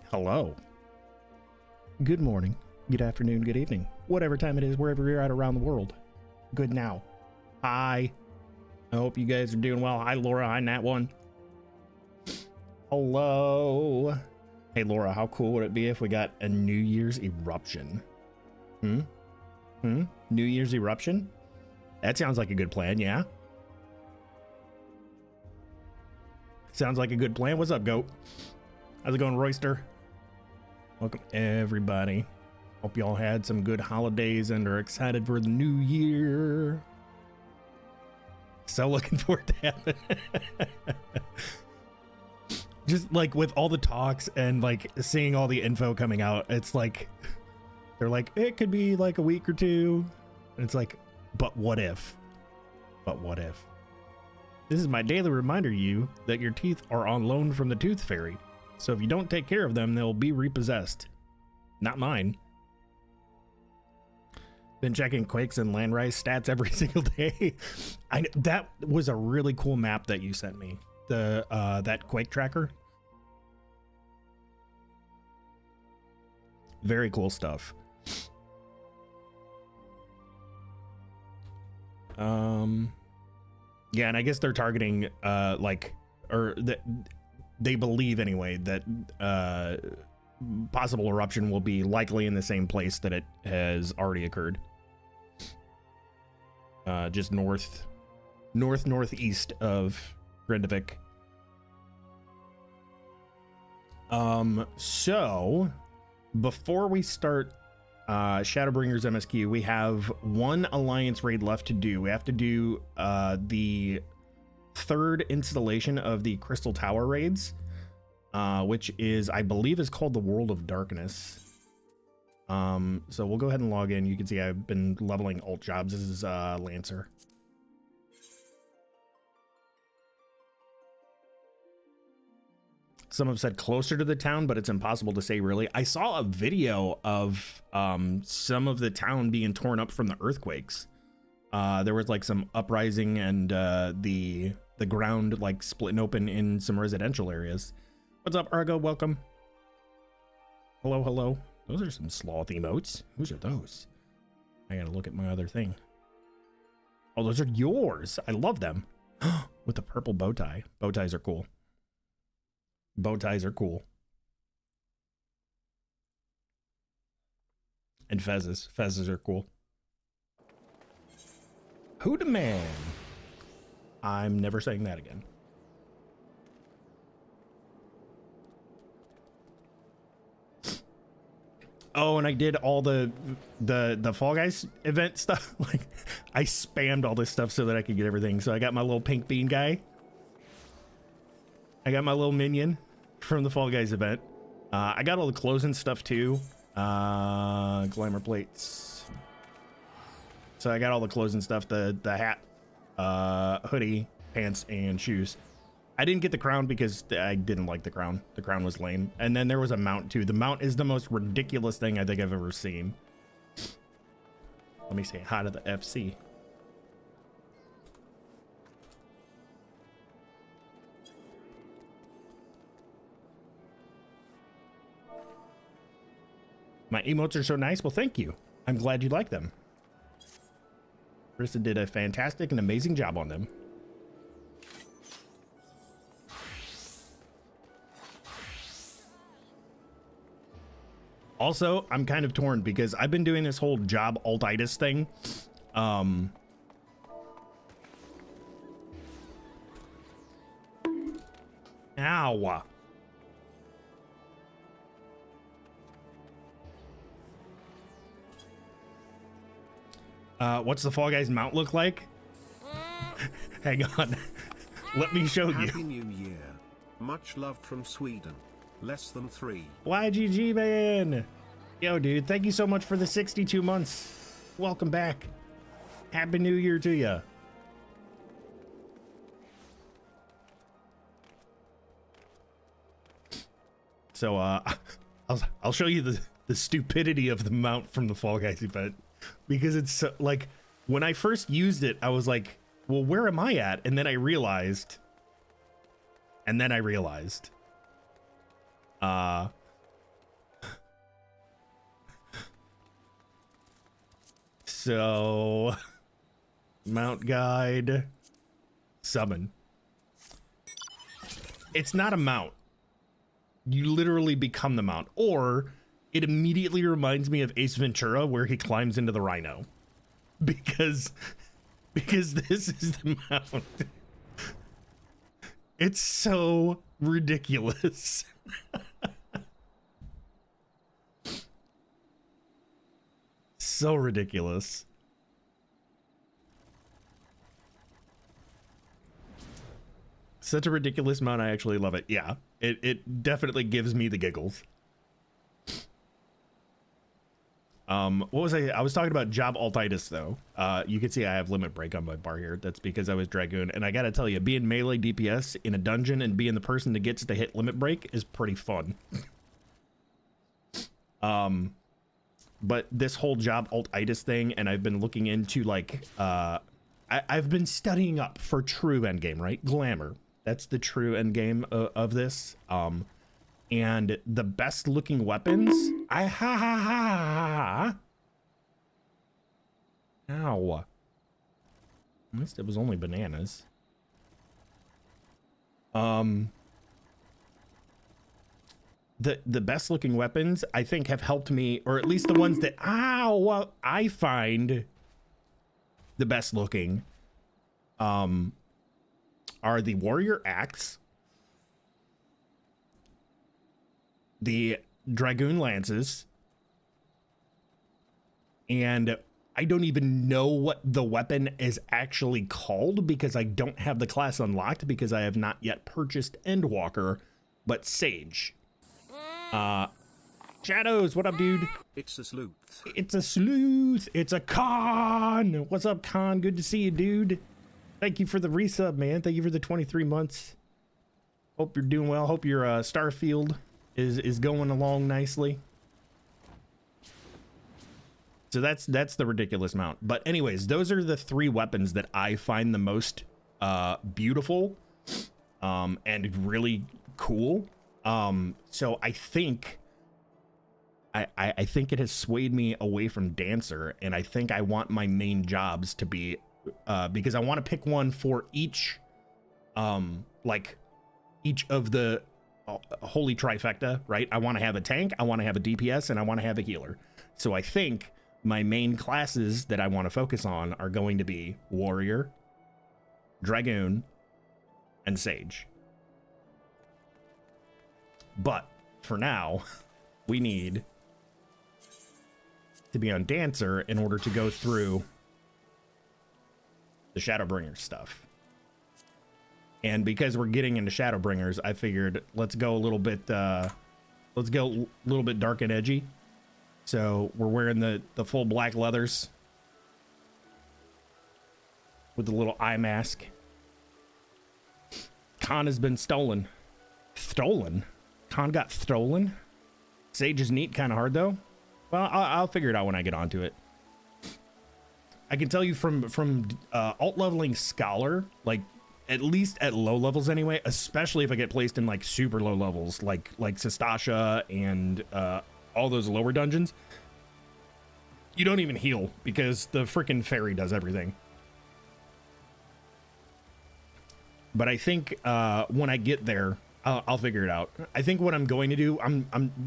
Hello. Good morning, good afternoon, good evening, whatever time it is, wherever you're at around the world. Good now. Hi. I hope you guys are doing well. Hi, Laura. Hi, Nat One. Hello. Hey, Laura, how cool would it be if we got a New Year's eruption? New Year's eruption? That sounds like a good plan, yeah? Sounds like a good plan. What's up, Goat? How's it going, Royster? Welcome, everybody. Hope y'all had some good holidays and are excited for the new year. So looking forward to having just like with all the talks and like seeing all the info coming out, it's like they're like, it could be like a week or two. And it's like, but what if? But what if? This is my daily reminder to you that your teeth are on loan from the Tooth Fairy. So if you don't take care of them, they'll be repossessed. Not mine. Been checking Quakes and Landrise stats every single day. That was a really cool map that you sent me. The that Quake tracker. Very cool stuff. Yeah, and I guess they're targeting they believe anyway that possible eruption will be likely in the same place that it has already occurred. Just northeast of Grindavik. So before we start Shadowbringers MSQ, we have one alliance raid left to do. We have to do the third installation of the Crystal Tower raids, which is, I believe, is called the World of Darkness. So we'll go ahead and log in. You can see I've been leveling alt jobs. This is Lancer. Some have said closer to the town, but it's impossible to say really. I saw a video of some of the town being torn up from the earthquakes. There was like some uprising and the ground like splitting open in some residential areas. What's up, Argo? Welcome. Hello, hello. Those are some sloth emotes. Whose are those? I gotta look at my other thing. Oh, those are yours. I love them. With the purple bow tie. Bow ties are cool. Bow ties are cool. And fezzes. Fezzes are cool. Who the man? I'm never saying that again. Oh, and I did all the Fall Guys event stuff. Like, I spammed all this stuff so that I could get everything. So I got my little pink bean guy. I got my little minion from the Fall Guys event. I got all the clothes and stuff too. Glamour plates. So I got all the clothes and stuff, the hat, hoodie, pants, and shoes. I didn't get the crown because I didn't like the crown. The crown was lame. And then there was a mount too. The mount is the most ridiculous thing I think I've ever seen. Let me say hi to the FC. My emotes are so nice. Well, thank you. I'm glad you like them. Krista did a fantastic and amazing job on them. Also, I'm kind of torn because I've been doing this whole job altitis thing. Ow. What's the Fall Guys mount look like? Hang on. Let me show you. Happy New Year. Much love from Sweden. Less than 3. YGG, man. Yo, dude, thank you so much for the 62 months. Welcome back. Happy New Year to you. So, I'll show you the stupidity of the mount from the Fall Guys event. Because it's so, like, when I first used it, I was like, well, where am I at? And then I realized. So mount guide, summon. It's not a mount. You literally become the mount, or it immediately reminds me of Ace Ventura where he climbs into the rhino because this is the mount. It's so ridiculous. So ridiculous. Such a ridiculous mount. I actually love it. Yeah, it definitely gives me the giggles. What was I was talking about job altitis though. You can see I have limit break on my bar here. That's because I was Dragoon, and I gotta tell you, being melee DPS in a dungeon and being the person that gets to hit limit break is pretty fun. But this whole job altitis thing, and I've been looking into like I've been studying up for true endgame, right? Glamour. That's the true endgame of this. And the best looking weapons, ow. At least it was only bananas. The best looking weapons I think have helped me, or at least the ones that I find the best looking are the warrior axe, the dragoon lances, and I don't even know what the weapon is actually called because I don't have the class unlocked because I have not yet purchased Endwalker, but Sage. Shadows, what up, dude? It's a sleuth. It's a sleuth. It's a Con. What's up, Con? Good to see you, dude. Thank you for the resub, man. Thank you for the 23 months. Hope you're doing well. Hope your Starfield is going along nicely. So that's the ridiculous mount. But anyways, those are the three weapons that I find the most beautiful and really cool. So I think I think it has swayed me away from Dancer, and I think I want my main jobs to be because I want to pick one for each like each of the holy trifecta, right? I want to have a tank, I want to have a DPS, and I want to have a healer. So I think my main classes that I want to focus on are going to be warrior, dragoon, and sage. But for now, we need to be on Dancer in order to go through the Shadowbringers stuff. And because we're getting into Shadowbringers, I figured let's go a little bit dark and edgy. So we're wearing the full black leathers with the little eye mask. Con has been stolen. Stolen? Con got stolen? Sage is neat, kind of hard though. Well, I'll figure it out when I get onto it. I can tell you from alt leveling Scholar, like at least at low levels anyway, especially if I get placed in like super low levels, like Sestasha and all those lower dungeons, you don't even heal because the freaking fairy does everything. But I think when I get there, I'll figure it out. I think what I'm going to do,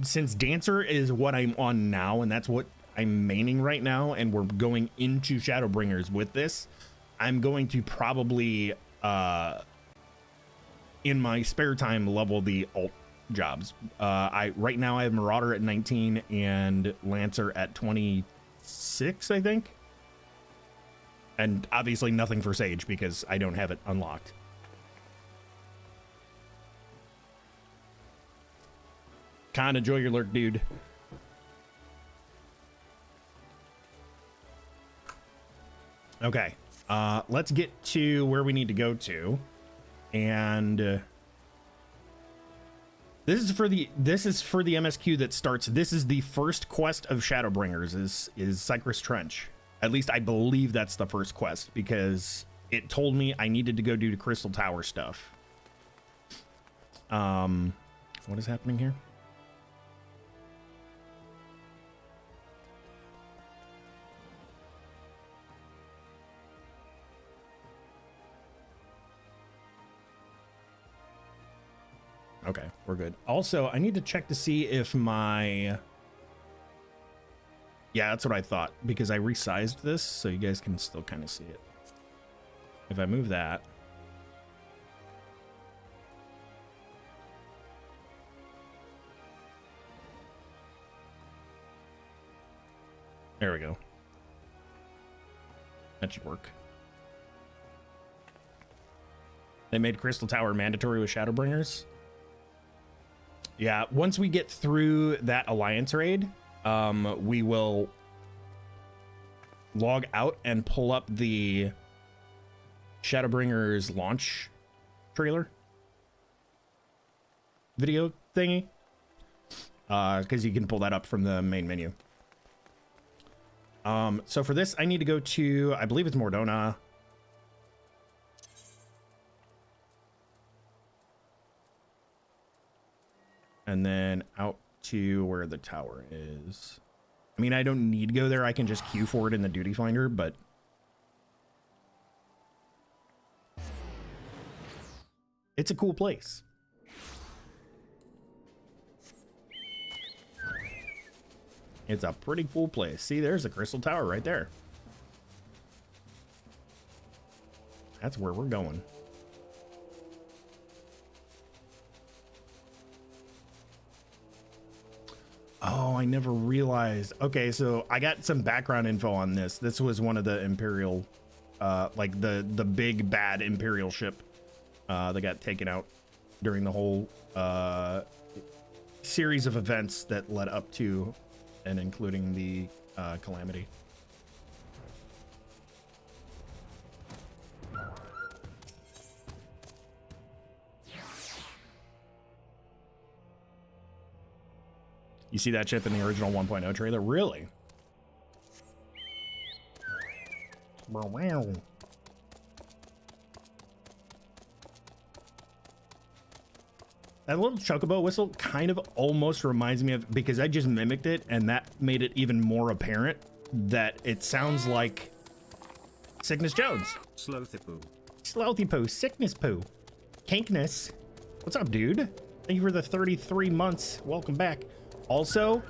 since Dancer is what I'm on now, and that's what I'm maining right now, and we're going into Shadowbringers with this, I'm going to probably in my spare time level the alt jobs. Right now I have Marauder at 19 and Lancer at 26, I think. And obviously nothing for Sage because I don't have it unlocked. Con, enjoy your lurk, dude. Okay, let's get to where we need to go to, and this is for the MSQ that starts. This is the first quest of Shadowbringers. Is Cypress Trench? At least I believe that's the first quest because it told me I needed to go do the Crystal Tower stuff. What is happening here? Okay, we're good. Also, I need to check to see if my... Yeah, that's what I thought, because I resized this so you guys can still kind of see it. If I move that... There we go. That should work. They made Crystal Tower mandatory with Shadowbringers. Yeah, once we get through that alliance raid, we will log out and pull up the Shadowbringers launch trailer video thingy, because you can pull that up from the main menu. So for this, I need to go to, I believe it's Mordona. And then out to where the tower is. I mean, I don't need to go there. I can just queue for it in the duty finder, but... It's a cool place. It's a pretty cool place. See, there's a crystal tower right there. That's where we're going. Oh, I never realized. Okay, so I got some background info on this. This was one of the Imperial, like the big bad Imperial ship that got taken out during the whole series of events that led up to and including the calamity. You see that ship in the original 1.0 trailer? Really? Wow. That little chocobo whistle kind of almost reminds me of, because I just mimicked it, and that made it even more apparent that it sounds like Sickness Jones. Slothy poo. Slothy poo. Sickness poo. Cankness. What's up, dude? Thank you for the 33 months. Welcome back. Also,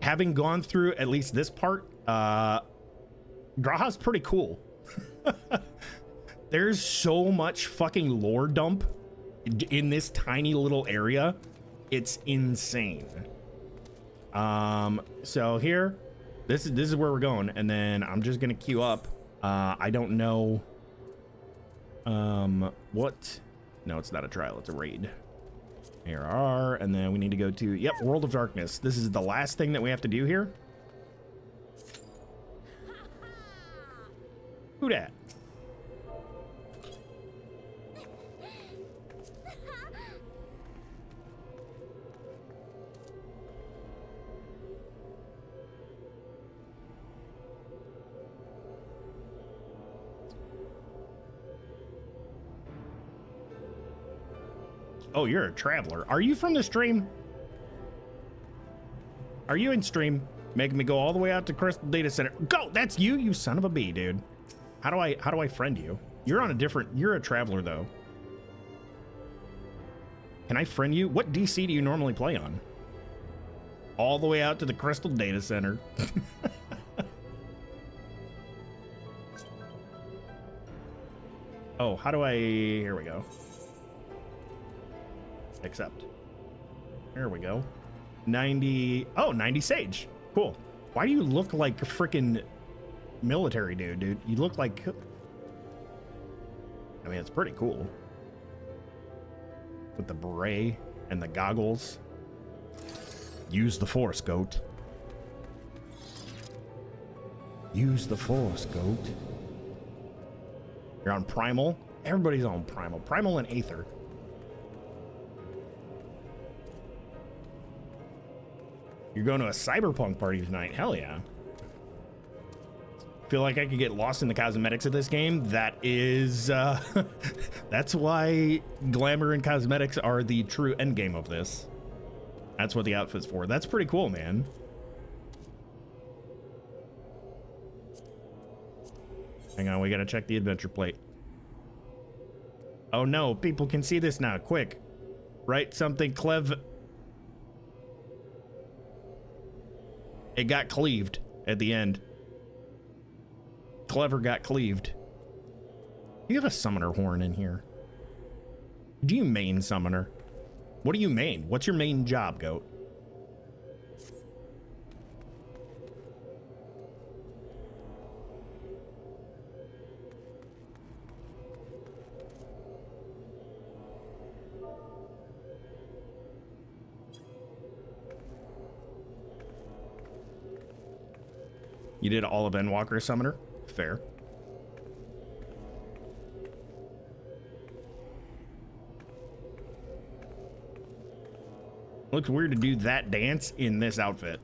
having gone through at least this part, Graha's pretty cool. There's so much fucking lore dump in this tiny little area. It's insane. So here, this is where we're going, and then I'm just gonna queue up. I don't know what. No, it's not a trial, it's a raid. Here are, and then we need to go to, yep, World of Darkness. This is the last thing that we have to do here. Who dat? Oh, you're a traveler. Are you from the stream? Are you in stream? Making me go all the way out to Crystal Data Center. Go! That's you, you son of a bee, dude. How do I friend you? You're on a different, you're a traveler though. Can I friend you? What DC do you normally play on? All the way out to the Crystal Data Center. Oh, how do I, here we go. Accept. There we go. 90. Oh, 90 Sage. Cool. Why do you look like a freaking military dude? You look like... I mean, it's pretty cool. With the beret and the goggles. Use the force, goat. Use the force, goat. You're on Primal. Everybody's on Primal. Primal and Aether. You're going to a cyberpunk party tonight. Hell yeah. Feel like I could get lost in the cosmetics of this game. That is, that's why glamour and cosmetics are the true end game of this. That's what the outfit's for. That's pretty cool, man. Hang on, we gotta check the adventure plate. Oh no, people can see this now. Quick. Write something clever. It got cleaved at the end. Clever got cleaved. You have a summoner horn in here. Do you main summoner? What do you main? What's your main job, goat? You did all of Endwalker summoner? Fair. Looks weird to do that dance in this outfit.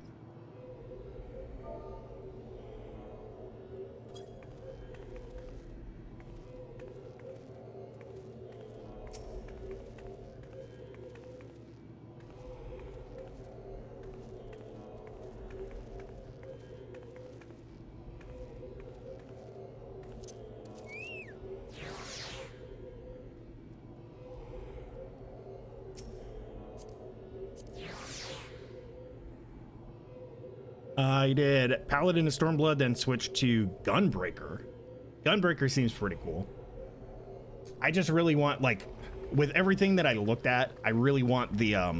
I did Paladin of Stormblood, then switched to Gunbreaker. Gunbreaker seems pretty cool. I just really want, like, with everything that I looked at, I really want the, I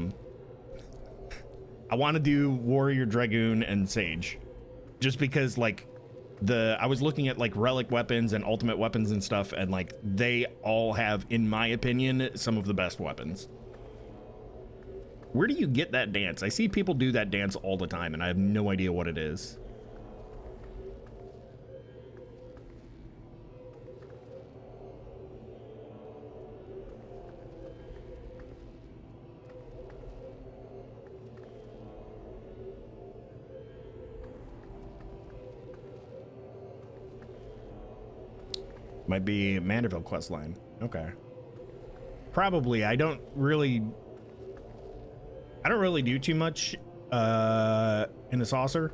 want to do Warrior, Dragoon, and Sage. Just because, like, I was looking at, like, relic weapons and ultimate weapons and stuff, and, like, they all have, in my opinion, some of the best weapons. Where do you get that dance? I see people do that dance all the time, and I have no idea what it is. Might be Manderville questline. Okay. Probably. I don't really do too much in the saucer.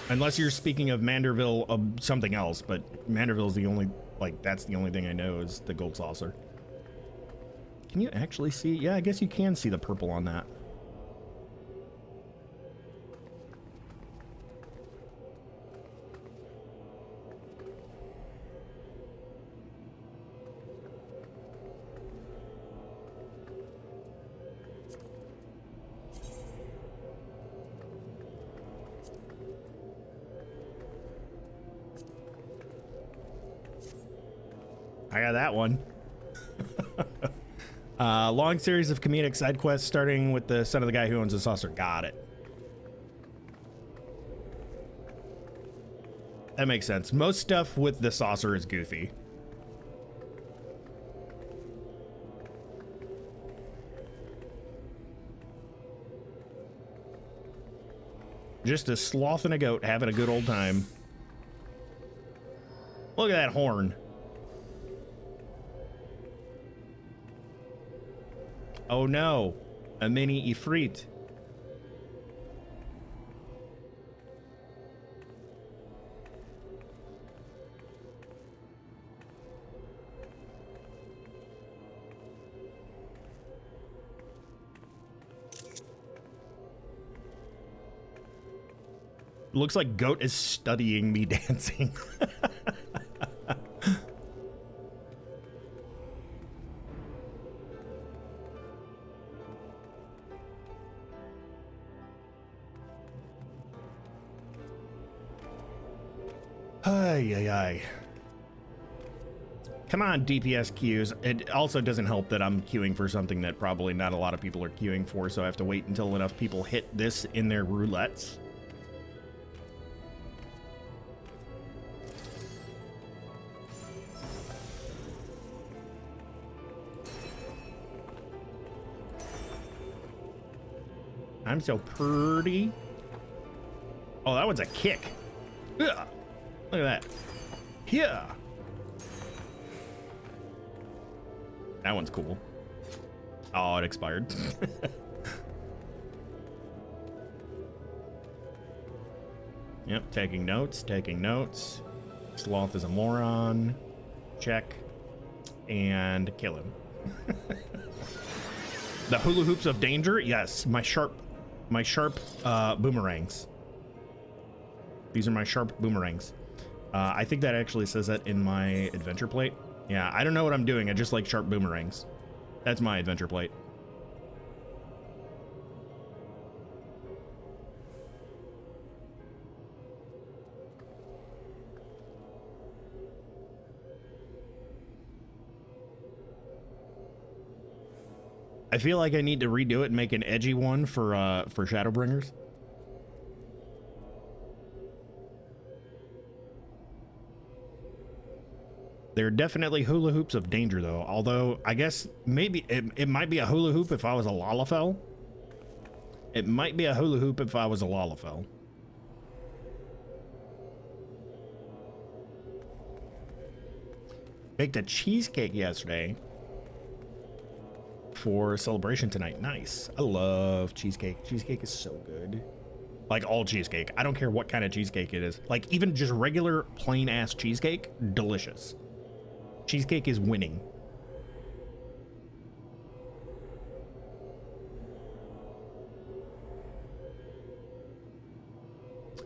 Unless you're speaking of Manderville of something else, but Manderville's the only, like, that's the only thing I know is the gold saucer. Can you actually see? Yeah, I guess you can see the purple on that. I got that one. Long series of comedic side quests starting with the son of the guy who owns the saucer. Got it. That makes sense. Most stuff with the saucer is goofy. Just a sloth and a goat having a good old time. Look at that horn. Oh no, a mini Ifrit. Looks like Goat is studying me dancing. Ay, ay, ay. Come on, DPS queues. It also doesn't help that I'm queuing for something that probably not a lot of people are queuing for, so I have to wait until enough people hit this in their roulettes. I'm so pretty. Oh, that one's a kick. Ugh. Look at that. Yeah. That one's cool. Oh, it expired. Yep, taking notes, taking notes. Sloth is a moron. Check. And kill him. The hula hoops of danger? Yes, my sharp boomerangs. These are my sharp boomerangs. I think that actually says that in my adventure plate. Yeah, I don't know what I'm doing. I just like sharp boomerangs. That's my adventure plate. I feel like I need to redo it and make an edgy one for Shadowbringers. They're definitely hula hoops of danger, though. Although, I guess maybe it might be a hula hoop if I was a Lalafell. It might be a hula hoop if I was a Lalafell. Baked a cheesecake yesterday for celebration tonight. Nice. I love cheesecake. Cheesecake is so good. Like all cheesecake. I don't care what kind of cheesecake it is. Like even just regular plain ass cheesecake, delicious. Cheesecake is winning.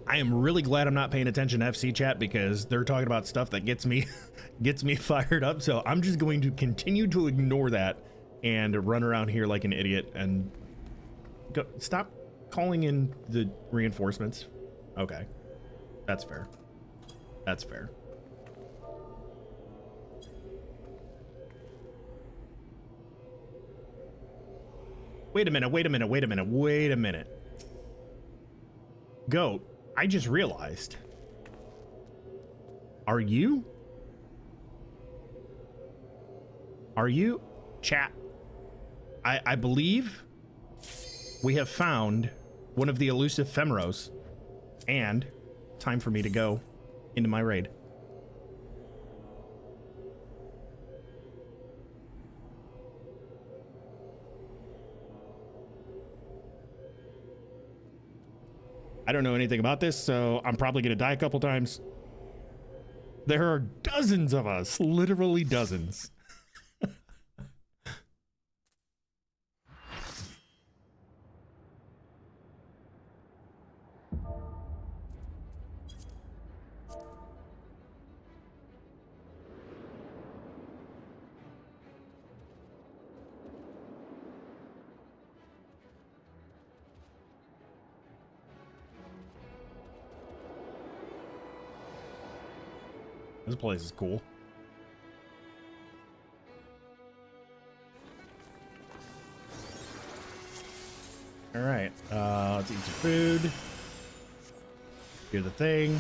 I am really glad I'm not paying attention to FC chat because they're talking about stuff that gets me fired up. So I'm just going to continue to ignore that and run around here like an idiot and go. Stop calling in the reinforcements. Okay, that's fair. That's fair. Wait a minute. Goat, I just realized. Are you? Chat. I believe we have found one of the elusive Femros, and time for me to go into my raid. I don't know anything about this, so I'm probably going to die a couple times. There are dozens of us, literally dozens. This place is cool. All right, let's eat some food, do the thing,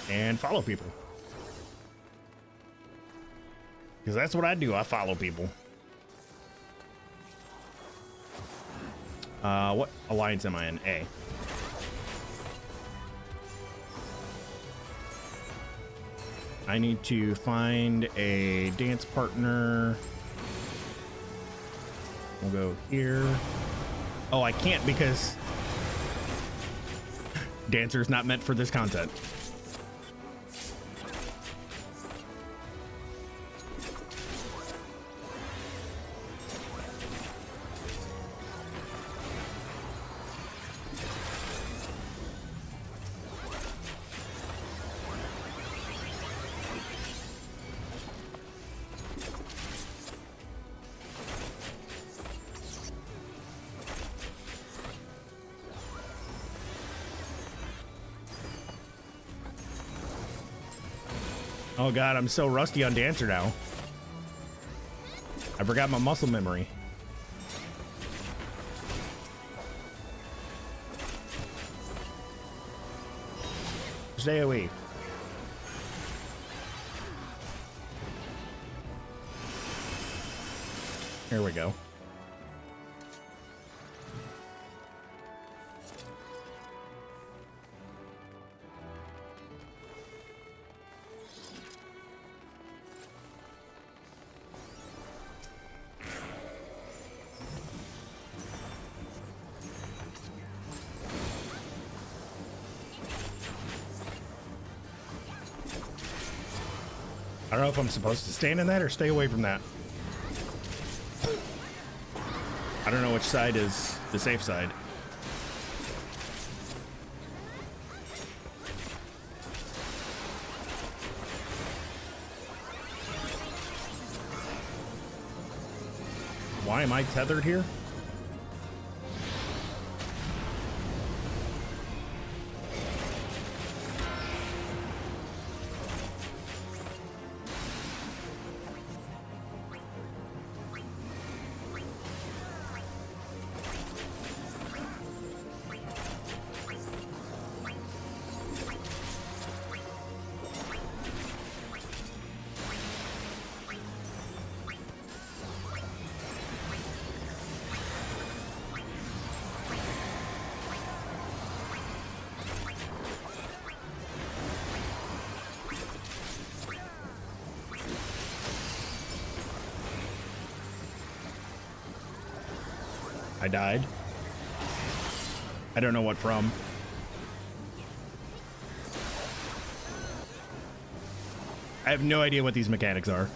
and follow people. Because that's what I do, I follow people. What alliance am I in? A. I need to find a dance partner. We'll go here. Oh, I can't because Dancer's not meant for this content. Oh god, I'm so rusty on Dancer now. I forgot my muscle memory. Just AoE. Here we go. I don't know if I'm supposed to stand in that or stay away from that. I don't know which side is the safe side. Why am I tethered here? I died. I don't know what from. I have no idea what these mechanics are.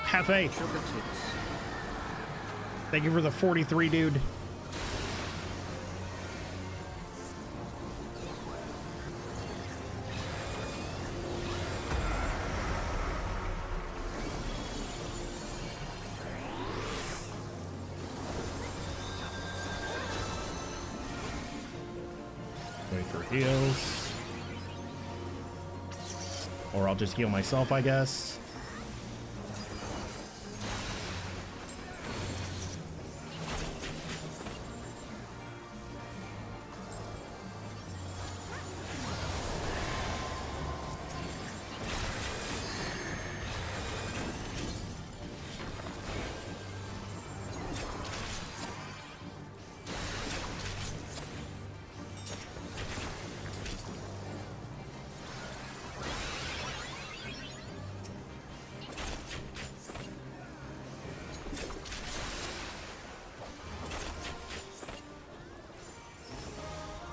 Cafe. Thank you for the 43, dude. Wait for heals. Or I'll just heal myself, I guess.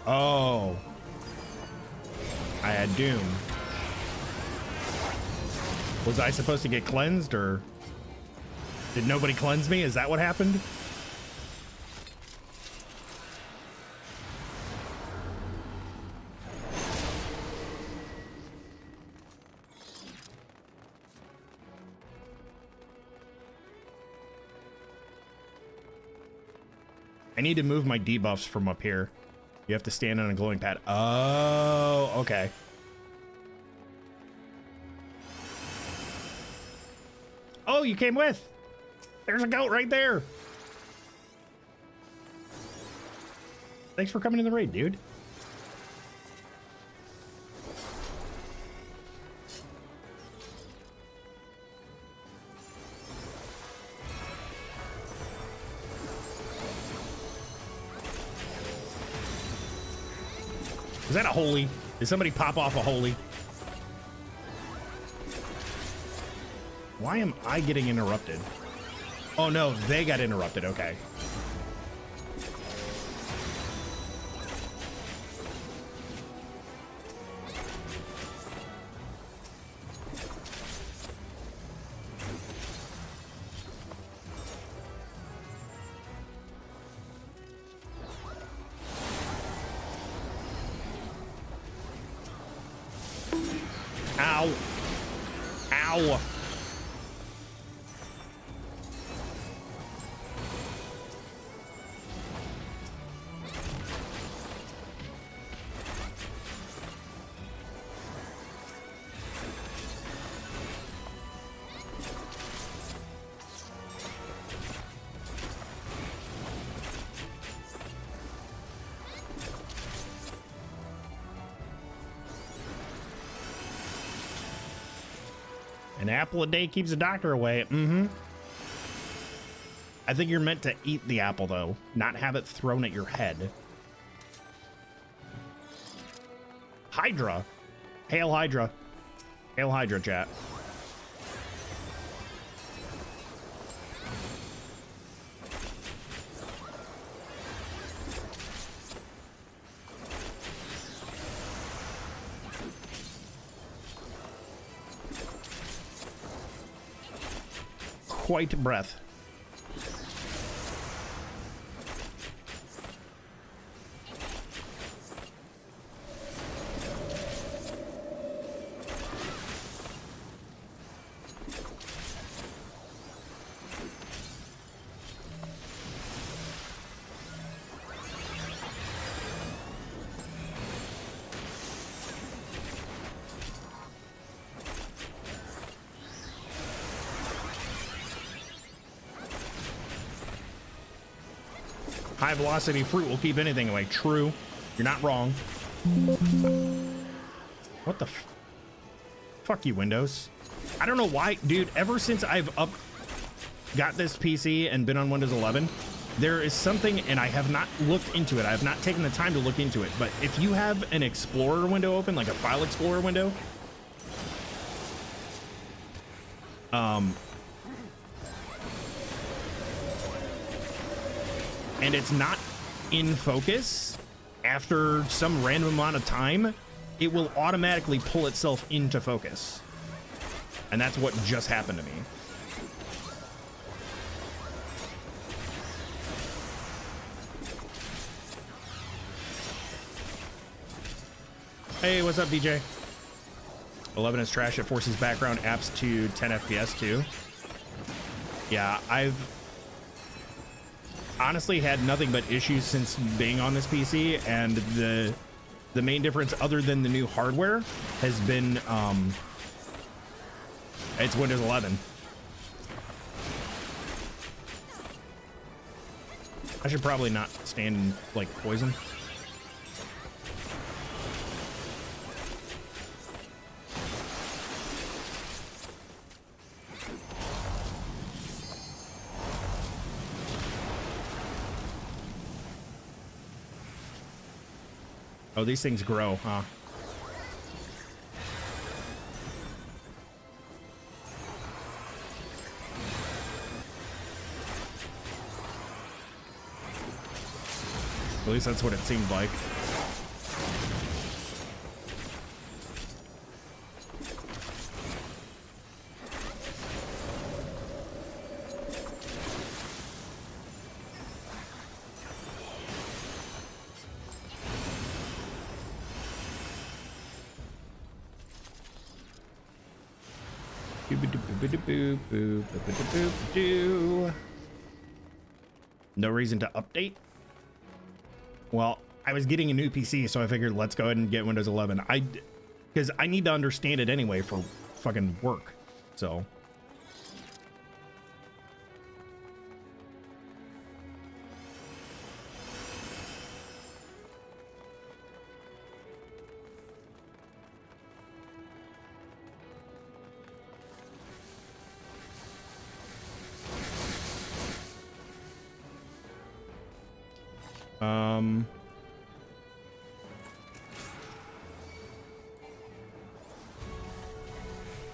Oh. I had Doom. Was I supposed to get cleansed, or did nobody cleanse me? Is that what happened? I need to move my debuffs from up here. You have to stand on a glowing pad. Oh, okay. Oh, you came with. There's a goat right there. Thanks for coming in the raid, dude. Is that a holy? Did somebody pop off a holy? Why am I getting interrupted? Oh no, they got interrupted. Okay. Ow. Ow. An apple a day keeps the doctor away. Mm-hmm. I think you're meant to eat the apple, though, not have it thrown at your head. Hydra. Hail Hydra. Hail Hydra, chat. quite breath. High velocity fruit will keep anything away. True. You're not wrong. What the fuck you, Windows. I don't know why, dude, ever since I've got this PC and been on Windows 11, there is something, and I have not looked into it. I have not taken the time to look into it, but if you have an Explorer window open, like a File Explorer window, and it's not in focus, after some random amount of time, it will automatically pull itself into focus. And that's what just happened to me. Hey, what's up, DJ? 11 is trash. It forces background apps to 10 FPS too. Yeah, I've honestly had nothing but issues since being on this PC, and the main difference, other than the new hardware, has been it's Windows 11. I should probably not stand in like poison. Oh, these things grow, huh? At least that's what it seemed like. No reason to update. Well, I was getting a new PC, so I figured let's go ahead and get Windows 11. Because I need to understand it anyway for fucking work. So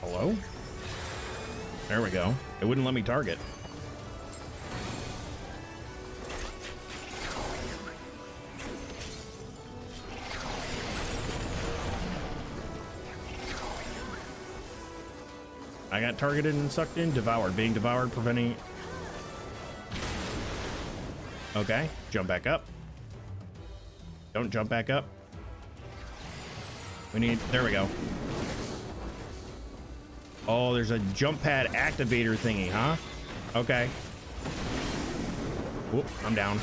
hello? There we go. It wouldn't let me target. I got targeted and sucked in. Devoured. Being devoured, preventing... Okay. Jump back up. Don't jump back up. We need... There we go. Oh, there's a jump pad activator thingy, huh? Okay. Whoop, I'm down.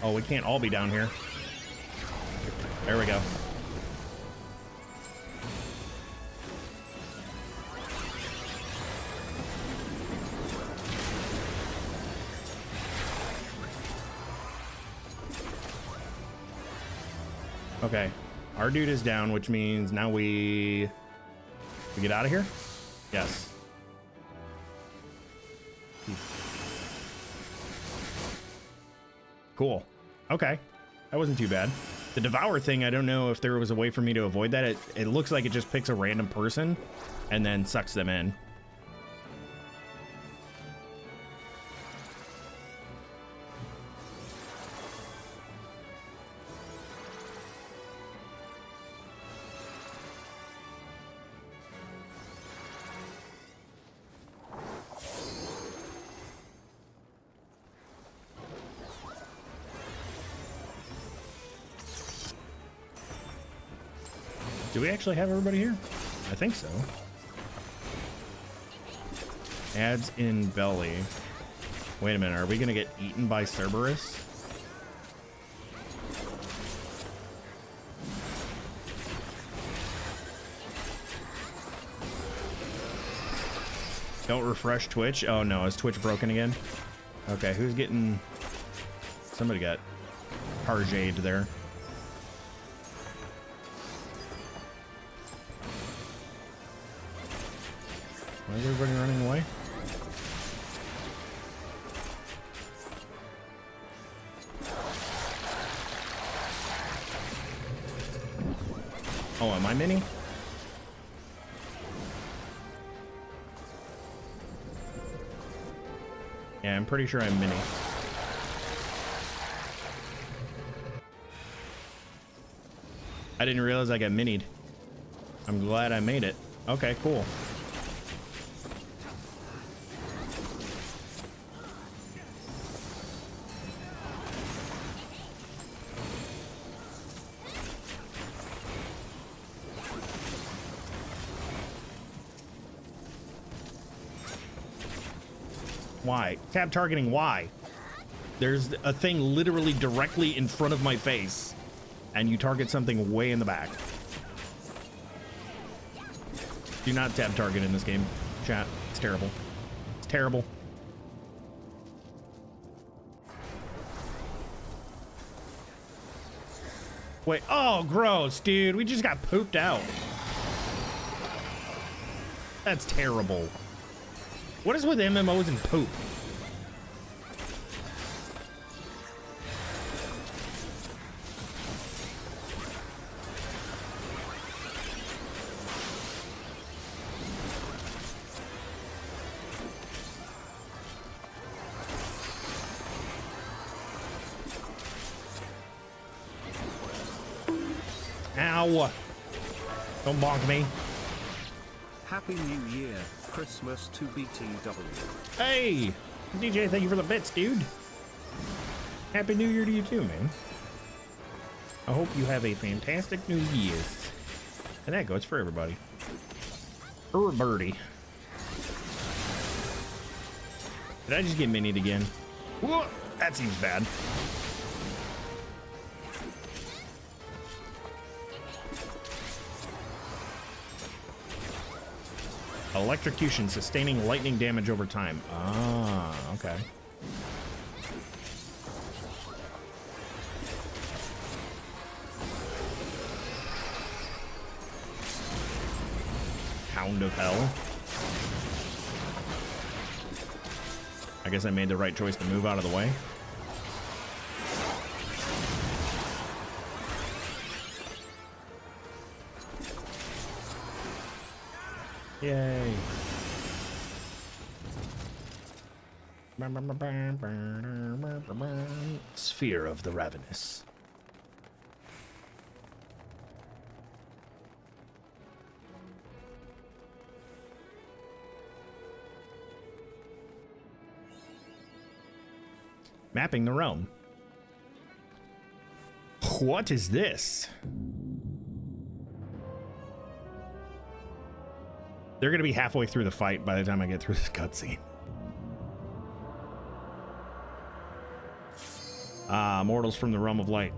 Oh, we can't all be down here. There we go. Okay, our dude is down, which means now we get out of here? Yes. Cool. Okay, that wasn't too bad. The devour thing, I don't know if there was a way for me to avoid that. It looks like it just picks a random person and then sucks them in. Do we actually have everybody here? I think so. Ads in belly. Wait a minute, are we gonna get eaten by Cerberus? Don't refresh Twitch. Oh no, is Twitch broken again? Okay, who's getting... Somebody got Harjade there. Why is everybody running away? Oh, am I mini? Yeah, I'm pretty sure I'm mini. I didn't realize I got minied. I'm glad I made it. Okay, cool. Why? Tab targeting, why? There's a thing literally directly in front of my face, and you target something way in the back. Do not tab target in this game, chat. It's terrible. It's terrible. Wait, oh, gross, dude. We just got pooped out. That's terrible. What is with MMOs and poop? Ow! Don't bonk me. Happy New Year, Christmas to BTW. Hey! DJ, thank you for the bits, dude. Happy New Year to you too, man. I hope you have a fantastic New Year's. And that goes for everybody. Birdie. Did I just get minied again? Whoa, that seems bad. Electrocution, sustaining lightning damage over time. Ah, okay. Hound of Hell. I guess I made the right choice to move out of the way. Yay. Sphere of the Ravenous. Mapping the realm. What is this? They're going to be halfway through the fight by the time I get through this cutscene. Ah, mortals from the realm of light.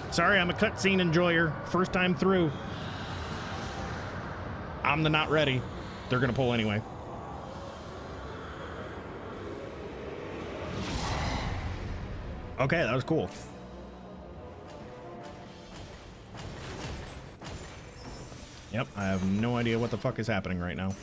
Sorry, I'm a cutscene enjoyer. First time through. I'm the not ready. They're going to pull anyway. Okay, that was cool. Yep, I have no idea what the fuck is happening right now.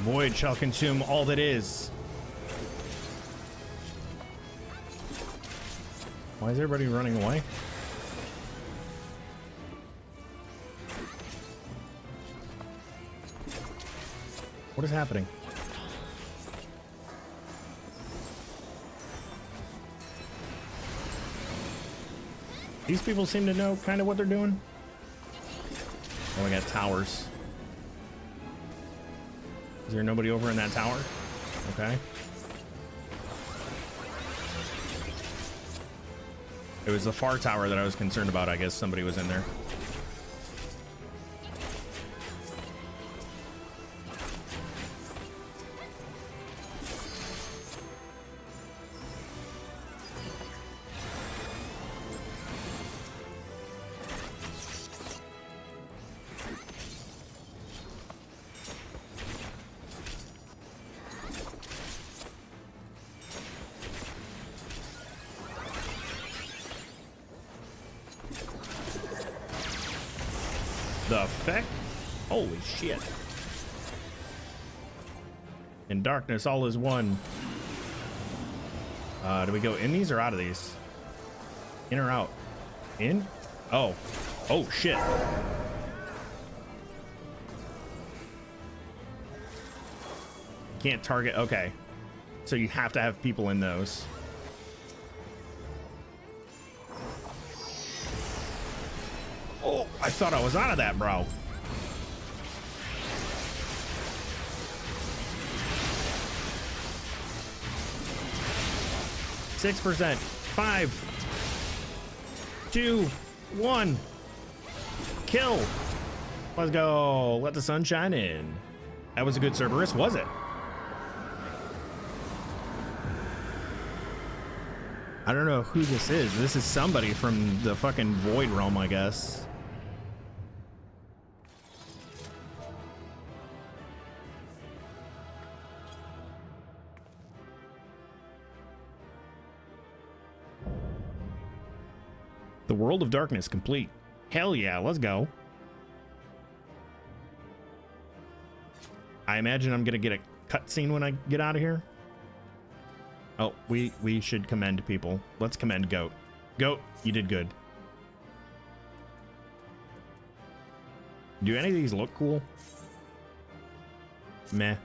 void shall consume all that is. Why is everybody running away? What is happening? These people seem to know kind of what they're doing. Oh, we got towers. Is there nobody over in that tower? Okay. It was the far tower that I was concerned about. I guess somebody was in there. The feck? Holy shit. In darkness, all is one. Do we go in these or out of these? In or out? In? Oh. Oh, shit. Can't target. Okay. So you have to have people in those. Oh, I thought I was out of that, bro. %. 5, 2, 1. Kill. Let's go. Let the sun shine in. That was a good Cerberus, was it? I don't know who this is. This is somebody from the fucking Void Realm, I guess. The World of Darkness complete. Hell yeah, let's go. I imagine I'm gonna get a cutscene when I get out of here. Oh, we should commend people. Let's commend Goat. Goat, you did good. Do any of these look cool? Meh.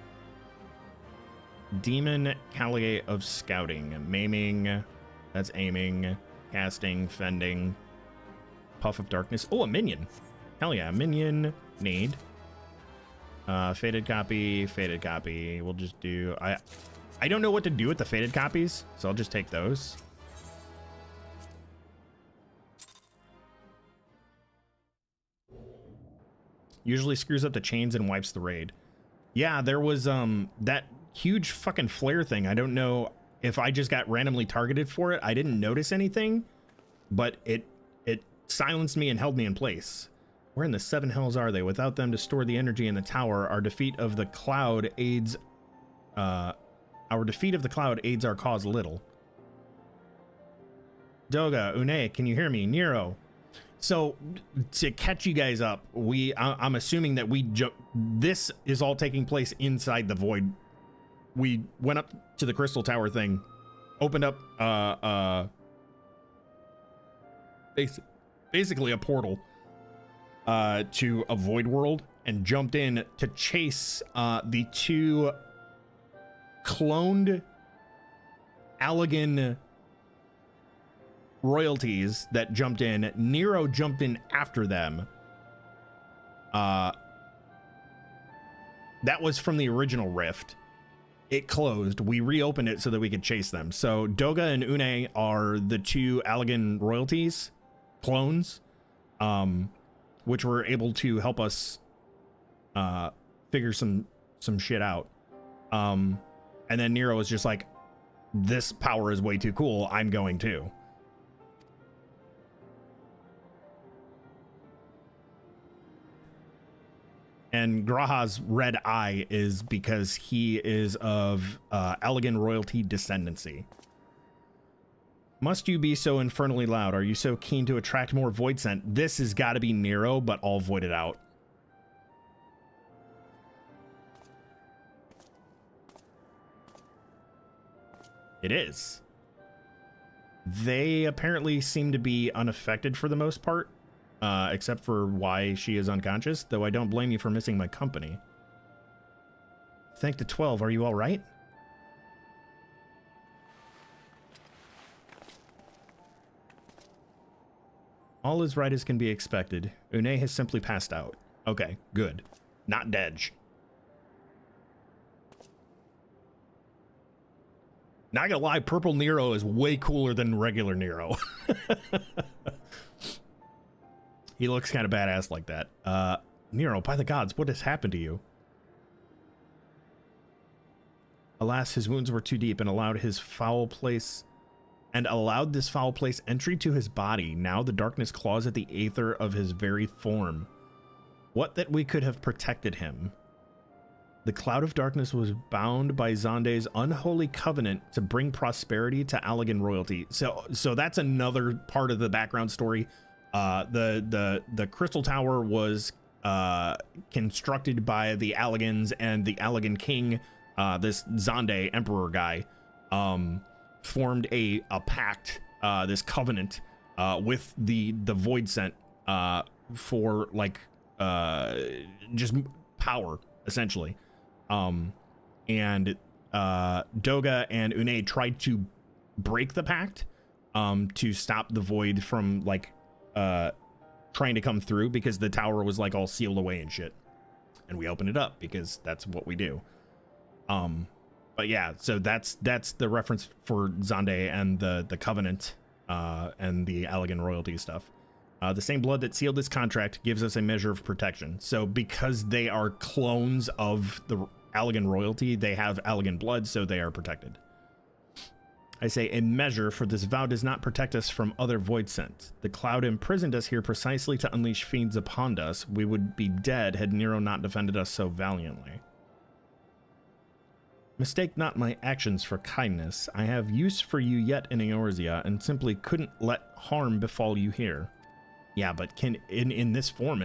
Demon Caliate of Scouting. Maiming. That's aiming. Casting. Fending. Puff of Darkness. Oh, a minion. Hell yeah, minion. Need. Faded copy. Faded copy. We'll just do... I don't know what to do with the faded copies, so I'll just take those. Usually screws up the chains and wipes the raid. Yeah, there was that huge fucking flare thing. I don't know if I just got randomly targeted for it. I didn't notice anything, but it silenced me and held me in place. Where in the seven hells are they? Without them to store the energy in the tower, our defeat of the cloud aids our cause little. Doga, Une, can you hear me? Nero. So to catch you guys up, I'm assuming that this is all taking place inside the void. We went up to the crystal tower thing, opened up basically a portal to a void world, and jumped in to chase the two cloned Allegan royalties that jumped in. Nero jumped in after them. That was from the original rift. It closed. We reopened it so that we could chase them. So Doga and Une are the two Allegan royalties, clones, which were able to help us figure some shit out. And then Nero was just like, this power is way too cool. I'm going too. And Graha's red eye is because he is of Allegan royalty descendancy. Must you be so infernally loud? Are you so keen to attract more void scent? This has got to be Nero, but all voided out. It is. They apparently seem to be unaffected for the most part, except for why she is unconscious, though I don't blame you for missing my company. Thank the 12, are you all right? All is right as can be expected. Une has simply passed out. Okay, good. Not dead. Not gonna lie, purple Nero is way cooler than regular Nero. He looks kind of badass like that. Nero, by the gods, what has happened to you? Alas, his wounds were too deep and allowed this foul place entry to his body. Now the darkness claws at the aether of his very form. What that we could have protected him. The cloud of darkness was bound by Xande's unholy covenant to bring prosperity to Allegan royalty. So that's another part of the background story. The Crystal Tower was constructed by the Allegans, and the Allegan king, this Xande emperor guy, formed a pact, this covenant, with the Void Sent, for like just power, essentially. And Doga and Une tried to break the pact, to stop the void from like trying to come through, because the tower was like all sealed away and shit, and we opened it up because that's what we do. But yeah, so that's the reference for Xande and the covenant, and the Allegan royalty stuff. The same blood that sealed this contract gives us a measure of protection. So because they are clones of the Allegan royalty, they have Allegan blood, so they are protected. I say a measure, for this vow does not protect us from other void sent. The cloud imprisoned us here precisely to unleash fiends upon us. We would be dead had Nero not defended us so valiantly. Mistake not my actions for kindness. I have use for you yet in Eorzea, and simply couldn't let harm befall you here. Yeah, but can in this form,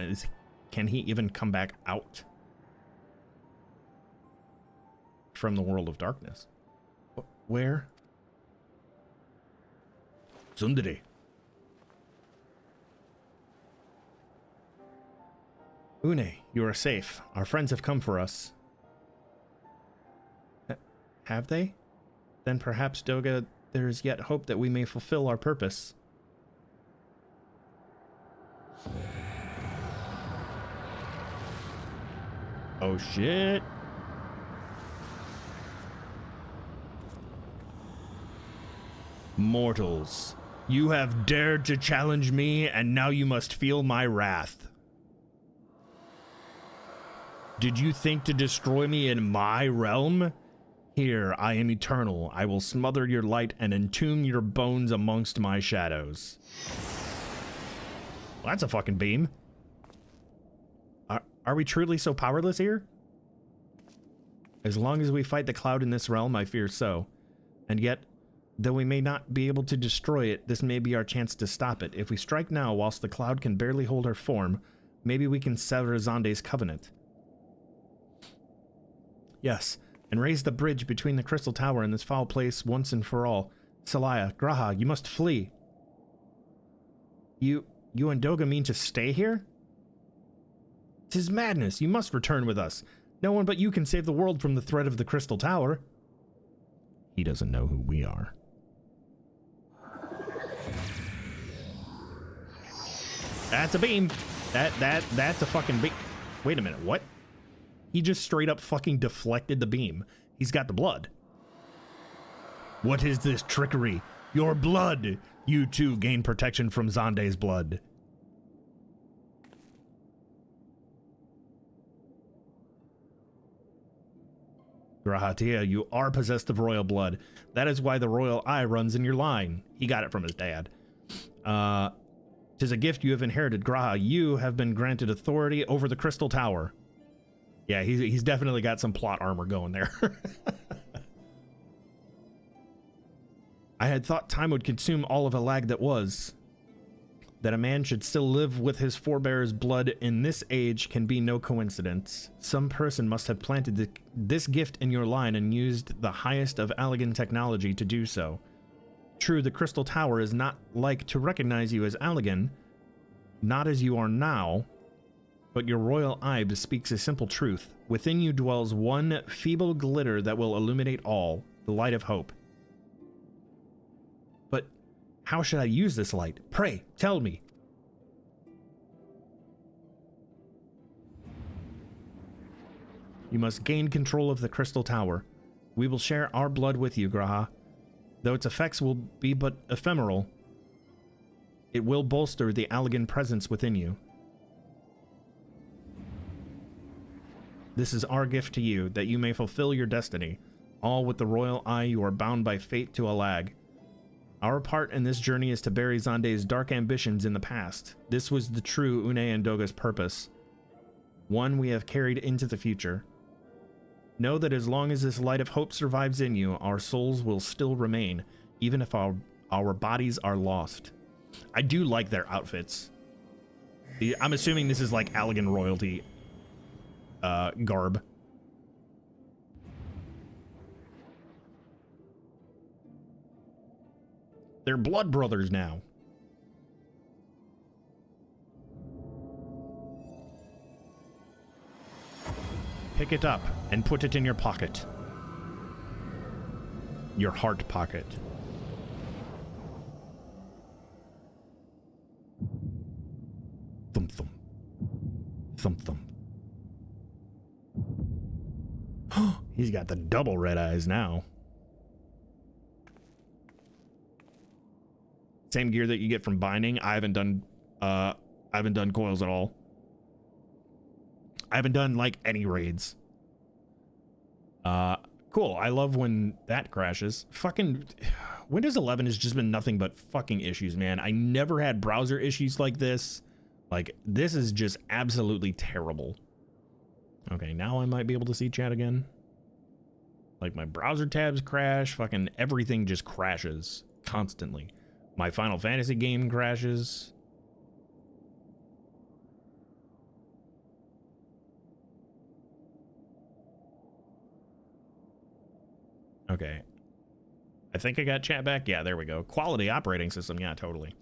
can he even come back out from the world of darkness? Where? Tsundere. Une, you are safe. Our friends have come for us. Have they? Then perhaps, Doga, there is yet hope that we may fulfill our purpose. Oh shit. Mortals, you have dared to challenge me, and now you must feel my wrath. Did you think to destroy me in my realm? Here, I am eternal. I will smother your light and entomb your bones amongst my shadows. Well, that's a fucking beam. Are we truly so powerless here? As long as we fight the cloud in this realm, I fear so. And yet, though we may not be able to destroy it, this may be our chance to stop it. If we strike now whilst the cloud can barely hold her form, maybe we can sever Xande's covenant. Yes, and raise the bridge between the Crystal Tower and this foul place once and for all. Celaya, Graha, you must flee. You and Doga mean to stay here? 'Tis madness. You must return with us. No one but you can save the world from the threat of the Crystal Tower. He doesn't know who we are. That's a beam. That's a fucking beam. Wait a minute, what? He just straight up fucking deflected the beam. He's got the blood. What is this trickery? Your blood! You too gain protection from Xande's blood. Grahatia, you are possessed of royal blood. That is why the royal eye runs in your line. He got it from his dad. 'Tis a gift you have inherited, Graha. You have been granted authority over the Crystal Tower. Yeah, he's definitely got some plot armor going there. I had thought time would consume all of a lag that was. That a man should still live with his forebears' blood in this age can be no coincidence. Some person must have planted this gift in your line and used the highest of Allegan technology to do so. True, the Crystal Tower is not like to recognize you as Allegan, not as you are now, but your royal eye bespeaks a simple truth. Within you dwells one feeble glitter that will illuminate all, the light of hope. But how should I use this light? Pray, tell me. You must gain control of the Crystal Tower. We will share our blood with you, Graha. Though its effects will be but ephemeral, it will bolster the Allegan presence within you. This is our gift to you, that you may fulfill your destiny. All with the royal eye you are bound by fate to Allag. Our part in this journey is to bury Xande's dark ambitions in the past. This was the true Une and Doga's purpose. One we have carried into the future. Know that as long as this light of hope survives in you, our souls will still remain, even if our bodies are lost. I do like their outfits. I'm assuming this is like Allegan royalty garb. They're blood brothers now. Pick it up and put it in your pocket. Your heart pocket. Thump thump. Thump thump. He's got the double red eyes now. Same gear that you get from binding. I haven't done coils at all. I haven't done like any raids. Cool. I love when that crashes. Fucking Windows 11 has just been nothing but fucking issues, man. I never had browser issues like this. Like, this is just absolutely terrible. Okay, now I might be able to see chat again. Like, my browser tabs crash. Fucking everything just crashes constantly. My Final Fantasy game crashes. Okay. I think I got chat back. Yeah, there we go. Quality operating system. Yeah, totally.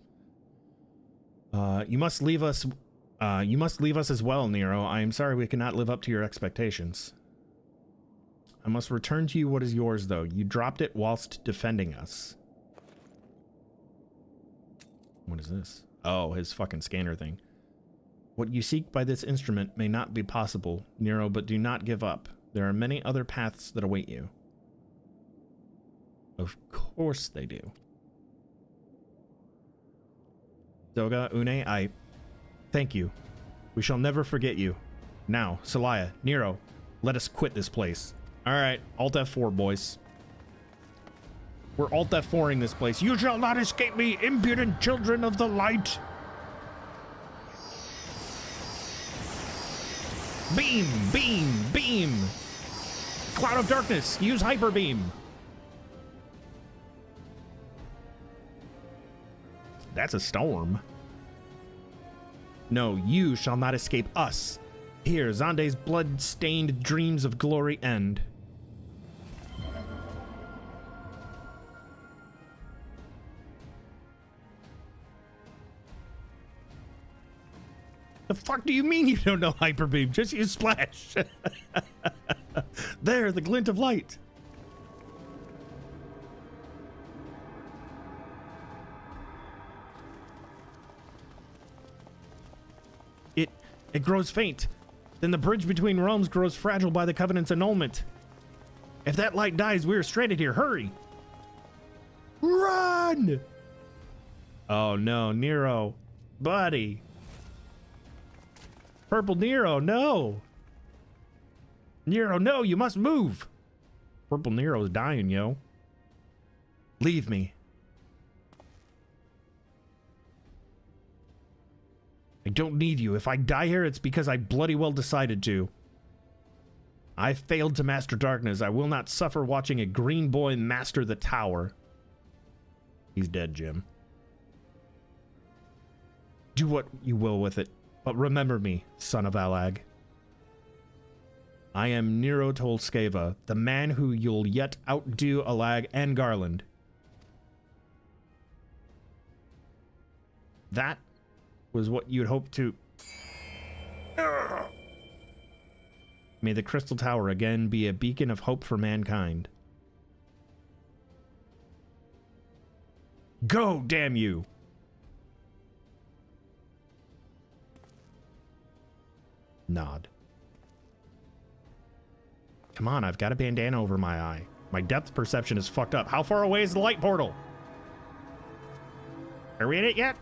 You must leave us as well, Nero. I am sorry we cannot live up to your expectations. I must return to you what is yours, though. You dropped it whilst defending us. What is this? Oh, his fucking scanner thing. What you seek by this instrument may not be possible, Nero, but do not give up. There are many other paths that await you. Of course they do. Doga, Une, I thank you. We shall never forget you. Now, Celaya, Nero, let us quit this place. Alright, Alt F4, boys. We're Alt F4ing this place. You shall not escape me, impudent children of the light! Beam! Beam! Beam! Cloud of darkness! Use hyper beam! That's a storm. No, you shall not escape us. Here, Xande's blood-stained dreams of glory end. The fuck do you mean you don't know hyper beam? Just use splash. There, the glint of light. It grows faint. Then the bridge between realms grows fragile by the Covenant's annulment. If that light dies, we're stranded here. Hurry! Run! Oh no, Nero. Buddy. Purple Nero, no! Nero, no, you must move! Purple Nero's dying, yo. Leave me. I don't need you. If I die here, it's because I bloody well decided to. I failed to master darkness. I will not suffer watching a green boy master the tower. He's dead, Jim. Do what you will with it, but remember me, son of Alag. I am Nero Tolskeva, the man who you'll yet outdo Alag and Garland. That was what you'd hoped to... May the Crystal Tower again be a beacon of hope for mankind. Go, damn you! Nod. Come on, I've got a bandana over my eye. My depth perception is fucked up. How far away is the light portal? Are we in it yet?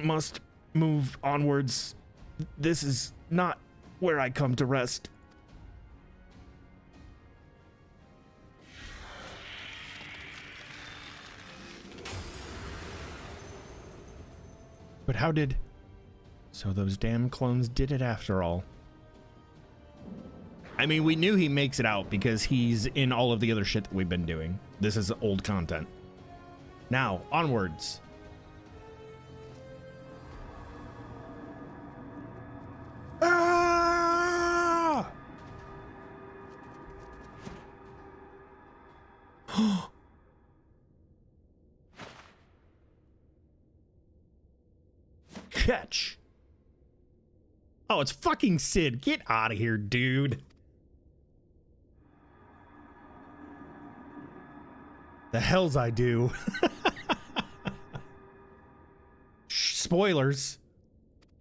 Must move onwards. This is not where I come to rest. But how did... So those damn clones did it after all. I mean, we knew he makes it out because he's in all of the other shit that we've been doing. This is old content. Now, onwards. Ah! Catch. Oh, it's fucking Sid. Get out of here, dude. The hells I do. Spoilers.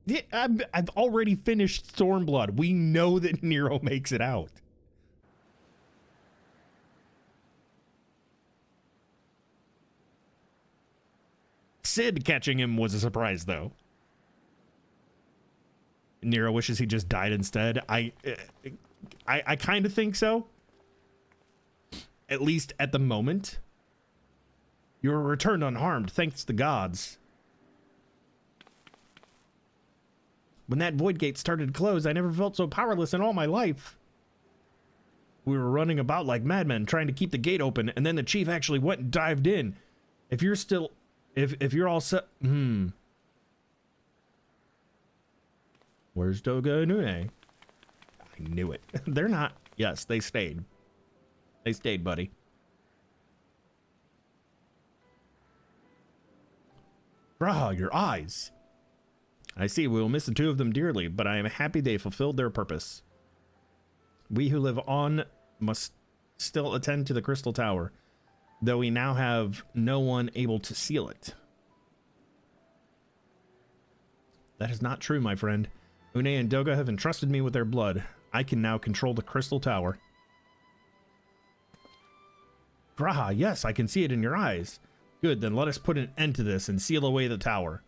Yeah, I've already finished Stormblood. We know that Nero makes it out. Sid catching him was a surprise, though. Nero wishes he just died instead. I kind of think so. At least at the moment. You were returned unharmed, thanks to the gods. When that void gate started to close, I never felt so powerless in all my life. We were running about like madmen trying to keep the gate open, and then the chief actually went and dived in. If you're still... If you're all set... Where's Doga and Une? I knew it. They're not... Yes, they stayed. They stayed, buddy. Graha, your eyes. I see, we will miss the two of them dearly, but I am happy they fulfilled their purpose. We who live on must still attend to the Crystal Tower, though we now have no one able to seal it. That is not true, my friend. Une and Doga have entrusted me with their blood. I can now control the Crystal Tower. Graha, yes, I can see it in your eyes. Good, then let us put an end to this and seal away the tower.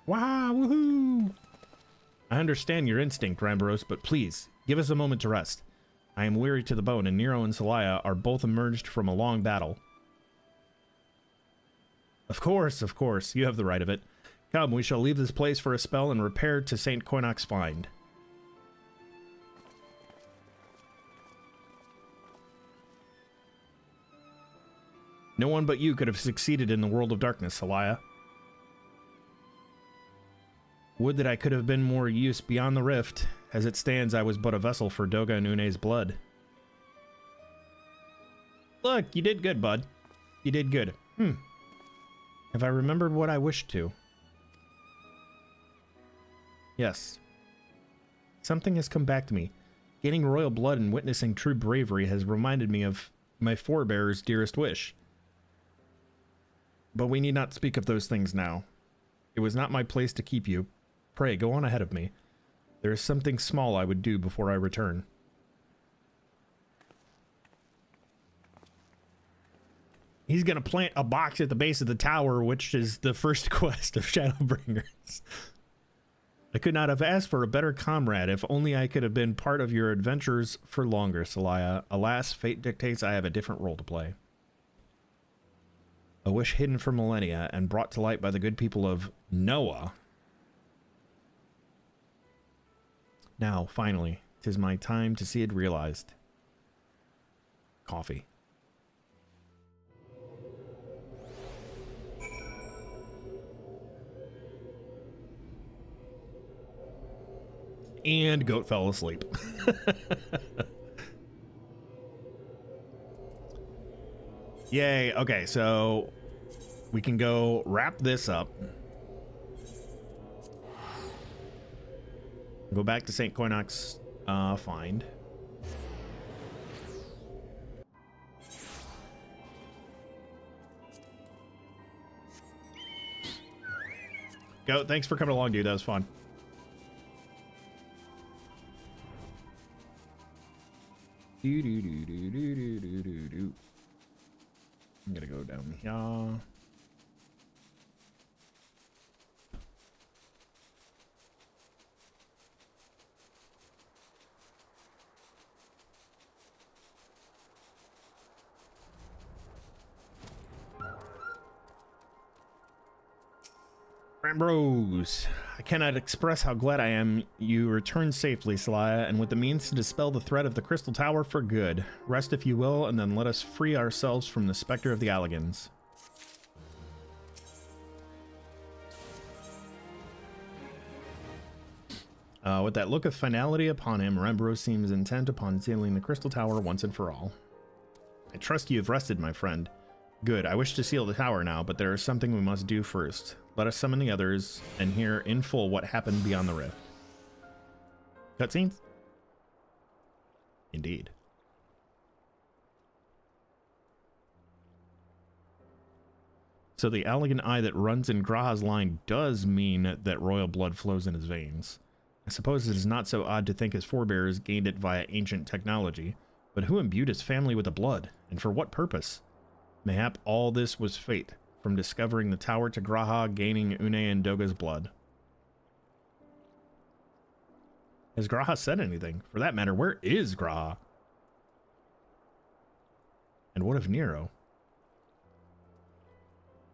Wow, woohoo! I understand your instinct, Rambaros, but please, give us a moment to rest. I am weary to the bone, and Nero and Celaya are both emerged from a long battle. Of course, you have the right of it. Come, we shall leave this place for a spell and repair to St. Koinok's Find. No one but you could have succeeded in the world of darkness, Celaya. Would that I could have been more use beyond the rift. As it stands, I was but a vessel for Doga and Une's blood. Look, you did good, bud. You did good. Have I remembered what I wished to? Yes. Something has come back to me. Gaining royal blood and witnessing true bravery has reminded me of my forebear's dearest wish. But we need not speak of those things now. It was not my place to keep you. Pray, go on ahead of me. There is something small I would do before I return. He's gonna plant a box at the base of the tower, which is the first quest of Shadowbringers. I could not have asked for a better comrade. If only I could have been part of your adventures for longer, Celaya. Alas, fate dictates I have a different role to play. A wish hidden for millennia and brought to light by the good people of Noah. Now, finally, 'tis my time to see it realized. coffee. And goat fell asleep. Yay. Okay, so we can go wrap this up. Go back to St. Coinox find. Goat, thanks for coming along, dude. That was fun. I'm gonna go down here. Bros, I cannot express how glad I am you returned safely, Celaya, and with the means to dispel the threat of the Crystal Tower for good. Rest if you will, and then let us free ourselves from the specter of the Alligans. With that look of finality upon him, Rembro seems intent upon sealing the Crystal Tower once and for all. I trust you have rested, my friend. Good, I wish to seal the tower now, but there is something we must do first. Let us summon the others and hear in full what happened beyond the rift. Cutscenes? Indeed. So the Alligan eye that runs in Graha's line does mean that royal blood flows in his veins. I suppose it is not so odd to think his forebears gained it via ancient technology, but who imbued his family with the blood, and for what purpose? Mayhap all this was fate, from discovering the tower to Graha gaining Une and Doga's blood. Has Graha said anything? For that matter, where is Graha? And what of Nero?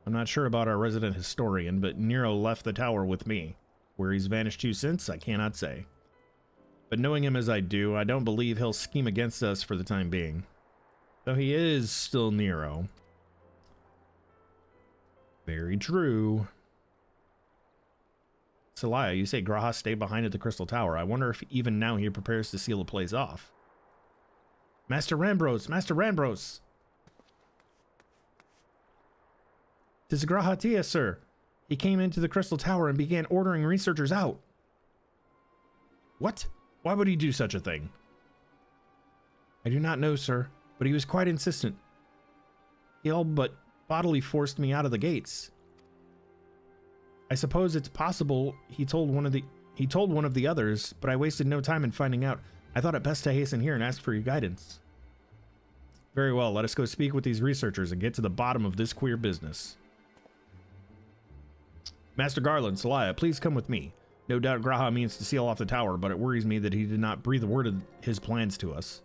I'm not sure about our resident historian, but Nero left the tower with me. Where he's vanished to since, I cannot say. But knowing him as I do, I don't believe he'll scheme against us for the time being. Though he is still Nero. Very true. Celaya, you say Graha stayed behind at the Crystal Tower. I wonder if even now he prepares to seal the place off. Master Rambros! Master Rambros! 'Tis Graha Tia, sir. He came into the Crystal Tower and began ordering researchers out. What? Why would he do such a thing? I do not know, sir, but he was quite insistent. He all but bodily forced me out of the gates. I suppose it's possible he told one of the others, but I wasted no time in finding out. I thought it best to hasten here and ask for your guidance. Very well, let us go speak with these researchers and get to the bottom of this queer business. Master Garland, Celaya, please come with me. No doubt Graha means to seal off the tower, but it worries me that he did not breathe a word of his plans to us.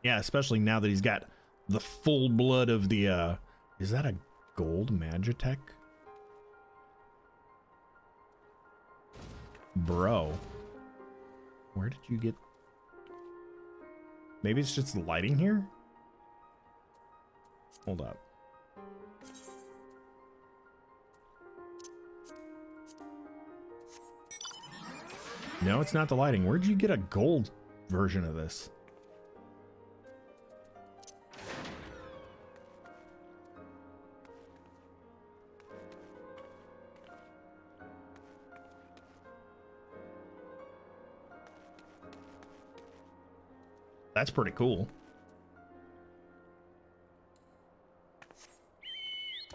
Yeah, especially now that he's got the full blood of the, is that a gold Magitech? Bro. Where did you get... Maybe it's just the lighting here? Hold up. No, it's not the lighting. Where'd you get a gold version of this? That's pretty cool.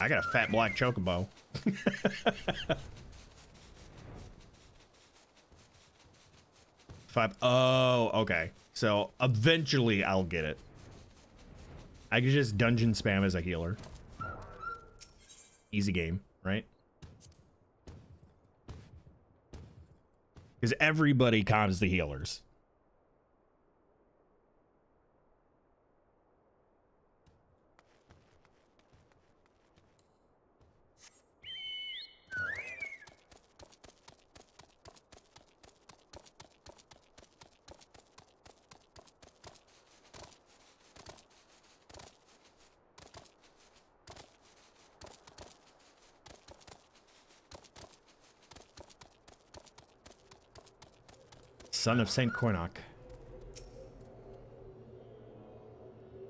I got a fat black chocobo. Oh, okay. So eventually I'll get it. I could just dungeon spam as a healer. Easy game, right? Because everybody calms the healers. son of Saint Cornoc.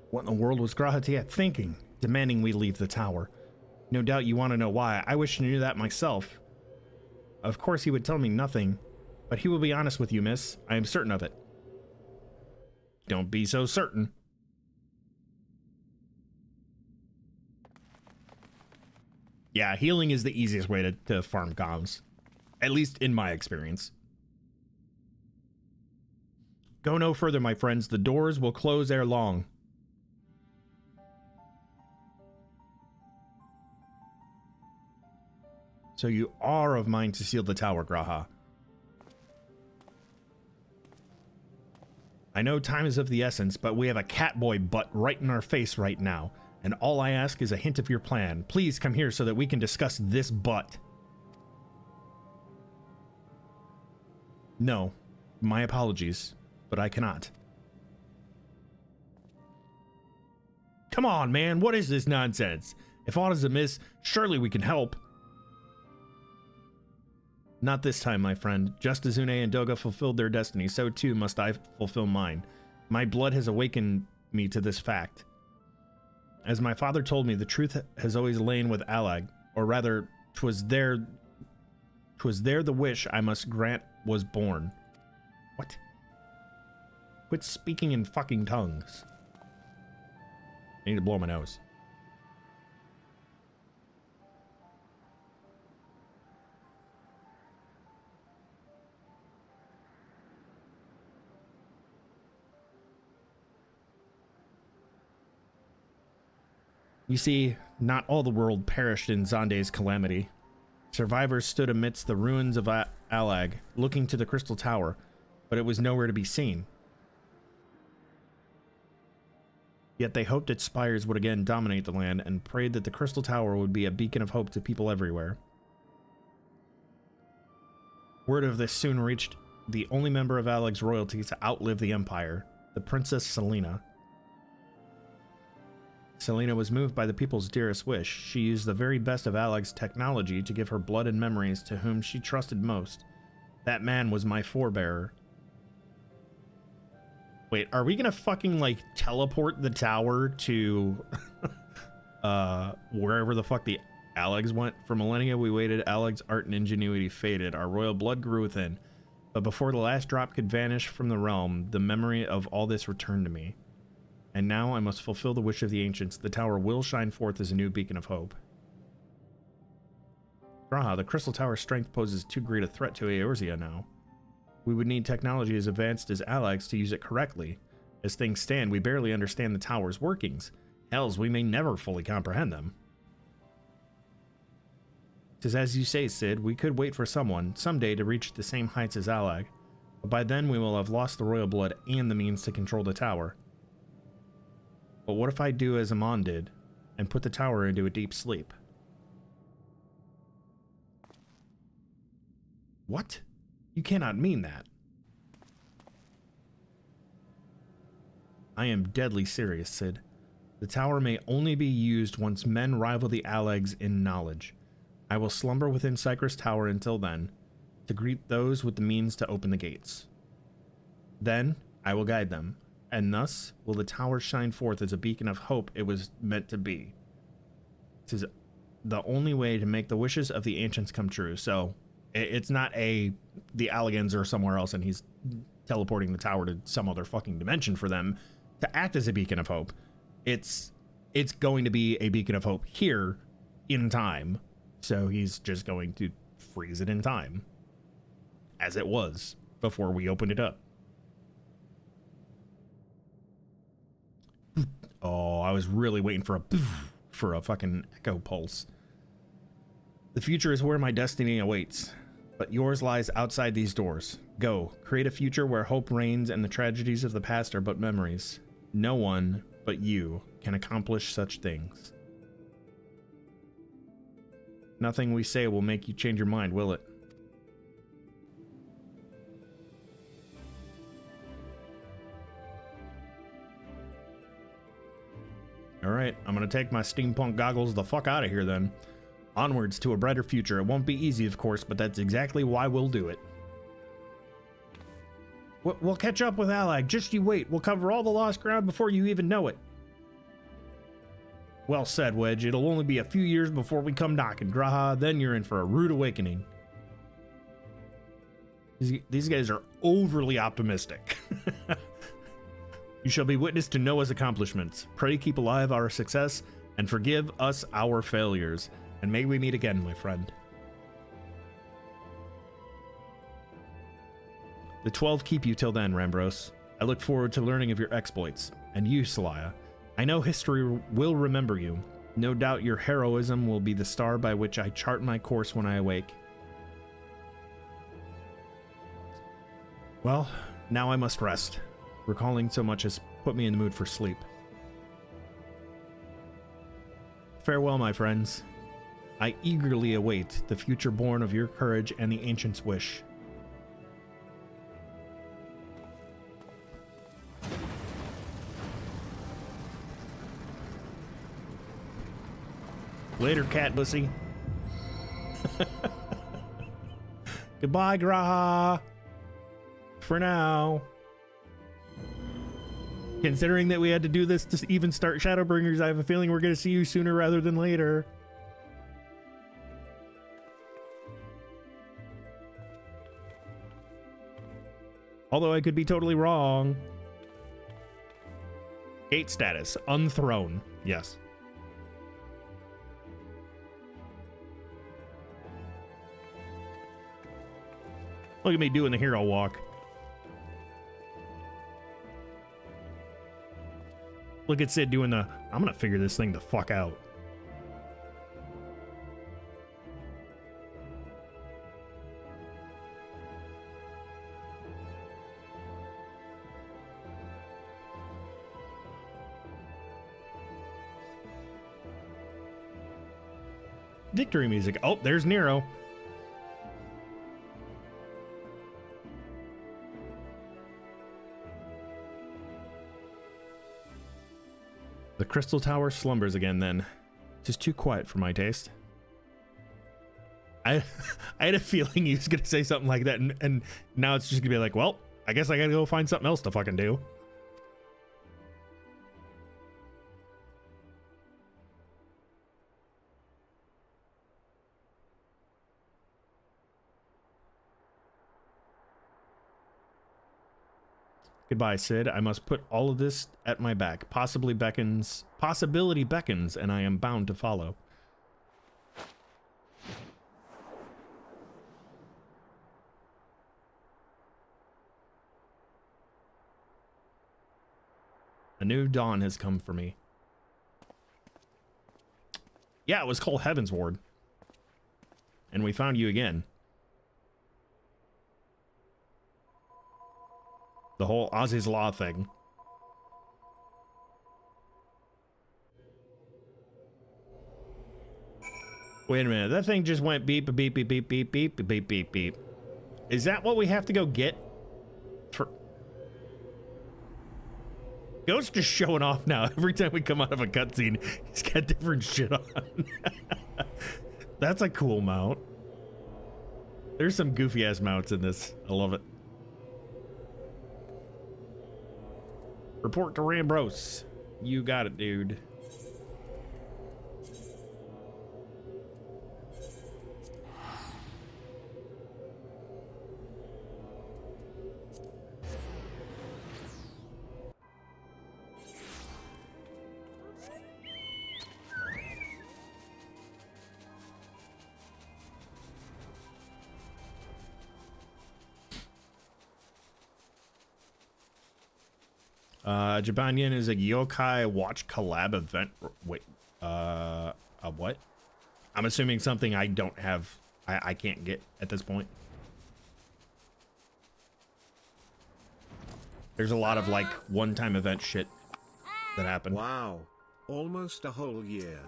What in the world was Grahatiat thinking, demanding we leave the tower? No doubt you want to know why. I wish I knew that myself. Of course he would tell me nothing, but he will be honest with you, miss. I am certain of it. Don't be so certain. Yeah, healing is the easiest way to farm comms. At least in my experience. Go no further, my friends. The doors will close ere long. So you are of mind to seal the tower, Graha. I know time is of the essence, but we have a catboy butt right in our face right now. And all I ask is a hint of your plan. Please come here so that we can discuss this butt. No, my apologies, but I cannot. Come on, man, what is this nonsense? If aught is amiss, surely we can help. Not this time, my friend. Just as Une and Doga fulfilled their destiny, so too must I fulfill mine. My blood has awakened me to this fact. As my father told me, the truth has always lain with Alag, or rather, 'twas there the wish I must grant was born. What? Quit speaking in fucking tongues. I need to blow my nose. You see, not all the world perished in Zonde's calamity. Survivors stood amidst the ruins of Alag, looking to the Crystal Tower, but it was nowhere to be seen. Yet they hoped its spires would again dominate the land and prayed that the Crystal Tower would be a beacon of hope to people everywhere. Word of this soon reached the only member of Alag's royalty to outlive the Empire, the Princess Selena. Selena was moved by the people's dearest wish. She used the very best of Alag's technology to give her blood and memories to whom she trusted most. That man was my forebearer. Wait, are we gonna fucking, like, teleport the tower to wherever the fuck the Alags went? For millennia we waited, Alag's art and ingenuity faded, our royal blood grew within. But before the last drop could vanish from the realm, the memory of all this returned to me. And now I must fulfill the wish of the ancients. The tower will shine forth as a new beacon of hope. Graha, the Crystal Tower's strength poses too great a threat to Eorzea now. We would need technology as advanced as Alag's to use it correctly. As things stand, we barely understand the tower's workings. Hells, we may never fully comprehend them. 'Tis as you say, Cid, we could wait for someone, someday, to reach the same heights as Alag. But by then we will have lost the royal blood and the means to control the tower. But what if I do as Amon did, and put the tower into a deep sleep? What? You cannot mean that. I am deadly serious, Cid. The tower may only be used once men rival the Alags in knowledge. I will slumber within Cypress Tower until then, to greet those with the means to open the gates. Then I will guide them, and thus will the tower shine forth as a beacon of hope it was meant to be. 'Tis the only way to make the wishes of the ancients come true. So it's not the Alagans or somewhere else and he's teleporting the tower to some other fucking dimension for them to act as a beacon of hope. It's going to be a beacon of hope here in time. So he's just going to freeze it in time, as it was before we opened it up. Oh, I was really waiting for a fucking echo pulse. The future is where my destiny awaits, but yours lies outside these doors. Go, create a future where hope reigns and the tragedies of the past are but memories. No one but you can accomplish such things. Nothing we say will make you change your mind, will it? Alright, I'm gonna take my steampunk goggles the fuck out of here then. Onwards to a brighter future. It won't be easy, of course, but that's exactly why we'll do it. We'll catch up with Allag. Just you wait. We'll cover all the lost ground before you even know it. Well said, Wedge. It'll only be a few years before we come knocking, Graha. Then you're in for a rude awakening. These guys are overly optimistic. You shall be witness to Noah's accomplishments. Pray keep alive our success and forgive us our failures. And may we meet again, my friend. The 12 keep you till then, Rambros. I look forward to learning of your exploits. And you, Celaya. I know history will remember you. No doubt your heroism will be the star by which I chart my course when I awake. Well, now I must rest. Recalling so much has put me in the mood for sleep. Farewell, my friends. I eagerly await the future born of your courage and the ancient's wish. Later, cat pussy. Goodbye, Graha. For now. Considering that we had to do this to even start Shadowbringers, I have a feeling we're going to see you sooner rather than later. Although I could be totally wrong. Gate status. Unthrown. Yes. Look at me doing the hero walk. Look at Sid doing the, I'm gonna figure this thing the fuck out. Victory music. Oh, there's Nero. The crystal tower slumbers again then. Just too quiet for my taste. I had a feeling he was gonna say something like that, and now it's just gonna be like, well, I guess I gotta go find something else to fucking do. Goodbye, Sid. I must put all of this at my back. Possibility beckons, and I am bound to follow. A new dawn has come for me. Yeah, it was called Heaven's Ward. And we found you again. The whole Ozzy's Law thing. Wait a minute, that thing just went beep, beep, beep, beep, beep, beep, beep, beep, beep. Is that what we have to go get? For Ghost just showing off now. Every time we come out of a cutscene, he's got different shit on. That's a cool mount. There's some goofy ass mounts in this. I love it. Report to Rambros. You got it, dude. Jabanyan is a Yokai Watch collab event. Wait, a what? I'm assuming something I don't have, I can't get at this point. There's a lot of like one-time event shit that happened. Wow, almost a whole year.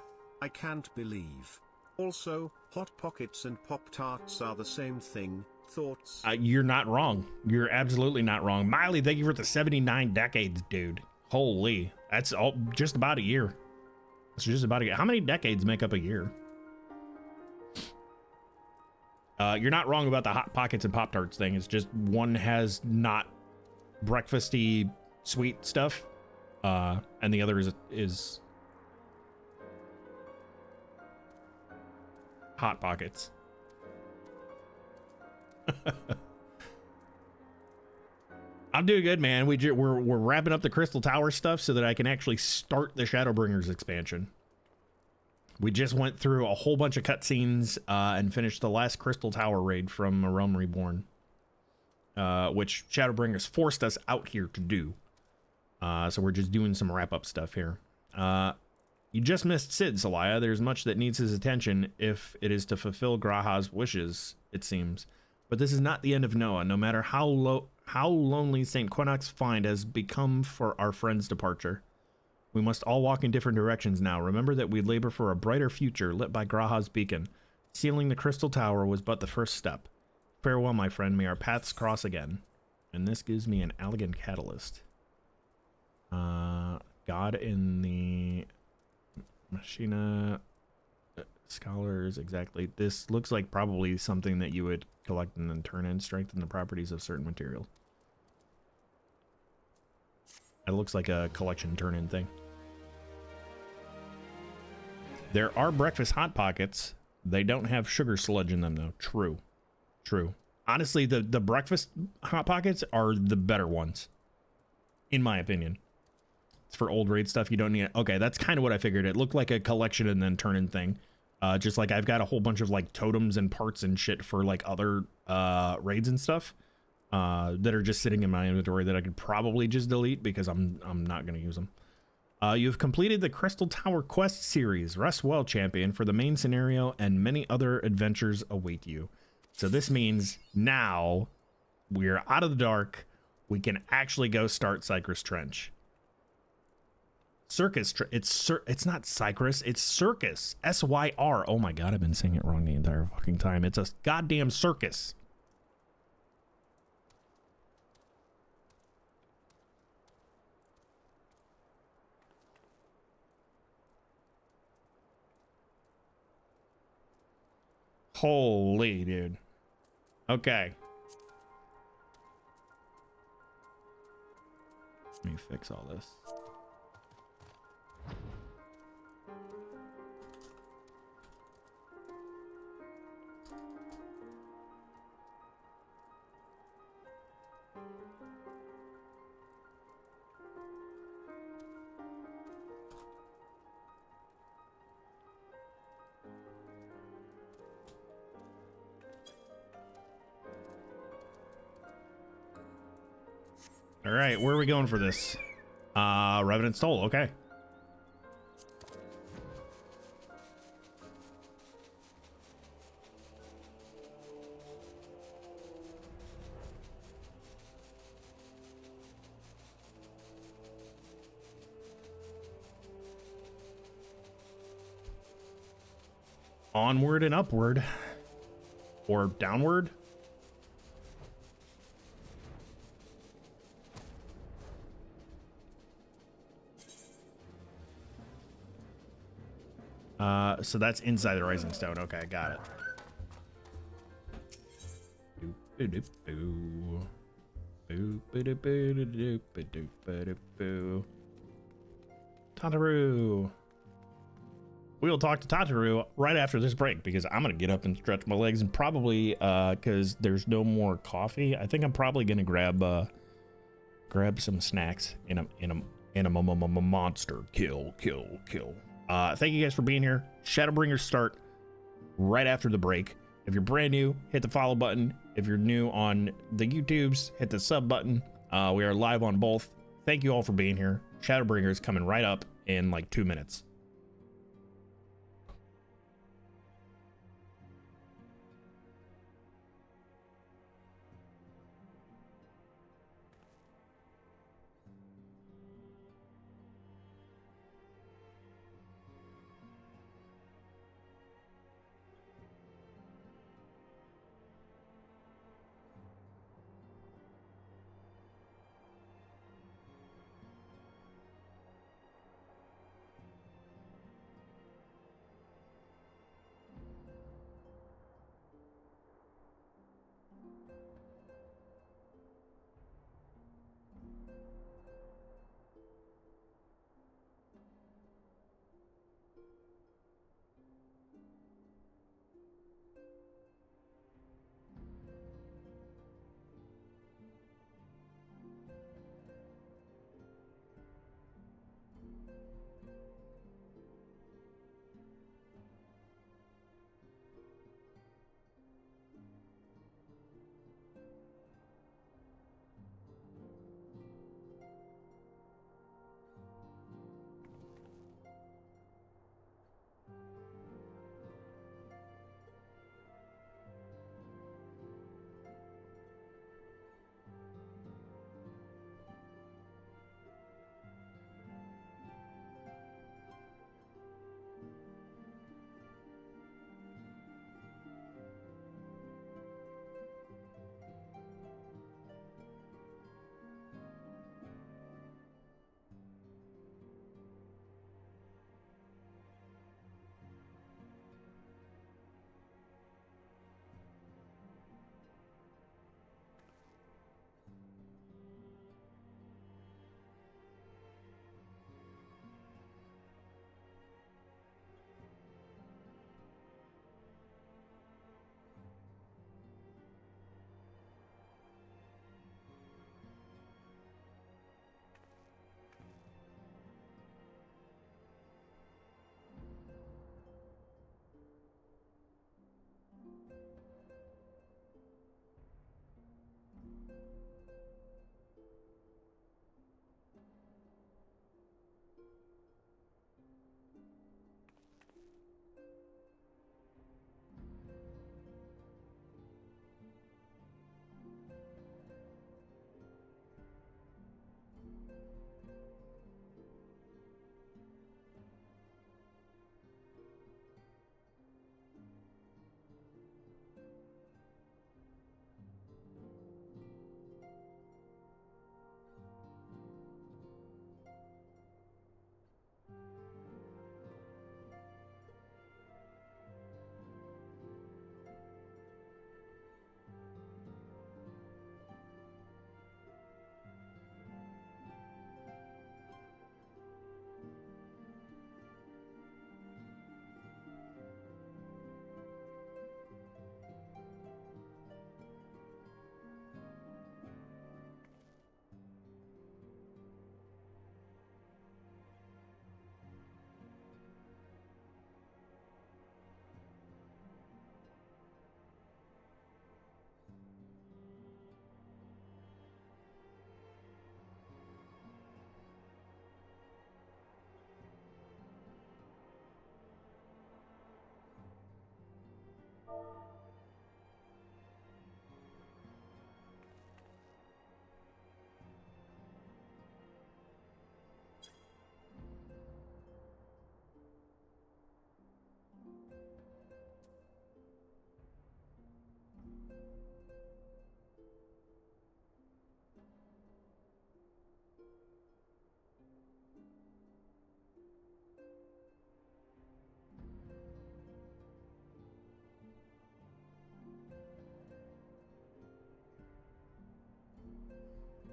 I can't believe. Also, Hot Pockets and Pop-Tarts are the same thing. Thoughts? You're not wrong. You're absolutely not wrong. Miley, thank you for the 79 decades, dude. Holy, that's all just about a year. It's just about a year. How many decades make up a year? You're not wrong about the Hot Pockets and Pop-Tarts thing. It's just one has not breakfasty sweet stuff, and the other is Hot Pockets. I'm doing good, man. We're wrapping up the Crystal Tower stuff so that I can actually start the Shadowbringers expansion. We just went through a whole bunch of cutscenes and finished the last Crystal Tower raid from A Realm Reborn, which Shadowbringers forced us out here to do. So we're just doing some wrap-up stuff here. You just missed Sid, Celaya. There's much that needs his attention if it is to fulfill Graha's wishes, it seems. But this is not the end of Noah, no matter how lonely St. Quinox Find has become for our friend's departure. We must all walk in different directions now. Remember that we labor for a brighter future lit by Graha's beacon. Sealing the Crystal Tower was but the first step. Farewell, my friend. May our paths cross again. And this gives me an elegant catalyst. God in the Machina Scholars, exactly. This looks like probably something that you would collect and then turn in. Strengthen the properties of certain materials. It looks like a collection turn-in thing. There are breakfast Hot Pockets. They don't have sugar sludge in them, though. True. True. Honestly, the breakfast Hot Pockets are the better ones, in my opinion. It's for old raid stuff. You don't need it. Okay, that's kind of what I figured. It looked like a collection and then turn-in thing. Just like I've got a whole bunch of like totems and parts and shit for like other raids and stuff that are just sitting in my inventory that I could probably just delete because I'm not going to use them. You've completed the Crystal Tower Quest series. Rest well, champion, for the main scenario and many other adventures await you. So this means now we're out of the dark. We can actually go start Cypress Trench. Circus, it's not Cypress, it's Circus. S-Y-R. Oh my god, I've been saying it wrong the entire fucking time. It's a goddamn circus. Holy dude. Okay. Let me fix all this. All right, where are we going for this? Revenant Soul, okay. Onward and upward. Or downward. So that's inside the Rising Stone. Okay, got it. Tataru. We'll talk to Tataru right after this break because I'm gonna get up and stretch my legs and probably because there's no more coffee. I think I'm probably gonna grab some snacks in a monster kill. Thank you guys for being here. Shadowbringers start right after the break. If you're brand new, hit the follow button. If you're new on the YouTubes, hit the sub button. We are live on both. Thank you all for being here. Shadowbringers coming right up in like 2 minutes.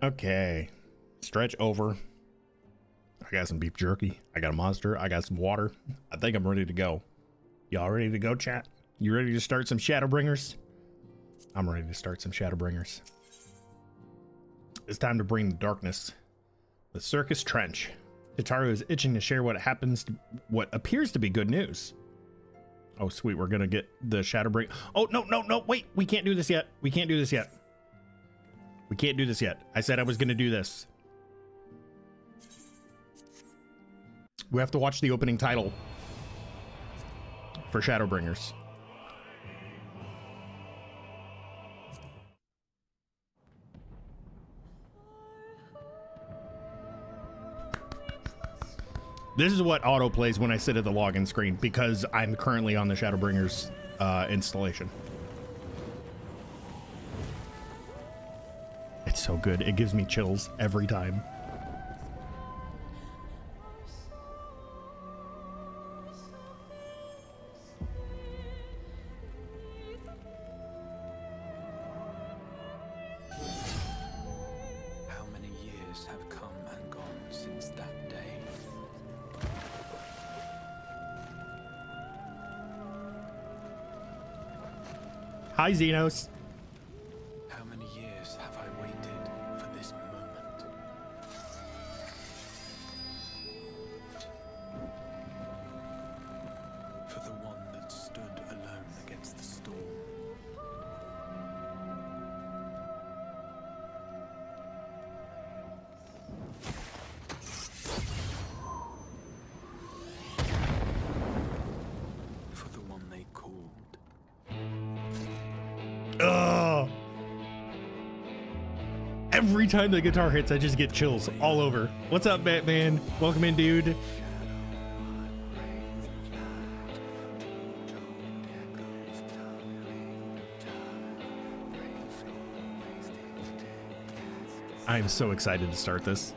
Okay. Stretch over. I got some beef jerky. I got a monster. I got some water. I think I'm ready to go. Y'all ready to go, chat? You ready to start some Shadowbringers? I'm ready to start some Shadowbringers. It's time to bring the darkness. The Circus Trench. Hitaru is itching to share what appears to be good news. Oh, sweet. We're going to get the Shadowbring. Oh, no. Wait. We can't do this yet. We can't do this yet. We can't do this yet. I said I was going to do this. We have to watch the opening title for Shadowbringers. This is what auto plays when I sit at the login screen because I'm currently on the Shadowbringers installation. It's so good. It gives me chills every time. How many years have come and gone since that day? Hi, Xenos. How many years have I waited for this moment? For the one that stood alone against the storm. For the one they called. Ugh. Every time the guitar hits, I just get chills all over. What's up, Batman? Welcome in, dude. I'm so excited to start this.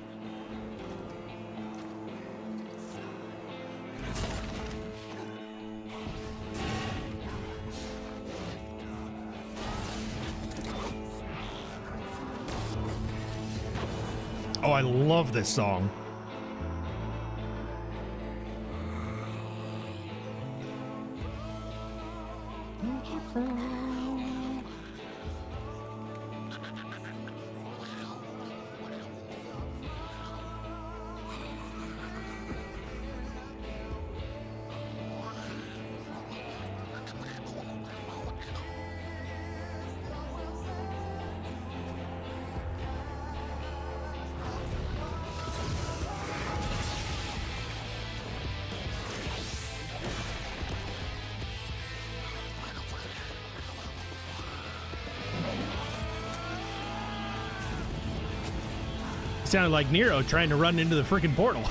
Oh, I love this song. Sounded like Nero trying to run into the freaking portal.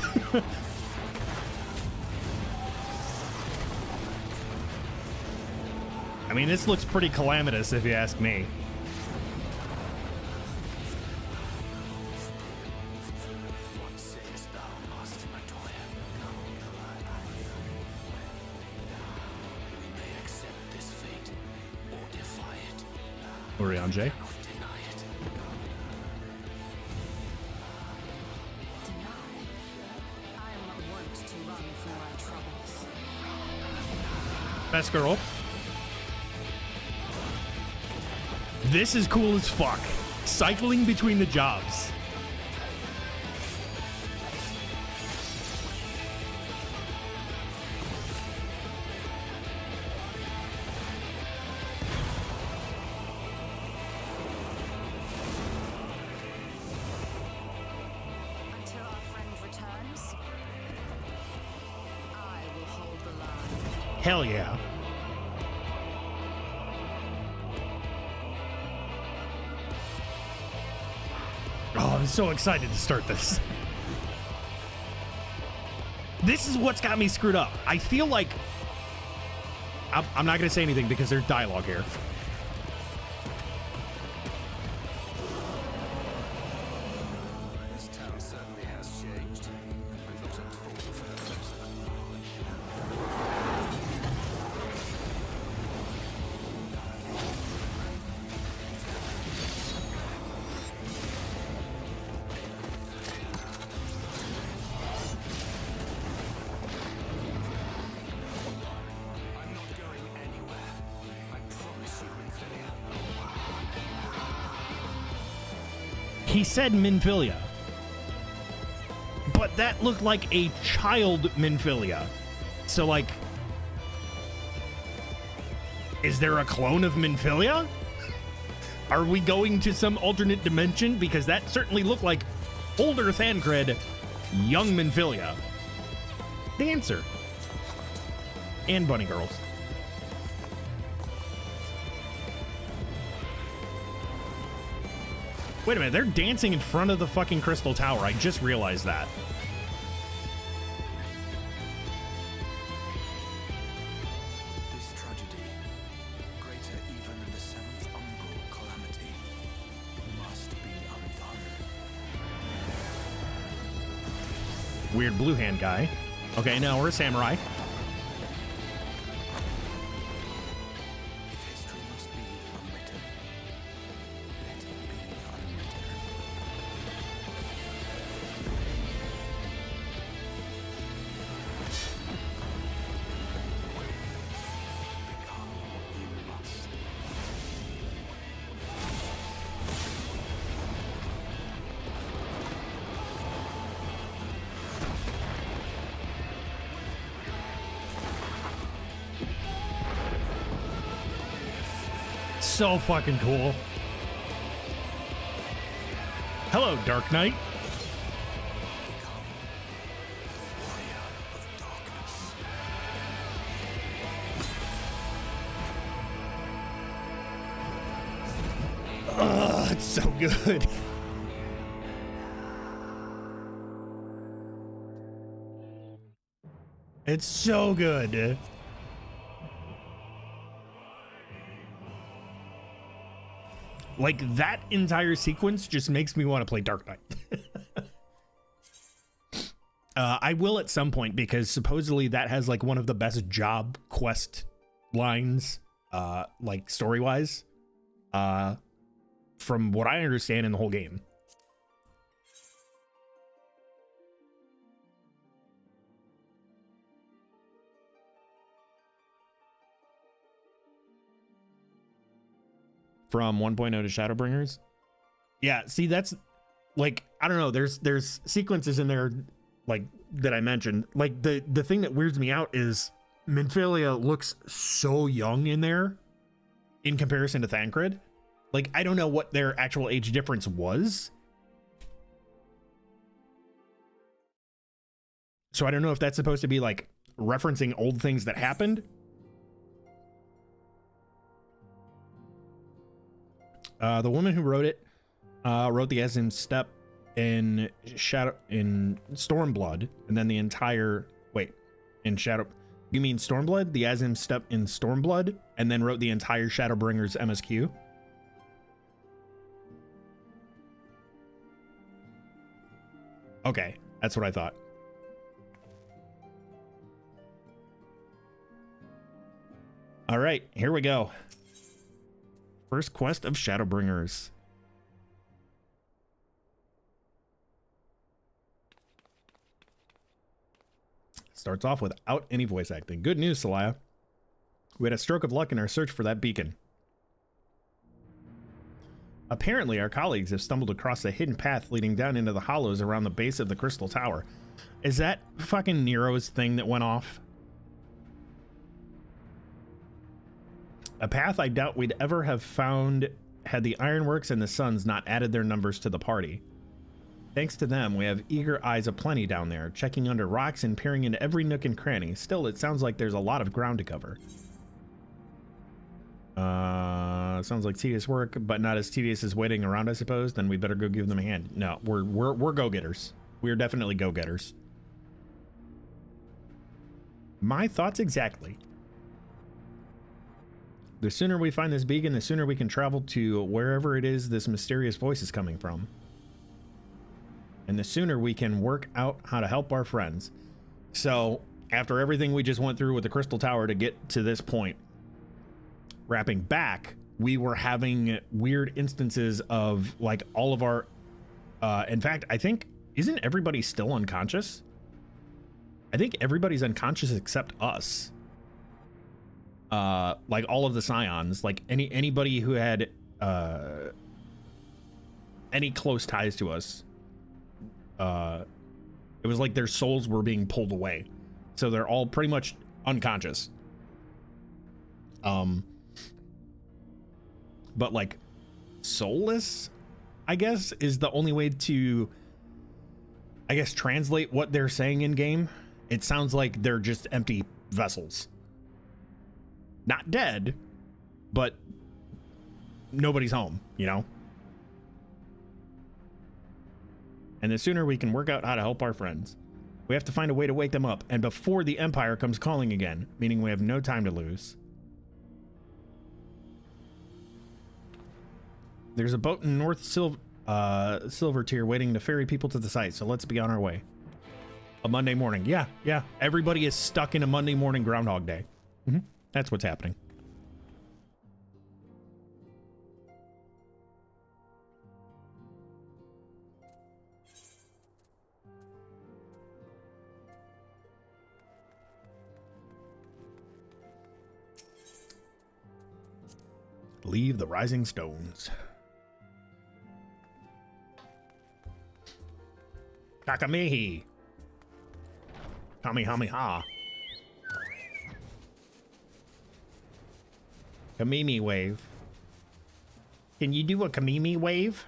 I mean, this looks pretty calamitous if you ask me. What sayest thou, Master Matoya? We may accept this fate or defy it. Orion J. Deny it. I am not wont to run from my troubles. Best girl. This is cool as fuck. Cycling between the jobs. Until our friend returns, I will hold the line. Hell yeah. Oh, I'm so excited to start this. This is what's got me screwed up. I feel like I'm not going to say anything because there's dialogue here. This town certainly has changed. I'm not at all for He said Minfilia. But that looked like a child Minfilia. So, like, is there a clone of Minfilia? Are we going to some alternate dimension? Because that certainly looked like older Thancred, young Minfilia. Dancer. And bunny girls. Wait a minute, they're dancing in front of the fucking Crystal Tower. I just realized that. This tragedy, greater even than the seventh umbral calamity, must be undone. Weird blue hand guy. Okay, no, we're a samurai. If history must be unwritten, let it be unwritten. Become what you must. So fucking cool. Hello, Dark Knight. Warrior of darkness. Oh, it's so good. It's so good. Like, that entire sequence just makes me want to play Dark Knight. I will at some point, because supposedly that has like one of the best job quest lines, like story-wise, from what I understand in the whole game. From 1.0 to Shadowbringers. Yeah, see, that's like, I don't know, there's sequences in there like that I mentioned. Like the thing that weirds me out is Minfilia looks so young in there in comparison to Thancred. Like, I don't know what their actual age difference was. So I don't know if that's supposed to be like referencing old things that happened. The woman who wrote it wrote the Azim Step in Stormblood, and then the entire in Shadow. You mean Stormblood? The Azim Step in Stormblood, and then wrote the entire Shadowbringers MSQ. Okay, that's what I thought. All right, here we go. First quest of Shadowbringers. Starts off without any voice acting. Good news, Celaya. We had a stroke of luck in our search for that beacon. Apparently, our colleagues have stumbled across a hidden path leading down into the hollows around the base of the Crystal Tower. Is that fucking Nero's thing that went off? A path I doubt we'd ever have found had the Ironworks and the Suns not added their numbers to the party. Thanks to them, we have eager eyes aplenty down there, checking under rocks and peering into every nook and cranny. Still, it sounds like there's a lot of ground to cover. Sounds like tedious work, but not as tedious as waiting around, I suppose. Then we better go give them a hand. No, we're go-getters. We're definitely go-getters. My thoughts exactly. The sooner we find this beacon, the sooner we can travel to wherever it is this mysterious voice is coming from. And the sooner we can work out how to help our friends. So, after everything we just went through with the Crystal Tower to get to this point, wrapping back, we were having weird instances of, like, all of our... in fact, I think... Isn't everybody still unconscious? I think everybody's unconscious except us. Like all of the Scions, like anybody who had any close ties to us. It was like their souls were being pulled away, so they're all pretty much unconscious. But like soulless, I guess, is the only way to, I guess, translate what they're saying in game. It sounds like they're just empty vessels. Not dead, but nobody's home, you know? And the sooner we can work out how to help our friends. We have to find a way to wake them up, and before the Empire comes calling again, meaning we have no time to lose. There's a boat in North Silver Tier waiting to ferry people to the site, so let's be on our way. A Monday morning. Yeah. Everybody is stuck in a Monday morning Groundhog Day. That's what's happening. Leave the Rising Stones. Kakamihi. Kamehameha. Kamimi wave. Can you do a Kamimi wave?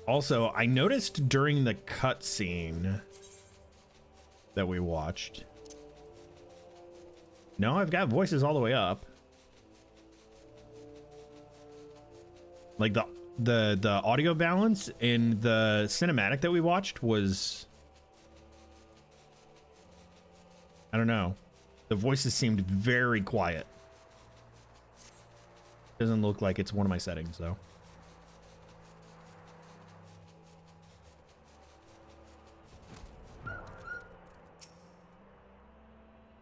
Also, I noticed during the cutscene that we watched. No, I've got voices all the way up. Like the audio balance in the cinematic that we watched was, I don't know. The voices seemed very quiet. Doesn't look like it's one of my settings though.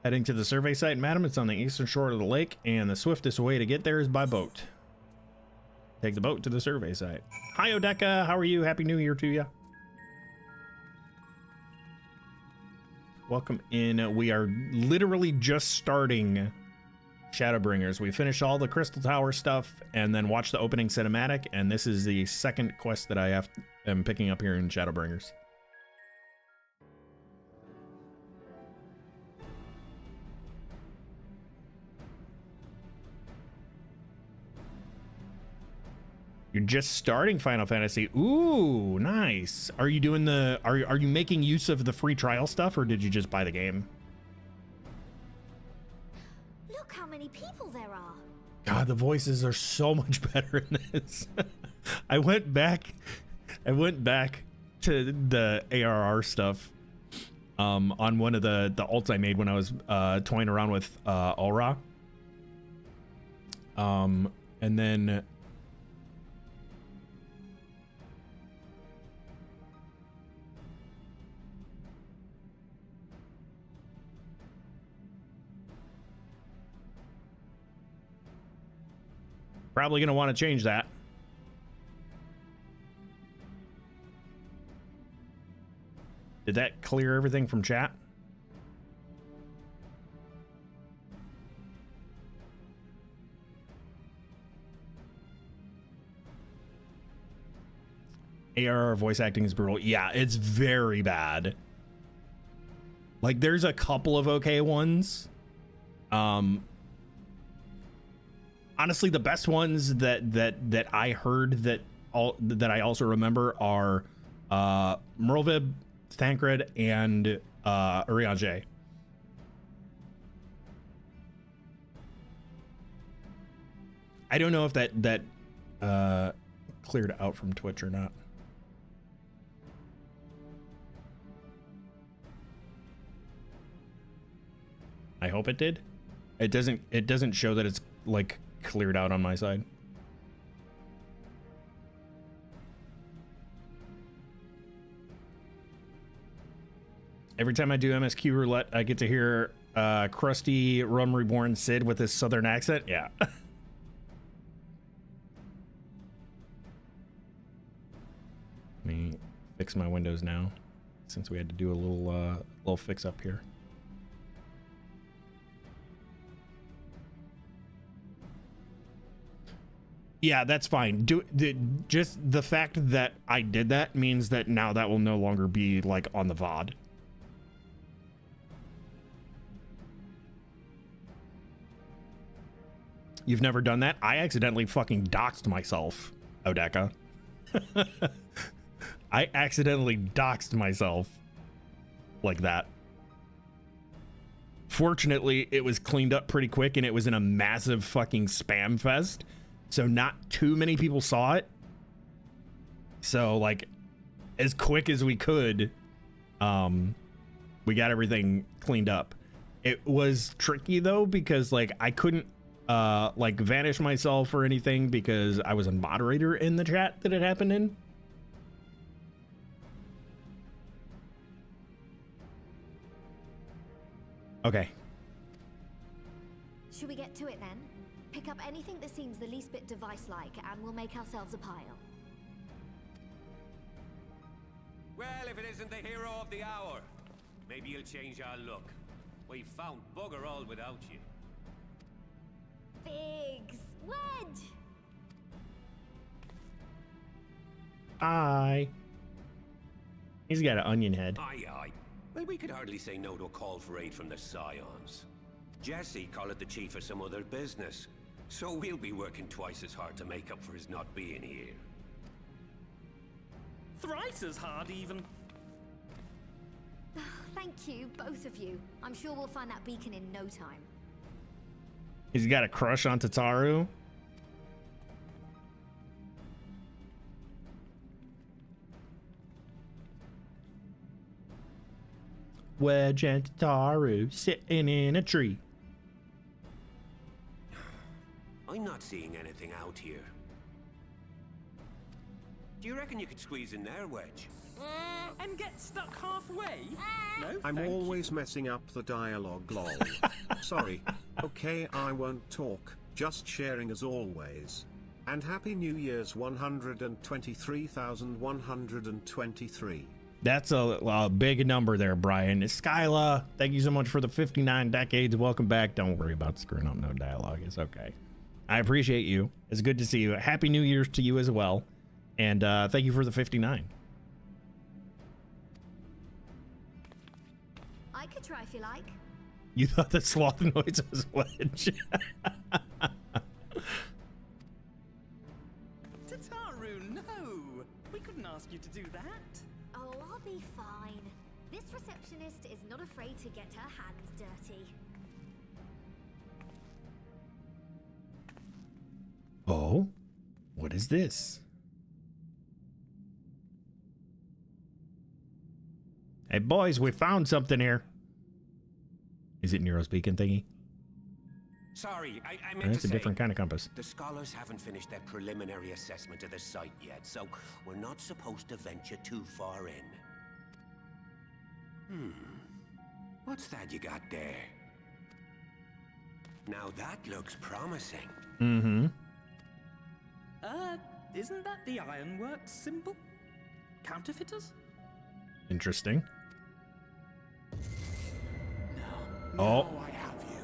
Heading to the survey site, madam. It's on the eastern shore of the lake, and the swiftest way to get there is by boat. Take the boat to the survey site. Hi, Odeka. How are you? Happy New Year to you. Welcome in. We are literally just starting Shadowbringers. We finished all the Crystal Tower stuff and then watched the opening cinematic, and this is the second quest that I am picking up here in Shadowbringers. You're just starting Final Fantasy. Ooh, nice. Are you doing the, are you making use of the free trial stuff, or did you just buy the game? Look how many people there are. God, the voices are so much better in this. I went back to the ARR stuff on one of the alts I made when I was toying around with Aura. And then probably going to want to change that. Did that clear everything from chat? ARR voice acting is brutal. Yeah, it's very bad. Like, there's a couple of okay ones. Honestly, the best ones that I heard that I also remember are Merlvib, Thancred, and Urianger. I don't know if that cleared out from Twitch or not. I hope it did. It doesn't show that it's like cleared out on my side. Every time I do MSQ roulette, I get to hear crusty Rum Reborn Sid with his southern accent. Yeah. Let me fix my windows now, since we had to do a little fix up here. Yeah, that's fine. Just the fact that I did that means that now that will no longer be like on the VOD. You've never done that? I accidentally fucking doxed myself, Odeka. I accidentally doxed myself like that. Fortunately, it was cleaned up pretty quick and it was in a massive fucking spam fest. So not too many people saw it. So like as quick as we could, we got everything cleaned up. It was tricky though, because like I couldn't like vanish myself or anything because I was a moderator in the chat that it happened in. Okay. Should we get to it then? Pick up anything that seems the least bit device-like and we'll make ourselves a pile. Well, if it isn't the hero of the hour, maybe you'll change our look. We've found bugger all without you. Biggs! Wedge! Aye. He's got an onion head. Aye, aye. Well, we could hardly say no to a call for aid from the Scions. Jesse called it the chief of some other business, so we'll be working twice as hard to make up for his not being here. Thrice as hard, even. Thank you, both of you. I'm sure we'll find that beacon in no time. He's got a crush on Tataru. Wedge and Tataru sitting in a tree. I'm not seeing anything out here. Do you reckon you could squeeze in there, Wedge? And get stuck halfway? No, I'm thank always messing up the dialogue, lol. Sorry. Okay, I won't talk, just sharing as always. And Happy New Year's 123,123. That's a big number there, Brian. Skyla, thank you so much for the 59 decades. Welcome back. Don't worry about screwing up no dialogue. It's okay. I appreciate you. It's good to see you. Happy New Year's to you as well. And thank you for the 59. I could try if you like. You thought the sloth noise was Wedge. Tataru, no! We couldn't ask you to do that. Oh, I'll be fine. This receptionist is not afraid to get her hands dirty. Oh, what is this? Hey, boys, we found something here. Is it Nero's beacon thingy? Sorry, I meant That's to a say, different kind of compass. the scholars haven't finished their preliminary assessment of the site yet, so we're not supposed to venture too far in. What's that you got there? Now that looks promising. Mm-hmm. Isn't that the Ironworks symbol? Counterfeiters? Interesting. Oh, I have you.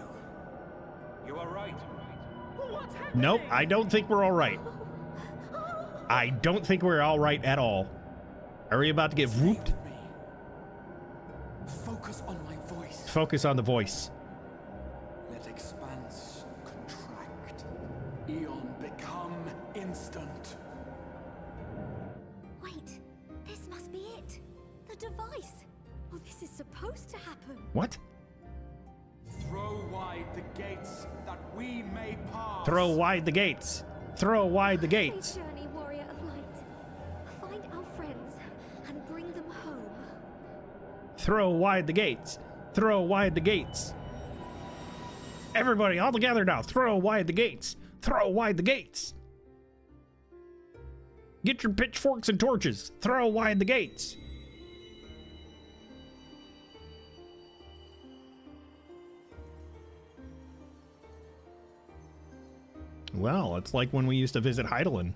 You are right. What's happening? Nope, I don't think we're all right. I don't think we're all right at all. Are we about to get whooped? Focus on my voice. Focus on the voice. Let expanse contract. Eon become instant. Wait, this must be it. The device. Oh, this is supposed to happen. What? Throw wide the gates that we may pass. Throw wide the gates. Throw wide the gates. Please journey, warrior of light. Find our friends and bring them home. Throw wide the gates. Throw wide the gates. Everybody, all together now. Throw wide the gates. Throw wide the gates. Get your pitchforks and torches. Throw wide the gates. Well, it's like when we used to visit Heidelin.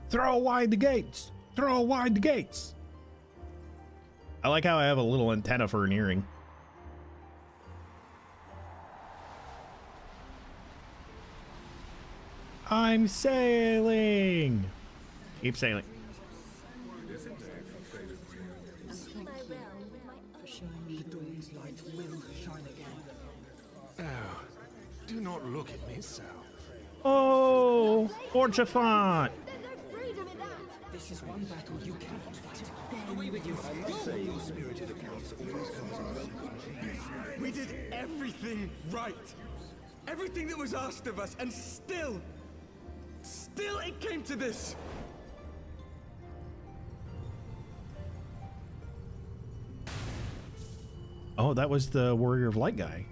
Throw wide the gates. Throw wide the gates. I like how I have a little antenna for an earring. I'm sailing. Keep sailing. Oh, do not look at me so. Oh, Orchafont. This is one battle you cannot fight. We did everything right. Everything that was asked of us, and still it came to this. Oh, that was the Warrior of Light guy.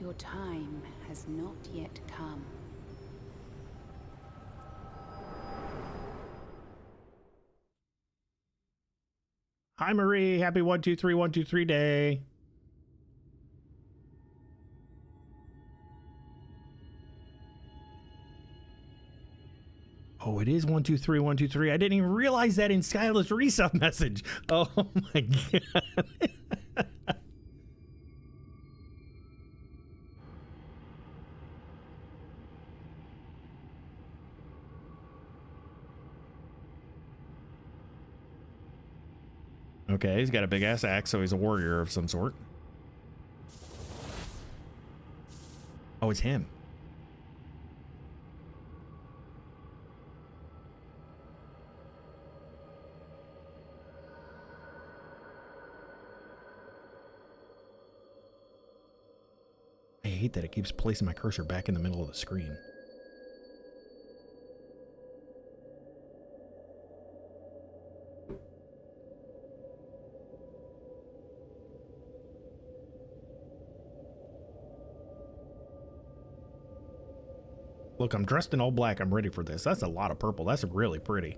Your time has not yet come. Hi, Marie. Happy 123 day. Oh, it is 123. I didn't even realize that in Skylar's resub message. Oh my god. Okay, he's got a big ass axe, so he's a warrior of some sort. Oh, it's him. I hate that it keeps placing my cursor back in the middle of the screen. Look, I'm dressed in all black. I'm ready for this. That's a lot of purple. That's really pretty.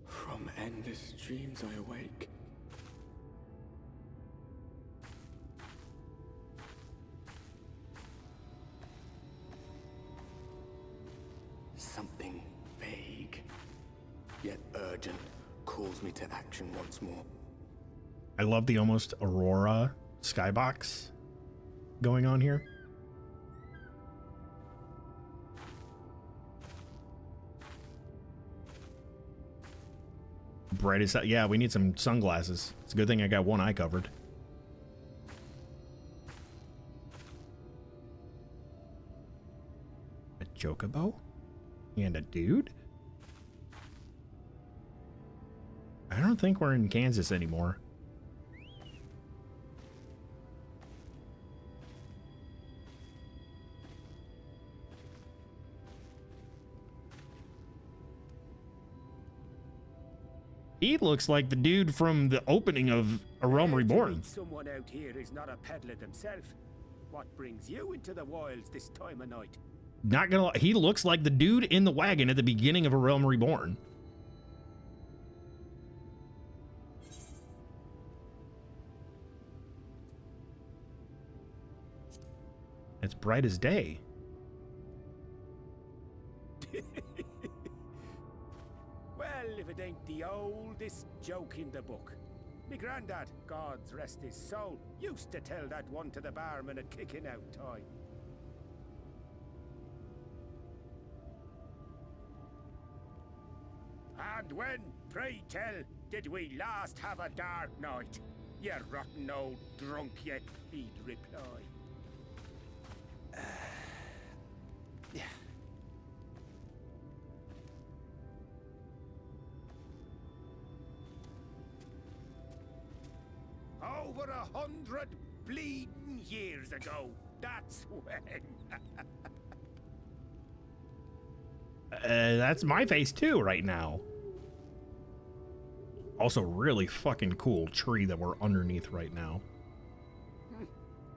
From endless dreams I awake. Something vague, yet urgent, calls me to action once more. I love the almost Aurora skybox going on here. Bright as hell. Yeah, we need some sunglasses. It's a good thing I got one eye covered. A chocobo? And a dude? I don't think we're in Kansas anymore. He looks like the dude from the opening of A Realm Reborn. Someone out here is not a peddler themselves. What brings you into the wilds this time of night? Not gonna lie, he looks like the dude in the wagon at the beginning of A Realm Reborn. It's bright as day. Well, if it ain't the oldest joke in the book. Me granddad, God's rest his soul, used to tell that one to the barman at kicking out time. And when, pray tell, did we last have a dark night? You rotten old drunk, yet he'd reply. Yeah. Over 100 bleeding years ago, that's when. That's my face too right now. Also, really fucking cool tree that we're underneath right now.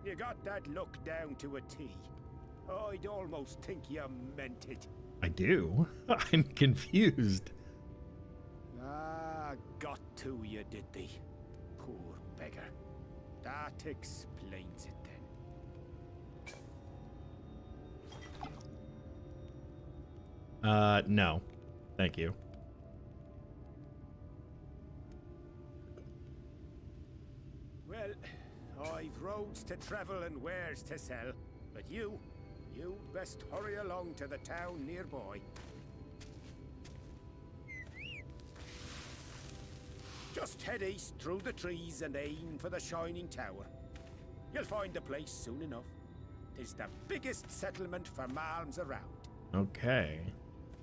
You got that look down to a T. I'd almost think you meant it. I do. I'm confused. Ah, got to you, did they? Poor beggar. That explains it then. No. Thank you. Well, I've roads to travel and wares to sell, but you best hurry along to the town nearby. Just head east through the trees and aim for the Shining Tower. You'll find the place soon enough. 'Tis the biggest settlement for malms around. Okay.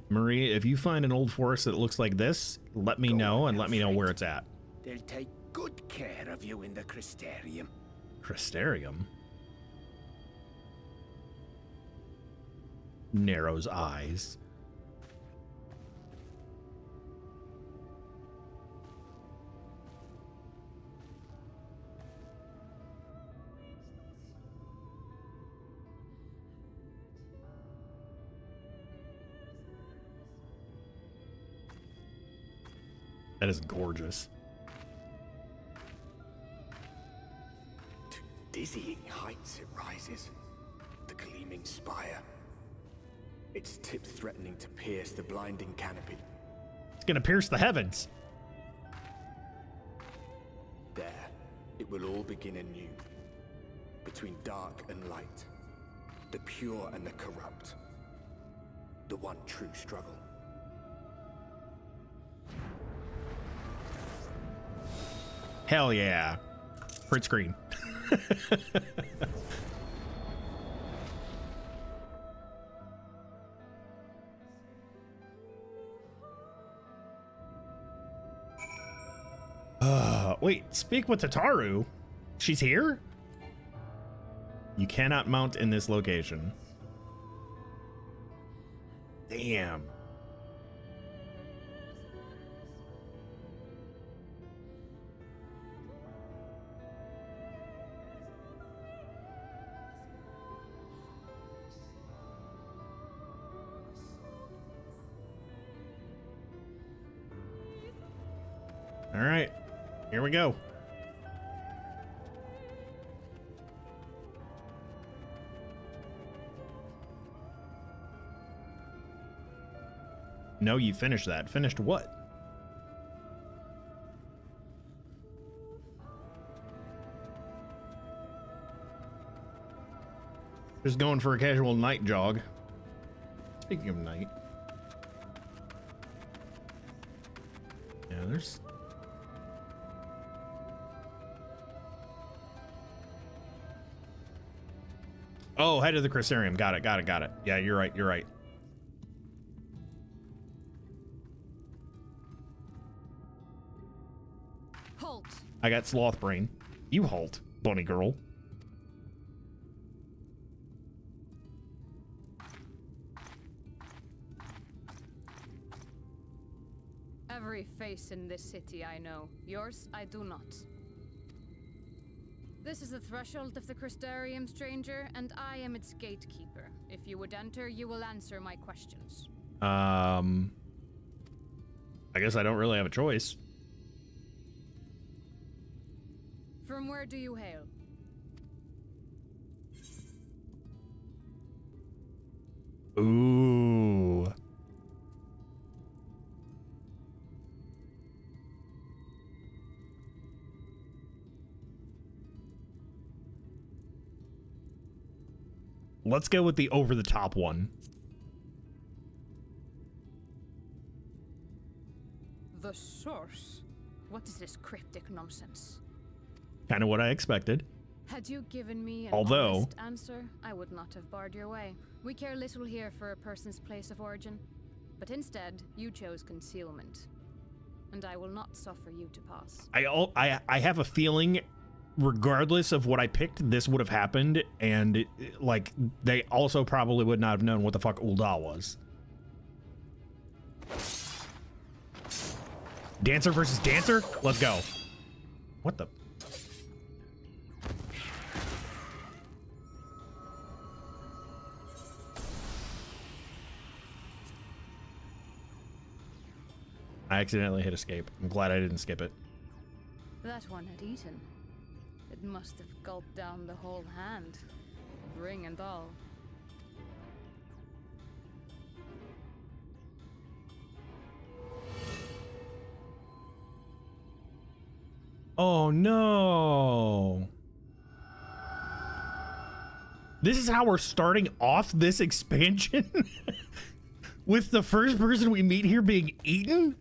Marie, if you find an old forest that looks like this, let me know and let me know where it's at. They'll take good care of you in the Crystarium. Crystarium? Narrows eyes. That is gorgeous. To dizzying heights it rises, the gleaming spire. Its tip threatening to pierce the blinding canopy. It's gonna pierce the heavens. There, it will all begin anew. Between dark and light, the pure and the corrupt. The one true struggle. Hell yeah. Print screen. Wait, speak with Tataru. She's here? You cannot mount in this location. Damn. All right, here we go. No, you finished that. Finished what? Just going for a casual night jog. Speaking of night. Yeah, there's... Oh, head to the Crystarium. Got it. Yeah, you're right. Halt. I got sloth brain. You halt, bunny girl. Every face in this city I know. Yours, I do not. This is the threshold of the Crystarium, stranger, and I am its gatekeeper. If you would enter, you will answer my questions. I guess I don't really have a choice. From where do you hail? Ooh. Let's go with the over-the-top one. The source? What is this cryptic nonsense? Kind of what I expected. Had you given me an Although, honest answer, I would not have barred your way. We care little here for a person's place of origin. But instead, you chose concealment. And I will not suffer you to pass. I have a feeling, regardless of what I picked, this would have happened, and like they also probably would not have known what the fuck Ul'dah was. Dancer versus dancer? Let's go. What the? I accidentally hit escape. I'm glad I didn't skip it. That one had eaten. It must have gulped down the whole hand, ring and all. Oh no. This is how we're starting off this expansion? With the first person we meet here being eaten?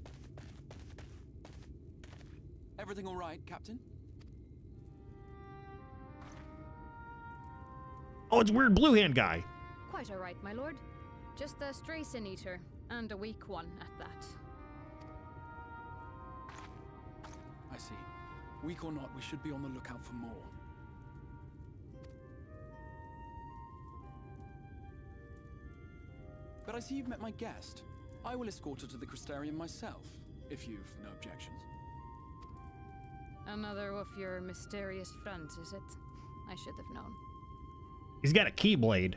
Everything all right, Captain? Oh, it's weird blue hand guy. Quite all right, my lord. Just a stray sin eater, and a weak one at that. I see. Weak or not, we should be on the lookout for more. But I see you've met my guest. I will escort her to the Crystarium myself, if you've no objections. Another of your mysterious friends, is it? I should have known. He's got a keyblade.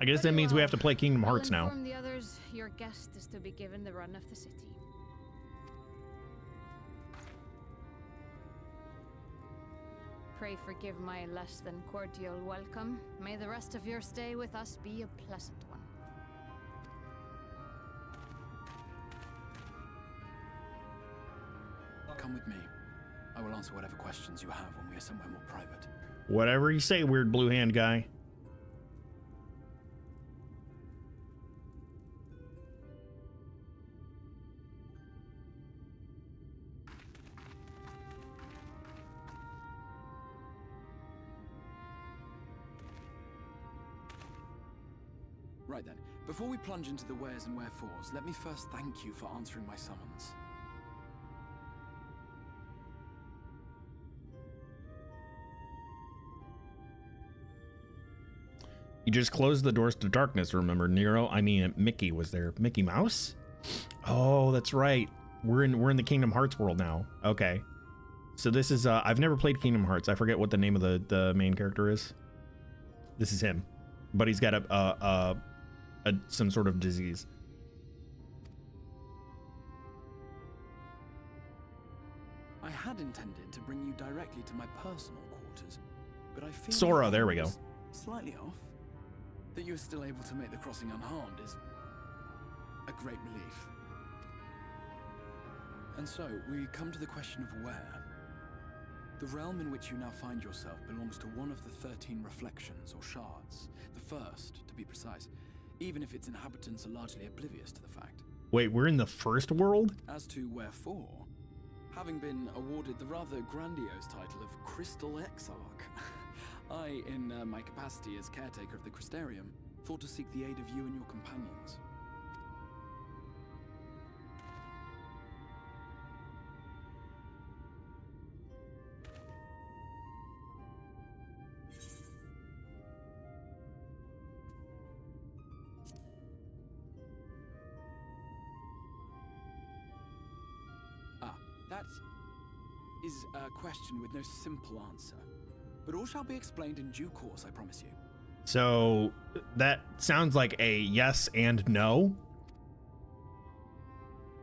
I guess that means we have to play Kingdom Hearts now. I'll inform the others your guest is to be given the run of the city. Pray forgive my less than cordial welcome. May the rest of your stay with us be a pleasant one. Come with me. I will answer whatever questions you have when we are somewhere more private. Whatever you say, weird blue hand guy. Right then, before we plunge into the wheres and wherefores, let me first thank you for answering my summons. You just closed the doors to darkness, remember, Nero? I mean, Mickey was there. Mickey Mouse? Oh, that's right. We're in the Kingdom Hearts world now. Okay. So this is, I've never played Kingdom Hearts. I forget what the name of the main character is. This is him. But he's got some sort of disease. I had intended to bring you directly to my personal quarters, but I feel Sora, there we go. Slightly off. That you're still able to make the crossing unharmed is a great relief. And so, we come to the question of where. The realm in which you now find yourself belongs to one of the 13 reflections, or shards. The first, to be precise, even if its inhabitants are largely oblivious to the fact. Wait, we're in the first world? As to wherefore, having been awarded the rather grandiose title of Crystal Exarch, I, in my capacity as caretaker of the Crystarium, thought to seek the aid of you and your companions. That is a question with no simple answer. But all shall be explained in due course, I promise you. So that sounds like a yes and no.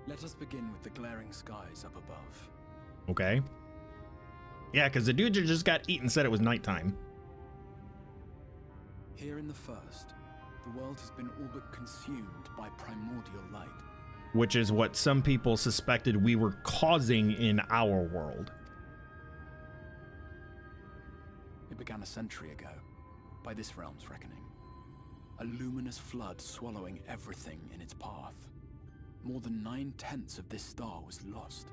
Let us begin with the glaring skies up above. Okay. Yeah, because the dude just got eaten said it was nighttime. Here in the first, the world has been all but consumed by primordial light. Which is what some people suspected we were causing in our world. It began a century ago, by this realm's reckoning. A luminous flood swallowing everything in its path. More than 9/10 of this star was lost.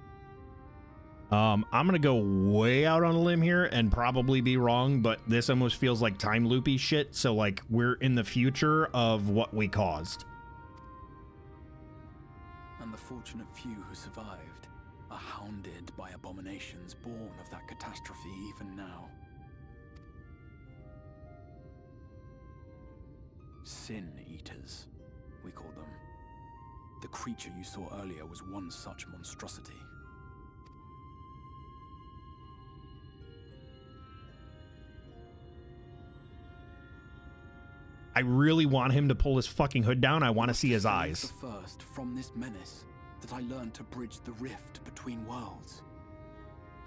I'm gonna go way out on a limb here and probably be wrong, but this almost feels like time loopy shit. So like we're in the future of what we caused. And the fortunate few who survived are hounded by abominations born of that catastrophe even now. Sin Eaters, we call them. The creature you saw earlier was one such monstrosity. I really want him to pull his fucking hood down. I want to see his eyes. The first from this menace, that I learned to bridge the rift between worlds,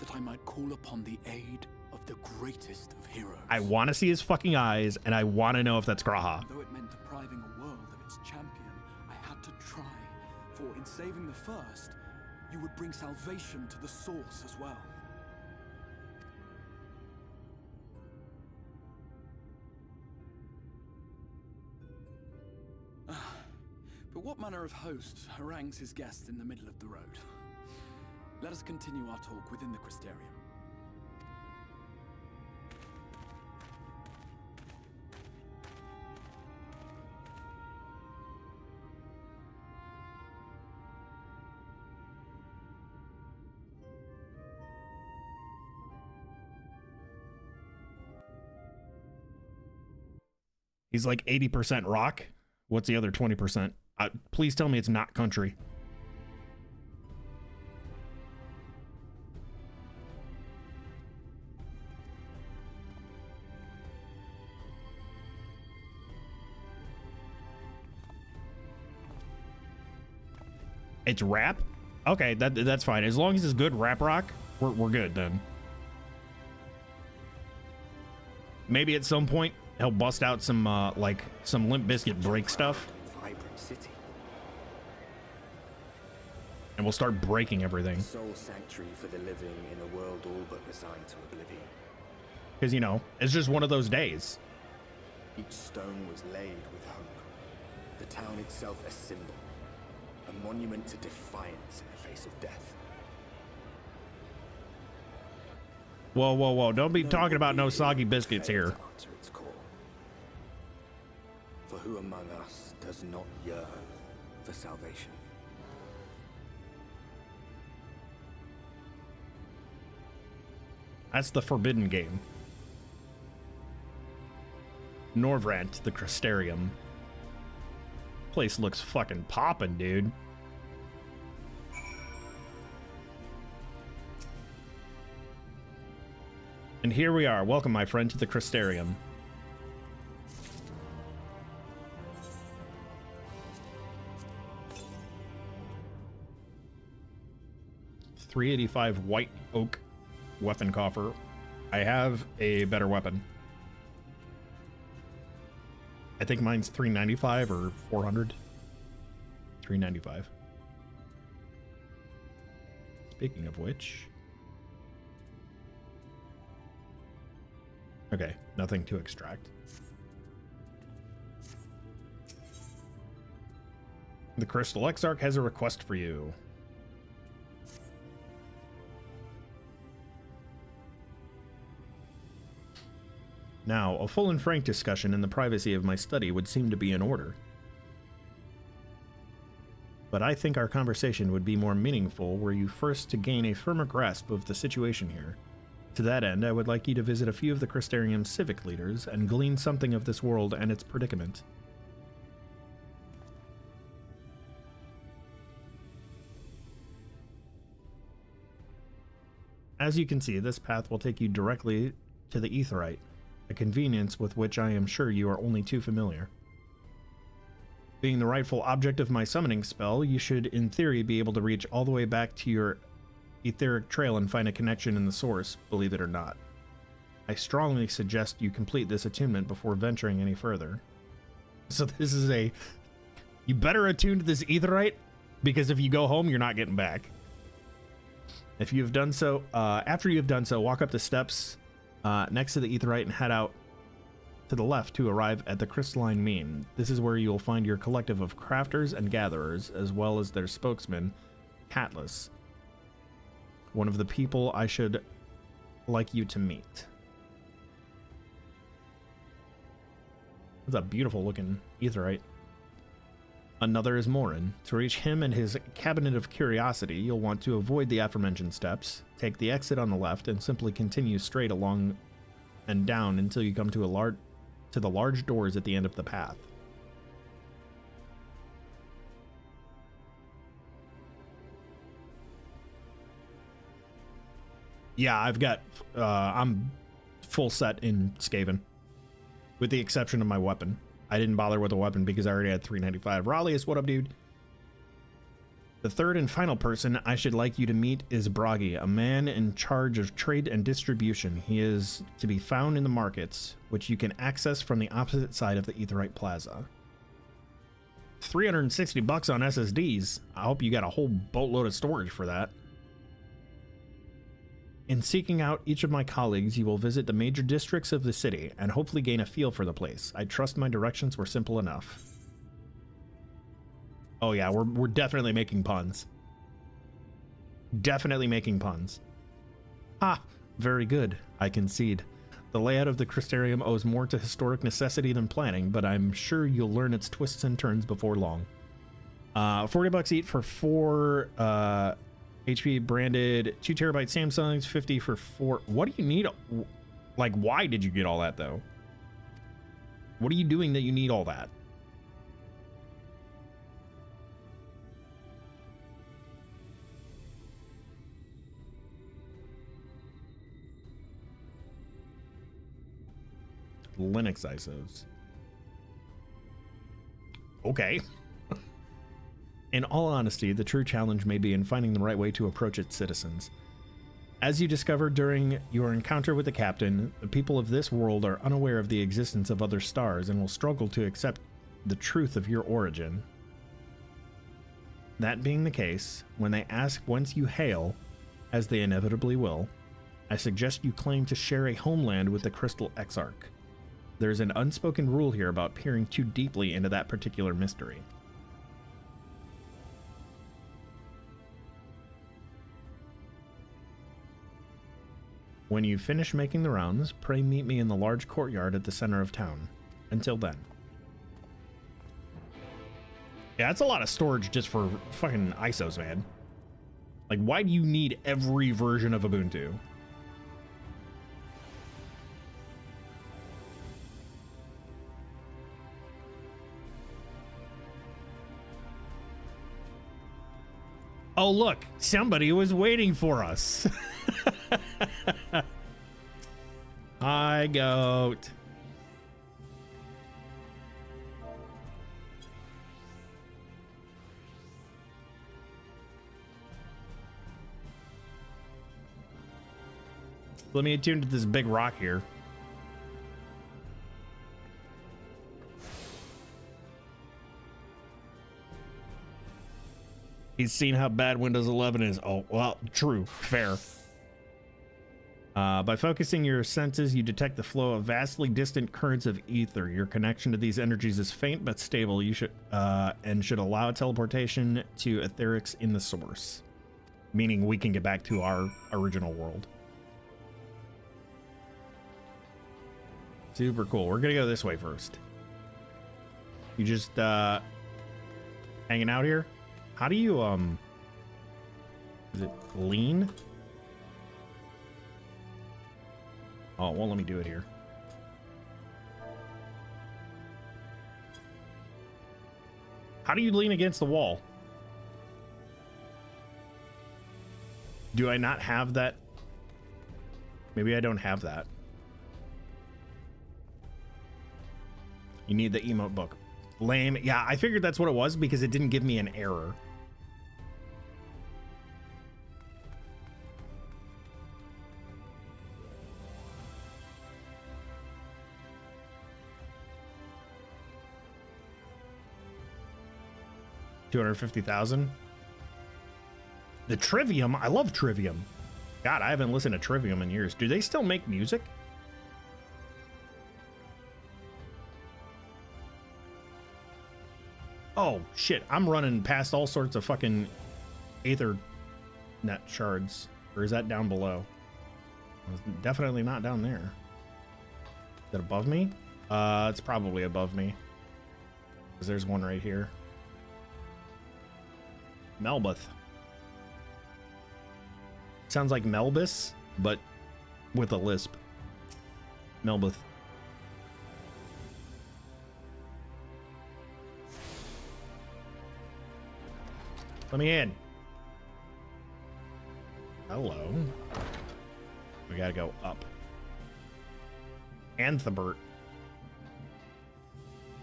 that I might call upon the aid of the greatest of heroes. I want to see his fucking eyes, and I want to know if that's Graha. Though it meant depriving a world of its champion, I had to try, for in saving the first, you would bring salvation to the source as well. But what manner of host harangues his guests in the middle of the road? Let us continue our talk within the Crystarium. He's like 80% rock. What's the other 20%? Please tell me it's not country. It's rap? Okay, that's fine. As long as it's good rap rock, we're good then. Maybe at some point he'll bust out some like some Limp Bizkit break stuff. Vibrant city. And we'll start breaking everything. Soul sanctuary for the living in a world all but resigned to oblivion. Because, you know, it's just one of those days. Each stone was laid with hope. The town itself a symbol. A monument to defiance in the face of death. Whoa, whoa, whoa. Don't be talking about no soggy biscuits here. For who among us does not yearn for salvation? That's the forbidden game. Norvrant, the Crystarium. Place looks fucking poppin', dude. And here we are. Welcome, my friend, to the Crystarium. $385 white oak weapon coffer. I have a better weapon. I think mine's $395 or $400. $395. Speaking of which. Okay, nothing to extract. The Crystal Exarch has a request for you. Now, a full and frank discussion in the privacy of my study would seem to be in order. But I think our conversation would be more meaningful were you first to gain a firmer grasp of the situation here. To that end, I would like you to visit a few of the Crystarium's civic leaders and glean something of this world and its predicament. As you can see, this path will take you directly to the Aetheryte, a convenience with which I am sure you are only too familiar. Being the rightful object of my summoning spell, you should in theory be able to reach all the way back to your etheric trail and find a connection in the source, believe it or not. I strongly suggest you complete this attunement before venturing any further. So this is a... You better attune to this Aetheryte, because if you go home, you're not getting back. If you have done so, after you have done so, walk up the steps next to the Aetheryte and head out to the left to arrive at the Crystalline Mean. This is where you will find your collective of crafters and gatherers, as well as their spokesman, Catless. One of the people I should like you to meet. That's a beautiful looking Aetheryte. Another is Morin. To reach him and his Cabinet of Curiosity, you'll want to avoid the aforementioned steps, take the exit on the left, and simply continue straight along and down until you come to the large doors at the end of the path. Yeah, I've got, I'm full set in Skaven, with the exception of my weapon. I didn't bother with a weapon because I already had 395. Raleigh, what up, dude? The third and final person I should like you to meet is Bragi, a man in charge of trade and distribution. He is to be found in the markets, which you can access from the opposite side of the Aetheryte Plaza. 360 bucks on SSDs. I hope you got a whole boatload of storage for that. In seeking out each of my colleagues, you will visit the major districts of the city and hopefully gain a feel for the place. I trust my directions were simple enough. Oh yeah, we're definitely making puns. Definitely making puns. Ah, very good, I concede. The layout of the Crystarium owes more to historic necessity than planning, but I'm sure you'll learn its twists and turns before long. 40 bucks each for 4 HP branded 2 terabyte Samsungs, 50 for 4. What do you need? Like, why did you get all that though? What are you doing that you need all that? Linux ISOs. Okay. In all honesty, the true challenge may be in finding the right way to approach its citizens. As you discovered during your encounter with the captain, the people of this world are unaware of the existence of other stars and will struggle to accept the truth of your origin. That being the case, when they ask whence you hail, as they inevitably will, I suggest you claim to share a homeland with the Crystal Exarch. There's an unspoken rule here about peering too deeply into that particular mystery. When you finish making the rounds, pray meet me in the large courtyard at the center of town. Until then. Yeah, that's a lot of storage just for fucking ISOs, man. Like, why do you need every version of Ubuntu? Oh, look, somebody was waiting for us. Hi, goat. Let me attune to this big rock here. He's seen how bad Windows 11 is. Oh, well, true, fair. By focusing your senses, you detect the flow of vastly distant currents of ether. Your connection to these energies is faint but stable. You should allow teleportation to etherics in the source, meaning we can get back to our original world. Super cool. We're gonna go this way first. You just hanging out here? How do you is it lean? Oh, it won't let me do it here. How do you lean against the wall? Do I not have that? Maybe I don't have that. You need the emote book. Lame. Yeah, I figured that's what it was because it didn't give me an error. $250,000. The Trivium. I love Trivium. God, I haven't listened to Trivium in years. Do they still make music? Oh, shit. I'm running past all sorts of fucking Aether net shards. Or is that down below? It's definitely not down there. Is it above me? It's probably above me. Because there's one right here. Melbeth. Sounds like Melbus, but with a lisp. Melbeth. Let me in. Hello. We gotta go up. Anthebert.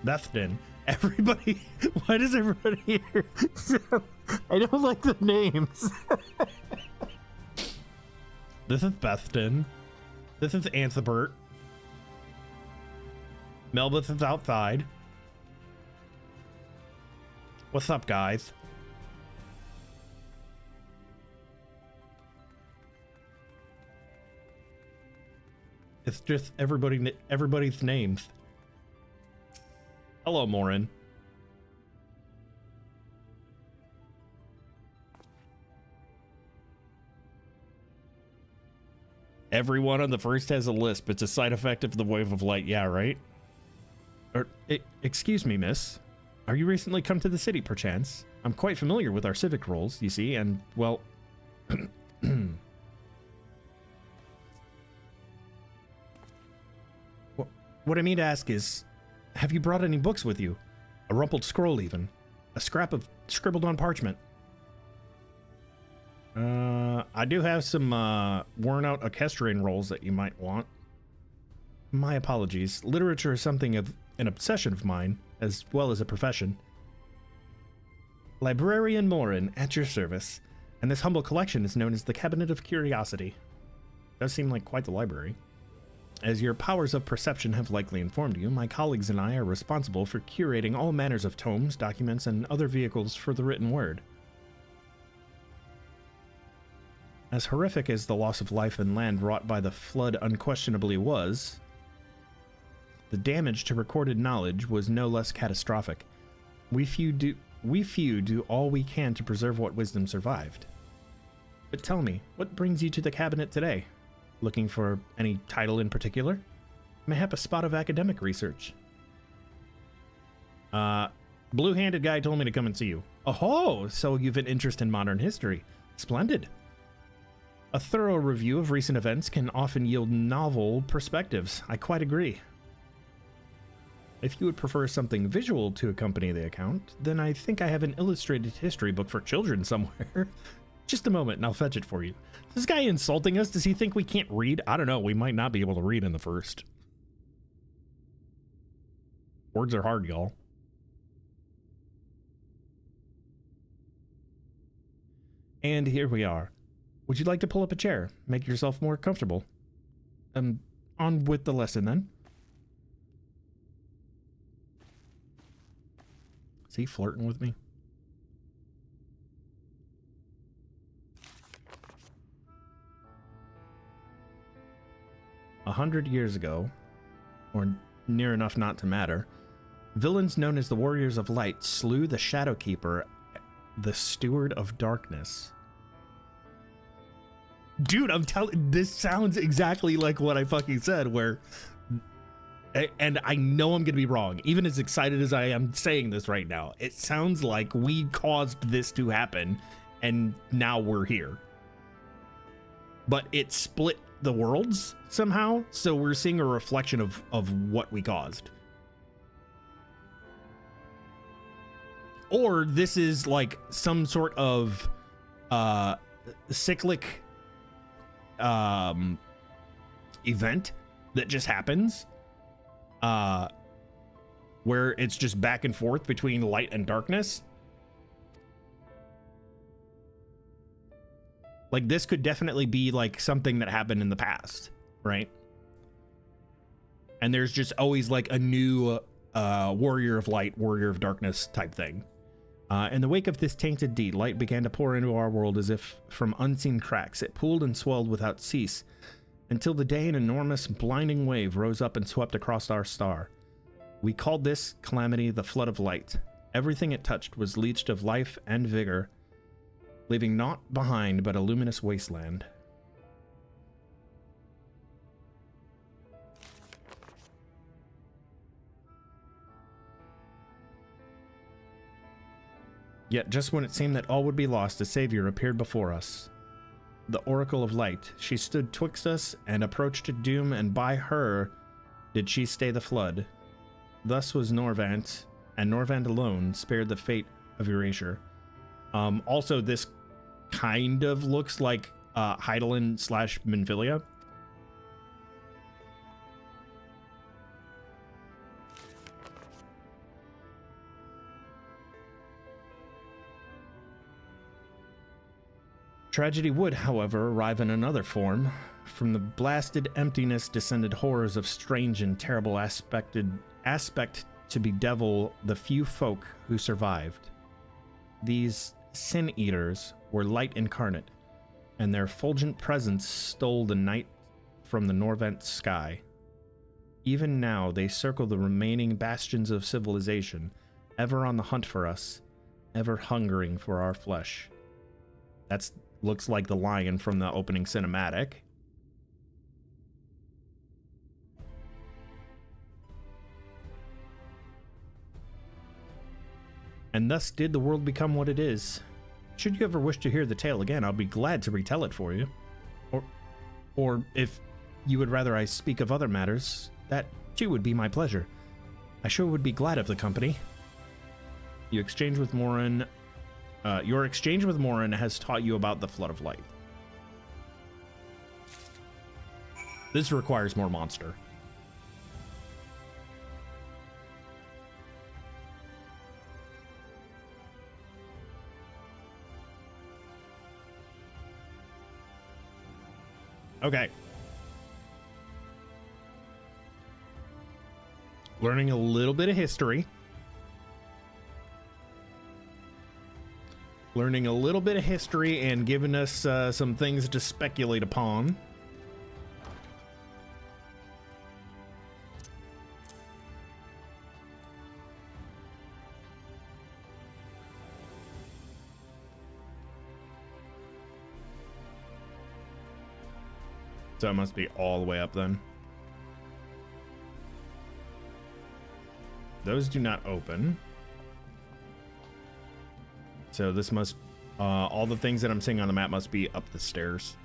Bethden. Everybody, why does everybody here? I don't like the names. This is Bethden. This is Anthebert. Melbeth is outside. What's up, guys? It's just everybody's names. Hello, Morin. Everyone on the first has a lisp. It's a side effect of the wave of light. Yeah, right? Excuse me, miss. Are you recently come to the city, perchance? I'm quite familiar with our civic roles, you see, and, well... What I mean to ask is, have you brought any books with you? A rumpled scroll, even. A scrap of scribbled on parchment. I do have some worn out equestrian rolls that you might want. My apologies. Literature is something of an obsession of mine, as well as a profession. Librarian Morin, at your service. And this humble collection is known as the Cabinet of Curiosity. Does seem like quite the library. As your powers of perception have likely informed you, my colleagues and I are responsible for curating all manners of tomes, documents, and other vehicles for the written word. As horrific as the loss of life and land wrought by the flood unquestionably was, the damage to recorded knowledge was no less catastrophic. We few do all we can to preserve what wisdom survived. But tell me, what brings you to the cabinet today? Looking for any title in particular? Mayhap a spot of academic research? Blue-handed guy told me to come and see you. Oh, so you've an interest in modern history. Splendid. A thorough review of recent events can often yield novel perspectives. I quite agree. If you would prefer something visual to accompany the account, then I think I have an illustrated history book for children somewhere. Just a moment and I'll fetch it for you. Is this guy insulting us? Does he think we can't read? I don't know. We might not be able to read in the first. Words are hard, y'all. And here we are. Would you like to pull up a chair? Make yourself more comfortable. On with the lesson then. Is he flirting with me? A 100 years ago, or near enough not to matter, villains known as the Warriors of Light slew the Shadowkeeper, the Steward of Darkness. Dude, I'm telling, this sounds exactly like what I fucking said, where, and I know I'm gonna be wrong, even as excited as I am saying this right now, it sounds like we caused this to happen, and now we're here. But it split the worlds somehow, so we're seeing a reflection of what we caused. Or this is like some sort of cyclic event that just happens, where it's just back and forth between light and darkness. Like, this could definitely be like something that happened in the past, right? And there's just always like a new warrior of light, warrior of darkness type thing. In the wake of this tainted deed, light began to pour into our world as if from unseen cracks. It pooled and swelled without cease, until the day an enormous, blinding wave rose up and swept across our star. We called this calamity the Flood of Light. Everything it touched was leached of life and vigor, leaving naught behind but a luminous wasteland. Yet just when it seemed that all would be lost, a savior appeared before us. The Oracle of Light. She stood twixt us and approached doom, and by her did she stay the flood. Thus was Norvant, and Norvant alone spared the fate of erasure. Also, this kind of looks like Hydaelyn / Minfilia. Tragedy would, however, arrive in another form. From the blasted emptiness descended horrors of strange and terrible aspect to bedevil the few folk who survived. These sin-eaters were light incarnate, and their fulgent presence stole the night from the Norvent sky. Even now, they circle the remaining bastions of civilization, ever on the hunt for us, ever hungering for our flesh. That looks like the lion from the opening cinematic. And thus did the world become what it is. Should you ever wish to hear the tale again, I'll be glad to retell it for you. Or if you would rather I speak of other matters, that too would be my pleasure. I sure would be glad of the company. Your exchange with Morin has taught you about the Flood of Light. This requires more monster. Okay. Learning a little bit of history. Learning a little bit of history and giving us some things to speculate upon. So it must be all the way up then. Those do not open. So this must, all the things that I'm seeing on the map must be up the stairs.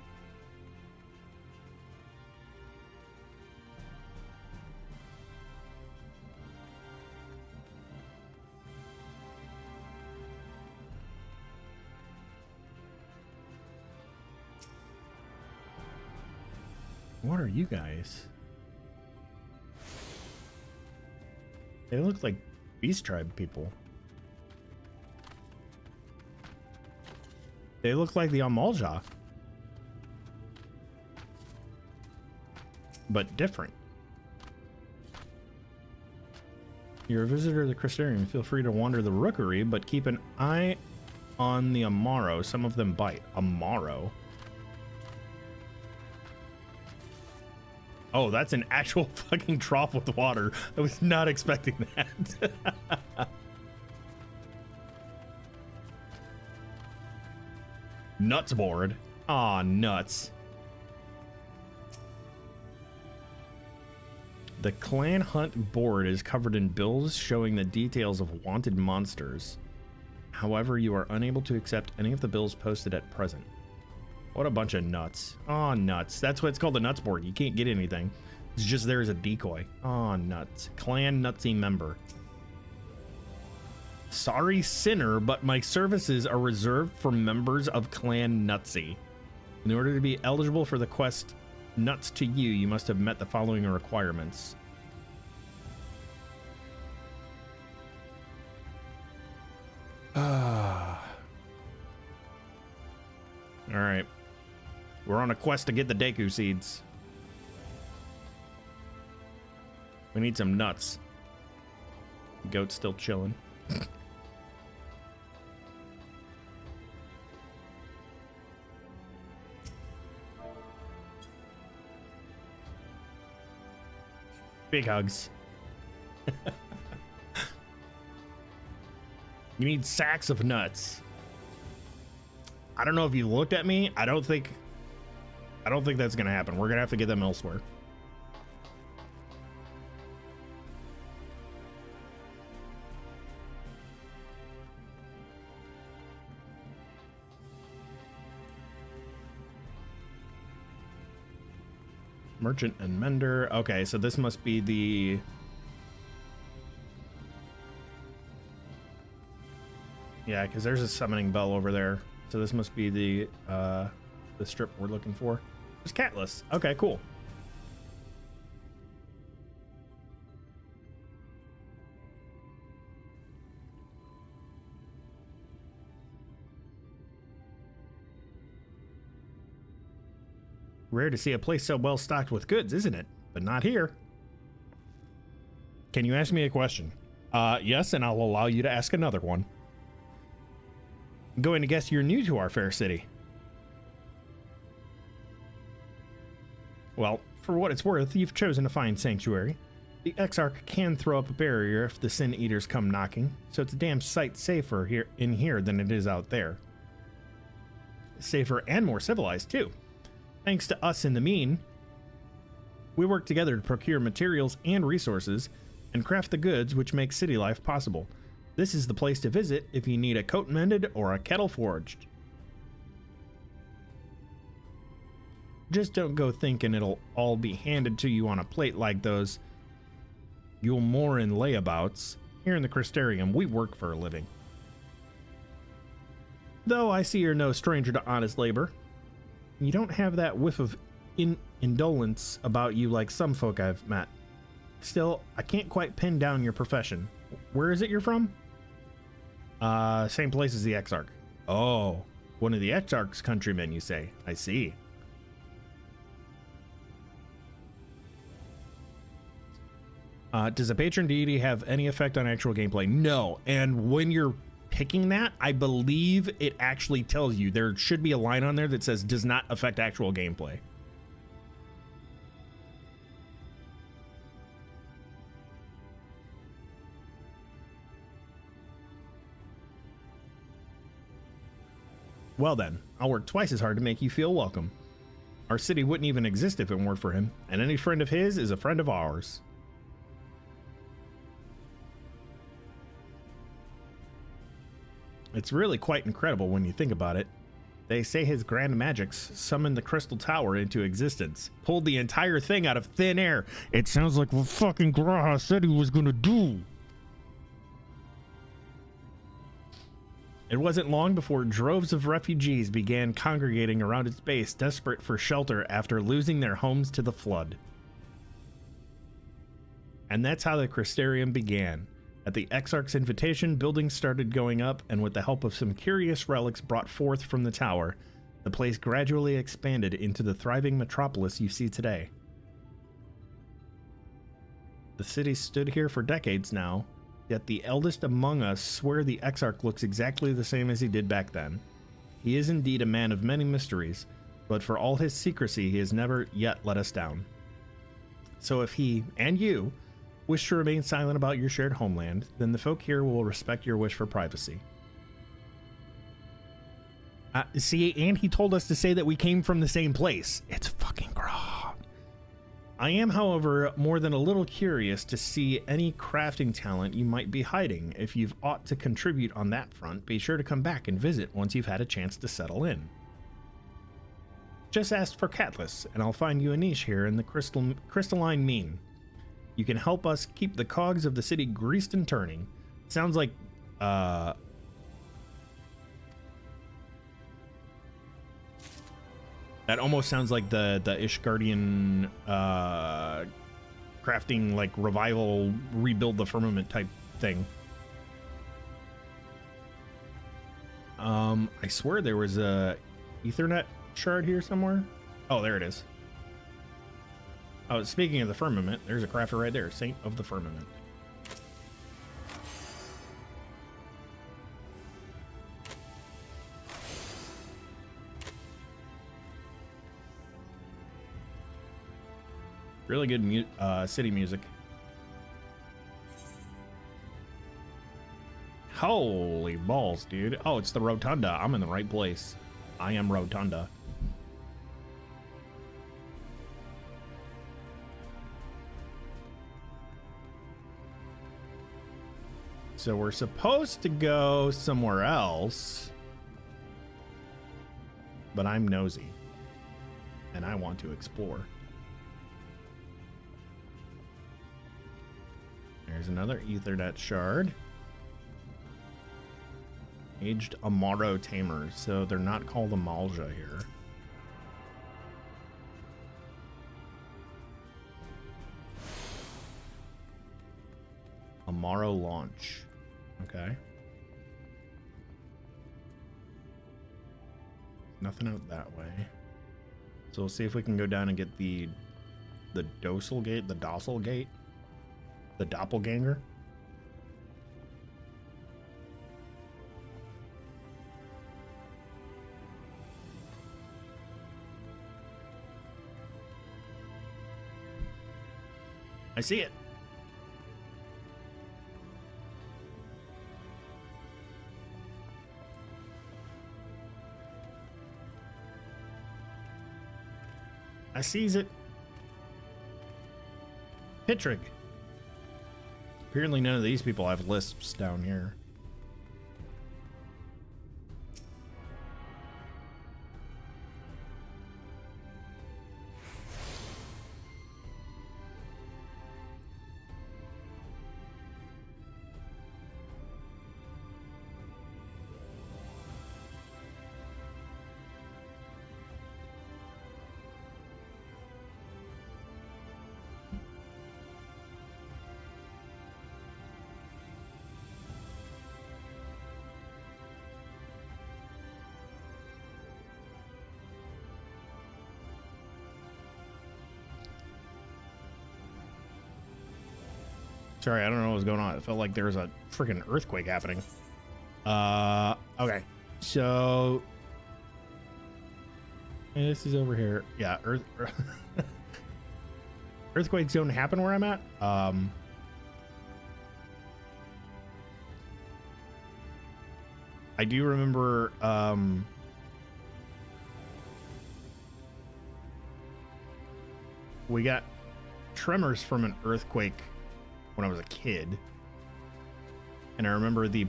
What are you guys? They look like Beast Tribe people. They look like the Amalja, but different. You're a visitor to the Crystarium. Feel free to wander the rookery, but keep an eye on the Amaro. Some of them bite. Amaro? Oh, that's an actual fucking trough with water. I was not expecting that. Nuts board. Aw, nuts. The clan hunt board is covered in bills showing the details of wanted monsters. However, you are unable to accept any of the bills posted at present. What a bunch of nuts. Aw, nuts. That's why it's called the nuts board. You can't get anything. It's just there as a decoy. Aw, nuts. Clan Nutsy member. Sorry, sinner, but my services are reserved for members of Clan Nutsy. In order to be eligible for the quest Nuts to You, you must have met the following requirements. Alright. We're on a quest to get the Deku seeds. We need some nuts. Goat's still chilling. Big hugs. You need sacks of nuts. I don't know if you looked at me. I don't think that's gonna happen. We're gonna have to get them elsewhere. Merchant and Mender. Okay, so this must be the... Yeah, because there's a summoning bell over there. So this must be the strip we're looking for. There's Catless. Okay, cool. Rare to see a place so well stocked with goods, isn't it? But not here. Can you ask me a question? Yes, and I'll allow you to ask another one. I'm going to guess you're new to our fair city. Well, for what it's worth, you've chosen to find sanctuary. The Exarch can throw up a barrier if the Sin Eaters come knocking, so it's a damn sight safer in here than it is out there. Safer and more civilized, too. Thanks to us in the mean, we work together to procure materials and resources and craft the goods which make city life possible. This is the place to visit if you need a coat mended or a kettle forged. Just don't go thinking it'll all be handed to you on a plate like those Yulmoran layabouts. Here in the Crystarium, we work for a living. Though I see you're no stranger to honest labor. You don't have that whiff of indolence about you like some folk I've met. Still, I can't quite pin down your profession. Where is it you're from? Same place as the Exarch. Oh, one of the Exarch's countrymen, you say. I see. Does a patron deity have any effect on actual gameplay? No, and when you're picking that, I believe it actually tells you. There should be a line on there that says does not affect actual gameplay. Well then, I'll work twice as hard to make you feel welcome. Our city wouldn't even exist if it weren't for him, and any friend of his is a friend of ours. It's really quite incredible when you think about it. They say his grand magics summoned the Crystal Tower into existence, pulled the entire thing out of thin air. It sounds like what fucking Graha said he was gonna do. It wasn't long before droves of refugees began congregating around its base, desperate for shelter after losing their homes to the flood. And that's how the Crystarium began. At the Exarch's invitation, buildings started going up, and with the help of some curious relics brought forth from the tower, the place gradually expanded into the thriving metropolis you see today. The city stood here for decades now, yet the eldest among us swear the Exarch looks exactly the same as he did back then. He is indeed a man of many mysteries, but for all his secrecy, he has never yet let us down. So if he, and you, wish to remain silent about your shared homeland, then the folk here will respect your wish for privacy. See, and he told us to say that we came from the same place. It's fucking Grah. I am, however, more than a little curious to see any crafting talent you might be hiding. If you've aught to contribute on that front, be sure to come back and visit once you've had a chance to settle in. Just ask for Catless, and I'll find you a niche here in the crystalline mean. You can help us keep the cogs of the city greased and turning. Sounds like, that almost sounds like the Ishgardian, crafting, like, revival, rebuild the firmament type thing. I swear there was a Ethernet shard here somewhere. Oh, there it is. Oh, speaking of the firmament, there's a crafter right there, Saint of the Firmament. Really good city music. Holy balls, dude. Oh, it's the Rotunda. I'm in the right place. I am Rotunda. So we're supposed to go somewhere else, but I'm nosy and I want to explore. There's another Ethernet shard. Aged Amaro Tamers, so they're not called Amalja here. Amaro launch. Okay. Nothing out that way. So we'll see if we can go down and get the docile gate, the doppelganger. I see it. I sees it. Pitrig. Apparently none of these people have lisps down here. Sorry, I don't know what was going on. It felt like there was a freaking earthquake happening. Okay. So this is over here. Yeah, earthquakes don't happen where I'm at. I do remember we got tremors from an earthquake when I was a kid, and I remember the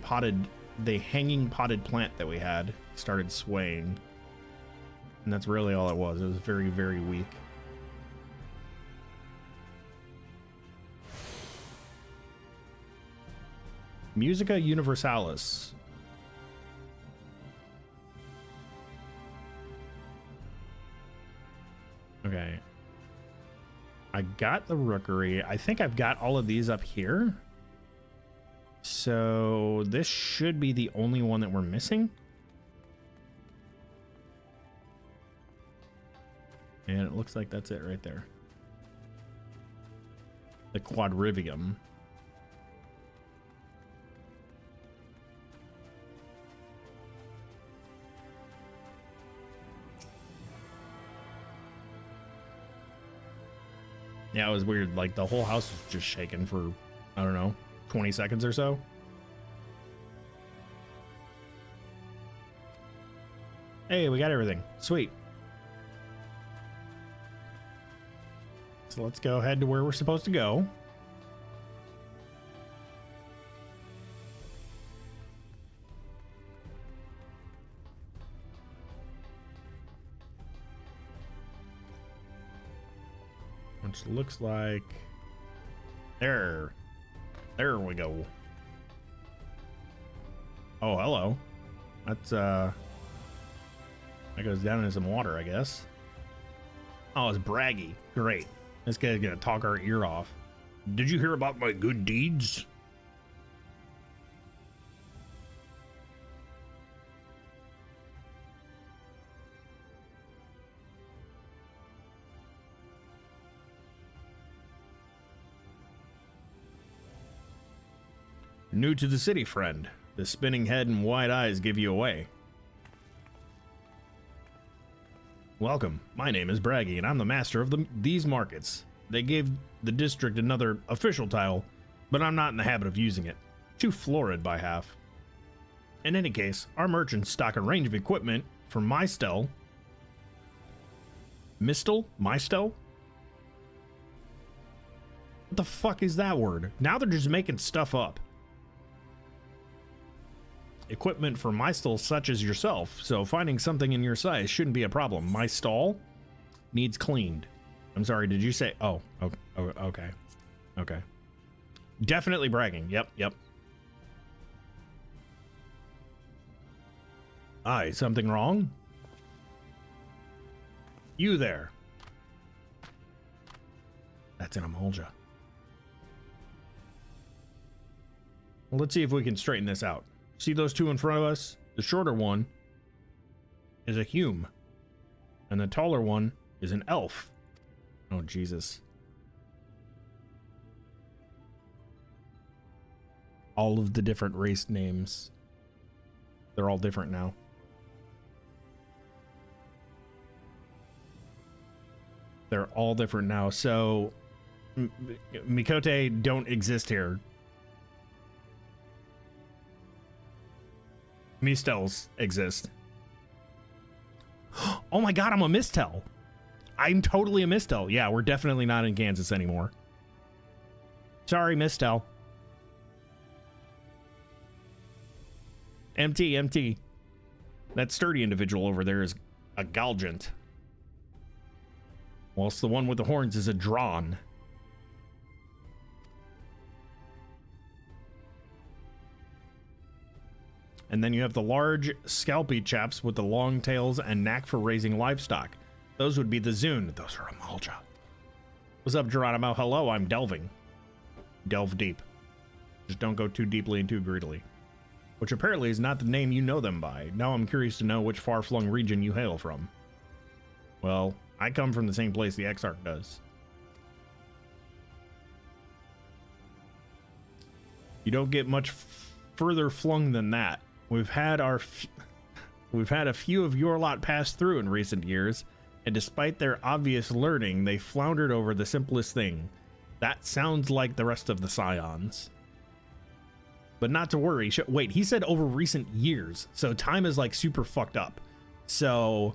hanging potted plant that we had started swaying, and that's really all it was. It was very, very weak. Musica Universalis. Okay. I got the rookery. I think I've got all of these up here. So this should be the only one that we're missing. And it looks like that's it right there. The quadrivium. Yeah, it was weird. Like, the whole house was just shaking for, I don't know, 20 seconds or so. Hey, we got everything. Sweet. So let's go ahead to where we're supposed to go. Which looks like there we go. Oh, hello. That's that goes down into some water, I guess. Oh, it's Braggy. Great. This guy's gonna talk our ear off. Did you hear about my good deeds? New to the city, friend. The spinning head and wide eyes give you away. Welcome. My name is Braggy, and I'm the master of these markets. They gave the district another official title, but I'm not in the habit of using it. Too florid by half. In any case, our merchants stock a range of equipment for Mistel. Mistel? What the fuck is that word? Now they're just making stuff up. Equipment for my stall such as yourself, so finding something in your size shouldn't be a problem. My stall needs cleaned. I'm sorry, did you say? Oh, okay. Okay. Definitely bragging. Yep. Aye, something wrong? You there. That's an emulja. Well, let's see if we can straighten this out. See those two in front of us? The shorter one is a Hume, and the taller one is an elf. Oh, Jesus. All of the different race names. They're all different now. They're all different now. So, Mikote don't exist here. Mistels exist. Oh my god, I'm a Mistel. I'm totally a Mistel. Yeah, we're definitely not in Kansas anymore. Sorry, Mistel. MT. That sturdy individual over there is a Galgant. Whilst the one with the horns is a Drawn. And then you have the large, scalpy chaps with the long tails and knack for raising livestock. Those would be the Zune. Those are Amalja. What's up, Geronimo? Hello, I'm delving. Delve deep. Just don't go too deeply and too greedily. Which apparently is not the name you know them by. Now I'm curious to know which far-flung region you hail from. Well, I come from the same place the Exarch does. You don't get much further flung than that. We've had a few of your lot pass through in recent years, and despite their obvious learning, they floundered over the simplest thing. That sounds like the rest of the Scions. But not to worry. Wait, he said over recent years, so time is like super fucked up. So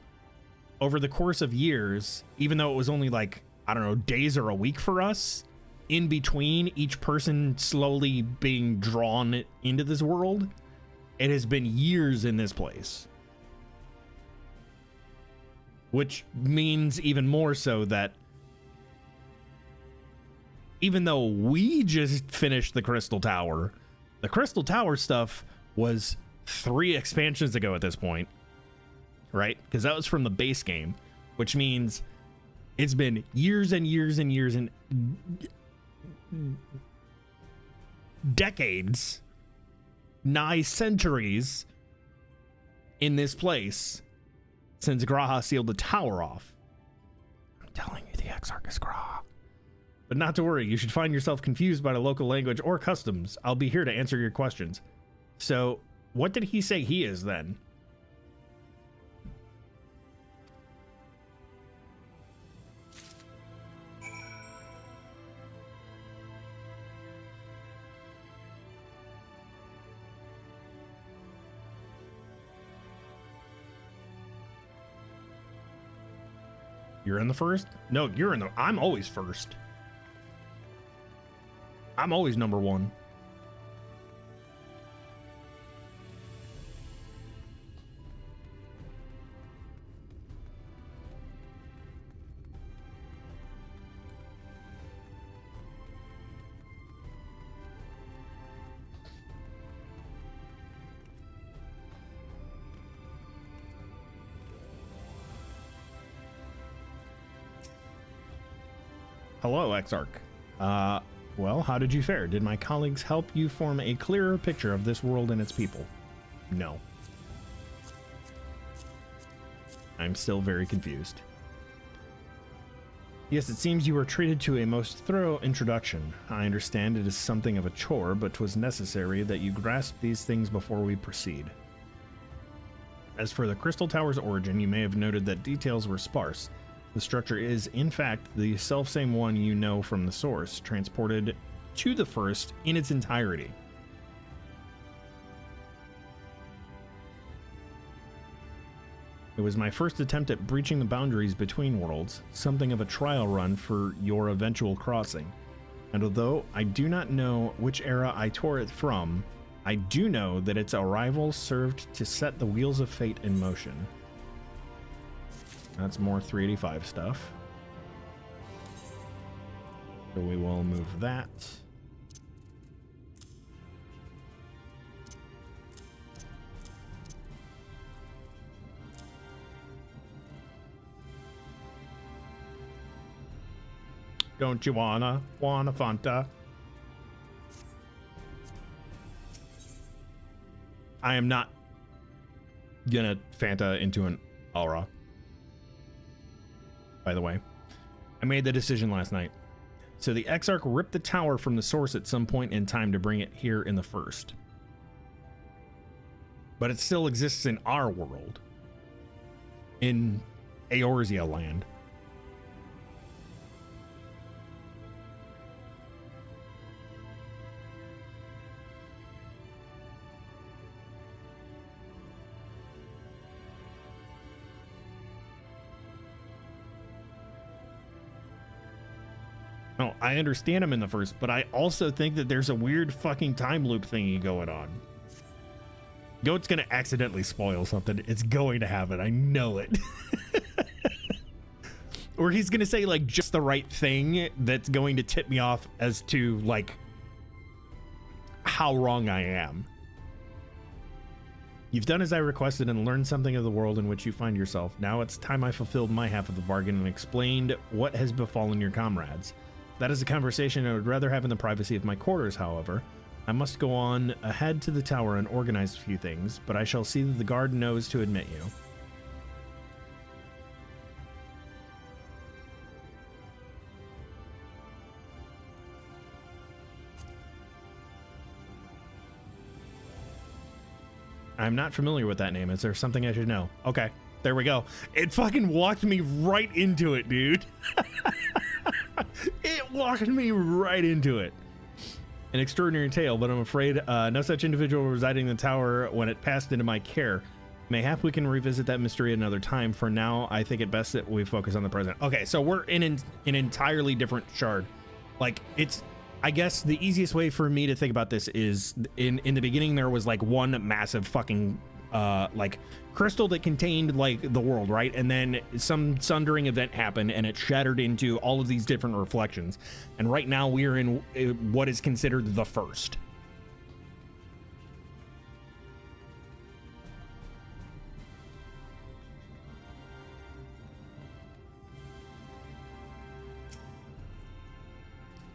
over the course of years, even though it was only like, I don't know, days or a week for us, in between each person slowly being drawn into this world, it has been years in this place. Which means even more so that even though we just finished the Crystal Tower stuff was 3 expansions ago at this point, right? Because that was from the base game, which means it's been years and years and years and decades, nigh centuries in this place since Graha sealed the tower off. I'm telling you, the Exarch is Graha. But not to worry, you should find yourself confused by the local language or customs. I'll be here to answer your questions. So, what did he say he is then? You're in the first? No, you're in the... I'm always first. I'm always number 1. Hello, Exarch. Well, how did you fare? Did my colleagues help you form a clearer picture of this world and its people? No. I'm still very confused. Yes, it seems you were treated to a most thorough introduction. I understand it is something of a chore, but 'twas necessary that you grasp these things before we proceed. As for the Crystal Tower's origin, you may have noted that details were sparse. The structure is, in fact, the selfsame one you know from the source, transported to the first in its entirety. It was my first attempt at breaching the boundaries between worlds, something of a trial run for your eventual crossing. And although I do not know which era I tore it from, I do know that its arrival served to set the wheels of fate in motion. That's more 385 stuff. So we will move that. Don't you wanna Fanta? I am not gonna Fanta into an aura. by the way. I made the decision last night. So the Exarch ripped the tower from the source at some point in time to bring it here in the first. But it still exists in our world. In Eorzea land. No, I understand him in the first, but I also think that there's a weird fucking time loop thingy going on. Goat's gonna accidentally spoil something. It's going to happen. I know it. Or he's gonna say like just the right thing that's going to tip me off as to like how wrong I am. You've done as I requested and learned something of the world in which you find yourself. Now it's time I fulfilled my half of the bargain and explained what has befallen your comrades. That is a conversation I would rather have in the privacy of my quarters, however. I must go on ahead to the tower and organize a few things, but I shall see that the guard knows to admit you. I'm not familiar with that name. Is there something I should know? Okay, there we go. It fucking walked me right into it, dude. It walked me right into it. An extraordinary tale, but I'm afraid no such individual residing in the tower when it passed into my care. Mayhap we can revisit that mystery another time. For now, I think it best that we focus on the present. Okay, so we're in an entirely different shard. Like, it's... I guess the easiest way for me to think about this is in the beginning there was like one massive fucking like crystal that contained like the world, right? And then some sundering event happened and it shattered into all of these different reflections. And right now we are in what is considered the first.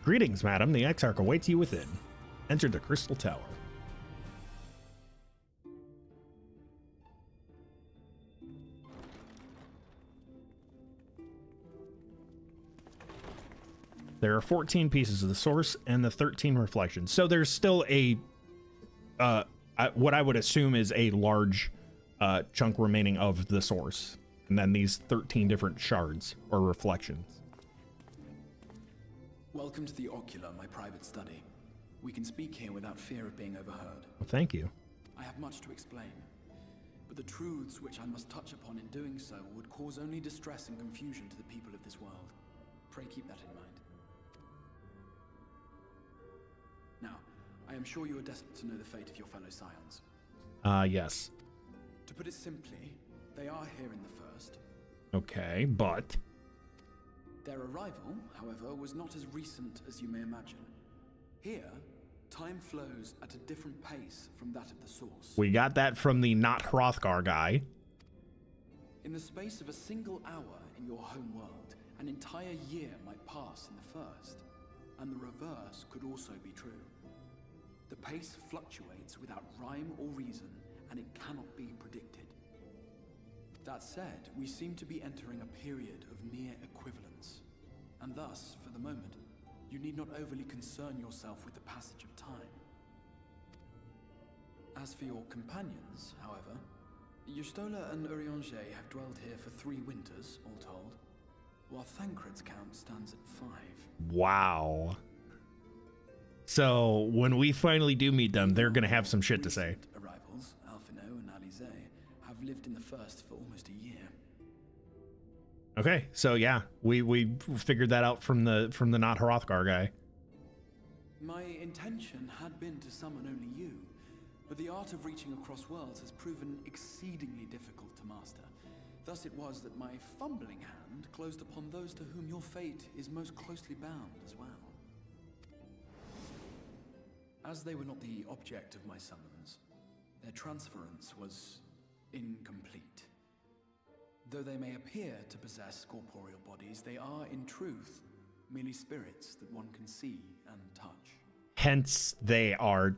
Greetings, madam. The Exarch awaits you within. Enter the Crystal Tower. There are 14 pieces of the source and the 13 reflections. So there's still a, what I would assume is a large chunk remaining of the source. And then these 13 different shards or reflections. Welcome to the Ocular, my private study. We can speak here without fear of being overheard. Well, thank you. I have much to explain, but the truths which I must touch upon in doing so would cause only distress and confusion to the people of this world. Pray keep that in mind. Now, I am sure you are desperate to know the fate of your fellow scions. Yes. To put it simply, they are here in the first. Okay, but... Their arrival, however, was not as recent as you may imagine. Here, time flows at a different pace from that of the source. We got that from the not Hrothgar guy. In the space of a single hour in your home world, an entire year might pass in the first, and the reverse could also be true. The pace fluctuates without rhyme or reason, and it cannot be predicted. That said, we seem to be entering a period of near equivalence, and thus, for the moment, you need not overly concern yourself with the passage of time. As for your companions, however, Y'shtola and Urianger have dwelled here for 3 winters, all told, while Thancred's count stands at 5. Wow. So, when we finally do meet them, they're gonna have some shit to say. Arrivals, Alphino and Alize, have lived in the first for almost a year. Okay, so yeah, we figured that out from the not Hrothgar guy. My intention had been to summon only you, but the art of reaching across worlds has proven exceedingly difficult to master. Thus it was that my fumbling hand closed upon those to whom your fate is most closely bound as well. As they were not the object of my summons, their transference was incomplete. Though they may appear to possess corporeal bodies, they are, in truth, merely spirits that one can see and touch. Hence, they are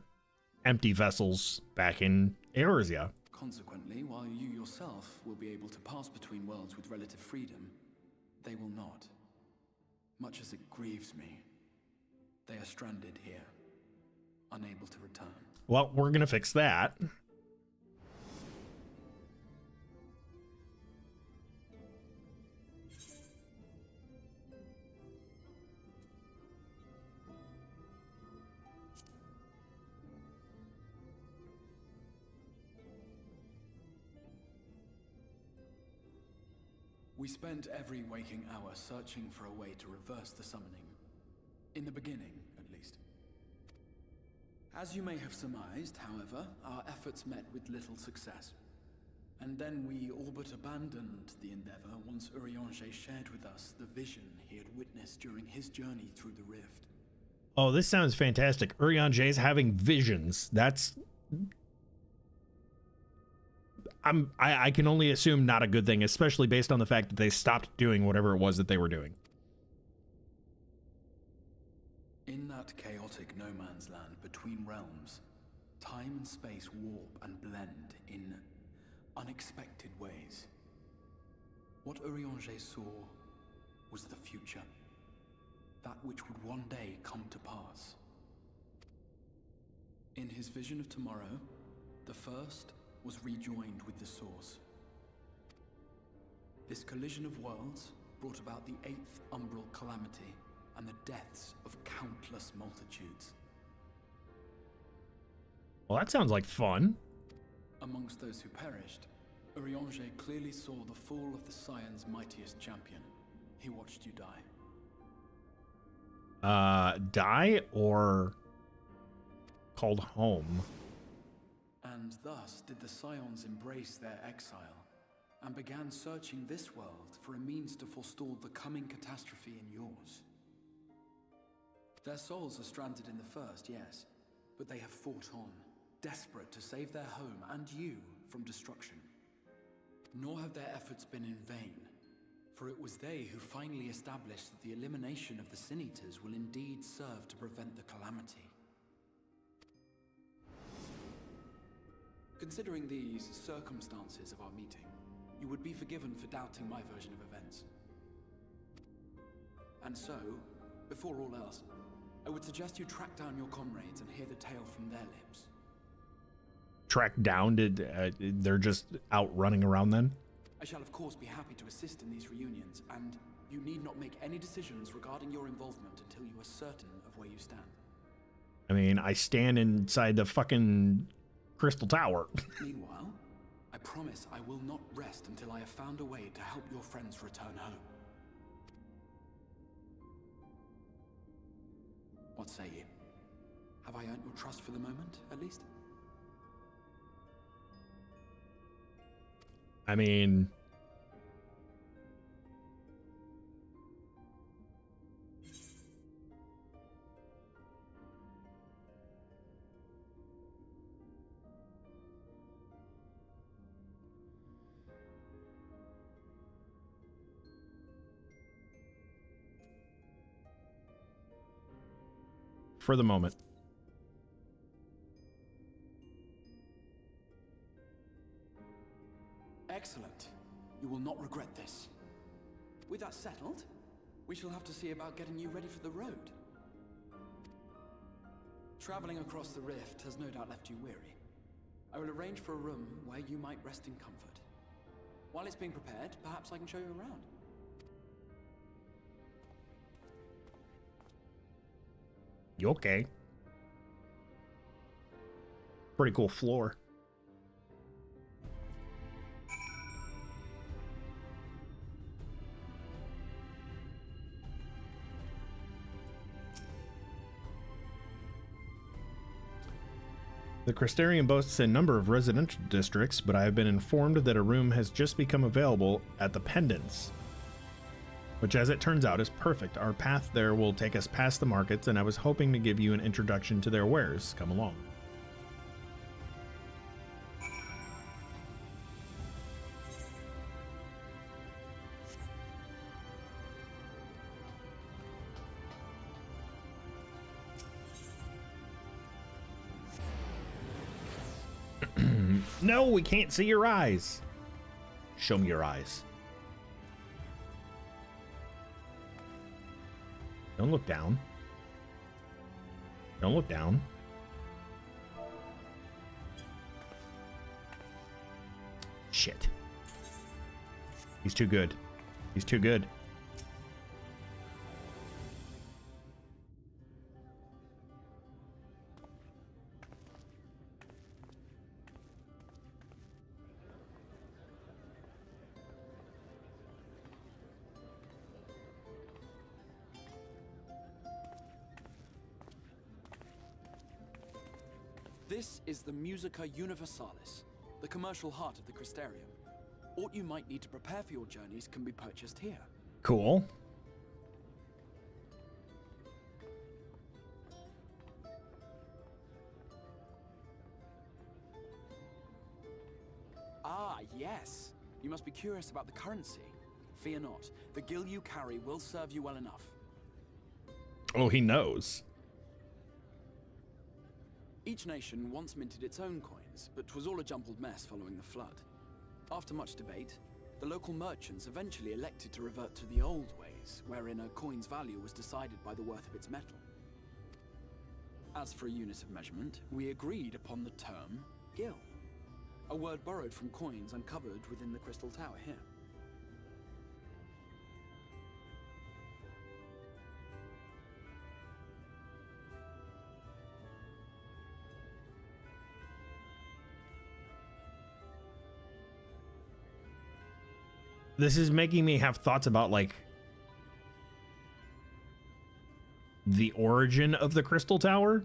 empty vessels back in Eorzea. Consequently, while you yourself will be able to pass between worlds with relative freedom, they will not. Much as it grieves me, they are stranded here, unable to return. Well, we're gonna fix that. We spent every waking hour searching for a way to reverse the summoning. In the beginning, at least. As you may have surmised, however, our efforts met with little success. And then we all but abandoned the endeavor once Urianger shared with us the vision he had witnessed during his journey through the rift. Oh, this sounds fantastic. Urianger's having visions. That's... I can only assume not a good thing, especially based on the fact that they stopped doing whatever it was that they were doing. In that chaotic no man's land between realms, time and space warp and blend in unexpected ways. What Urianger saw was the future, that which would one day come to pass. In his vision of tomorrow, the first was rejoined with the source. This collision of worlds brought about the 8th umbral calamity and the deaths of countless multitudes. Well, that sounds like fun. Amongst those who perished, Urianger clearly saw the fall of the Scion's mightiest champion. He watched you die. Die or called home? And thus did the Scions embrace their exile, and began searching this world for a means to forestall the coming catastrophe in yours. Their souls are stranded in the first, yes, but they have fought on, desperate to save their home and you from destruction. Nor have their efforts been in vain, for it was they who finally established that the elimination of the Sin Eaters will indeed serve to prevent the calamity. Considering these circumstances of our meeting, you would be forgiven for doubting my version of events. And so, before all else, I would suggest you track down your comrades and hear the tale from their lips. Track down? They're just out running around then? I shall of course be happy to assist in these reunions, and you need not make any decisions regarding your involvement until you are certain of where you stand. I mean, I stand inside the fucking Crystal Tower. Meanwhile, I promise I will not rest until I have found a way to help your friends return home. What say you? Have I earned your trust for the moment, at least? I mean... for the moment. Excellent. You will not regret this. With that settled, we shall have to see about getting you ready for the road. Traveling across the rift has no doubt left you weary. I will arrange for a room where you might rest in comfort. While it's being prepared, perhaps I can show you around. You okay? Pretty cool floor. The Crystarium boasts a number of residential districts, but I have been informed that a room has just become available at the Pendants, which, as it turns out, is perfect. Our path there will take us past the markets, and I was hoping to give you an introduction to their wares. Come along. No, we can't see your eyes. Show me your eyes. Don't look down. Don't look down. Shit. He's too good. He's too good. This is the Musica Universalis, the commercial heart of the Crystarium. What you might need to prepare for your journeys can be purchased here. Cool. Ah, yes. You must be curious about the currency. Fear not. The gil you carry will serve you well enough. Oh, he knows. Each nation once minted its own coins, but 'twas all a jumbled mess following the flood. After much debate, the local merchants eventually elected to revert to the old ways, wherein a coin's value was decided by the worth of its metal. As for a unit of measurement, we agreed upon the term gil, a word borrowed from coins uncovered within the Crystal Tower here. This is making me have thoughts about like the origin of the Crystal Tower.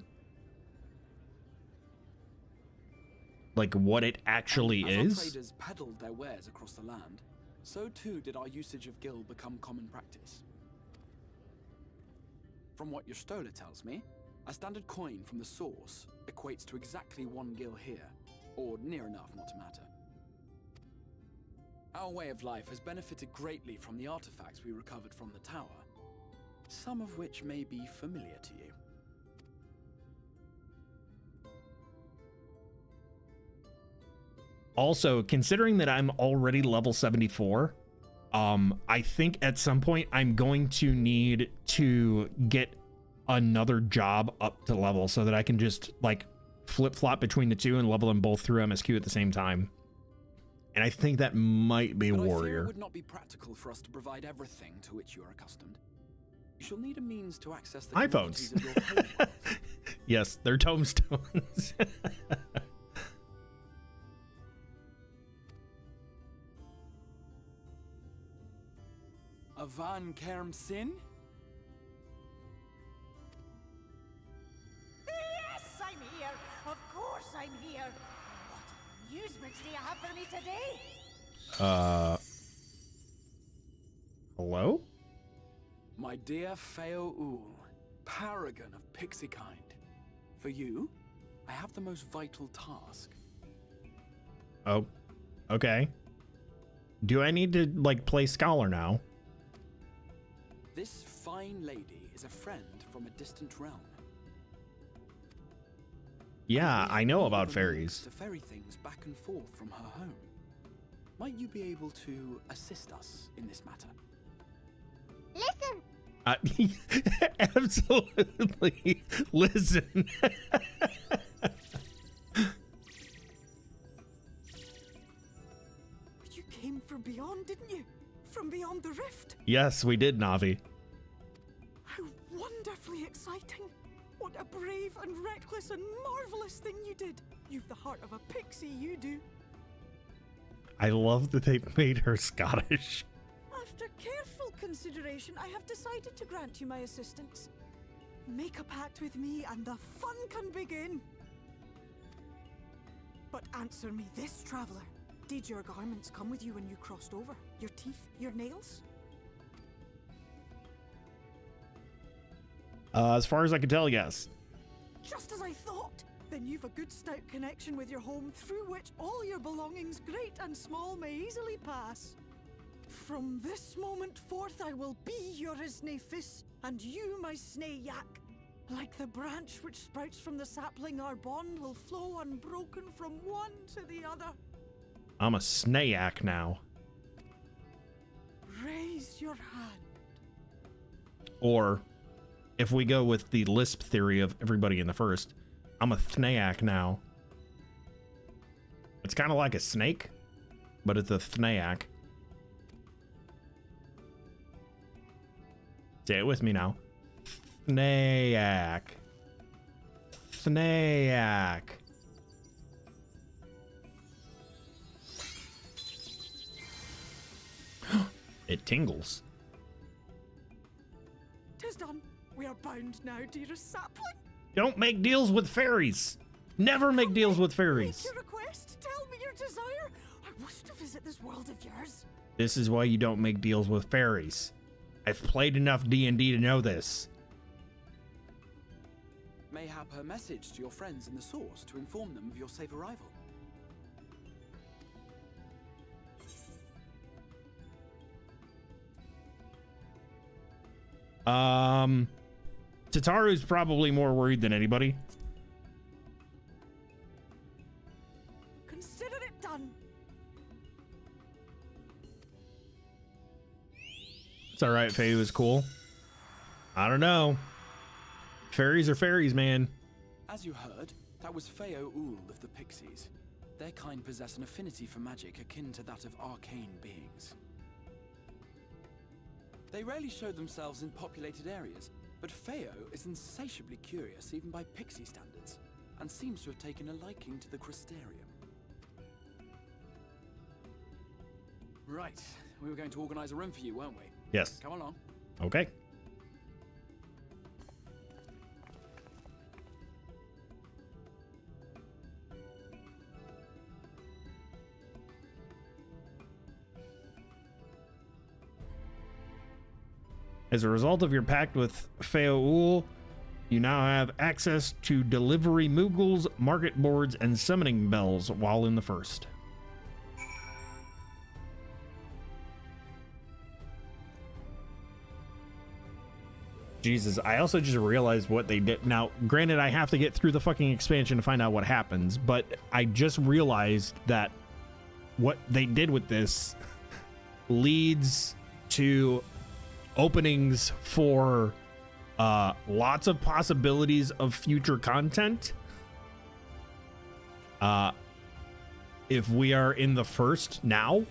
Like what it actually As is. our traders peddled their wares across the land, so too did our usage of gil become common practice. From what your stola tells me, a standard coin from the source equates to exactly 1 gil here, or near enough not to matter. Our way of life has benefited greatly from the artifacts we recovered from the tower, some of which may be familiar to you. Also, considering that I'm already level 74, I think at some point I'm going to need to get another job up to level so that I can just like flip-flop between the two and level them both through MSQ at the same time. And I think that might be But warrior. I fear it would not be practical for us to provide everything to which you are accustomed. You shall need a means to access the iPhones. commodities of your home world. Yes, they're tomestones. A Van Kerm Sin? Yes, I'm here. Of course I'm here. What amusements do you have for me today? Hello? My dear Feo Ul, paragon of pixie kind. For you, I have the most vital task. Oh, okay. Do I need to like play scholar now? This fine lady is a friend from a distant realm. Yeah, I know about To fairies. ferry things back and forth from her home. Might you be able to assist us in this matter? Listen! Absolutely. Listen. You came from beyond, didn't you? From beyond the rift? Yes, we did, Navi. How wonderfully exciting! What a brave and reckless and marvelous thing you did! You've the heart of a pixie, you do. I love that they made her Scottish. After careful consideration, I have decided to grant you my assistance. Make a pact with me and the fun can begin. But answer me this, traveler. Did your garments come with you when you crossed over? Your teeth? Your nails? As far as I can tell, yes. Just as I thought! Then you've a good stout connection with your home through which all your belongings, great and small, may easily pass. From this moment forth I will be your Isne Fis, and you my Snay Yak. Like the branch which sprouts from the sapling, our bond will flow unbroken from one to the other. I'm a Snayak now. Raise your hand. Or if we go with the lisp theory of everybody in the first, I'm a Thnayak now. It's kind of like a snake, but it's a Thnayak. Say it with me now. Thnayak. Thnayak. It tingles. 'Tis done. We are bound now, dearest sapling. Don't make deals with fairies. Never make deals with fairies. Make your request. Tell me your desire. I wish to visit this world of yours. This is why you don't make deals with fairies. I've played enough D&D to know this. Mayhap her message to your friends in the source to inform them of your safe arrival. Tataru's probably more worried than anybody. Consider it done. It's alright, Faye was cool. I don't know. Fairies are fairies, man. As you heard, that was Feo-Ul of the Pixies. Their kind possess an affinity for magic akin to that of arcane beings. They rarely show themselves in populated areas, but Feo is insatiably curious even by pixie standards, and seems to have taken a liking to the Crystarium. Right, we were going to organize a room for you, weren't we? Yes. Come along. Okay. As a result of your pact with Feo-Ul, you now have access to delivery moogles, market boards, and summoning bells while in the first. Jesus, I also just realized what they did. Now, granted, I have to get through the fucking expansion to find out what happens, but I just realized that what they did with this leads to openings for lots of possibilities of future content. If we are in the first now,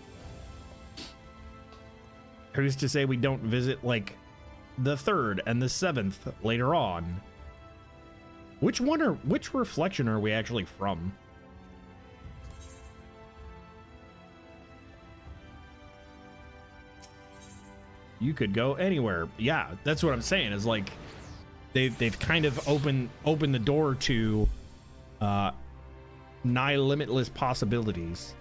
who's to say we don't visit like the third and the seventh later on? Which reflection are we actually from? You could go anywhere. Yeah, that's what I'm saying, is like they've kind of opened the door to nigh limitless possibilities.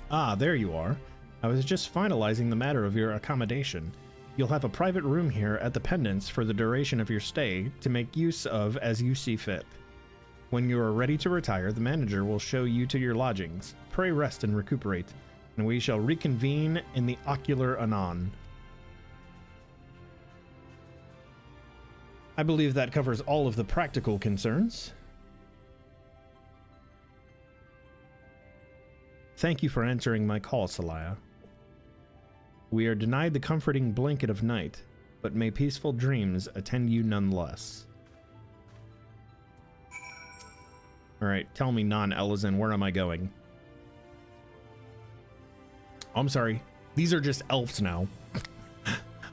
Ah, there you are. I was just finalizing the matter of your accommodation. You'll have a private room here at the Pendants for the duration of your stay to make use of as you see fit. When you are ready to retire, the manager will show you to your lodgings. Pray rest and recuperate, and we shall reconvene in the ocular anon. I believe that covers all of the practical concerns. Thank you for answering my call, Celaya. We are denied the comforting blanket of night, but may peaceful dreams attend you nonetheless. Alright, tell me, non-Elizin, where am I going? Oh, I'm sorry. These are just elves now.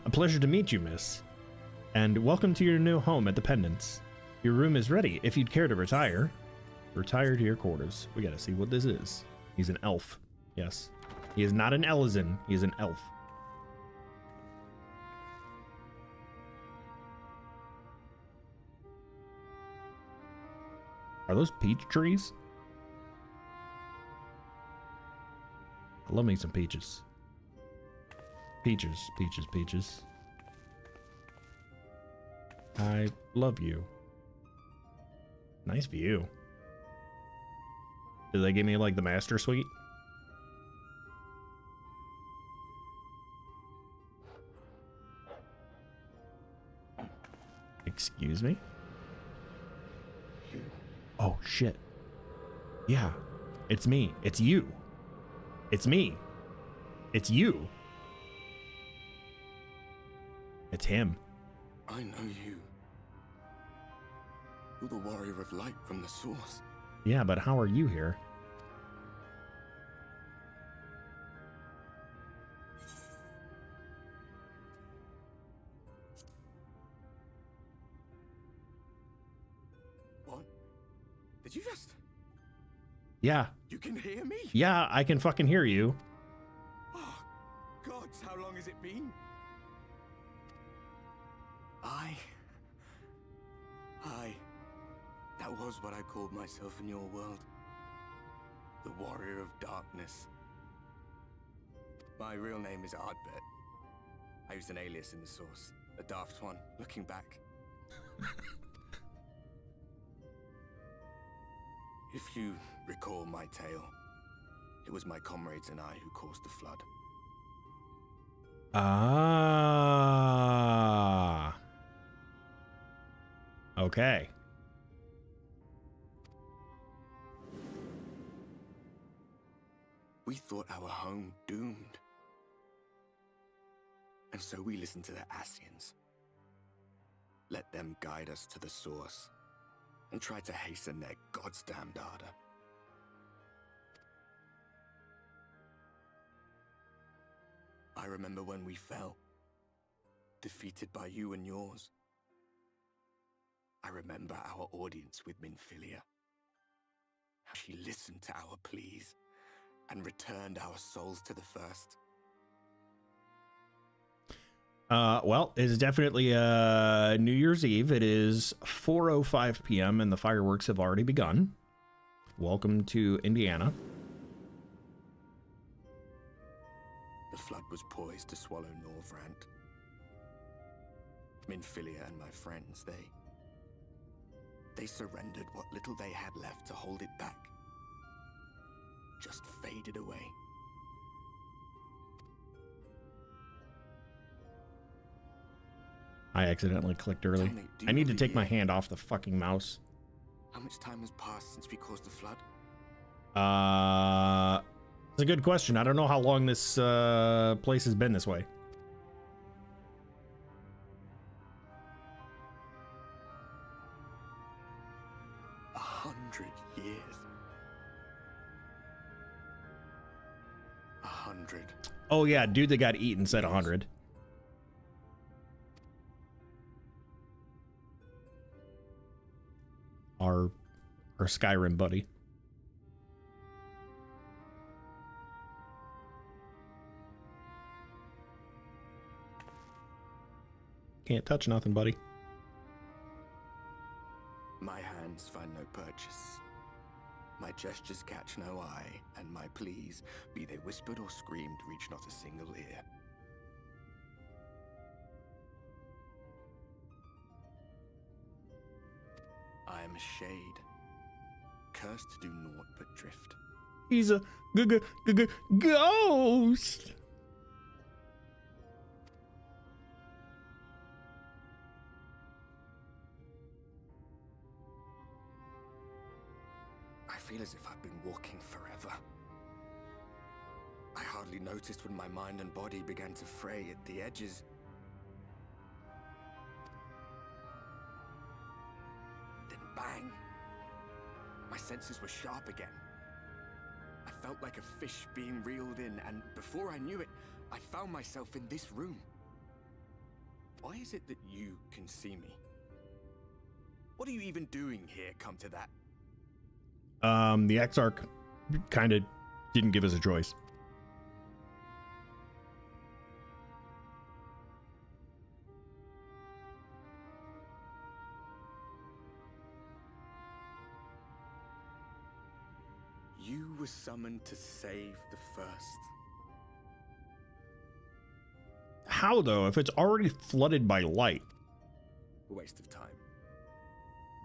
A pleasure to meet you, miss. And welcome to your new home at the Pendants. Your room is ready if you'd care to retire. Retire to your quarters. We gotta see what this is. He's an elf. Yes. He is not an Elizin. He is an elf. Are those peach trees? I love me some peaches. Peaches, peaches, peaches. I love you. Nice view. Did they give me like the master suite? Excuse me? Oh shit. Yeah, it's me. It's you. It's me. It's you. It's him. I know you. You're the warrior of light from the source. Yeah, but how are you here? What? Did you just... Yeah. You can hear me? Yeah, I can fucking hear you. Oh, gods, how long has it been? That was what I called myself in your world. The Warrior of Darkness. My real name is Ardbert. I used an alias in the source. A daft one, looking back. If you recall my tale, it was my comrades and I who caused the flood. Ah. Okay. We thought our home doomed. And so we listened to the Ascians. Let them guide us to the source and try to hasten their goddamned ardor. I remember when we fell, defeated by you and yours. I remember our audience with Minfilia. How she listened to our pleas and returned our souls to the first. Well, it's definitely New Year's Eve. It is 4:05 p.m. and the fireworks have already begun. Welcome to Indiana. The flood was poised to swallow Norvrant. Minfilia and my friends, they surrendered what little they had left to hold it back. Just faded away. I accidentally clicked early. Me, I need to take my hand off the fucking mouse. How much time has passed since we caused the flood? It's a good question. I don't know how long this place has been this way. Years. 100. Oh yeah, dude that got eaten said 100. Our Skyrim buddy. Can't touch nothing, buddy. My hands find no purchase. My gestures catch no eye, and my pleas, be they whispered or screamed, reach not a single ear. I am a shade, cursed to do naught but drift. He's a ghost. I feel as if I've been walking forever. I hardly noticed when my mind and body began to fray at the edges. Then bang! My senses were sharp again. I felt like a fish being reeled in, and before I knew it, I found myself in this room. Why is it that you can see me? What are you even doing here, come to that? The Exarch kind of didn't give us a choice. You were summoned to save the first. How though, if it's already flooded by light? A waste of time.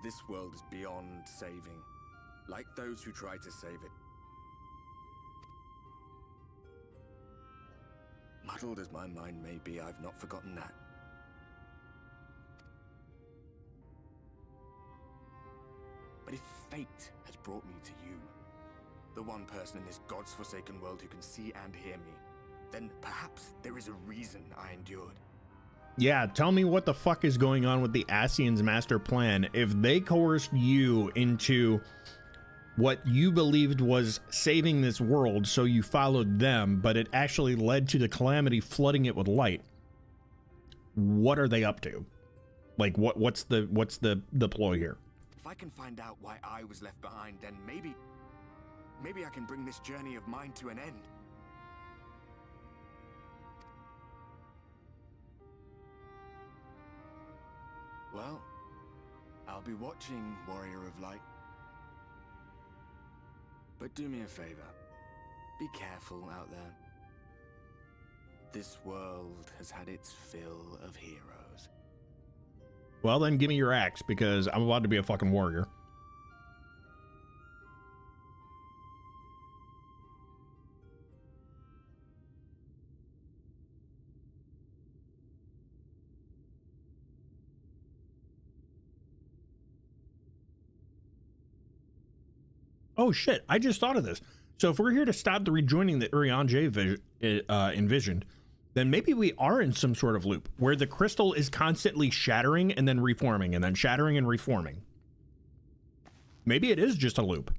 This world is beyond saving. Like those who try to save it. Muddled as my mind may be, I've not forgotten that. But if fate has brought me to you, the one person in this God's forsaken world who can see and hear me, then perhaps there is a reason I endured. Yeah, tell me what the fuck is going on with the Ascians' master plan if they coerced you into what you believed was saving this world, so you followed them, but it actually led to the calamity flooding it with light. What are they up to? Like, what's the ploy here? If I can find out why I was left behind, then maybe I can bring this journey of mine to an end. Well, I'll be watching, Warrior of Light. But do me a favor. Be careful out there. This world has had its fill of heroes. Well, then give me your axe, because I'm about to be a fucking warrior. Oh shit, I just thought of this. So if we're here to stop the rejoining that Urianger envisioned, then maybe we are in some sort of loop where the crystal is constantly shattering and then reforming and then shattering and reforming. Maybe it is just a loop.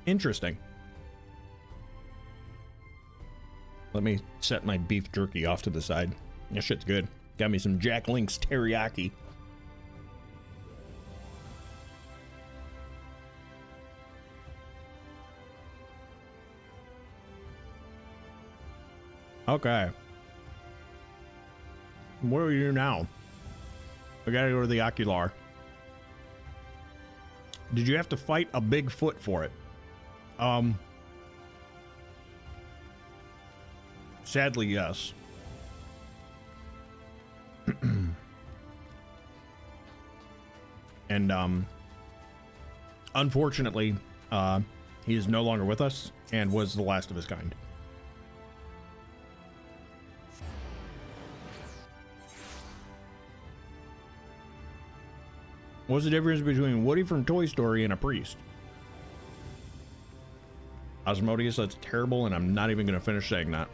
Interesting. Let me set my beef jerky off to the side. That shit's good. Got me some Jack Link's teriyaki. Okay. What do we do now? We gotta go to the Ocular. Did you have to fight a Bigfoot for it? Sadly, yes. And unfortunately, he is no longer with us and was the last of his kind. What's the difference between Woody from Toy Story and a priest? Osmodeus, that's terrible, and I'm not even going to finish saying that.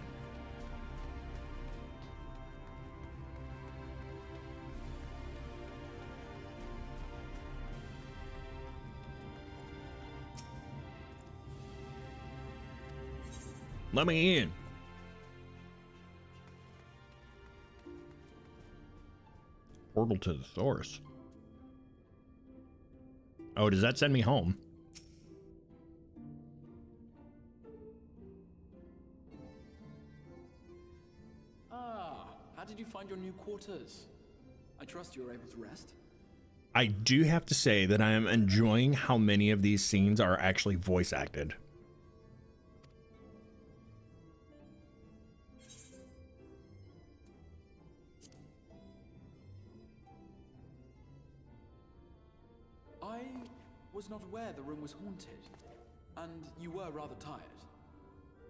Let me in. Portal to the source. Oh, does that send me home? Ah, how did you find your new quarters? I trust you were able to rest. I do have to say that I am enjoying how many of these scenes are actually voice acted. I was not aware the room was haunted, and you were rather tired.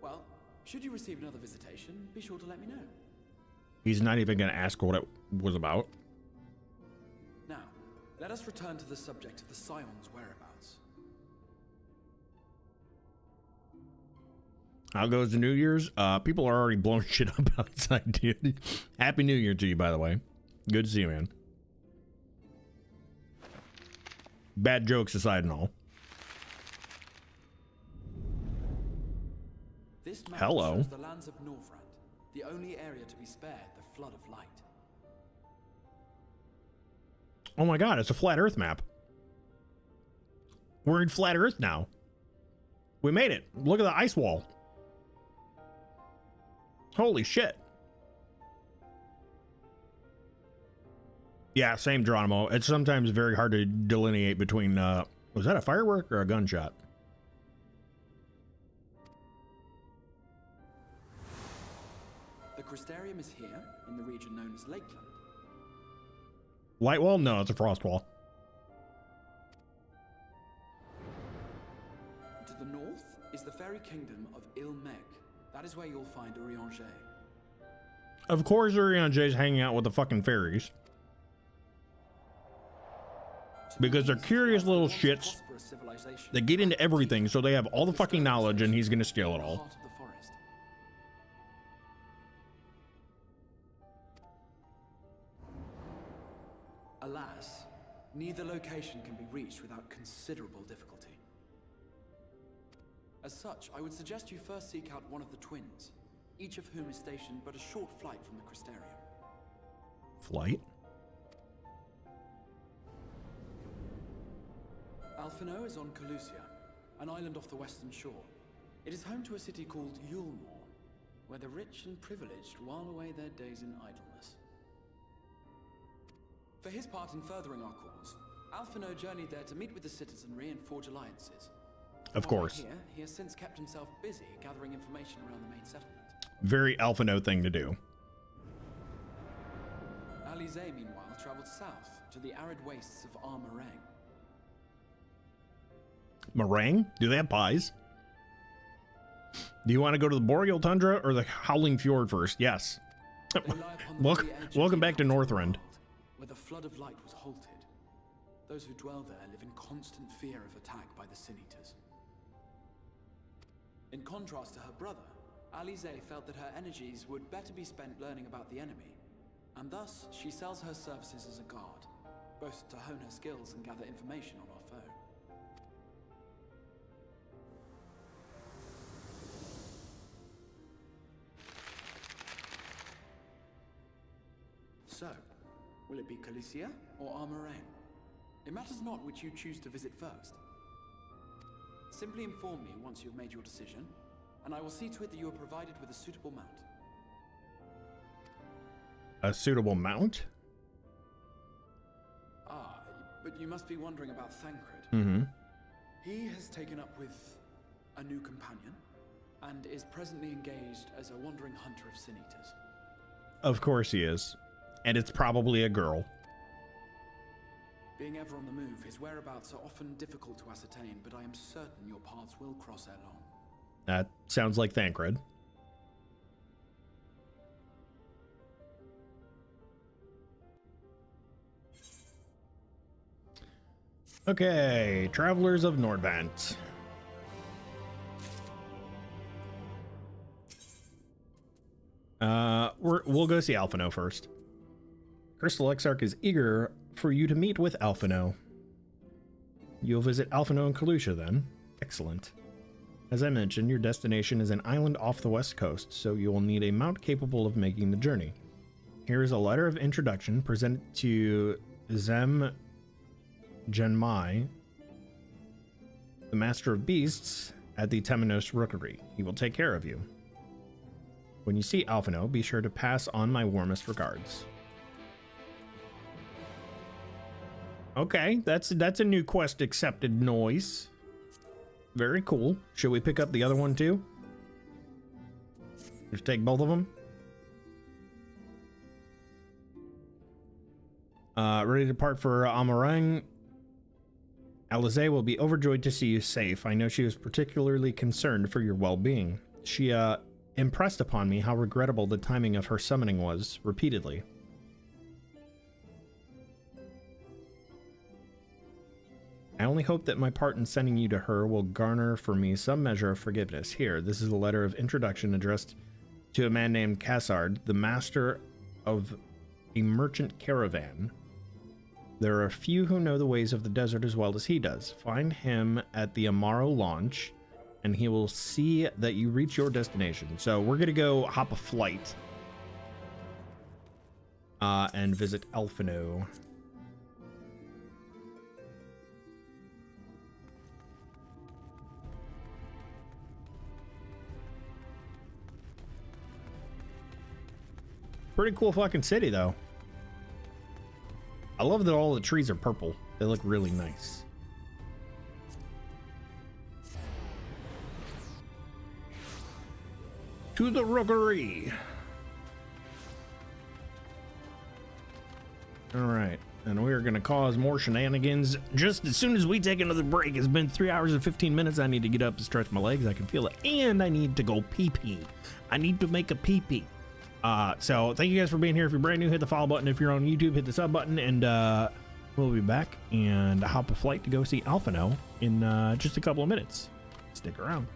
Well, should you receive another visitation, be sure to let me know. He's not even going to ask what it was about. Now, let us return to the subject of the Scion's whereabouts. How goes the New Year's? People are already blowing shit up outside, dude. Happy New Year to you, by the way. Good to see you, man. Bad jokes aside and all. This map Hello. shows the lands of Northrend, the only area to be spared the flood of light. Oh my god, it's a flat Earth map. We're in flat Earth now. We made it. Look at the ice wall. Holy shit. Yeah, same Geronimo. It's sometimes very hard to delineate between, was that a firework or a gunshot? The Crystarium is here, in the region known as Lakeland. Light wall? No, it's a frost wall. To the north is the fairy kingdom of Ilmeg. That is where you'll find Urianger. Of course, Urianger is hanging out with the fucking fairies. Because they're curious little shits that get into everything, so they have all the fucking knowledge, and he's gonna steal it all. Alas, neither location can be reached without considerable difficulty. As such, I would suggest you first seek out one of the twins, each of whom is stationed but a short flight from the Crystarium. Flight? Alphino is on Calusia, an island off the western shore. It is home to a city called Yulmore, where the rich and privileged while away their days in idleness. For his part in furthering our cause, Alphino journeyed there to meet with the citizenry and forge alliances. Of course. Here, he has since kept himself busy gathering information around the main settlement. Very Alphino thing to do. Alize, meanwhile, traveled south to the arid wastes of Armorang. Meringue? Do they have pies? Do you want to go to the Boreal Tundra or the Howling Fjord first? Yes. Welcome back to Northrend. Where the flood of light was halted. Those who dwell there live in constant fear of attack by the Sin Eaters. In contrast to her brother, Alize felt that her energies would better be spent learning about the enemy, and thus she sells her services as a guard, both to hone her skills and gather information on our foe. So, will it be Calusia or Armorang? It matters not which you choose to visit first. Simply inform me once you've made your decision, and I will see to it that you are provided with a suitable mount. A suitable mount? Ah, but you must be wondering about Thancred. Mm-hmm. He has taken up with a new companion, and is presently engaged as a wandering hunter of Sin Eaters. Of course he is. And it's probably a girl. Being ever on the move, his whereabouts are often difficult to ascertain, but I am certain your paths will cross ere long. That sounds like Thancred. Okay, Travelers of Nordvant. We'll go see Alphino first. Crystal Exarch is eager for you to meet with Alphino. You'll visit Alphino and Calusia then. Excellent. As I mentioned, your destination is an island off the west coast, so you will need a mount capable of making the journey. Here is a letter of introduction presented to Zem Genmai, the Master of Beasts at the Temenos Rookery. He will take care of you. When you see Alphino, be sure to pass on my warmest regards. Okay, that's a new quest accepted noise. Very cool. Should we pick up the other one too? Just take both of them. Ready to depart for Armorang. Alize will be overjoyed to see you safe. I know she was particularly concerned for your well-being. She impressed upon me how regrettable the timing of her summoning was, repeatedly. I only hope that my part in sending you to her will garner for me some measure of forgiveness. Here, this is a letter of introduction addressed to a man named Cassard, the master of a merchant caravan. There are few who know the ways of the desert as well as he does. Find him at the Amaro launch, and he will see that you reach your destination. So we're going to go hop a flight and visit Alphino. Pretty cool fucking city, though. I love that all the trees are purple. They look really nice. To the rookery. All right. And we're going to cause more shenanigans just as soon as we take another break. It's been 3 hours and 15 minutes. I need to get up and stretch my legs. I can feel it. And I need to go pee-pee. I need to make a pee-pee. So thank you guys for being here. If you're brand new, hit the follow button. If you're on YouTube, hit the sub button, and we'll be back and hop a flight to go see Alphino in just a couple of minutes. Stick around.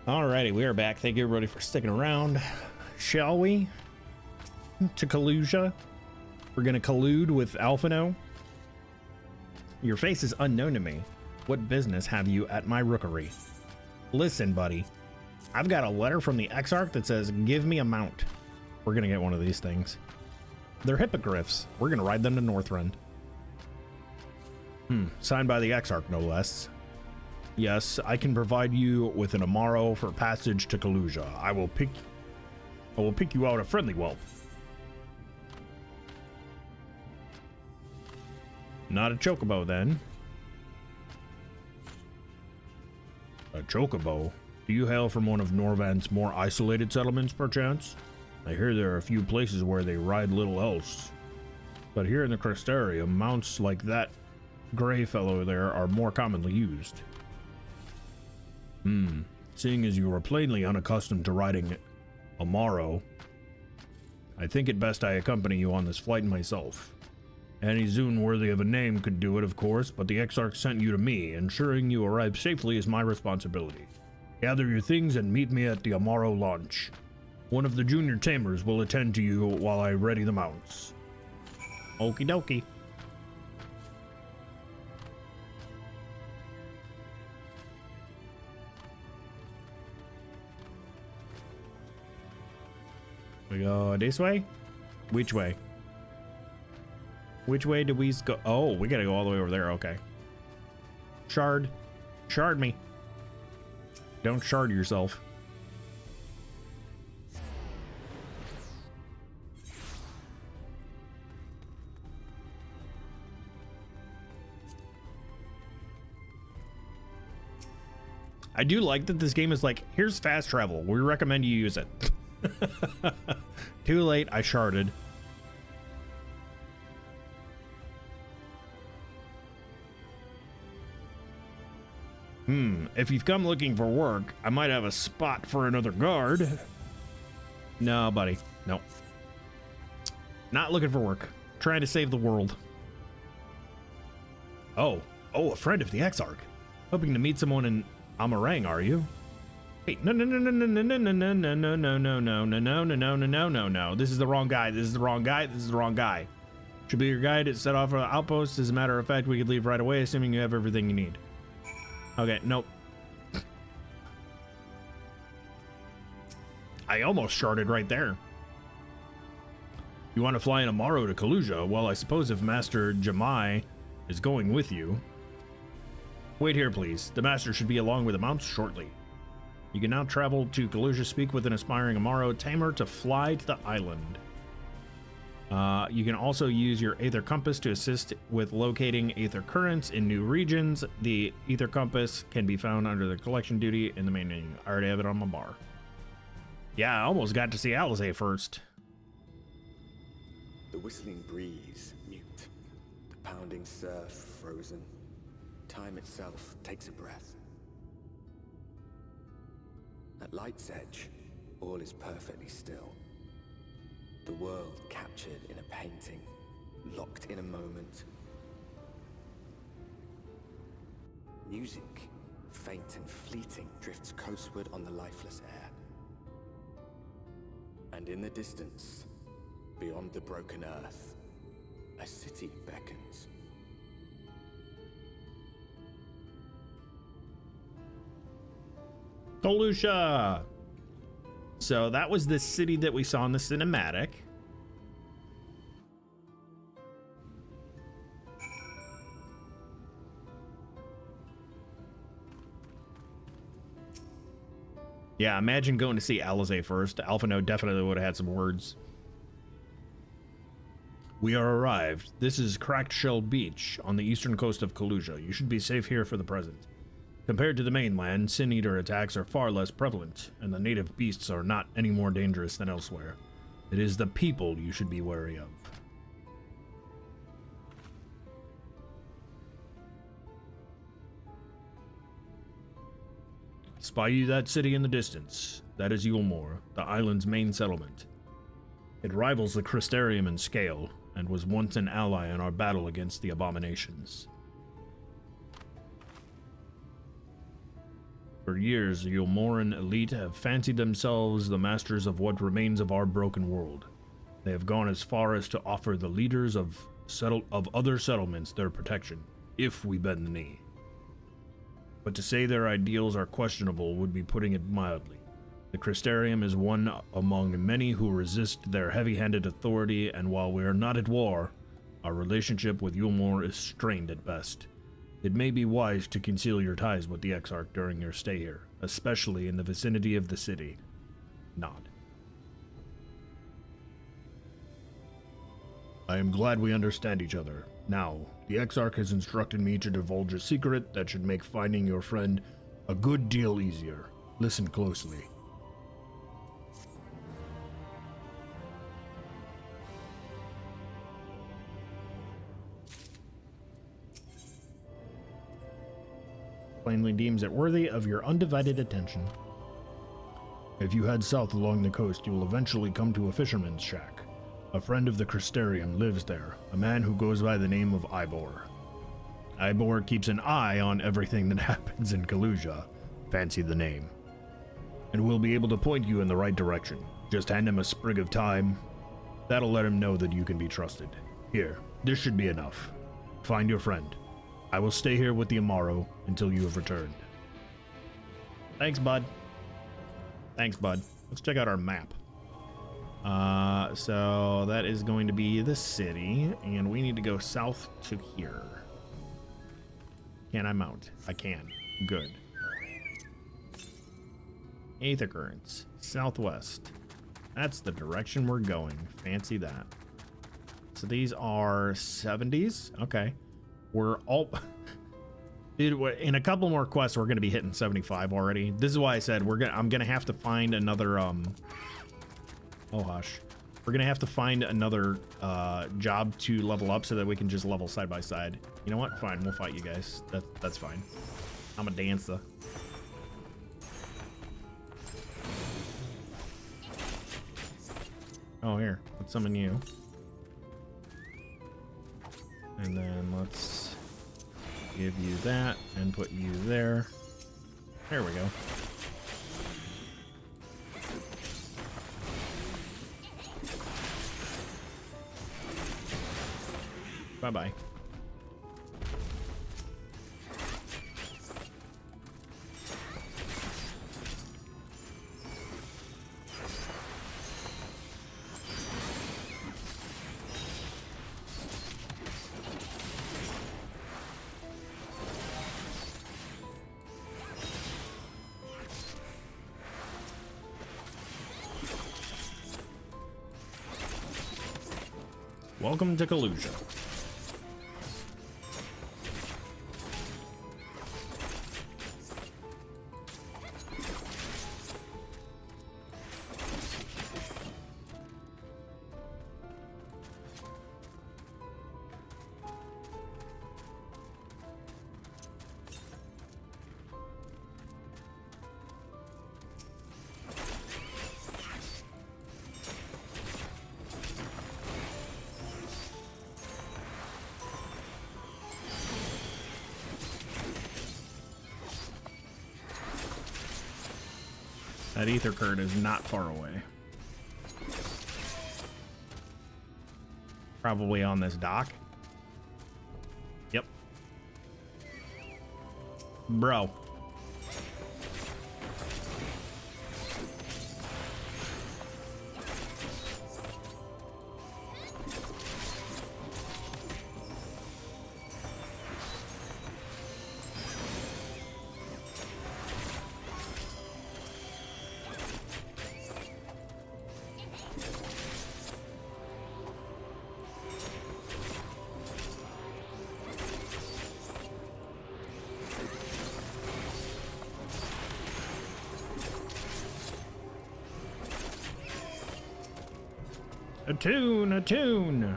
Alrighty, we are back. Thank you everybody for sticking around. Shall we? To Kalusia. We're gonna collude with Alphino. Your face is unknown to me. What business have you at my rookery? Listen, buddy. I've got a letter from the Exarch that says, give me a mount. We're gonna get one of these things. They're hippogriffs. We're gonna ride them to Northrend. Signed by the Exarch, no less. Yes, I can provide you with an Amaro for passage to Kalusia. I will pick you out a friendly whelp. Not a chocobo, then. A chocobo? Do you hail from one of Norvand's more isolated settlements, perchance? I hear there are a few places where they ride little else. But here in the Crystarium, mounts like that gray fellow there are more commonly used. Seeing as you are plainly unaccustomed to riding Amaro, I think it best I accompany you on this flight myself. Any Zune worthy of a name could do it, of course, but the Exarch sent you to me. Ensuring you arrive safely is my responsibility. Gather your things and meet me at the Amaro launch. One of the junior tamers will attend to you while I ready the mounts. Okie dokie. We go this way? Which way? Which way do we go? Oh, we gotta go all the way over there. Okay. Shard. Shard me. Don't shard yourself. I do like that this game is like, here's fast travel. We recommend you use it. Too late, I sharded. If you've come looking for work, I might have a spot for another guard. No, buddy. No. Not looking for work. Trying to save the world. Oh, a friend of the Exarch. Hoping to meet someone in Amarang, are you? Wait, no. This is the wrong guy. This is the wrong guy. This is the wrong guy. Should be your guide to set off an outpost. As a matter of fact, we could leave right away, assuming you have everything you need. Okay, nope. I almost sharded right there. You want to fly in Amaro to Kalusia? Well, I suppose if Master Jamai is going with you. Wait here, please. The Master should be along with the mounts shortly. You can now travel to Kalusia, speak with an aspiring Amaro tamer to fly to the island. You can also use your Aether Compass to assist with locating Aether Currents in new regions. The Aether Compass can be found under the collection duty in the main menu. I already have it on my bar. Yeah, I almost got to see Alizé first. The whistling breeze, mute. The pounding surf, frozen. Time itself takes a breath. At Light's Edge, all is perfectly still. The world captured in a painting, locked in a moment. Music, faint and fleeting, drifts coastward on the lifeless air. And in the distance, beyond the broken earth, a city beckons. Kalusia! So that was the city that we saw in the cinematic. Yeah, imagine going to see Alizé first. Alphino definitely would have had some words. We are arrived. This is Cracked Shell Beach on the eastern coast of Kalusia. You should be safe here for the present. Compared to the mainland, Sin Eater attacks are far less prevalent, and the native beasts are not any more dangerous than elsewhere. It is the people you should be wary of. Spy you that city in the distance. That is Yulmore, the island's main settlement. It rivals the Crystarium in scale, and was once an ally in our battle against the abominations. For years, the Yulmoran elite have fancied themselves the masters of what remains of our broken world. They have gone as far as to offer the leaders of other settlements their protection, if we bend the knee. But to say their ideals are questionable would be putting it mildly. The Crystarium is one among many who resist their heavy-handed authority, and while we are not at war, our relationship with Yulmor is strained at best. It may be wise to conceal your ties with the Exarch during your stay here, especially in the vicinity of the city. Nod. I am glad we understand each other. Now, the Exarch has instructed me to divulge a secret that should make finding your friend a good deal easier. Listen closely. Plainly deems it worthy of your undivided attention. If you head south along the coast, you will eventually come to a fisherman's shack. A friend of the Crystarium lives there, a man who goes by the name of Ivor. Ivor keeps an eye on everything that happens in Kaluja, fancy the name, and will be able to point you in the right direction. Just hand him a sprig of thyme. That'll let him know that you can be trusted. Here, this should be enough. Find your friend. I will stay here with the Amaro until you have returned. Thanks, bud. Thanks, bud. Let's check out our map. So that is going to be the city, and we need to go south to here. Can I mount? I can. Good. Aether currents. Southwest. That's the direction we're going. Fancy that. So these are 70s. Okay. We're all... Dude, in a couple more quests, we're going to be hitting 75 already. This is why I said I'm going to have to find another... Oh, hush. We're going to have to find another job to level up so that we can just level side by side. You know what? Fine. We'll fight you guys. That's fine. I'm a dancer. Oh, here. Let's summon you. And then let's give you that and put you there. There we go. Bye-bye. Welcome to Kaluja. That ether curd is not far away. Probably on this dock. Yep. Bro. Attune, attune.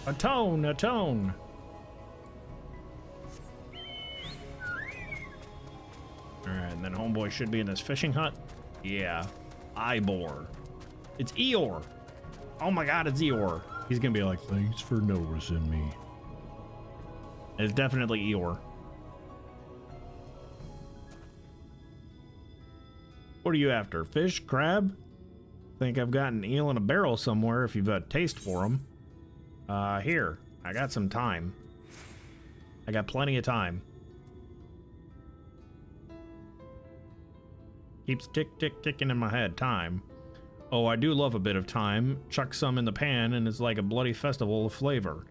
Atone, atone. Alright, and then homeboy should be in this fishing hut. Yeah. Ivor. It's Eeyore. Oh my god, it's Eeyore. He's gonna be like, thanks for noticing me. It's definitely Eeyore. What are you after? Fish? Crab? Think I've got an eel in a barrel somewhere if you've got a taste for them. Here. I got some time. I got plenty of time. Keeps ticking in my head. Time. Oh, I do love a bit of time. Chuck some in the pan and it's like a bloody festival of flavor.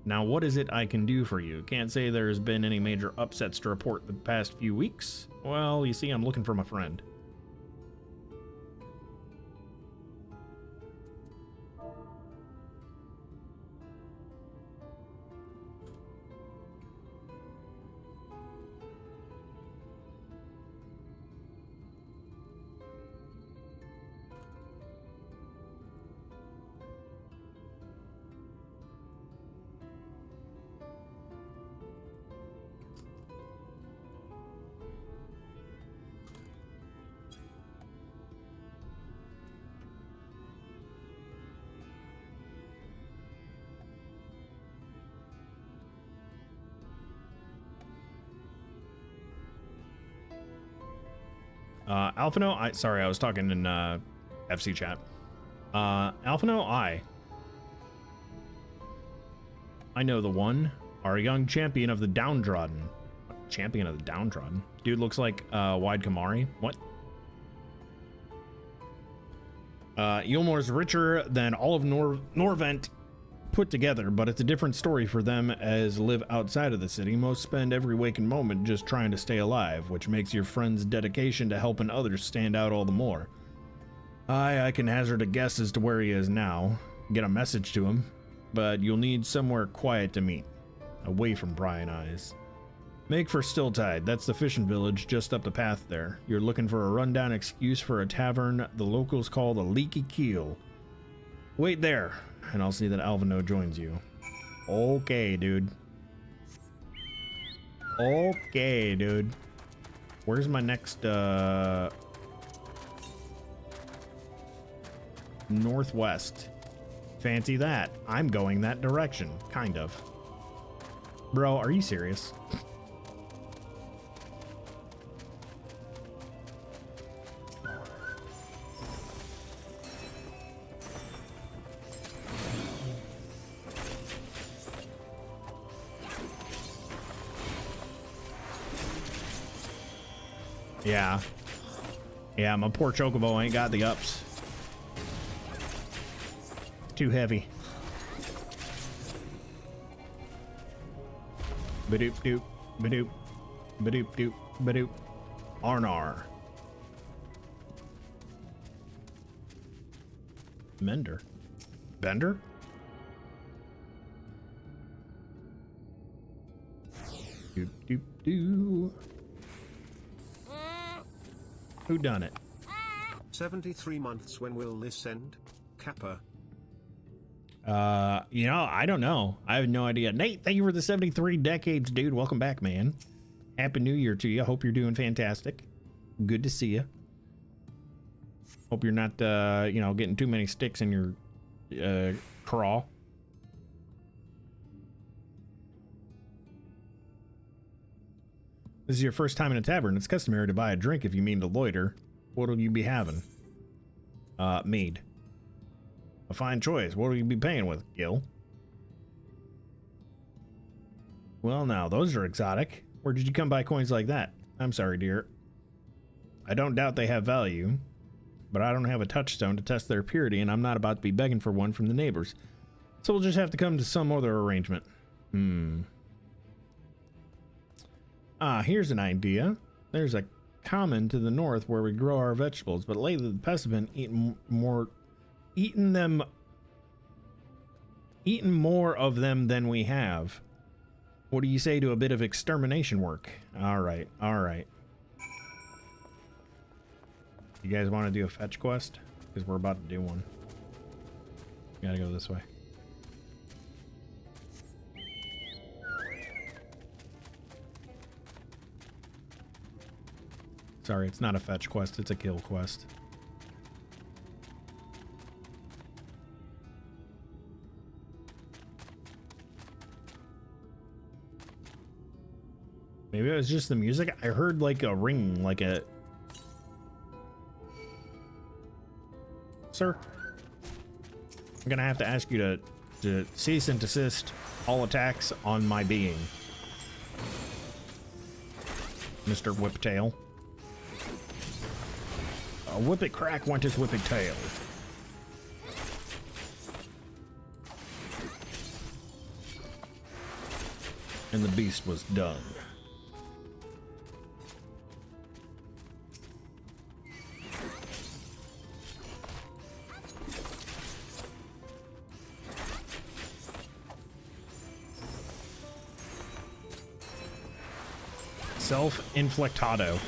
Now, what is it I can do for you? Can't say there's been any major upsets to report the past few weeks. Well, you see, I'm looking for my friend. Alphino, sorry, I was talking in FC chat. Alphino, I know the one. Our young champion of the downtrodden. Champion of the downtrodden? Dude looks like Wide Kamari. What? Ylmor's richer than all of Norvent put together, but it's a different story for them as live outside of the city. Most spend every waking moment just trying to stay alive, which makes your friend's dedication to helping others stand out all the more. I can hazard a guess as to where he is now, get a message to him, but you'll need somewhere quiet to meet, away from prying eyes. Make for Stilltide, that's the fishing village just up the path there. You're looking for a rundown excuse for a tavern the locals call the Leaky Keel. Wait there, and I'll see that Alvino joins you. Okay, dude. Okay, dude. Where's my next, northwest? Fancy that. I'm going that direction, kind of. Bro, are you serious? Yeah. Yeah, my poor Chocobo ain't got the ups. Too heavy. Badoop doop, badoop, badoop doop, badoop. Arnar. Mender. Bender? Doop doop doo. Who done it? 73 months. When will this end? Kappa. You know, I don't know. I have no idea. Nate, thank you for the 73 decades, dude. Welcome back, man. Happy New Year to you. Hope you're doing fantastic. Good to see you. Hope you're not, you know, getting too many sticks in your, craw. This is your first time in a tavern. It's customary to buy a drink if you mean to loiter. What'll you be having? Mead. A fine choice. What'll you be paying with, Gil? Well, now, those are exotic. Where did you come by coins like that? I'm sorry, dear. I don't doubt they have value, but I don't have a touchstone to test their purity, and I'm not about to be begging for one from the neighbors. So we'll just have to come to some other arrangement. Here's an idea. There's a common to the north where we grow our vegetables, but lately the pests have been eating more of them than we have. What do you say to a bit of extermination work? All right, all right. You guys want to do a fetch quest? Because we're about to do one. Gotta go this way. Sorry, it's not a fetch quest, it's a kill quest. Maybe it was just the music. I heard like a ring, like a... sir. I'm gonna have to ask you to cease and desist all attacks on my being, Mr. Whiptail. A whippet crack went his whippet tail. And the beast was done. Self-inflictado.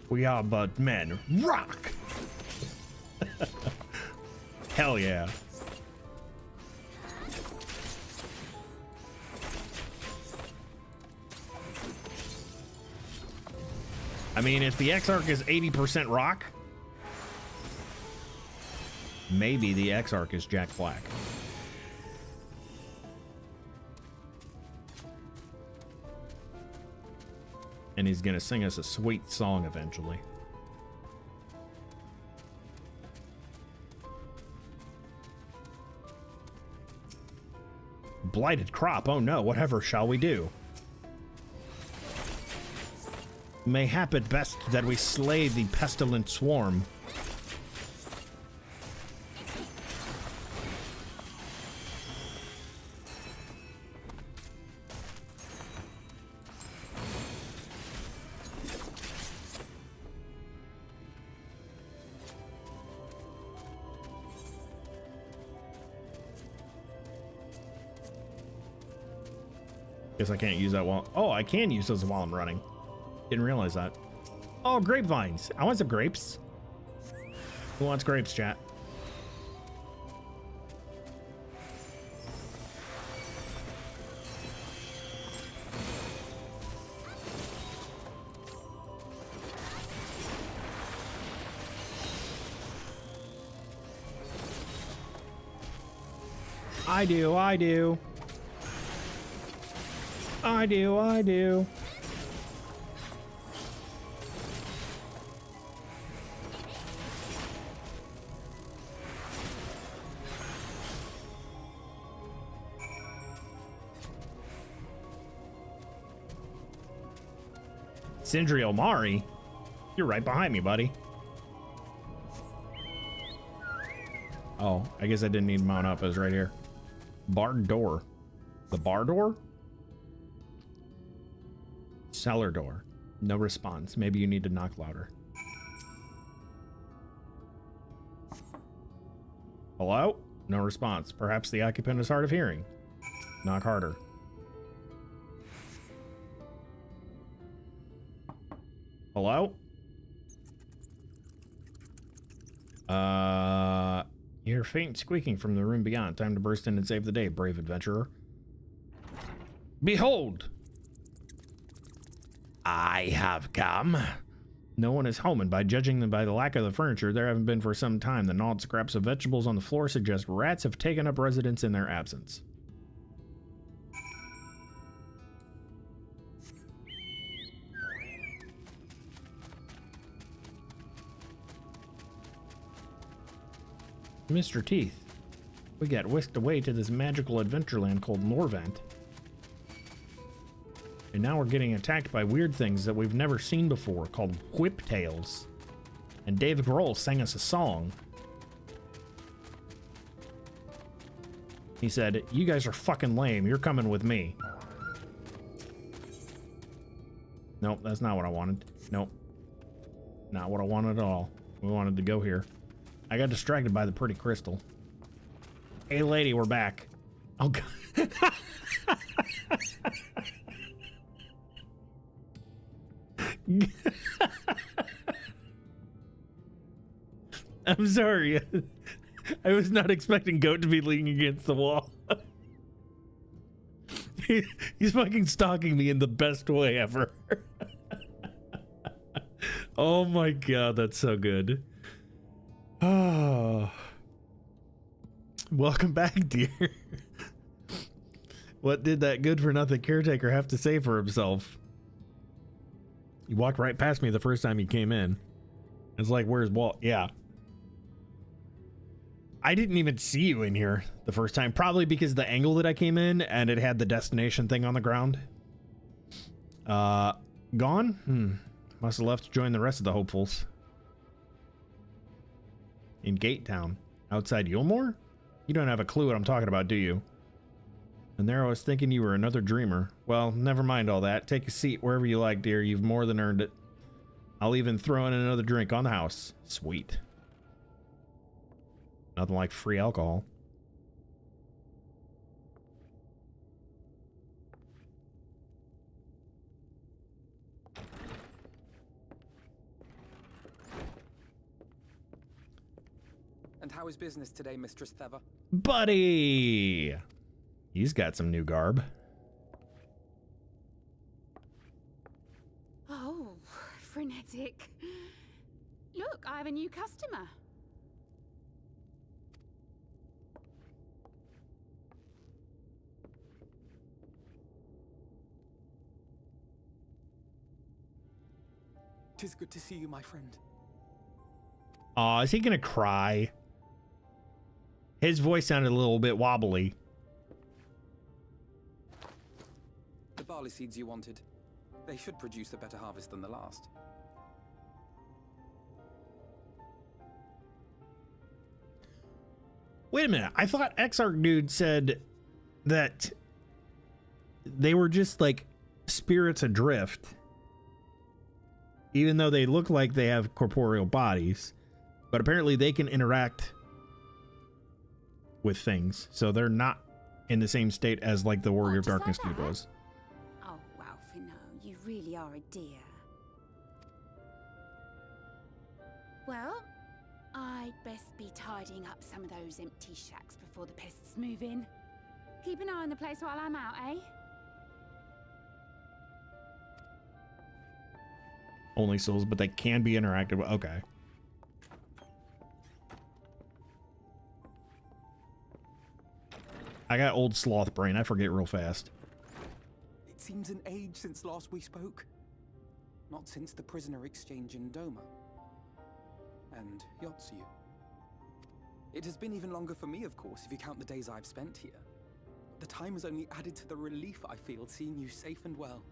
We are but men. Rock! Hell yeah. I mean, if the Exarch is 80% rock, maybe the Exarch is Jack Black. And he's gonna sing us a sweet song eventually. Blighted crop, oh no, whatever shall we do? Mayhap it best that we slay the pestilent swarm. Guess I can't use that while... Oh, I can use those while I'm running. Didn't realize that. Oh, grapevines. I want some grapes. Who wants grapes, chat? I do, I do. I do, I do. Sindri Omari? You're right behind me, buddy. Oh, I guess I didn't need to mount up. It was right here. Barred door. The bar door? Cellar door. No response. Maybe you need to knock louder. Hello? No response. Perhaps the occupant is hard of hearing. Knock harder. Hello? You hear faint squeaking from the room beyond. Time to burst in and save the day, brave adventurer. Behold! I have come. No one is home, and by judging them by the lack of the furniture, there haven't been for some time. The gnawed scraps of vegetables on the floor suggest rats have taken up residence in their absence. Mr. Teeth, we got whisked away to this magical adventureland called Norvant. And now we're getting attacked by weird things that we've never seen before, called whiptails. And Dave Grohl sang us a song. He said, "You guys are fucking lame, you're coming with me." Nope, that's not what I wanted. Nope. Not what I wanted at all. We wanted to go here. I got distracted by the pretty crystal. Hey lady, we're back. Oh god. I'm sorry. I was not expecting Goat to be leaning against the wall. He's fucking stalking me in the best way ever. Oh my god, that's so good. Oh. Welcome back, dear. What did that good-for-nothing caretaker have to say for himself? He walked right past me the first time he came in. It's like, where's Walt? Yeah. I didn't even see you in here the first time, probably because the angle that I came in and it had the destination thing on the ground. Gone? Must have left to join the rest of the hopefuls. In Gate Town. Outside Yulmore? You don't have a clue what I'm talking about, do you? And there I was thinking you were another dreamer. Well, never mind all that. Take a seat wherever you like, dear. You've more than earned it. I'll even throw in another drink on the house. Sweet. Nothing like free alcohol. And how is business today, Mistress Theva? Buddy! He's got some new garb. Oh, frenetic. Look, I have a new customer. Tis good to see you, my friend. Aw, is he gonna cry? His voice sounded a little bit wobbly. The barley seeds you wanted. They should produce a better harvest than the last. Wait a minute. I thought Exarch dude said that they were just like spirits adrift. Even though they look like they have corporeal bodies. But apparently they can interact with things. So they're not in the same state as like the Warrior of Darkness dude was. Oh, wow, Fino, you really are a dear. Well, I'd best be tidying up some of those empty shacks before the pests move in. Keep an eye on the place while I'm out, eh? Only souls, but they can be interacted with. Okay. I got old sloth brain. I forget real fast. It seems an age since last we spoke. Not since the prisoner exchange in Doma. And Yotsu. It has been even longer for me, of course, if you count the days I've spent here. The time has only added to the relief I feel seeing you safe and well.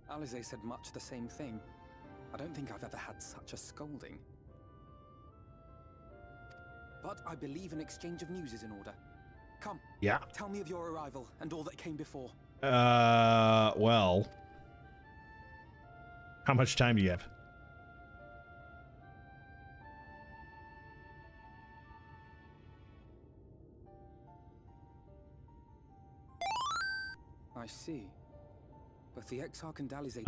Alize said much the same thing. I don't think I've ever had such a scolding. But I believe an exchange of news is in order. Come. Yeah. Tell me of your arrival and all that came before. Well. How much time do you have? I see. But the Exarch and Alize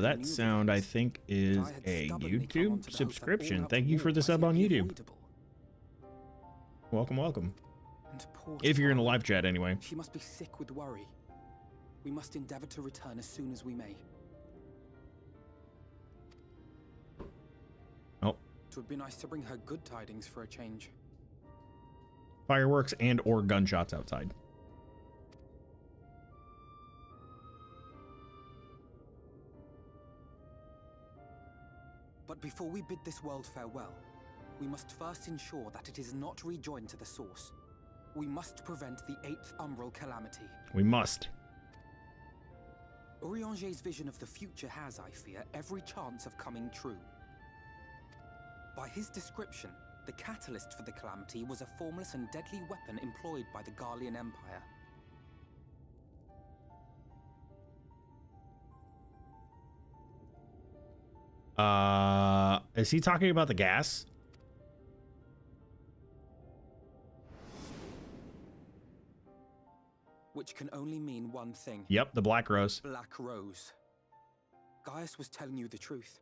that sound I think is a YouTube subscription. Thank you for the sub on YouTube. Welcome, welcome. If you're in the live chat anyway. She must be sick with worry. We must endeavor to return as soon as we may. Oh. It would be nice to bring her good tidings for a change. Fireworks and or gunshots outside. But before we bid this world farewell, we must first ensure that it is not rejoined to the source. We must prevent the 8th Umbral calamity. We must. Urianger's vision of the future has, I fear, every chance of coming true. By his description, the catalyst for the calamity was a formless and deadly weapon employed by the Garlean Empire. Is he talking about the gas? Which can only mean one thing. Yep, the Black Rose. Black Rose. Gaius was telling you the truth.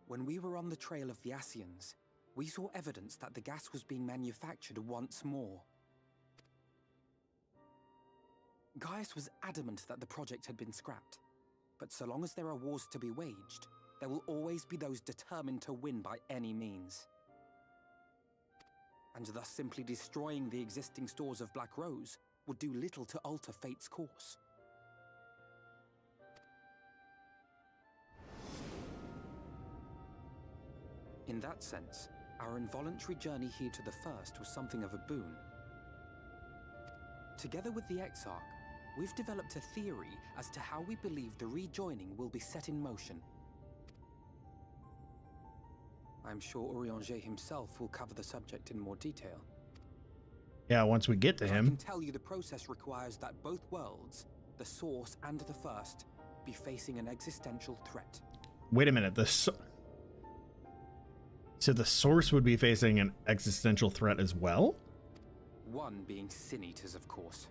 When we were on the trail of the Ascians, we saw evidence that the gas was being manufactured once more. Gaius was adamant that the project had been scrapped. But so long as there are wars to be waged, there will always be those determined to win by any means. And thus simply destroying the existing stores of Black Rose would do little to alter fate's course. In that sense, our involuntary journey here to the First was something of a boon. Together with the Exarch, we've developed a theory as to how we believe the rejoining will be set in motion. I'm sure Urianger himself will cover the subject in more detail. Yeah, once we get to him. I can tell you the process requires that both worlds, the Source and the First, be facing an existential threat. Wait a minute, so the Source would be facing an existential threat as well? One being Sin Eaters, of course.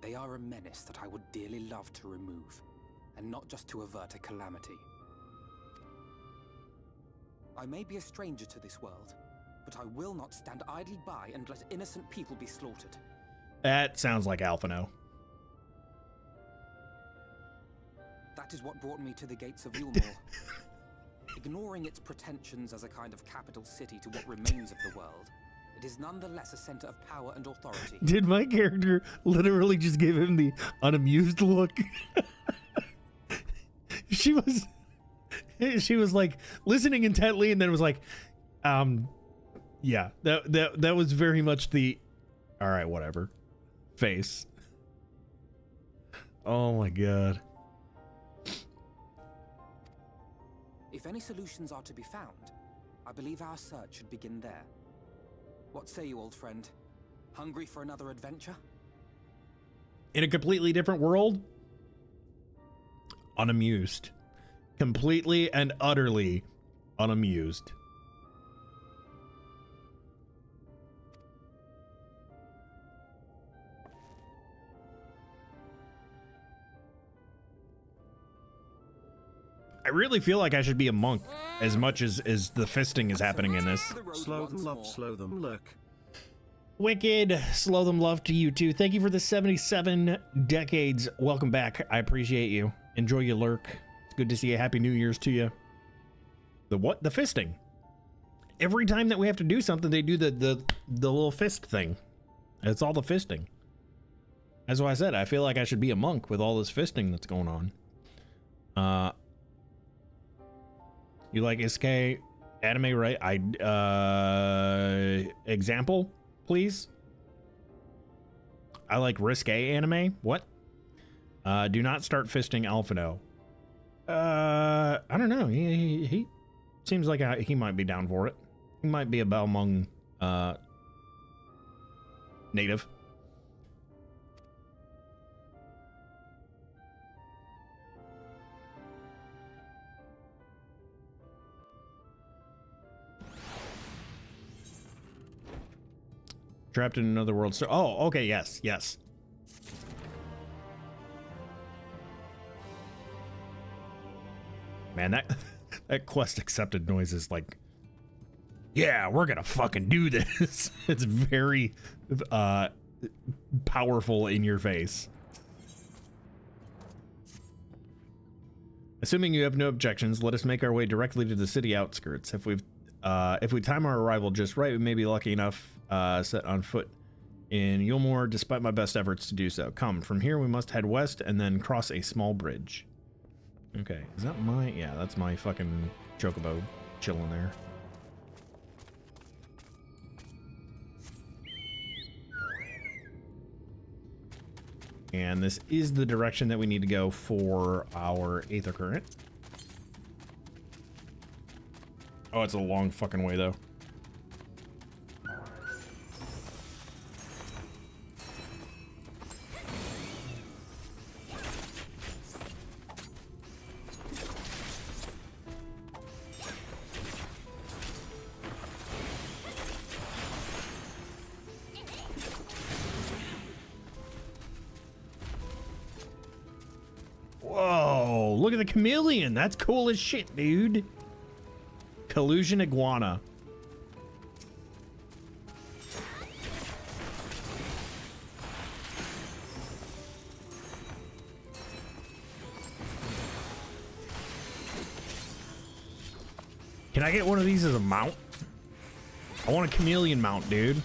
They are a menace that I would dearly love to remove, and not just to avert a calamity. I may be a stranger to this world, but I will not stand idly by and let innocent people be slaughtered. That sounds like Alphino. That is what brought me to the gates of Yulmore. Ignoring its pretensions as a kind of capital city to what remains of the world, it is nonetheless a center of power and authority. Did my character literally just give him the unamused look? She was like listening intently and then was like, yeah, that was very much the, all right, whatever, face. Oh my God. If any solutions are to be found, I believe our search should begin there. What say you, old friend? Hungry for another adventure? In a completely different world? Unamused. Completely and utterly unamused. I really feel like I should be a monk as much as the fisting is happening in this. Slow them love, slow them look. Wicked, slow them love to you too. Thank you for the 77 decades. Welcome back. I appreciate you. Enjoy your lurk. It's good to see you. Happy New Year's to you. The what? The fisting. Every time that we have to do something, they do the little fist thing. It's all the fisting. That's why I said I feel like I should be a monk with all this fisting that's going on. You like Isekai anime, right? Example, please. I like risque anime. What? Do not start fisting Alphino. I don't know. He seems like he might be down for it. He might be a Balmung native. Trapped in another world. So, oh, okay, yes. Man, that quest accepted noise is like, yeah, we're gonna fucking do this. It's very powerful in your face. Assuming you have no objections, let us make our way directly to the city outskirts. If we time our arrival just right, we may be lucky enough set on foot in Yulmore, despite my best efforts to do so. Come, from here we must head west and then cross a small bridge. Okay, is that my... yeah, that's my fucking chocobo chilling there. And this is the direction that we need to go for our Aether Current. Oh, it's a long fucking way, though. Whoa, look at the chameleon. That's cool as shit, dude. Collusion iguana. Can I get one of these as a mount? I want a chameleon mount, dude.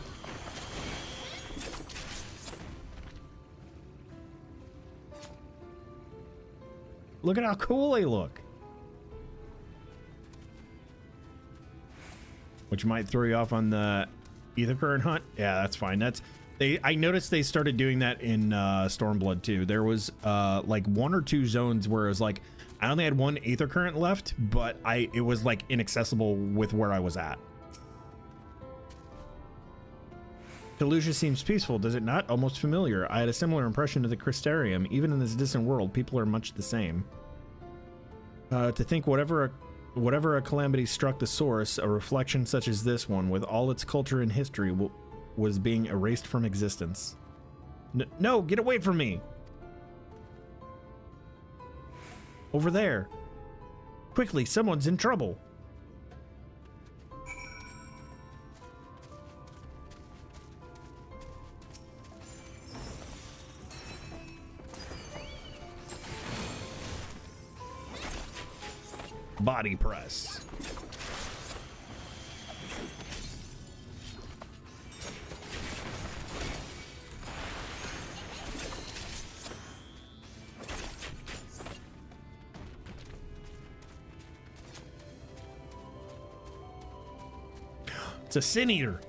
Look at how cool they look. Which might throw you off on the ether current hunt. Yeah, that's fine. I noticed they started doing that in Stormblood too. There was like 1 or 2 zones where it was like I only had 1 ether current left, but it was like inaccessible with where I was at. Kalusha seems peaceful, does it not? Almost familiar. I had a similar impression to the Crystarium. Even in this distant world, people are much the same. To think whatever a calamity struck the source, a reflection such as this one, with all its culture and history, was being erased from existence. No, get away from me! Over there. Quickly, someone's in trouble. Body press. It's a sin eater.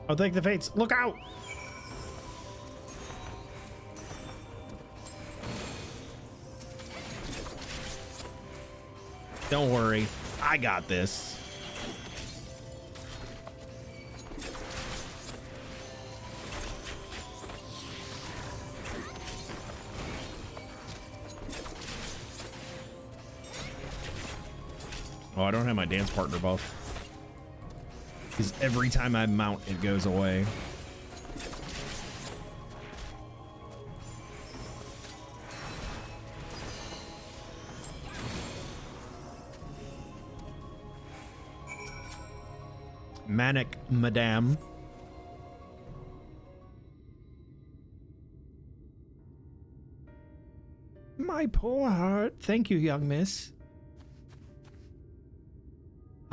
I'll take the fates. Look out! Don't worry, I got this. Oh, I don't have my dance partner buff. Because every time I mount, it goes away. Manic Madame. My poor heart. Thank you, young miss.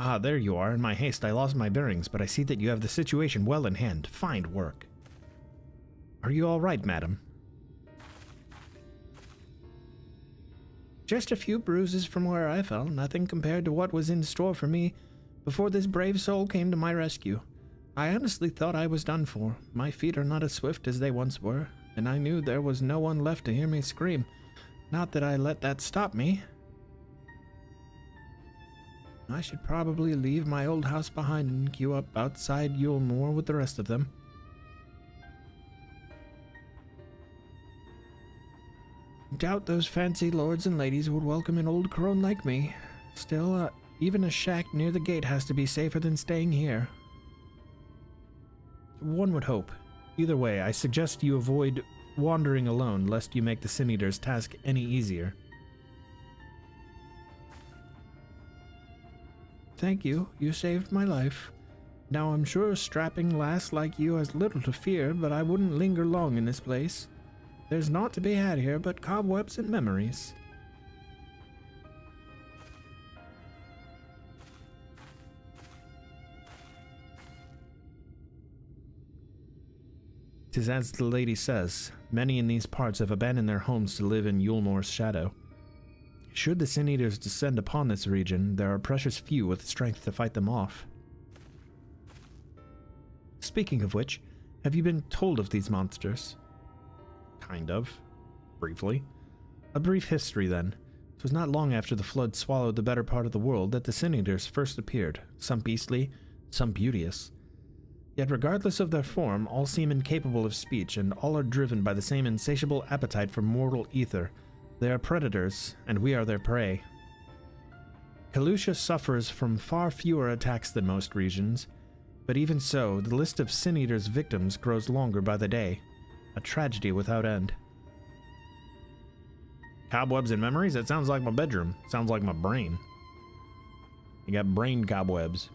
Ah, there you are. In my haste, I lost my bearings, but I see that you have the situation well in hand. Fine work. Are you all right, madam? Just a few bruises from where I fell, nothing compared to what was in store for me before this brave soul came to my rescue. I honestly thought I was done for. My feet are not as swift as they once were, and I knew there was no one left to hear me scream. Not that I let that stop me. I should probably leave my old house behind and queue up outside Yulemoor with the rest of them. Doubt those fancy lords and ladies would welcome an old crone like me. Still, even a shack near the gate has to be safer than staying here. One would hope. Either way, I suggest you avoid wandering alone, lest you make the Sin Eater's task any easier. Thank you. You saved my life. Now I'm sure a strapping lass like you has little to fear, but I wouldn't linger long in this place. There's naught to be had here but cobwebs and memories. 'Tis as the lady says, many in these parts have abandoned their homes to live in Yulemoor's shadow. Should the Sin Eaters descend upon this region, there are precious few with strength to fight them off. Speaking of which, have you been told of these monsters? Kind of. Briefly. A brief history, then. It was not long after the flood swallowed the better part of the world that the Sin Eaters first appeared, some beastly, some beauteous. Yet regardless of their form, all seem incapable of speech, and all are driven by the same insatiable appetite for mortal ether. They are predators, and we are their prey. Kalusha suffers from far fewer attacks than most regions, but even so, the list of Sin Eaters' victims grows longer by the day. A tragedy without end. Cobwebs and memories? That sounds like my bedroom. Sounds like my brain. You got brain cobwebs.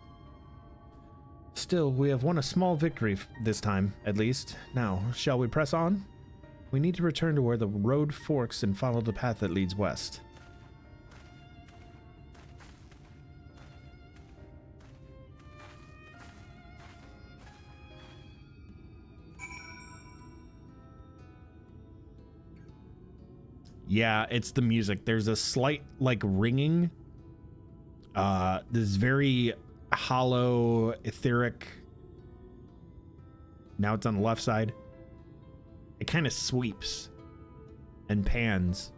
Still, we have won a small victory this time, at least. Now, shall we press on? We need to return to where the road forks and follow the path that leads west. Yeah, it's the music. There's a slight like ringing. This very hollow, etheric. Now it's on the left side. It kind of sweeps and pans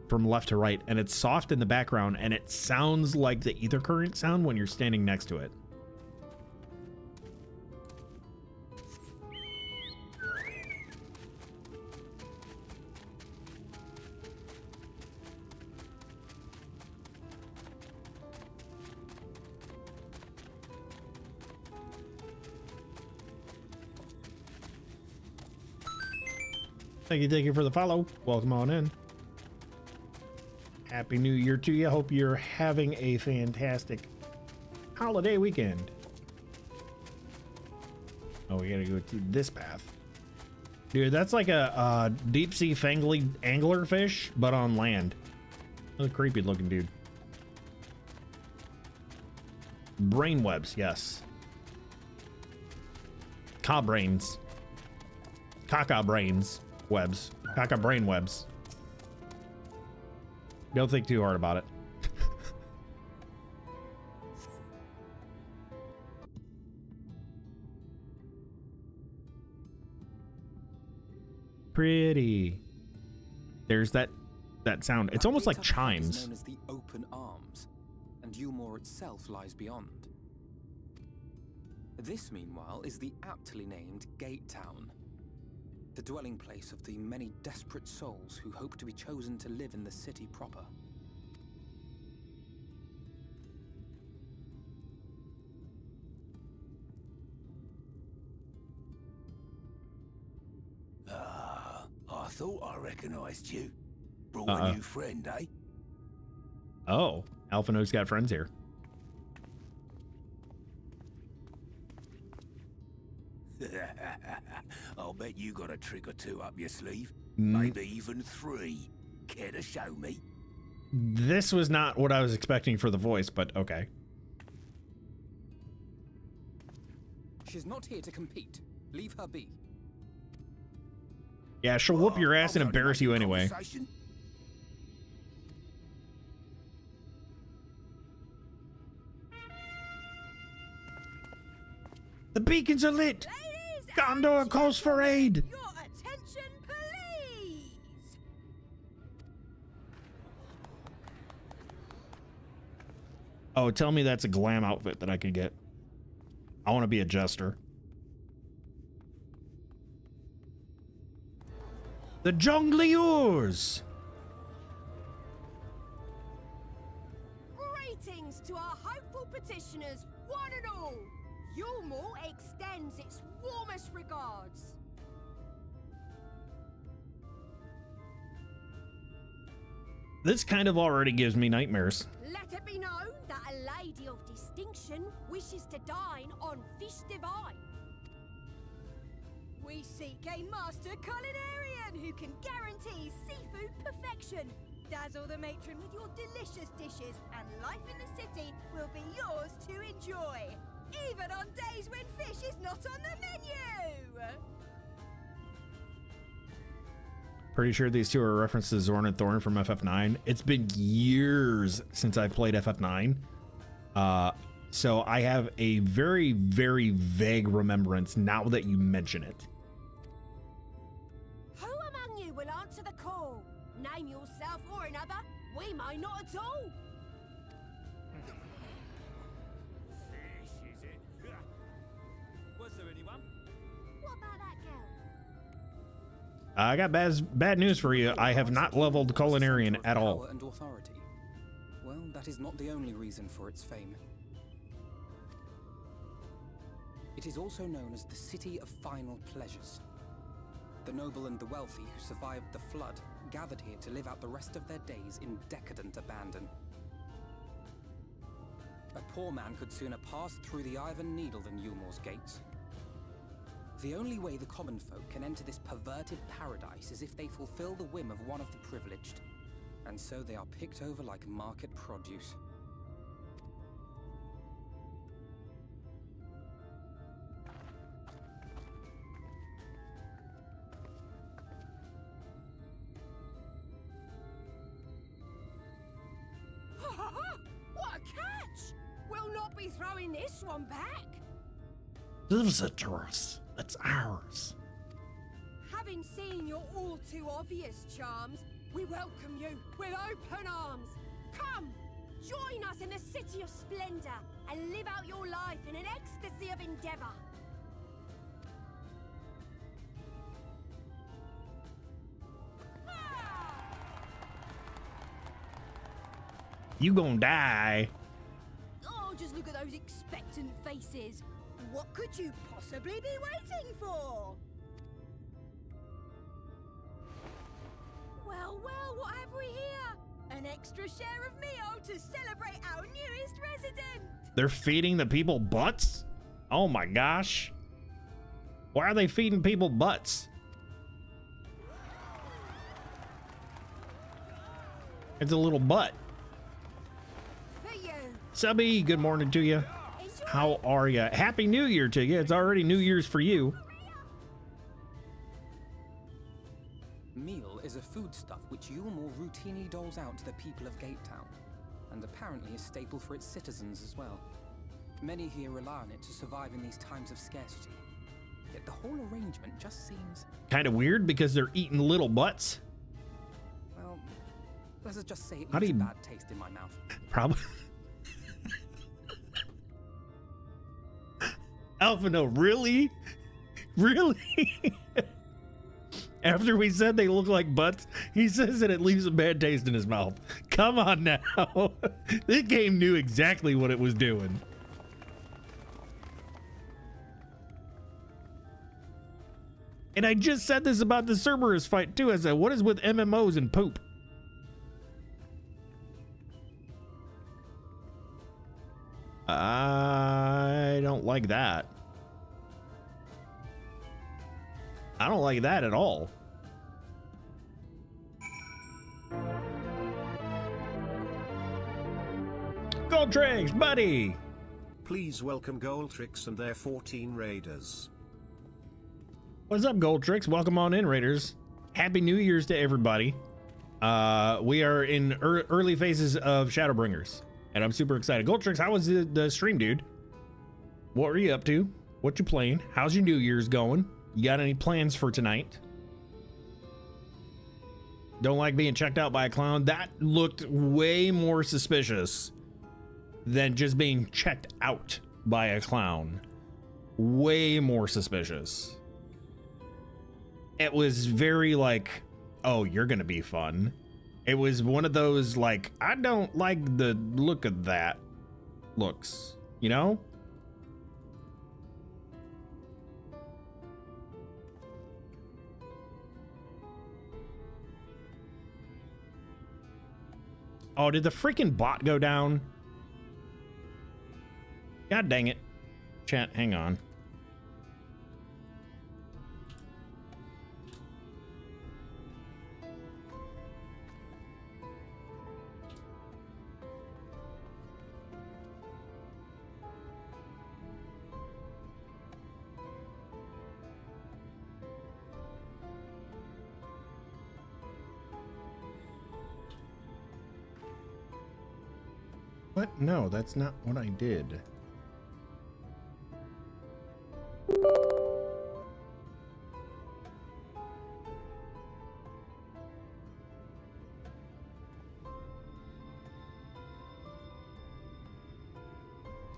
from left to right, and it's soft in the background, and it sounds like the ether current sound when you're standing next to it. Thank you for the follow. Welcome on in. Happy New Year to you. Hope you're having a fantastic holiday weekend. Oh, we gotta go to this path. Dude, that's like a deep sea fangly anglerfish, but on land. That's a creepy looking dude. Brainwebs, yes. Caca brains. Caca brains. Webs. Caca brain webs. Don't think too hard about it. Pretty. There's that sound. It's almost like chimes. Known as the Open Arms, and Yulmore itself lies beyond. This, meanwhile, is the aptly named Gate Town, the dwelling place of the many desperate souls who hope to be chosen to live in the city proper. Ah, I thought I recognized you. Brought a new friend, eh? Oh, Alphino's got friends here. I'll bet you got a trick or two up your sleeve. Maybe even 3. Care to show me? This was not what I was expecting for the voice, but okay. She's not here to compete. Leave her be. Yeah, she'll whoop your ass and embarrass you anyway. The beacons are lit! Gondor calls for aid! Your attention, please! Oh, tell me that's a glam outfit that I could get. I want to be a jester. The Jongleurs! Greetings to our hopeful petitioners, one and all! Yulmore extends its warmest regards. This kind of already gives me nightmares. Let it be known that a lady of distinction wishes to dine on fish divine. We seek a master culinarian who can guarantee seafood perfection. Dazzle the matron with your delicious dishes, and life in the city will be yours to enjoy. Even on days when fish is not on the menu! Pretty sure these two are references to Zorn and Thorn from FF9. It's been years since I've played FF9. So I have a very, very vague remembrance now that you mention it. Who among you will answer the call? Name yourself or another. We may not at all. Was there anyone? What about that girl? I got bad news for you. I have not leveled Culinarian at all. Power and authority. Well, that is not the only reason for its fame. It is also known as the City of Final Pleasures. The noble and the wealthy who survived the flood gathered here to live out the rest of their days in decadent abandon. A poor man could sooner pass through the Iron Needle than Yulmore's gates. The only way the common folk can enter this perverted paradise is if they fulfill the whim of one of the privileged. And so they are picked over like market produce. catch! We'll not be throwing this one back. Give it to us. It's ours. Having seen your all too obvious charms, we welcome you with open arms. Come, join us in the city of splendor and live out your life in an ecstasy of endeavor. You gonna die. Oh, just look at those expectant faces. What could you possibly be waiting for? Well, well, what have we here? An extra share of meal to celebrate our newest resident. They're feeding the people butts? Oh my gosh. Why are they feeding people butts? It's a little butt. Subby, good morning to you. How are you? Happy New Year to you. It's already New Year's for you. Meal is a foodstuff which Yulmore routinely doles out to the people of Gatetown, and apparently a staple for its citizens as well. Many here rely on it to survive in these times of scarcity. Yet the whole arrangement just seems kind of weird because they're eating little butts. Well, let's just say it How do leaves you- a bad taste in my mouth. Probably. Alpha, no, really? Really? After we said they look like butts, he says that it leaves a bad taste in his mouth. Come on now. This game knew exactly what it was doing. And I just said this about the Cerberus fight too. I said, what is with MMOs and poop? I don't like that. I don't like that at all. Goldtrix, buddy! Please welcome Goldtrix and their 14 raiders. What's up, Goldtrix? Welcome on in, Raiders. Happy New Year's to everybody. We are in early phases of Shadowbringers, and I'm super excited. Goldtrix, how was the stream, dude? What were you up to? What you playing? How's your New Year's going? You got any plans for tonight? Don't like being checked out by a clown. That looked way more suspicious than just being checked out by a clown. Way more suspicious. It was very like, oh, you're gonna be fun. It was one of those like, I don't like the look of that looks, you know? Oh, did the freaking bot go down? God dang it. Chat, hang on. What? No, that's not what I did.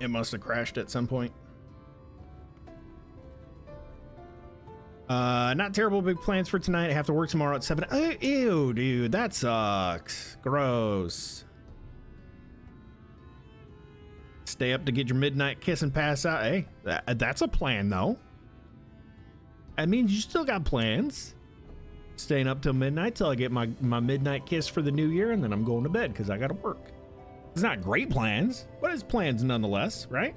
It must have crashed at some point. Not terrible big plans for tonight. I have to work tomorrow at 7. Oh, ew, dude, that sucks. Gross. Stay up to get your midnight kiss and pass out. Hey, that's a plan, though. That means you still got plans. Staying up till midnight till I get my midnight kiss for the new year, and then I'm going to bed because I got to work. It's not great plans, but it's plans nonetheless, right?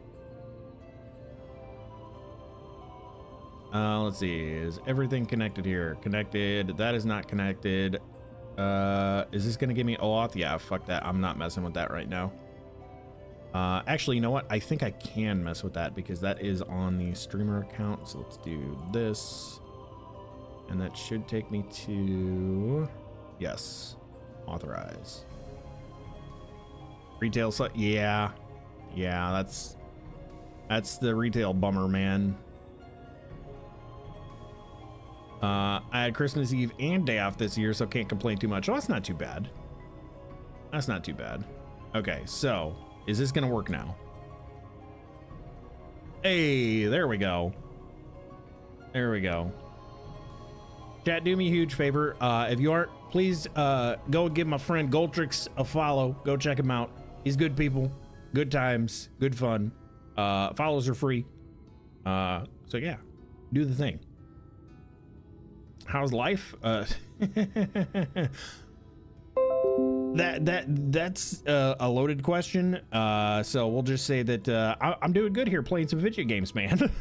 Let's see. Is everything connected here? Connected. That is not connected. Is this going to give me OAuth? Yeah, fuck that. I'm not messing with that right now. Actually, you know what? I think I can mess with that because that is on the streamer account. So let's do this. And that should take me to... Yes. Authorize. Retail, yeah, that's the retail bummer, man. I had Christmas Eve and day off this year, so can't complain too much. Oh, that's not too bad. That's not too bad. Okay, so is this gonna work now? Hey, there we go. There we go. Chat, do me a huge favor. If you aren't, please go give my friend Goldrix a follow. Go check him out. He's good people, good times, good fun. Follows are free. So yeah, do the thing. How's life? That's a loaded question. So we'll just say that I'm doing good here, playing some video games, man.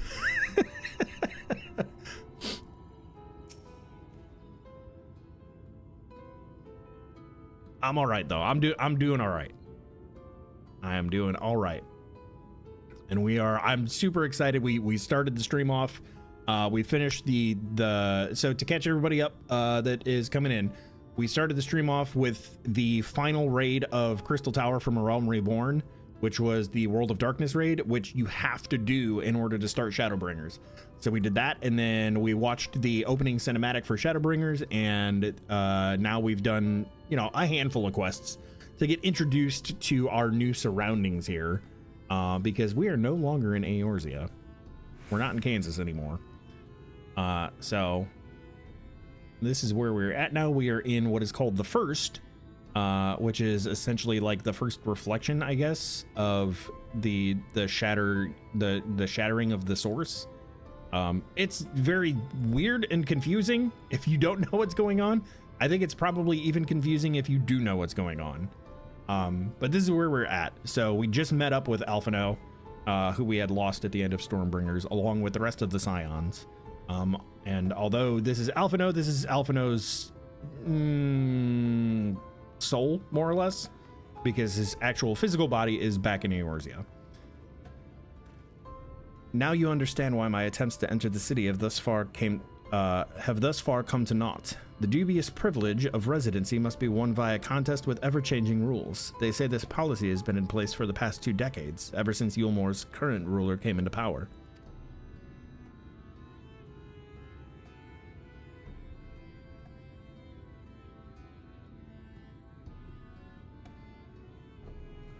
I'm all right though. I'm doing all right. I am doing all right. And I'm super excited. We started the stream off. We finished so to catch everybody up that is coming in, we started the stream off with the final raid of Crystal Tower from A Realm Reborn, which was the World of Darkness raid, which you have to do in order to start Shadowbringers. So we did that, and then we watched the opening cinematic for Shadowbringers, and now we've done, a handful of quests to get introduced to our new surroundings here, because we are no longer in Eorzea. We're not in Kansas anymore. So this is where we're at now. We are in what is called the First, which is essentially like the first reflection, I guess, of the shattering of the source. It's very weird and confusing if you don't know what's going on. I think it's probably even confusing if you do know what's going on. But this is where we're at. So we just met up with Alphino, who we had lost at the end of Stormbringers, along with the rest of the Scions. And although this is Alphino's soul, more or less, because his actual physical body is back in Eorzea. Now you understand why my attempts to enter the city have thus far come to naught. The dubious privilege of residency must be won via contest with ever-changing rules. They say this policy has been in place for the past 2 decades, ever since Yulmor's current ruler came into power.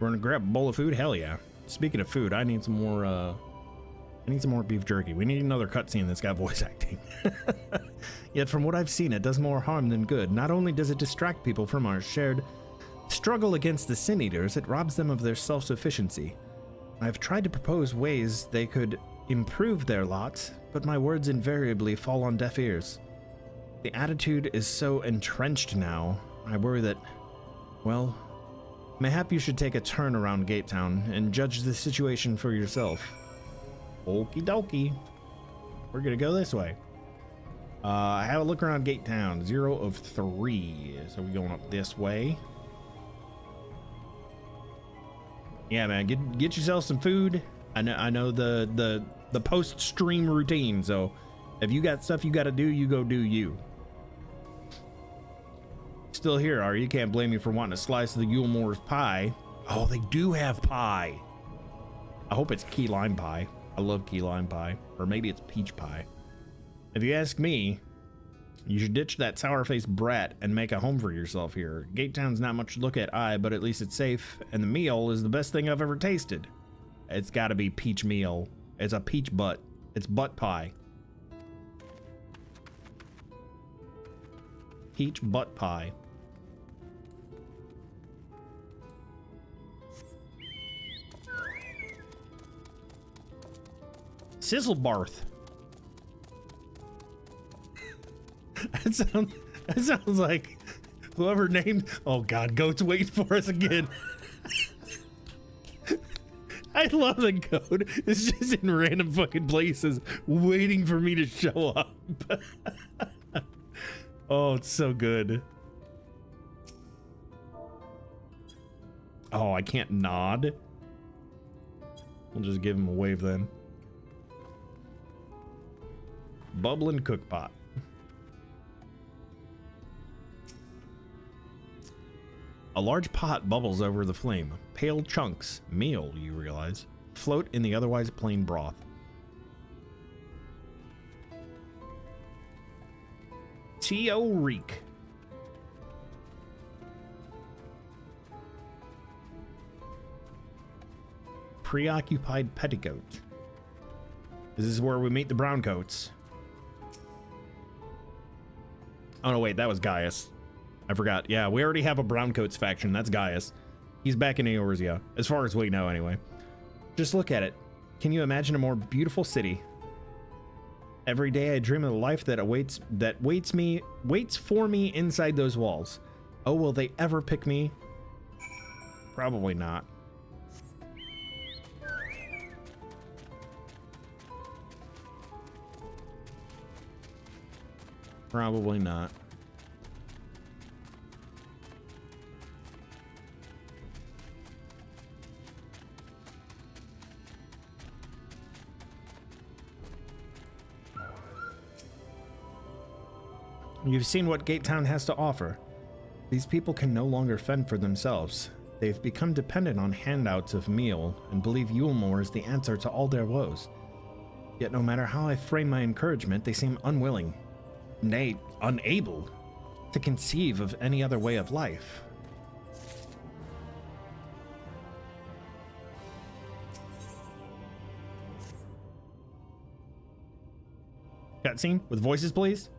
We're gonna grab a bowl of food. Hell yeah! Speaking of food, I need some more beef jerky. We need another cutscene that's got voice acting. Yet from what I've seen, it does more harm than good. Not only does it distract people from our shared struggle against the Sin Eaters, it robs them of their self-sufficiency. I've tried to propose ways they could improve their lot, but my words invariably fall on deaf ears. The attitude is so entrenched now, I worry that, well, mayhap you should take a turn around Gate Town and judge the situation for yourself. Okie dokie. We're gonna go this way. Have a look around Gate Town. 0 of 3. So we're going up this way. Yeah, man, get yourself some food. I know the post-stream routine. So if you got stuff you got to do, you go do you. Still here, are you? Can't blame you for wanting a slice of the Yulmor's pie. Oh, they do have pie. I hope it's key lime pie. I love key lime pie. Or maybe it's peach pie. If you ask me, you should ditch that sour-faced brat and make a home for yourself here. Gate Town's not much to look at, but at least it's safe, and the meal is the best thing I've ever tasted. It's gotta be peach meal. It's a peach butt. It's butt pie. Peach butt pie. Sizzle Barth. That sounds like whoever named. Oh God, Goat's waiting for us again. I love the Goat. It's just in random fucking places, waiting for me to show up. Oh, it's so good. Oh, I can't nod. We'll just give him a wave then. Bubbling cookpot. A large pot bubbles over the flame. Pale chunks, meal, you realize, float in the otherwise plain broth. Tio Reek. Preoccupied petticoat. This is where we meet the browncoats. Oh no, wait, that was Gaius. I forgot. Yeah, we already have a browncoats faction. That's Gaius. He's back in Eorzea, as far as we know anyway. Just look at it. Can you imagine a more beautiful city? Every day I dream of the life that waits for me inside those walls. Oh, will they ever pick me? Probably not. Probably not. You've seen what Gatetown has to offer. These people can no longer fend for themselves. They've become dependent on handouts of meal and believe Yulmore is the answer to all their woes. Yet no matter how I frame my encouragement, they seem unwilling, nay, unable, to conceive of any other way of life. Cutscene with voices, please.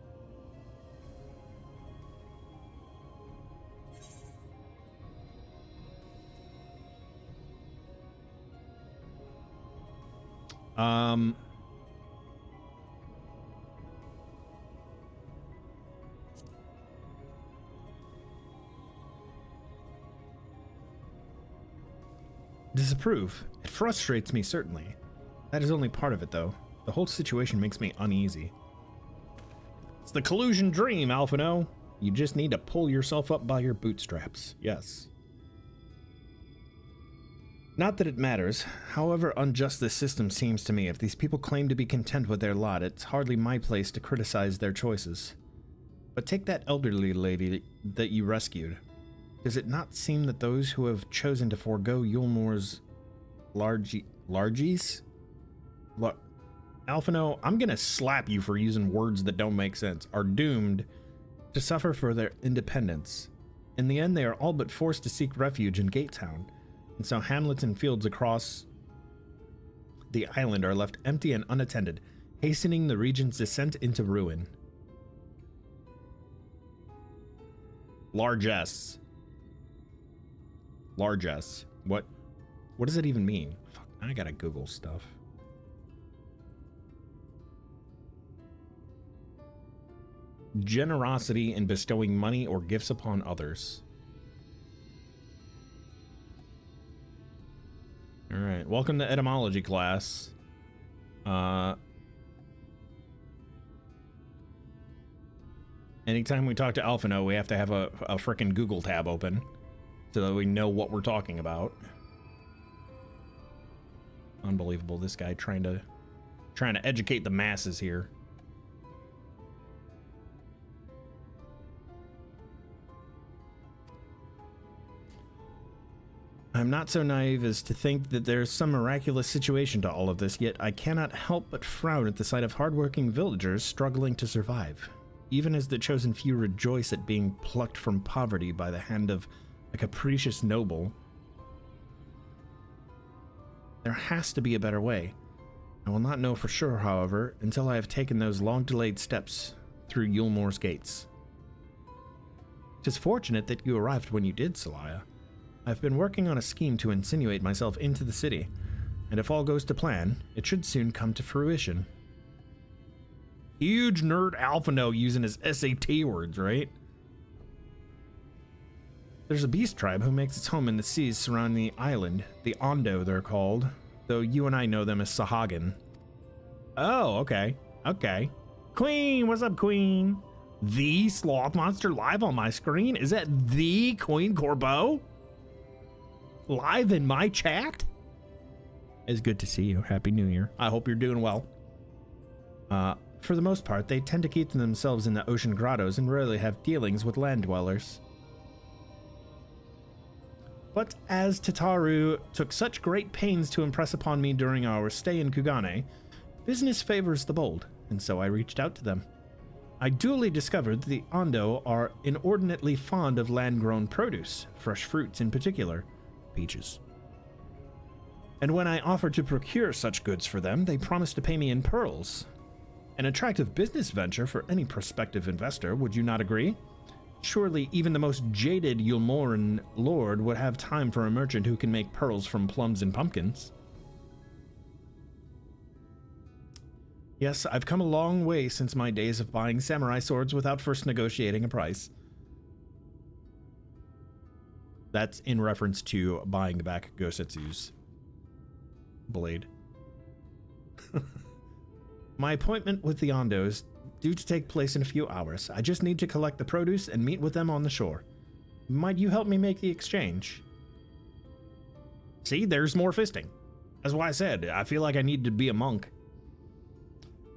Disapprove. It frustrates me, certainly. That is only part of it, though. The whole situation makes me uneasy. It's the collusion dream, Alphino. You just need to pull yourself up by your bootstraps. Yes. Not that it matters. However unjust this system seems to me, if these people claim to be content with their lot, it's hardly my place to criticize their choices. But take that elderly lady that you rescued. Does it not seem that those who have chosen to forego Yulmore's largies? Alphino, I'm gonna slap you for using words that don't make sense, are doomed to suffer for their independence. In the end, they are all but forced to seek refuge in Gatetown, and so hamlets and fields across the island are left empty and unattended, hastening the region's descent into ruin. Largesse. Largesse. What does that even mean? Fuck, I gotta Google stuff. Generosity in bestowing money or gifts upon others. Alright, welcome to etymology class. Anytime we talk to Alphino, we have to have a frickin' Google tab open so that we know what we're talking about. Unbelievable, this guy trying to educate the masses here. I'm not so naive as to think that there's some miraculous situation to all of this, yet I cannot help but frown at the sight of hardworking villagers struggling to survive, even as the chosen few rejoice at being plucked from poverty by the hand of a capricious noble. There has to be a better way. I will not know for sure, however, until I have taken those long-delayed steps through Yulmore's gates. It is fortunate that you arrived when you did, Celaya. I've been working on a scheme to insinuate myself into the city, and if all goes to plan, it should soon come to fruition. Huge nerd Alphino using his SAT words, right? There's a beast tribe who makes its home in the seas surrounding the island, the Ondo they're called, though you and I know them as Sahagin. Oh, okay. Okay. Queen, what's up, Queen? The Sloth Monster live on my screen? Is that the Queen Corbeau? Live in my chat? It's good to see you. Happy New Year. I hope you're doing well. For the most part, they tend to keep themselves in the ocean grottos and rarely have dealings with land dwellers. But as Tataru took such great pains to impress upon me during our stay in Kugane, business favors the bold, and so I reached out to them. I duly discovered that the Ando are inordinately fond of land-grown produce, fresh fruits in particular, peaches. And when I offered to procure such goods for them, they promised to pay me in pearls. An attractive business venture for any prospective investor, would you not agree? Surely even the most jaded Yulmoran lord would have time for a merchant who can make pearls from plums and pumpkins. Yes, I've come a long way since my days of buying samurai swords without first negotiating a price. That's in reference to buying back Gosetsu's blade. My appointment with the Ando is due to take place in a few hours. I just need to collect the produce and meet with them on the shore. Might you help me make the exchange? See, there's more fisting. That's why I said, I feel like I need to be a monk.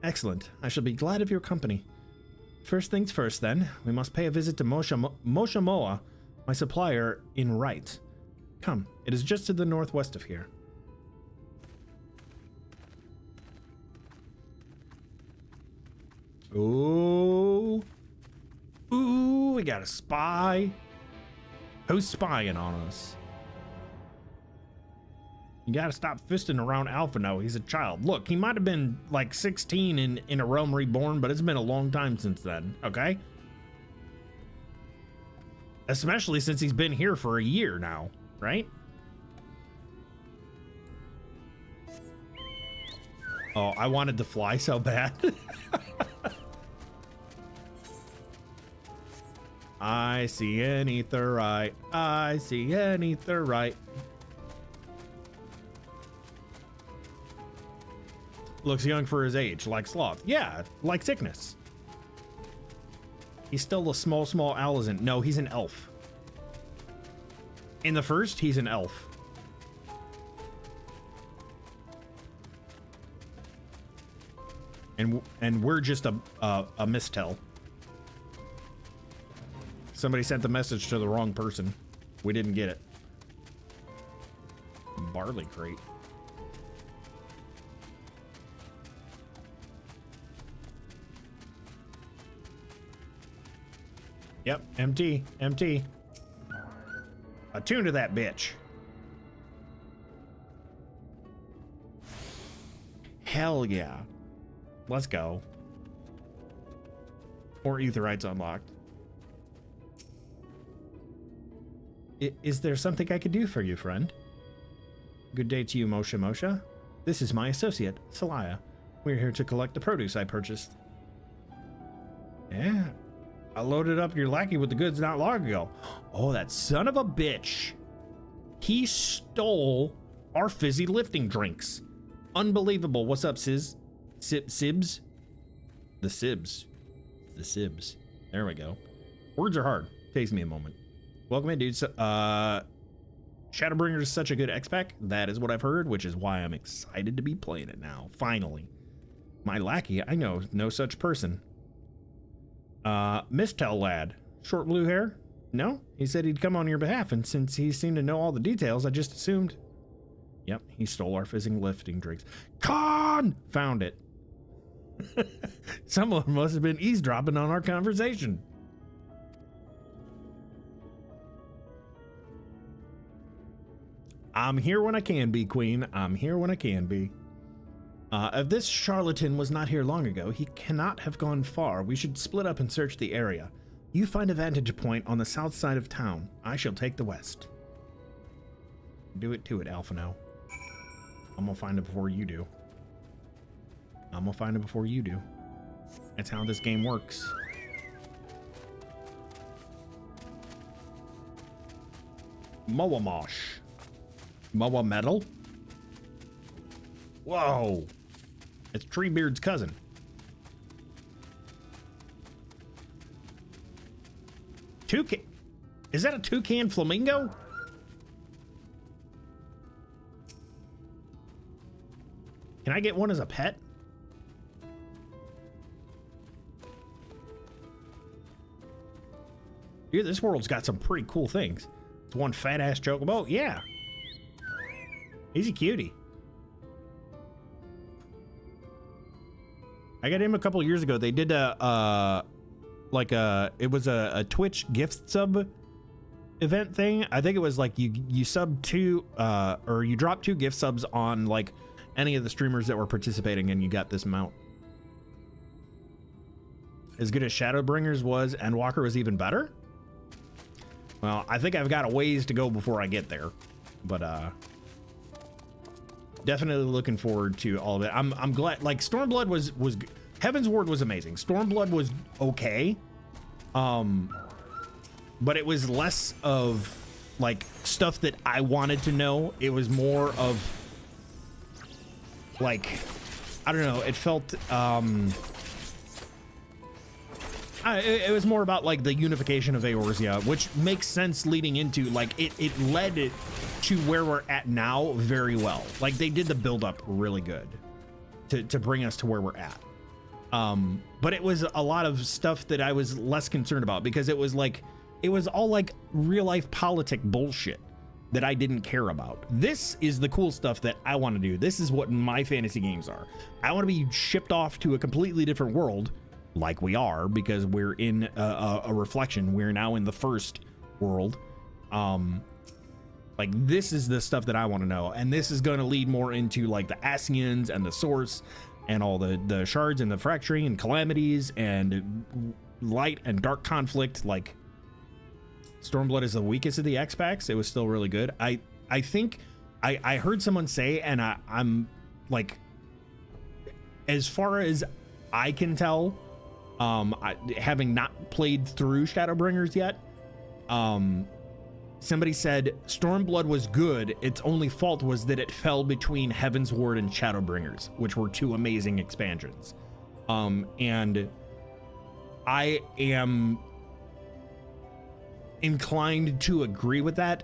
Excellent. I shall be glad of your company. First things first, then. We must pay a visit to Moshamoa, my supplier in Right. Come, it is just to the northwest of here. Ooh. Ooh, we got a spy. Who's spying on us? You gotta stop fisting around Alphino. He's a child. Look, he might have been like 16 in A Realm Reborn, but it's been a long time since then, okay? Especially since he's been here for a year now, right? Oh, I wanted to fly so bad. I see an aetheryte. I see an aetheryte. Looks young for his age, like sloth. Yeah, like sickness. He's still a small Alizant. No, he's an elf. In the first, he's an elf. And we're just a mistel. Somebody sent the message to the wrong person. We didn't get it. Barley crate. Yep, empty, empty. Attune to that bitch. Hell yeah. Let's go. Or aetheryte's unlocked. Is there something I could do for you, friend? Good day to you, Mosha Mosha. This is my associate, Celaya. We're here to collect the produce I purchased. Yeah. I loaded up your lackey with the goods not long ago. Oh, that son of a bitch. He stole our fizzy lifting drinks. Unbelievable. What's up, Sibs? The Sibs. The Sibs. There we go. Words are hard. Takes me a moment. Welcome in, dudes. Shadowbringers is such a good X-Pack. That is what I've heard, which is why I'm excited to be playing it now. Finally. My lackey, I know no such person. Mistel lad. Short blue hair? No? He said he'd come on your behalf, and since he seemed to know all the details, I just assumed. Yep, he stole our fizzing lifting drinks. Con! Found it. Someone must have been eavesdropping on our conversation. I'm here when I can be, Queen. I'm here when I can be. If this charlatan was not here long ago, he cannot have gone far. We should split up and search the area. You find a vantage point on the south side of town. I shall take the west. Do it to it, Alphino. I'm gonna find it before you do. I'm gonna find it before you do. That's how this game works. Moamosh. Moa metal? Whoa. It's Treebeard's cousin. Toucan? Is that a toucan flamingo? Can I get one as a pet? Dude, this world's got some pretty cool things. It's one fat ass chocobo. Yeah. He's a cutie. I got him a couple years ago. They did a Twitch gift sub event thing. I think it was like you sub two or you drop 2 gift subs on like any of the streamers that were participating, and you got this mount. As good as Shadowbringers was, and Walker was even better. Well, I think I've got a ways to go before I get there, but definitely looking forward to all of it. I'm glad. Like Stormblood was Heaven's Ward was amazing. Stormblood was okay, but it was less of like stuff that I wanted to know. It was more of like, I don't know. It felt it was more about like the unification of Eorzea, which makes sense leading into like it led it to where we're at now very well. Like they did the build up really good to bring us to where we're at. But it was a lot of stuff that I was less concerned about because it was all like real life politic bullshit that I didn't care about. This is the cool stuff that I want to do. This is what my fantasy games are. I want to be shipped off to a completely different world, like we are, because we're in a reflection. We're now in the first world. Like this is the stuff that I want to know, and this is going to lead more into like the Ascians and the Source and all the shards and the fracturing and calamities and light and dark conflict. Like Stormblood is the weakest of the X-Packs. It was still really good. I think I heard someone say, and I'm like, as far as I can tell, having not played through Shadowbringers yet, somebody said Stormblood was good. Its only fault was that it fell between Heaven's Ward and Shadowbringers, which were 2 amazing expansions. And I am inclined to agree with that,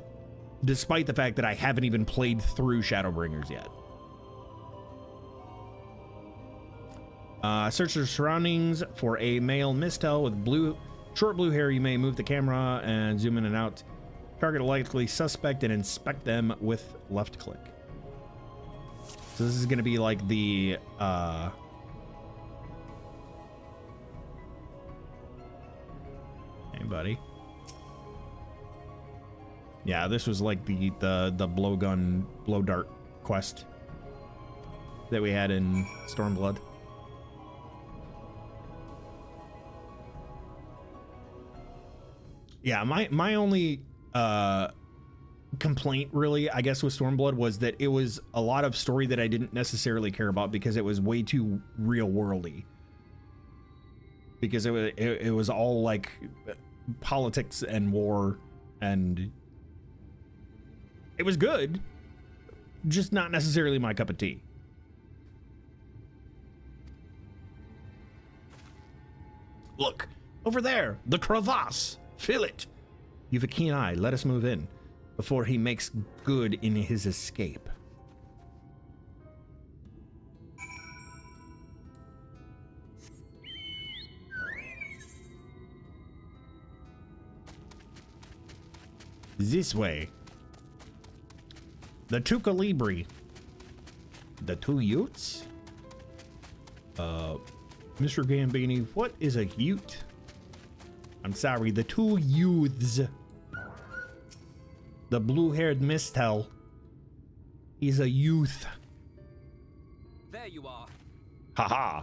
despite the fact that I haven't even played through Shadowbringers yet. Search your surroundings for a male mistel with short blue hair. You may move the camera and zoom in and out. Target a likely suspect and inspect them with left click. So this is going to be like the hey buddy. Yeah, this was like the blow dart quest that we had in Stormblood. Yeah, my only complaint really, I guess, with Stormblood was that it was a lot of story that I didn't necessarily care about because it was way too real worldy. Because it was all like politics and war, and it was good, just not necessarily my cup of tea. Look, over there, the crevasse. Fill it. You've a keen eye. Let us move in before he makes good in his escape. This way. The two Calibri. The 2 Utes? Mr. Gambini, what is a Ute? I'm sorry, the 2 youths. The blue-haired mistel. He's a youth. There you are. Haha.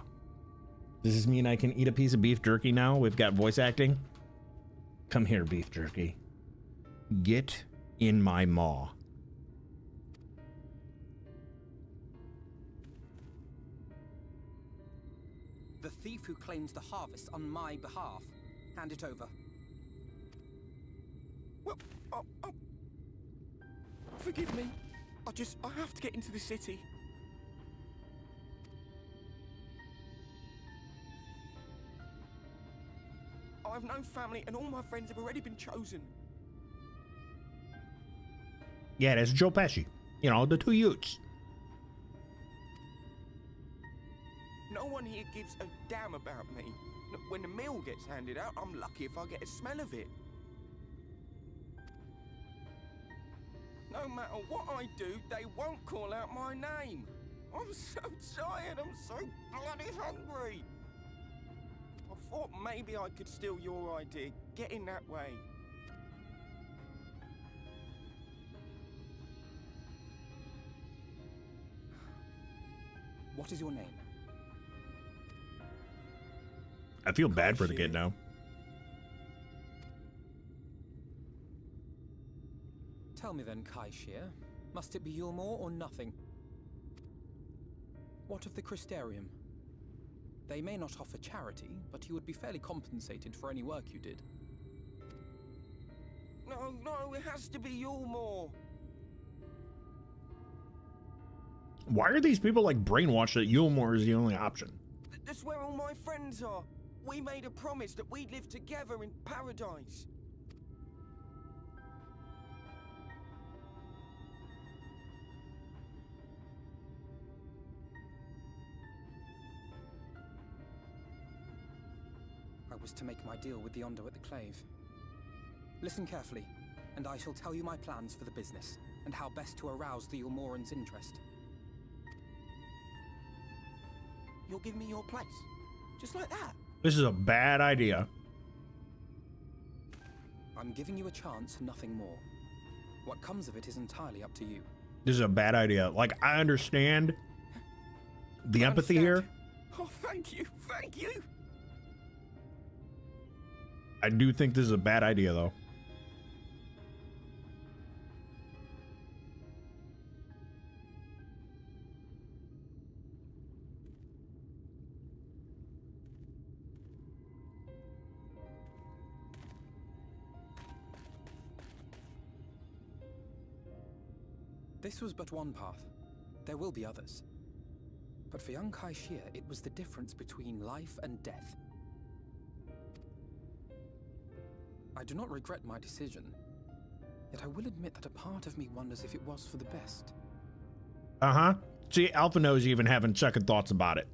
Does this mean I can eat a piece of beef jerky now? We've got voice acting. Come here, beef jerky. Get in my maw. The thief who claims the harvest on my behalf. Hand it over. Well, forgive me. I have to get into the city. I have no family and all my friends have already been chosen. Yeah, that's Joe Pesci. You know, the 2 Utes. No one here gives a damn about me. When the meal gets handed out, I'm lucky if I get a smell of it. No matter what I do, they won't call out my name. I'm so tired, I'm so bloody hungry. I thought maybe I could steal your idea, get in that way. What is your name? I feel bad for the kid now. Tell me then, Kaishir, must it be Yulmore or nothing? What of the Crystarium? They may not offer charity, but you would be fairly compensated for any work you did. No, it has to be Yulmore. Why are these people like brainwashed that Yulmore is the only option? That's where all my friends are. We made a promise that we'd live together in paradise. I was to make my deal with the Ondo at the Clave. Listen carefully, and I shall tell you my plans for the business, and how best to arouse the Yulmoran's interest. You'll give me your place? Just like that? This is a bad idea. I'm giving you a chance, nothing more. What comes of it is entirely up to you. This is a bad idea. Like, I understand the empathy here. Oh, thank you, thank you. I do think this is a bad idea, though. This was but one path. There will be others. But for young Kaishir, it was the difference between life and death. I do not regret my decision, yet I will admit that a part of me wonders if it was for the best. Uh-huh. See, Alpha knows even having second thoughts about it.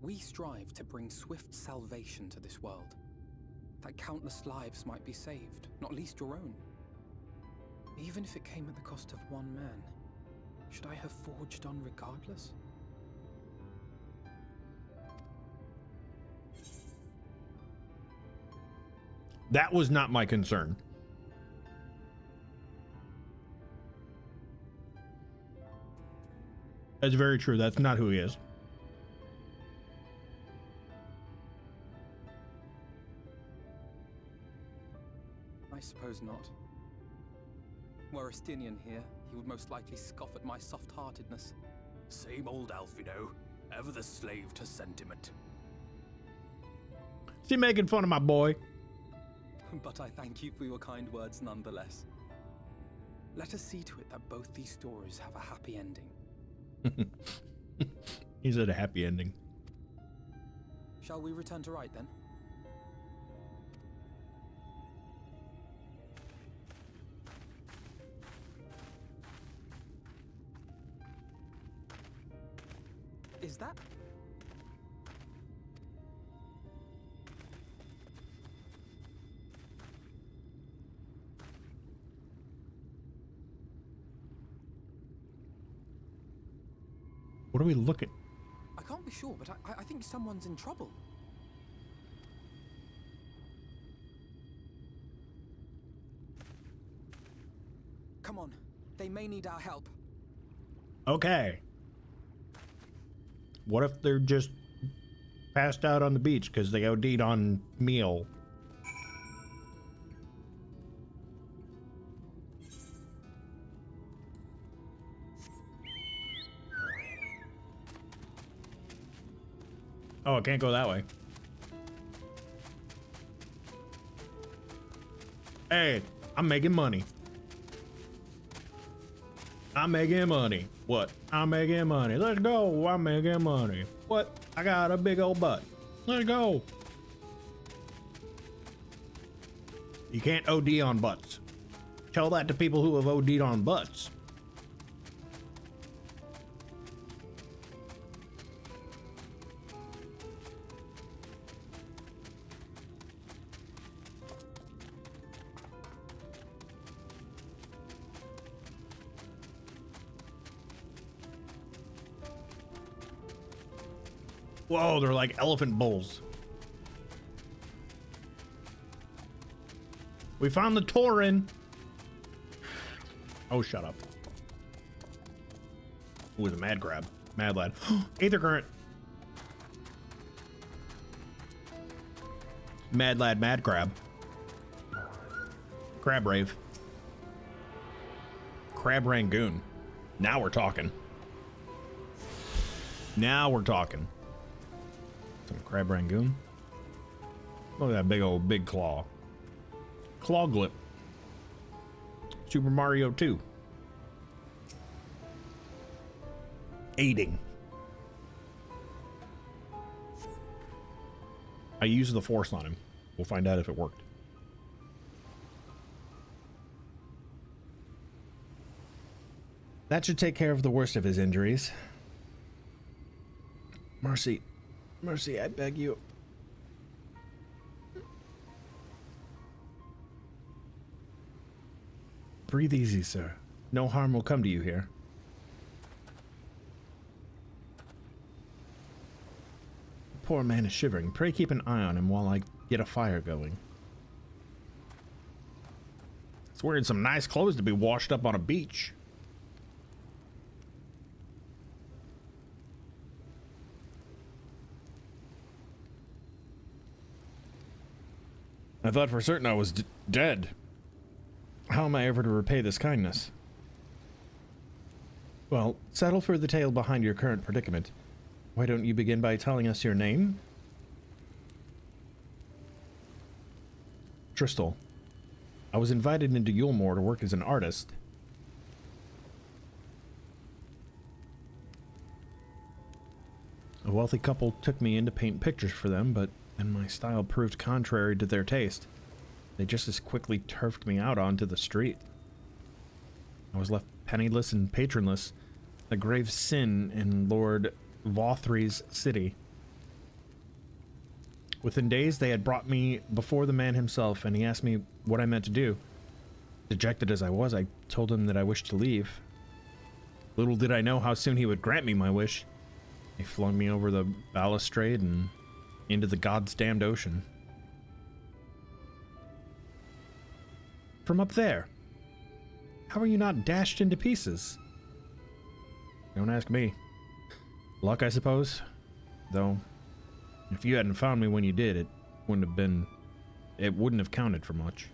We strive to bring swift salvation to this world, that countless lives might be saved, not least your own. Even if it came at the cost of one man, should I have forged on regardless? That was not my concern. That's very true. That's not who he is. I suppose not. Were Estinian here, he would most likely scoff at my soft-heartedness. Same old Alfino, ever the slave to sentiment. Is he making fun of my boy? But I thank you for your kind words nonetheless. Let us see to it that both these stories have a happy ending. He said a happy ending. Shall we return to Rite then? Is that? What are we looking? I can't be sure, but I think someone's in trouble. Come on, they may need our help. Okay. What if they're just passed out on the beach because they OD'd on meal? Oh, I can't go that way. Hey, I'm making money. I'm making money. What? I'm making money. Let's go. I'm making money. What? I got a big old butt. Let's go. You can't OD on butts. Tell that to people who have OD'd on butts. Whoa, they're like elephant bulls. We found the Tauren. Oh, shut up. Ooh, it was a mad crab. Mad lad. Aether current. Mad lad, mad crab. Crab rave. Crab Rangoon. Now we're talking. Now we're talking. Some crab Rangoon. Look at that big claw. Claw glip. Super Mario 2. Aiding. I used the force on him. We'll find out if it worked. That should take care of the worst of his injuries. Mercy. Mercy, I beg you. Breathe easy, sir. No harm will come to you here. The poor man is shivering. Pray keep an eye on him while I get a fire going. He's wearing some nice clothes to be washed up on a beach. I thought for certain I was dead. How am I ever to repay this kindness? Well, settle for the tale behind your current predicament. Why don't you begin by telling us your name? Tristal. I was invited into Yulmore to work as an artist. A wealthy couple took me in to paint pictures for them, but then my style proved contrary to their taste. They just as quickly turfed me out onto the street. I was left penniless and patronless, a grave sin in Lord Vothry's city. Within days, they had brought me before the man himself, and he asked me what I meant to do. Dejected as I was, I told him that I wished to leave. Little did I know how soon he would grant me my wish. He flung me over the balustrade and into the God's damned ocean. From up there. How are you not dashed into pieces? Don't ask me. Luck, I suppose. Though, if you hadn't found me when you did, it wouldn't have counted for much.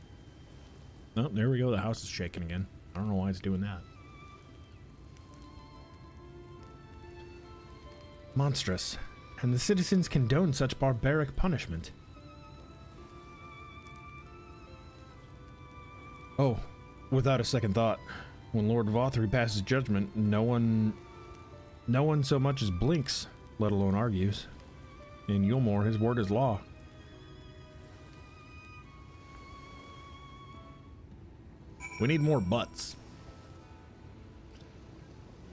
Oh, there we go. The house is shaking again. I don't know why it's doing that. Monstrous. And the citizens condone such barbaric punishment. Oh, without a second thought. When Lord Vothry passes judgment, no one so much as blinks, let alone argues. In Yulmore, his word is law. We need more butts.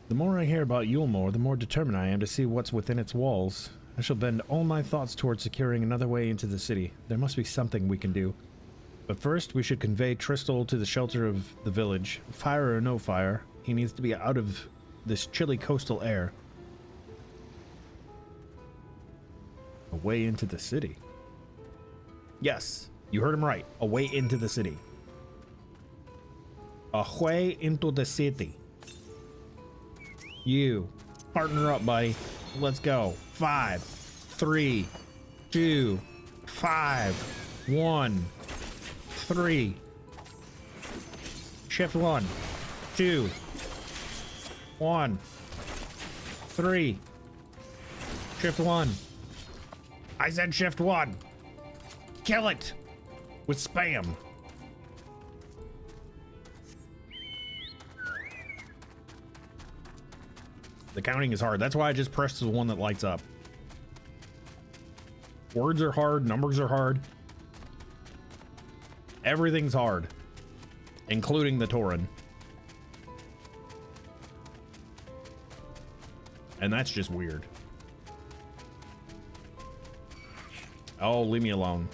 The more I hear about Yulmore, the more determined I am to see what's within its walls. I shall bend all my thoughts towards securing another way into the city. There must be something we can do. But first, we should convey Tristal to the shelter of the village. Fire or no fire, he needs to be out of this chilly coastal air. A way into the city. Yes, you heard him right. A way into the city. A way into the city. You. Partner up, buddy. Let's go. 5, 3, 2, 5, 1, 3. Shift 1, 2, 1, 3. Shift 1. I said shift 1. Kill it with spam. The counting is hard. That's why I just pressed the one that lights up. Words are hard. Numbers are hard. Everything's hard. Including the Tauren. And that's just weird. Oh, leave me alone.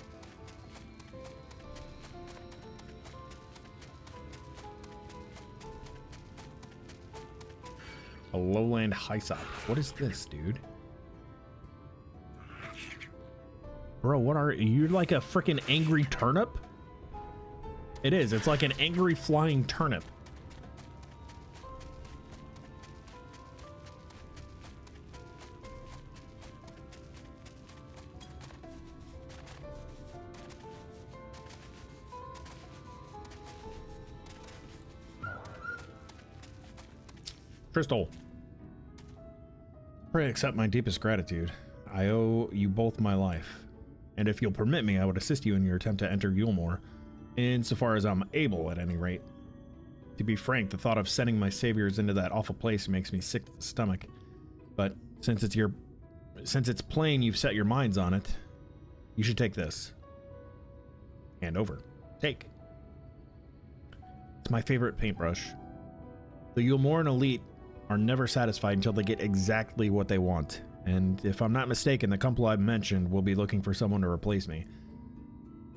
A lowland hyssop. What is this, dude? Bro, what are you, like a freaking angry turnip? It is. It's like an angry flying turnip. Crystal. Pray accept my deepest gratitude. I owe you both my life. And if you'll permit me, I would assist you in your attempt to enter Yulmore, insofar as I'm able, at any rate. To be frank, the thought of sending my saviors into that awful place makes me sick to the stomach. But since it's plain you've set your minds on it, you should take this. Hand over. Take. It's my favorite paintbrush. The Yulmoran elite are never satisfied until they get exactly what they want. And if I'm not mistaken, the couple I've mentioned will be looking for someone to replace me.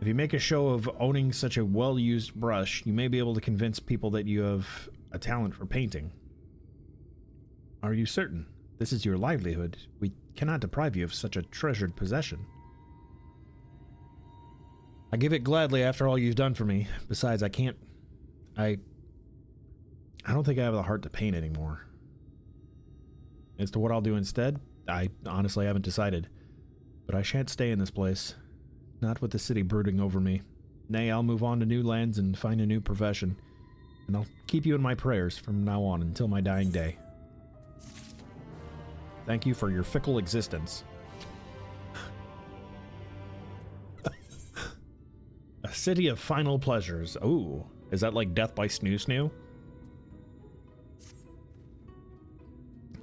If you make a show of owning such a well-used brush, you may be able to convince people that you have a talent for painting. Are you certain? This is your livelihood. We cannot deprive you of such a treasured possession. I give it gladly after all you've done for me. Besides, I don't think I have the heart to paint anymore. As to what I'll do instead, I honestly haven't decided. But I shan't stay in this place. Not with the city brooding over me. Nay, I'll move on to new lands and find a new profession. And I'll keep you in my prayers from now on until my dying day. Thank you for your fickle existence. A city of final pleasures. Ooh, is that like death by snoo snoo?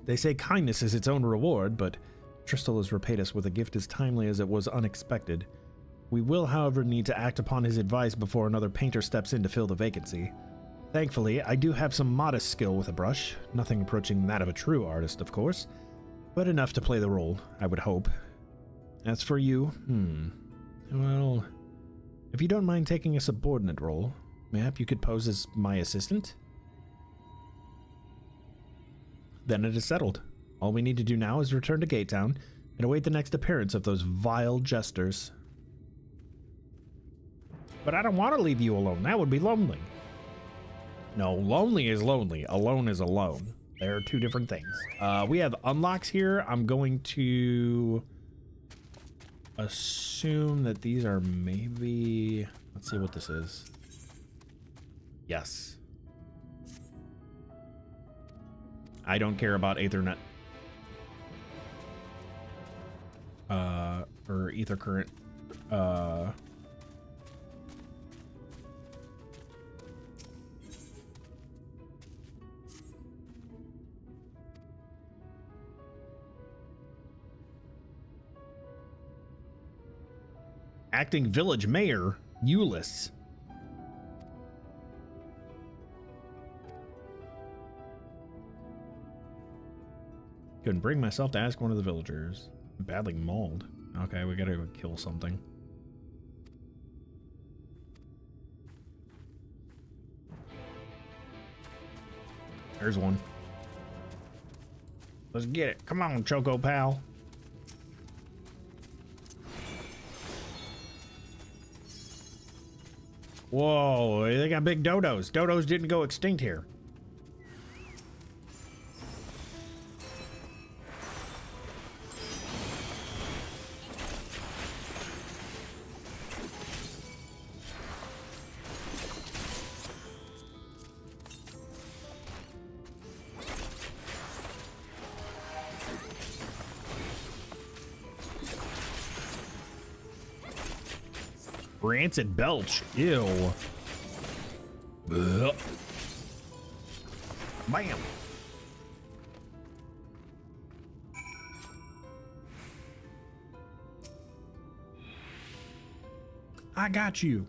They say kindness is its own reward, but Tristal has repaid us with a gift as timely as it was unexpected. We will, however, need to act upon his advice before another painter steps in to fill the vacancy. Thankfully, I do have some modest skill with a brush, nothing approaching that of a true artist, of course, but enough to play the role, I would hope. As for you, well, if you don't mind taking a subordinate role, mayhap you could pose as my assistant? Then it is settled. All we need to do now is return to Gate Town and await the next appearance of those vile jesters. But I don't want to leave you alone. That would be lonely. No, lonely is lonely. Alone is alone. They're two different things. We have unlocks here. I'm going to assume that these are maybe... Let's see what this is. Yes. I don't care about Aethernet. Or Ether Current. Acting village mayor, Euless. Couldn't bring myself to ask one of the villagers. Badly mauled. Okay, we gotta go kill something. There's one. Let's get it. Come on, Choco pal. Whoa, they got big dodos. Dodos didn't go extinct here. Rancid belch. Ew. Ugh. Bam. I got you.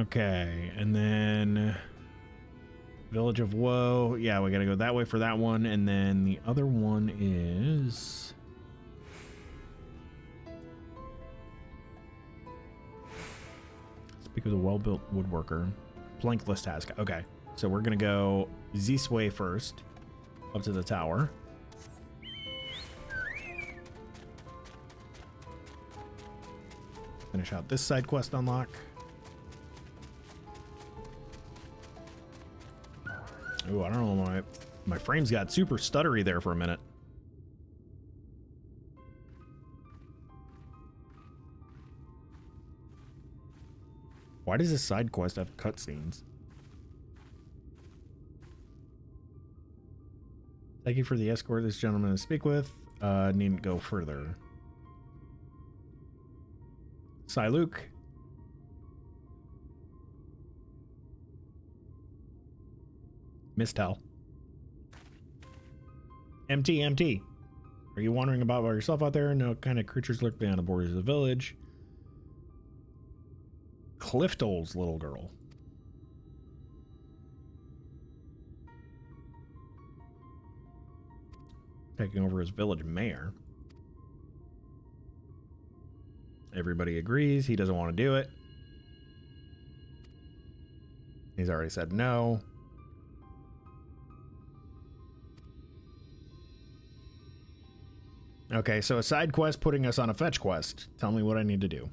Okay, and then Village of Woe. Yeah, we gotta go that way for that one, and then the other one is Speak of the well-built woodworker. Plankless task. Okay, so we're gonna go this way first, up to the tower. Finish out this side quest unlock. Ooh, I don't know, my frames got super stuttery there for a minute. Why does this side quest have cutscenes? Thank you for the escort. This gentleman to speak with. Needn't go further. Luke. Mistel. MT. Are you wondering about by yourself out there? No kind of creatures lurk beyond the borders of the village. Cliftole's little girl. Taking over as village mayor. Everybody agrees he doesn't want to do it. He's already said no. Okay, so a side quest putting us on a fetch quest. Tell me what I need to do.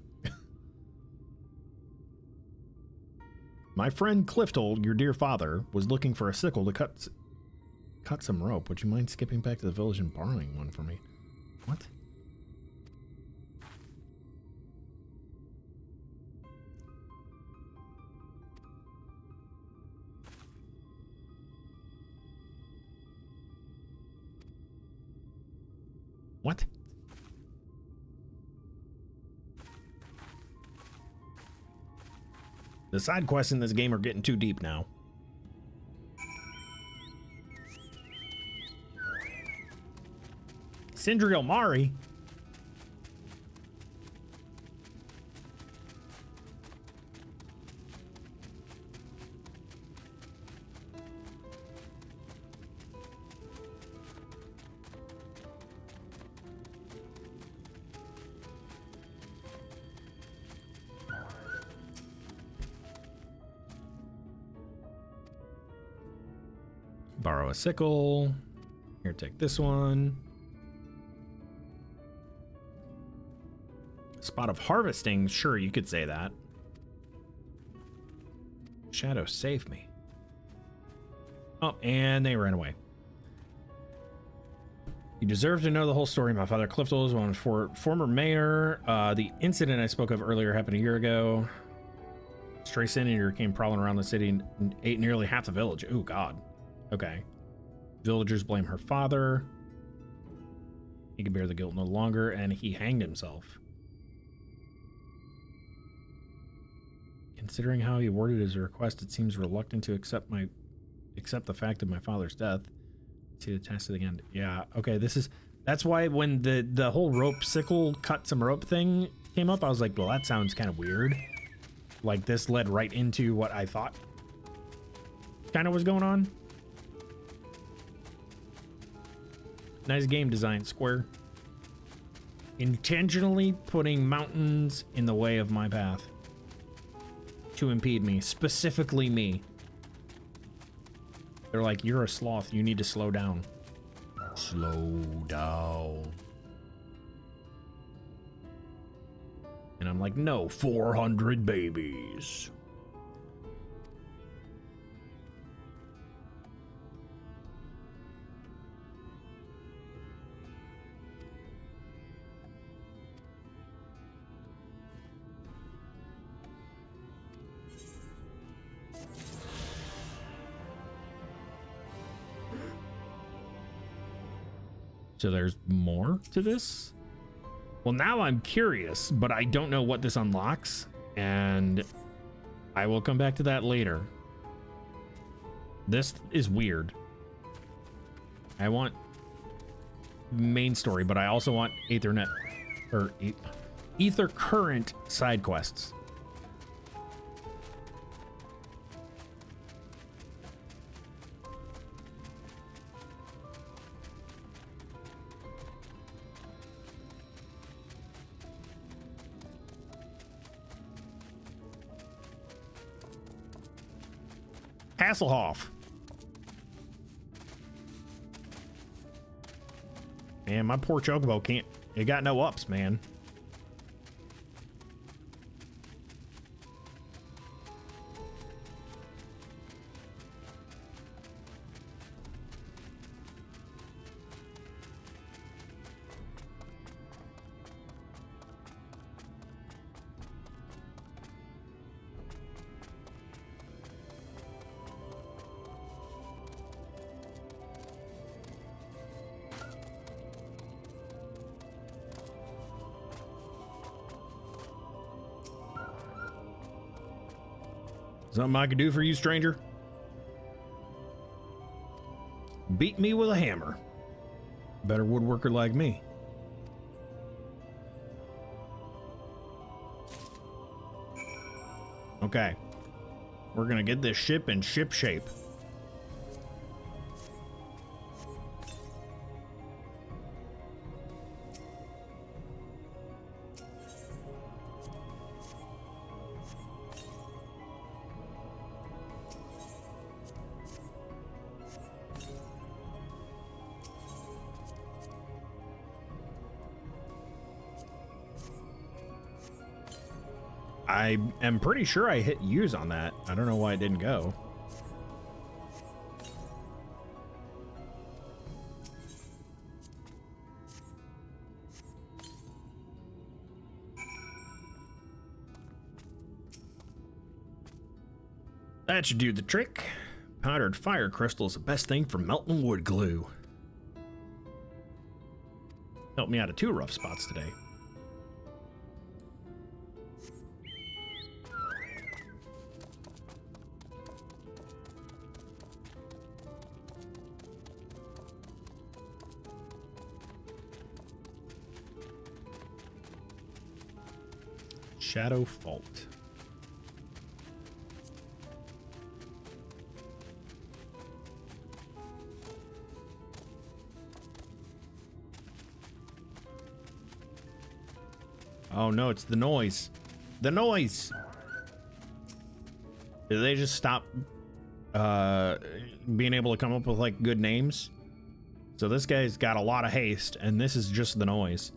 My friend Cliftole, your dear father, was looking for a sickle to cut some rope. Would you mind skipping back to the village and borrowing one for me? What? What? The side quests in this game are getting too deep now. Sindriel Mari? Borrow a sickle. Here, take this one. Spot of harvesting. Sure, you could say that. Shadow, save me. Oh, and they ran away. You deserve to know the whole story. My father Cliftole is one for former mayor. The incident I spoke of earlier happened a year ago. Stray Senator came prowling around the city and ate nearly half the village. Oh, God. Okay. Villagers blame her father. He could bear the guilt no longer, and he hanged himself. Considering how he worded his request, it seems reluctant to accept the fact of my father's death. See the test at the end. Yeah, okay, that's why when the whole rope sickle cut some rope thing came up, I was like, well, that sounds kind of weird. Like, this led right into what I thought kind of was going on. Nice game design, Square. Intentionally putting mountains in the way of my path to impede me, specifically me. They're like, you're a sloth, you need to slow down. Slow down. And I'm like, no, 400 babies. So there's more to this? Well, now I'm curious, but I don't know what this unlocks, and I will come back to that later. This is weird. I want main story, but I also want Ethernet or Ether Current side quests. Hasselhoff. Man, my poor Chocobo can't. It got no ups, man. Something I could do for you, stranger? Beat me with a hammer. Better woodworker like me. Okay. We're gonna get this ship in ship shape. I am pretty sure I hit use on that. I don't know why it didn't go. That should do the trick. Powdered fire crystal is the best thing for melting wood glue. Helped me out of 2 rough spots today. Shadow Fault. Oh no, it's the noise. The noise! Did they just stop being able to come up with like good names? So this guy's got a lot of haste and this is just the noise.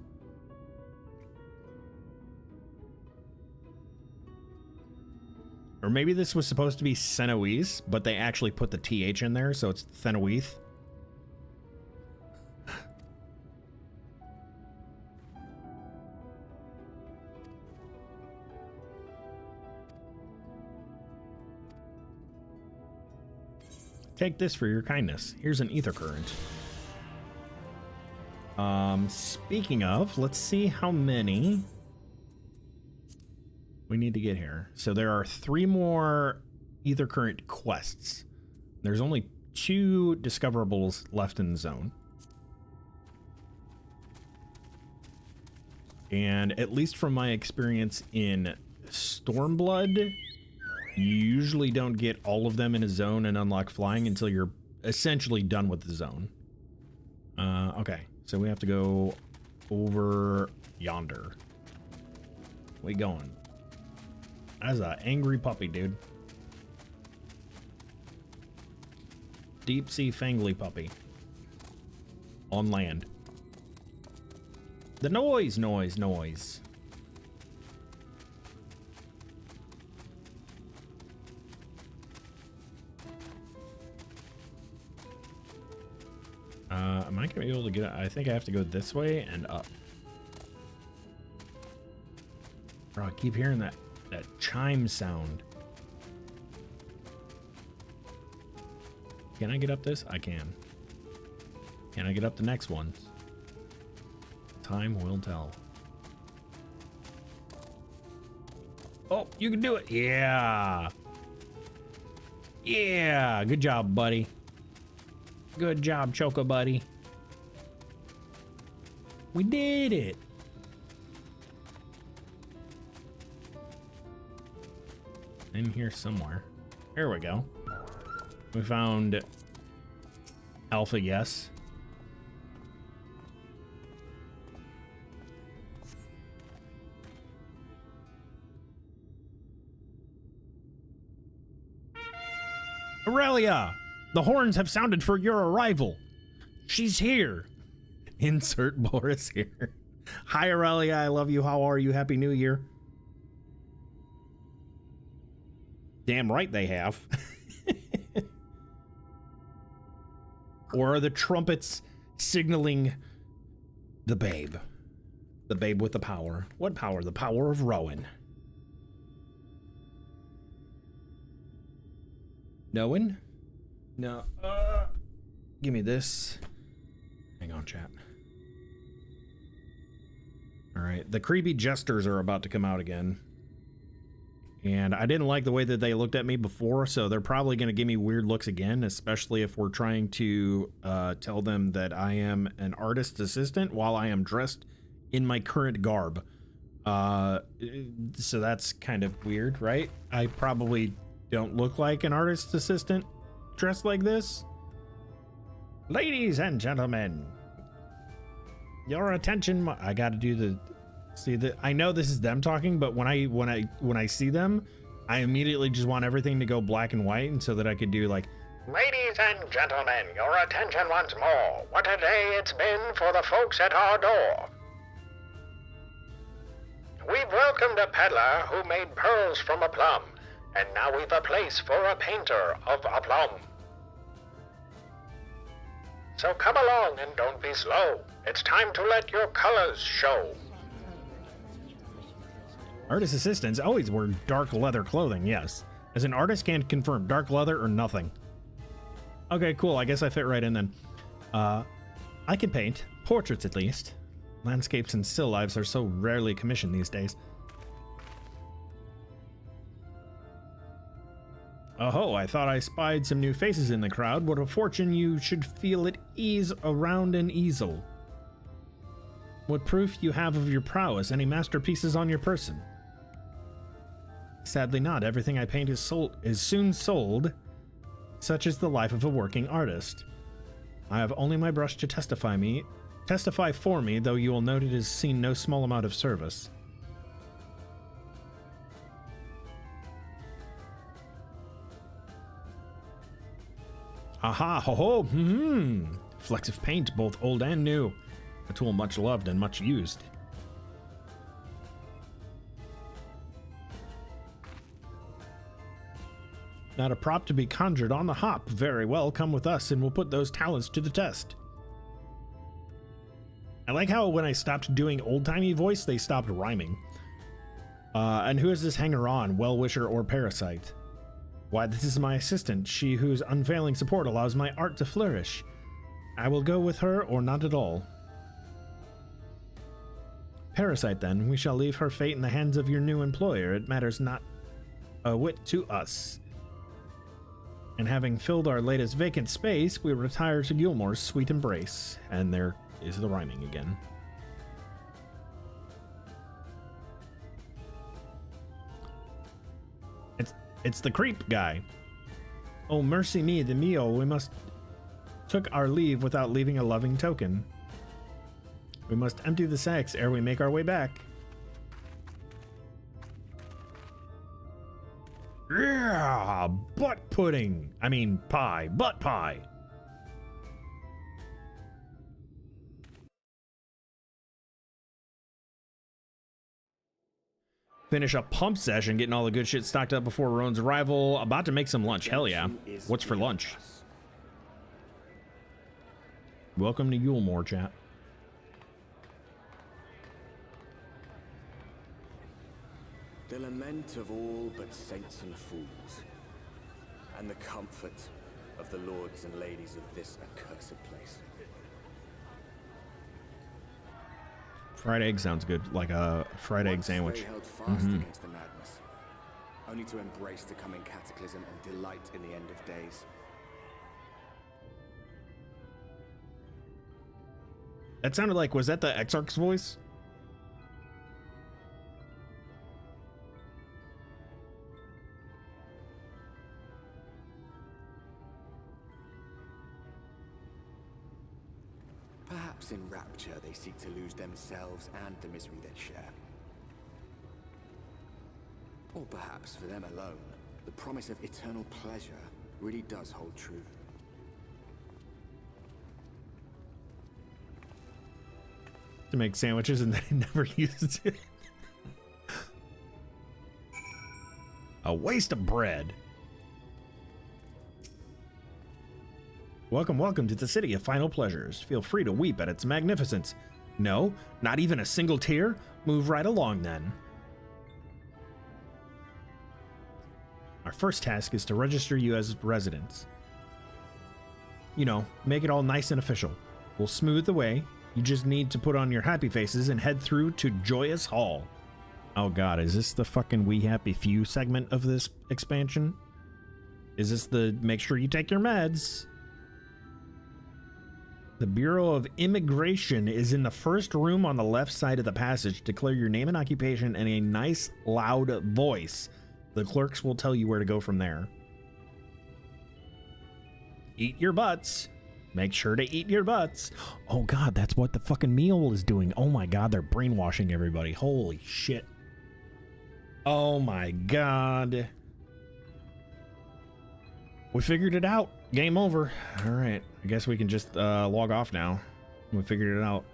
Or maybe this was supposed to be Senoise, but they actually put the TH in there, so it's Thenoith. Take this for your kindness. Here's an ether current. Speaking of, let's see how many we need to get here. So there are 3 more ether current quests. There's only 2 discoverables left in the zone. And at least from my experience in Stormblood, you usually don't get all of them in a zone and unlock flying until you're essentially done with the zone. Okay, so we have to go over yonder. We going? That's an angry puppy, dude. Deep sea fangly puppy. On land. The noise. Am I gonna be able to get it? I think I have to go this way and up. Bro, I keep hearing that chime sound. Can I get up this? I can. Can I get up the next ones? Time will tell. Oh, you can do it. Yeah. Yeah. Good job, buddy. Good job, Choco buddy. We did it. In here somewhere. Here we go. We found Alpha, yes. Aurelia, the horns have sounded for your arrival. She's here. Insert Boris here. Hi, Aurelia. I love you. How are you? Happy New Year. Damn right they have. Or are the trumpets signaling the babe? The babe with the power. What power? The power of Rowan. Knowing? No. Give me this. Hang on, chat. All right. The creepy jesters are about to come out again. And I didn't like the way that they looked at me before, so they're probably going to give me weird looks again, especially if we're trying to tell them that I am an artist assistant while I am dressed in my current garb. So that's kind of weird, right? I probably don't look like an artist assistant dressed like this. Ladies and gentlemen, your attention. I got to do the. See that I know this is them talking, but when I see them, I immediately just want everything to go black and white, and so that I could do like, ladies and gentlemen, your attention once more. What a day it's been for the folks at our door. We've welcomed a peddler who made pearls from a plum, and now we've a place for a painter of a plum. So come along and don't be slow. It's time to let your colors show. artist assistants always wear dark leather clothing, yes. As an artist, can't confirm dark leather or nothing. Okay, cool. I guess I fit right in then. I can paint. Portraits, at least. Landscapes and still lifes are so rarely commissioned these days. Oh, I thought I spied some new faces in the crowd. What a fortune you should feel at ease around an easel. What proof you have of your prowess? Any masterpieces on your person? Sadly not. Everything I paint is soon sold. Such is the life of a working artist. I have only my brush to testify for me, though you will note it has seen no small amount of service. Aha, ho ho, Flecks of paint, both old and new. A tool much loved and much used. Not a prop to be conjured on the hop. Very well, come with us and we'll put those talents to the test. I like how when I stopped doing old-timey voice, they stopped rhyming. And who is this hanger-on, well-wisher, or parasite? Why, this is my assistant, she whose unfailing support allows my art to flourish. I will go with her or not at all. Parasite, then. We shall leave her fate in the hands of your new employer. It matters not a whit to us. And having filled our latest vacant space, we retire to Gilmore's sweet embrace. And there is the rhyming again. It's the creep guy. Oh, mercy me, the mio, we must took our leave without leaving a loving token. We must empty the sacks ere we make our way back. Yeah, butt pudding. I mean pie, butt pie. Finish a pump session, getting all the good shit stocked up before Rowan's arrival. About to make some lunch. Hell yeah. What's for lunch? Welcome to Yulemore, chat. The lament of all but saints and fools, and the comfort of the lords and ladies of this accursed place. Fried egg sounds good, like a fried egg sandwich. They held fast against the madness, only to embrace the coming cataclysm and delight in the end of days. That sounded like, was that the Exarch's voice? Perhaps in rapture they seek to lose themselves and the misery they share. Or perhaps for them alone, the promise of eternal pleasure really does hold true. To make sandwiches and then he never used it. A waste of bread. Welcome, welcome to the city of final pleasures. Feel free to weep at its magnificence. No, not even a single tear? Move right along then. Our first task is to register you as residents. You know, make it all nice and official. We'll smooth the way. You just need to put on your happy faces and head through to Joyous Hall. Oh god, is this the fucking We Happy Few segment of this expansion? Is this the make sure you take your meds? The Bureau of Immigration is in the first room on the left side of the passage. Declare your name and occupation in a nice, loud voice. The clerks will tell you where to go from there. Eat your butts. Make sure to eat your butts. Oh god, that's what the fucking meal is doing. Oh my god, they're brainwashing everybody. Holy shit. Oh my god. We figured it out. Game over. All right. I guess we can just log off now. We figured it out.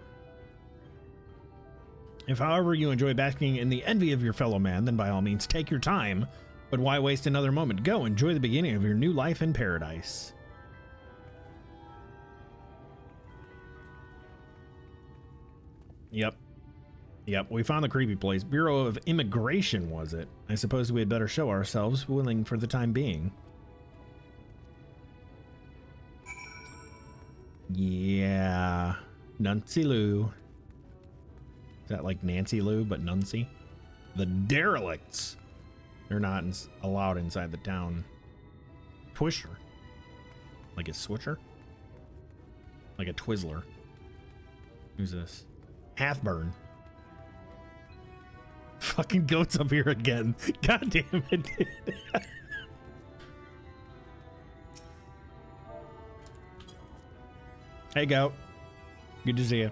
If, however, you enjoy basking in the envy of your fellow man, then by all means take your time. But why waste another moment? Go enjoy the beginning of your new life in paradise. Yep. Yep, we found the creepy place. Bureau of Immigration, was it? I suppose we had better show ourselves willing for the time being. Yeah. Nancy Lou. Is that like Nancy Lou, but Nuncy? The derelicts. They're not allowed inside the town. Twisher. Like a switcher? Like a Twizzler. Who's this? Halfburn. Fucking goat's up here again. God damn it. Hey, goat. Good to see you.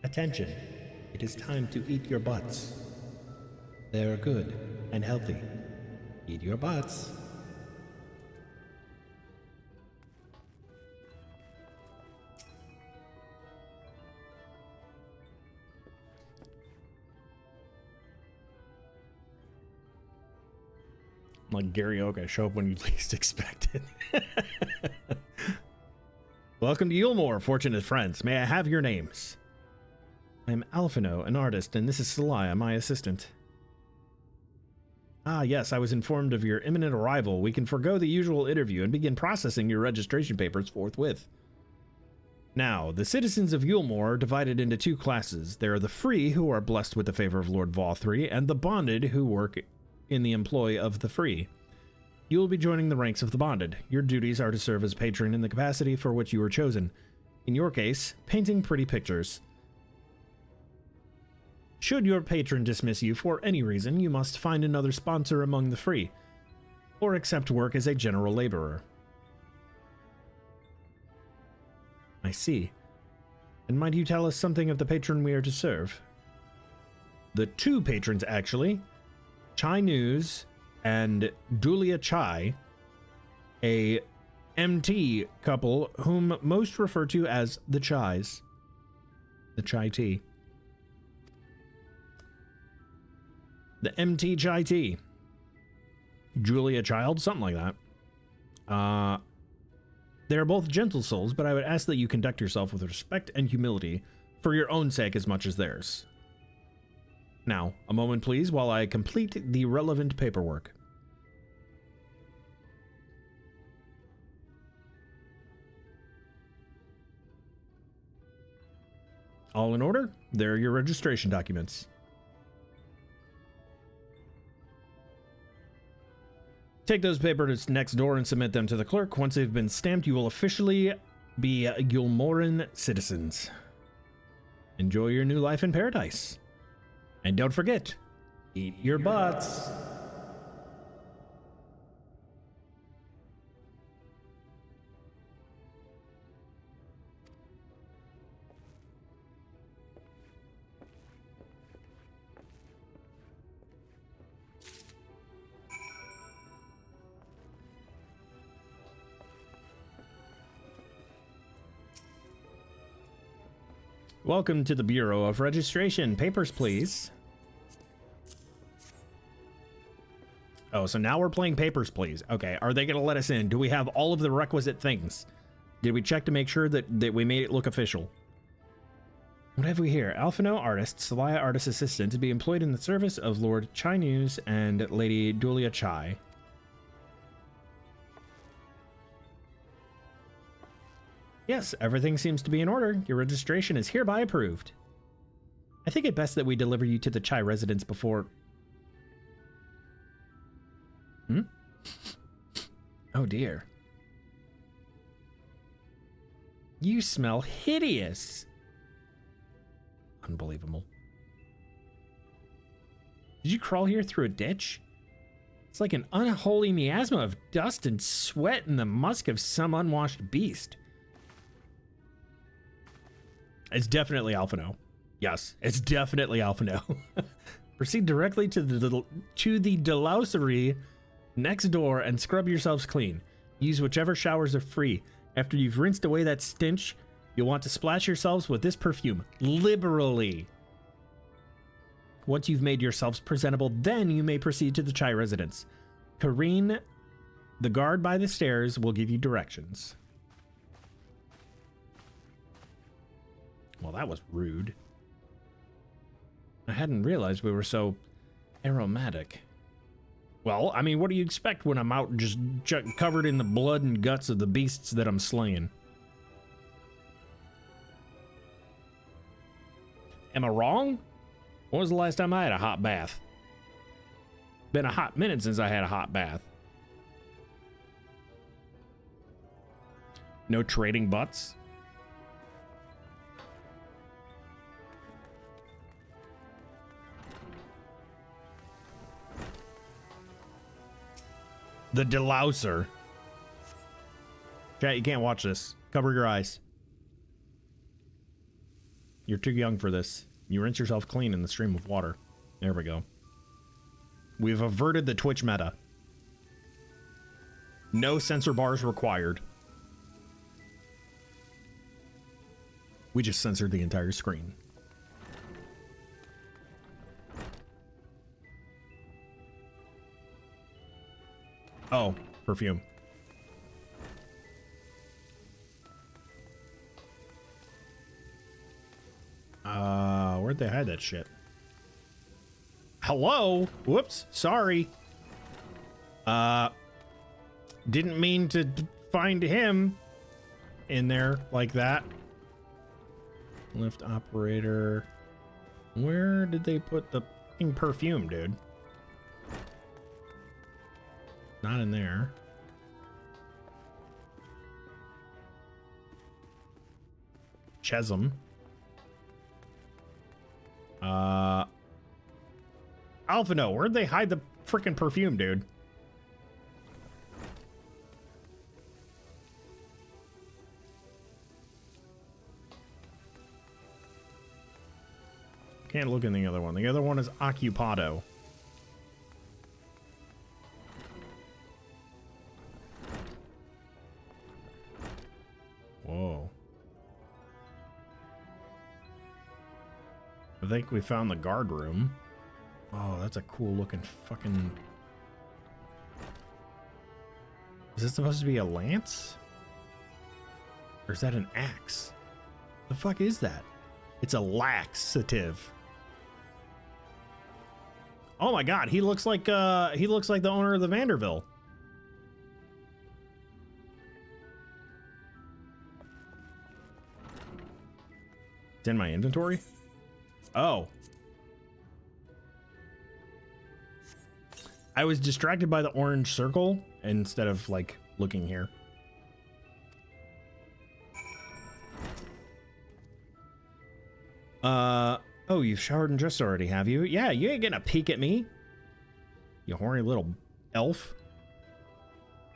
Attention, it is time to eat your butts. They are good and healthy. Eat your butts. Like Gary Oka, show up when you least expect it. Welcome to Yulmore, fortunate friends. May I have your names? I am Alphino, an artist, and this is Celaya, my assistant. Ah, yes, I was informed of your imminent arrival. We can forgo the usual interview and begin processing your registration papers forthwith. Now, the citizens of Yulmore are divided into two classes. There are the free, who are blessed with the favor of Lord Vaul-3, and the bonded, who work in the employ of the free. You will be joining the ranks of the bonded. Your duties are to serve as patron in the capacity for which you were chosen. In your case, painting pretty pictures. Should your patron dismiss you for any reason, you must find another sponsor among the free, or accept work as a general laborer. I see. And might you tell us something of the patron we are to serve? The two patrons, actually. Chai News and Dulia Chai, a MT couple whom most refer to as the Chais. The Chai Tea. The MT Chai Tea. Julia Child, something like that. They are both gentle souls, but I would ask that you conduct yourself with respect and humility for your own sake as much as theirs. Now, a moment please while I complete the relevant paperwork. All in order? There are your registration documents. Take those papers next door and submit them to the clerk. Once they've been stamped, you will officially be Gilmoran citizens. Enjoy your new life in paradise. And don't forget, eat your butts. Welcome to the Bureau of Registration. Papers, please. Oh, so now we're playing Papers, Please. Okay, are they going to let us in? Do we have all of the requisite things? Did we check to make sure that we made it look official? What have we here? Alphino artist, Celaya artist assistant, to be employed in the service of Lord Chai News and Lady Dulia Chai. Yes, everything seems to be in order. Your registration is hereby approved. I think it best that we deliver you to the Chai residence before... Oh dear. You smell hideous. Unbelievable. Did you crawl here through a ditch? It's like an unholy miasma of dust and sweat and the musk of some unwashed beast. It's definitely Alphino. Yes, it's definitely Alphino. Proceed directly to the delousery next door and scrub yourselves clean. Use whichever showers are free. After you've rinsed away that stench, you'll want to splash yourselves with this perfume liberally. Once you've made yourselves presentable, then you may proceed to the Chai residence. Kareen, the guard by the stairs, will give you directions. Well, that was rude. I hadn't realized we were so aromatic. Well, I mean, what do you expect when I'm out just covered in the blood and guts of the beasts that I'm slaying? Am I wrong? When was the last time I had a hot bath? Been a hot minute since I had a hot bath. No trading butts? The delouser. Chat, you can't watch this. Cover your eyes. You're too young for this. You rinse yourself clean in the stream of water. There we go. We've averted the Twitch meta. No censor bars required. We just censored the entire screen. Oh, perfume. Where'd they hide that shit? Hello? Whoops, sorry. Didn't mean to find him in there like that. Lift operator. Where did they put the fucking perfume, dude? Not in there. Chesum. Alphino, where'd they hide the frickin' perfume, dude? Can't look in the other one. The other one is Occupado. Whoa. I think we found the guard room. Oh, that's a cool looking fucking... Is this supposed to be a lance? Or is that an axe? The fuck is that? It's a laxative. Oh my god, he looks like the owner of the Vanderbilt. It's in my inventory? Oh. I was distracted by the orange circle instead of like looking here. Oh, you've showered and dressed already, have you? Yeah, you ain't getting a peek at me, you horny little elf.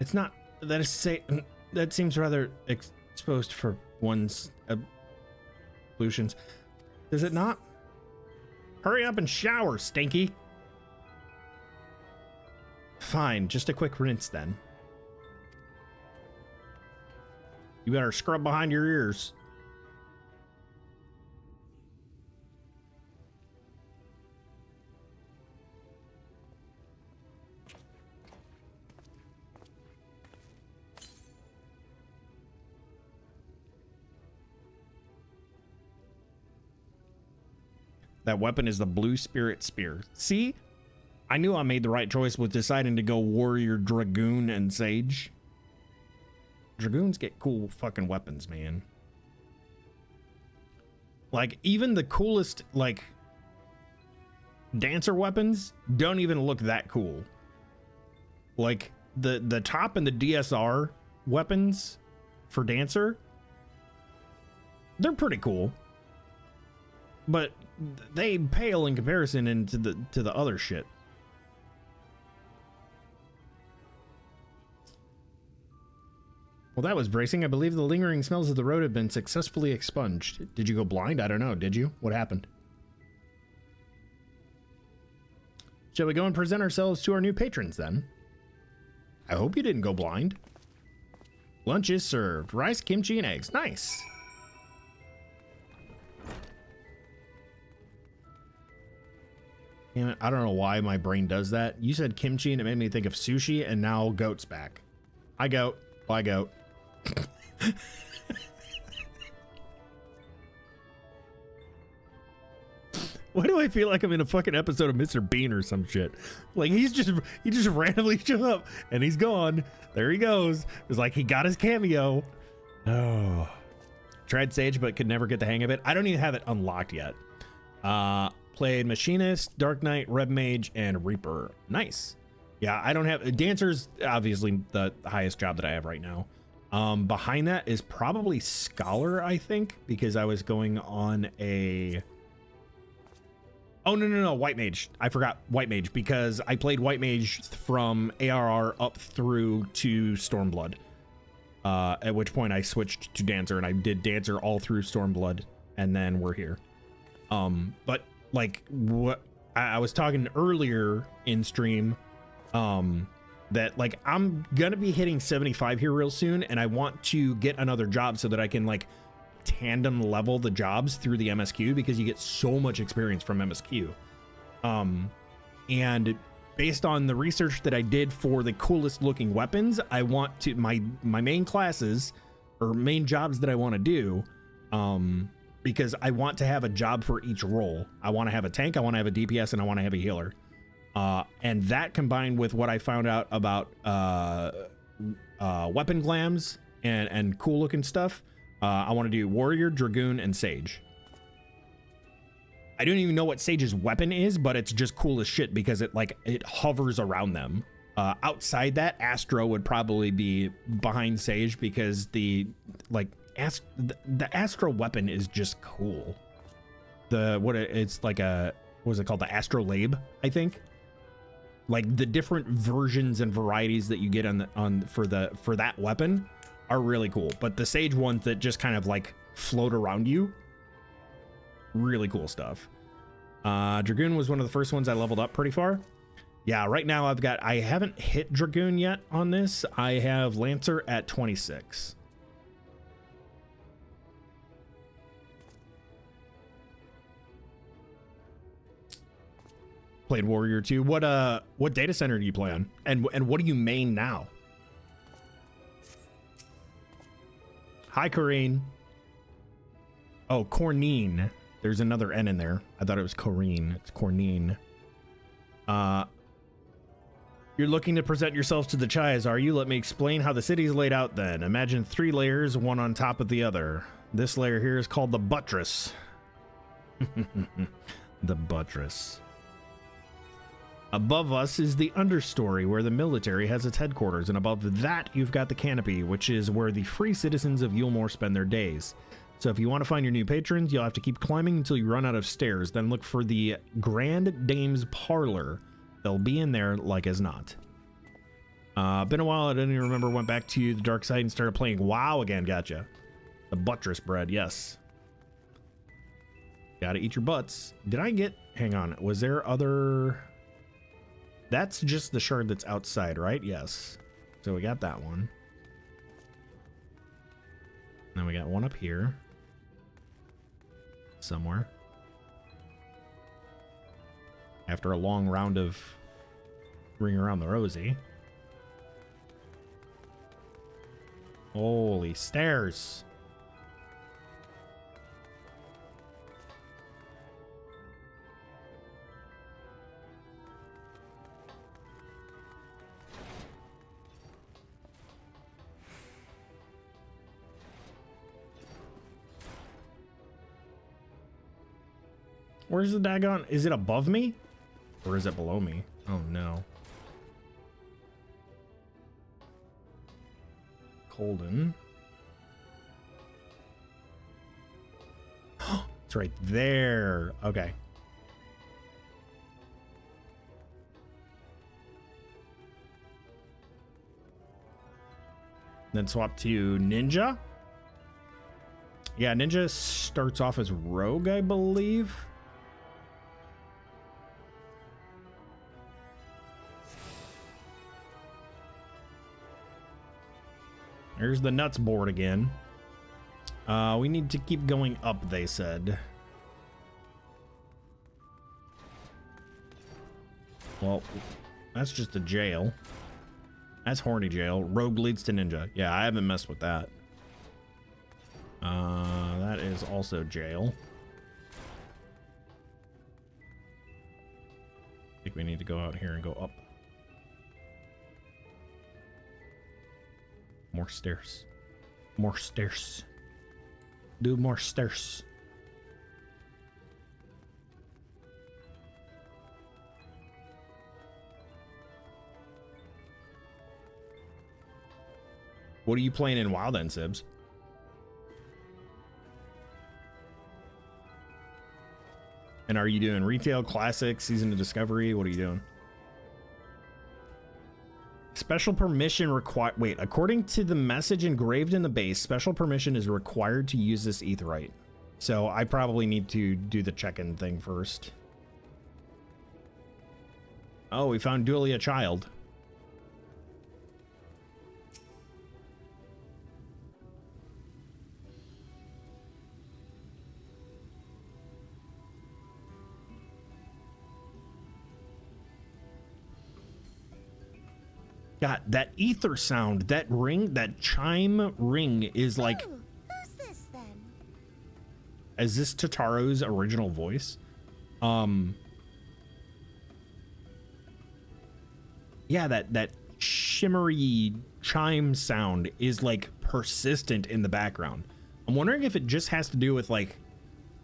It's not, that is to say, that seems rather exposed for one's ablutions. Does it not? Hurry up and shower, Stinky. Fine, just a quick rinse then. You better scrub behind your ears. That weapon is the Blue Spirit Spear. See? I knew I made the right choice with deciding to go Warrior, Dragoon, and Sage. Dragoons get cool fucking weapons, man. Like, even the coolest, like, Dancer weapons don't even look that cool. Like, the top and the DSR weapons for Dancer, they're pretty cool. But they pale in comparison into the other shit. Well, that was bracing. I believe the lingering smells of the road have been successfully expunged. Did you go blind? I don't know. Did you? What happened? Shall we go and present ourselves to our new patrons then? I hope you didn't go blind. Lunch is served. Rice, kimchi, and eggs. Nice. Damn it, I don't know why my brain does that. You said kimchi and it made me think of sushi, and now goat's back. Hi, goat. Bye, goat. Why do I feel like I'm in a fucking episode of Mr. Bean or some shit? Like, he just randomly shows up, and he's gone. There he goes. It's like he got his cameo. Oh. Tried Sage, but could never get the hang of it. I don't even have it unlocked yet. Played Machinist, Dark Knight, Red Mage, and Reaper. Nice. Yeah, I don't have... Dancer's obviously the highest job that I have right now. Behind that is probably Scholar, I think, because I was going on a... Oh, no, White Mage. I forgot White Mage, because I played White Mage from ARR up through to Stormblood. At which point I switched to Dancer, and I did Dancer all through Stormblood, and then we're here. But... like what I was talking earlier in stream, that like I'm gonna be hitting 75 here real soon, and I want to get another job so that I can like tandem level the jobs through the MSQ, because you get so much experience from MSQ. And based on the research that I did for the coolest looking weapons, I want to my main classes or main jobs that I want to do, because I want to have a job for each role. I want to have a tank, I want to have a DPS, and I want to have a healer. And that combined with what I found out about weapon glams and cool looking stuff, I want to do Warrior, Dragoon, and Sage. I don't even know what Sage's weapon is, but it's just cool as shit because it hovers around them. Outside that, Astro would probably be behind Sage, because the Astro weapon is just cool. It's like a, what is it called? The Astrolabe, I think. Like the different versions and varieties that you get for that weapon are really cool. But the Sage ones that just kind of like float around you, really cool stuff. Dragoon was one of the first ones I leveled up pretty far. Yeah, right now I haven't hit Dragoon yet on this. I have Lancer at 26. Played Warrior 2. What data center do you play on? And what do you main now? Hi, Corrine. Oh, Cornine. There's another N in there. I thought it was Corrine. It's Cornine. You're looking to present yourself to the Chais, are you? Let me explain how the city's laid out then. Imagine 3 layers, one on top of the other. This layer here is called the buttress. The buttress. Above us is the understory where the military has its headquarters, and above that you've got the canopy, which is where the free citizens of Yulmore spend their days. So if you want to find your new patrons, you'll have to keep climbing until you run out of stairs, then look for the Grand Dame's Parlor. They'll be in there like as not. Been a while, I didn't even remember, went back to the dark side and started playing WoW again. Gotcha. The buttress bread, yes. Gotta eat your butts. Did I get, hang on, was there other... That's just the shard that's outside, right? Yes. So we got that one. Then we got one up here. Somewhere. After a long round of Ring Around the Rosie. Holy stairs. Where's the daggone? Is it above me? Or is it below me? Oh no. Colden. It's right there. Okay. Then swap to Ninja. Yeah, Ninja starts off as Rogue, I believe. There's the nuts board again. We need to keep going up, they said. Well, that's just a jail. That's horny jail. Rogue leads to ninja. Yeah, I haven't messed with that. That is also jail. I think we need to go out here and go up. More stairs. More stairs. Do more stairs. What are you playing in WoW then, Sibs? And are you doing retail, classic, season of discovery? What are you doing? Special permission required. Wait, according to the message engraved in the base, special permission is required to use this aetheryte. So I probably need to do the check-in thing first. Oh, we found Duelia Child. God, that ether sound, that ring, that chime ring is like... Oh, who's this then? Is this Tataro's original voice? Yeah, that shimmery chime sound is like persistent in the background. I'm wondering if it just has to do with like,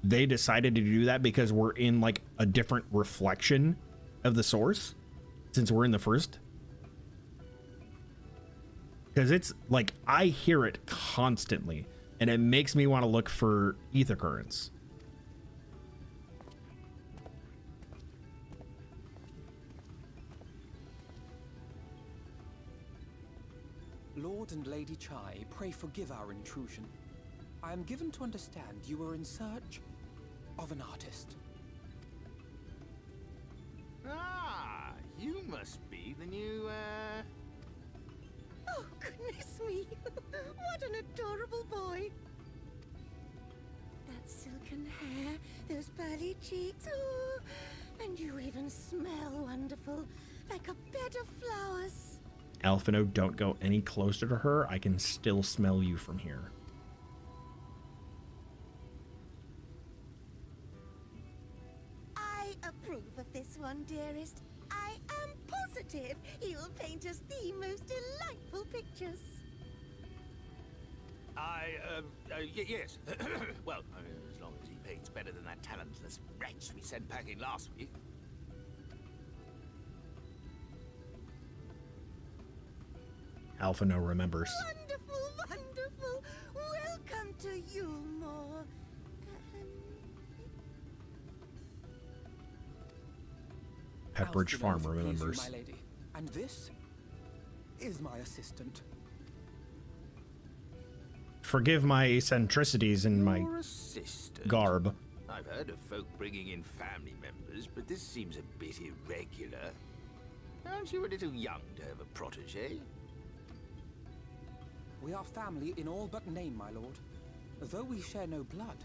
they decided to do that because we're in like a different reflection of the source since we're in the first. Because it's like, I hear it constantly, and it makes me want to look for ether currents. Lord and Lady Chai, pray forgive our intrusion. I am given to understand you are in search of an artist. Ah, you must be the new, Oh, goodness me. What an adorable boy. That silken hair, those pearly cheeks. Oh, and you even smell wonderful, like a bed of flowers. Alphino, don't go any closer to her. I can still smell you from here. I approve of this one, dearest. I am positive he'll paint us the most delightful pictures. Yes. Well, as long as he paints better than that talentless wretch we sent packing last week. Alphino remembers. Wonderful, wonderful. Welcome to Yulmore. Pepperidge Farm Alphino, please, remembers. my lady. And this is my assistant. Forgive my eccentricities in my Your assistant? garb. I've heard of folk bringing in family members, but this seems a bit irregular. Aren't you a little young to have a protege? We are family in all but name, my lord. Though we share no blood,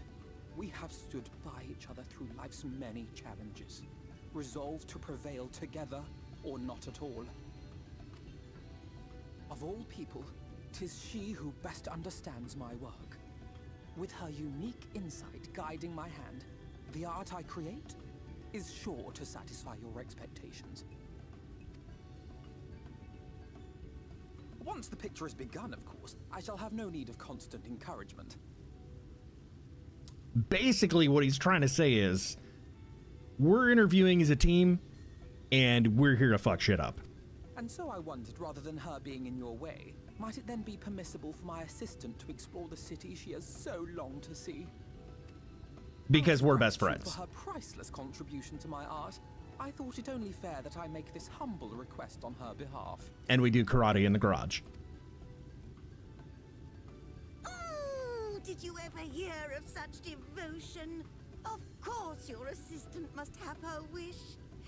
we have stood by each other through life's many challenges, resolved to prevail together or not at all. Of all people, 'tis she who best understands my work. With her unique insight guiding my hand, the art I create is sure to satisfy your expectations. Once the picture is begun, of course, I shall have no need of constant encouragement. Basically, what he's trying to say is, we're interviewing as a team, and we're here to fuck shit up. And so I wondered, rather than her being in your way, might it then be permissible for my assistant to explore the city she has so longed to see? Because we're best For friends. her priceless contribution to my art, I thought it only fair that I make this humble request on her behalf. And we do karate in the garage. Oh, did you ever hear of such devotion? Of course your assistant must have her wish.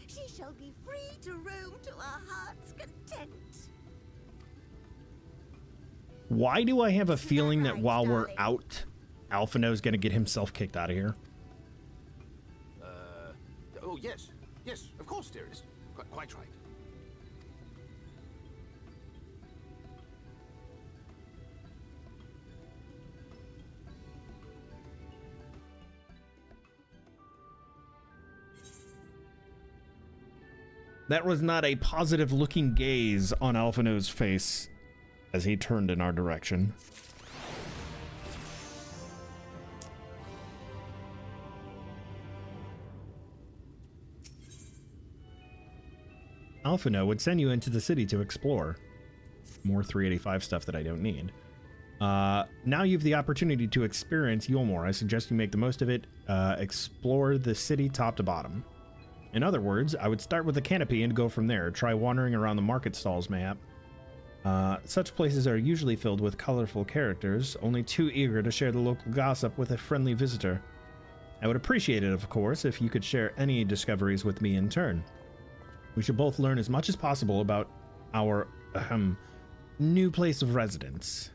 She shall be free to roam to her heart's content. Why do I have a feeling that while we're out, Alphino's gonna get himself kicked out of here? Oh, yes. Yes, of course, dearest. Quite right. That was not a positive looking gaze on Alphino's face as he turned in our direction. Alphino would send you into the city to explore. More 385 stuff that I don't need. Now you have the opportunity to experience Yulmore. I suggest you make the most of it. Explore the city top to bottom. In other words, I would start with the canopy and go from there. Try wandering around the market stalls, mayhap. Such places are usually filled with colorful characters, only too eager to share the local gossip with a friendly visitor. I would appreciate it, of course, if you could share any discoveries with me in turn. We should both learn as much as possible about our new place of residence.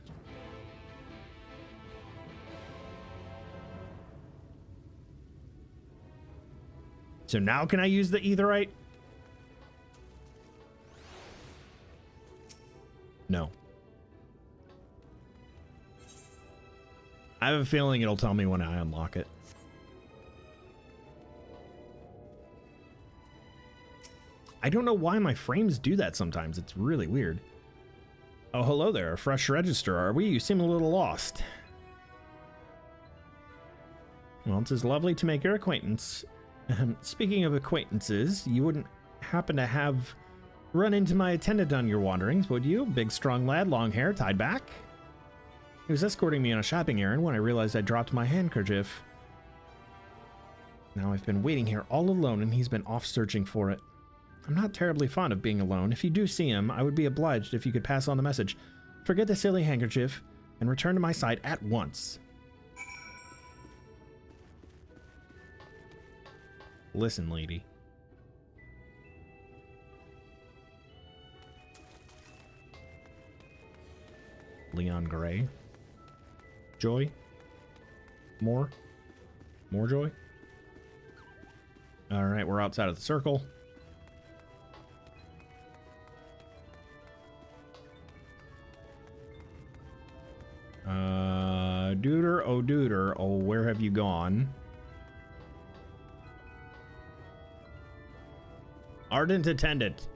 So now can I use the etherite? No. I have a feeling it'll tell me when I unlock it. I don't know why my frames do that sometimes. It's really weird. Oh, hello there. A fresh register, are we? You seem a little lost. Well, it's as lovely to make your acquaintance. Speaking of acquaintances, you wouldn't happen to have run into my attendant on your wanderings, would you? Big, strong lad, long hair, tied back. He was escorting me on a shopping errand when I realized I dropped my handkerchief. Now I've been waiting here all alone and he's been off searching for it. I'm not terribly fond of being alone. If you do see him, I would be obliged if you could pass on the message. Forget the silly handkerchief and return to my side at once. Listen, lady. Leon Gray. Joy? More? More joy? Alright, we're outside of the circle. Duder, oh, where have you gone? Ardent attendant.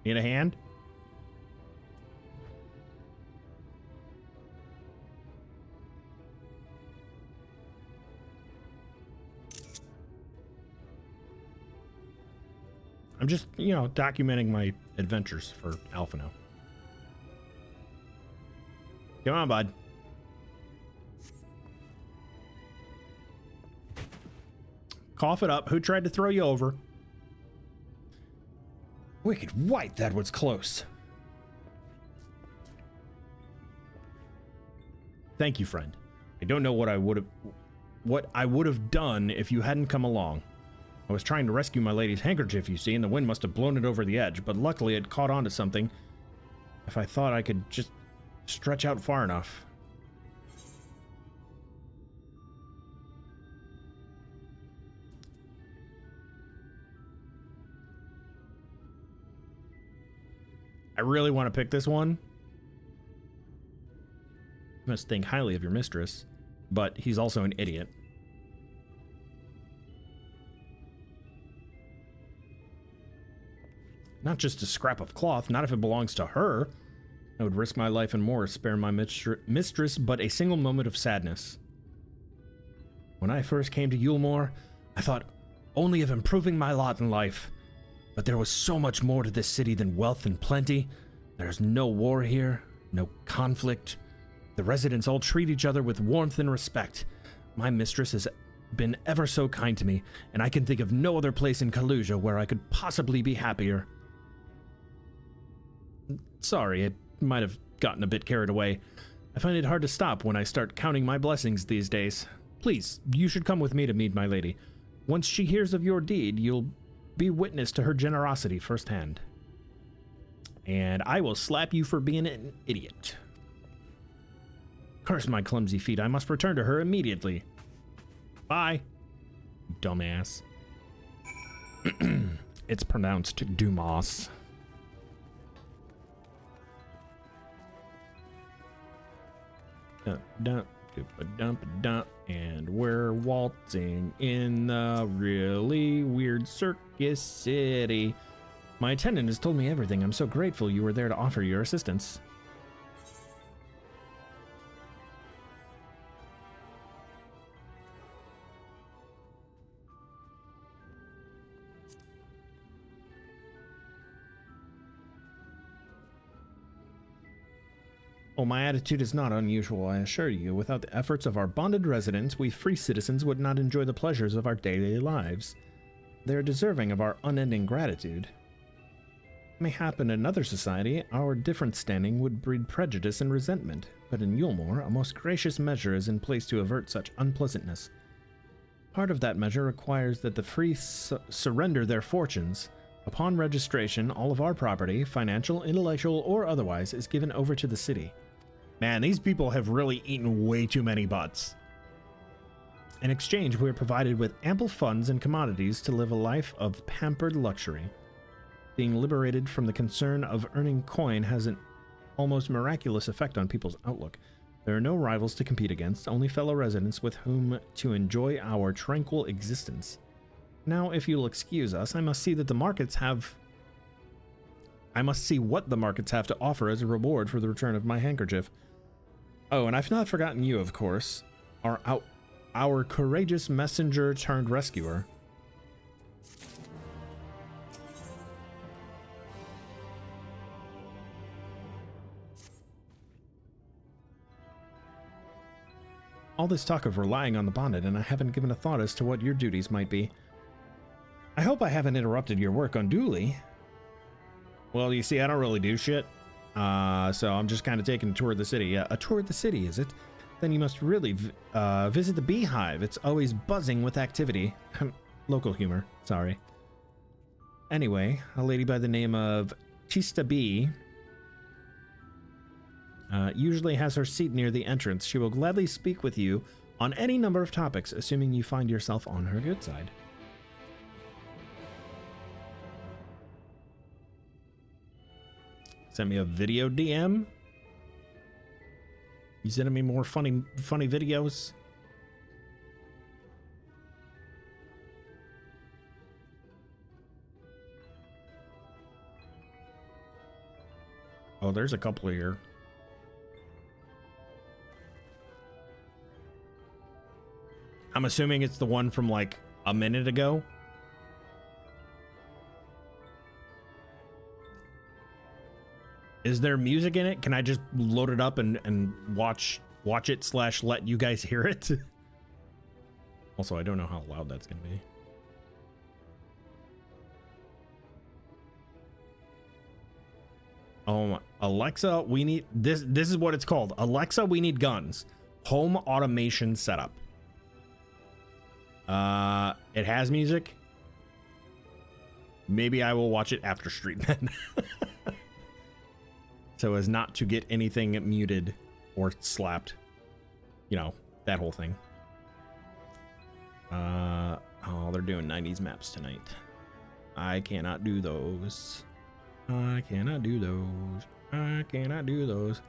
Need a hand? just, you know, documenting my adventures for Alphino. Come on, bud. Cough it up. Who tried to throw you over? Wicked white, that was close. Thank you, friend. I don't know what I would have done if you hadn't come along. I was trying to rescue my lady's handkerchief, you see, and the wind must have blown it over the edge, but luckily it caught onto something. If I thought I could just stretch out far enough. I really want to pick this one. You must think highly of your mistress, but he's also an idiot. Not just a scrap of cloth, not if it belongs to her. I would risk my life and more to spare my mistress but a single moment of sadness. When I first came to Yulmore, I thought only of improving my lot in life. But there was so much more to this city than wealth and plenty. There's no war here, no conflict. The residents all treat each other with warmth and respect. My mistress has been ever so kind to me, and I can think of no other place in Kalusia where I could possibly be happier. Sorry, I might have gotten a bit carried away. I find it hard to stop when I start counting my blessings these days. Please, you should come with me to meet my lady. Once she hears of your deed, you'll be witness to her generosity firsthand. And I will slap you for being an idiot. Curse my clumsy feet, I must return to her immediately. Bye, dumbass. It's pronounced Dumas. And we're waltzing in the really weird circus city. My attendant has told me everything. I'm so grateful you were there to offer your assistance. Well, my attitude is not unusual, I assure you. Without the efforts of our bonded residents, we free citizens would not enjoy the pleasures of our daily lives. They are deserving of our unending gratitude. Mayhap in another society, our different standing would breed prejudice and resentment, but in Yulmore, a most gracious measure is in place to avert such unpleasantness. Part of that measure requires that the free surrender their fortunes. Upon registration, all of our property, financial, intellectual, or otherwise, is given over to the city. Man, these people have really eaten way too many butts. In exchange, we are provided with ample funds and commodities to live a life of pampered luxury. Being liberated from the concern of earning coin has an almost miraculous effect on people's outlook. There are no rivals to compete against, only fellow residents with whom to enjoy our tranquil existence. Now, if you'll excuse us, I must see what the markets have to offer as a reward for the return of my handkerchief. Oh, and I've not forgotten you, of course. Our courageous messenger turned rescuer. All this talk of relying on the bonded, and I haven't given a thought as to what your duties might be. I hope I haven't interrupted your work unduly. Well, you see, I don't really do shit. So I'm just kind of taking a tour of the city. A tour of the city, is it? Then you must really visit the beehive. It's always buzzing with activity. Local humor, sorry. Anyway, a lady by the name of Tista B usually has her seat near the entrance. She will gladly speak with you on any number of topics, assuming you find yourself on her good side. Send me a video DM. You sending me more funny videos? Oh, there's a couple here. I'm assuming it's the one from like a minute ago. Is there music in it? Can I just load it up and watch it / let you guys hear it? Also, I don't know how loud that's gonna be. Oh, Alexa, we need this. This is what it's called. Alexa, we need guns. Home automation setup. It has music. Maybe I will watch it after stream then. So as not to get anything muted or slapped. You know, that whole thing. Oh, they're doing 90s maps tonight. I cannot do those. I cannot do those. I cannot do those.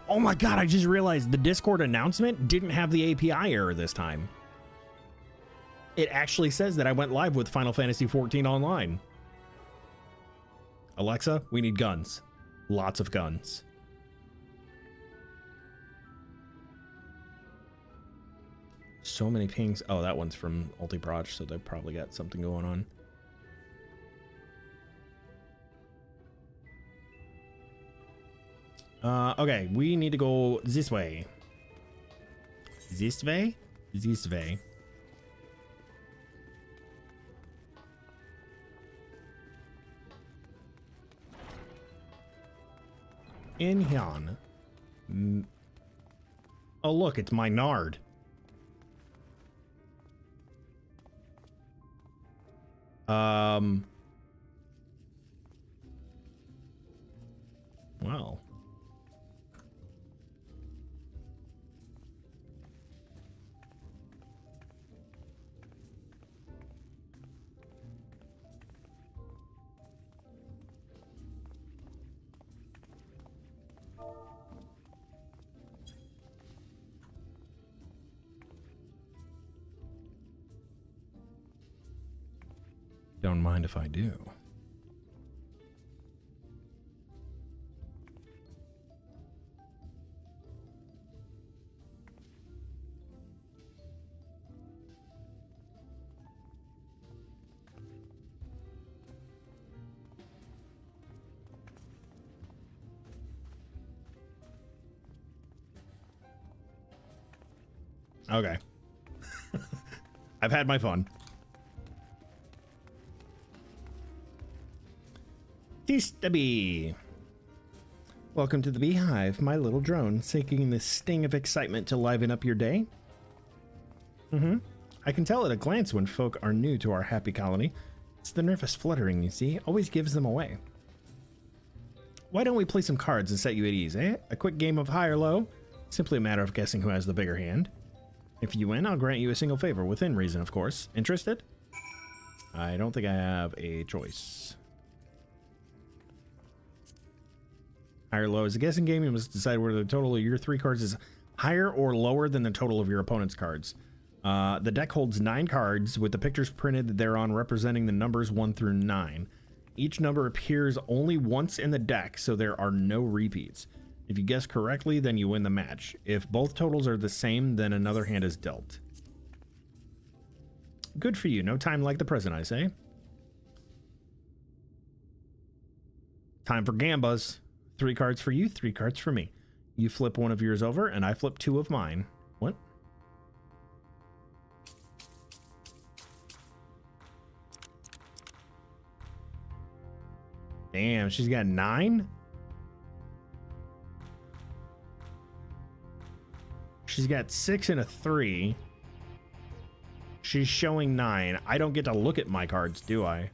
Oh my god, I just realized the Discord announcement didn't have the API error this time. It actually says that I went live with Final Fantasy XIV Online. Alexa, we need guns. Lots of guns. So many pings. Oh, that one's from Ultiproj, so they've probably got something going on. Okay, we need to go this way. This way? This way. In here. Oh, look, it's my Nard. Well. Don't mind if I do. Okay. I've had my fun. Used to be. Welcome to the Beehive, my little drone, seeking the sting of excitement to liven up your day. I can tell at a glance when folk are new to our happy colony. It's the nervous fluttering, you see, always gives them away. Why don't we play some cards and set you at ease, eh? A quick game of high or low? Simply a matter of guessing who has the bigger hand. If you win, I'll grant you a single favor, within reason, of course. Interested? I don't think I have a choice. High or low is a guessing game. You must decide whether the total of your 3 cards is higher or lower than the total of your opponent's cards. The deck holds 9 cards with the pictures printed thereon representing the numbers 1 through 9. Each number appears only once in the deck, so there are no repeats. If you guess correctly, then you win the match. If both totals are the same, then another hand is dealt. Good for you. No time like the present, I say. Time for gambas. 3 cards for you, 3 cards for me. You flip one of yours over, and I flip 2 of mine. What? Damn, she's got 9? She's got 6 and a 3. She's showing 9. I don't get to look at my cards, do I?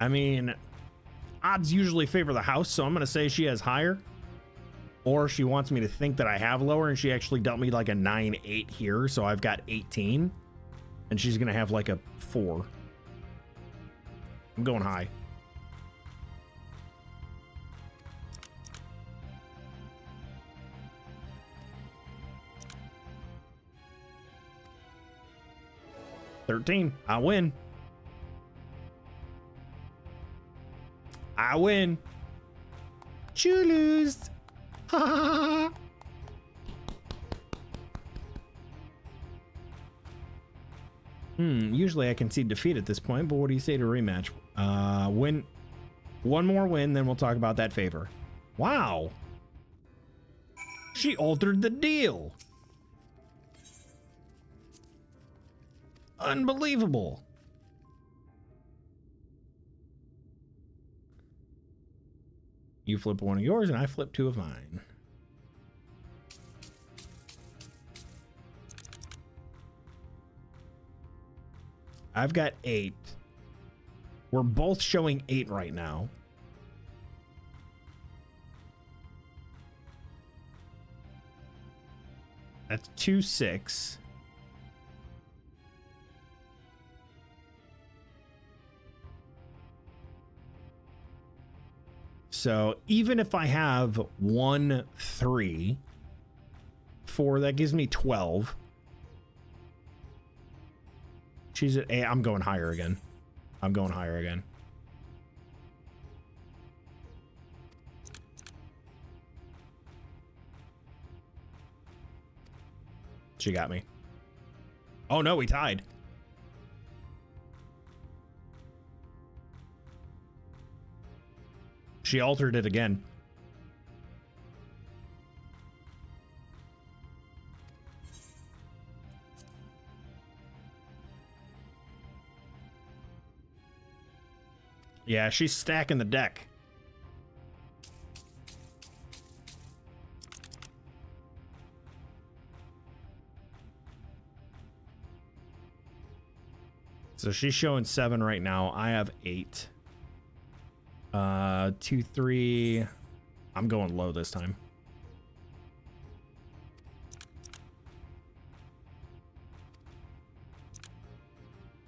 I mean, odds usually favor the house, so I'm going to say she has higher. Or she wants me to think that I have lower, and she actually dealt me like a 9-8 here, so I've got 18. And she's going to have like a 4. I'm going high. $13. I win. I win. You lose. Ha ha ha. Usually I concede defeat at this point, but what do you say to a rematch? Win. One more win, then we'll talk about that favor. Wow. She altered the deal. Unbelievable. You flip one of yours and I flip two of mine. I've got 8. We're both showing 8 right now. That's 2, 6. So even if I have 1, 3, 4, that gives me 12. She's at 8. I'm going higher again. I'm going higher again. She got me. Oh no, we tied. She altered it again. Yeah, she's stacking the deck. So she's showing 7 right now. I have 8. 2, 3. I'm going low this time.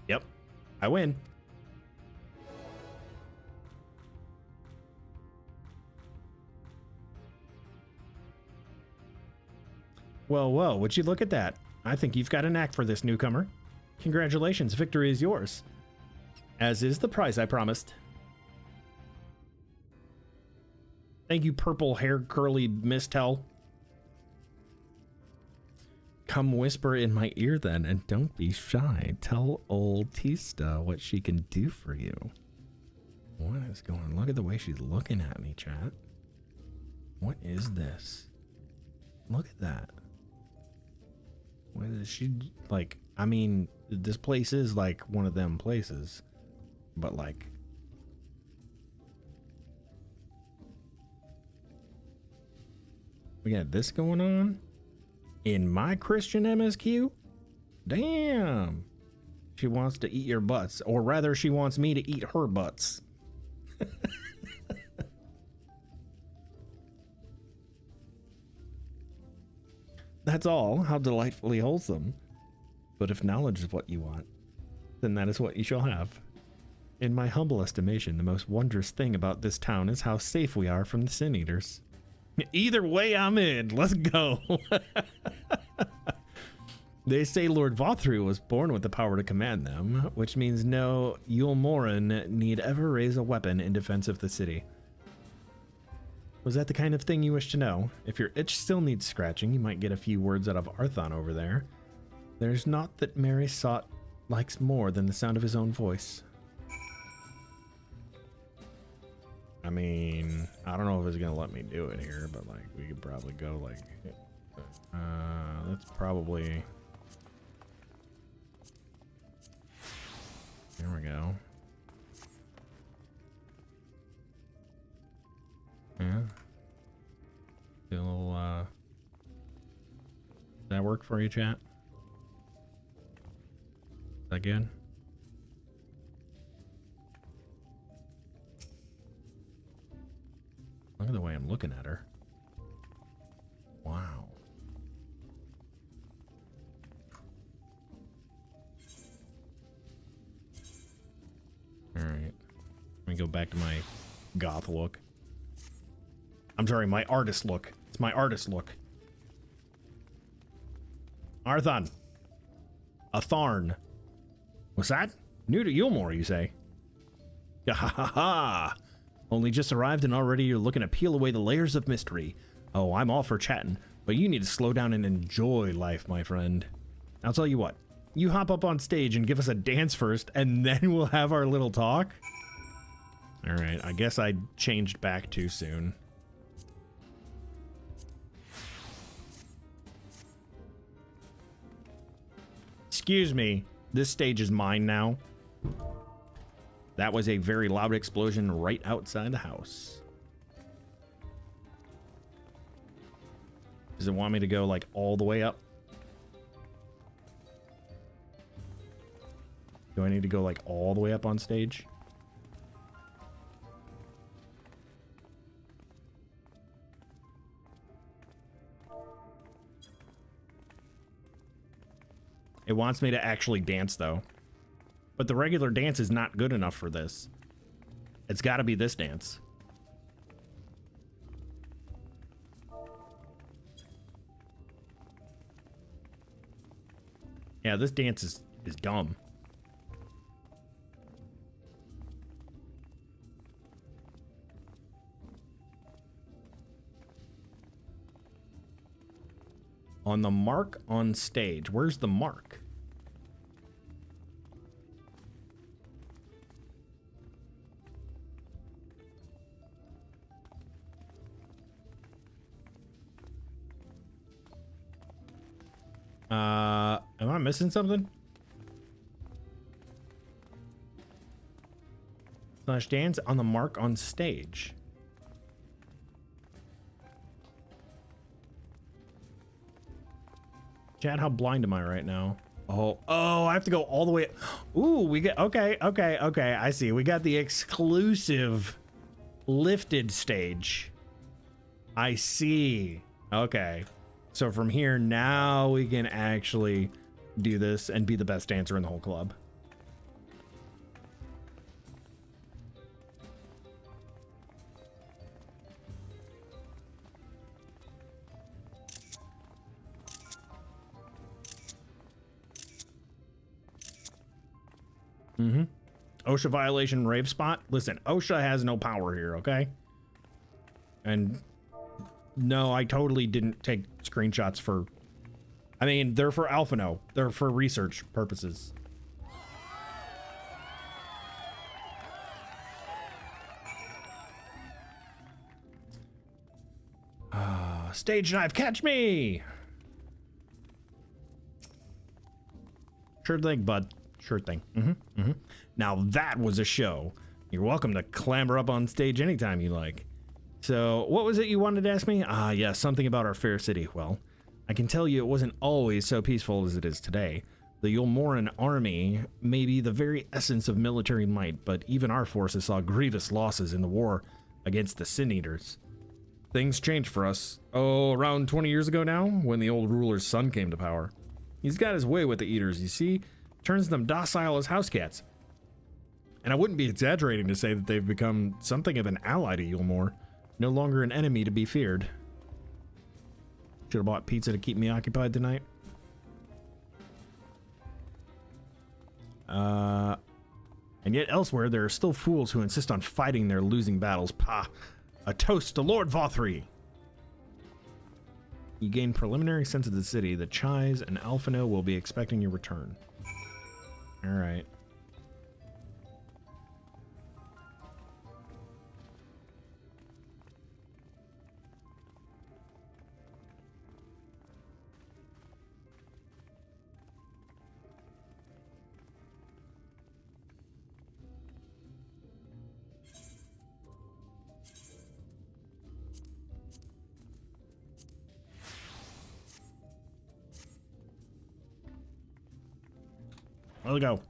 Yep, I win. Well, whoa, would you look at that? I think you've got a knack for this, newcomer. Congratulations, victory is yours. As is the prize I promised. Thank you, purple-haired, curly mistel. Come whisper in my ear then, and don't be shy. Tell old Tista what she can do for you. What is going on? Look at the way she's looking at me, chat. What is this? Look at that. What is she, like, I mean, this place is like one of them places, but like, we got this going on in my Christian MSQ? Damn. She wants to eat your butts, or rather she wants me to eat her butts. That's all. How delightfully wholesome. But if knowledge is what you want, then that is what you shall have. In my humble estimation, the most wondrous thing about this town is how safe we are from the Sin Eaters. Either way, I'm in. Let's go. They say Lord Vothru was born with the power to command them, which means no Yulmoran need ever raise a weapon in defense of the city. Was that the kind of thing you wish to know? If your itch still needs scratching, you might get a few words out of Arthon over there. There's naught that Mary Sot likes more than the sound of his own voice. I mean, I don't know if it's gonna let me do it here, but like, we could probably go like, let's probably, there we go. Yeah. Do a little, does that work for you, chat? Is that good? Look at the way I'm looking at her. Wow. Alright. Let me go back to my goth look. I'm sorry, my artist look. It's my artist look. Arthon. Atharn. What's that? New to Yulmore, you say? Ha ha ha! Only just arrived and already you're looking to peel away the layers of mystery. Oh, I'm all for chatting, but you need to slow down and enjoy life, my friend. I'll tell you what. You hop up on stage and give us a dance first, and then we'll have our little talk? All right, I guess I changed back too soon. Excuse me, this stage is mine now. That was a very loud explosion right outside the house. Does it want me to go like all the way up? Do I need to go like all the way up on stage? It wants me to actually dance though. But the regular dance is not good enough for this. It's got to be this dance. Yeah, this dance is dumb. On the mark on stage. Where's the mark? Am I missing something? Slash dance on the mark on stage. Chad, how blind am I right now? Oh, I have to go all the way. Ooh, we get, okay. I see. We got the exclusive lifted stage. I see. Okay. So from here, now we can actually do this and be the best dancer in the whole club. OSHA violation rave spot. Listen, OSHA has no power here, okay? And no, I totally didn't take screenshots for... I mean, they're for Alphino. They're for research purposes. Stage dive, catch me! Sure thing, bud. Sure thing. Now that was a show. You're welcome to clamber up on stage anytime you like. So, what was it you wanted to ask me? Ah, yes, something about our fair city. Well, I can tell you it wasn't always so peaceful as it is today. The Yulmoran army may be the very essence of military might, but even our forces saw grievous losses in the war against the Sin Eaters. Things changed for us, around 20 years ago now, when the old ruler's son came to power. He's got his way with the Eaters, you see, turns them docile as house cats. And I wouldn't be exaggerating to say that they've become something of an ally to Yulmore, no longer an enemy to be feared. Should have bought pizza to keep me occupied tonight. And yet elsewhere, there are still fools who insist on fighting their losing battles. Pah! A toast to Lord Vothri! You gain preliminary sense of the city. The Chais and Alphino will be expecting your return. Alright. Let's go.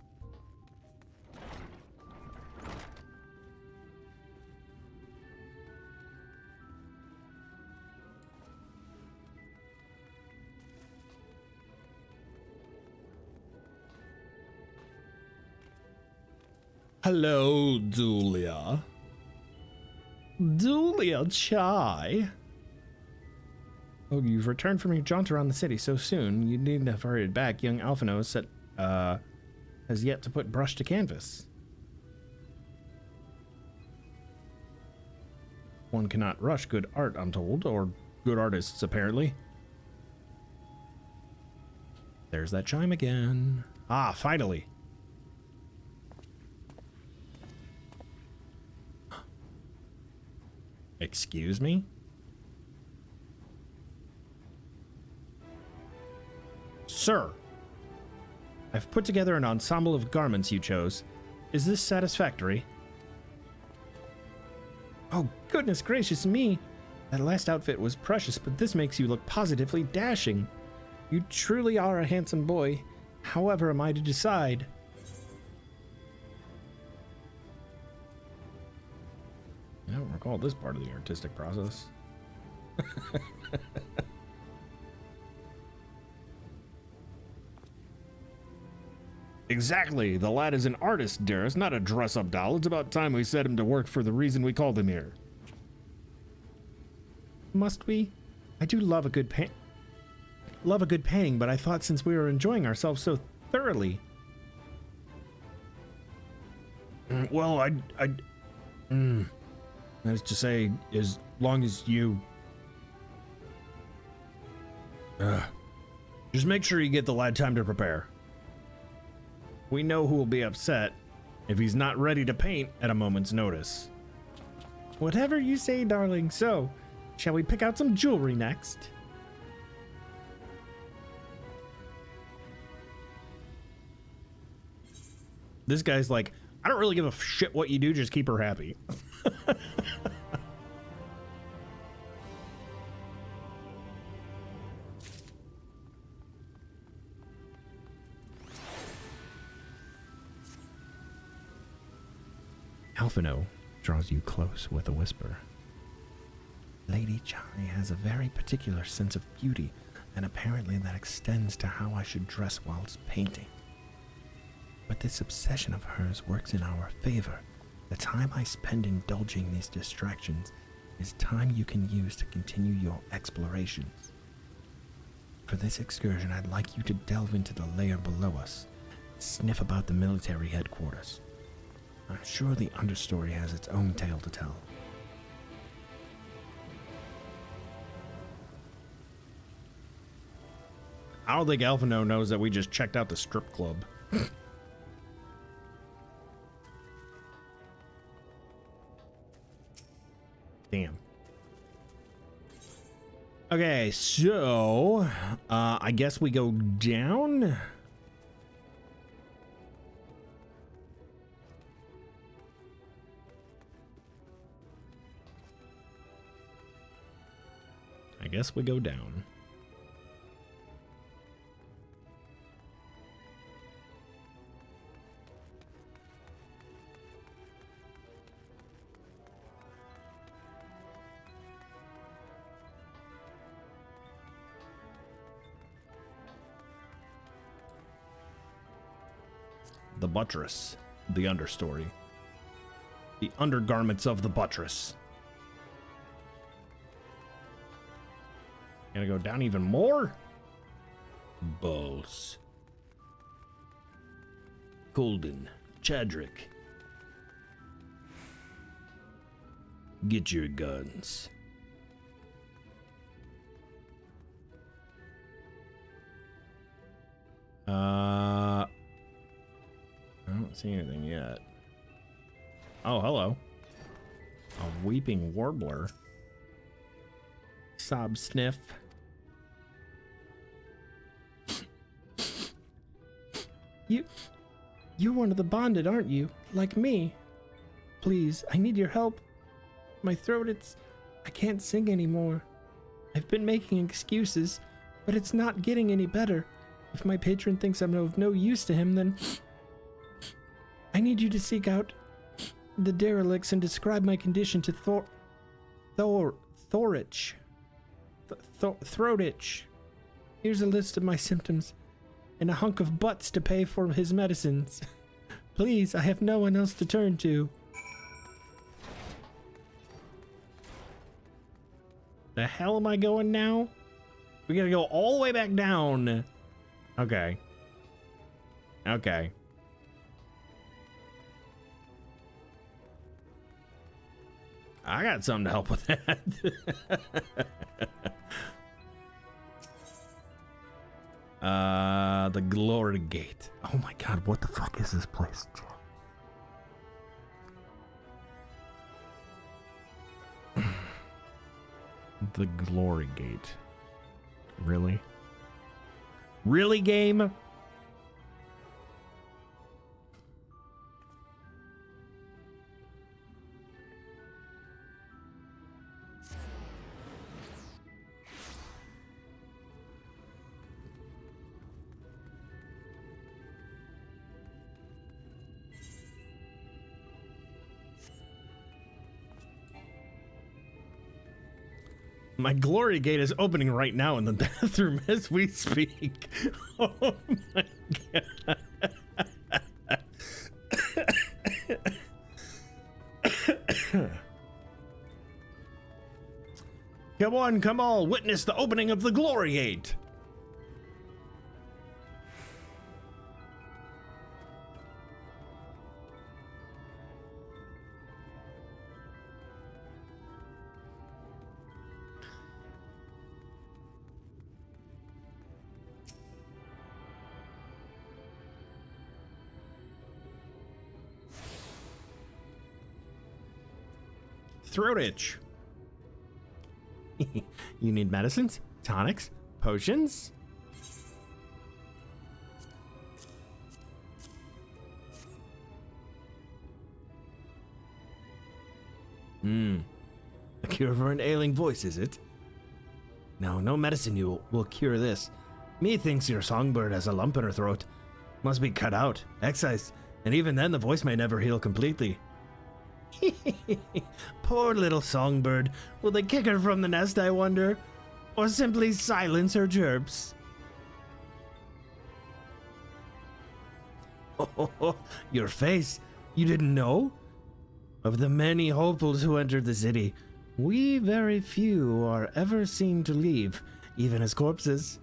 Hello, Julia. Julia Chai. Oh, you've returned from your jaunt around the city so soon. You needn't have hurried back. Young Alphino has yet to put brush to canvas. One cannot rush good art, I'm told, or good artists, apparently. There's that chime again. Ah, finally. Excuse me? Sir, I've put together an ensemble of garments you chose. Is this satisfactory? Oh, goodness gracious me! That last outfit was precious, but this makes you look positively dashing. You truly are a handsome boy. However am I to decide? I don't recall this part of the artistic process. Exactly. The lad is an artist, Darius, not a dress-up doll. It's about time we set him to work for the reason we called him here. Must we? I do love a good painting, but I thought since we were enjoying ourselves so thoroughly. Well, as to say, as long as you... just make sure you get the lad time to prepare. We know who will be upset if he's not ready to paint at a moment's notice. Whatever you say, darling. So, shall we pick out some jewelry next? This guy's like, I don't really give a shit what you do, just keep her happy. Alphino draws you close with a whisper. Lady Chai has a very particular sense of beauty, and apparently that extends to how I should dress whilst painting. But this obsession of hers works in our favor. The time I spend indulging these distractions is time you can use to continue your explorations. For this excursion, I'd like you to delve into the layer below us, sniff about the military headquarters. I'm sure the understory has its own tale to tell. I don't think Alphino knows that we just checked out the strip club. Damn. Okay, so I guess we go down. I guess we go down. The buttress, the understory. The undergarments of the buttress. Gonna go down even more? Balls. Colden, Chadrick. Get your guns. I don't see anything yet. Oh, hello. A weeping warbler. Sob sniff. You're one of the bonded, aren't you? Like me. Please, I need your help. My throat, I can't sing anymore. I've been making excuses, but it's not getting any better. If my patron thinks I'm of no use to him, then I need you to seek out the derelicts and describe my condition to Thorich. Throatitch. Here's a list of my symptoms, and a hunk of butts to pay for his medicines. Please, I have no one else to turn to. The hell am I going now? We gotta go all the way back down. Okay. Okay. I got something to help with that. The Glory Gate. Oh my god, what the fuck is this place? The Glory Gate. Really? Really, game? My Glory Gate is opening right now in the bathroom as we speak. Oh my god. Come on, witness the opening of the Glory Gate. Throat itch. You need medicines, tonics, potions. A cure for an ailing voice, is it? No medicine you will cure this. Methinks your songbird has a lump in her throat. Must be cut out, excised, and even then the voice may never heal completely. Poor little songbird. Will they kick her from the nest, I wonder? Or simply silence her chirps? Oh, your face. You didn't know? Of the many hopefuls who entered the city, we very few are ever seen to leave, even as corpses.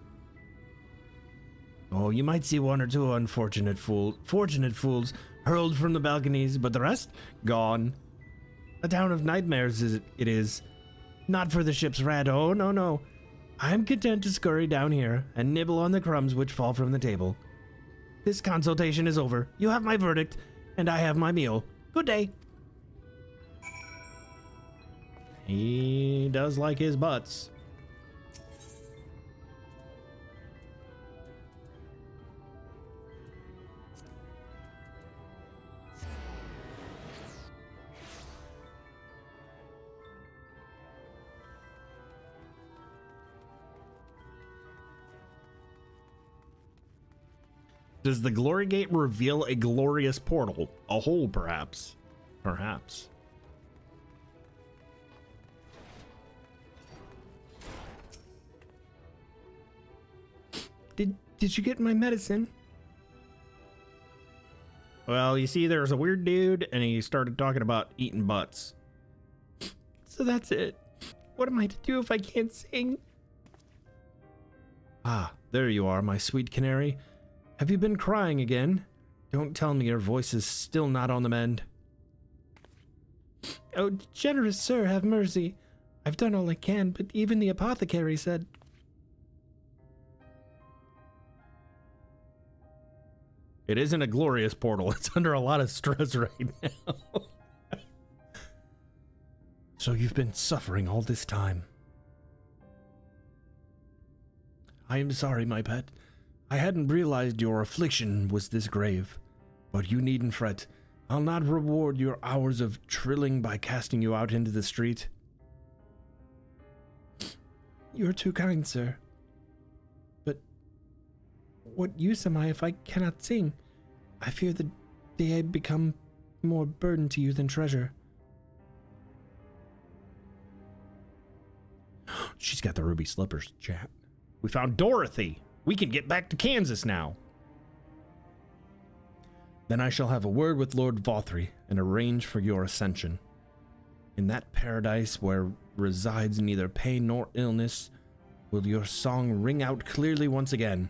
Oh, you might see one or two fortunate fools hurled from the balconies, but the rest, gone. A town of nightmares it is. Not for the ship's rat, oh no. I'm content to scurry down here and nibble on the crumbs which fall from the table. This consultation is over. You have my verdict, and I have my meal. Good day. He does like his butts. Does the Glory Gate reveal a glorious portal? A hole, perhaps? Perhaps. Did you get my medicine? Well, you see, there's a weird dude, and he started talking about eating butts. So that's it. What am I to do if I can't sing? Ah, there you are, my sweet canary. Have you been crying again? Don't tell me your voice is still not on the mend. Oh, generous sir, have mercy. I've done all I can, but even the apothecary said... It isn't a glorious portal. It's under a lot of stress right now. So you've been suffering all this time. I am sorry, my pet. I hadn't realized your affliction was this grave. But you needn't fret. I'll not reward your hours of trilling by casting you out into the street. You're too kind, sir. But what use am I if I cannot sing? I fear the day I become more burden to you than treasure. She's got the ruby slippers, chat. We found Dorothy. We can get back to Kansas now. Then I shall have a word with Lord Vothry and arrange for your ascension. In that paradise where resides neither pain nor illness, will your song ring out clearly once again?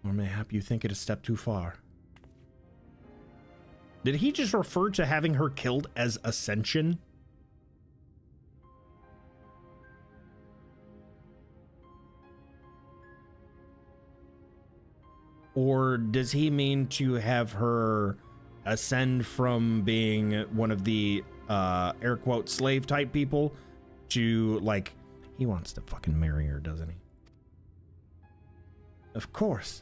Or mayhap you think it a step too far. Did he just refer to having her killed as ascension? Or does he mean to have her ascend from being one of the air quote slave type people to, like, he wants to fucking marry her, doesn't he? Of course.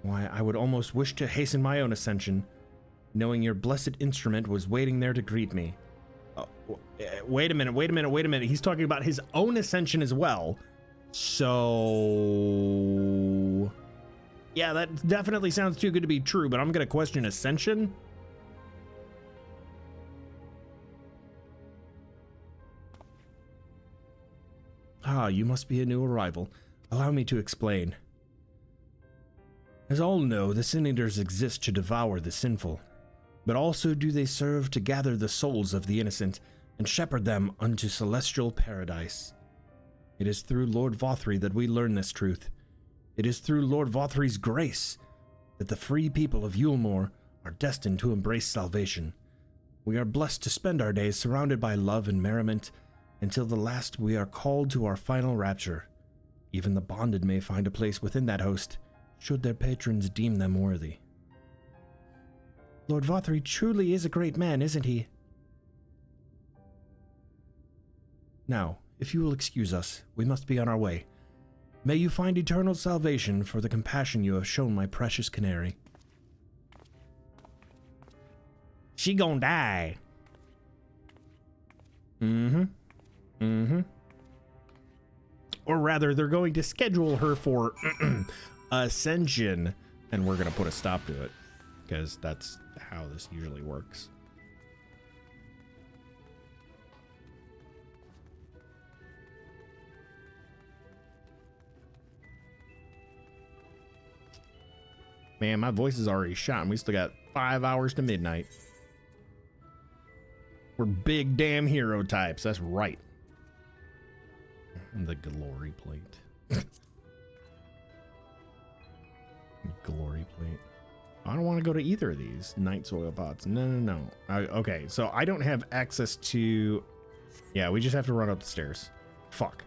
Why, I would almost wish to hasten my own ascension, knowing your blessed instrument was waiting there to greet me. Wait a minute. He's talking about his own ascension as well. So... yeah, that definitely sounds too good to be true, but I'm going to question ascension. Ah, you must be a new arrival. Allow me to explain. As all know, the Sin Eaters exist to devour the sinful, but also do they serve to gather the souls of the innocent and shepherd them unto celestial paradise. It is through Lord Vothry that we learn this truth. It is through Lord Vothry's grace that the free people of Yulmore are destined to embrace salvation. We are blessed to spend our days surrounded by love and merriment, until the last we are called to our final rapture. Even the bonded may find a place within that host, should their patrons deem them worthy. Lord Vothry truly is a great man, isn't he? Now, if you will excuse us, we must be on our way. May you find eternal salvation for the compassion you have shown my precious canary. She gon' die. Or rather, they're going to schedule her for ascension, and we're going to put a stop to it, because that's how this usually works. Man, my voice is already shot, and we still got 5 hours to midnight. We're big damn hero types, that's right. The glory plate. Glory plate. I don't want to go to either of these night soil pots. No. Okay, so I don't have access to... yeah, we just have to run up the stairs. Fuck.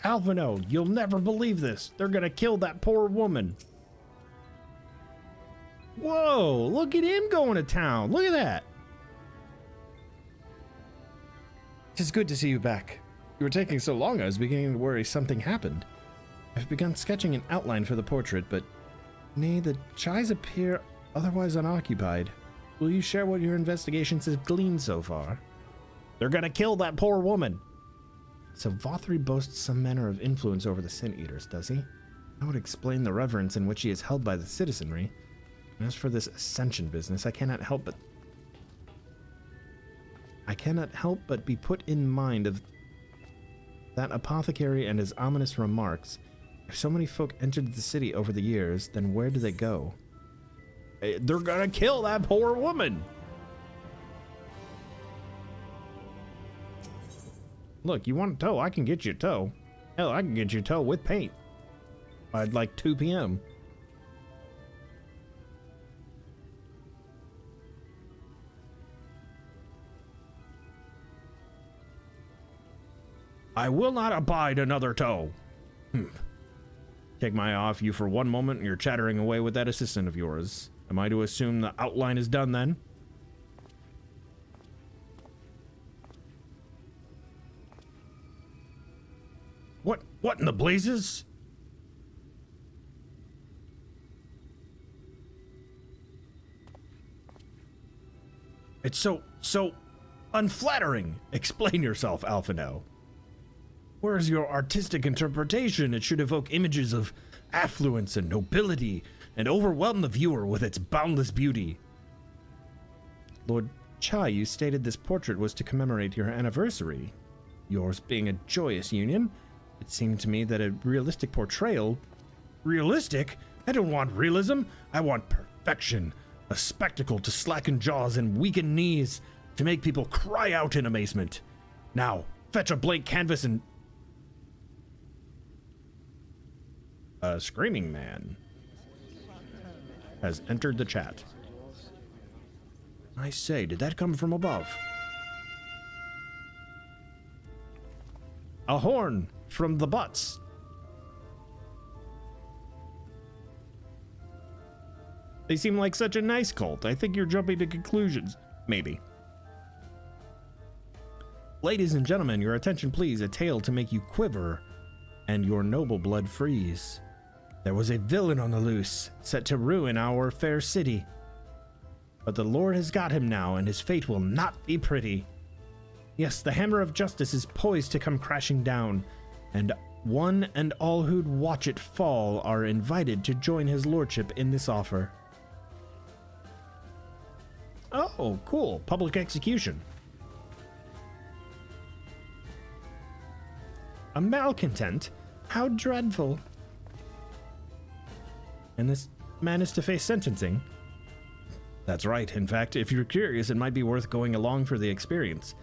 Alphino, you'll never believe this. They're gonna kill that poor woman. Whoa, look at him going to town. Look at that. It's good to see you back. You were taking so long, I was beginning to worry something happened. I've begun sketching an outline for the portrait, but nay, the chais appear otherwise unoccupied. Will you share what your investigations have gleaned so far? They're gonna kill that poor woman. So Vothry boasts some manner of influence over the Sin Eaters, does he? That would explain the reverence in which he is held by the citizenry. And as for this ascension business, I cannot help but be put in mind of that apothecary and his ominous remarks. If so many folk entered the city over the years, then where do they go? They're gonna kill that poor woman! Look, you want a tow? I can get you a tow. Hell, I can get you a tow with paint. By like 2 p.m. I will not abide another tow. Take my eye off you for one moment and you're chattering away with that assistant of yours. Am I to assume the outline is done then? What in the blazes? It's so unflattering. Explain yourself, Alphino. Where's your artistic interpretation? It should evoke images of affluence and nobility and overwhelm the viewer with its boundless beauty. Lord Chai, you stated this portrait was to commemorate your anniversary. yours being a joyous union, it seemed to me that a realistic portrayal... Realistic? I don't want realism. I want perfection. A spectacle to slacken jaws and weaken knees, to make people cry out in amazement. Now, fetch a blank canvas and... A screaming man has entered the chat. I say, did that come from above? A horn from the butts. They seem like such a nice cult. I think you're jumping to conclusions. Maybe. Ladies and gentlemen, your attention please. A tale to make you quiver and your noble blood freeze. There was a villain on the loose, set to ruin our fair city. But the Lord has got him now, and his fate will not be pretty. Yes, the hammer of justice is poised to come crashing down, and one and all who'd watch it fall are invited to join his lordship in this offer. Oh, cool. Public execution. A malcontent? How dreadful. And this man is to face sentencing? That's right. In fact, if you're curious, it might be worth going along for the experience.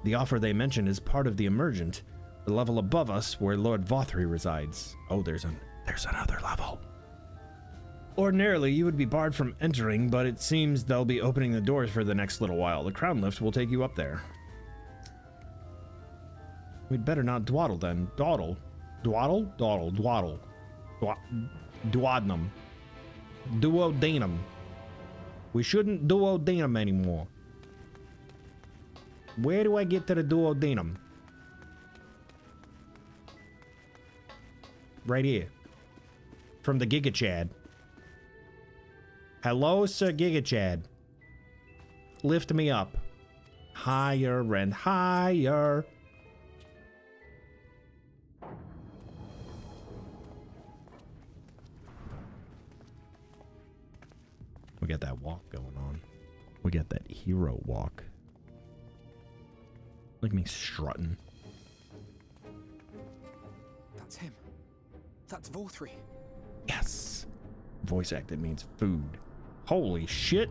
The offer they mention is part of the emergent, the level above us where Lord Vothry resides. Oh, there's another level. Ordinarily, you would be barred from entering, but it seems they'll be opening the doors for the next little while. The crown lift will take you up there. We'd better not dwaddle then. Dawdle. Dwaddle? Dawdle. Dwaddle. Duodenum. Duodenum. We shouldn't duodenum anymore. Where do I get to the duodenum? Right here. From the Giga Chad. Hello, Sir Giga Chad. Lift me up. Higher and higher. We got that walk going on. We got that hero walk. Look at me strutting. That's him. That's Vothry. Yes. Voice acted means food. Holy shit.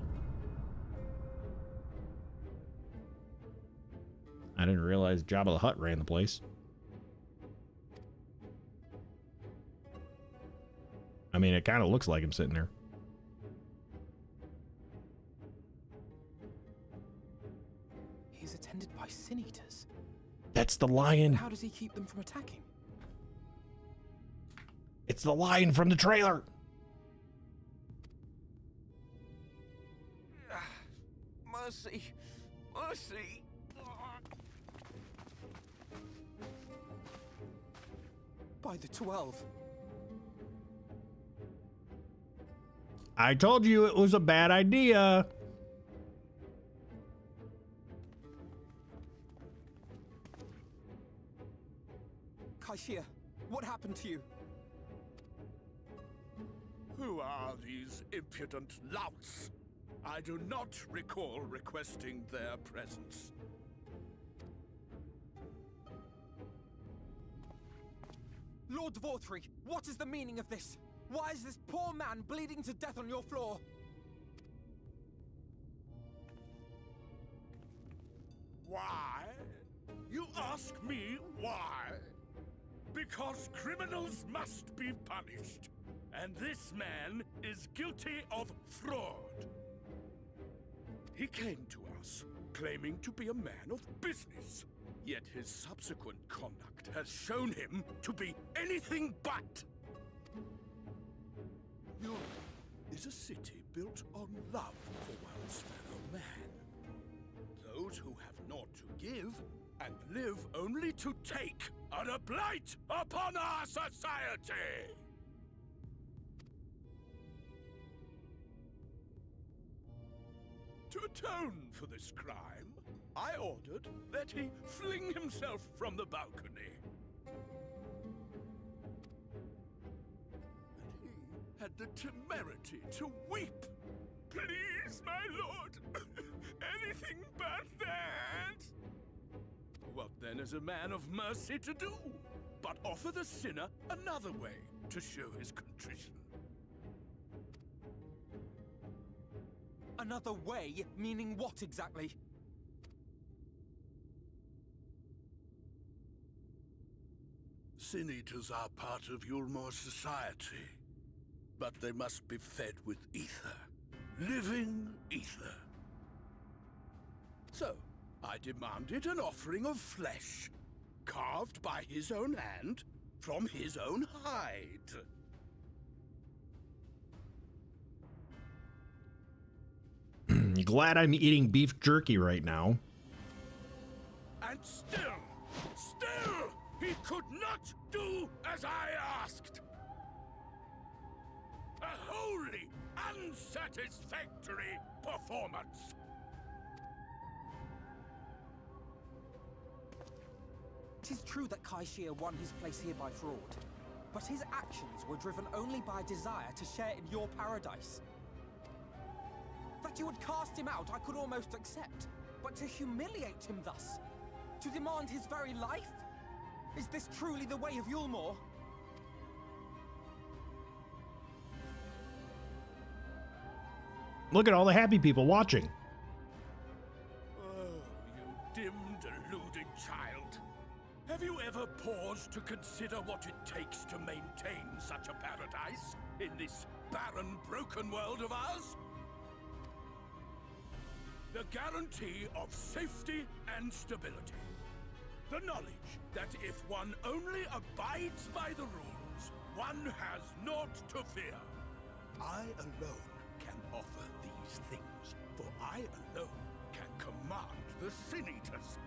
I didn't realize Jabba the Hutt ran the place. I mean, it kind of looks like him sitting there. He's attended by sin eaters. That's the lion. How does he keep them from attacking? It's the lion from the trailer. Mercy. Mercy. By the 12. I told you it was a bad idea. Kaishia, what happened to you? Who are these impudent louts? I do not recall requesting their presence. Lord Vothry, what is the meaning of this? Why is this poor man bleeding to death on your floor? Why? You ask me why? Because criminals must be punished. And this man is guilty of fraud. He came to us, claiming to be a man of business. Yet his subsequent conduct has shown him to be anything but. Yours is a city built on love for one's fellow man. Those who have naught to give and live only to take are a blight upon our society. To atone for this crime, I ordered that he fling himself from the balcony. And he had the temerity to weep. Please, my lord, anything but that. What then is a man of mercy to do? But offer the sinner another way to show his contrition. Another way? Meaning what exactly? Sin eaters are part of Yulmore's society, but they must be fed with ether. Living ether. So, I demanded an offering of flesh, carved by his own hand, from his own hide. Glad I'm eating beef jerky right now. And still, he could not do as I asked. A wholly unsatisfactory performance. It is true that Kai Shia won his place here by fraud, but his actions were driven only by a desire to share in your paradise. That you would cast him out, I could almost accept, but to humiliate him thus, to demand his very life? Is this truly the way of Yulmore? Look at all the happy people watching. Oh, you dim, deluded child. Have you ever paused to consider what it takes to maintain such a paradise in this barren, broken world of ours? The guarantee of safety and stability. The knowledge that if one only abides by the rules, one has naught to fear. I alone can offer these things, for I alone can command the Sin Eaters.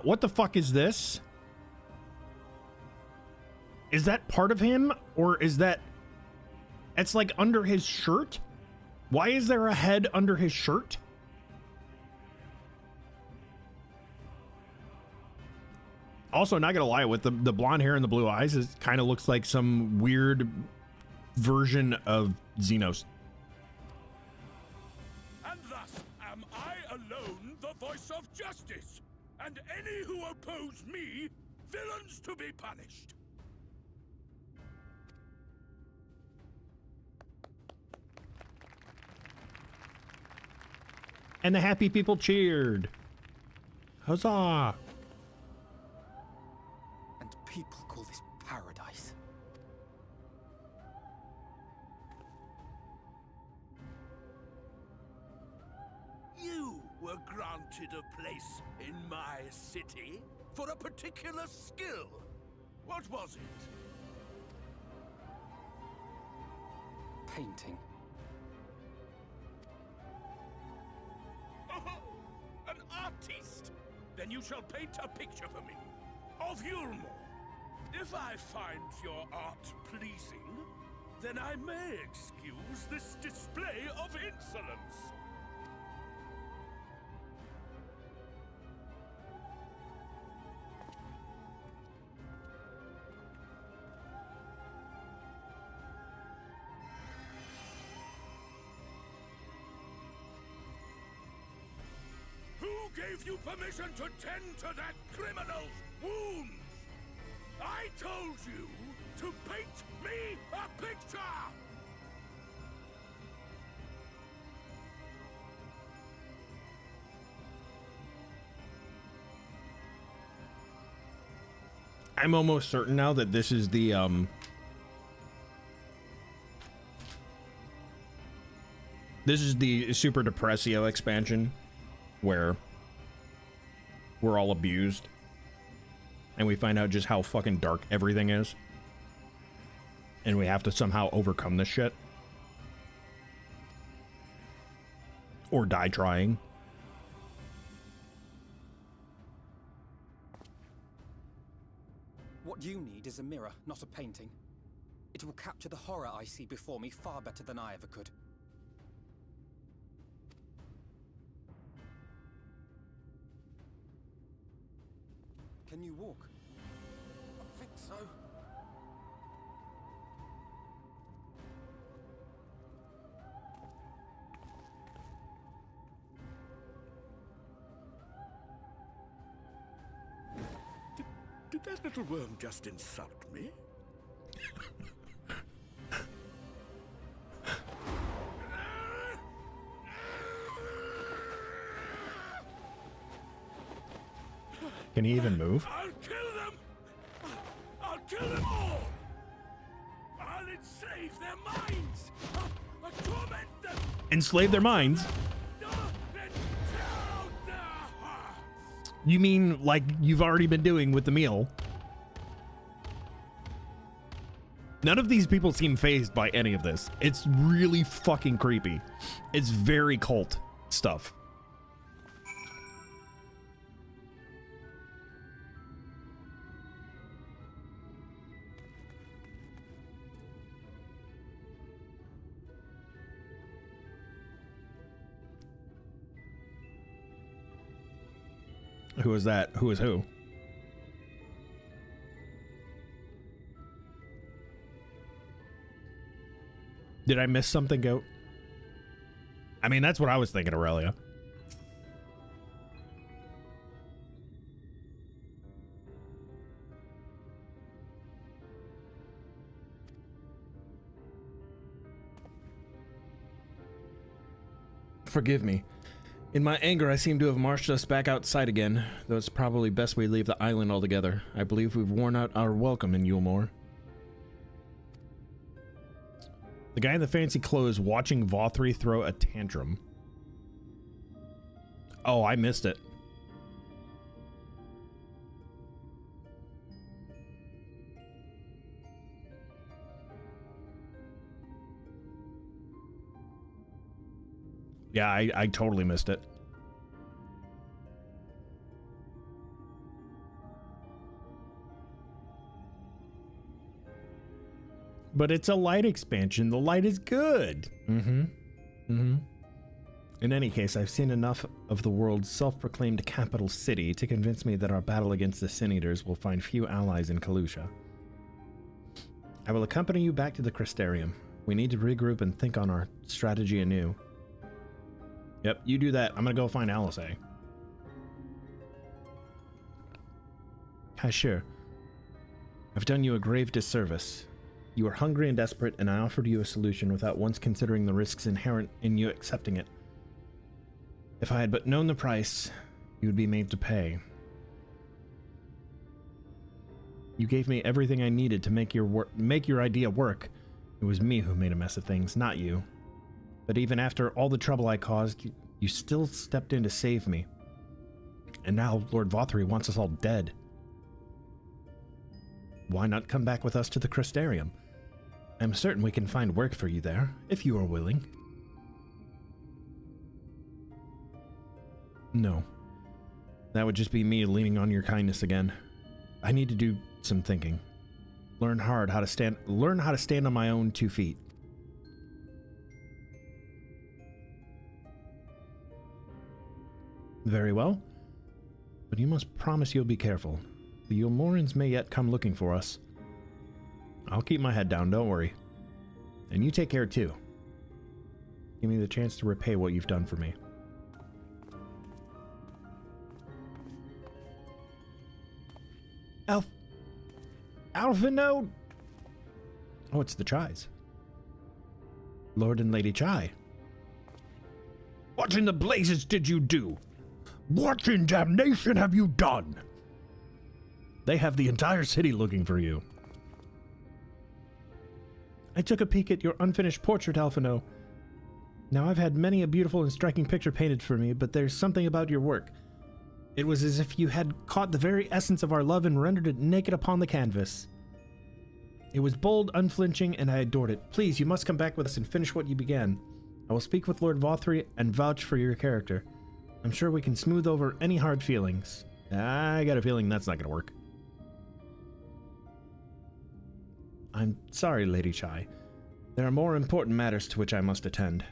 What the fuck is this? Is that part of him, or is that... It's like under his shirt? Why is there a head under his shirt? Also, not gonna lie, with the blonde hair and the blue eyes, it kind of looks like some weird version of Xenos. And thus am I alone the voice of justice, and any who oppose me, villains to be punished. And the happy people cheered. Huzzah! And people call this paradise. You were granted a place in my city for a particular skill. What was it? Painting. Oh, an artiste! Then you shall paint a picture for me of Yulmore. If I find your art pleasing, then I may excuse this display of insolence. Who gave you permission to tend to that criminal's wounds? I told you to paint me a picture! I'm almost certain now that this is the Super Depressio expansion, where we're all abused and we find out just how fucking dark everything is, and we have to somehow overcome this shit or die trying. What you need is a mirror, not a painting. It will capture the horror I see before me far better than I ever could. Can you walk? I think so. that little worm just insult me? Can he even move? I'll kill them! I'll kill them all! I'll enslave their minds! I'll torment them! Enslave their minds? You mean like you've already been doing with the meal? None of these people seem fazed by any of this. It's really fucking creepy. It's very cult stuff. Who is that? Who is who? Did I miss something, Goat? I mean, that's what I was thinking, Aurelia. Forgive me. In my anger, I seem to have marched us back outside again, though it's probably best we leave the island altogether. I believe we've worn out our welcome in Yulmore. The guy in the fancy clothes watching Vothri throw a tantrum. Oh, I missed it. Yeah, I totally missed it. But it's a light expansion. The light is good. In any case, I've seen enough of the world's self-proclaimed capital city to convince me that our battle against the Sin Eaters will find few allies in Kalusha. I will accompany you back to the Crystarium. We need to regroup and think on our strategy anew. Yep, you do that. I'm gonna go find Alice. Sure. I've done you a grave disservice. You were hungry and desperate, and I offered you a solution without once considering the risks inherent in you accepting it. If I had but known the price, you would be made to pay. You gave me everything I needed to make your idea work. It was me who made a mess of things, not you. But even after all the trouble I caused, you still stepped in to save me. And now Lord Vothri wants us all dead. Why not come back with us to the Crystarium? I'm certain we can find work for you there, if you are willing. No. That would just be me leaning on your kindness again. I need to do some thinking. Learn how to stand on my own 2 feet. Very well. But you must promise you'll be careful. The Yulmorans may yet come looking for us. I'll keep my head down, don't worry. And you take care too. Give me the chance to repay what you've done for me. Alphino? Oh, it's the Chais. Lord and Lady Chai. What in the blazes did you do? What in damnation have you done? They have the entire city looking for you. I took a peek at your unfinished portrait, Alphino. Now, I've had many a beautiful and striking picture painted for me, but there's something about your work. It was as if you had caught the very essence of our love and rendered it naked upon the canvas. It was bold, unflinching, and I adored it. Please, you must come back with us and finish what you began. I will speak with Lord Vothri and vouch for your character. I'm sure we can smooth over any hard feelings. I got a feeling that's not going to work. I'm sorry, Lady Chai. There are more important matters to which I must attend.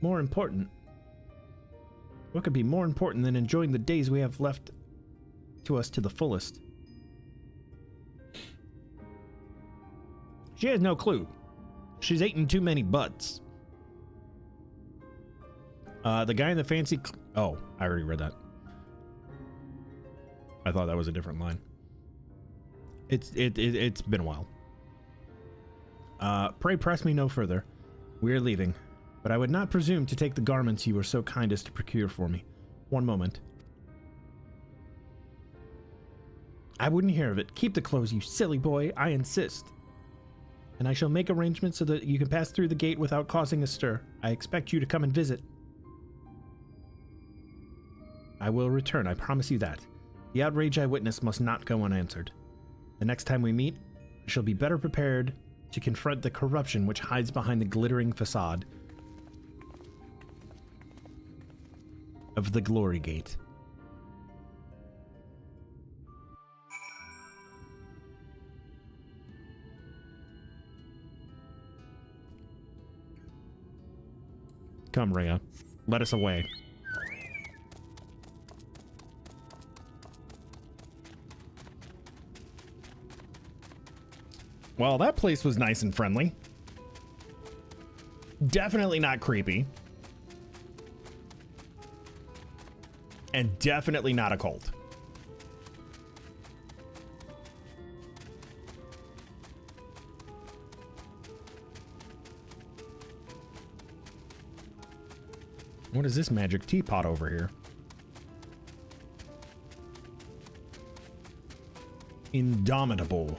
More important? What could be more important than enjoying the days we have left to us to the fullest? She has no clue. She's eaten too many butts. The guy in the fancy... Oh, I already read that. I thought that was a different line. It's been a while. Pray press me no further. We are leaving, but I would not presume to take the garments you were so kind as to procure for me. One moment. I wouldn't hear of it. Keep the clothes, you silly boy. I insist. And I shall make arrangements so that you can pass through the gate without causing a stir. I expect you to come and visit. I will return, I promise you that. The outrage I witnessed must not go unanswered. The next time we meet, I shall be better prepared to confront the corruption which hides behind the glittering facade of the Glory Gate. Come, Rhea. Let us away. Well, that place was nice and friendly. Definitely not creepy. And definitely not a cult. What is this magic teapot over here? Indomitable.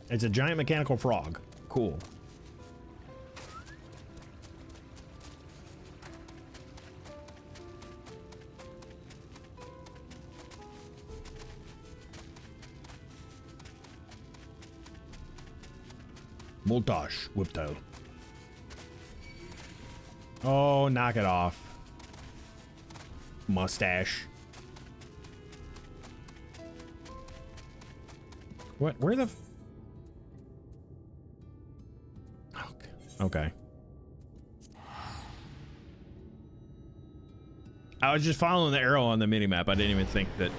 It's a giant mechanical frog. Cool. Voltage whiptail. Oh, knock it off. Mustache. What? Where the? Okay. I was just following the arrow on the minimap. I didn't even think that.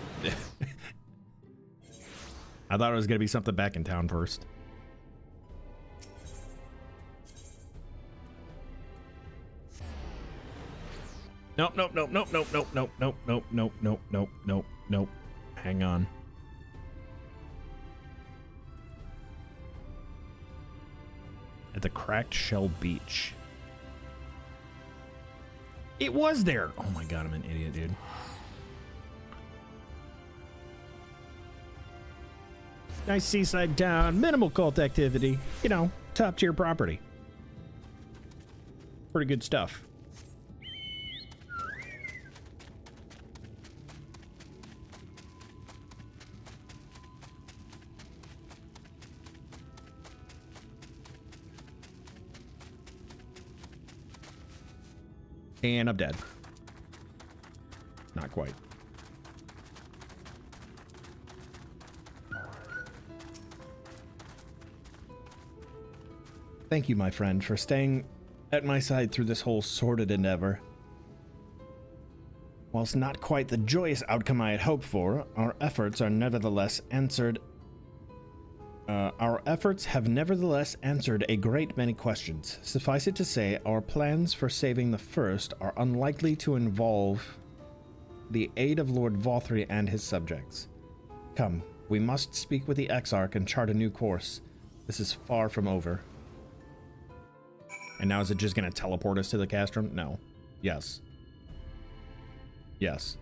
I thought it was going to be something back in town first. Nope, nope, nope, nope, nope, nope, nope, nope, nope, nope, nope, nope, nope, nope. Hang on. At the Cracked Shell Beach. It was there! Oh my god, I'm an idiot, dude. Nice seaside town, minimal cult activity. You know, top tier property. Pretty good stuff. And I'm dead. Not quite. Thank you, my friend, for staying at my side through this whole sordid endeavor. Whilst not quite the joyous outcome I had hoped for, our efforts have nevertheless answered a great many questions. Suffice it to say, our plans for saving the First are unlikely to involve the aid of Lord Vothri and his subjects. Come, we must speak with the Exarch and chart a new course. This is far from over. And now is it just going to teleport us to the castrum? No. Yes. Yes.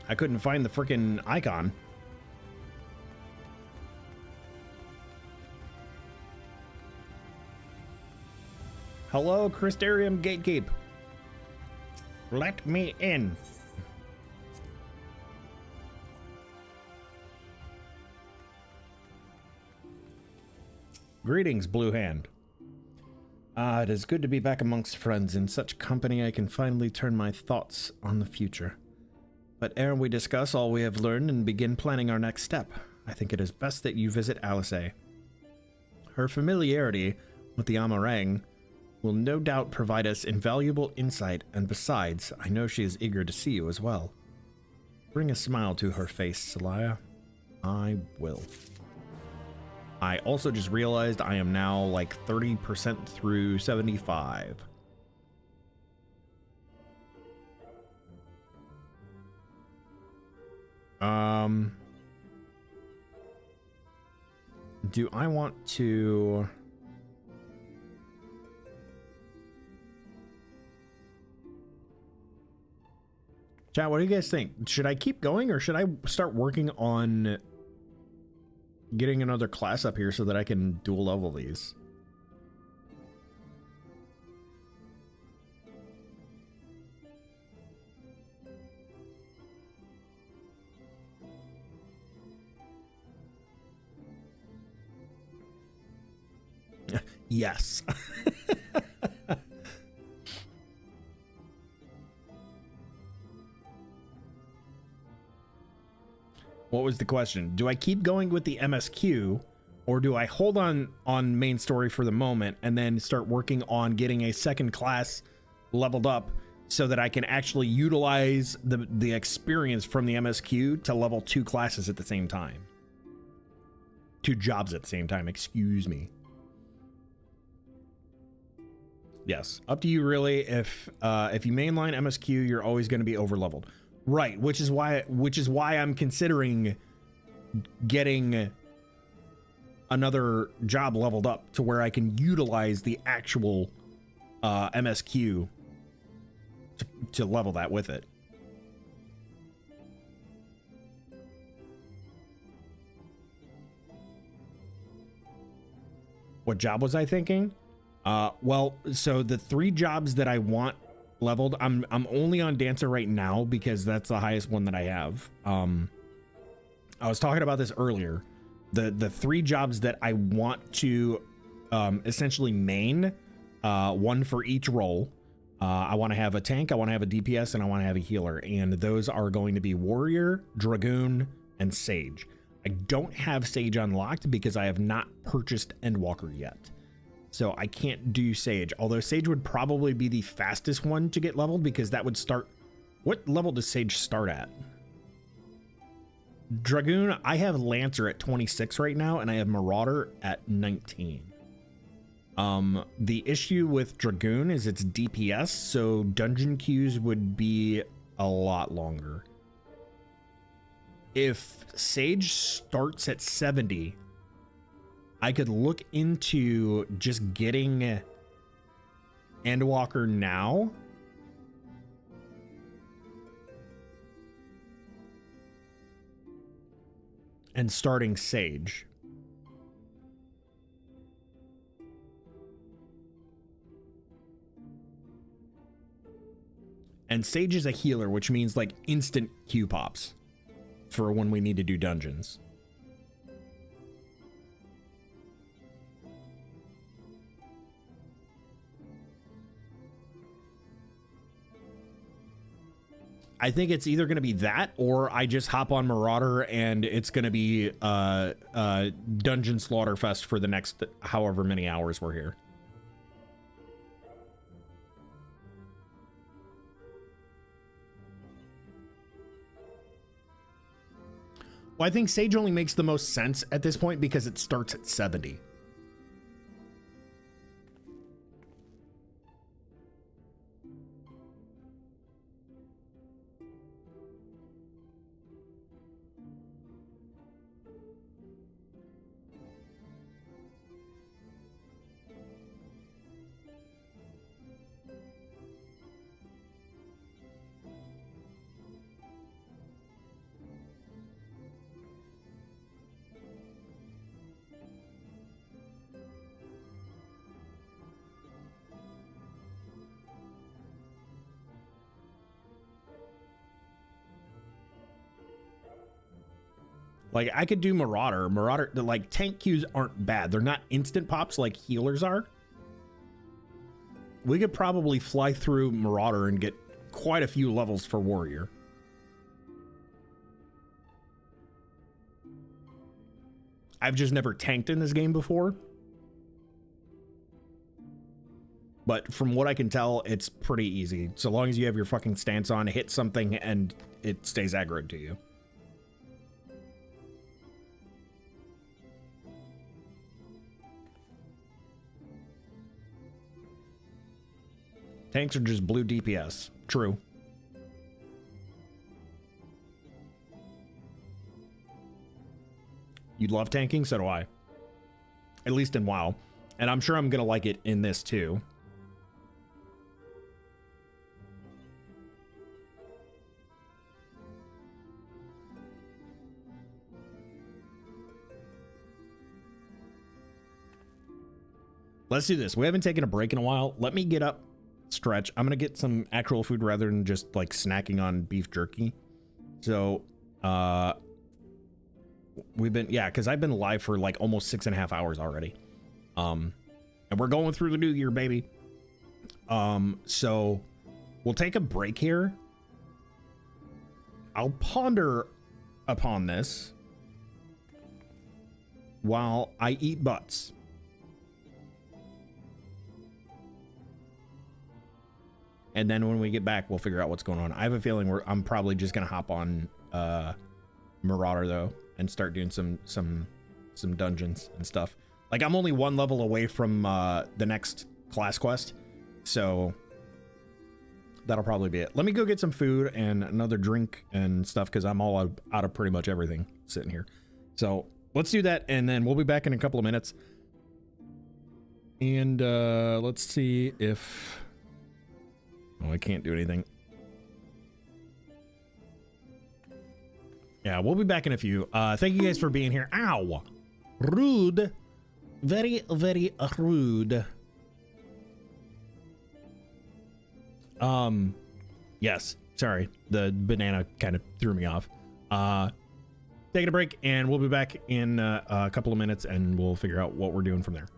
I couldn't find the frickin' icon. Hello, Crystarium Gatekeep. Let me in. Greetings, Blue Hand. Ah, it is good to be back amongst friends. In such company, I can finally turn my thoughts on the future. But ere we discuss all we have learned and begin planning our next step, I think it is best that you visit Alice. Her familiarity with the Amarang will no doubt provide us invaluable insight, and besides, I know she is eager to see you as well. Bring a smile to her face, Celaya. I will. I also just realized I am now like 30% through 75. Do I want to... Chat, what do you guys think? Should I keep going or should I start working on getting another class up here so that I can dual level these? Yes. What was the question? Do I keep going with the MSQ or do I hold on main story for the moment and then start working on getting a second class leveled up so that I can actually utilize the experience from the MSQ to level 2 classes at the same time? 2 jobs at the same time, excuse me. Yes, up to you really. If you mainline MSQ, you're always going to be over leveled. Right, which is why I'm considering getting another job leveled up to where I can utilize the actual MSQ to level that with it. What job was I thinking? Well, so the 3 jobs that I want leveled, I'm only on Dancer right now because that's the highest one that I have. I was talking about this earlier. The 3 jobs that I want to essentially main, one for each role. I want to have a tank, I want to have a DPS, and I want to have a healer, and those are going to be Warrior, Dragoon, and Sage. I don't have Sage unlocked because I have not purchased Endwalker yet. So I can't do Sage, although Sage would probably be the fastest one to get leveled because that would start... What level does Sage start at? Dragoon, I have Lancer at 26 right now, and I have Marauder at 19. The issue with Dragoon is it's DPS, so dungeon queues would be a lot longer. If Sage starts at 70... I could look into just getting Endwalker now. And starting Sage. And Sage is a healer, which means like instant Q pops for when we need to do dungeons. I think it's either going to be that or I just hop on Marauder and it's going to be Dungeon Slaughterfest for the next however many hours we're here. Well, I think Sage only makes the most sense at this point because it starts at 70. Like, I could do Marauder. Marauder, like, tank queues aren't bad. They're not instant pops like healers are. We could probably fly through Marauder and get quite a few levels for Warrior. I've just never tanked in this game before. but from what I can tell, it's pretty easy. So long as you have your fucking stance on, hit something, and it stays aggroed to you. Tanks are just blue DPS. True. You love tanking? So do I. At least in WoW. And I'm sure I'm going to like it in this too. Let's do this. We haven't taken a break in a while. Let me get up, stretch. I'm going to get some actual food rather than just like snacking on beef jerky. So, we've been, yeah, because I've been live for like almost 6.5 hours already. And we're going through the new year, baby. So we'll take a break here. I'll ponder upon this while I eat butts. And then when we get back, we'll figure out what's going on. I have a feeling I'm probably just gonna hop on Marauder though and start doing some dungeons and stuff. Like I'm only 1 level away from the next class quest, so that'll probably be it. Let me go get some food and another drink and stuff because I'm all out of pretty much everything sitting here. So let's do that, and then we'll be back in a couple of minutes. And let's see if... Oh, I can't do anything. Yeah, we'll be back in a few. Thank you guys for being here. Ow! Rude. Very, very rude. Yes. Sorry. The banana kind of threw me off. Taking a break, and we'll be back in a couple of minutes, and we'll figure out what we're doing from there.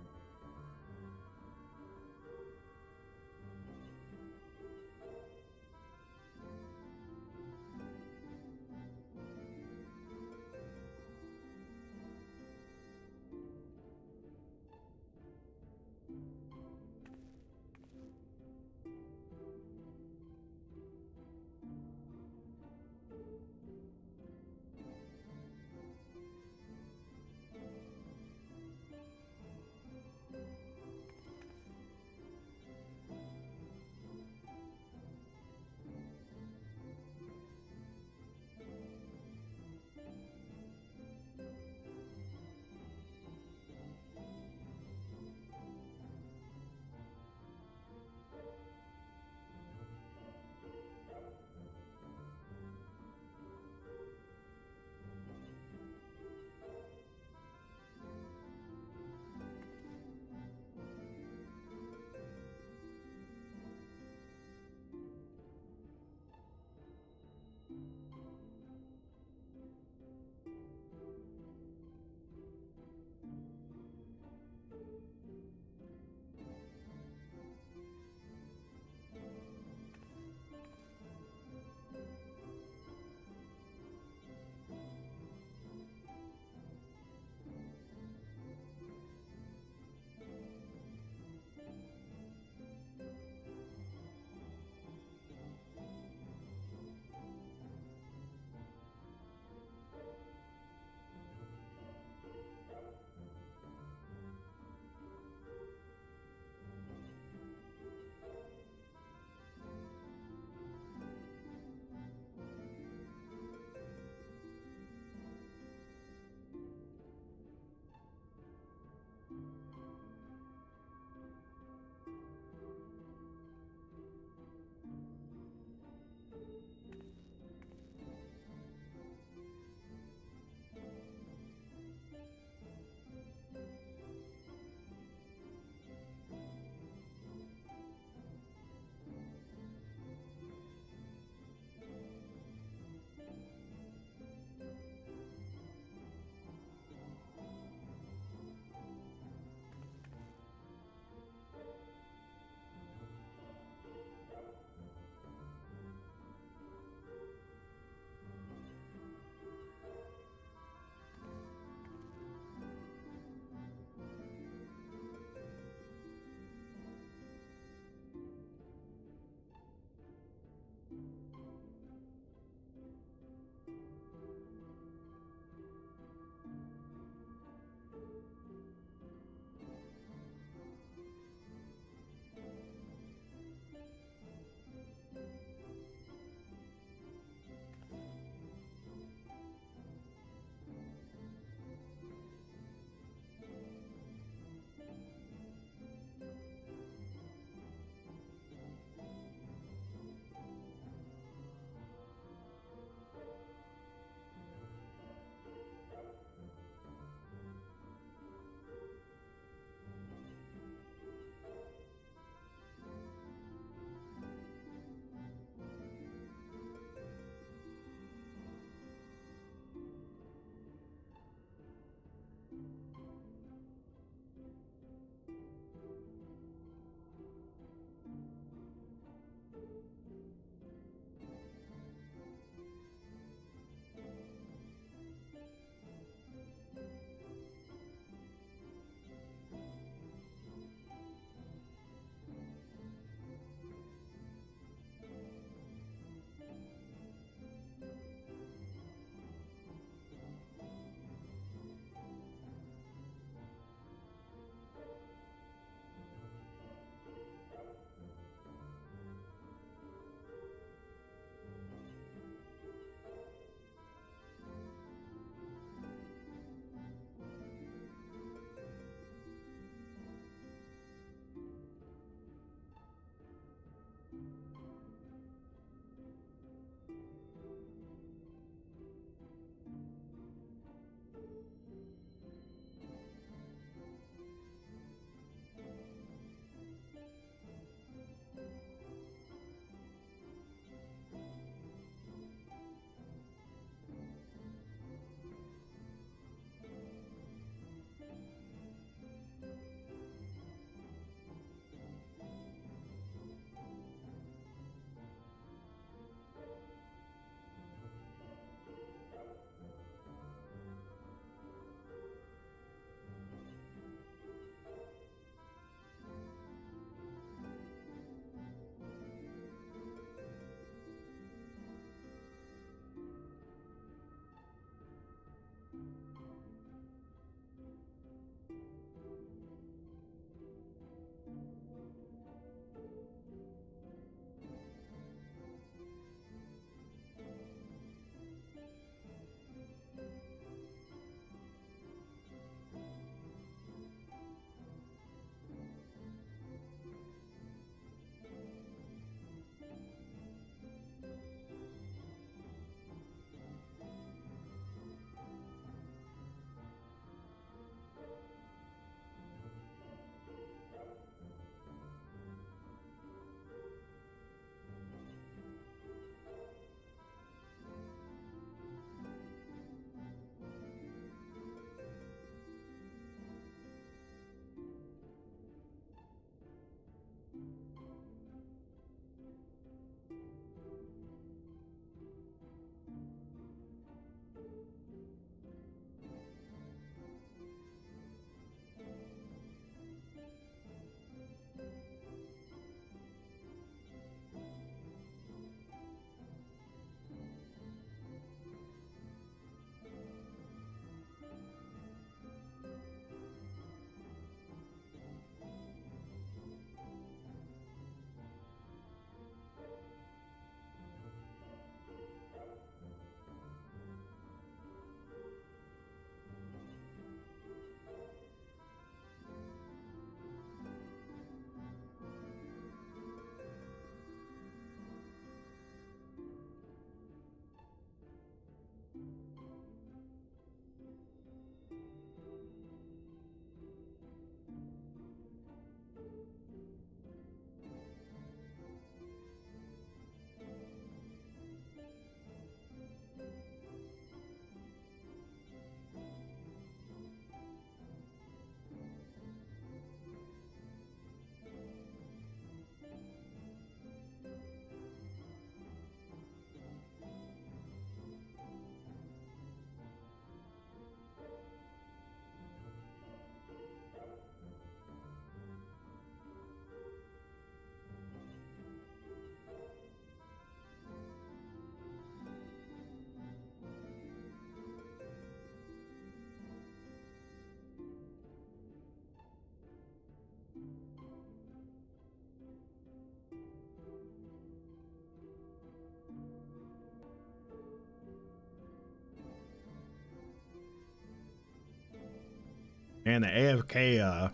And the AFK,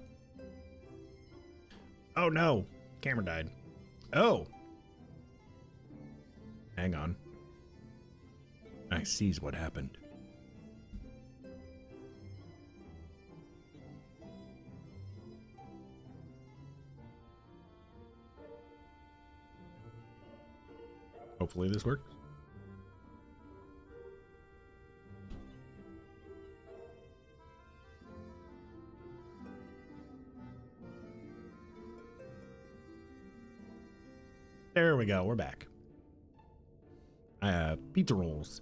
oh no, camera died. Oh. Hang on. I sees what happened. Hopefully this works. There we go. We're back. Pizza rolls.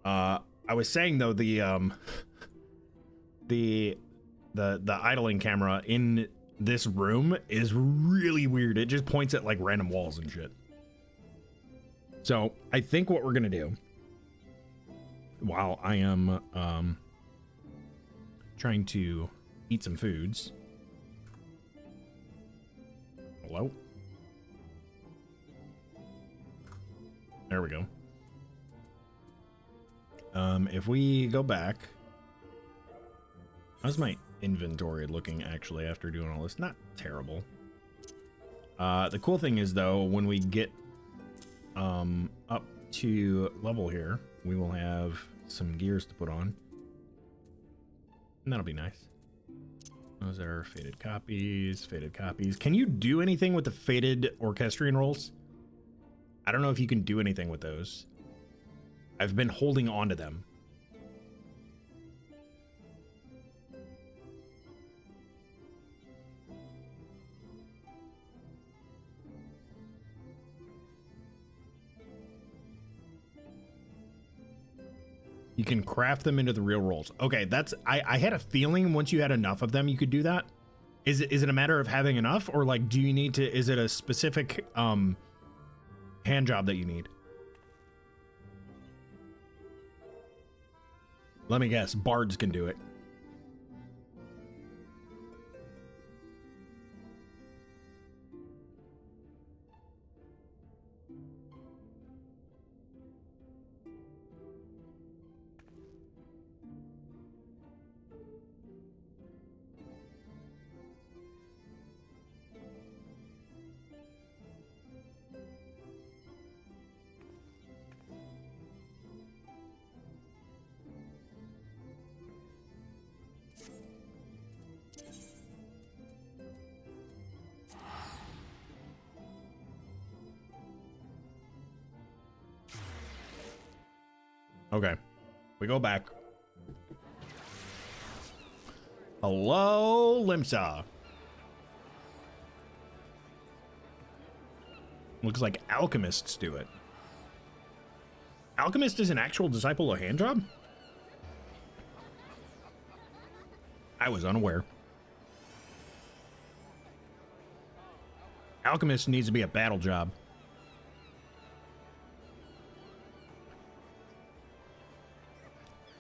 I was saying though, the idling camera in this room is really weird. It just points at like random walls and shit. So I think what we're gonna do, while I am trying to eat some foods. Hello? There we go. If we go back, how's my inventory looking actually after doing all this? Not terrible. The cool thing is though, when we get up to level here, we will have some gears to put on. And that'll be nice. Those are faded copies, faded copies. Can you do anything with the faded orchestrion rolls? I don't know if you can do anything with those. I've been holding on to them. You can craft them into the real rolls. Okay, that's I had a feeling once you had enough of them you could do that. Is it a matter of having enough, or like do you need to, is it a specific hand job that you need? Let me guess, bards can do it. Okay, we go back. Hello, Limsa. Looks like alchemists do it. Alchemist is an actual disciple of hand job? I was unaware. Alchemist needs to be a battle job.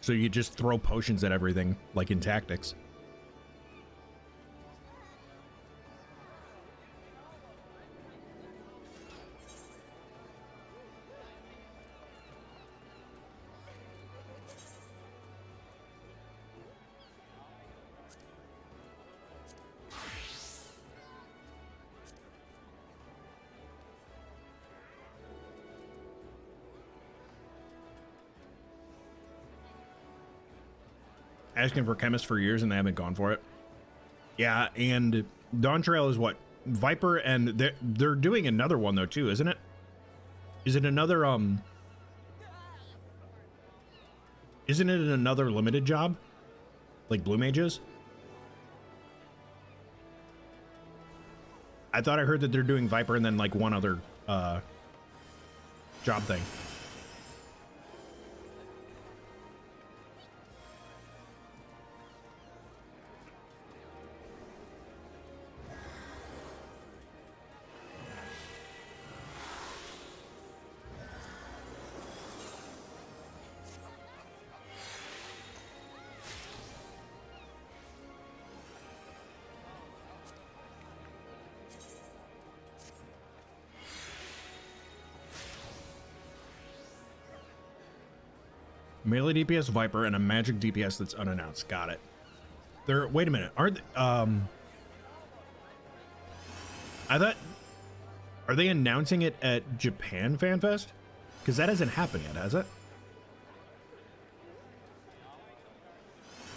So you just throw potions at everything, like in Tactics. Asking for chemists for years and they haven't gone for it. Yeah, and Dawn Trail is what? Viper, and they're doing another one though too, isn't it? Is it another isn't it another limited job? Like Blue Mages? I thought I heard that they're doing Viper and then like one other job thing. Melee DPS Viper and a magic DPS that's unannounced. Got it. They're, wait a minute. Aren't, I thought, are they announcing it at Japan Fan Fest? Because that hasn't happened yet, has it?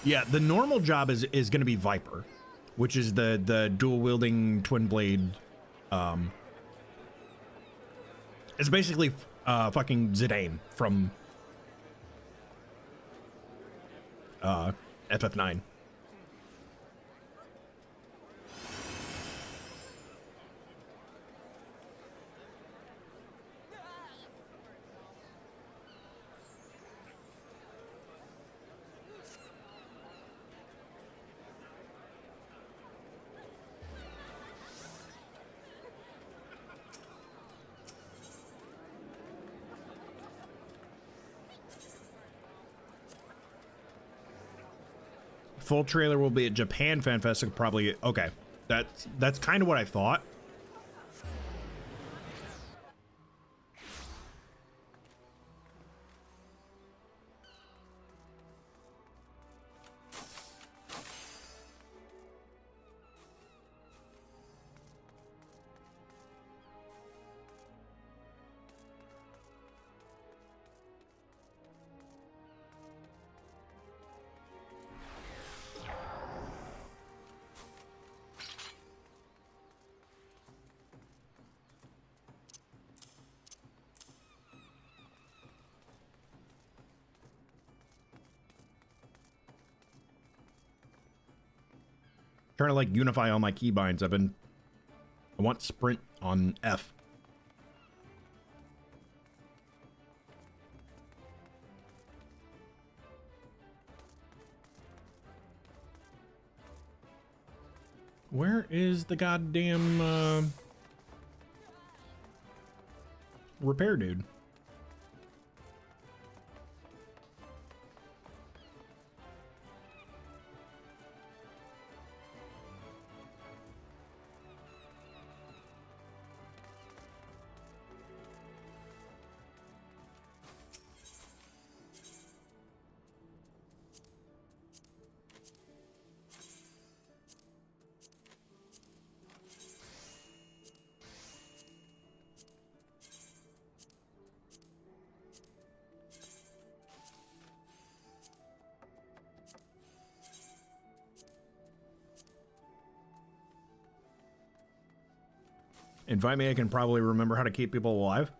Yeah, the normal job is going to be Viper, which is the dual wielding twin blade. It's basically fucking Zidane from FF9. Full trailer will be at Japan Fan Fest. Probably okay. That's kind of what I thought. Trying to like unify all my keybinds. I want sprint on F. Where is the goddamn repair dude? Invite me, I can probably remember how to keep people alive.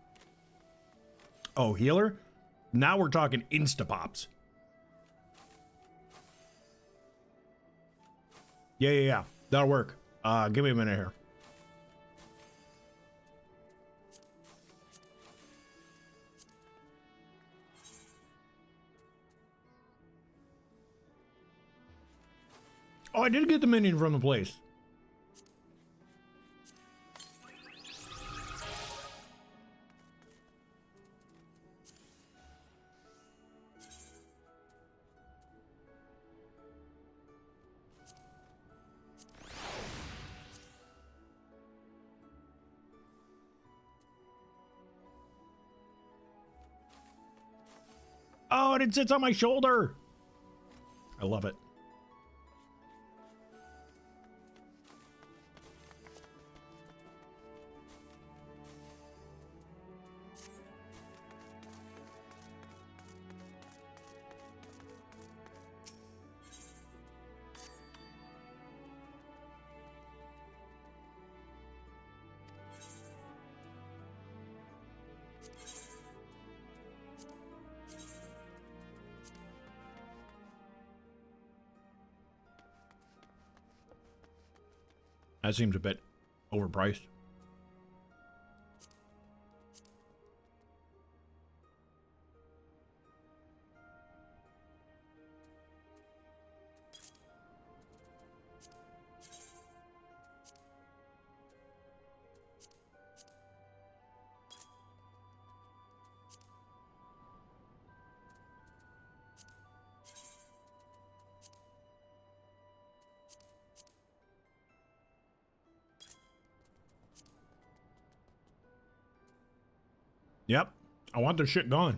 Oh, healer? Now we're talking insta-pops. Yeah. That'll work. Give me a minute here. Oh, I did get the minion from the place. Oh, and it sits on my shoulder. I love it. That seems a bit overpriced. Yep. I want their shit gone.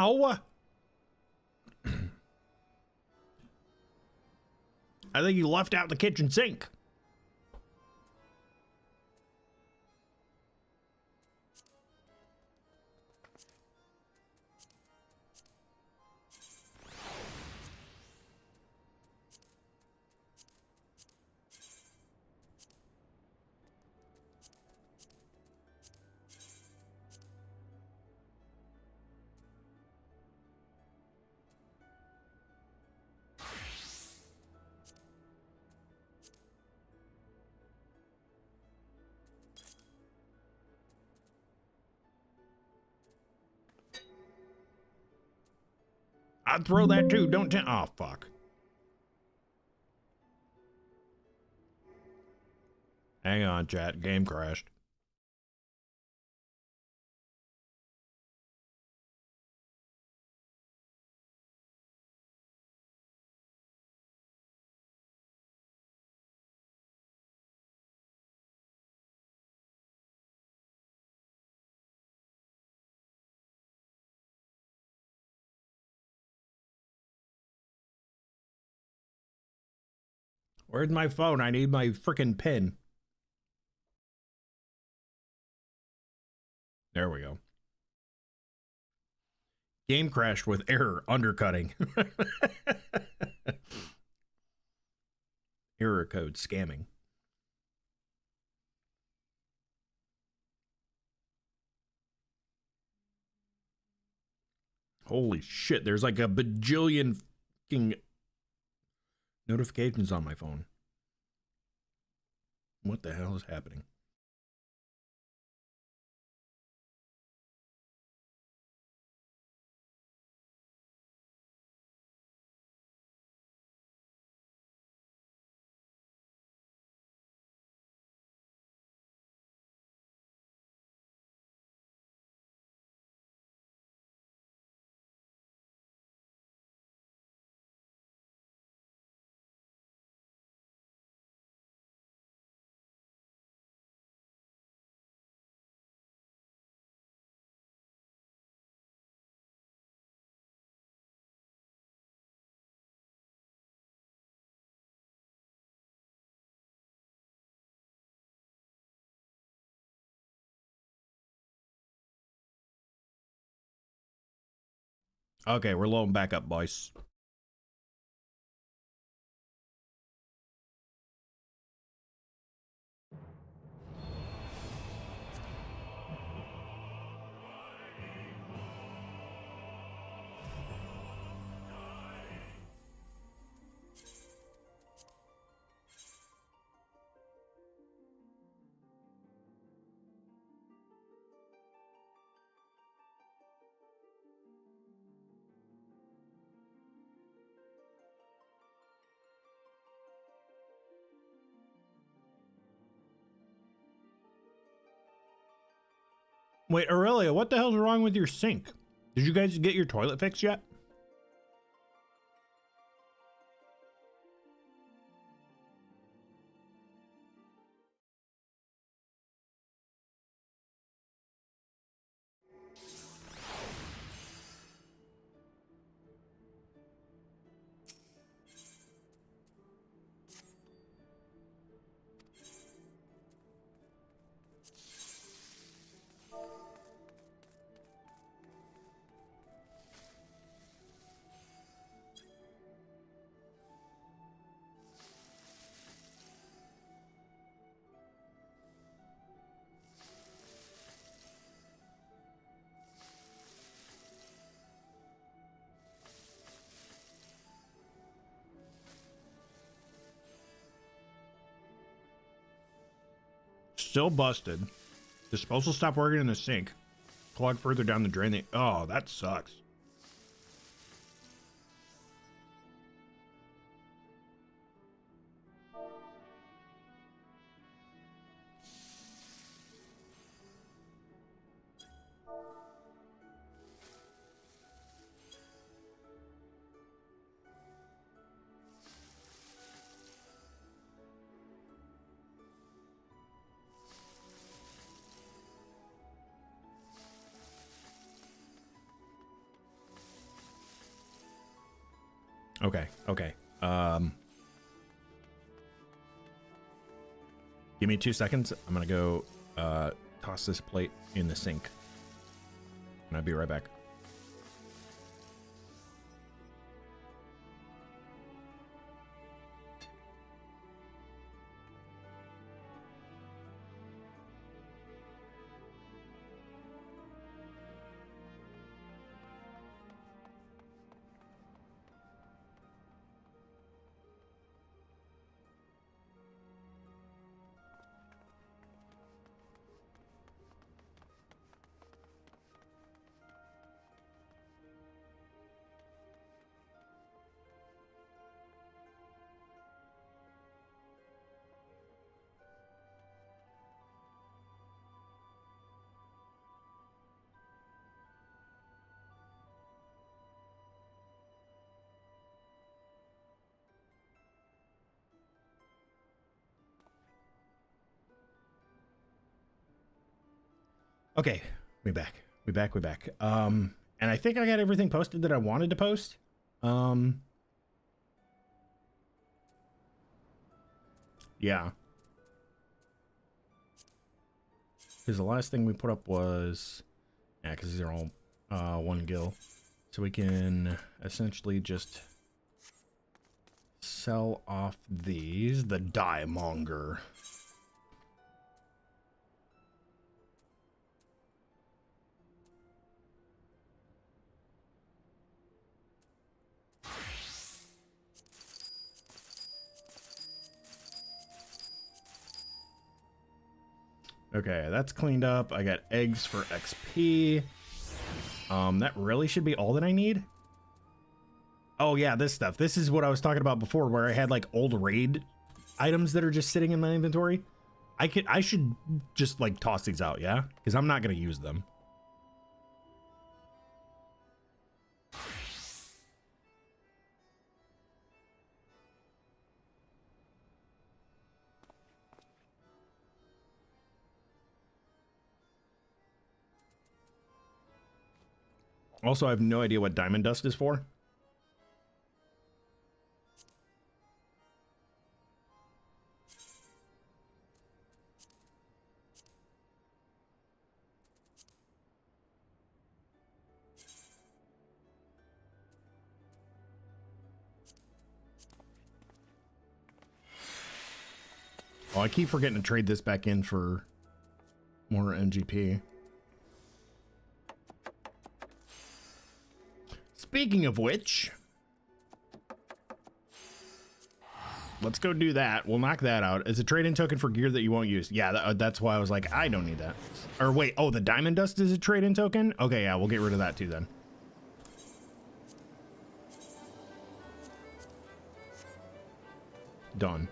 Ow! I think you left out the kitchen sink. I'd throw that too, don't you? Oh, fuck. Hang on, chat. Game crashed. Where's my phone? I need my frickin' pin. There we go. Game crashed with error undercutting. Error code scamming. Holy shit, there's like a bajillion fucking notifications on my phone. What the hell is happening? Okay, we're loading back up, boys. Wait, Aurelia, what the hell's wrong with your sink? Did you guys get your toilet fixed yet? Still busted. Disposal stopped working in the sink. Plug further down the drain. Oh, that sucks. Okay, okay. Give me 2 seconds. I'm gonna go toss this plate in the sink. And I'll be right back. Okay, we back. And I think I got everything posted that I wanted to post. Yeah. Because the last thing we put up was, yeah, because these are all 1 gil. So we can essentially just sell off these, the die monger. Okay, that's cleaned up. I got eggs for XP. That really should be all that I need. Oh yeah, this stuff. This is what I was talking about before, where I had like old raid items that are just sitting in my inventory. I should just like toss these out, yeah? Because I'm not gonna use them. Also, I have no idea what diamond dust is for. Oh, I keep forgetting to trade this back in for more MGP. Speaking of which, let's go do that. We'll knock that out. It's a trade-in token for gear that you won't use. Yeah, that's why I was like, I don't need that. Or wait, oh, the diamond dust is a trade-in token? Okay, yeah, we'll get rid of that too then. Done.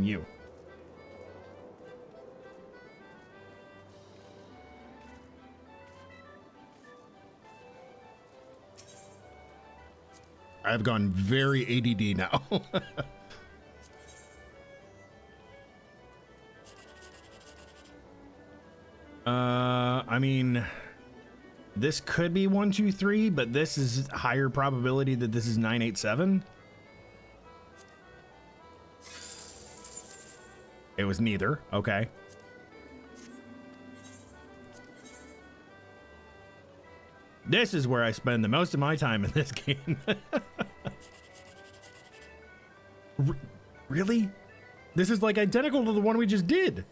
You. I've gone very ADD now. I mean, this could be 1, 2, 3, but this is higher probability that this is 9, 8, 7. It was neither. Okay. This is where I spend the most of my time in this game. Really? This is like identical to the one we just did.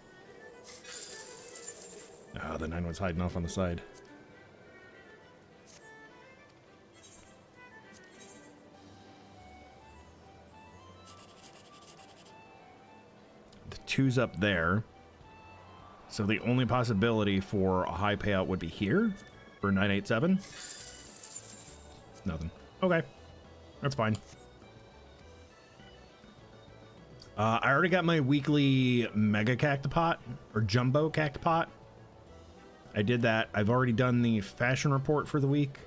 Oh, the 9 was hiding off on the side. The 2's up there. So the only possibility for a high payout would be here for 987. Nothing. Okay. That's fine. I already got my weekly mega cactopot or jumbo cactopot. I did that. I've already done the fashion report for the week.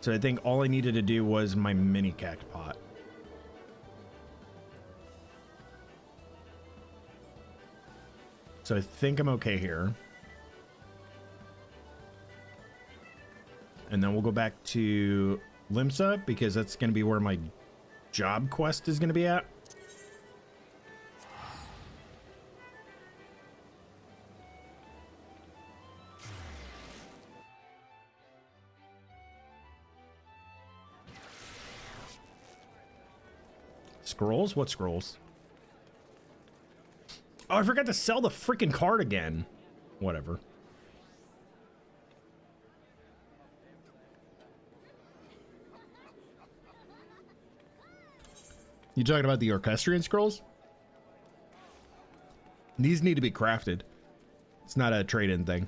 So I think all I needed to do was my mini cactopot. So I think I'm okay here. And then we'll go back to Limsa, because that's going to be where my job quest is going to be at. Scrolls? What scrolls? Oh, I forgot to sell the freaking card again. Whatever. You talking about the orchestrion scrolls? These need to be crafted. It's not a trade-in thing.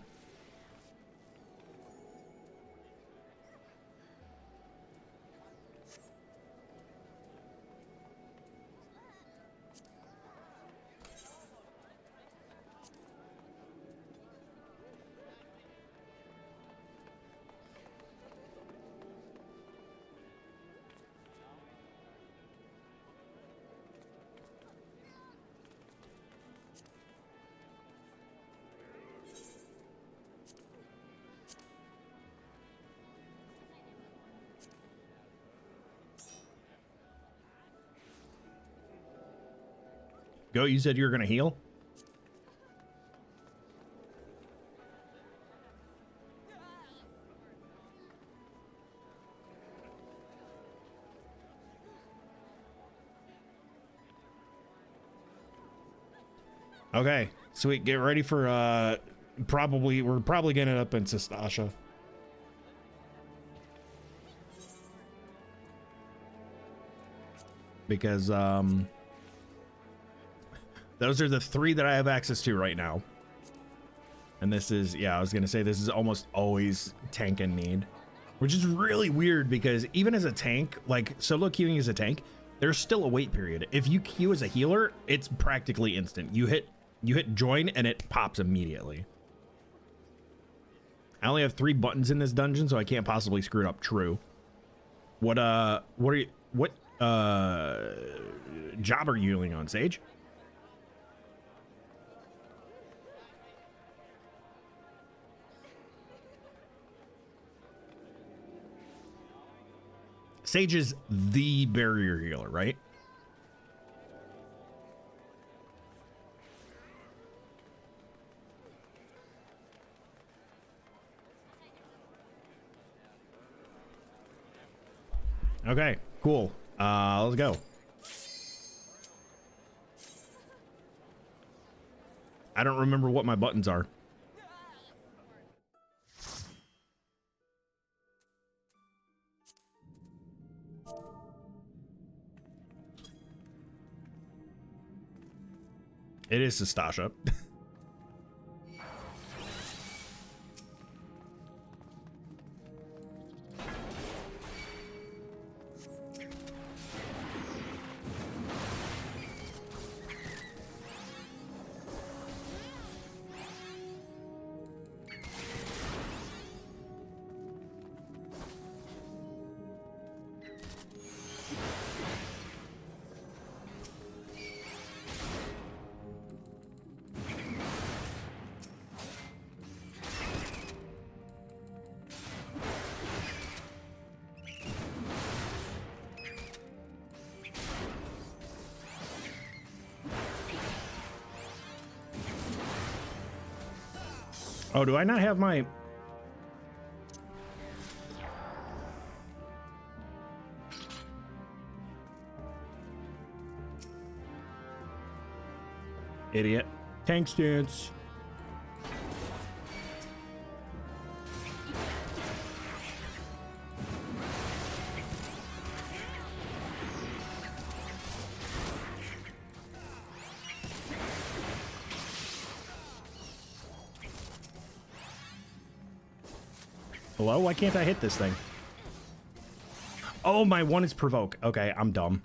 Go, you said you were gonna heal? Okay, sweet. Get ready for we're probably gonna end up in Sastasha. Because those are the 3 that I have access to right now. And this is, yeah, I was gonna say this is almost always tank in need. Which is really weird because even as a tank, like solo queuing as a tank, there's still a wait period. If you queue as a healer, it's practically instant. You hit join and it pops immediately. I only have 3 buttons in this dungeon, so I can't possibly screw it up. True. What job are you healing on, Sage? Sage is the barrier healer, right? Okay, cool. Let's go. I don't remember what my buttons are. It is Sastasha. Oh, do I not have my... Idiot. Tank stance. Hello? Why can't I hit this thing? Oh, my one is provoke. Okay, I'm dumb.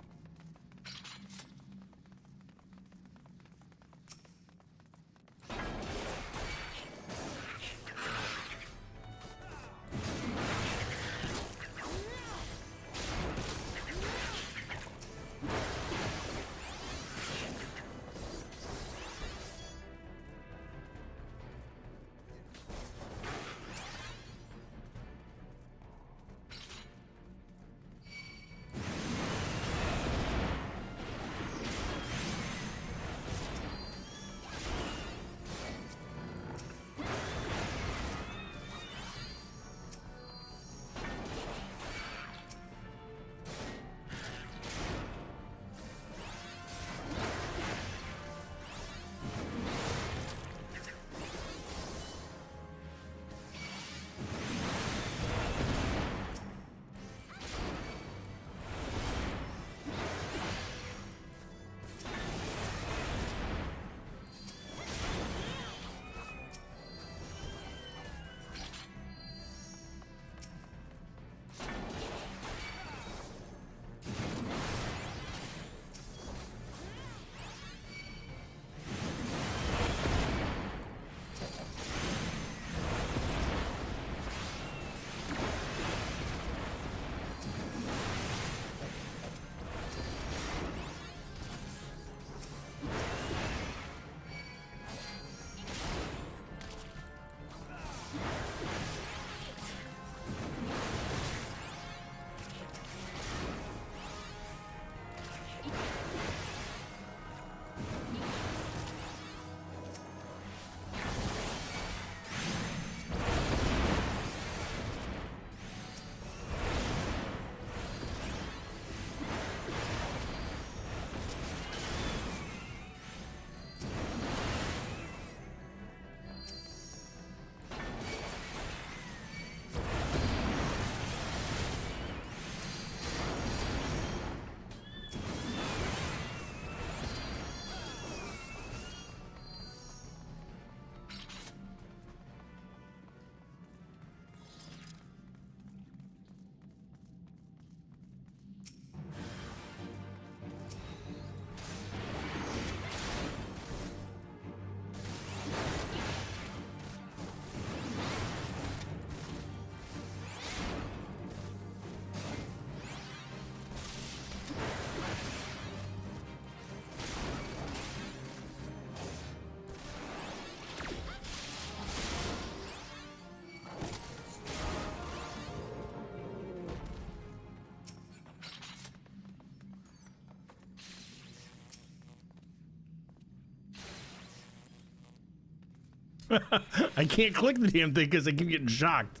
I can't click the damn thing because I keep getting shocked.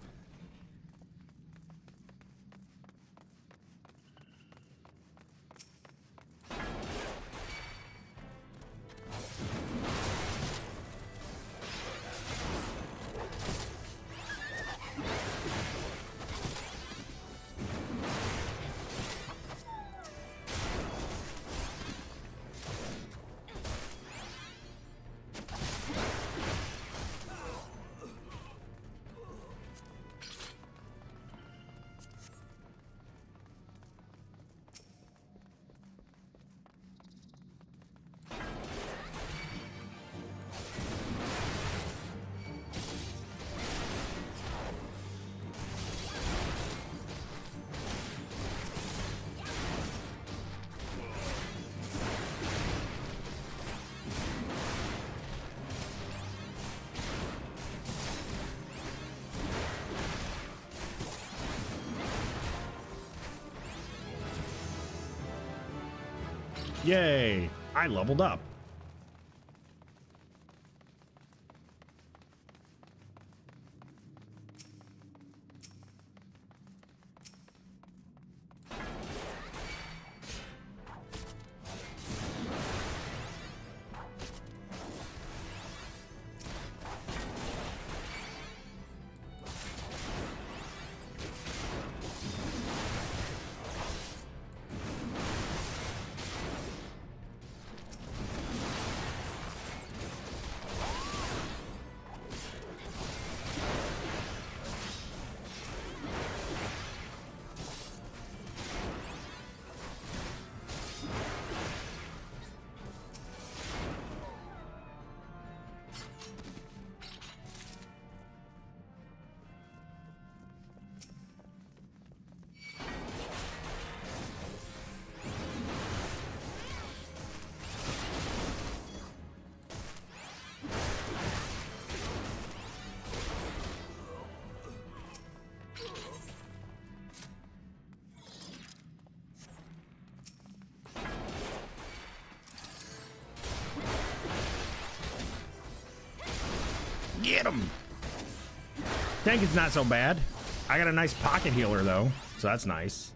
Yay, I leveled up. Get him! Tank is not so bad. I got a nice pocket healer though, so that's nice.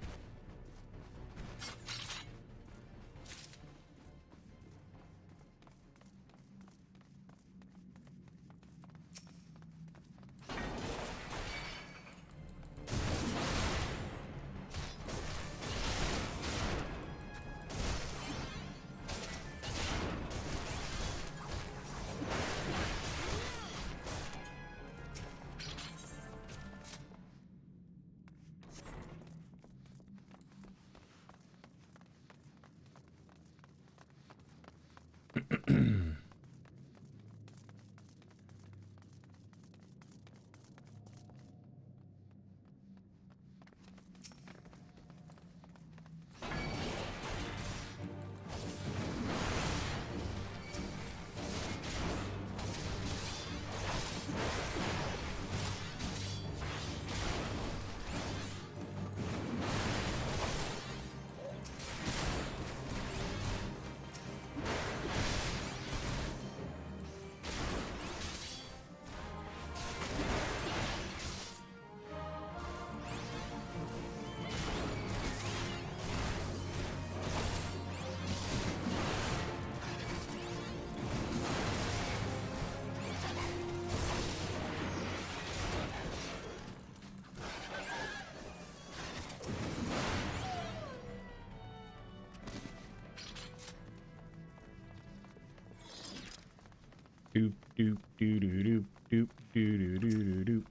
Doop doop doo doo doop doop doo doo doo doo doop.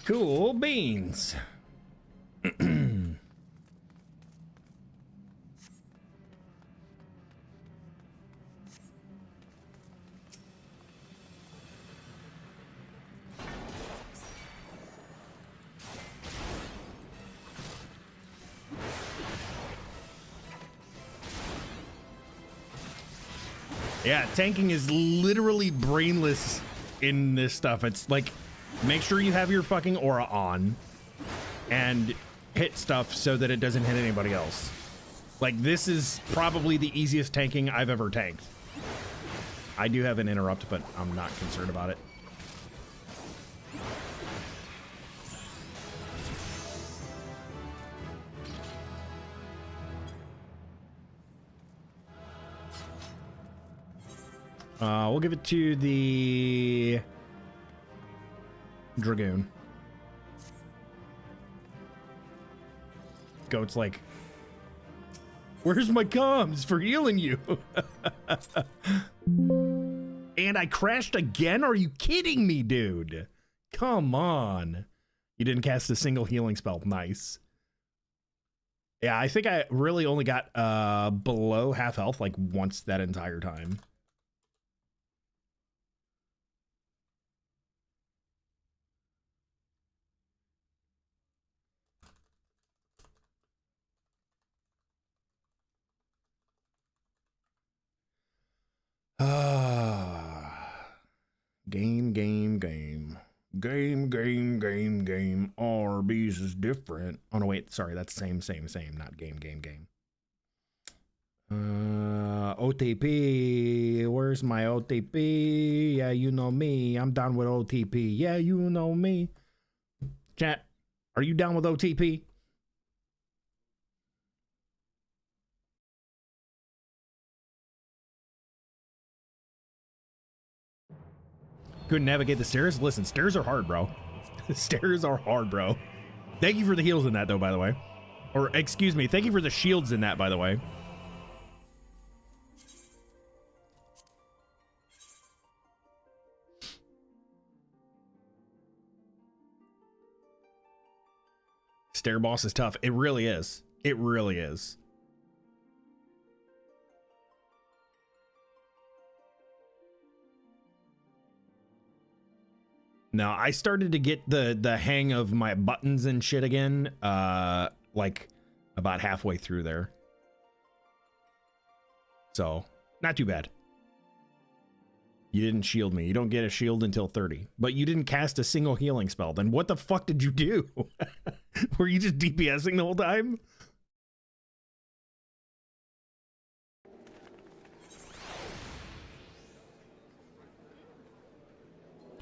Cool beans. Yeah, tanking is literally brainless in this stuff. It's like, make sure you have your fucking aura on and hit stuff so that it doesn't hit anybody else. Like, this is probably the easiest tanking I've ever tanked. I do have an interrupt, but I'm not concerned about it. We'll give it to the Dragoon. Goat's like, where's my comms for healing you? And I crashed again? Are you kidding me, dude? Come on. You didn't cast a single healing spell. Nice. Yeah, I think I really only got below half health like once that entire time. Game. Arby's is different. Oh no, wait, sorry, that's same, not game. OTP, where's my OTP? Yeah, you know me, I'm down with OTP. Yeah, you know me. Chat, are you down with OTP? Couldn't navigate the stairs? Listen, stairs are hard, bro. Stairs are hard, bro. Thank you for the heals in that, though, by the way. Or, excuse me, thank you for the shields in that, by the way. Stair boss is tough. It really is. It really is. Now, I started to get the hang of my buttons and shit again, like about halfway through there. So, not too bad. You didn't shield me. You don't get a shield until 30. But you didn't cast a single healing spell. Then what the fuck did you do? Were you just DPSing the whole time?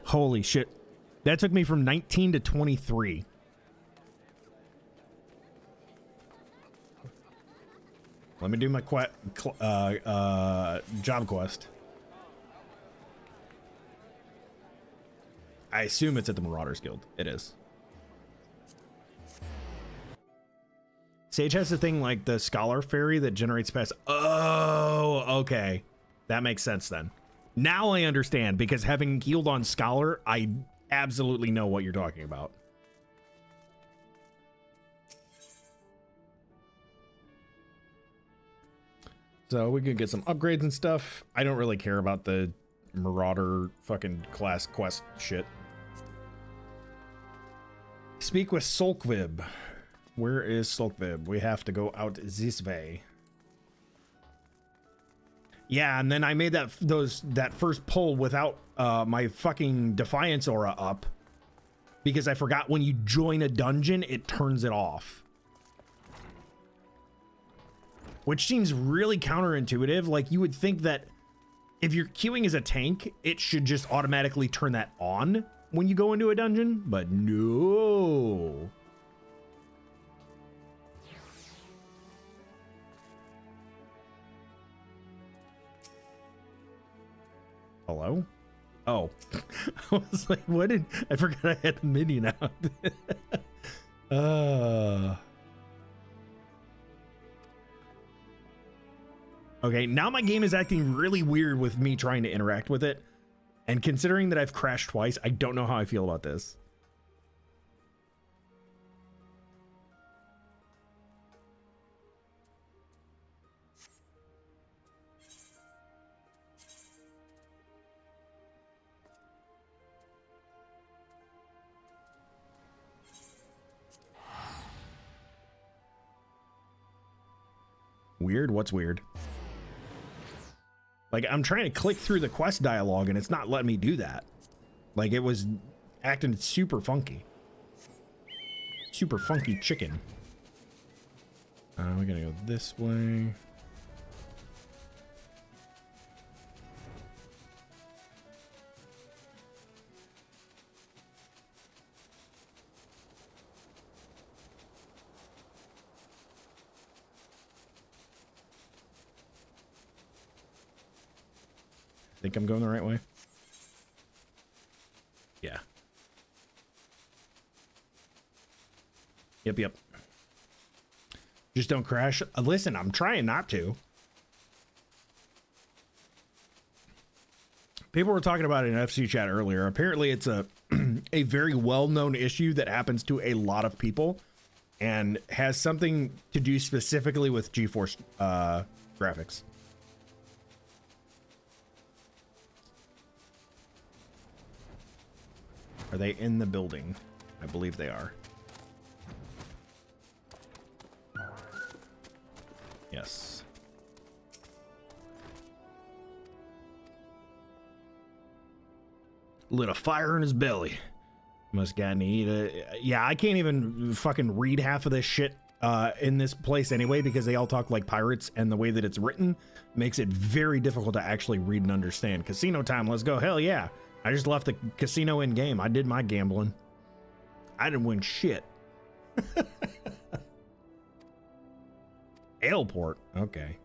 Holy shit. That took me from 19 to 23. Let me do my job quest. I assume it's at the Marauders Guild. It is. Sage has a thing like the Scholar Fairy that generates pass. Oh, okay. That makes sense then. Now I understand, because having healed on Scholar, I absolutely know what you're talking about. So we can get some upgrades and stuff. I don't really care about the Marauder fucking class quest shit. Speak with Solkvib. Where is Solkvib? We have to go out this way. Yeah, and then I made that first pull without my fucking Defiance aura up, because I forgot when you join a dungeon, it turns it off. Which seems really counterintuitive. Like, you would think that if you're queuing as a tank, it should just automatically turn that on when you go into a dungeon, but no. Hello? Oh. I was like, what did... I forgot I had the minion out. Okay, now my game is acting really weird with me trying to interact with it. And considering that I've crashed twice, I don't know how I feel about this. Weird? What's weird? Like, I'm trying to click through the quest dialogue and it's not letting me do that. Like, it was acting super funky. Super funky chicken. We're gonna go this way. Think I'm going the right way? Yeah. Yep. Just don't crash. Listen, I'm trying not to. People were talking about it in FC chat earlier. Apparently it's a a very well-known issue that happens to a lot of people and has something to do specifically with GeForce graphics. Are they in the building? I believe they are. Yes. Lit a fire in his belly. Must got to eat a... Yeah, I can't even fucking read half of this shit in this place anyway, because they all talk like pirates, and the way that it's written makes it very difficult to actually read and understand. Casino time, let's go. Hell yeah. I just left the casino in game. I did my gambling. I didn't win shit. Airport. Okay.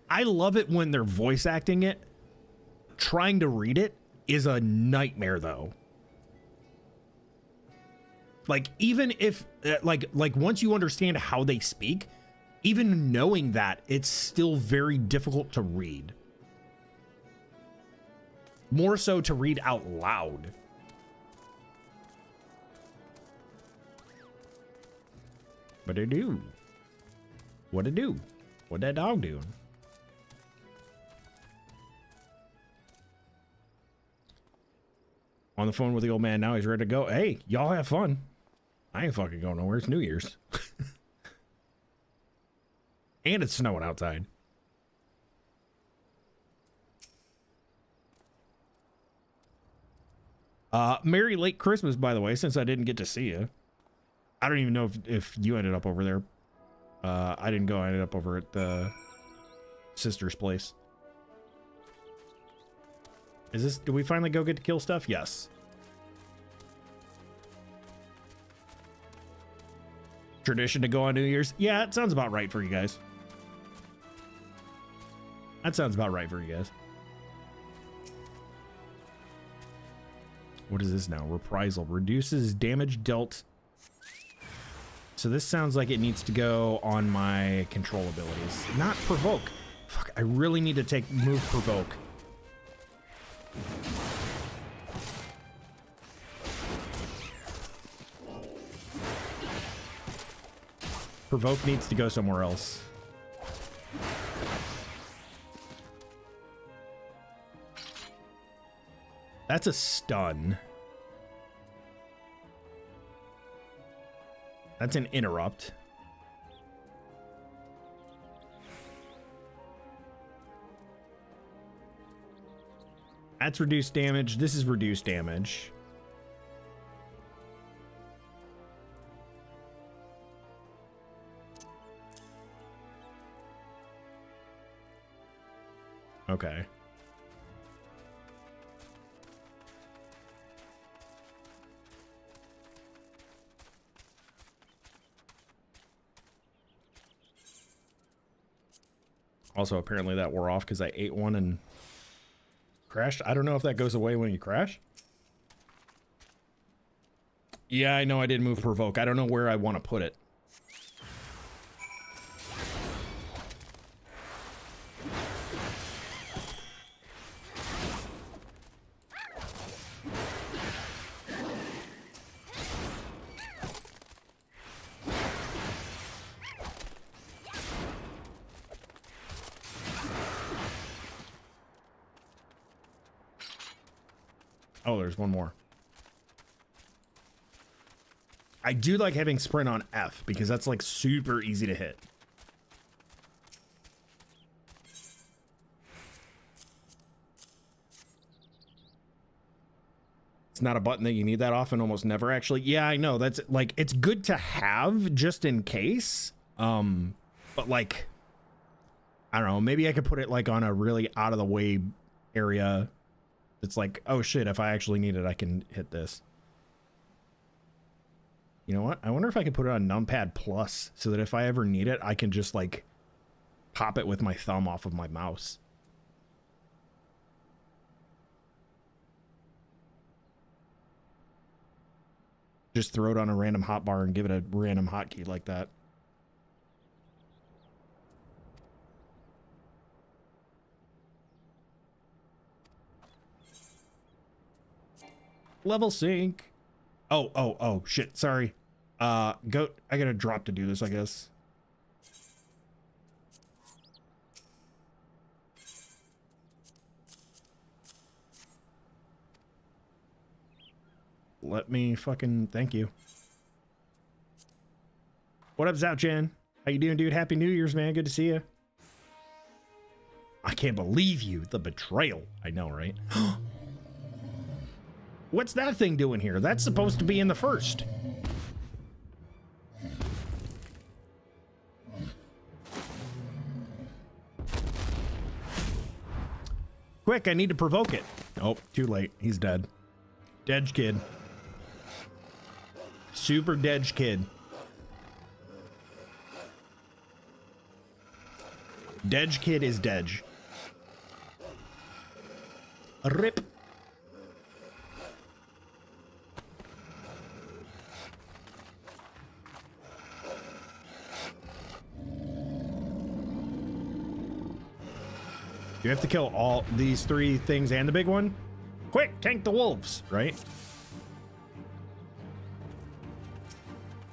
I love it when they're voice acting it. Trying to read it is a nightmare though. Like, even if like once you understand how they speak, even knowing that, it's still very difficult to read. More so to read out loud. What it do? What it do? What that dog doing? On the phone with the old man now. He's ready to go. Hey, y'all have fun. I ain't fucking going nowhere. It's New Year's. And it's snowing outside. Merry late Christmas, by the way, since I didn't get to see you. I don't even know if you ended up over there. I didn't go. I ended up over at the sister's place. Is this... Do we finally go get to kill stuff? Yes. Tradition to go on New Year's? Yeah, it sounds about right for you guys. That sounds about right for you guys. What is this now? Reprisal. Reduces damage dealt. So this sounds like it needs to go on my control abilities. Not provoke. Fuck, I really need to move provoke. Provoke needs to go somewhere else. That's a stun. That's an interrupt. That's reduced damage. This is reduced damage. Okay. Also, apparently that wore off because I ate one and crashed. I don't know if that goes away when you crash. Yeah, I know I did move provoke. I don't know where I want to put it. Oh, there's one more. I do like having sprint on F because that's like super easy to hit. It's not a button that you need that often, almost never actually. Yeah, I know. That's like, it's good to have just in case. But like, I don't know, maybe I could put it like on a really out of the way area. It's like, oh shit, if I actually need it, I can hit this. You know what? I wonder if I could put it on numpad plus so that if I ever need it, I can just like pop it with my thumb off of my mouse. Just throw it on a random hotbar and give it a random hotkey like that. Level sync. Oh, shit. Sorry. Goat, I gotta drop to do this, I guess. Let me fucking thank you. What up, Zouchan? How you doing, dude? Happy New Year's, man. Good to see you. I can't believe you. The betrayal. I know, right? What's that thing doing here? That's supposed to be in the first. Quick, I need to provoke it. Oh, too late. He's dead. Dead kid. Super dead kid. Dead kid is dead. Rip. You have to kill all these three things and the big one? Quick, tank the wolves, right?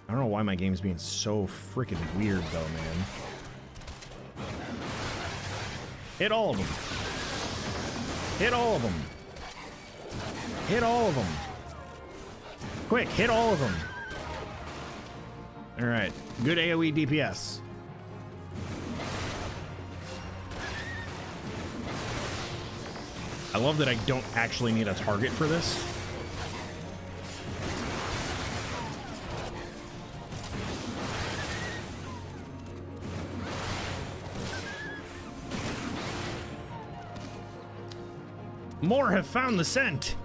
I don't know why my game's being so freaking weird though, man. Hit all of them. Hit all of them. Hit all of them. Quick, hit all of them. All right, good AoE DPS. I love that I don't actually need a target for this. More have found the scent.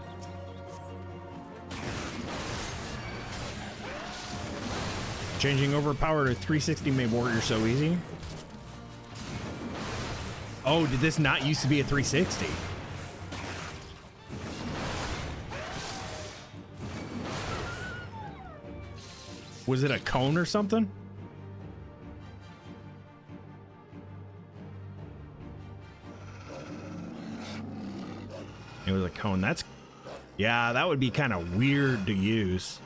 Changing over power to 360 made Warrior so easy. Oh, did this not used to be a 360? Was it a cone or something? It was a cone. That's, yeah, that would be kind of weird to use.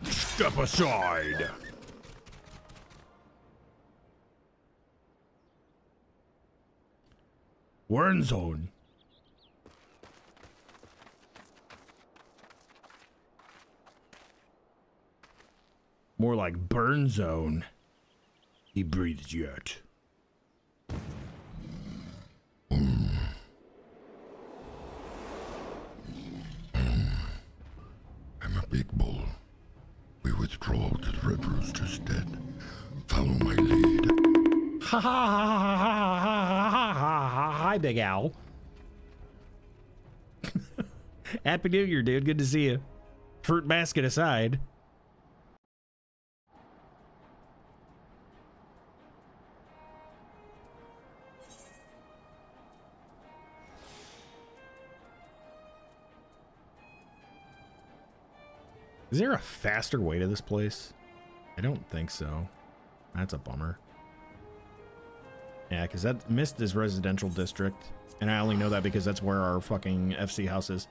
Step aside. We're in zone. More like burn zone. He breathes yet. I'm a big bull. We withdraw to the Red Rooster's dead. Follow my lead. Ha ha ha ha ha ha ha ha. Hi, Big Owl. Happy New Year, dude. Good to see you. Fruit basket aside. Is there a faster way to this place? I don't think so. That's a bummer. Yeah, because that Mist is residential district. And I only know that because that's where our fucking FC house is.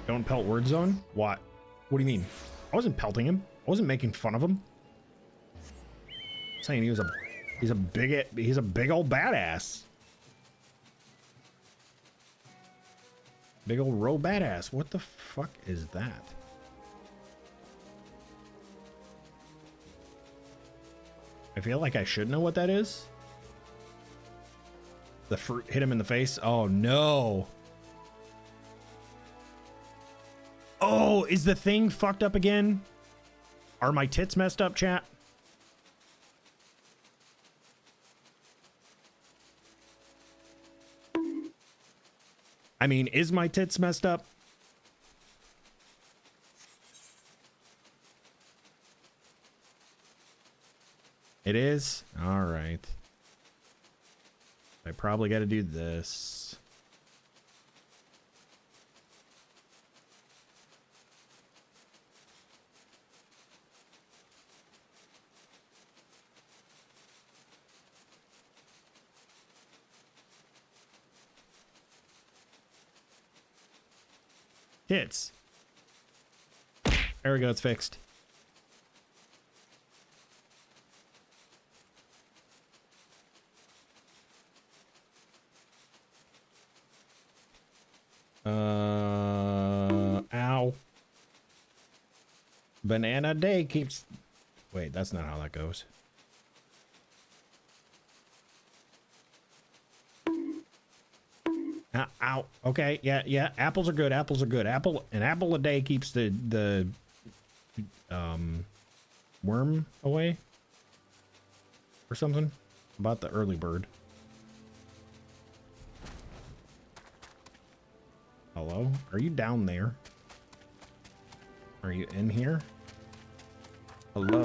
Don't pelt word zone? What? What do you mean? I wasn't pelting him. I wasn't making fun of him. I'm saying he was a He's a big old badass. Big old row badass. What the fuck is that? I feel like I should know what that is. The fruit hit him in the face. Oh no. Oh, is the thing fucked up again? Are my tits messed up, chat? I mean, is my tits messed up? It is? All right. I probably got to do this. Hits. There we go, it's fixed. Ow. Banana day keeps... Wait, that's not how that goes. Ow. Okay, yeah. Apples are good. Apples are good. An apple a day keeps the worm away, or something about the early bird. Hello? Are you down there? Are you in here? Hello?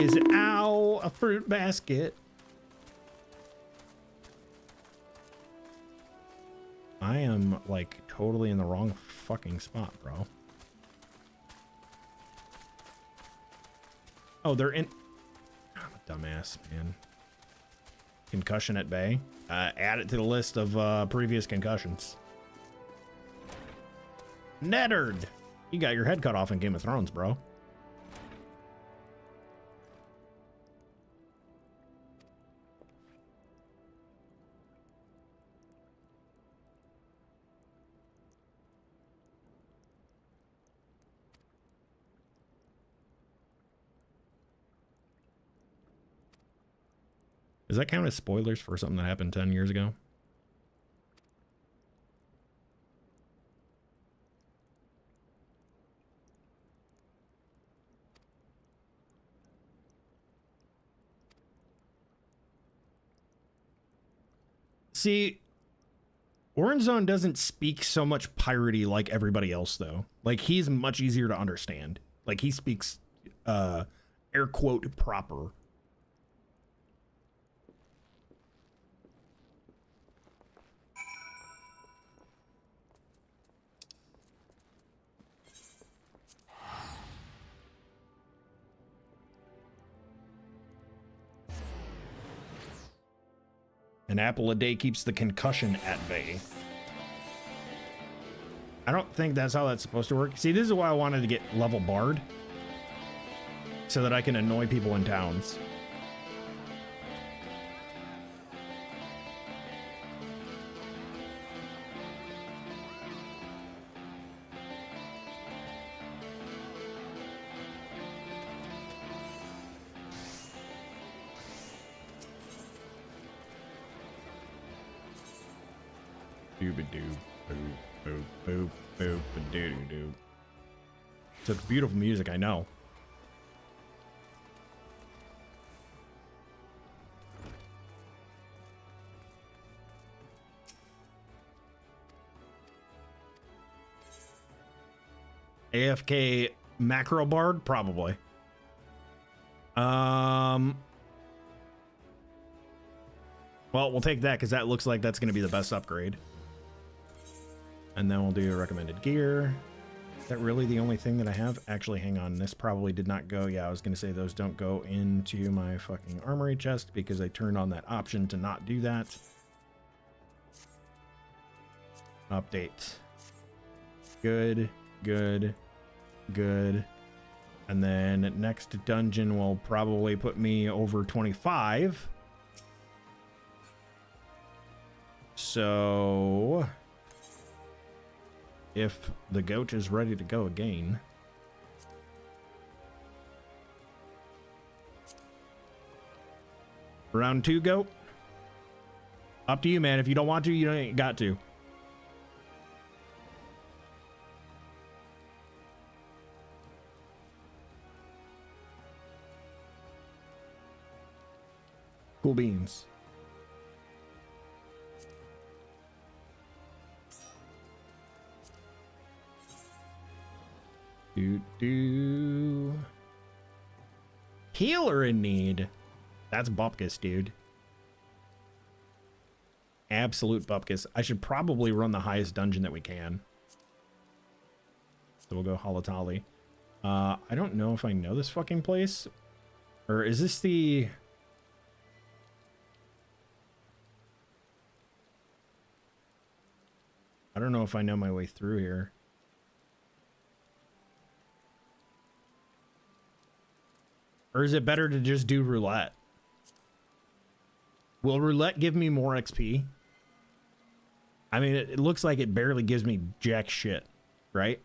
Is it, ow, a fruit basket? I am, like, totally in the wrong fucking spot, bro. Oh, they're in... I'm a dumbass, man. Concussion at bay. Add it to the list of previous concussions. Nettard! You got your head cut off in Game of Thrones, bro. Does that count as spoilers for something that happened 10 years ago? See, Orange Zone doesn't speak so much piratey like everybody else, though. Like, he's much easier to understand. Like, he speaks, air quote, proper. An apple a day keeps the concussion at bay. I don't think that's how that's supposed to work. See, this is why I wanted to get level Bard. So that I can annoy people in towns. Such beautiful music, I know. AFK macro bard, probably. Well, we'll take that because that looks like that's going to be the best upgrade. And then we'll do recommended gear. Is that really the only thing that I have? Actually, hang on. This probably did not go. Yeah, I was going to say those don't go into my fucking armory chest because I turned on that option to not do that. Update. Good, good, good. And then next dungeon will probably put me over 25. So if the goat is ready to go again. Round 2, goat. Up to you, man. If you don't want to, you ain't got to. Cool beans. Healer in need. That's Bupkis, dude. Absolute Bupkis. I should probably run the highest dungeon that we can. So we'll go Halatali. I don't know if I know this fucking place. Or is this the... I don't know if I know my way through here. Or is it better to just do roulette? Will roulette give me more XP? I mean, it looks like it barely gives me jack shit, right?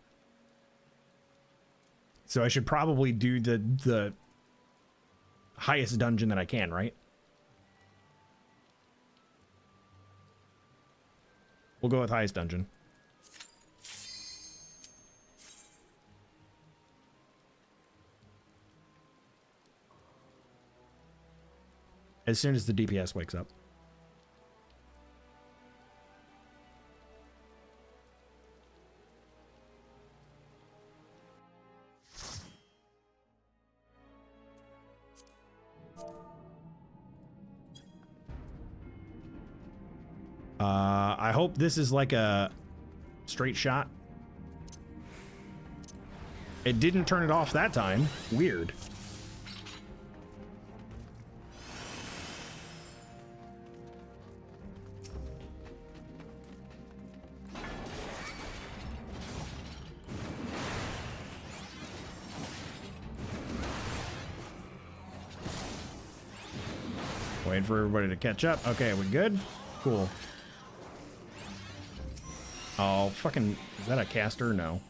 So I should probably do the highest dungeon that I can, right? We'll go with highest dungeon. As soon as the DPS wakes up. I hope this is like a straight shot. It didn't turn it off that time. Weird. Waiting for everybody to catch up. Okay, we good? Cool. Oh, fucking... Is that a caster? No.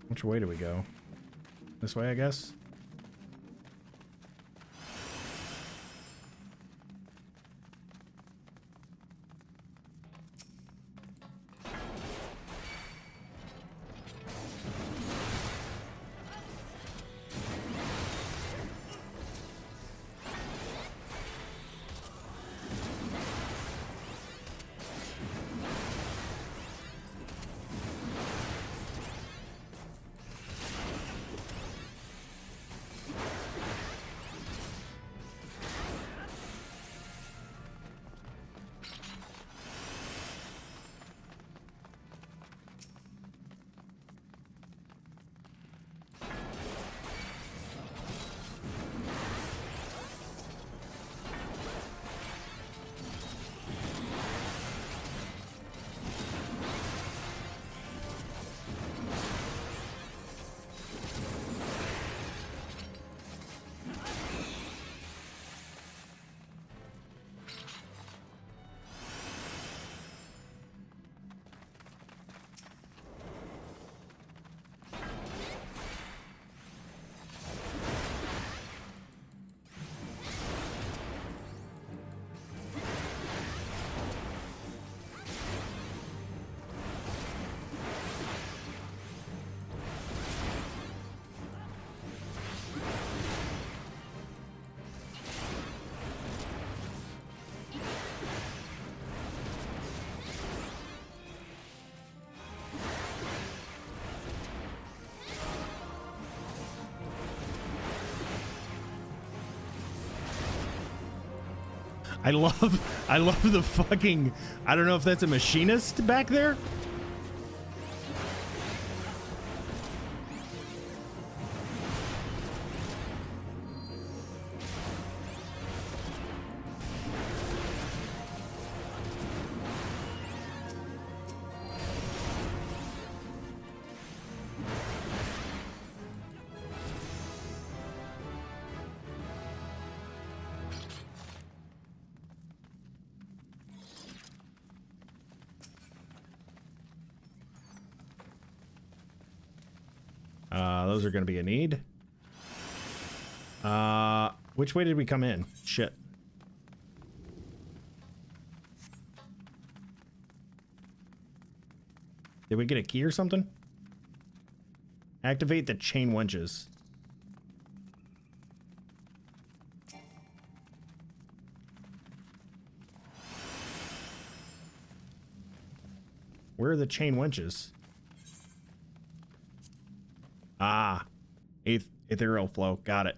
Which way do we go? This way, I guess? I love the fucking, I don't know if that's a machinist back there. Those are going to be a need. Which way did we come in? Shit. Did we get a key or something? Activate the chain winches. Where are the chain winches? Ah, ethereal flow. Got it.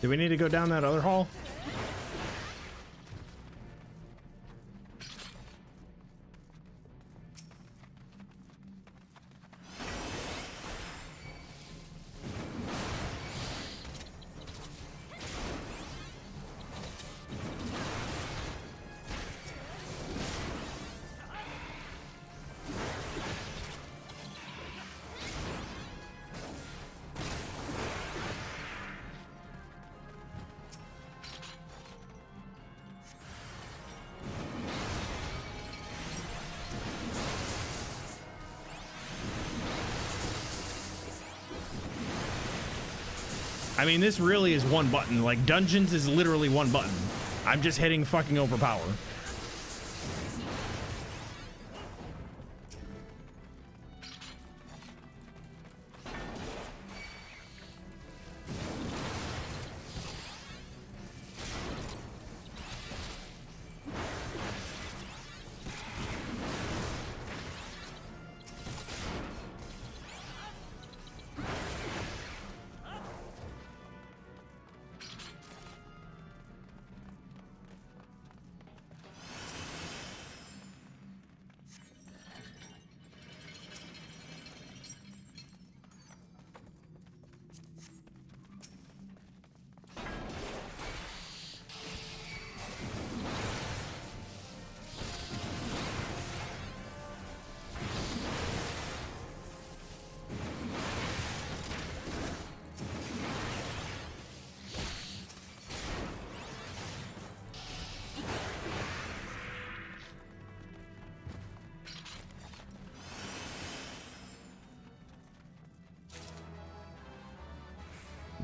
Do we need to go down that other hall? I mean, this really is one button. Like, dungeons is literally one button. I'm just hitting fucking overpower.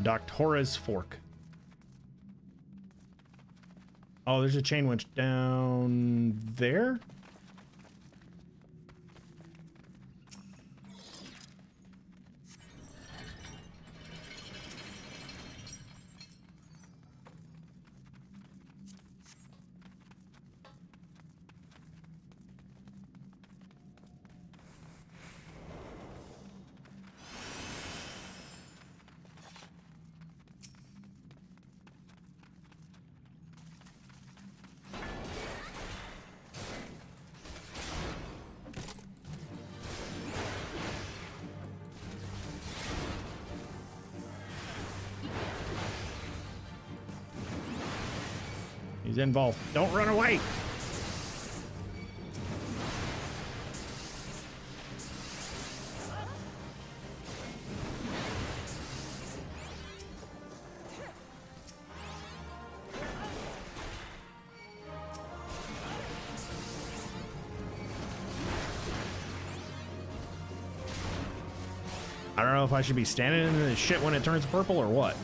Doctora's Fork. Oh, there's a chain winch down there? He's involved. Don't run away. I don't know if I should be standing in this shit when it turns purple or what.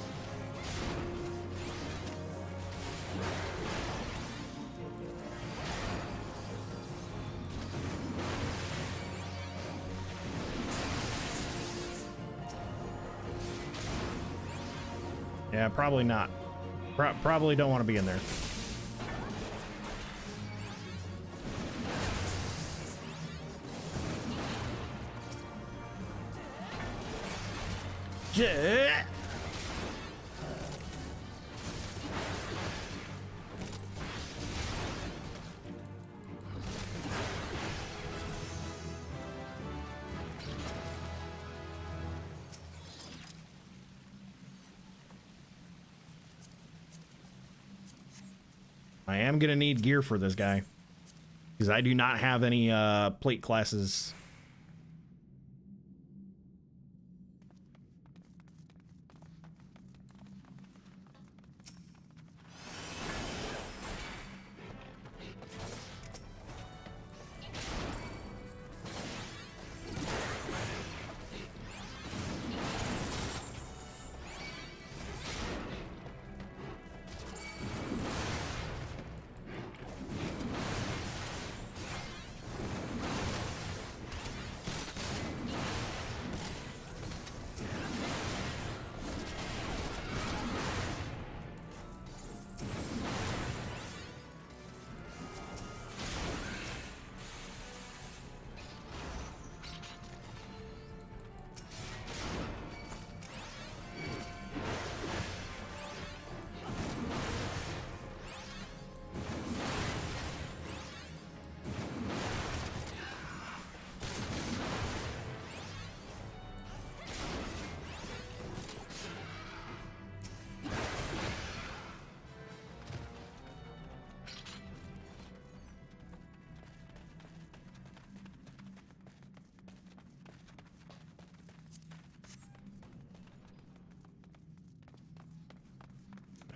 Yeah, probably not. Probably don't want to be in there. Yeah. I am gonna need gear for this guy because I do not have any plate classes.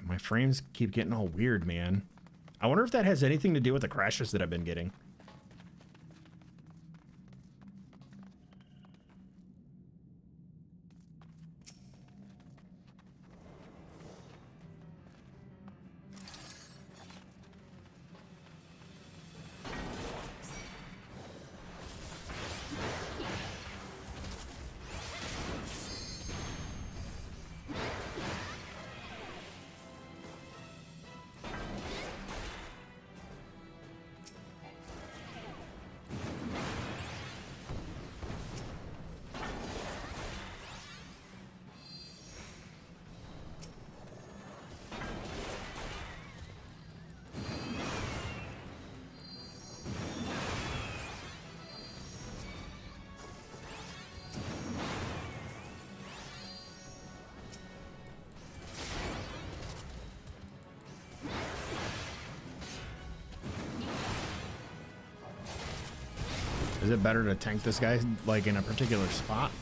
My frames keep getting all weird, man. I wonder if that has anything to do with the crashes that I've been getting. Is it better to tank this guy like in a particular spot?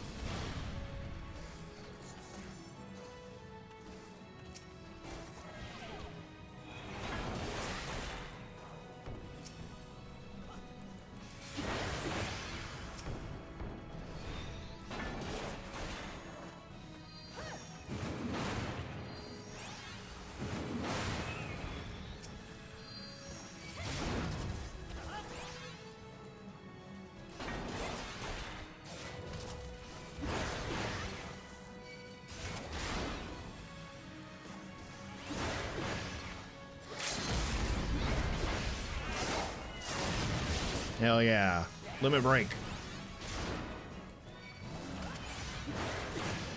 Hell yeah. Limit break.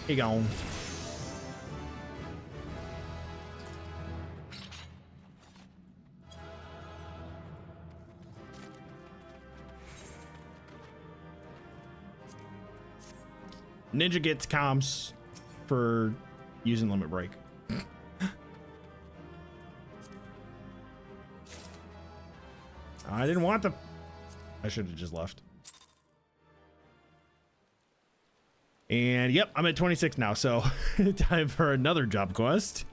He gone. Ninja gets comms for using limit break. I didn't want the... I should have just left. And yep, I'm at 26 now, so time for another job quest.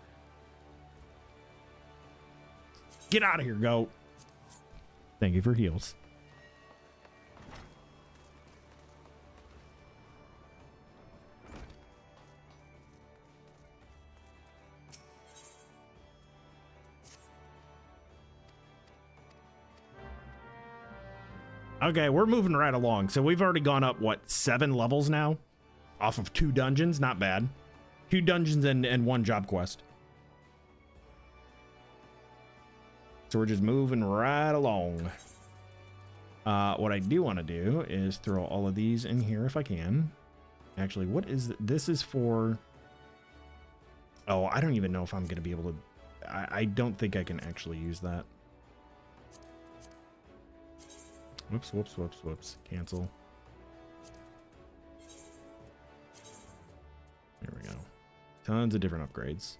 Get out of here, go. Thank you for heals. Okay, we're moving right along. So we've already gone up, what, 7 levels now? Off of 2 dungeons, not bad. 2 dungeons and 1 job quest. So we're just moving right along. What I do want to do is throw all of these in here if I can. Actually, what is this? Is for... Oh, I don't even know if I'm going to be able to... I don't think I can actually use that. Whoops, whoops, whoops, whoops. Cancel. There we go. Tons of different upgrades.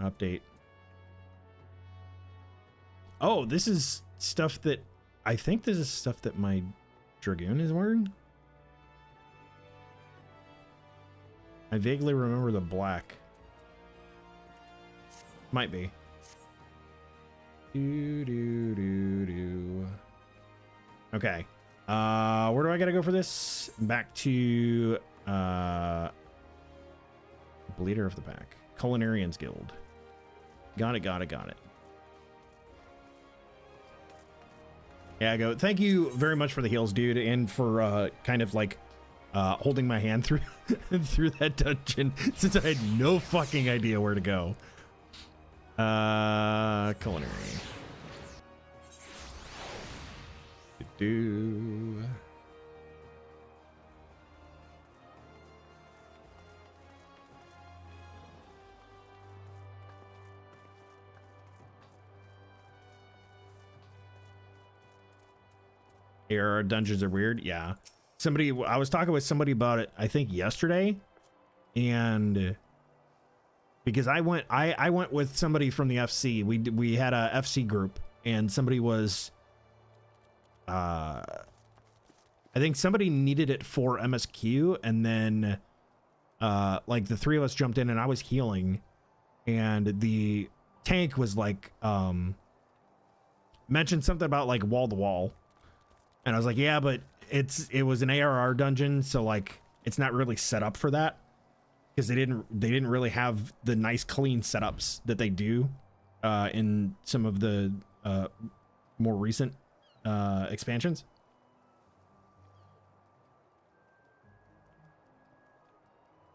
Update. Oh, this is stuff that... I think this is stuff that my Dragoon is wearing. I vaguely remember the black. Might be. Okay. Where do I gotta go for this? Back to Bleeder of the Pack. Culinarians Guild. Got it, got it, got it. Yeah, I go. Thank you very much for the heals, dude, and for kind of like holding my hand through through that dungeon since I had no fucking idea where to go. Culinary. Do. ARR dungeons are weird. Yeah. I was talking with somebody about it, I think yesterday, and because I went with somebody from the FC. We had a FC group, and somebody was I think somebody needed it for MSQ, and then like the 3 of us jumped in, and I was healing, and the tank was like mentioned something about like wall to wall. And I was like, yeah, but it was an ARR dungeon, so like it's not really set up for that, because they didn't really have the nice clean setups that they do in some of the more recent expansions.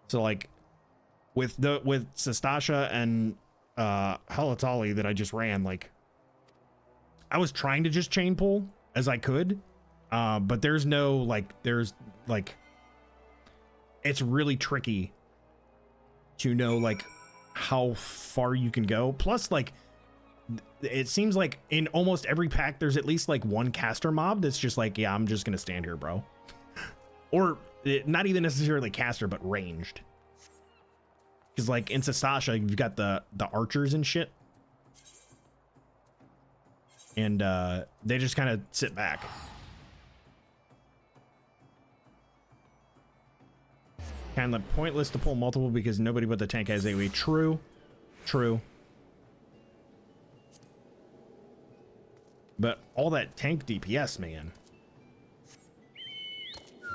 So like with Sastasha and Halatali that I just ran, like I was trying to just chain pull as I could. But there's it's really tricky to know like how far you can go. Plus, like, it seems like in almost every pack, there's at least like one caster mob that's just like, yeah, I'm just going to stand here, bro. Or not even necessarily caster, but ranged. Because like in Sastasha, you've got the archers and shit. And they just kind of sit back. Kind of pointless to pull multiple because nobody but the tank has AoE. True. True. But all that tank DPS, man.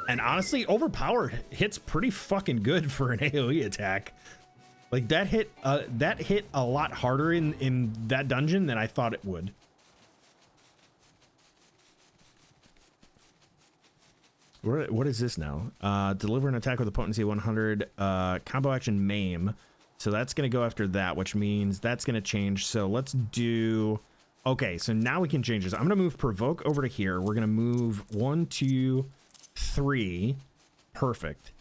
And honestly, overpowered hits pretty fucking good for an AoE attack. Like that hit a lot harder in that dungeon than I thought it would. What is this now? Deliver an attack with a potency 100, combo action maim. So that's going to go after that, which means that's going to change. So let's do... Okay, so now we can change this. I'm going to move provoke over to here. We're going to move 1, 2, 3. Perfect.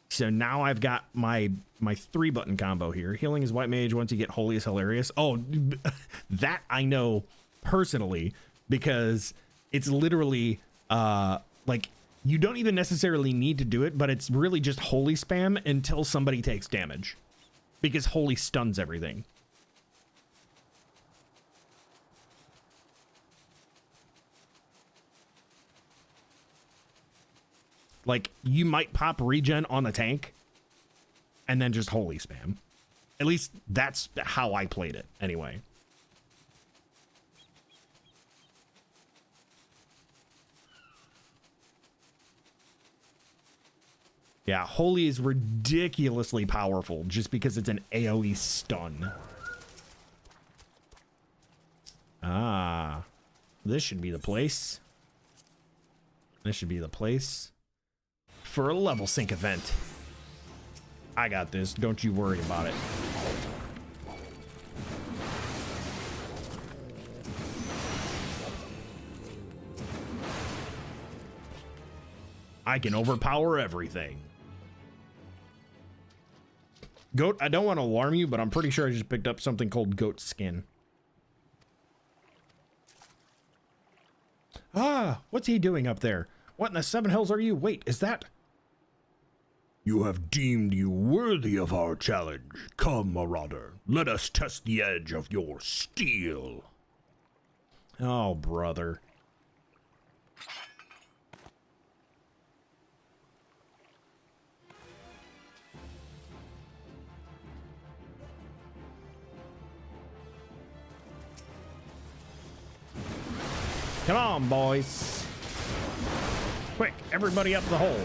So now I've got my 3-button combo here. Healing is white mage once you get holy is hilarious. Oh, that I know personally because it's literally like... You don't even necessarily need to do it, but it's really just holy spam until somebody takes damage. Because holy stuns everything. Like, you might pop regen on the tank and then just holy spam. At least that's how I played it anyway. Yeah, holy is ridiculously powerful just because it's an AoE stun. Ah, this should be the place. This should be the place for a level sync event. I got this. Don't you worry about it. I can overpower everything. Goat, I don't want to alarm you, but I'm pretty sure I just picked up something called goat skin. Ah, what's he doing up there? What in the seven hells are you? Wait, is that... You have deemed you worthy of our challenge. Come, Marauder, let us test the edge of your steel. Oh, brother. Come on, boys. Quick, everybody up the hole.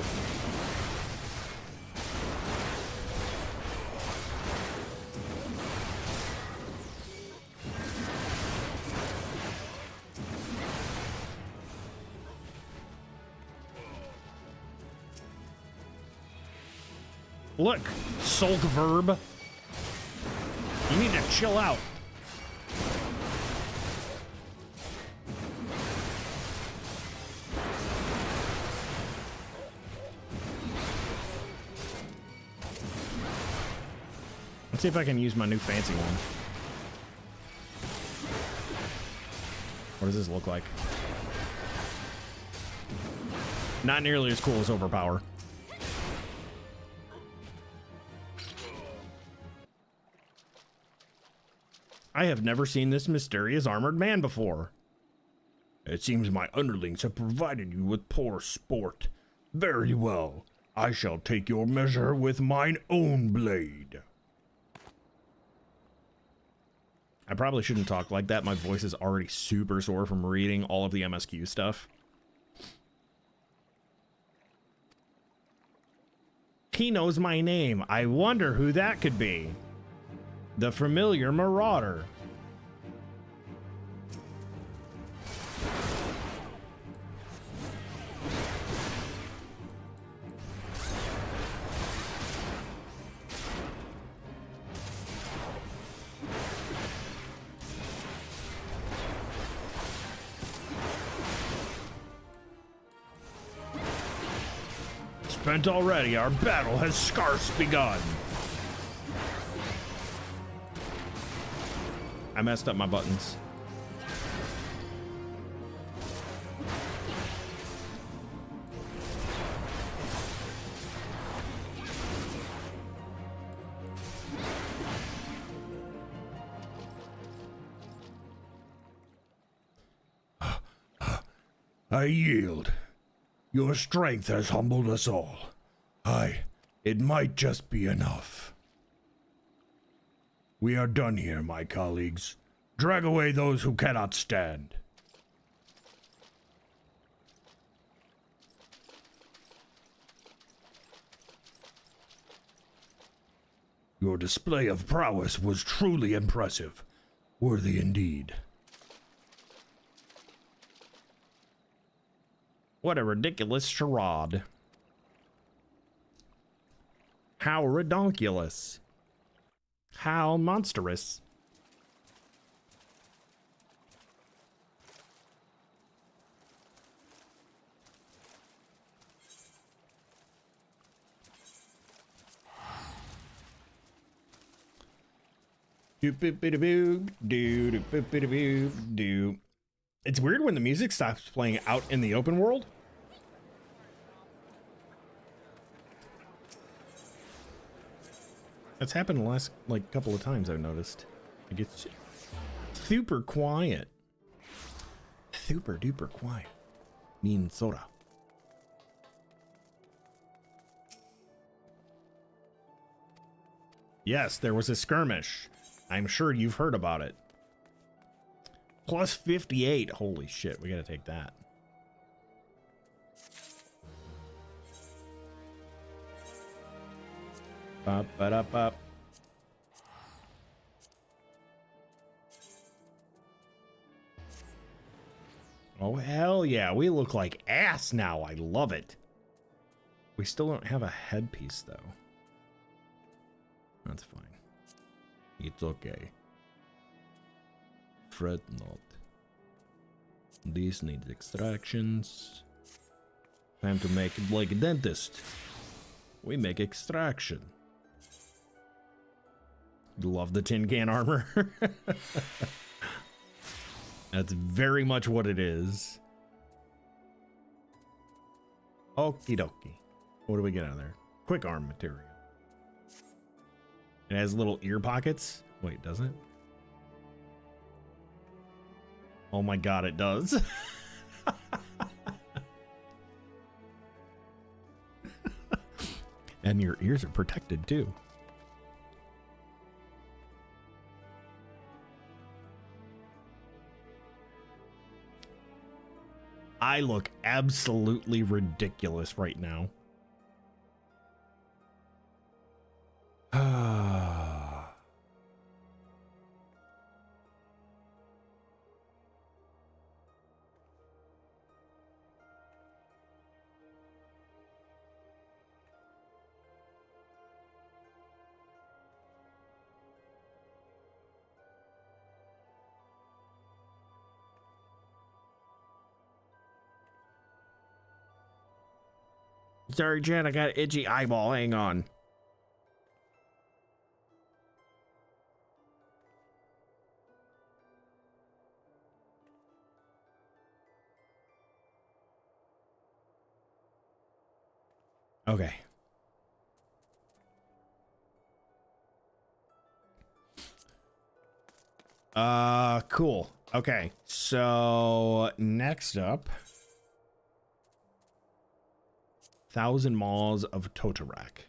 Look, sulk verb. You need to chill out. Let's see if I can use my new fancy one. What does this look like? Not nearly as cool as Overpower. I have never seen this mysterious armored man before. It seems my underlings have provided you with poor sport. Very well. I shall take your measure with mine own blade. I probably shouldn't talk like that. My voice is already super sore from reading all of the MSQ stuff. He knows my name. I wonder who that could be. The familiar Marauder. Spent already, our battle has scarce begun. I messed up my buttons. I yield. Your strength has humbled us all. It might just be enough. We are done here, my colleagues. Drag away those who cannot stand. Your display of prowess was truly impressive. Worthy indeed. What a ridiculous charade. How redonkulous. How monstrous. It's weird when the music stops playing out in the open world. That's happened the last couple of times I've noticed. It gets super quiet. Super duper quiet. Mean soda. Yes, there was a skirmish. I'm sure you've heard about it. Plus 58. Holy shit, we gotta take that. Up, up, up. Oh, hell yeah. We look like ass now. I love it. We still don't have a headpiece, though. That's fine. It's okay. Fret not. This needs extractions. Time to make it like a dentist. We make extraction. Love the tin can armor. That's very much what it is. Okie dokie. What do we get out of there? Quick arm material. It has little ear pockets. Wait, does it? Oh my god, it does. And your ears are protected too. I look absolutely ridiculous right now. Sorry, Jen, I got an itchy eyeball. Hang on. Okay. Cool. Okay. So next up, 1,000 Maws of Totarak.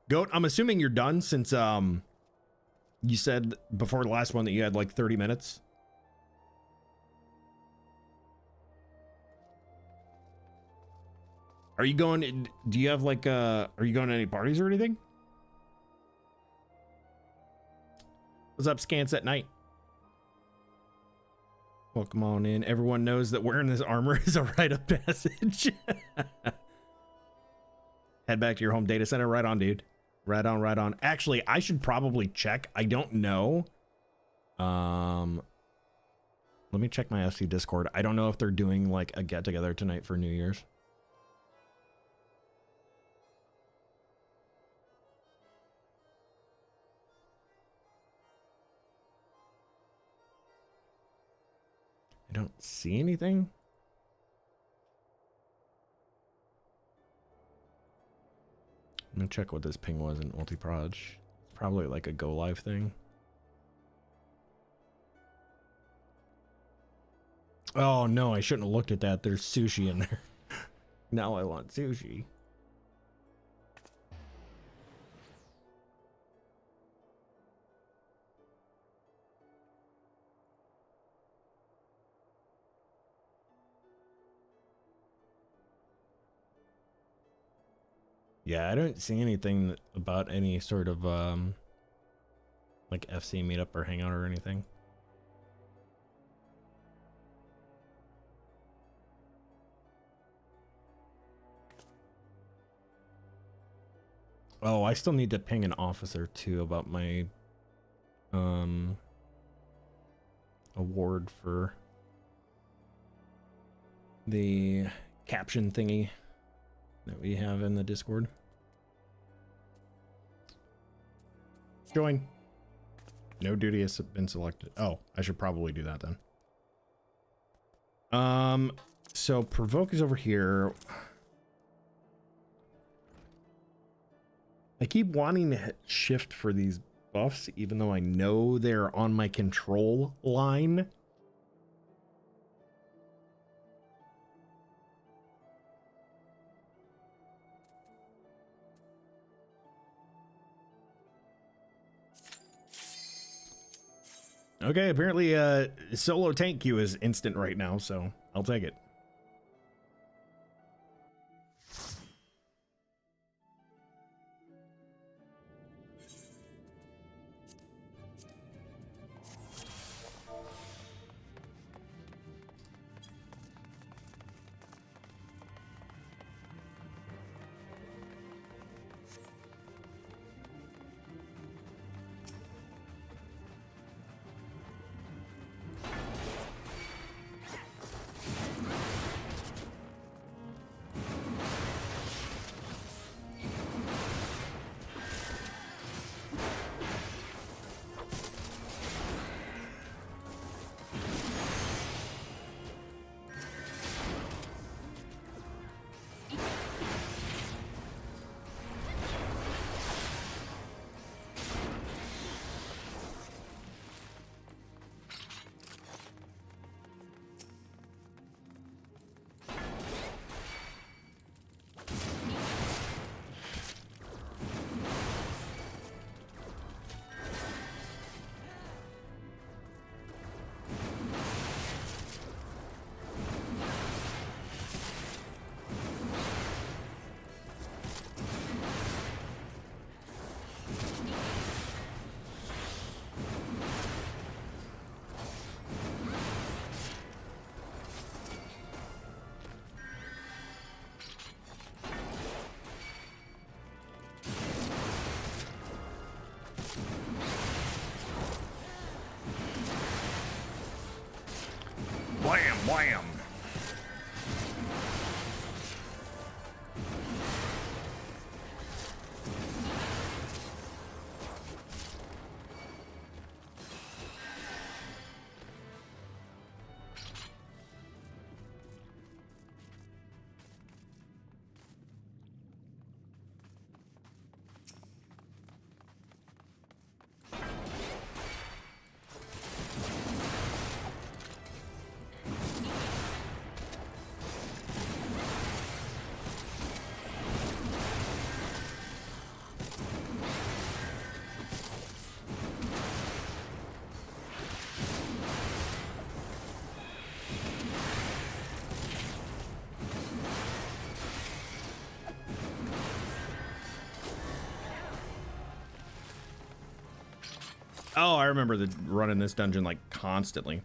Goat, I'm assuming you're done since you said before the last one that you had like 30 minutes. Are you going, do you have like are you going to any parties or anything? What's up, Scants at Night? Welcome on in. Everyone knows that wearing this armor is a rite of passage. Head back to your home data center. Right on, dude. Right on, right on. Actually, I should probably check. I don't know. Let me check my FC Discord. I don't know if they're doing like a get together tonight for New Year's. I don't see anything. I'm gonna check what this ping was in Ultiproj. It's probably like a go live thing. Oh no, I shouldn't have looked at that. There's sushi in there. Now I want sushi. Yeah, I don't see anything about any sort of like FC meetup or hangout or anything. Oh, I still need to ping an officer too about my award for the caption thingy that we have in the Discord. Join. No duty has been selected. Oh, I should probably do that then. So provoke is over here. I keep wanting to hit shift for these buffs, even though I know they're on my control line. Okay, apparently solo tank queue is instant right now, so I'll take it. Wham, wham. Oh, I remember running this dungeon like constantly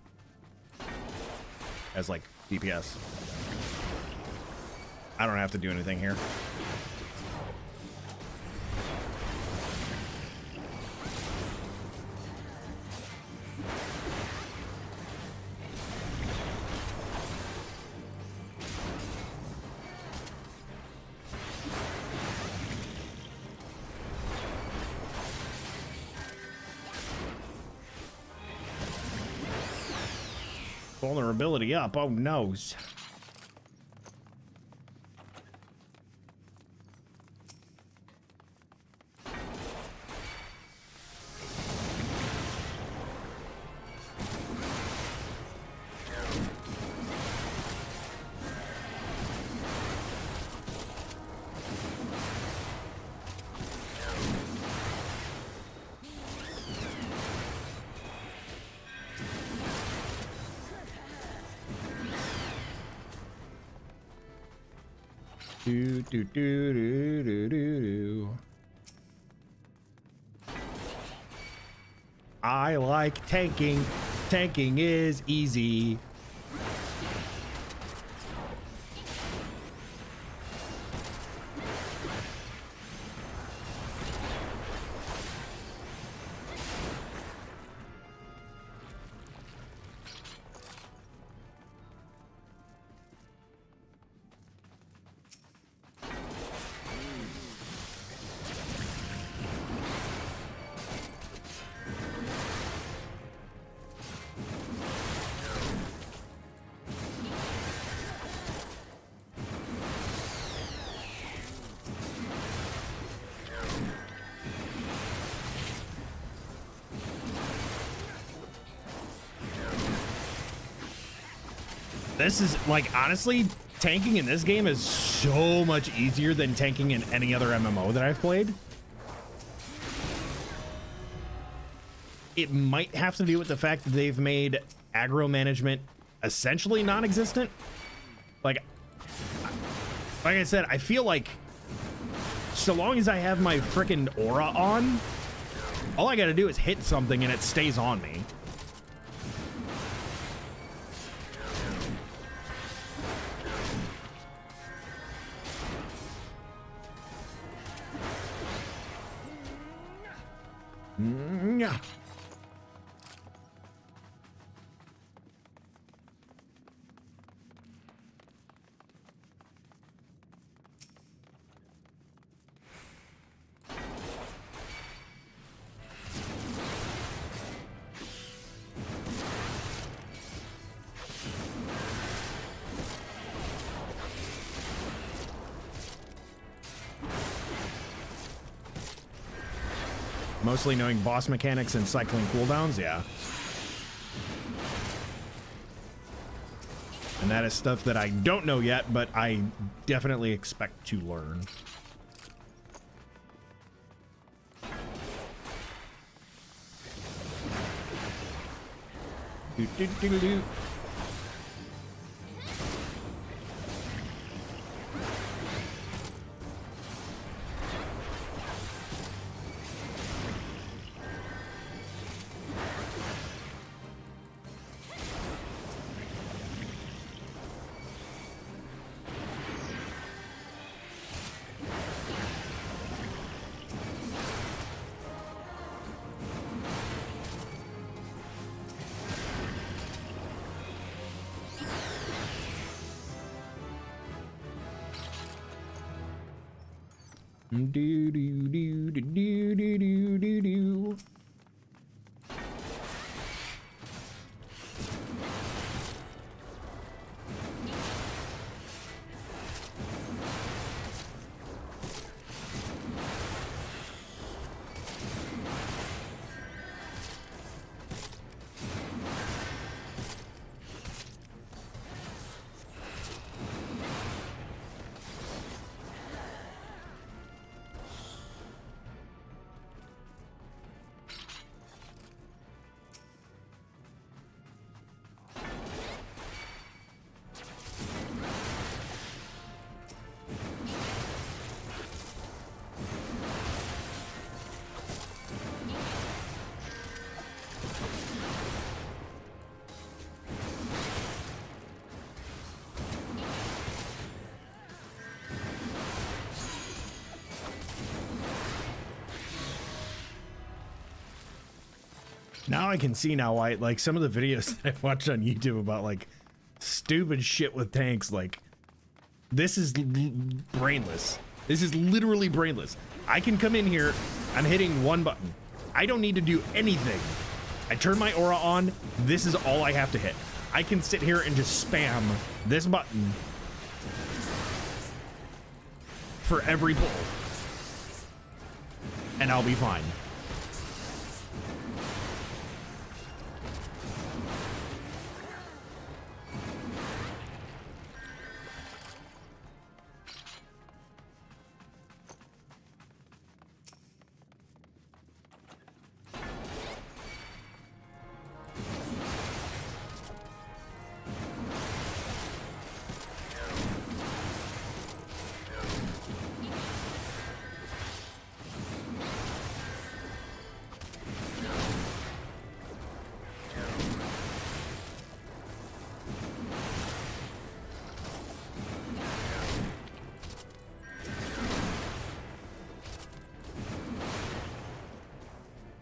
as like DPS. I don't have to do anything here. Vulnerability up. Oh, noes. Do, do, do, do, do, do, do. I like tanking. Tanking is easy. This is like, honestly, tanking in this game is so much easier than tanking in any other MMO that I've played. It might have to do with the fact that they've made aggro management essentially non-existent. Like I said, I feel like so long as I have my freaking aura on, all I gotta do is hit something and it stays on me. Yeah. Mostly knowing boss mechanics and cycling cooldowns, yeah. And that is stuff that I don't know yet, but I definitely expect to learn. Do. Do. Now I can see now why, like, some of the videos that I've watched on YouTube about, like, stupid shit with tanks, like, this is brainless. This is literally brainless. I can come in here, I'm hitting one button. I don't need to do anything. I turn my aura on, this is all I have to hit. I can sit here and just spam this button for every pull, and I'll be fine.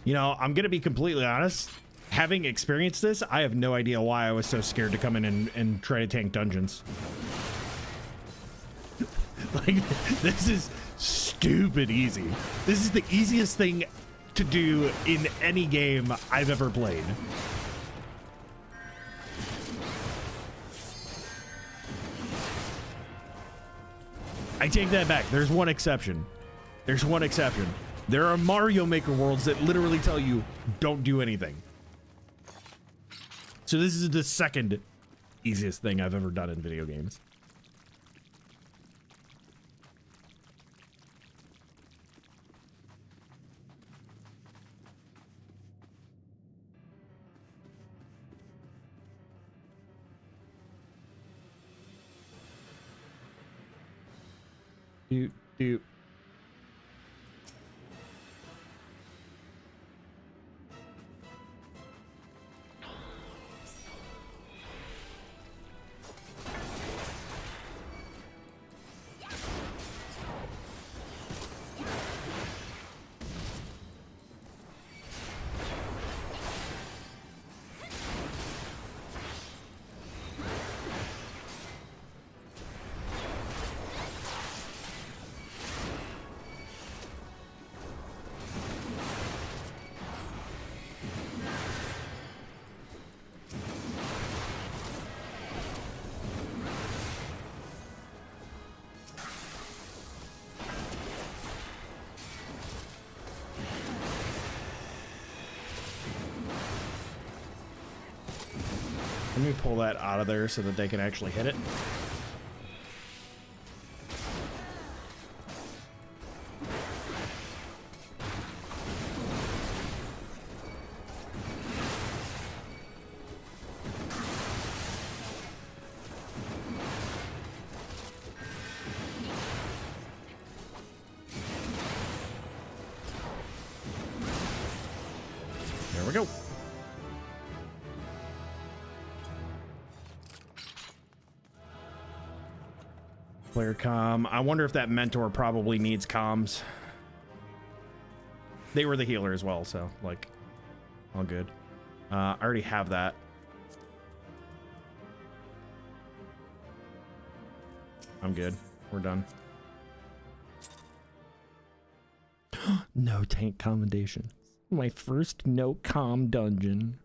You know, I'm going to be completely honest. Having experienced this, I have no idea why I was so scared to come in and try to tank dungeons. Like, this is stupid easy. This is the easiest thing to do in any game I've ever played. I take that back. There's one exception. There's one exception. There are Mario Maker worlds that literally tell you, don't do anything. So this is the second easiest thing I've ever done in video games. Doot, doot. Let me pull that out of there so that they can actually hit it. There we go. Player comm. I wonder if that mentor probably needs comms. They were the healer as well, so like all good. I already have that. I'm good. We're done. No tank commendation. My first no comm dungeon.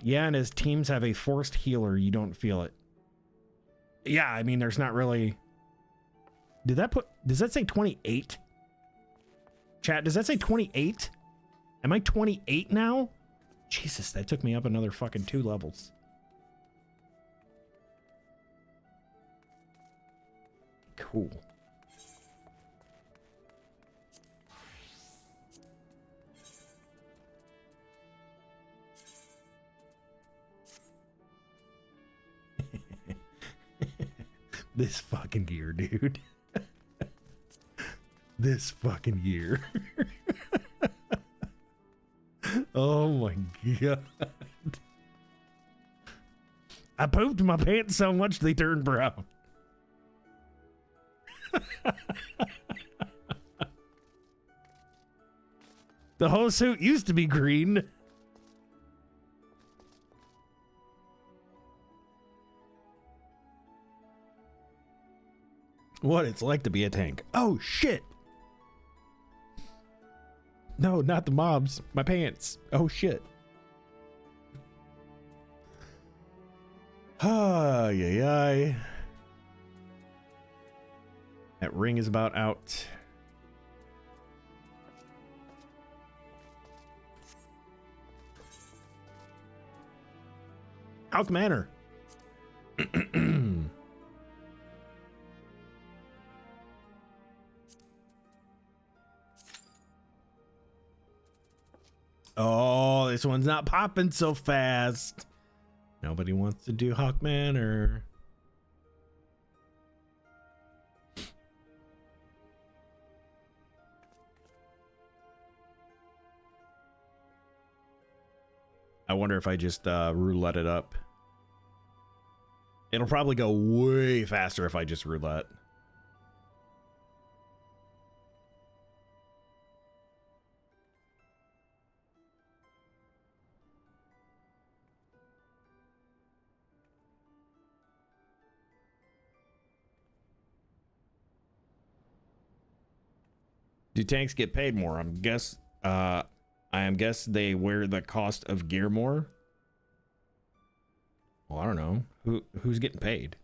Yeah, and as teams have a forced healer, you don't feel it. Yeah, I mean, there's not really... Does that say 28? Chat, does that say 28? Am I 28 now? Jesus, that took me up another fucking 2 levels. Cool. This fucking gear, dude. This fucking gear. Oh my god. I pooped my pants so much they turned brown. The whole suit used to be green. What it's like to be a tank. Oh shit. No, not the mobs. My pants. Oh shit. Ay, ay, ay. That ring is about out. Hawk Manor. Oh, this one's not popping so fast. Nobody wants to do Hawk Manor. I wonder if I just roulette it up. It'll probably go way faster if I just roulette. Do tanks get paid more? I am guess they wear the cost of gear more. Well, I don't know. Who's getting paid?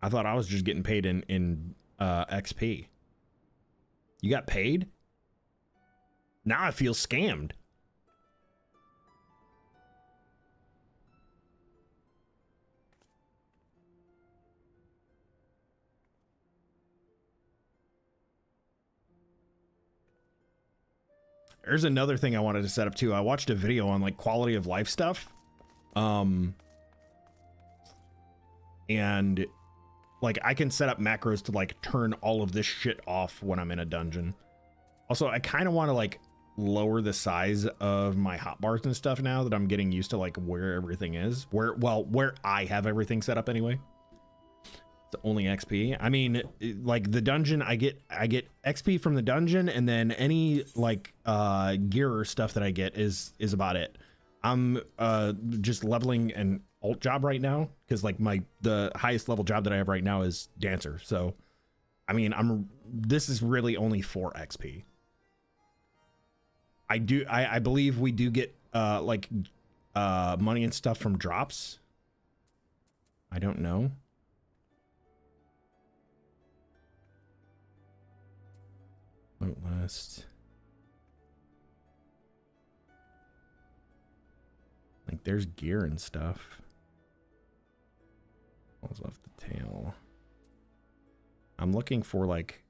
I thought I was just getting paid in XP. You got paid? Now I feel scammed. There's another thing I wanted to set up too. I watched a video on like quality of life stuff. And like I can set up macros to like turn all of this shit off when I'm in a dungeon. Also, I kind of want to like lower the size of my hotbars and stuff now that I'm getting used to like where everything is. Where I have everything set up anyway. It's only XP. I mean, like the dungeon, I get XP from the dungeon, and then any like gear or stuff that I get is about it. I'm just leveling an alt job right now because like the highest level job that I have right now is dancer. So I mean, this is really only 4 XP. I believe we do get like money and stuff from drops. I don't know. Loot list. Like there's gear and stuff. Falls off the tail. I'm looking for like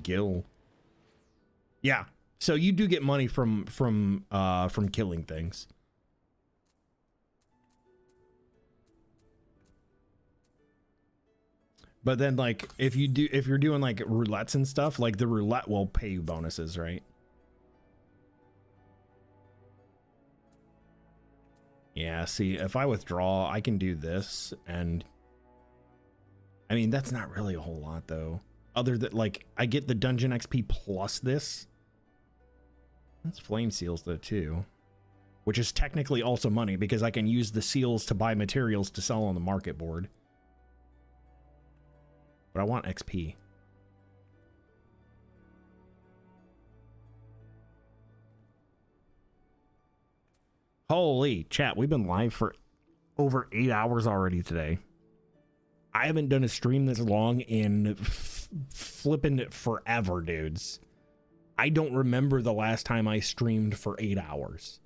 gil. Yeah. So you do get money from killing things. But then like if you're doing like roulettes and stuff, like the roulette will pay you bonuses, right? Yeah, see, if I withdraw, I can do this, and I mean that's not really a whole lot though. Other than like I get the dungeon XP plus this. That's flame seals though too, which is technically also money because I can use the seals to buy materials to sell on the market board. But I want XP. Holy chat, we've been live for over 8 hours already today. I haven't done a stream this long in flipping forever, dudes. I don't remember the last time I streamed for 8 hours.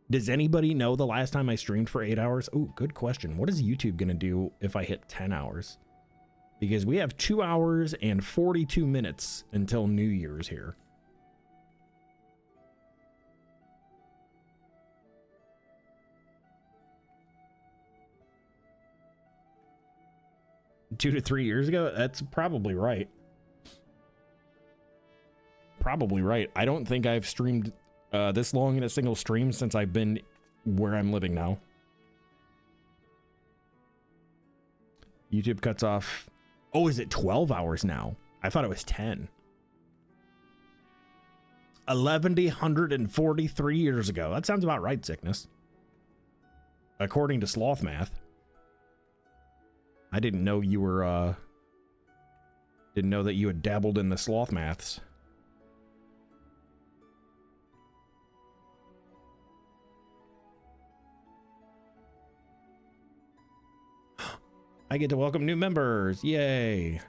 Does anybody know the last time I streamed for 8 hours? Oh, good question. What is YouTube gonna do if I hit 10 hours? Because we have 2 hours and 42 minutes until New Year's here. Two to 3 years ago? That's probably right. Probably right. I don't think I've streamed this long in a single stream since I've been where I'm living now. YouTube cuts off. Oh, is it 12 hours now? I thought it was 10. 1143 years ago. That sounds about right, Sickness. According to Sloth Math. I didn't know you were, didn't know that you had dabbled in the Sloth Maths. I get to welcome new members. Yay.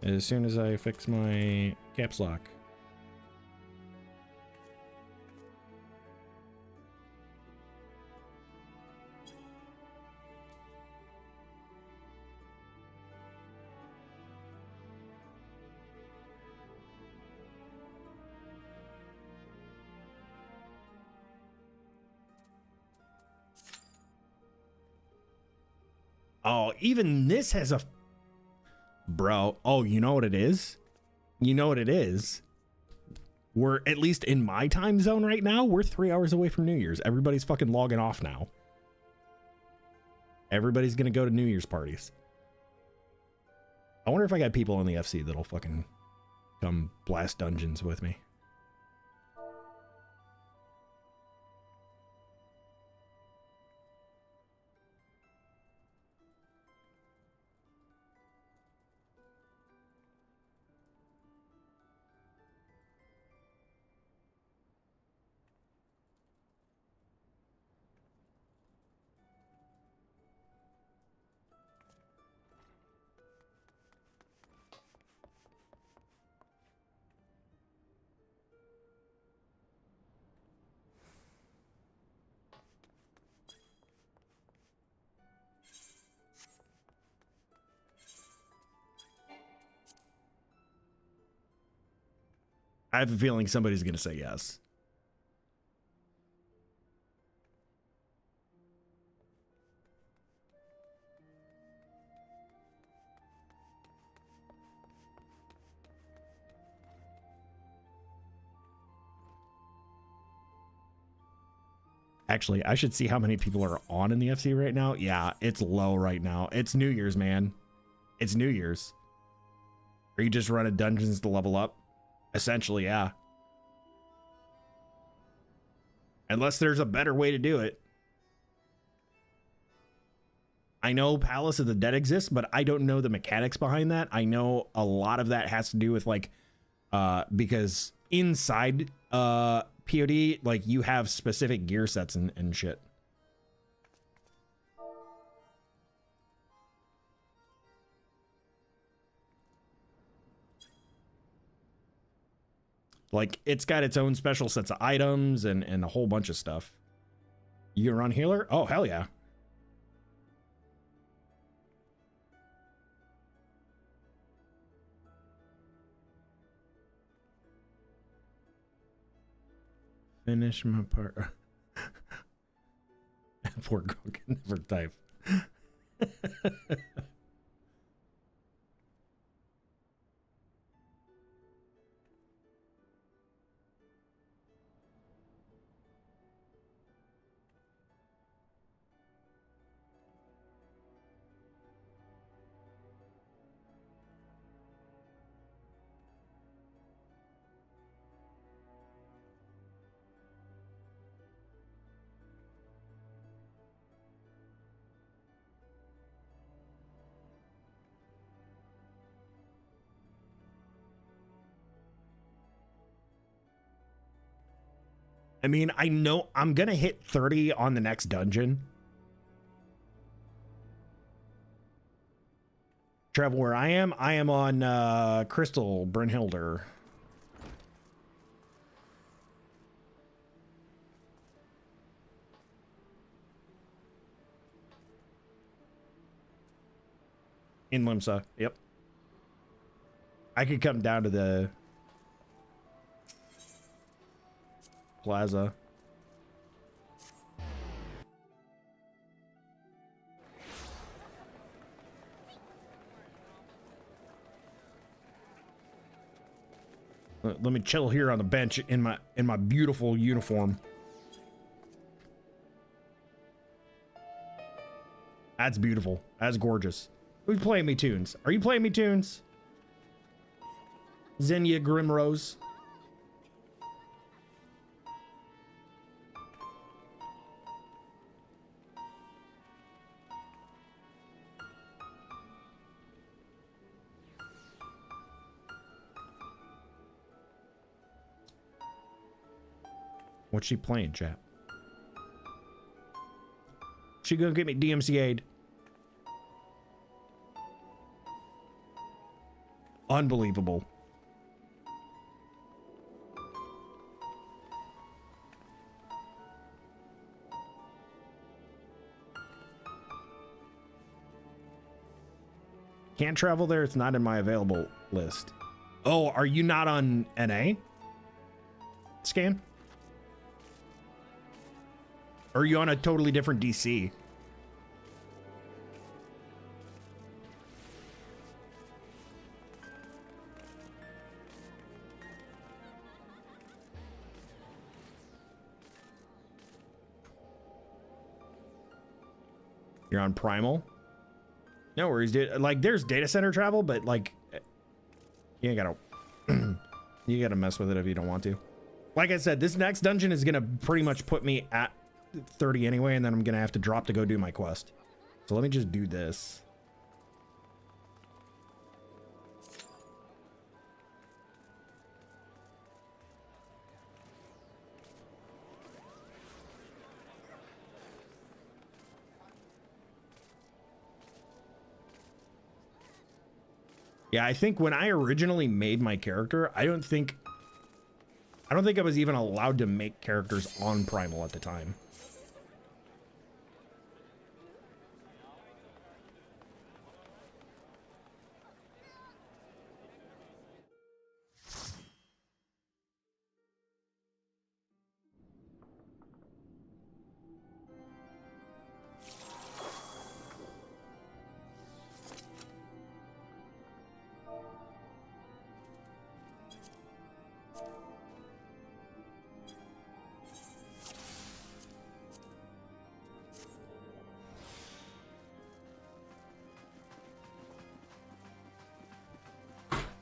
As soon as I fix my caps lock. Oh, even this has a... Bro, oh, you know what it is? You know what it is? We're, at least in my time zone right now, we're 3 hours away from New Year's. Everybody's fucking logging off now. Everybody's gonna go to New Year's parties. I wonder if I got people on the FC that'll fucking come blast dungeons with me. I have a feeling somebody's going to say yes. Actually, I should see how many people are on in the FC right now. Yeah, it's low right now. It's New Year's, man. It's New Year's. Are you just running dungeons to level up? Essentially, yeah. Unless there's a better way to do it. I know Palace of the Dead exists, but I don't know the mechanics behind that. I know a lot of that has to do with like, because inside POD, like you have specific gear sets and shit. Like it's got its own special sets of items and a whole bunch of stuff. You can run healer? Oh, hell yeah. Finish my part. Poor girl can never type. I mean, I know I'm going to hit 30 on the next dungeon. Travel where I am on Crystal Brynhilder. In Limsa, yep. I could come down to the plaza. Let me chill here on the bench in my beautiful uniform. That's beautiful. That's gorgeous. Who's playing me tunes? Are you playing me tunes? Xenia Grimrose. What's she playing, chat? She gonna get me DMCA'd. Unbelievable. Can't travel there. It's not in my available list. Oh, are you not on NA? Scan? Or are you on a totally different DC? You're on Primal? No worries, dude. Like, there's data center travel, but like, you ain't gotta, you gotta mess with it if you don't want to. Like I said, this next dungeon is gonna pretty much put me at 30 anyway, and then I'm gonna have to drop to go do my quest. So let me just do this. Yeah, I think when I originally made my character, I don't think I was even allowed to make characters on Primal at the time.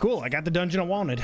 Cool, I got the dungeon I wanted.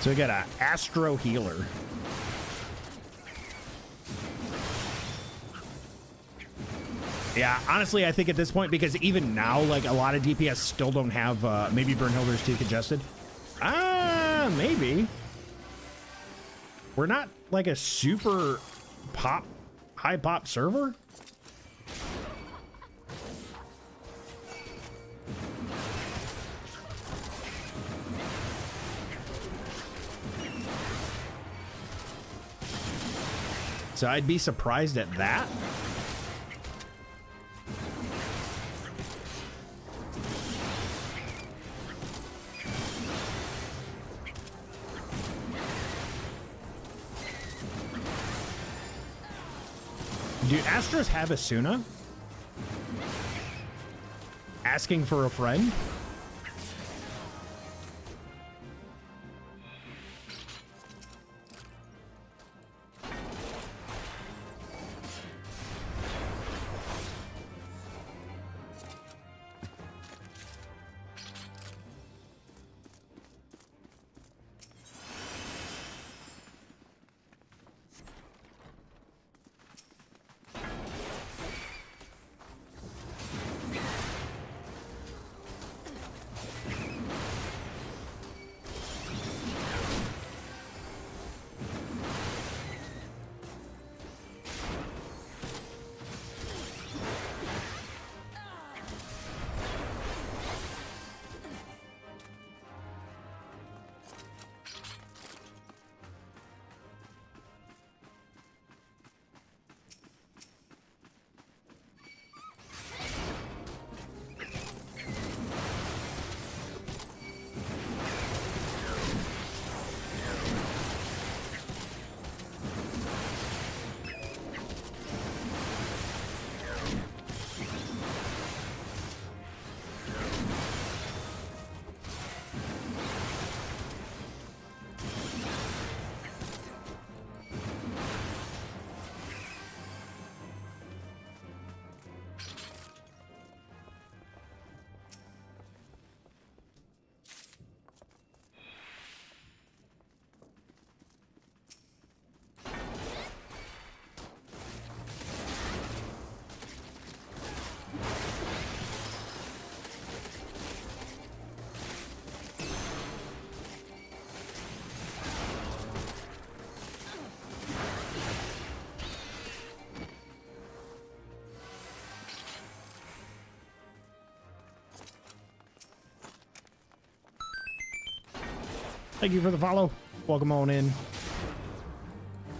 So we got a Astro Healer. Yeah, honestly, I think at this point, because even now, like, a lot of DPS still don't have, maybe Burnhilder's too congested. Ah, maybe. We're not, like, a super high pop server? So I'd be surprised at that. Do Astros have Asuna? Asking for a friend? Thank you for the follow. Welcome on in.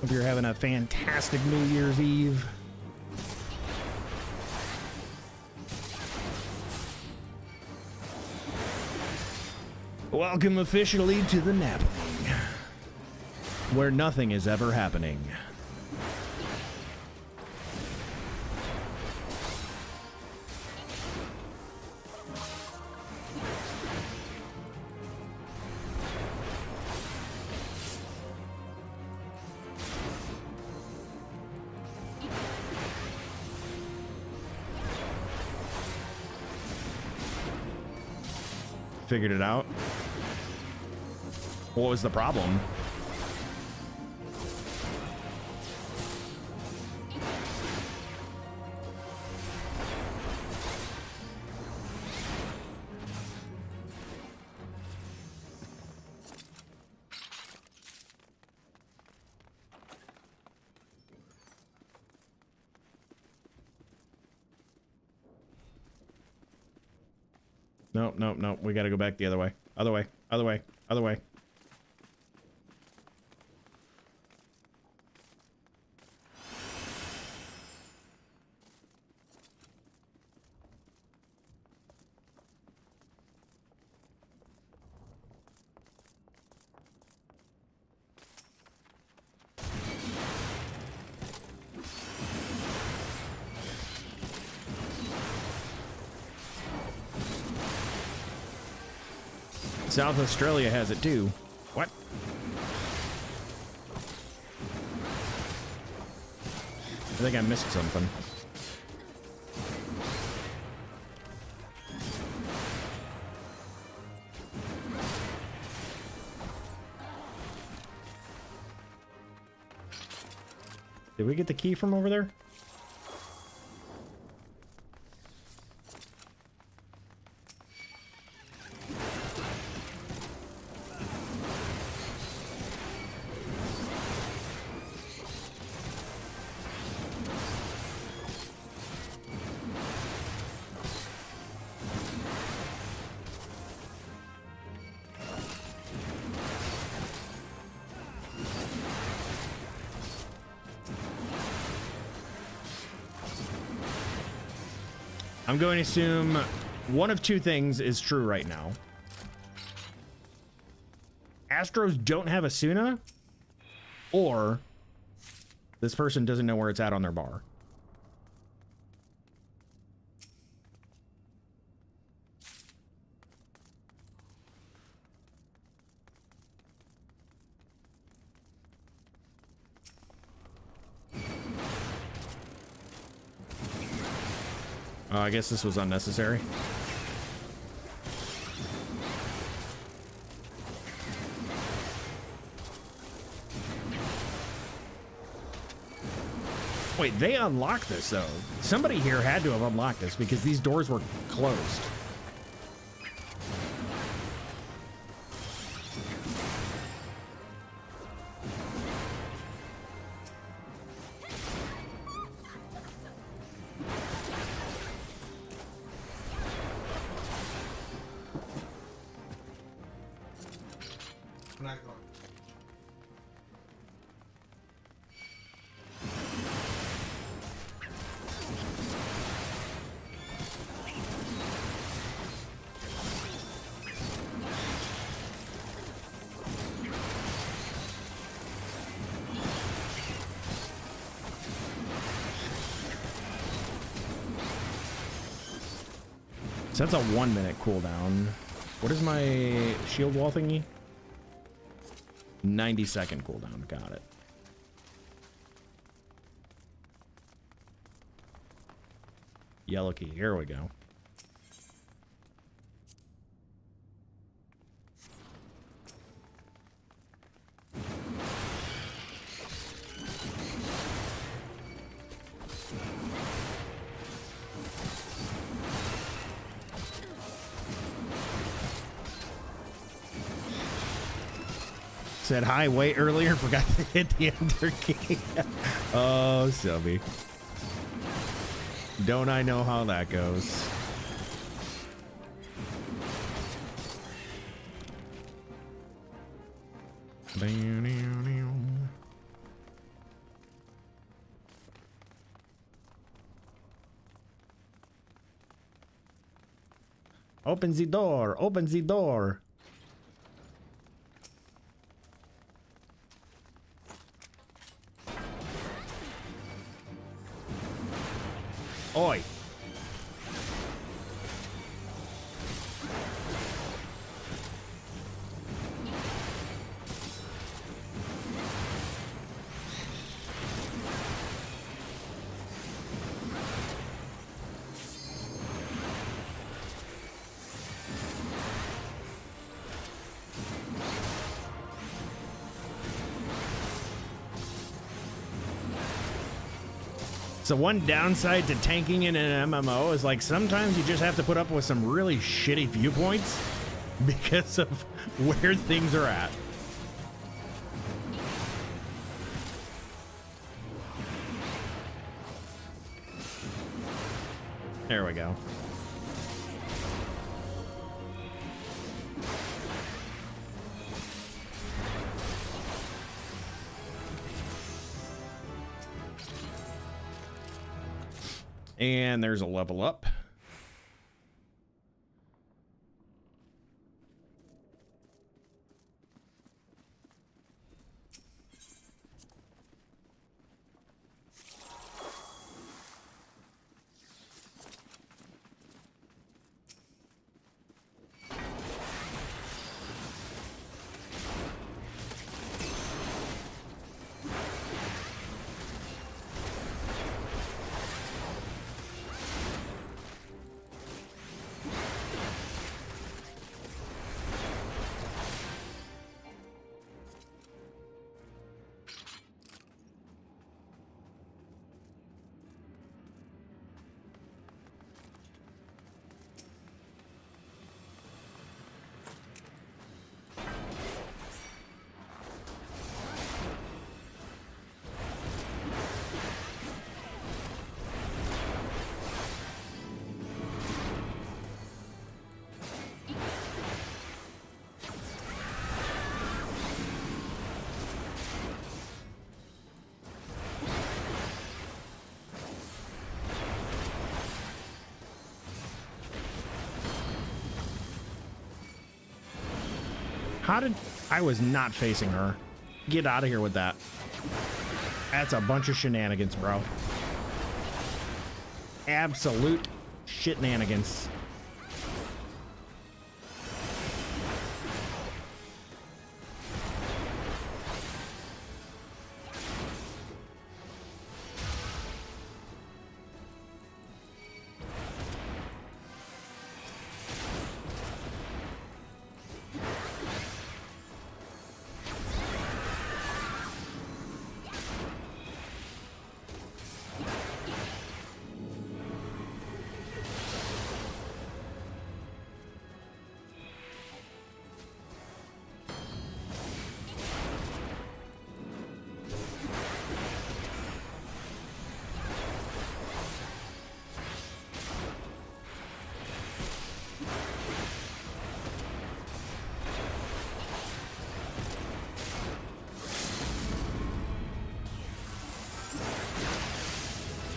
Hope you're having a fantastic New Year's Eve. Welcome officially to the Napping, where nothing is ever happening. Figured it out. What was the problem? Nope, nope, nope. We gotta go back the other way. Other way, other way, other way. South Australia has it too. What? I think I missed something. Did we get the key from over there? I'm going to assume one of two things is true right now. Astros don't have a Suna, or this person doesn't know where it's at on their bar. I guess this was unnecessary. Wait, they unlocked this though. Somebody here had to have unlocked this because these doors were closed. So that's a 1 minute cooldown. What is my shield wall thingy? 90-second cooldown. Got it. Yellow key. Here we go. Said hi way earlier, forgot to hit the enter key. Oh, Sylvie. Don't I know how that goes? Open the door, open the door. Oi. So one downside to tanking in an MMO is like sometimes you just have to put up with some really shitty viewpoints because of where things are at. There we go. And there's a level up. How did... I was not facing her. Get out of here with that. That's a bunch of shenanigans, bro. Absolute shitnanigans.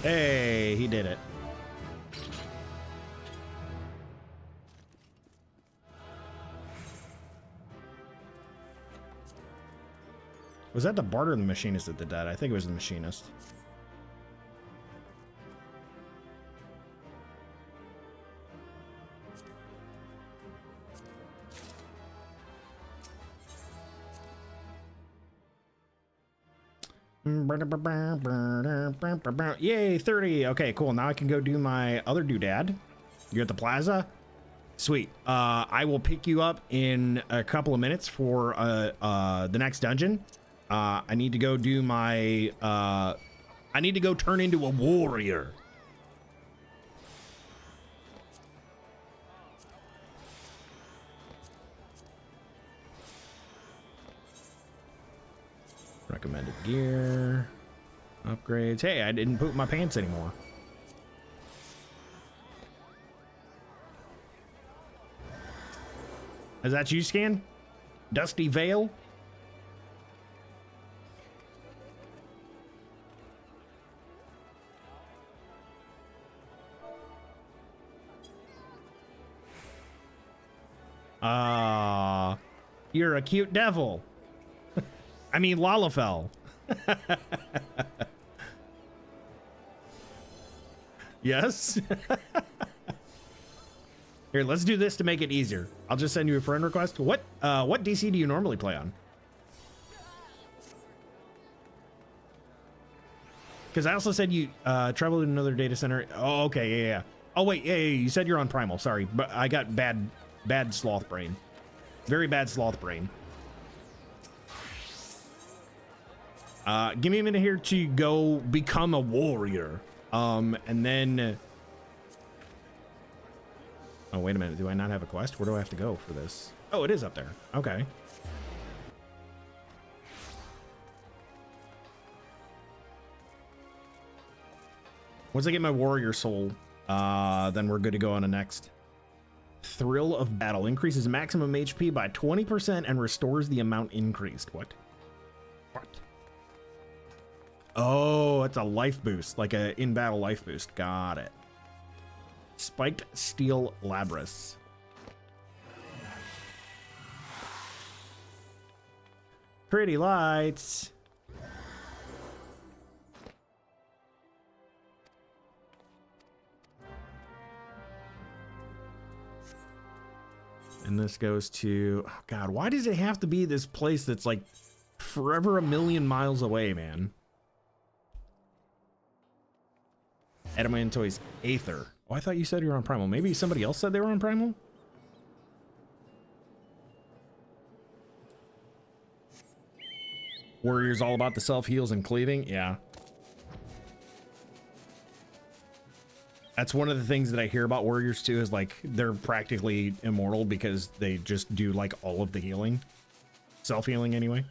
Hey, he did it. Was that the bard or the machinist that did that? I think it was the machinist. Yay, 30. Okay, cool. Now I can go do my other doodad. You're at the plaza? Sweet. I will pick you up in a couple of minutes for the next dungeon. I need to go do my I need to go turn into a warrior. Recommended gear, upgrades. Hey, I didn't poop my pants anymore. Is that you, Scan? Dusty Veil? You're a cute devil. I mean, Lalafell. Yes. Here, let's do this to make it easier. I'll just send you a friend request. What DC do you normally play on? Because I also said you traveled to another data center. Oh, okay, yeah. Oh wait, yeah, you said you're on Primal. Sorry, but I got bad sloth brain. Very bad sloth brain. Give me a minute here to go become a warrior. And then... Oh, wait a minute. Do I not have a quest? Where do I have to go for this? Oh, it is up there. Okay. Once I get my warrior soul, then we're good to go on the next. Thrill of Battle. Increases maximum HP by 20% and restores the amount increased. What? What? Oh, it's a life boost, like a in-battle life boost. Got it. Spiked steel labrys. Pretty lights. And this goes to, oh God, why does it have to be this place that's like forever a million miles away, man? Adamantoy's Aether. Oh, I thought you said you were on Primal. Maybe somebody else said they were on Primal? Warrior's all about the self-heals and cleaving? Yeah. That's one of the things that I hear about warriors too, is like they're practically immortal because they just do like all of the healing. Self-healing anyway.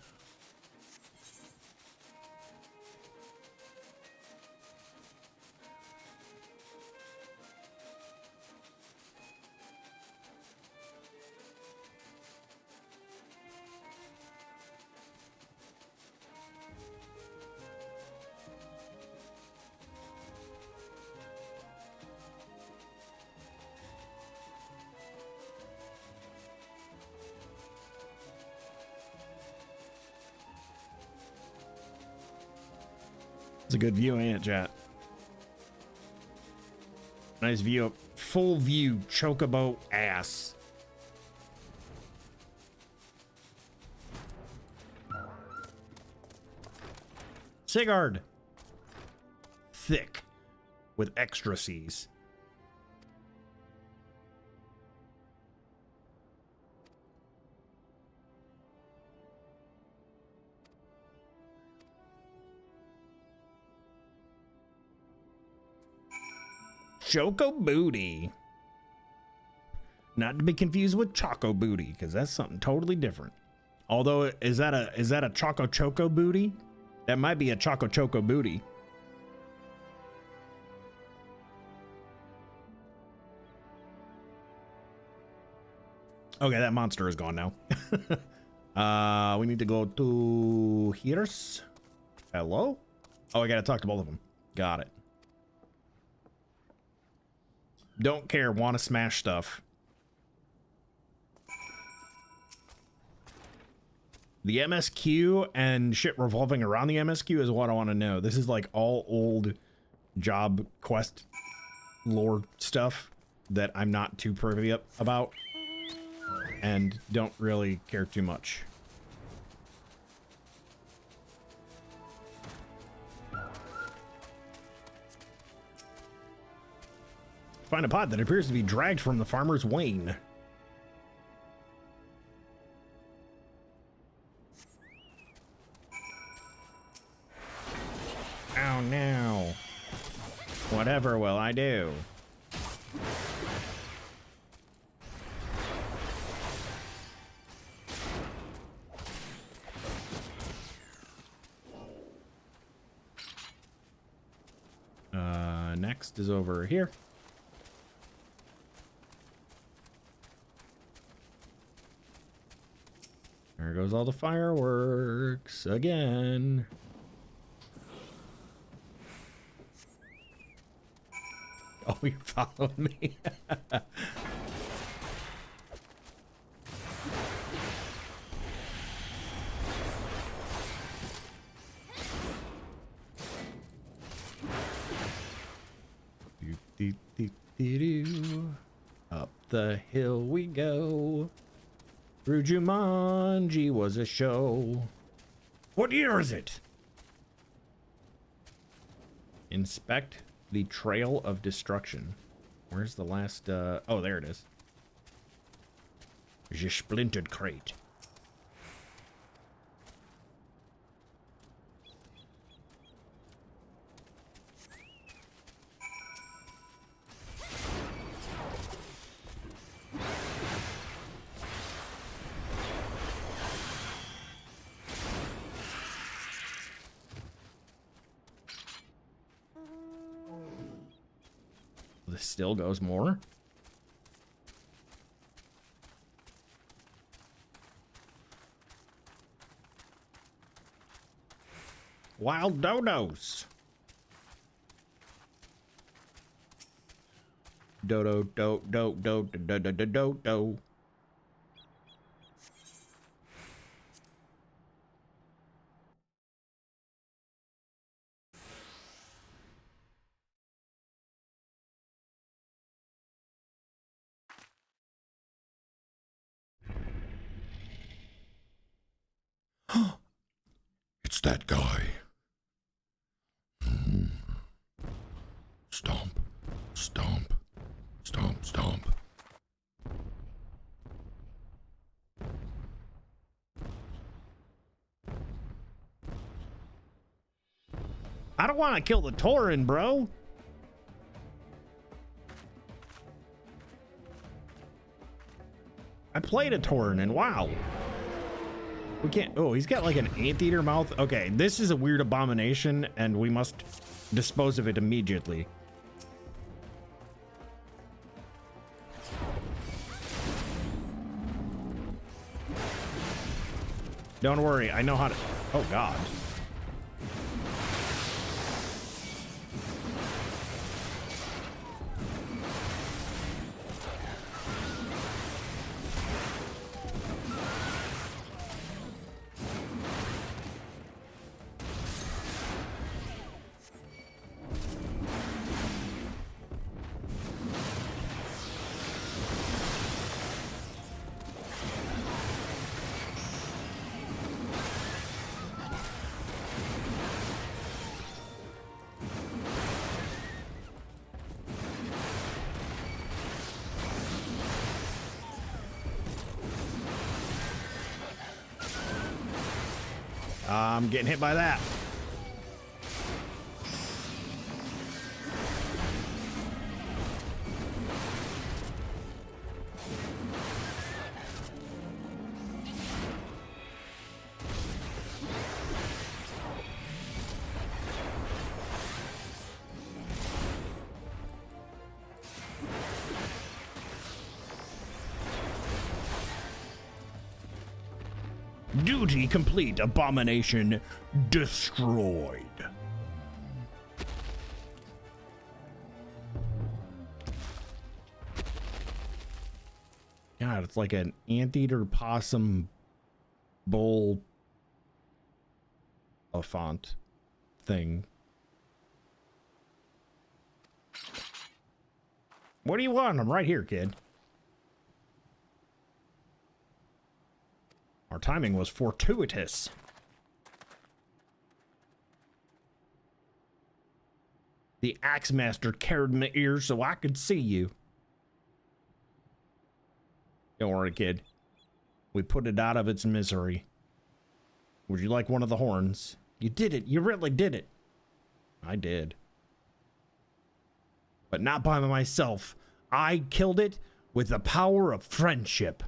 It's a good view, ain't it, chat? Nice view. Full view. Chocobo ass. Sigurd. Thick. With extra C's. Choco Booty. Not to be confused with Choco Booty, because that's something totally different. Although, is that a Choco Choco Booty? That might be a Choco Choco Booty. Okay, that monster is gone now. We need to go to here's. Hello? Oh, I gotta talk to both of them. Got it. Don't care, want to smash stuff. The MSQ and shit revolving around the MSQ is what I want to know. This is like all old job quest lore stuff that I'm not too privy about and don't really care too much. Find a pot that appears to be dragged from the farmer's wain. Oh no. Whatever will I do? Next is over here. There goes all the fireworks again. Oh, you followed me. Up the hill we go. Through Jumanji was a show. What year is it? Inspect the trail of destruction. Where's the last, oh, there it is. There's your splintered crate. This still goes more. Wild dodos. Dodo, do, do, do, do, do, do, do, do. It's that guy. Stomp, stomp, stomp, stomp. I don't want to kill the Tauren, bro. I played a Tauren and wow. We can't. Oh, he's got like an anteater mouth. Okay, this is a weird abomination and we must dispose of it immediately. Don't worry, I know how to. Oh, God. I'm getting hit by that. Duty complete. Abomination destroyed. God, it's like an anteater possum bull font thing. What do you want? I'm right here, kid. Our timing was fortuitous. The Axe Master carried my ears so I could see you. Don't worry, kid. We put it out of its misery. Would you like one of the horns? You did it. You really did it. I did. But not by myself. I killed it with the power of friendship.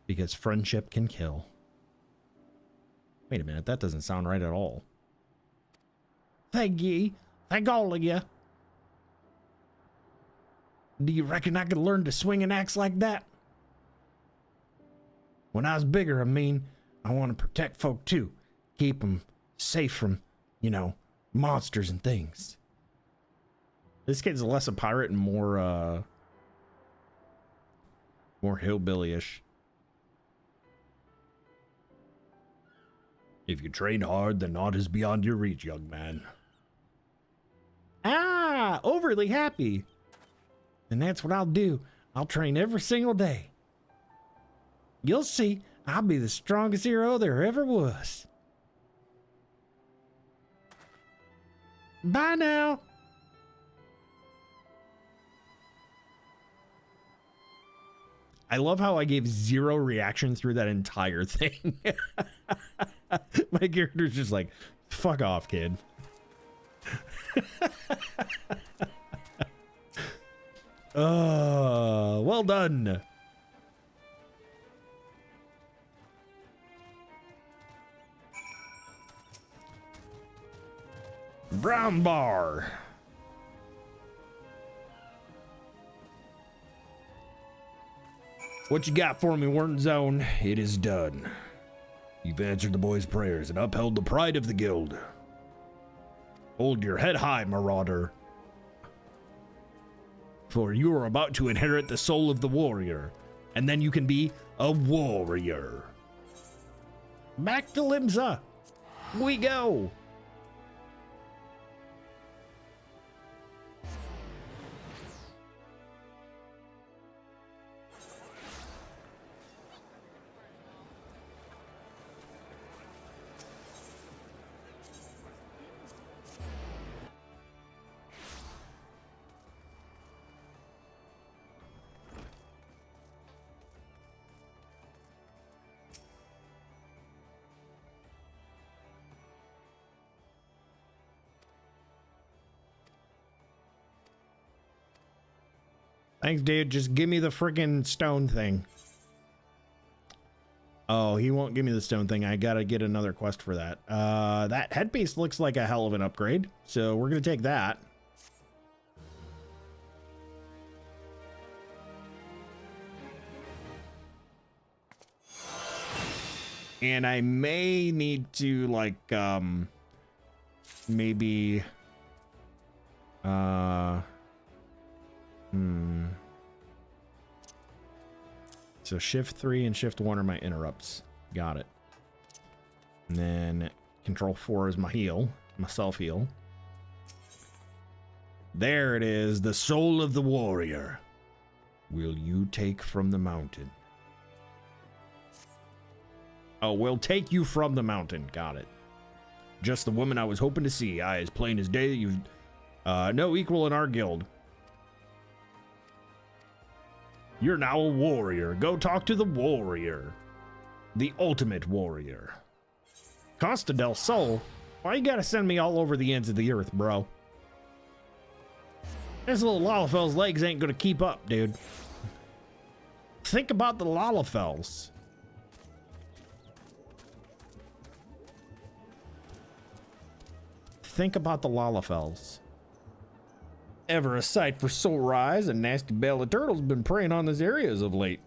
Because friendship can kill. Wait a minute, that doesn't sound right at all. Thank ye. Thank all of you. Do you reckon I could learn to swing an axe like that? When I was bigger, I mean, I want to protect folk too. Keep them safe from, you know, monsters and things. This kid's less a pirate and more hillbilly-ish. If you train hard, the knot is beyond your reach, young man. Ah, overly happy. And that's what I'll do. I'll train every single day. You'll see, I'll be the strongest hero there ever was. Bye now. I love how I gave zero reaction through that entire thing. My character's just like, fuck off, kid. Well done. Brown bar. What you got for me, Warden Zone? It is done. You've answered the boy's prayers and upheld the pride of the guild. Hold your head high, marauder. For you are about to inherit the soul of the warrior, and then you can be a warrior. Back to Limsa. We go. Thanks, dude. Just give me the freaking stone thing. Oh, he won't give me the stone thing. I gotta get another quest for that. That headpiece looks like a hell of an upgrade, so we're gonna take that. And I may need to, like, maybe, So shift 3 and shift 1 are my interrupts. Got it. And then control 4 is my heal, my self heal. There it is, the soul of the warrior. Will you take from the mountain? Oh, we'll take you from the mountain. Got it. Just the woman I was hoping to see. As plain as day, you've no equal in our guild. You're now a warrior. Go talk to the warrior. The ultimate warrior. Costa del Sol? Why you gotta send me all over the ends of the earth, bro? This little Lalafell's legs ain't gonna keep up, dude. Think about the Lalafells. Think about the Lalafells. Ever a sight for sore eyes, a nasty bell of turtles been preying on this area as of late.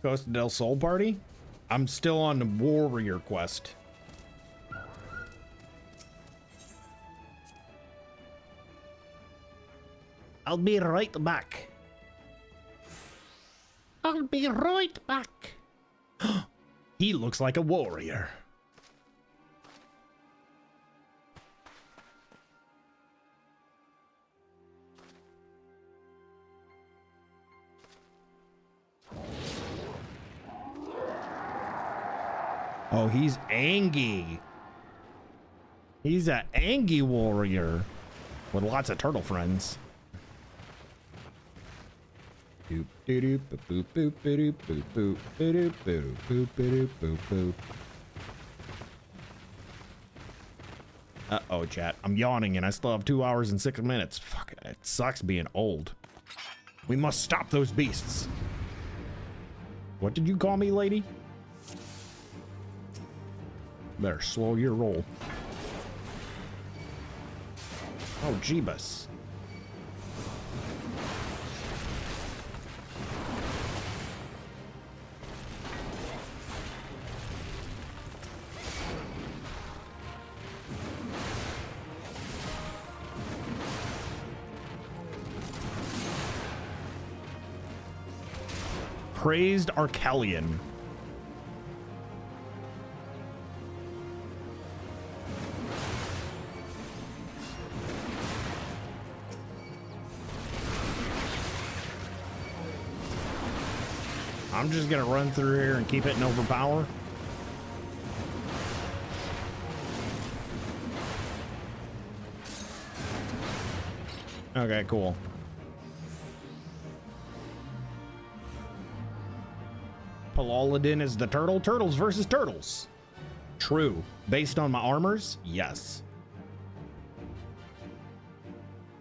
Costa del Sol party? I'm still on the warrior quest. I'll be right back. I'll be right back. He looks like a warrior. Oh, he's Angie. He's an Angie warrior with lots of turtle friends. Uh-oh, chat. I'm yawning and I still have 2 hours and 6 minutes. Fuck, it sucks being old. We must stop those beasts. What did you call me, lady? Better slow your roll. Oh, Jeebus. Praised Arcalian. I'm just gonna run through here and keep hitting overpower. Okay, cool. Paloladin is the turtle. Turtles versus turtles. True. Based on my armors? Yes.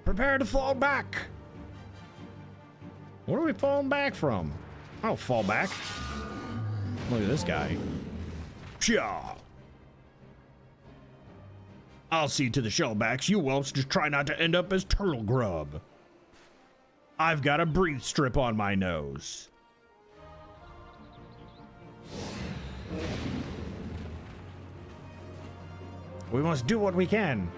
Prepare to fall back. What are we falling back from? I don't fall back. Look at this guy. Pshaw. I'll see to the shellbacks. You whelps just try not to end up as turtle grub. I've got a breathe strip on my nose. We must do what we can.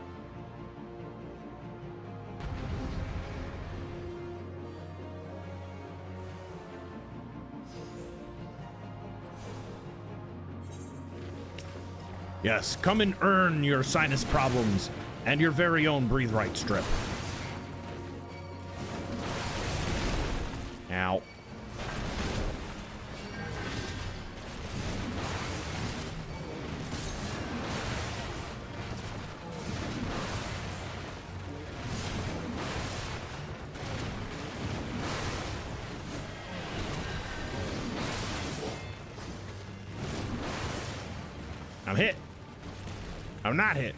Yes, come and earn your sinus problems and your very own breathe right strip. Ow. I'm hit. I'm not hit.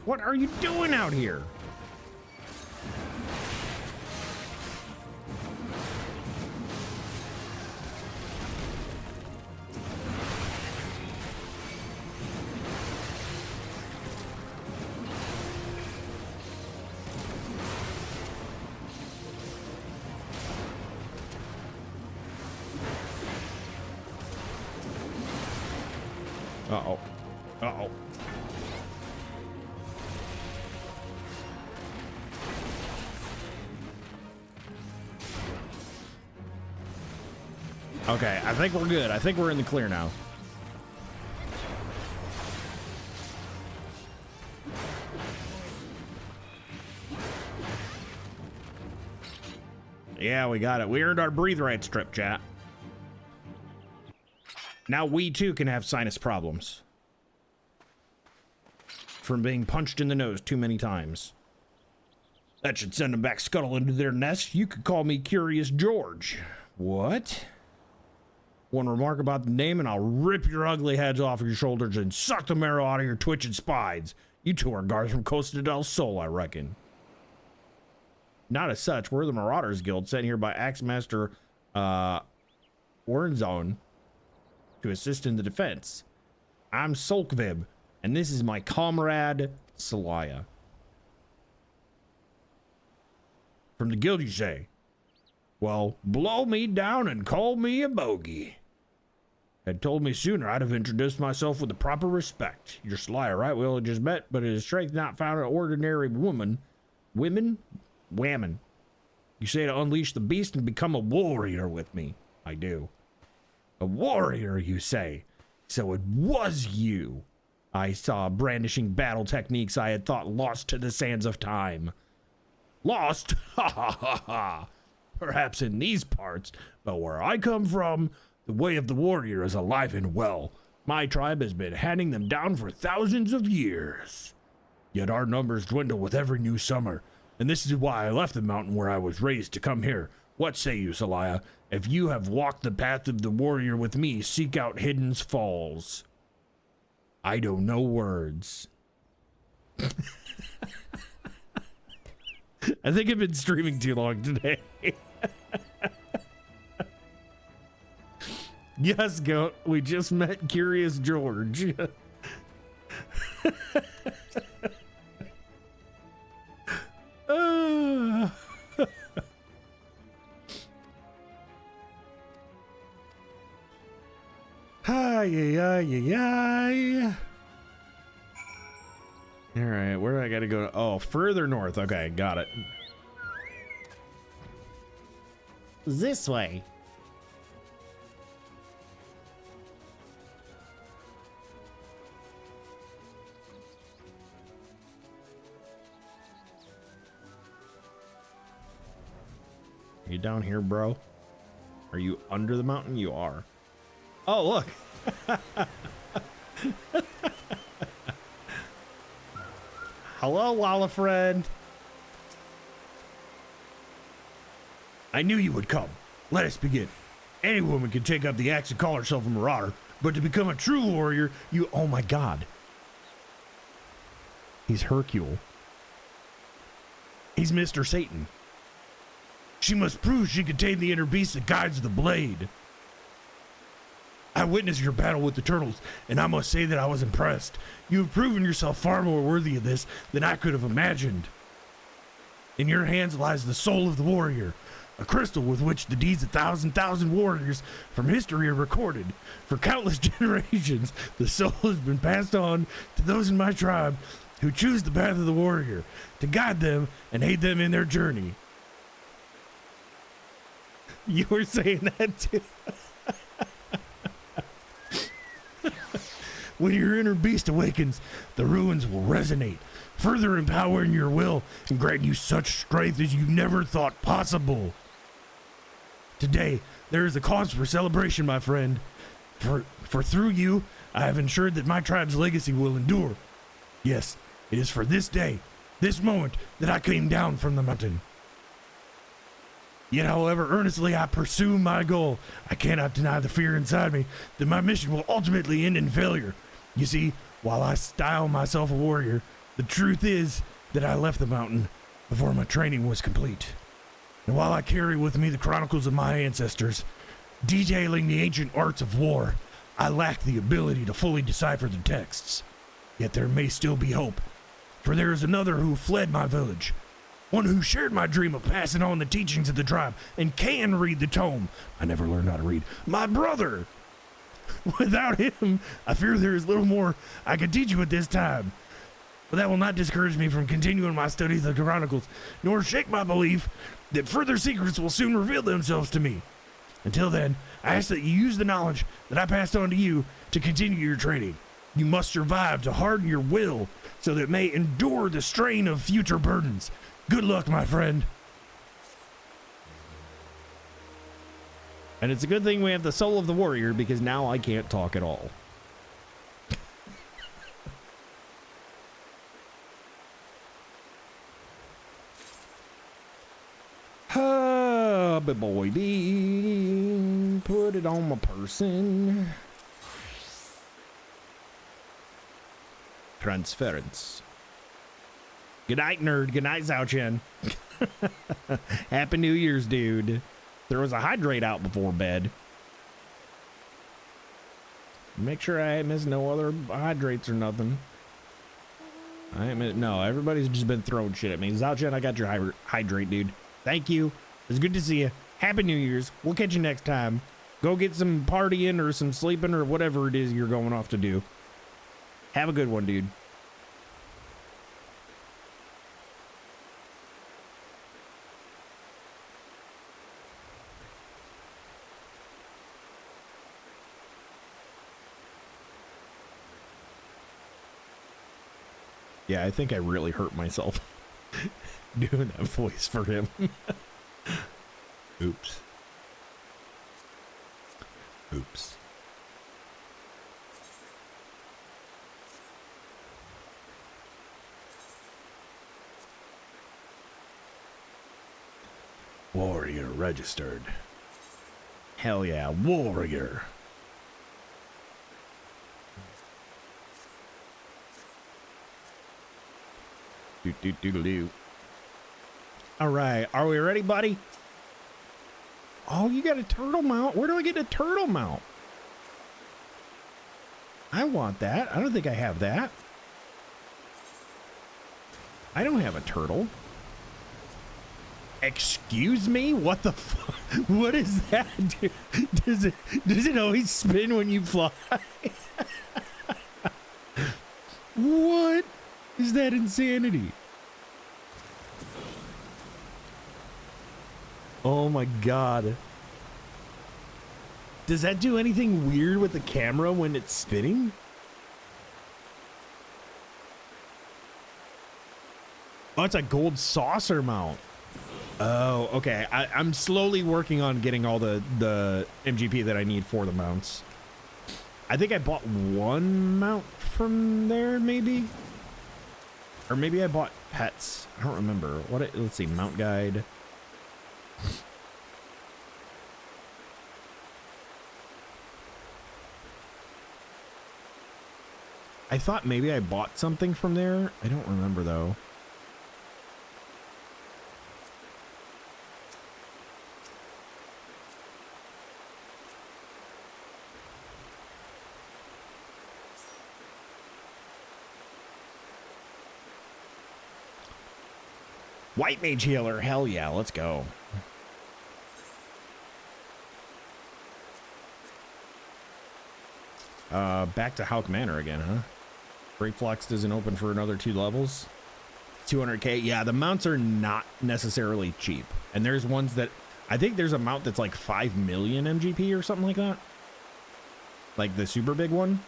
What are you doing out here? Uh-oh. Uh-oh. Okay, I think we're good. I think we're in the clear now. Yeah, we got it. We earned our breathe right strip, chat. Now we too can have sinus problems from being punched in the nose too many times. That should send them back scuttling into their nest. You could call me Curious George. What? One remark about the name and I'll rip your ugly heads off your shoulders and suck the marrow out of your twitching spines. You two are guards from Costa del Sol, I reckon. Not as such. We're the Marauders Guild sent here by Axemaster Warnzone to assist in the defense. I'm Solkvib, and this is my comrade, Salaya. From the guild, you say? Well, blow me down and call me a bogey. Had told me sooner, I'd have introduced myself with the proper respect. You're Salaya, right? We only just met, but his strength not found an ordinary woman. Women? Whammon. You say to unleash the beast and become a warrior with me. I do. A warrior, you say? So it was you. I saw brandishing battle techniques I had thought lost to the sands of time. Lost? Ha ha ha ha. Perhaps in these parts, but where I come from, the way of the warrior is alive and well. My tribe has been handing them down for thousands of years. Yet our numbers dwindle with every new summer, and this is why I left the mountain where I was raised to come here. What say you, Salaya? If you have walked the path of the warrior with me, seek out Hidden's Falls. I don't know words. I think I've been streaming too long today. Yes, Goat, we just met Curious George. All right, where do I gotta go? Oh, further north. Okay, got it. This way. Are you down here, bro? Are you under the mountain? You are. Oh, look. Hello, Lala friend. I knew you would come. Let us begin. Any woman can take up the axe and call herself a marauder, but to become a true warrior, you... Oh my god. He's Hercule. He's Mr. Satan. She must prove she can tame the inner beast that guides the blade. I witnessed your battle with the turtles, and I must say that I was impressed. You have proven yourself far more worthy of this than I could have imagined. In your hands lies the soul of the warrior, a crystal with which the deeds of thousand warriors from history are recorded. For countless generations, the soul has been passed on to those in my tribe who choose the path of the warrior, to guide them and aid them in their journey. You were saying that too. When your inner beast awakens, the ruins will resonate, further empowering your will and granting you such strength as you never thought possible. Today, there is a cause for celebration, my friend. For through you, I have ensured that my tribe's legacy will endure. Yes, it is for this day, this moment, that I came down from the mountain. Yet, however earnestly I pursue my goal, I cannot deny the fear inside me that my mission will ultimately end in failure. You see, while I style myself a warrior, the truth is that I left the mountain before my training was complete. And while I carry with me the chronicles of my ancestors, detailing the ancient arts of war, I lack the ability to fully decipher the texts. Yet there may still be hope, for there is another who fled my village, one who shared my dream of passing on the teachings of the tribe and can read the tome. I never learned how to read. My brother! Without him, I fear there is little more I can teach you at this time. But that will not discourage me from continuing my studies of the chronicles, nor shake my belief that further secrets will soon reveal themselves to me. Until then, I ask that you use the knowledge that I passed on to you to continue your training. You must survive to harden your will so that it may endure the strain of future burdens. Good luck, my friend. And it's a good thing we have the soul of the warrior, because now I can't talk at all. Boy, put it on my person. Transference. Good night, nerd. Good night, Zhao Chen. Happy New Year's, dude. There was a hydrate out before bed. Make sure I ain't missed no other hydrates or nothing. No, everybody's just been throwing shit at me. Zhao Chen, I got your hydrate, dude. Thank you. It's good to see you. Happy New Year's. We'll catch you next time. Go get some partying or some sleeping or whatever it is you're going off to do. Have a good one, dude. Yeah, I think I really hurt myself doing that voice for him. Oops. Oops. Warrior registered. Hell yeah, warrior. Do. All right, are we ready, buddy? Oh, you got a turtle mount? Where do I get a turtle mount? I want that. I don't think I have that. I don't have a turtle. Excuse me? What the fuck? What is that, dude? Does it always spin when you fly? What is that insanity? Oh my god. Does that do anything weird with the camera when it's spinning? Oh, it's a gold saucer mount. Oh, okay. I'm slowly working on getting all the MGP that I need for the mounts. I think I bought one mount from there, maybe? Or maybe I bought pets. I don't remember. Let's see, mount guide. I thought maybe I bought something from there. I don't remember though. White mage healer. Hell yeah, let's go. Back to Hauk Manor again, huh? Great Flux doesn't open for another 2 levels. 200k. Yeah, the mounts are not necessarily cheap. And there's ones that I think there's a mount that's like 5 million MGP or something like that. Like the super big one.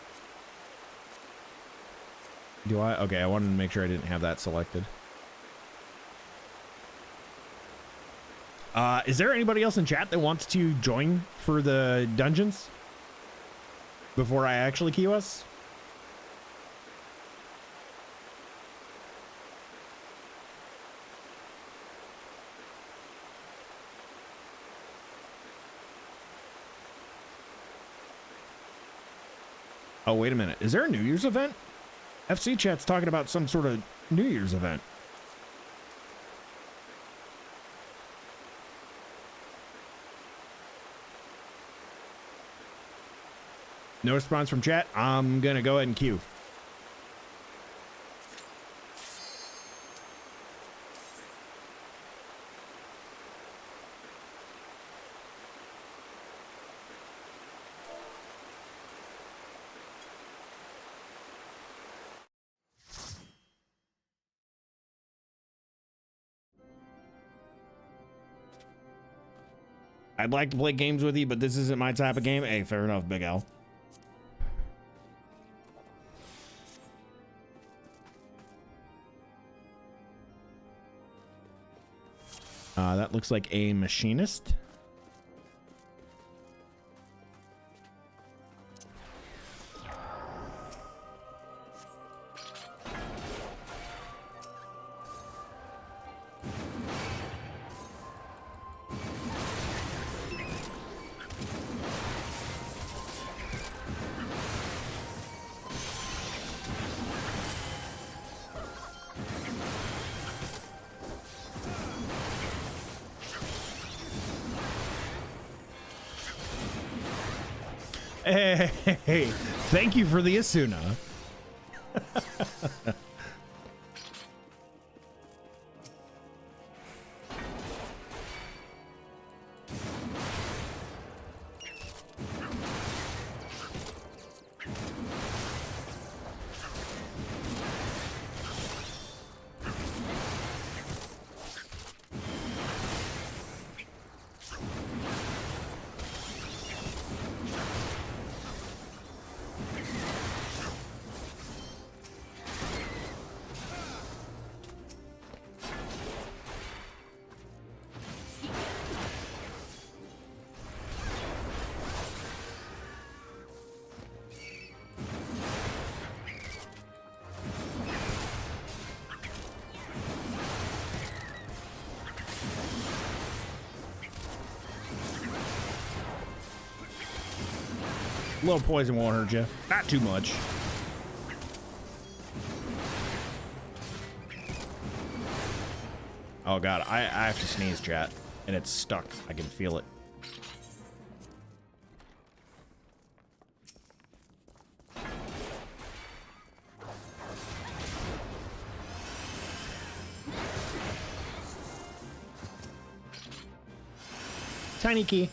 Do I? Okay, I wanted to make sure I didn't have that selected. Is there anybody else in chat that wants to join for the dungeons before I actually queue us? Oh, wait a minute. Is there a New Year's event? FC chat's talking about some sort of New Year's event. No response from chat. I'm gonna go ahead and queue. I'd like to play games with you, but this isn't my type of game. Hey, fair enough, Big Al. That looks like a machinist. Hey, thank you for the Asuna. A little poison won't hurt you. Not too much. Oh god, I have to sneeze, chat. And it's stuck. I can feel it. Tiny key.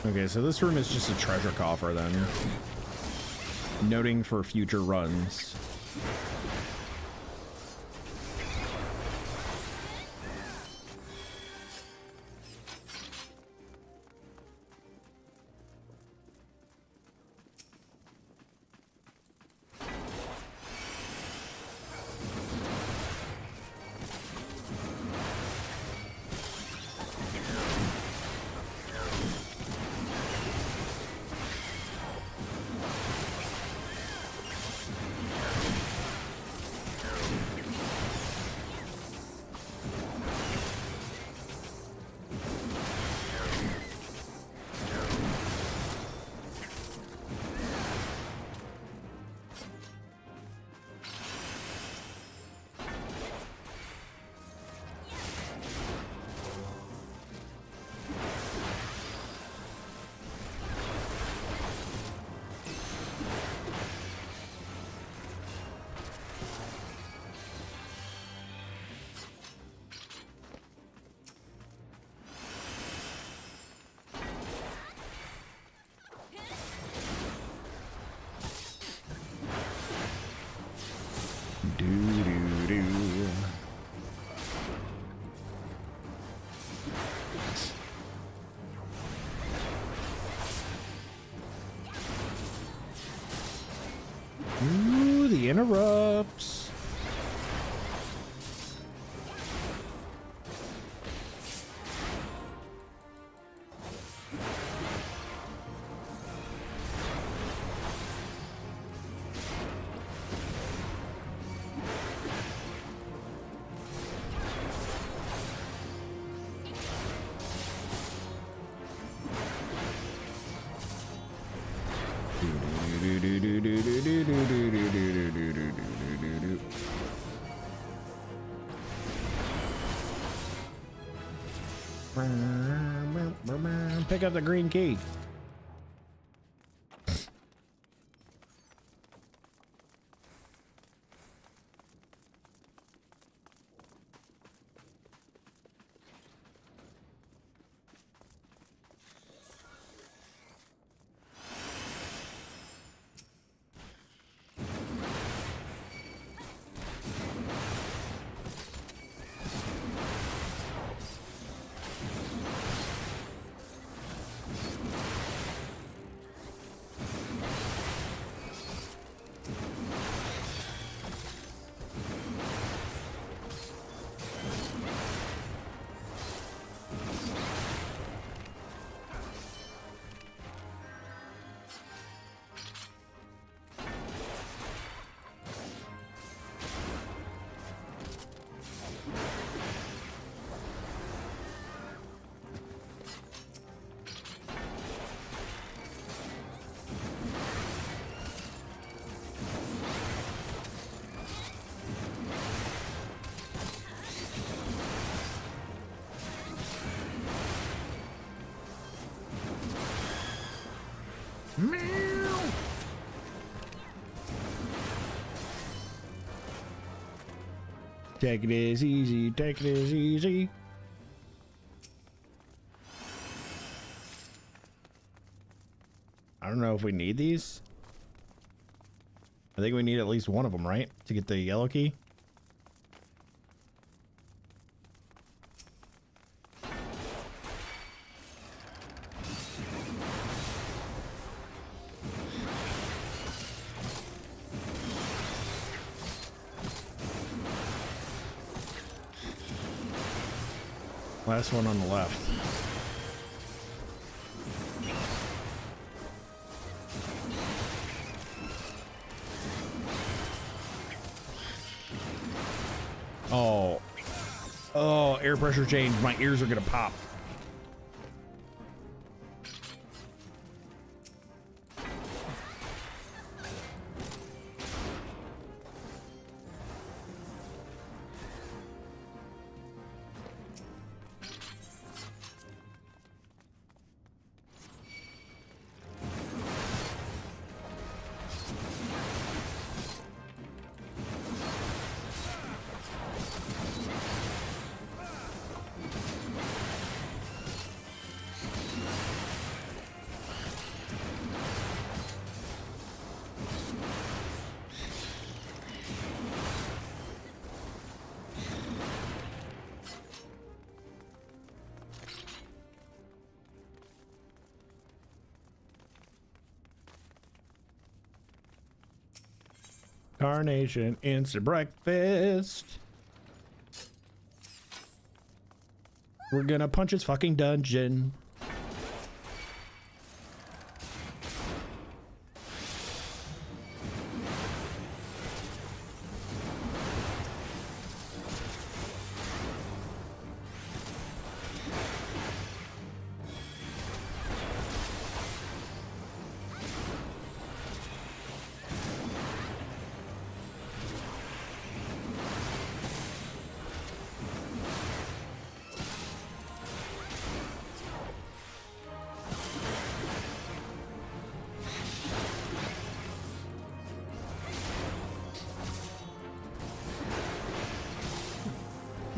Okay, so this room is just a treasure coffer then. Noting for future runs. interrupts. Pick up the green key. Take it as easy, take it as easy. I don't know if we need these. I think we need at least one of them, right? To get the yellow key. Last one on the left. Oh. Oh, air pressure change. My ears are gonna pop. Carnation instant breakfast. We're gonna punch his fucking dungeon.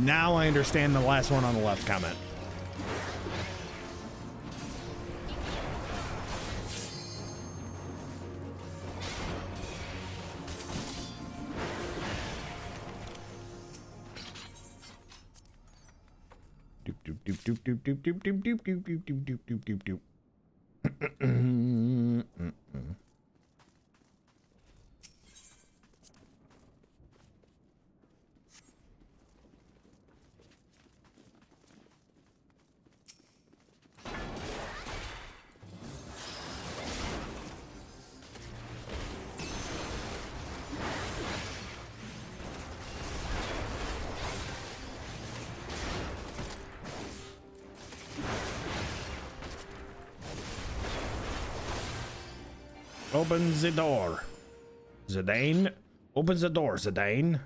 Now I understand the last one on the left comment. Doop doop doop doop doop doop doop doop doop doop doop doop doop doop doop. Open the door. Zidane. Open the door, Zidane.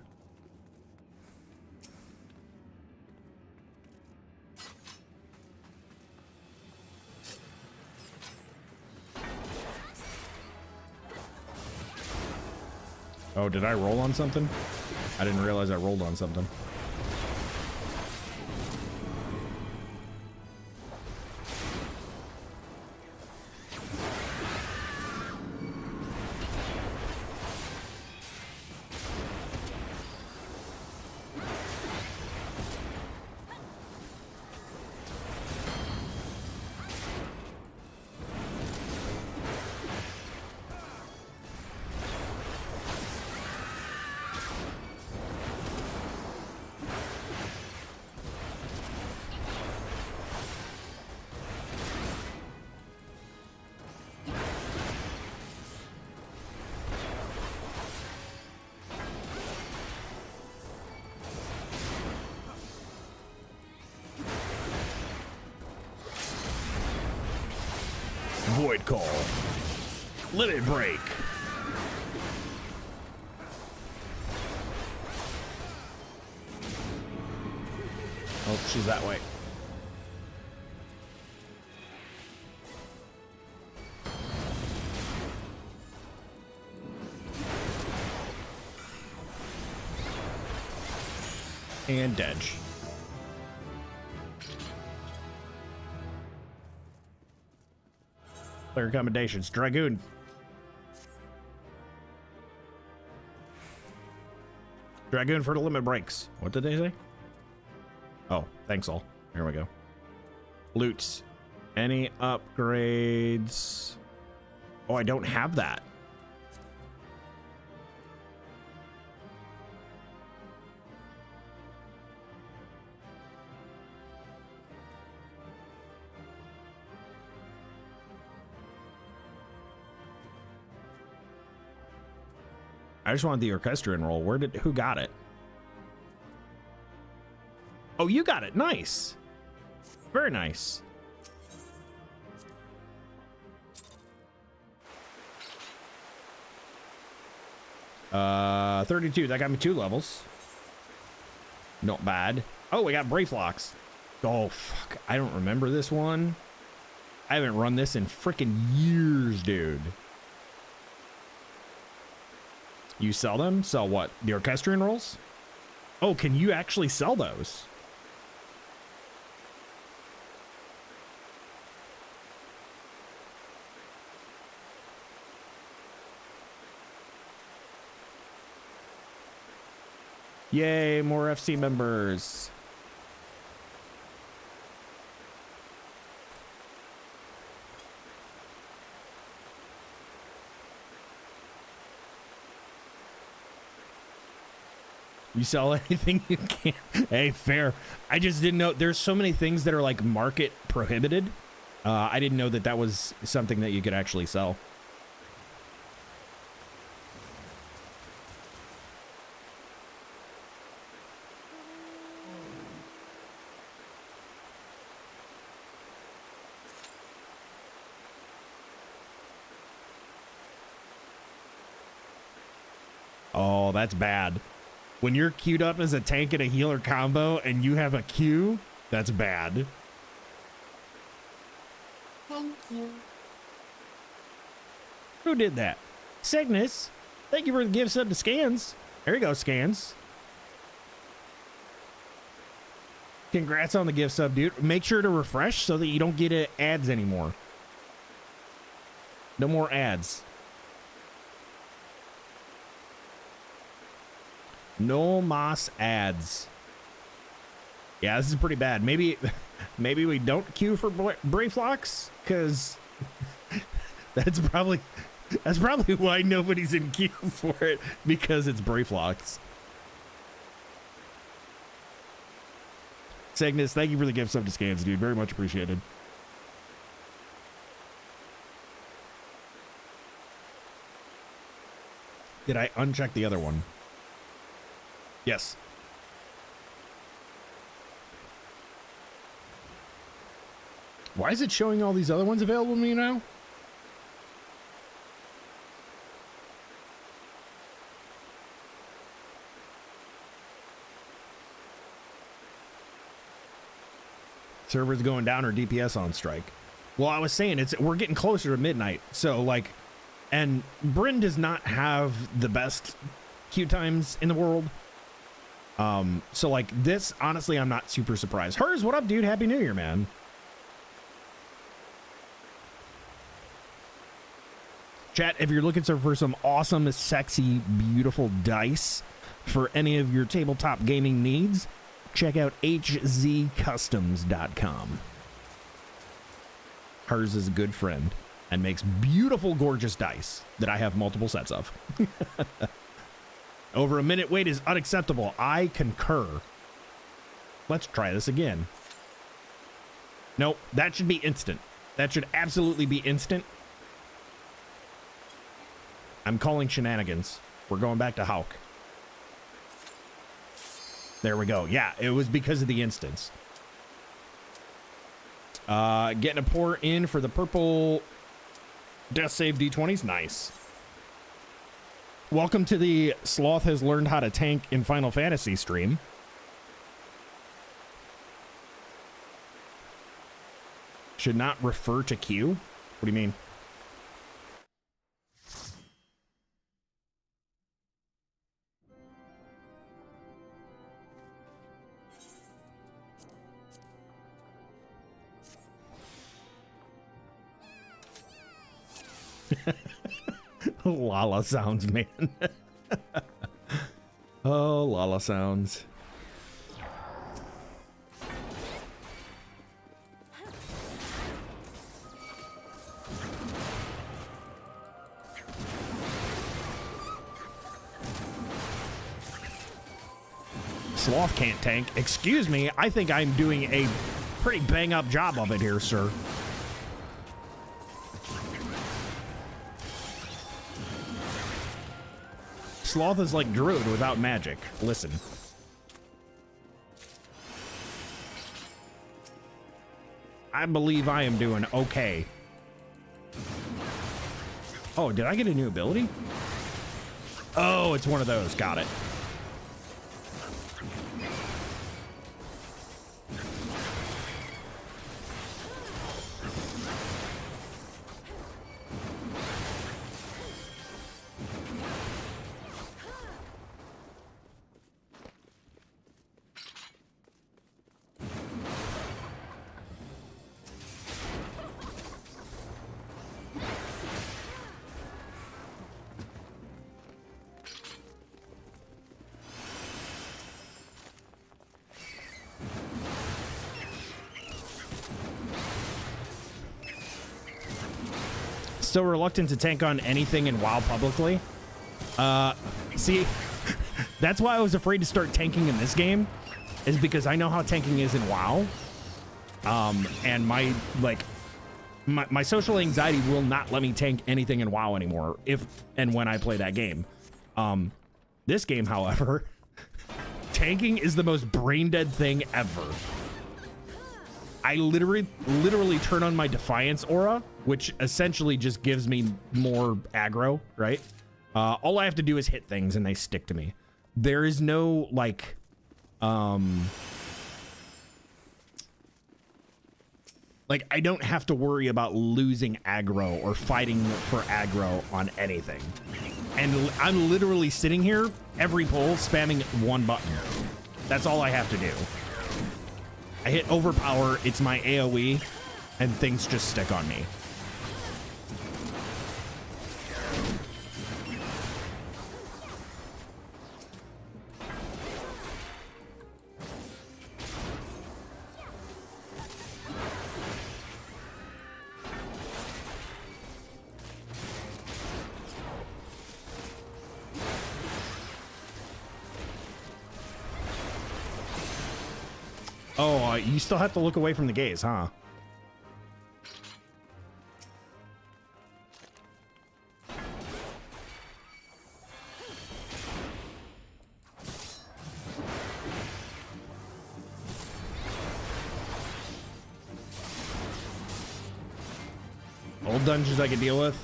Oh, did I roll on something? I didn't realize I rolled on something. Void call. Let it break. Oh, she's that way. And Dedge. Player accommodations. Dragoon. Dragoon for the limit breaks. What did they say? Oh, thanks all. Here we go. Loots. Any upgrades? Oh, I don't have that. I just wanted the orchestrion roll. Who got it? Oh, you got it. Nice. Very nice. Uh, 32. That got me 2 levels. Not bad. Oh, we got Brave Locks. Oh, fuck. I don't remember this one. I haven't run this in freaking years, dude. You sell them? Sell what? The orchestrion rolls? Oh, can you actually sell those? Yay, more FC members. You sell anything you can. Hey, fair. I just didn't know. There's so many things that are like market prohibited. I didn't know that that was something that you could actually sell. Oh, that's bad. When you're queued up as a tank and a healer combo and you have a Q, that's bad. Thank you. Who did that? Cygnus. Thank you for the gift sub to Scans. There you go, Scans. Congrats on the gift sub, dude. Make sure to refresh so that you don't get ads anymore. No more ads. No mas ads. Yeah, this is pretty bad. Maybe we don't queue for Brave Locks, because that's probably why nobody's in queue for it, because it's Brave Locks. Cygnus, thank you for the gift sub to Scans, dude. Very much appreciated. Did I uncheck the other one? Yes. Why is it showing all these other ones available to me now? Servers going down or DPS on strike. Well, I was saying we're getting closer to midnight. So like, and Bryn does not have the best queue times in the world. So like this, honestly, I'm not super surprised. Hers, what up, dude? Happy New Year, man. Chat, if you're looking for some awesome, sexy, beautiful dice for any of your tabletop gaming needs, check out hzcustoms.com. Hers is a good friend and makes beautiful, gorgeous dice that I have multiple sets of. Over a minute wait is unacceptable. I concur. Let's try this again. Nope, that should be instant. That should absolutely be instant. I'm calling shenanigans. We're going back to Hawk. There we go. Yeah, it was because of the instance. Getting a pour in for the purple death save D20s. Nice. Welcome to the Sloth has learned how to tank in Final Fantasy stream. Should not refer to Q? What do you mean? Lala sounds, man. Oh, Lala sounds. Sloth can't tank. Excuse me, I think I'm doing a pretty bang up job of it here, sir. Sloth is like Druid without magic. Listen. I believe I am doing okay. Oh, did I get a new ability? Oh, it's one of those. Got it. Still reluctant to tank on anything in WoW publicly. See, that's why I was afraid to start tanking in this game, is because I know how tanking is in WoW. And my social anxiety will not let me tank anything in WoW anymore if and when I play that game. This game, however, tanking is the most brain dead thing ever. I literally turn on my Defiance aura, which essentially just gives me more aggro, right? All I have to do is hit things and they stick to me. There is no, like, I don't have to worry about losing aggro or fighting for aggro on anything. And I'm literally sitting here, every pull, spamming one button. That's all I have to do. I hit overpower, it's my AoE, and things just stick on me. Oh, you still have to look away from the gaze, huh? Old dungeons I could deal with.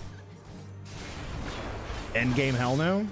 Endgame hell no.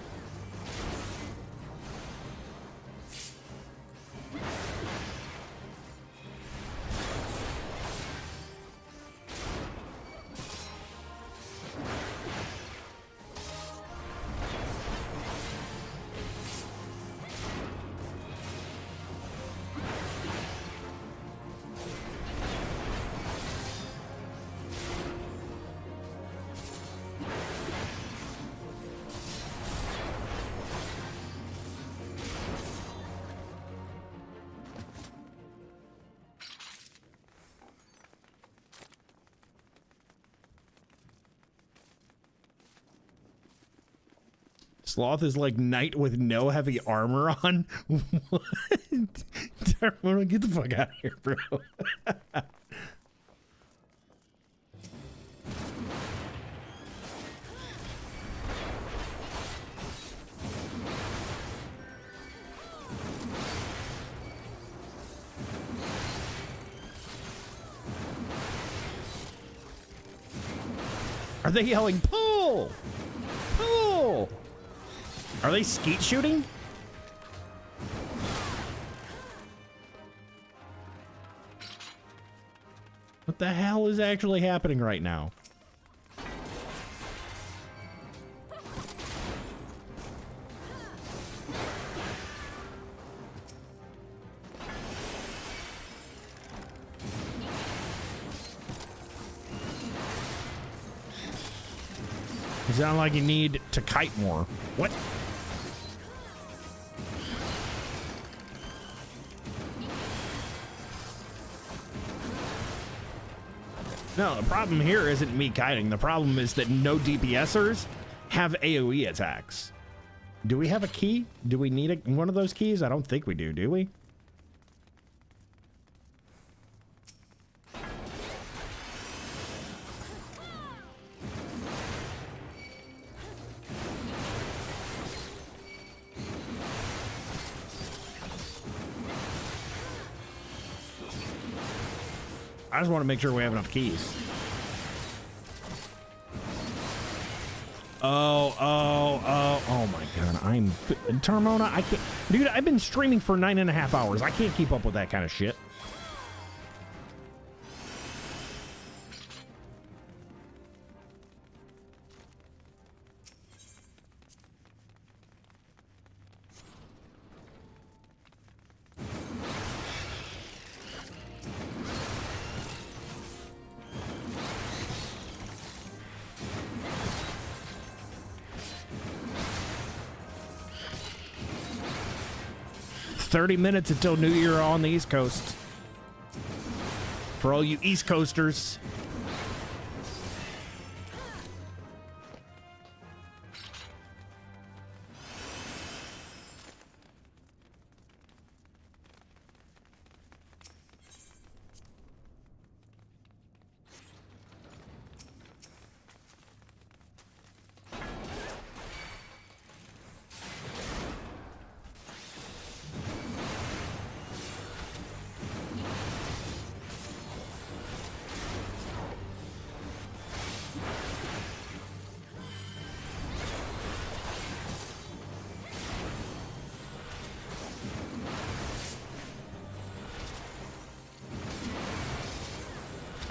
Sloth is like knight with no heavy armor on. What? Get the fuck out of here, bro. Are they yelling, pull? Pull! Are they skeet shooting? What the hell is actually happening right now? You sound like you need to kite more. What? No, the problem here isn't me kiting. The problem is that no DPSers have AoE attacks. Do we have a key? Do we need one of those keys? I don't think we do we? I just want to make sure we have enough keys. Oh my god, I'm Termona, I can't, dude, I've been streaming for 9.5 hours. I can't keep up with that kind of shit. $30 until New Year on the East Coast. For all you East Coasters.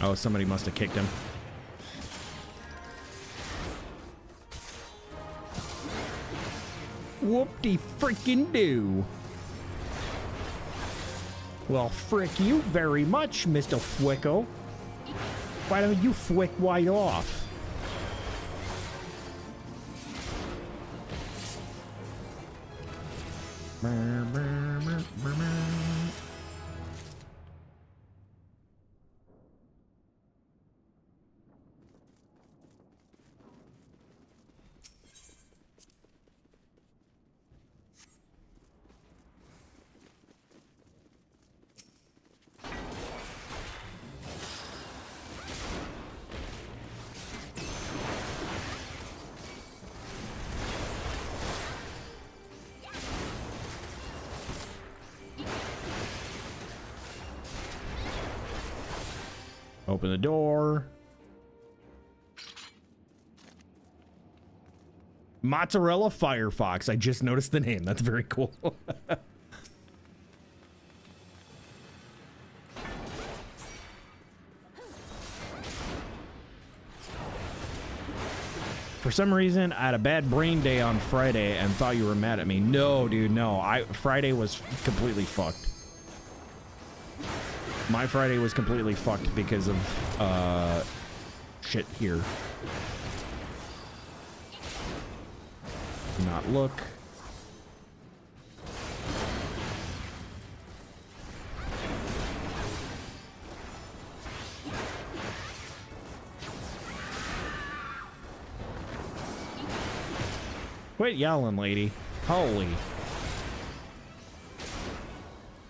Oh, somebody must have kicked him. Whoop-de freaking do. Well, frick you very much, Mr. Fwicko. Why don't you fwick right off? Open the door. Mozzarella Firefox. I just noticed the name. That's very cool. For some reason, I had a bad brain day on Friday and thought you were mad at me. No, dude, no. Friday was completely fucked. My Friday was completely fucked because of shit here. Do not look. Quit yelling, lady. Holy.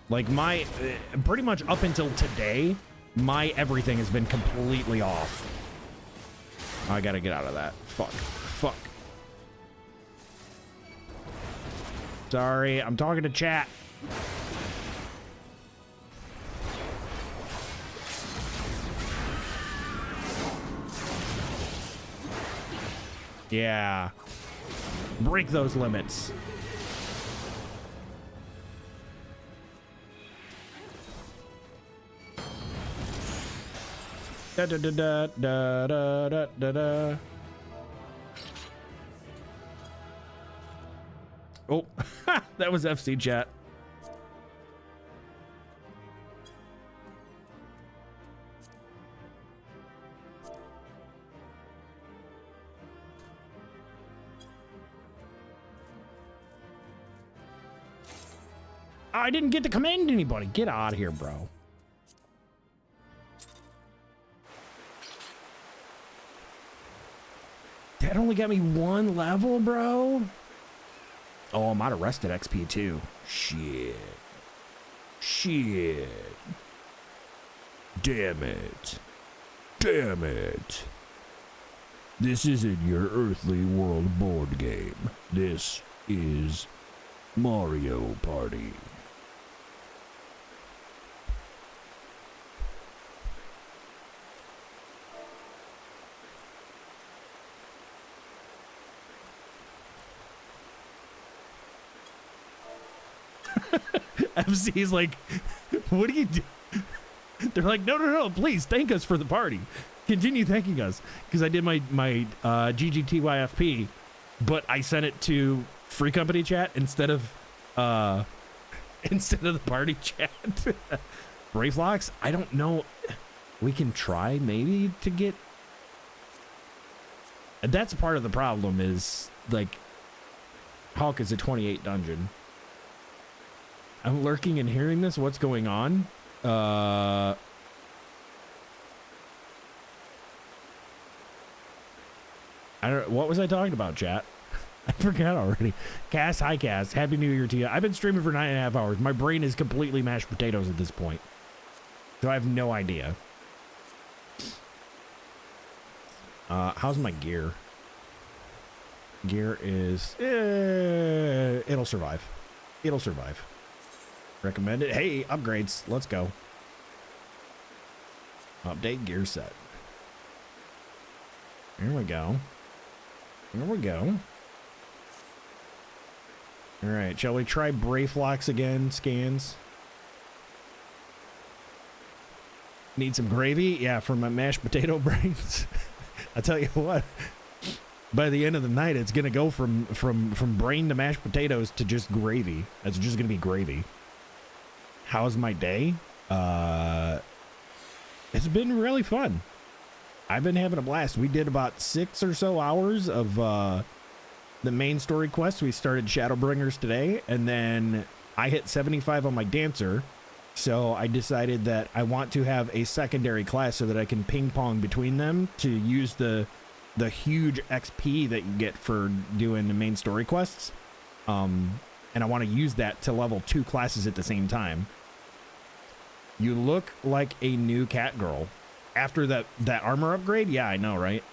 Like my, pretty much up until today, my everything has been completely off. I gotta get out of that. Fuck. Fuck. Sorry, I'm talking to chat. Yeah. Break those limits. Da da da da da da da da. Oh, that was FC chat. I didn't get to command anybody. Get out of here, bro. That only got me 1 level, bro. Oh, I'm out of rested XP too. Shit. Shit. Damn it. Damn it. This isn't your earthly world board game. This is Mario Party. FC's like, what do you do? They're like, no, please thank us for the party. Continue thanking us. Because I did my GGTYFP, but I sent it to free company chat instead of the party chat. Brayflocks, I don't know. We can try maybe to get. That's part of the problem is like Hulk is a 28 dungeon. I'm lurking and hearing this. What's going on? I don't. What was I talking about, chat? I forgot already. Cass, hi Cass. Happy New Year to you. I've been streaming for 9.5 hours. My brain is completely mashed potatoes at this point, so I have no idea. How's my gear? Gear is. It'll survive. It'll survive. Recommend it. Hey, upgrades. Let's go. Update gear set. Here we go. Here we go. All right. Shall we try Brayflocks again? Scans. Need some gravy? Yeah, for my mashed potato brains. I tell you what. By the end of the night, it's gonna go from brain to mashed potatoes to just gravy. It's just gonna be gravy. How's my day? It's been really fun. I've been having a blast. We did about 6 or so hours of the main story quest. We started Shadowbringers today, and then I hit 75 on my dancer. So I decided that I want to have a secondary class so that I can ping pong between them to use the huge XP that you get for doing the main story quests. And I want to use that to level 2 classes at the same time. You look like a new cat girl. After that armor upgrade? Yeah, I know, right?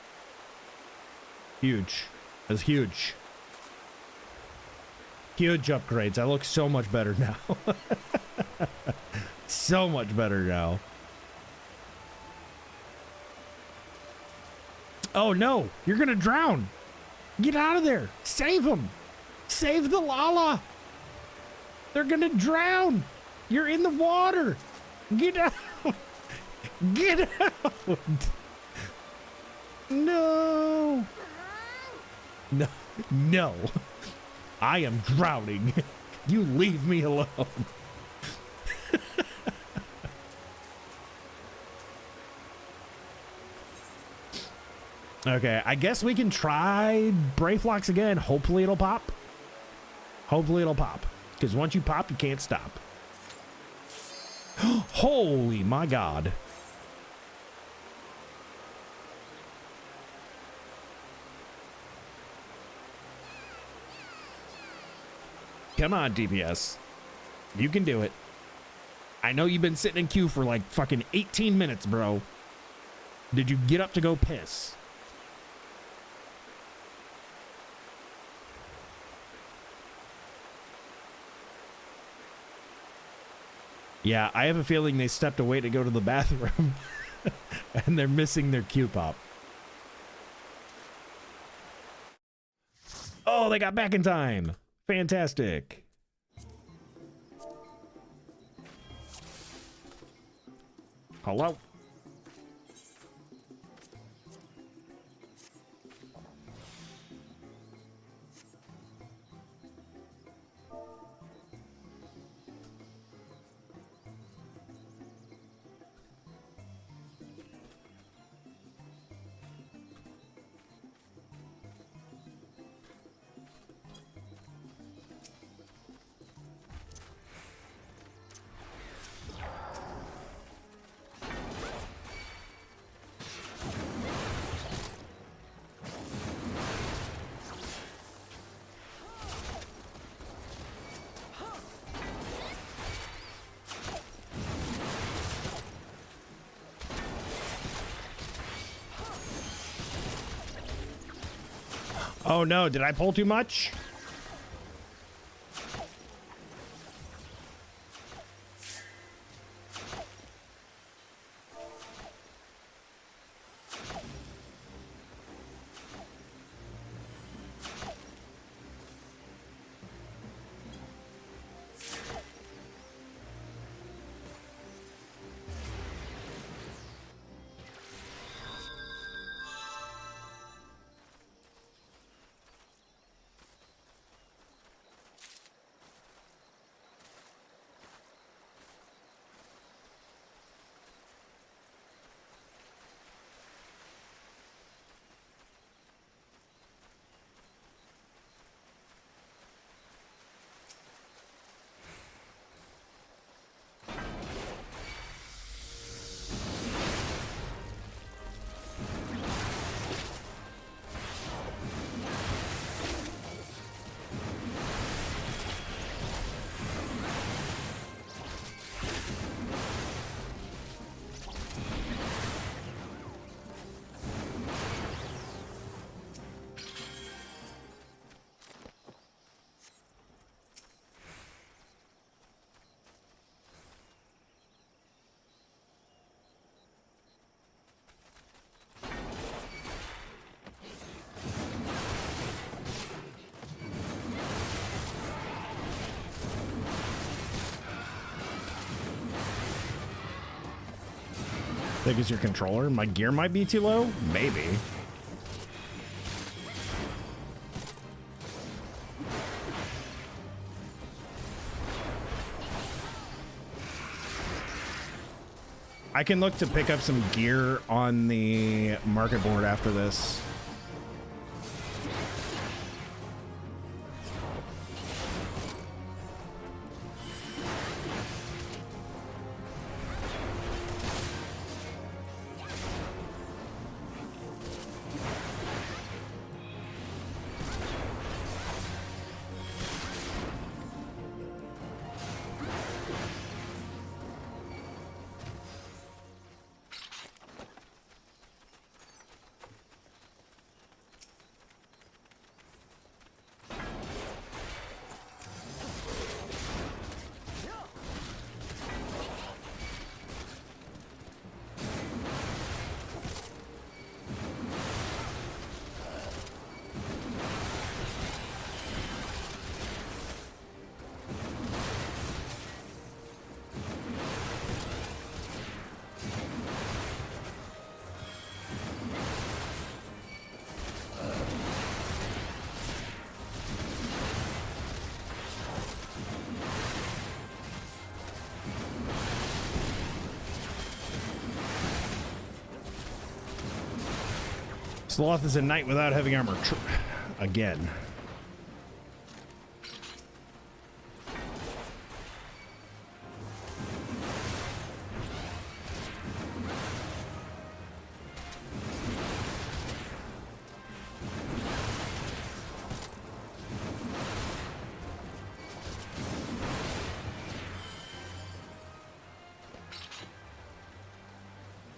Huge. That's huge. Huge upgrades. I look so much better now. So much better now. Oh no, you're gonna drown. Get out of there. Save them. Save the Lala. They're gonna drown. You're in the water. Get out. Get out. No. No. No. I am drowning. You leave me alone. Okay, I guess we can try Brayflocks again. Hopefully it'll pop. Hopefully it'll pop. Because once you pop, you can't stop. Holy my God. Come on, DPS. You can do it. I know you've been sitting in queue for like fucking 18 minutes, bro. Did you get up to go piss? Yeah, I have a feeling they stepped away to go to the bathroom and they're missing their queue pop. Oh, they got back in time. Fantastic. Hello? Oh no, did I pull too much? Think it's your controller? My gear might be too low? Maybe. I can look to pick up some gear on the market board after this. Sloth is a knight without heavy armor. Again.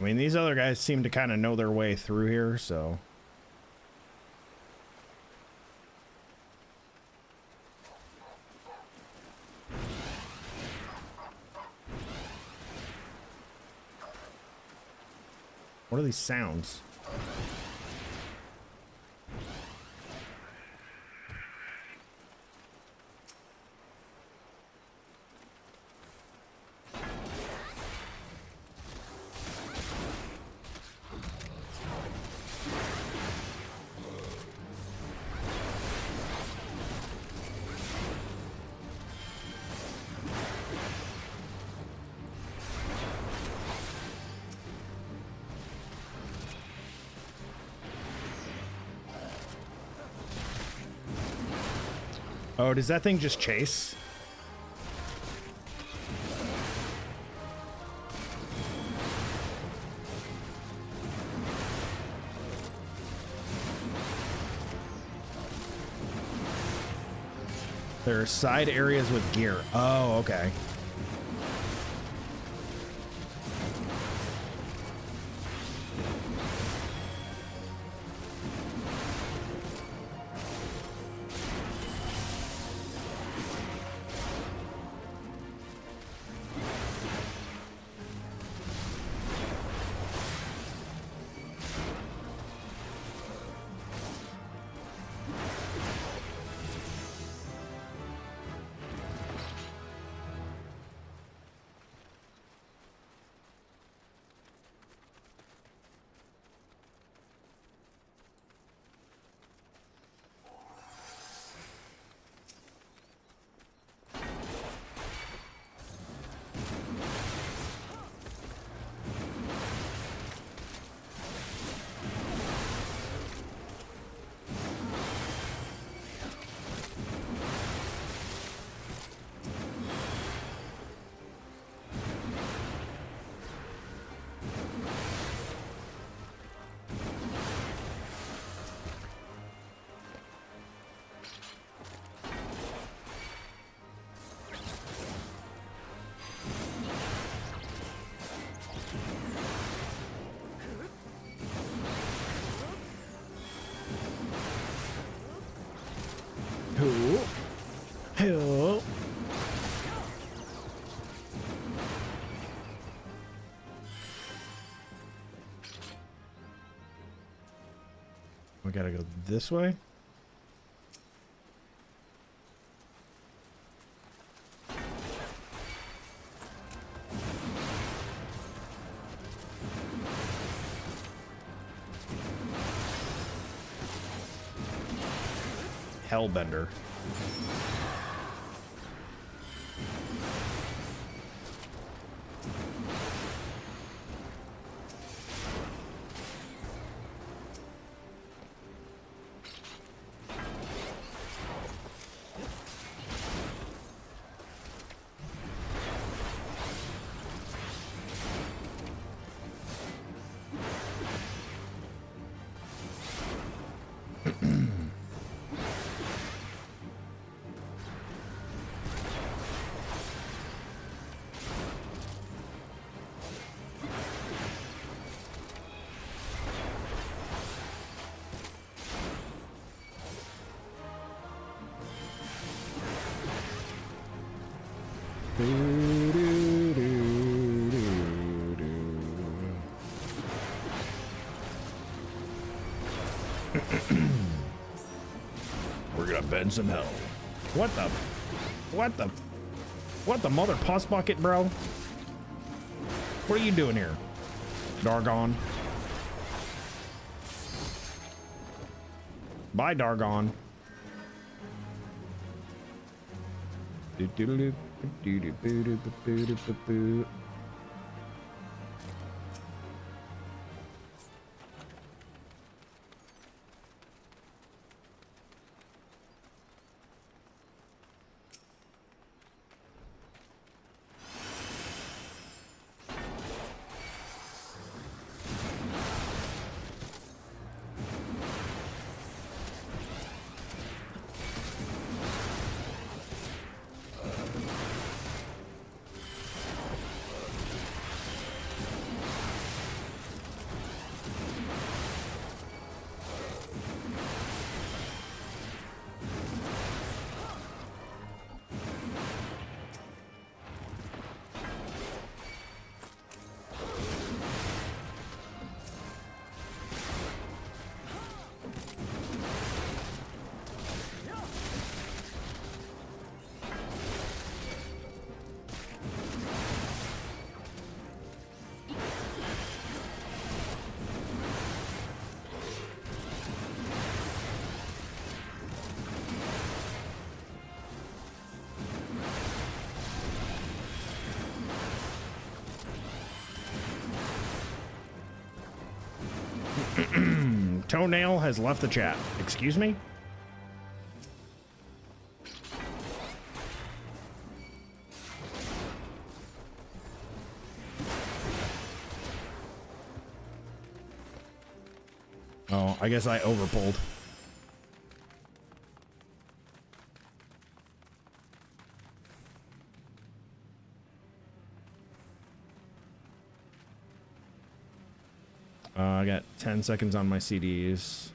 I mean, these other guys seem to kind of know their way through here, so. What are these sounds? Oh, does that thing just chase? There are side areas with gear. Oh, okay. Help. We gotta go this way. Hellbender. We're gonna bend some hell. What the mother puss bucket, bro? What are you doing here? Dargon. Bye, Dargon. Toenail has left the chat. Excuse me? Oh, I guess I overpulled. I got 10 seconds on my CDs.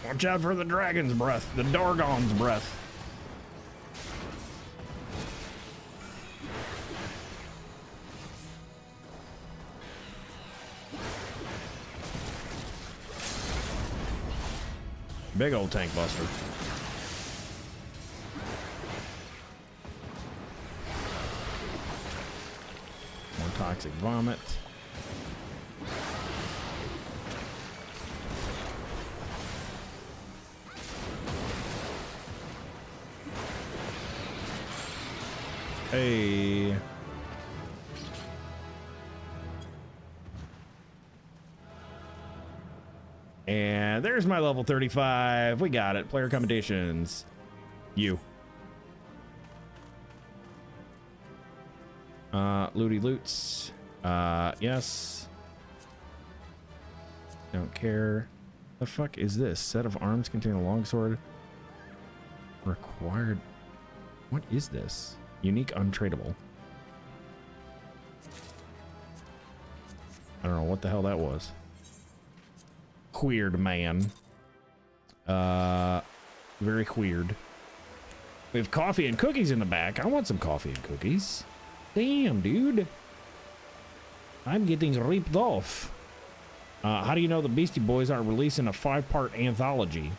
Watch out for the dragon's breath, the Dargon's breath. Big old tank buster. More toxic vomit. Hey. And there's my level 35. We got it. Player accommodations. You. Looty loots. Yes. Don't care. The fuck is this? Set of arms containing a longsword. Required. What is this? Unique untradeable. I don't know what the hell that was. Weird, man. Very weird. We have coffee and cookies in the back. I want some coffee and cookies. Damn, dude. I'm getting ripped off. How do you know the Beastie Boys aren't releasing a 5-part anthology?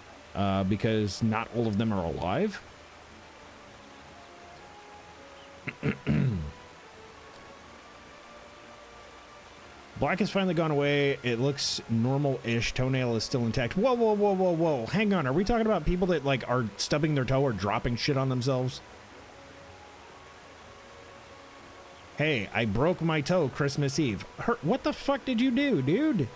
Because not all of them are alive? Black has finally gone away. It looks normal-ish. Toenail is still intact. Whoa, whoa, whoa, whoa, whoa. Hang on. Are we talking about people that, like, are stubbing their toe or dropping shit on themselves? Hey, I broke my toe Christmas Eve. What the fuck did you do, dude?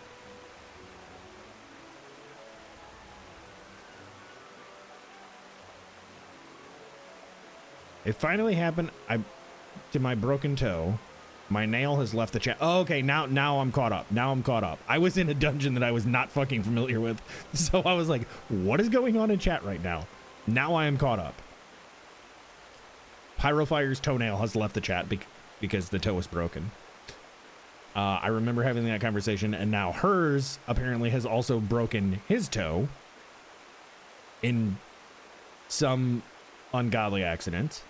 It finally happened. To my broken toe. My nail has left the chat. Oh, okay, now I'm caught up. Now I'm caught up. I was in a dungeon that I was not fucking familiar with. So I was like, what is going on in chat right now? Now I am caught up. Pyrofire's toenail has left the chat because the toe is broken. I remember having that conversation, and now hers apparently has also broken his toe in some ungodly accident.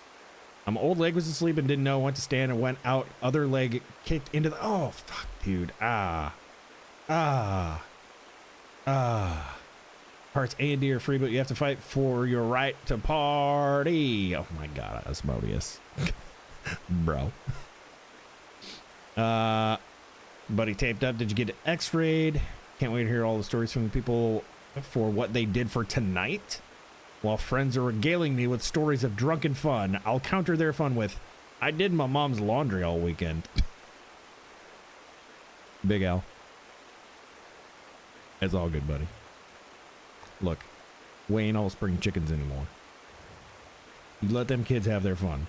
Old leg was asleep and didn't know when to stand and went out. Other leg kicked into the... Oh, fuck, dude. Parts A and D are free, but you have to fight for your right to party. Oh, my God. Asmodeus. Bro. Buddy taped up. Did you get x-rayed? Can't wait to hear all the stories from the people for what they did for tonight. While friends are regaling me with stories of drunken fun, I'll counter their fun with, I did my mom's laundry all weekend. Big Al. It's all good, buddy. Look, we ain't all spring chickens anymore. You let them kids have their fun.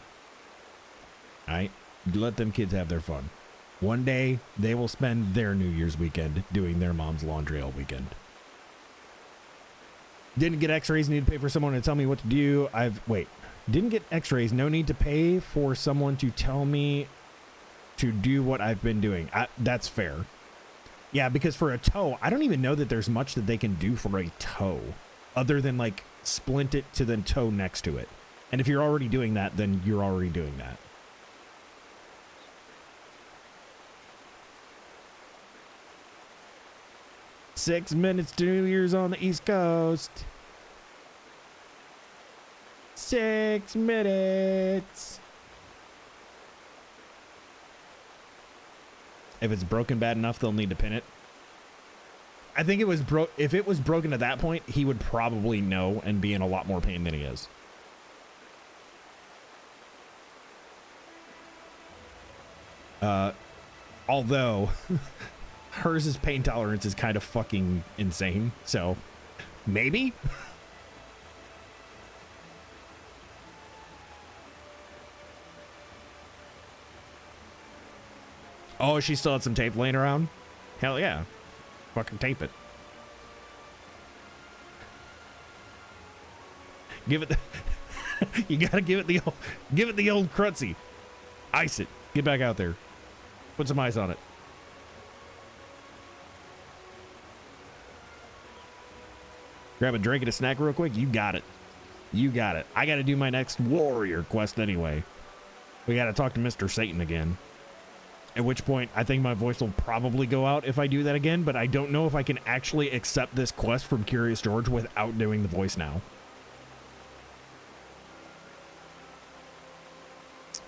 Alright? You let them kids have their fun. One day, they will spend their New Year's weekend doing their mom's laundry all weekend. Didn't get x-rays, need to pay for someone to tell me what to do. Didn't get x-rays, no need to pay for someone to tell me to do what I've been doing. That's fair. Yeah, because for a toe, I don't even know that there's much that they can do for a toe other than like splint it to the toe next to it. And if you're already doing that, then you're already doing that. Six minutes to New Year's on the East Coast. 6 minutes. If it's broken bad enough, they'll need to pin it. I think it was if it was broken at that point, he would probably know and be in a lot more pain than he is. Although hers' pain tolerance is kind of fucking insane, so maybe. Oh, she still had some tape laying around? Hell yeah. Fucking tape it. Give it the you gotta give it the old crutzy. Ice it. Get back out there. Put some ice on it. Grab a drink and a snack real quick. You got it. You got it. I gotta do my next warrior quest anyway. We gotta talk to Mr. Satan again. At which point, I think my voice will probably go out if I do that again, but I don't know if I can actually accept this quest from Curious George without doing the voice now.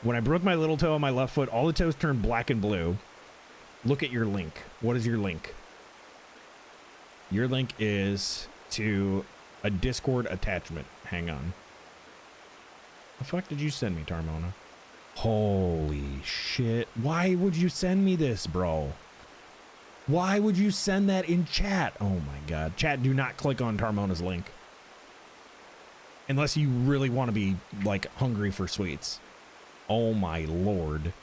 When I broke my little toe on my left foot, all the toes turned black and blue. Look at your link. What is your link? Your link is to a Discord attachment. Hang on. The fuck did you send me, Tarmona? Holy shit. Why would you send me this, bro? Why would you send that in chat? Oh my god. Chat, do not click on Tarmona's link. Unless you really want to be, like, hungry for sweets. Oh my lord.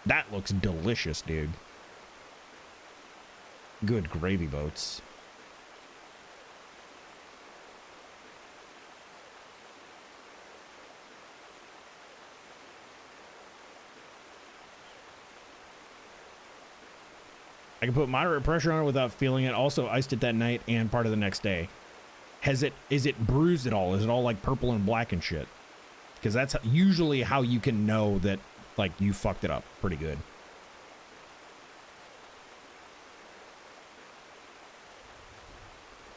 That looks delicious, dude. Good gravy boats. I can put moderate pressure on it without feeling it. Also iced it that night and part of the next day. Is it bruised at all? Is it all like purple and black and shit? Because that's usually how you can know that like you fucked it up pretty good.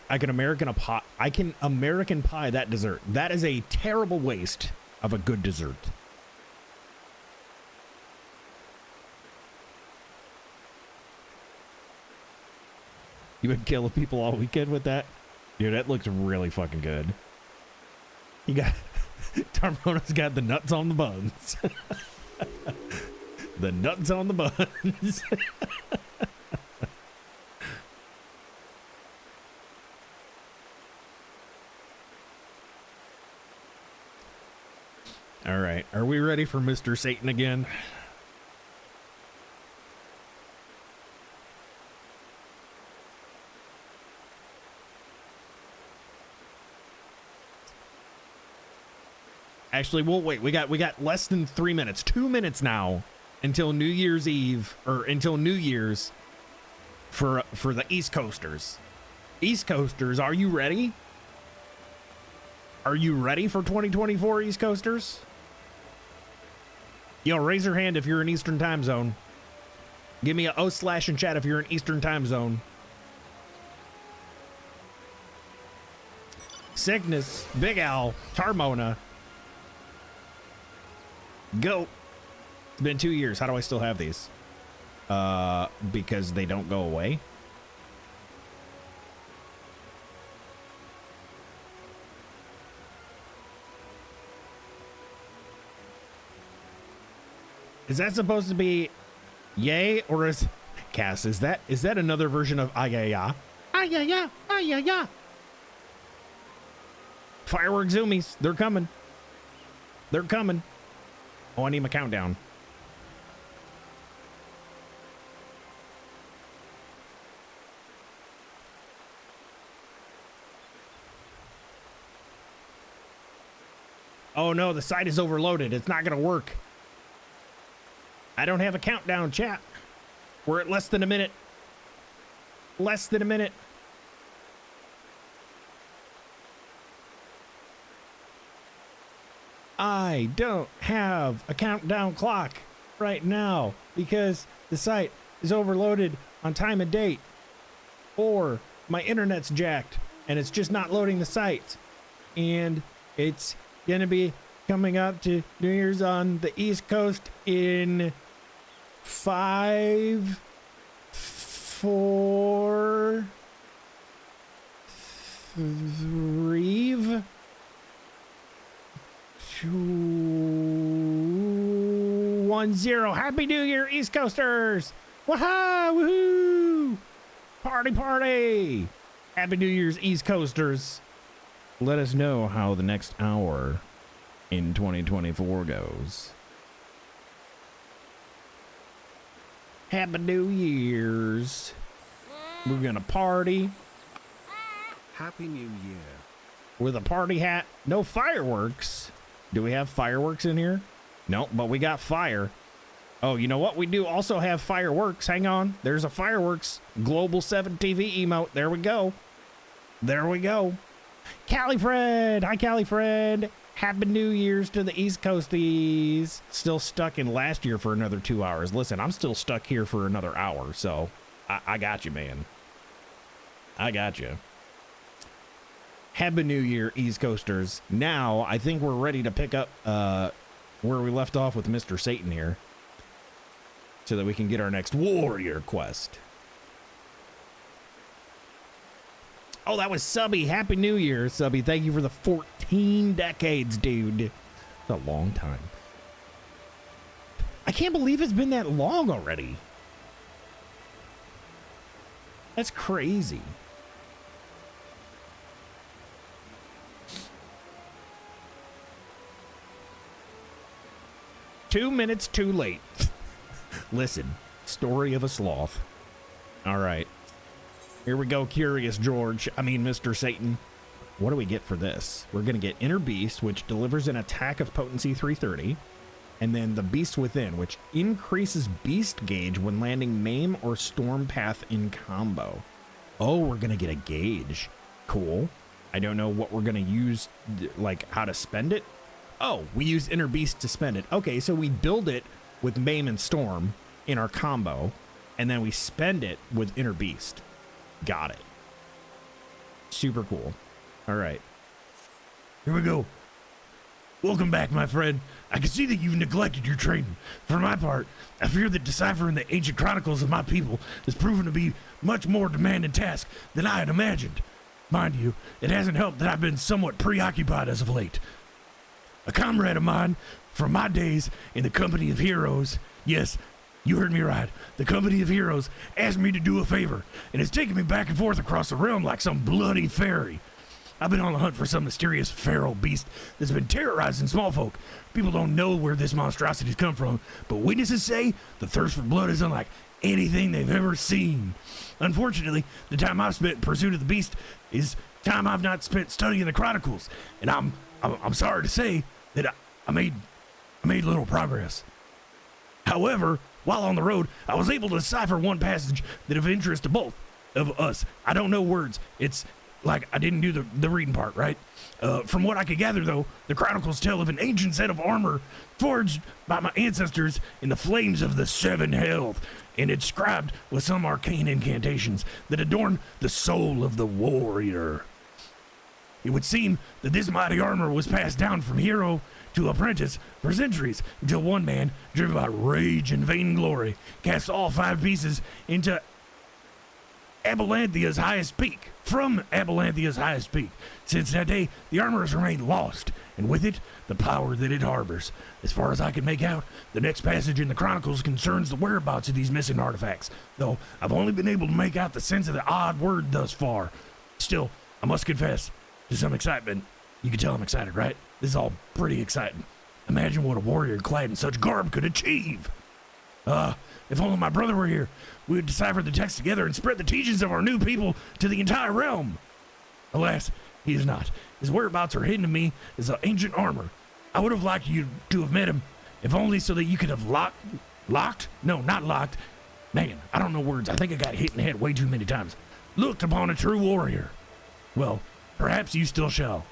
I can American pie that dessert. That is a terrible waste of a good dessert. You been killing people all weekend with that? Dude, that looks really fucking good. You got... Tarmona's got the nuts on the buns. The nuts on the buns. All right. Are we ready for Mr. Satan again? Actually, we'll wait. We got less than 3 minutes. 2 minutes now until New Year's Eve, or until New Year's for the East Coasters. East Coasters, are you ready? Are you ready for 2024 East Coasters? Yo, raise your hand if you're in Eastern time zone. Give me a O/ in chat if you're in Eastern time zone. Cygnus, Big Al, Tarmona. Go. It's been 2 years. How do I still have these? Because they don't go away. Is that supposed to be yay, or is Cass, is that another version of ayaya? Ayaya, ayaya. Firework zoomies, they're coming. They're coming. Oh, I need my countdown. Oh no, the site is overloaded. It's not gonna work. I don't have a countdown, chat. We're at less than a minute. Less than a minute. I don't have a countdown clock right now because the site is overloaded on time and date, or my internet's jacked and it's just not loading the site. And it's gonna be coming up to New Year's on the East Coast in 5, 4, 3, 2, 1, 0. Happy New Year, East Coasters! Wahoo! Woohoo! Party, party! Happy New Year's, East Coasters. Let us know how the next hour in 2024 goes. Happy New Year's. We're gonna party. Happy New Year. With a party hat. No fireworks. Do we have fireworks in here? No, but we got fire. Oh, you know what? We do also have fireworks. Hang on. There's a fireworks Global 7 TV emote. There we go. There we go. Callie Fred. Hi, Callie Fred. Happy New Year's to the East Coasties. Still stuck in last year for another 2 hours. Listen, I'm still stuck here for another hour, so I got you, man. I got you. Happy New Year, East Coasters. Now, I think we're ready to pick up where we left off with Mr. Satan here, so that we can get our next warrior quest. Oh, that was Subby. Happy New Year, Subby. Thank you for the 14 decades, dude. It's a long time. I can't believe it's been that long already. That's crazy. Two minutes too late. Listen, story of a sloth. All right. Here we go, Curious George. Mr. Satan. What do we get for this? We're going to get Inner Beast, which delivers an attack of potency 330. And then the Beast Within, which increases beast gauge when landing Maim or Storm Path in combo. Oh, we're going to get a gauge. Cool. I don't know what we're going to use, like how to spend it. Oh, we use Inner Beast to spend it. Okay, so we build it with Maim and Storm in our combo, and then we spend it with Inner Beast. Got it. Super cool. All right. Here we go. Welcome back, my friend. I can see that you've neglected your training. For my part, I fear that deciphering the ancient chronicles of my people has proven to be much more demanding task than I had imagined. Mind you, it hasn't helped that I've been somewhat preoccupied as of late. A comrade of mine from my days in the Company of Heroes, yes, you heard me right, the Company of Heroes, asked me to do a favor, and it's taken me back and forth across the realm like some bloody fairy. I've been on the hunt for some mysterious feral beast that's been terrorizing small folk. People don't know where this monstrosity's come from, but witnesses say the thirst for blood is unlike anything they've ever seen. Unfortunately, the time I've spent in pursuit of the beast is time I've not spent studying the chronicles, and I'm sorry to say that I made little progress. However, while on the road, I was able to decipher one passage that of interest to both of us. I don't know words. It's like I didn't do the reading part, right? From what I could gather, though, the chronicles tell of an ancient set of armor forged by my ancestors in the flames of the Seven Hells, and inscribed with some arcane incantations that adorn the soul of the warrior. It would seem that this mighty armor was passed down from hero to apprentice for centuries, until one man, driven by rage and vainglory, cast all 5 pieces into Abalanthia's highest peak. From Abalanthia's highest peak. Since that day, the armor has remained lost, and with it, the power that it harbors. As far as I can make out, the next passage in the Chronicles concerns the whereabouts of these missing artifacts, though I've only been able to make out the sense of the odd word thus far. Still, I must confess to some excitement. You can tell I'm excited, right? This is all pretty exciting. Imagine what a warrior clad in such garb could achieve. If only my brother were here, we would decipher the text together and spread the teachings of our new people to the entire realm. Alas, he is not. His whereabouts are hidden to me as the ancient armor. I would have liked you to have met him, if only so that you could have locked? No, not locked. Man, I don't know words. I think I got hit in the head way too many times. looked upon a true warrior. Well, perhaps you still shall.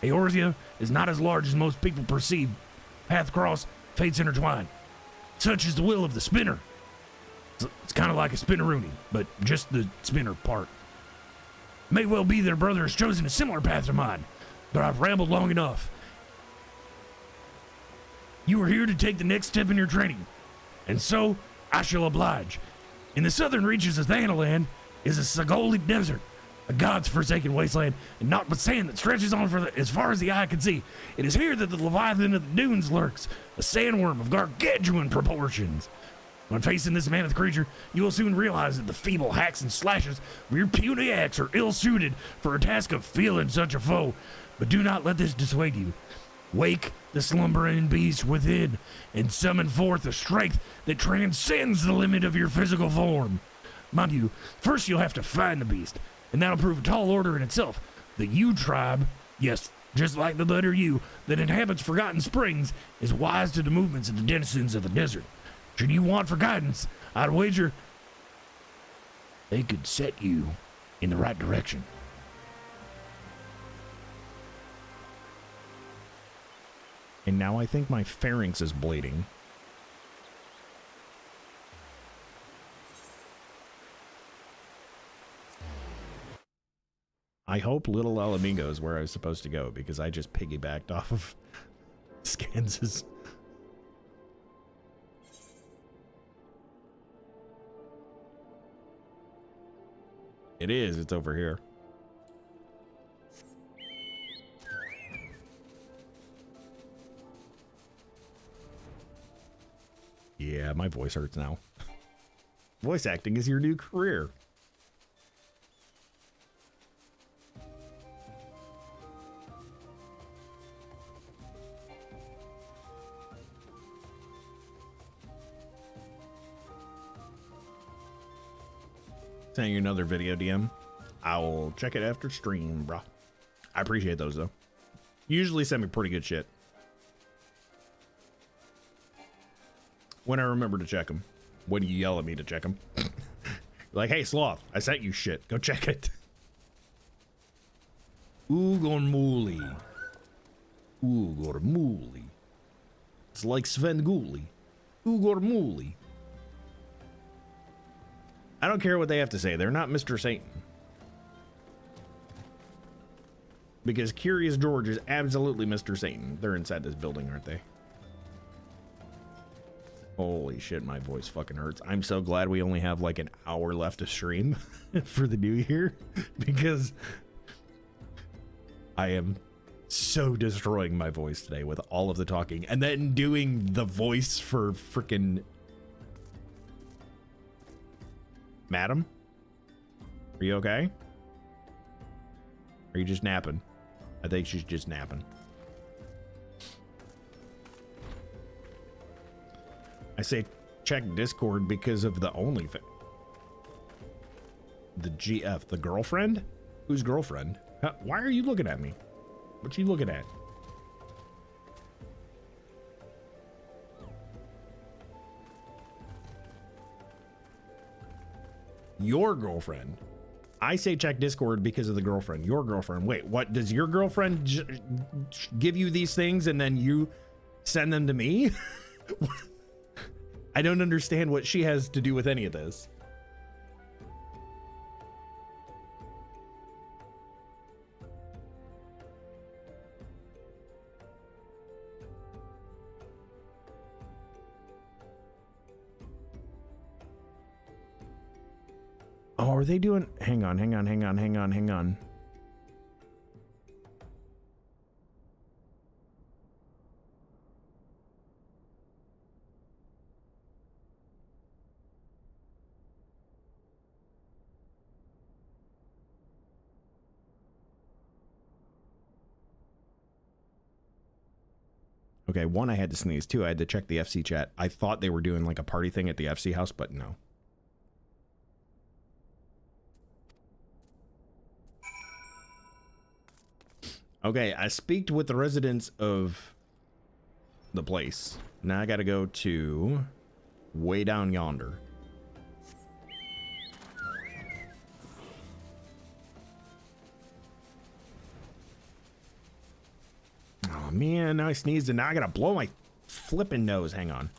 Eorzea is not as large as most people perceive. Path cross, fates intertwine. Such is the will of the spinner. It's kind of like a spinneroonie, but just the spinner part. May well be their brother has chosen a similar path to mine, but I've rambled long enough. You are here to take the next step in your training, and so I shall oblige. In the southern reaches of Thanalan is a Sagoli desert, a god's forsaken wasteland, and naught but sand that stretches on for as far as the eye can see. It is here that the Leviathan of the dunes lurks, a sandworm of gargantuan proportions. When facing this mammoth creature, you will soon realize that the feeble hacks and slashes of your puny axe are ill-suited for a task of feeling such a foe. But do not let this dissuade you. Wake the slumbering beast within and summon forth a strength that transcends the limit of your physical form. Mind you, first you'll have to find the beast, and that'll prove a tall order in itself. The U tribe, yes, just like the letter U, that inhabits Forgotten Springs, is wise to the movements of the denizens of the desert. Should you want for guidance, I'd wager they could set you in the right direction. And now I think my pharynx is bleeding. I hope Little El Amigo is where I was supposed to go, because I just piggybacked off of Skans's. It is. It's over here. Yeah, my voice hurts now. Voice acting is your new career. Send you another video DM. I will check it after stream, bro. I appreciate those though. You usually send me pretty good shit when I remember to check them. When you yell at me to check them. Like, hey Sloth, I sent you shit. Go check it. Ugormuli. Ugormuli. It's like Svengoolie. Ugormuli. I don't care what they have to say. They're not Mr. Satan. Because Curious George is absolutely Mr. Satan. They're inside this building, aren't they? Holy shit, my voice fucking hurts. I'm so glad we only have like an hour left to stream for the new year. Because I am so destroying my voice today with all of the talking. And then doing the voice for freaking... Madam? Are you okay? Are you just napping? I think she's just napping. I say check Discord because of the OnlyFans. The GF, the girlfriend? Whose girlfriend? Why are you looking at me? What you looking at? Your girlfriend. I say check Discord because of the girlfriend. Your girlfriend. Wait, what? Does your girlfriend give you these things and then you send them to me? I don't understand what she has to do with any of this. Oh, are they doing... Hang on. Okay, one, I had to sneeze. Two, I had to check the FC chat. I thought they were doing like a party thing at the FC house, but no. Okay, I speaked with the residents of the place. Now I gotta go to way down yonder. man, now I sneezed and now I gotta blow my flipping nose. Hang on.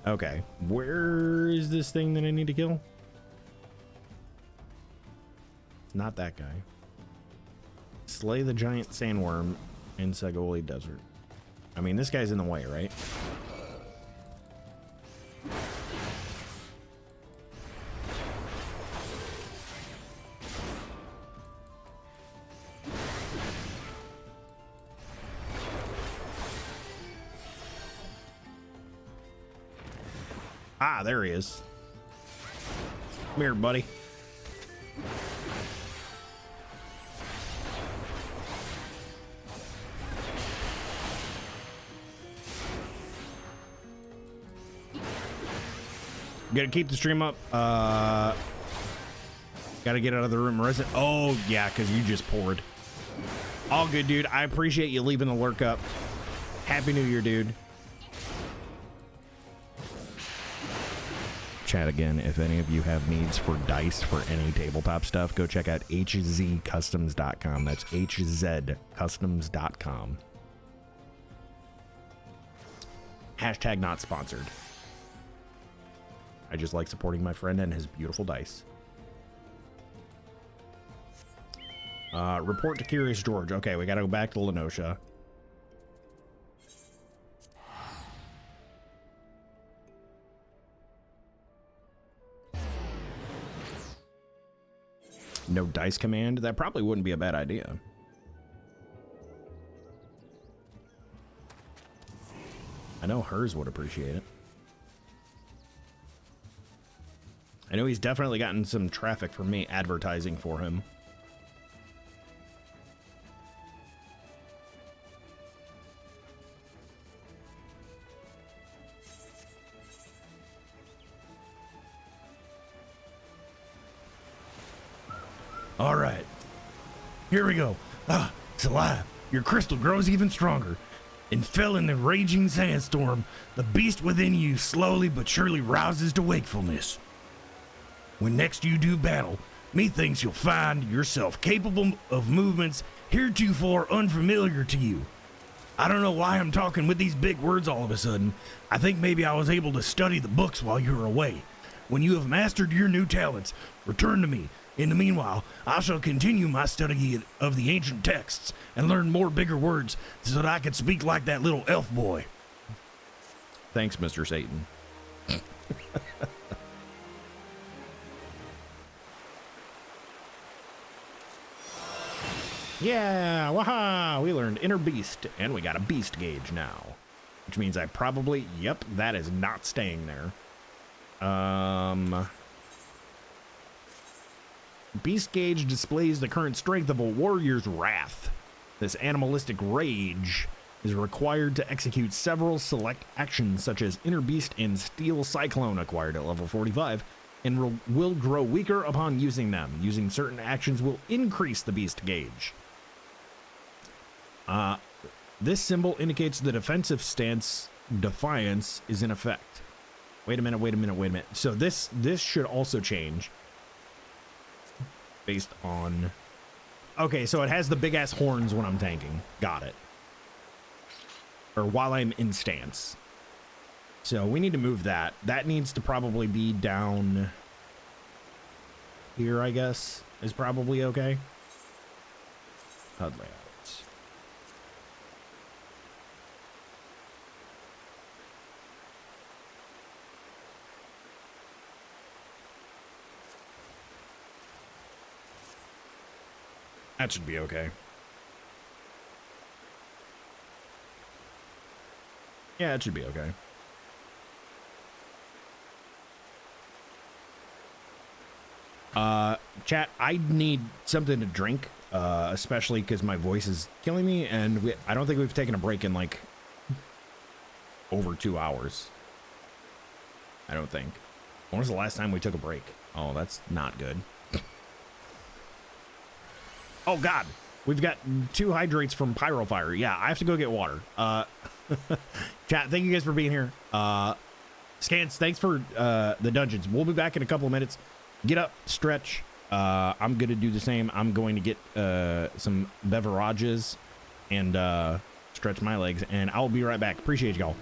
Okay, where is this thing that I need to kill? It's not that guy. Slay the giant sandworm in Sagoli Desert. I mean, this guy's in the way, right? Ah, there he is. Come here, buddy. Gotta keep the stream up. Gotta get out of the room. Oh, yeah, because you just poured. All good, dude. I appreciate you leaving the lurk up. Happy New Year, dude. Chat again, if any of you have needs for dice for any tabletop stuff, go check out hzcustoms.com. That's hzcustoms.com. Hashtag not sponsored. I just like supporting my friend and his beautiful dice. Report to Curious George. Okay, we gotta go back to Lenosha. No dice command? That probably wouldn't be a bad idea. I know hers would appreciate it. I know he's definitely gotten some traffic from me advertising for him. All right, here we go. Ah, it's alive. Your crystal grows even stronger. And fell in the raging sandstorm, the beast within you slowly but surely rouses to wakefulness. When next you do battle, methinks you'll find yourself capable of movements heretofore unfamiliar to you. I don't know why I'm talking with these big words all of a sudden. I think maybe I was able to study the books while you were away. When you have mastered your new talents, return to me. In the meanwhile, I shall continue my study of the ancient texts and learn more bigger words so that I can speak like that little elf boy. Thanks, Mr. Satan. Yeah, waha! We learned Inner Beast, and we got a Beast Gauge now. Which means I probably, yep, that is not staying there. Beast Gauge displays the current strength of a warrior's wrath. This animalistic rage is required to execute several select actions such as Inner Beast and Steel Cyclone acquired at level 45 and will grow weaker upon using them. Using certain actions will increase the Beast Gauge. This symbol indicates the defensive stance Defiance is in effect. Wait a minute. So this should also change. Based on... Okay, so it has the big-ass horns when I'm tanking. Got it. Or while I'm in stance. So we need to move that. That needs to probably be down... here, I guess, is probably okay. HUD layouts. That should be okay. Yeah, it should be okay. Chat, I need something to drink, especially because my voice is killing me, and I don't think we've taken a break in like over 2 hours. I don't think. When was the last time we took a break? Oh, that's not good. Oh God, we've got 2 hydrates from Pyrofire. Yeah, I have to go get water. Chat, thank you guys for being here. Scans, thanks for the dungeons. We'll be back in a couple of minutes. Get up, stretch. I'm gonna do the same. I'm going to get some beverages and stretch my legs, and I'll be right back. Appreciate y'all.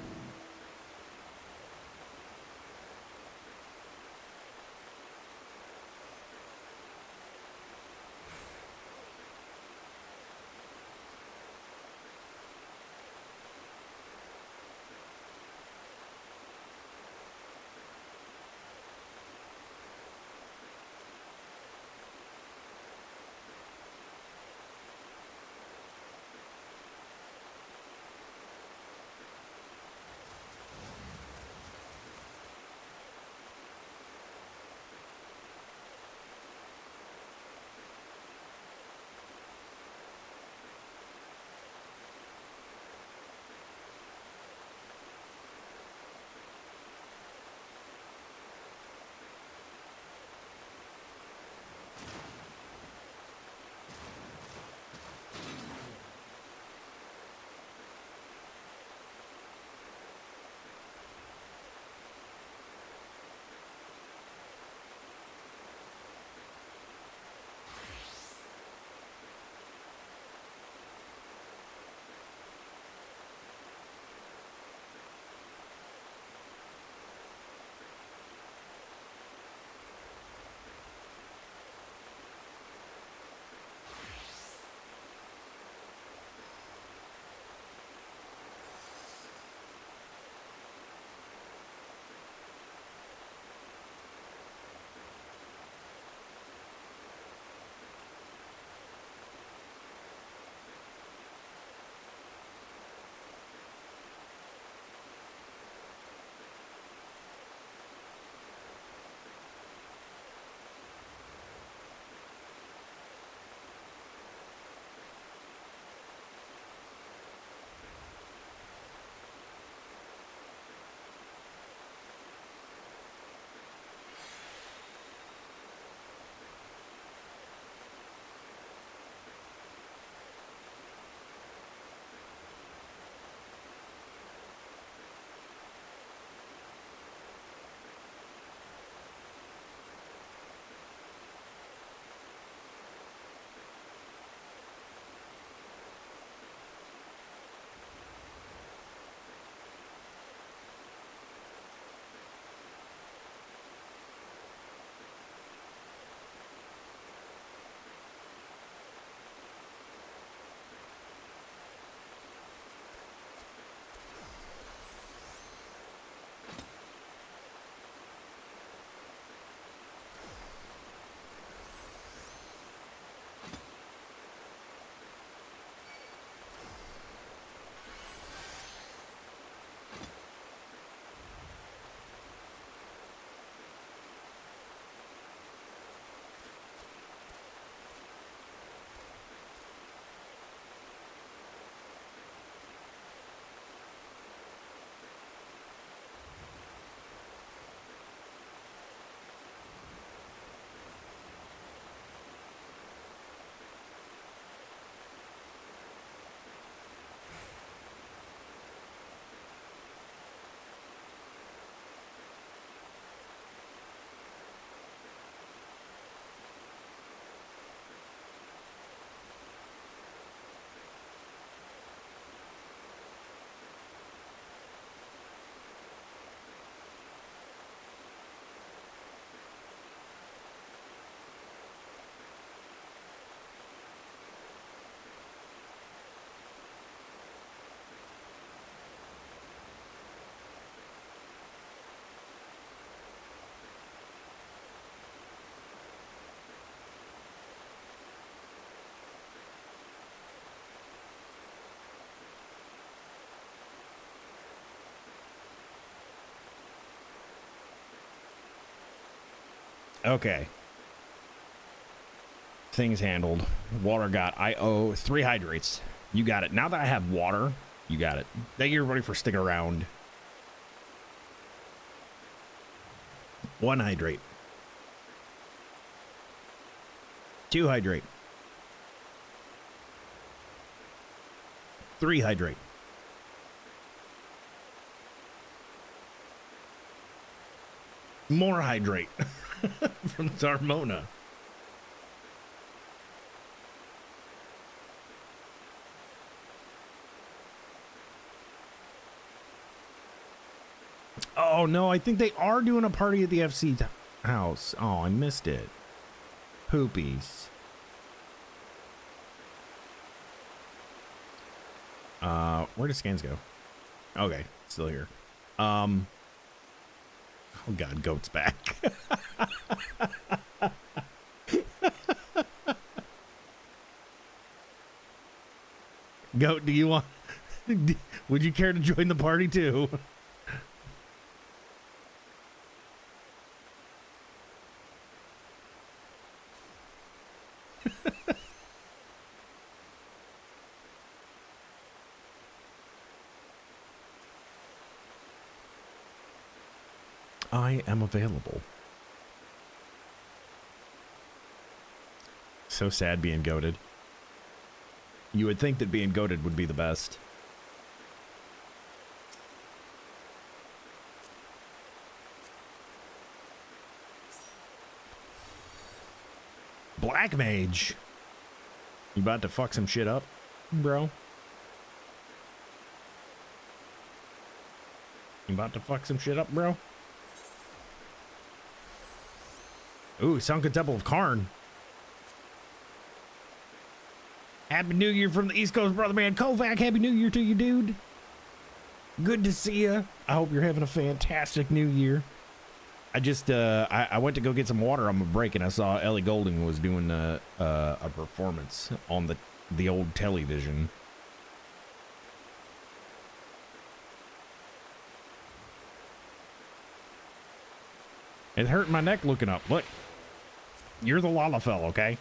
Okay. Things handled. Water got. I owe 3 hydrates. You got it. Now that I have water, you got it. Thank you everybody for sticking around. 1 hydrate. 2 hydrate. 3 hydrate. More hydrate from Zarmona. Oh no, I think they are doing a party at the FC house. Oh, I missed it. Poopies. Where did scans go? Okay, still here. Oh god, goat's back. Goat, do you want would you care to join the party too? I am available. So sad being goated. You would think that being goated would be the best. Black Mage. You about to fuck some shit up, bro? You about to fuck some shit up, bro? Ooh, Sunken Temple of Karn. Happy New Year from the East Coast, brother man. Kovac, Happy New Year to you, dude. Good to see you. I hope you're having a fantastic New Year. I just, I went to go get some water on my break, and I saw Ellie Goulding was doing a performance on the old television. It hurt my neck looking up. Look. You're the Lalafell, okay?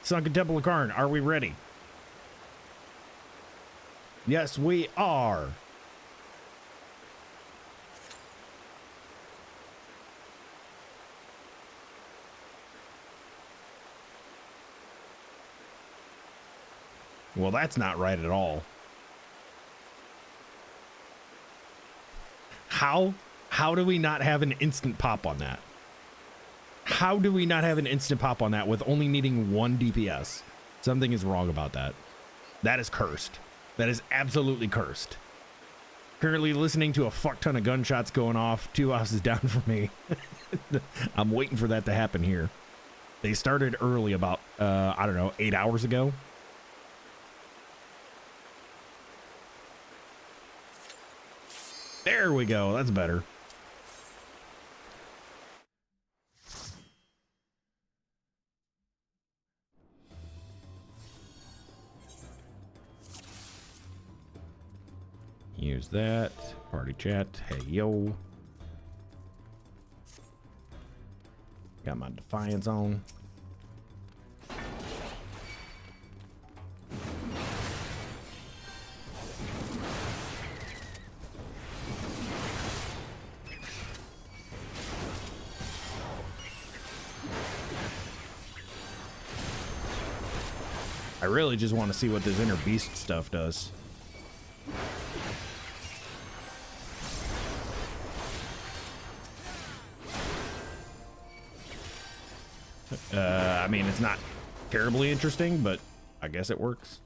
Sunken Temple of Karn, are we ready? Yes, we are. Well, that's not right at all. How do we not have an instant pop on that? How do we not have an instant pop on that with only needing 1 DPS? Something is wrong about that. That is cursed. That is absolutely cursed. Currently listening to a fuck ton of gunshots going off 2 houses down from me. I'm waiting for that to happen here. They started early about, I don't know, 8 hours ago. There we go. That's better. Use that. Party chat. Hey, yo. Got my Defiance on. I really just want to see what this inner beast stuff does. I mean, it's not terribly interesting, but I guess it works.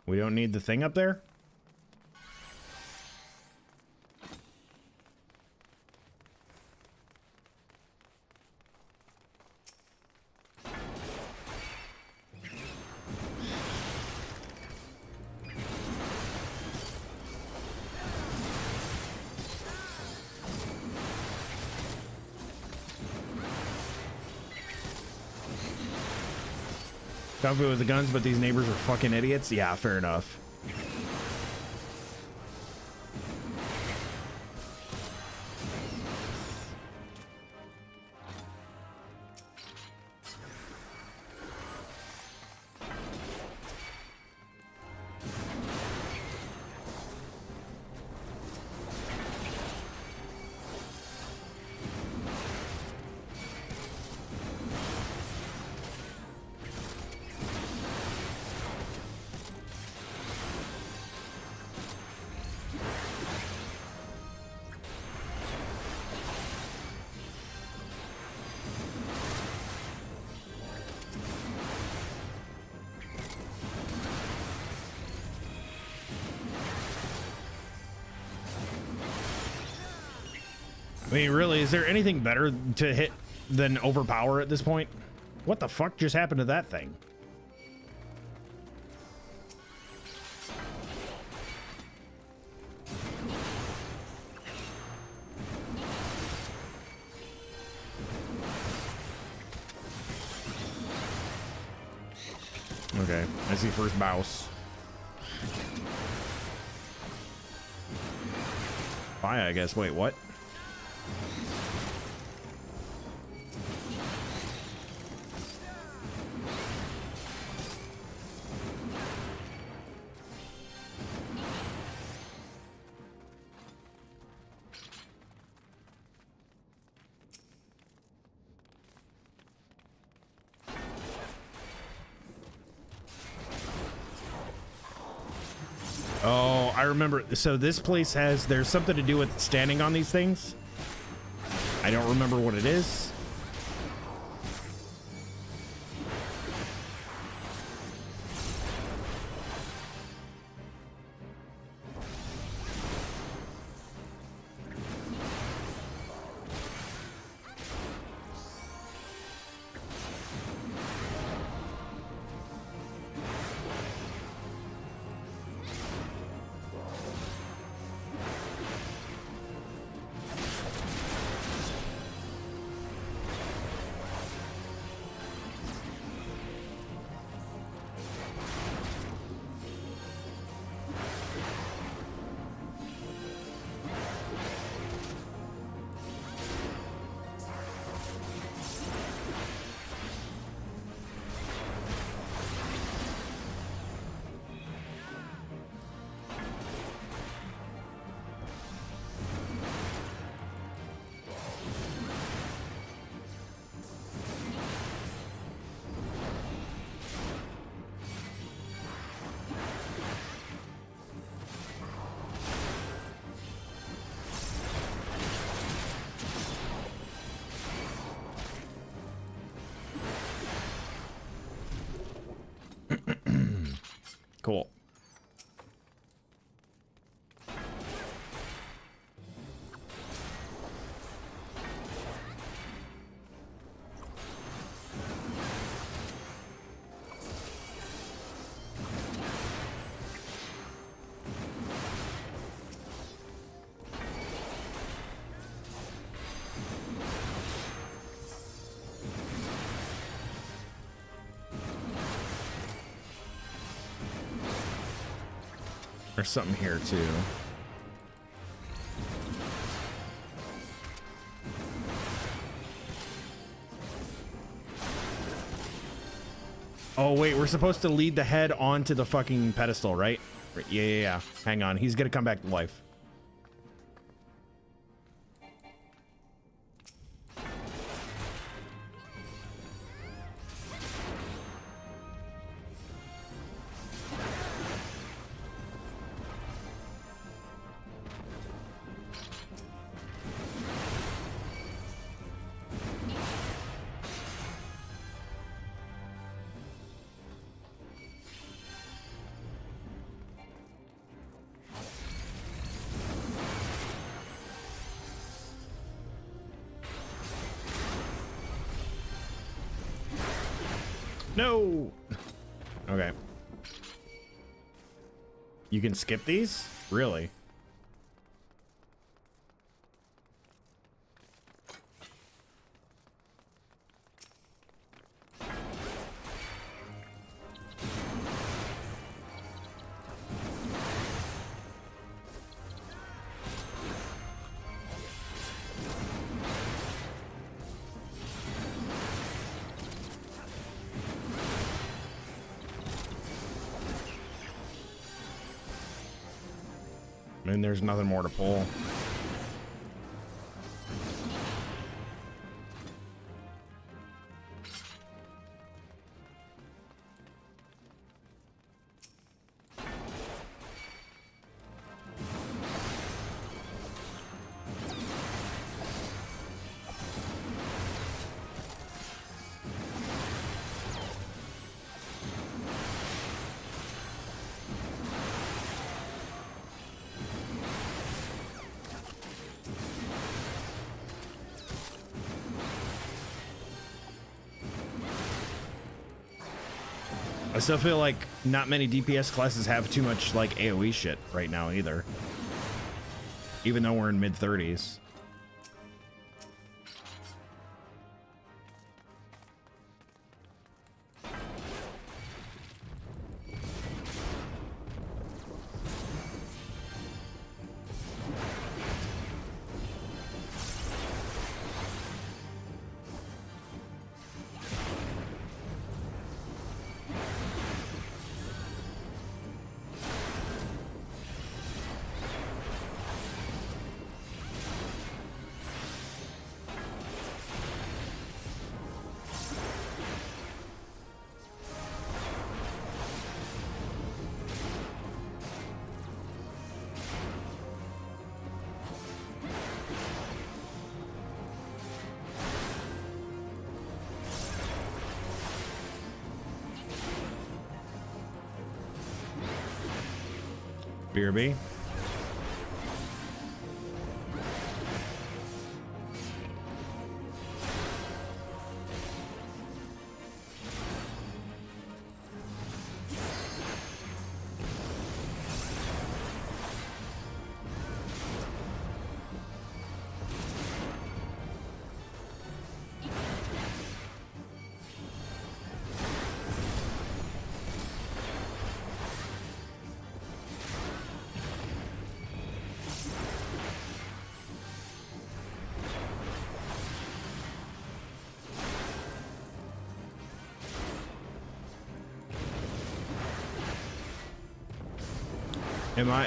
We don't need the thing up there? Comfy with the guns, but these neighbors are fucking idiots? Yeah, fair enough. I mean, really, is there anything better to hit than overpower at this point? What the fuck just happened to that thing? Okay, I see first mouse. Fire, I guess. Wait, what? Oh, I remember. So this place there's something to do with standing on these things. I don't remember what it is. Cool. There's something here too. Oh wait, we're supposed to lead the head onto the fucking pedestal, right? Yeah. Hang on, he's gonna come back to life. No. Okay. You can skip these? Really? And there's nothing more to pull. I still feel like not many DPS classes have too much like AoE shit right now either. Even though we're in mid-30s. BRB.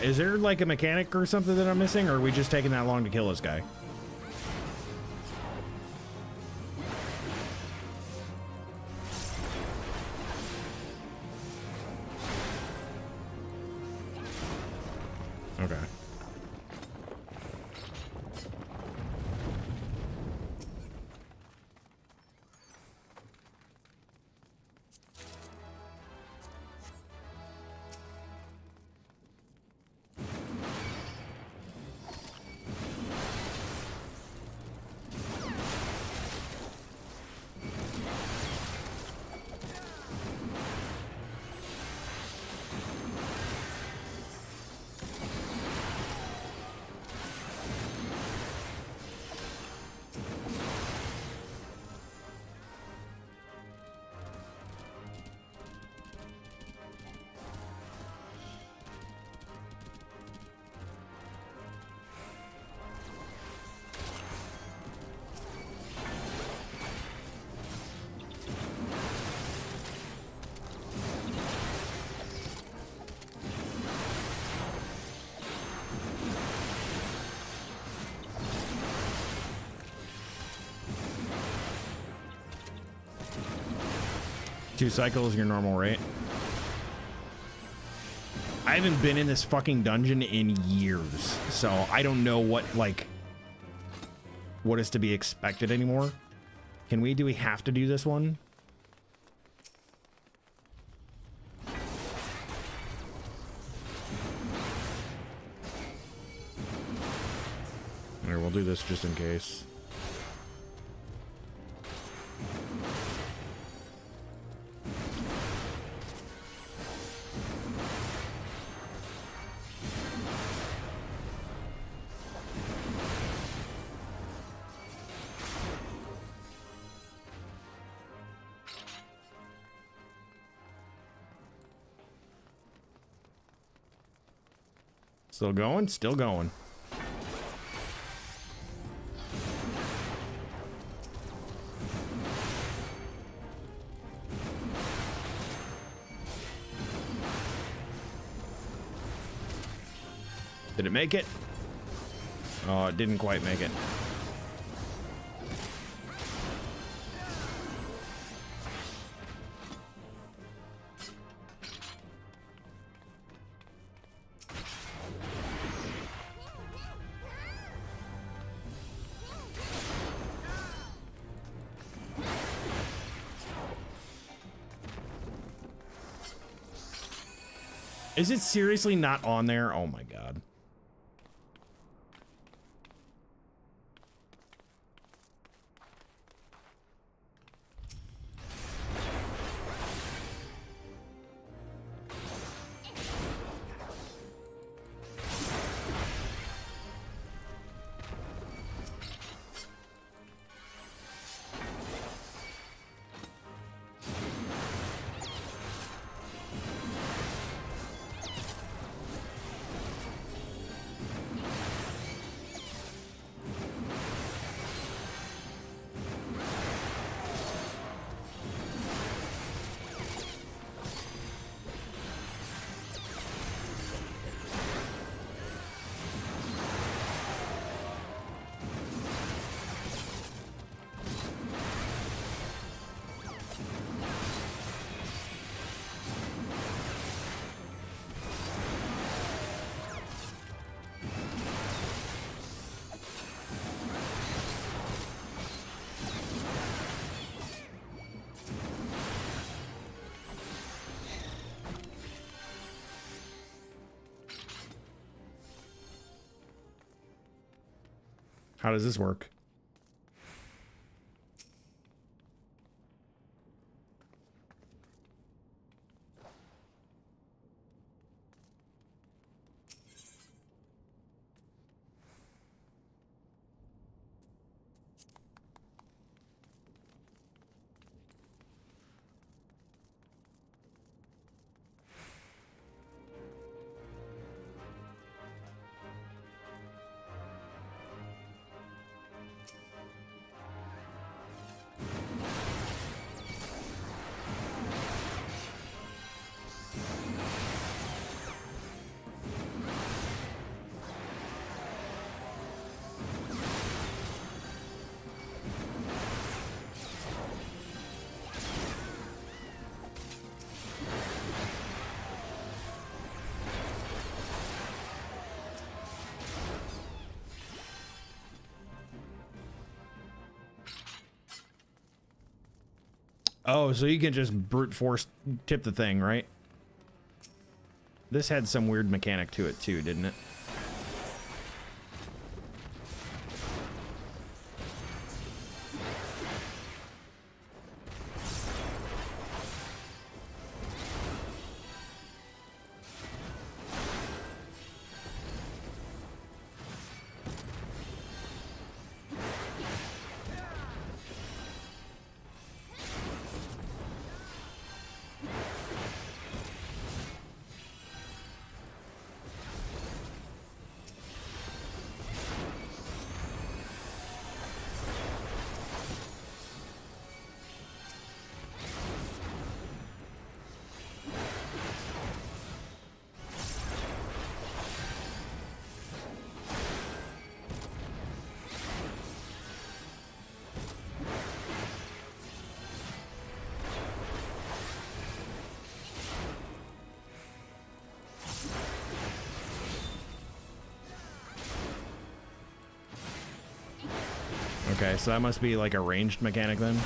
Is there like a mechanic or something that I'm missing, or are we just taking that long to kill this guy? Okay. Two cycles, your normal rate. I haven't been in this fucking dungeon in years, so I don't know what is to be expected anymore. Do we have to do this one? Here, we'll do this just in case. Still going? Still going. Did it make it? Oh, it didn't quite make it. Is it seriously not on there? Oh my god. How does this work? Oh, so you can just brute force tip the thing, right? This had some weird mechanic to it too, didn't it? Okay, so that must be like a ranged mechanic then.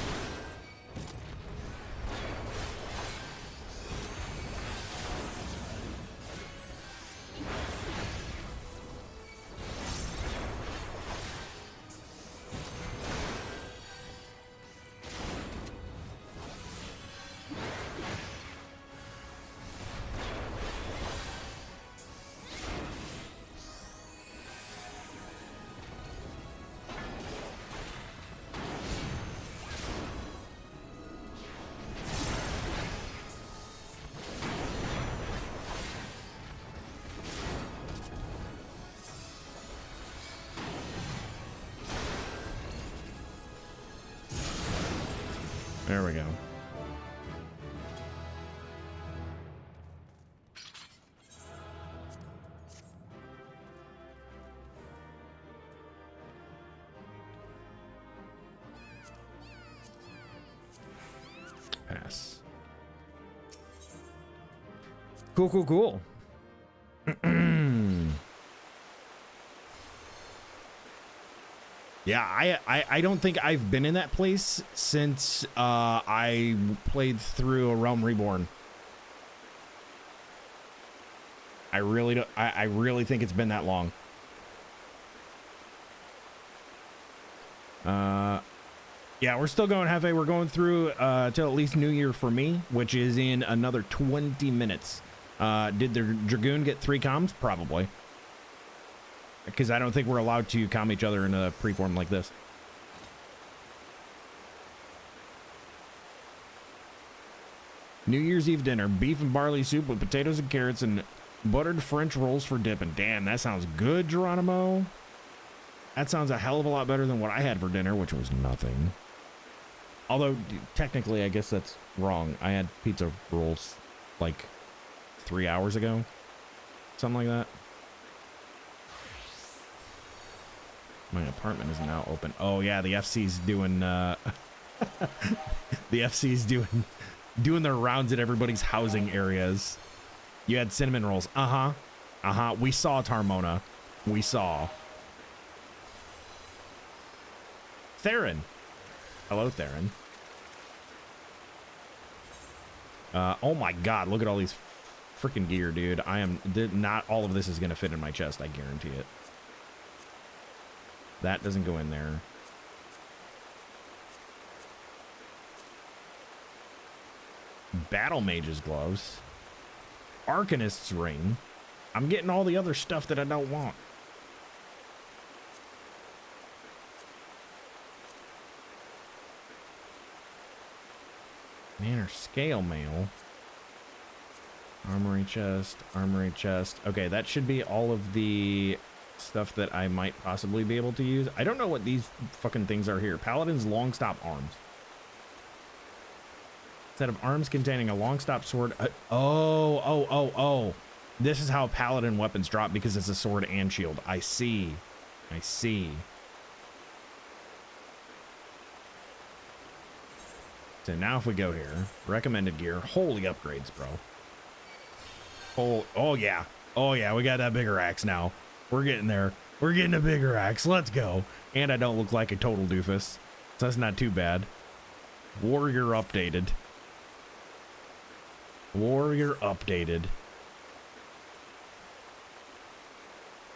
There we go. Pass. Cool, cool, cool. Yeah, I don't think I've been in that place since I played through A Realm Reborn. I really don't. I really think it's been that long. Yeah, we're still going halfway. We're going through till at least New Year for me, which is in another 20 minutes. Did the Dragoon get 3 comms? Probably. Because I don't think we're allowed to calm each other in a preform like this. New Year's Eve dinner, beef and barley soup with potatoes and carrots and buttered French rolls for dipping. Damn, that sounds good, Geronimo. That sounds a hell of a lot better than what I had for dinner, which was nothing. Although, technically, I guess that's wrong. I had pizza rolls like 3 hours ago. Something like that. My apartment is now open. Oh yeah, the FC's doing the FC's doing their rounds at everybody's housing areas. You had cinnamon rolls. Uh-huh. We saw Tarmona. We saw. Theron. Hello, Theron. Oh my god, look at all these freaking gear, dude. Not all of this is gonna fit in my chest, I guarantee it. That doesn't go in there. Battle Mage's gloves. Arcanist's ring. I'm getting all the other stuff that I don't want. Manor scale mail. Armory chest, armory chest. Okay, that should be all of the stuff that I might possibly be able to use. I don't know what these fucking things are here. Paladin's long stop arms. Set of arms containing a long stop sword. Oh. This is how paladin weapons drop, because it's a sword and shield. I see. So now if we go here, recommended gear, holy upgrades, bro. Oh yeah, we got that bigger axe now. We're getting there. We're getting a bigger axe. Let's go. And I don't look like a total doofus, so that's not too bad. Warrior updated.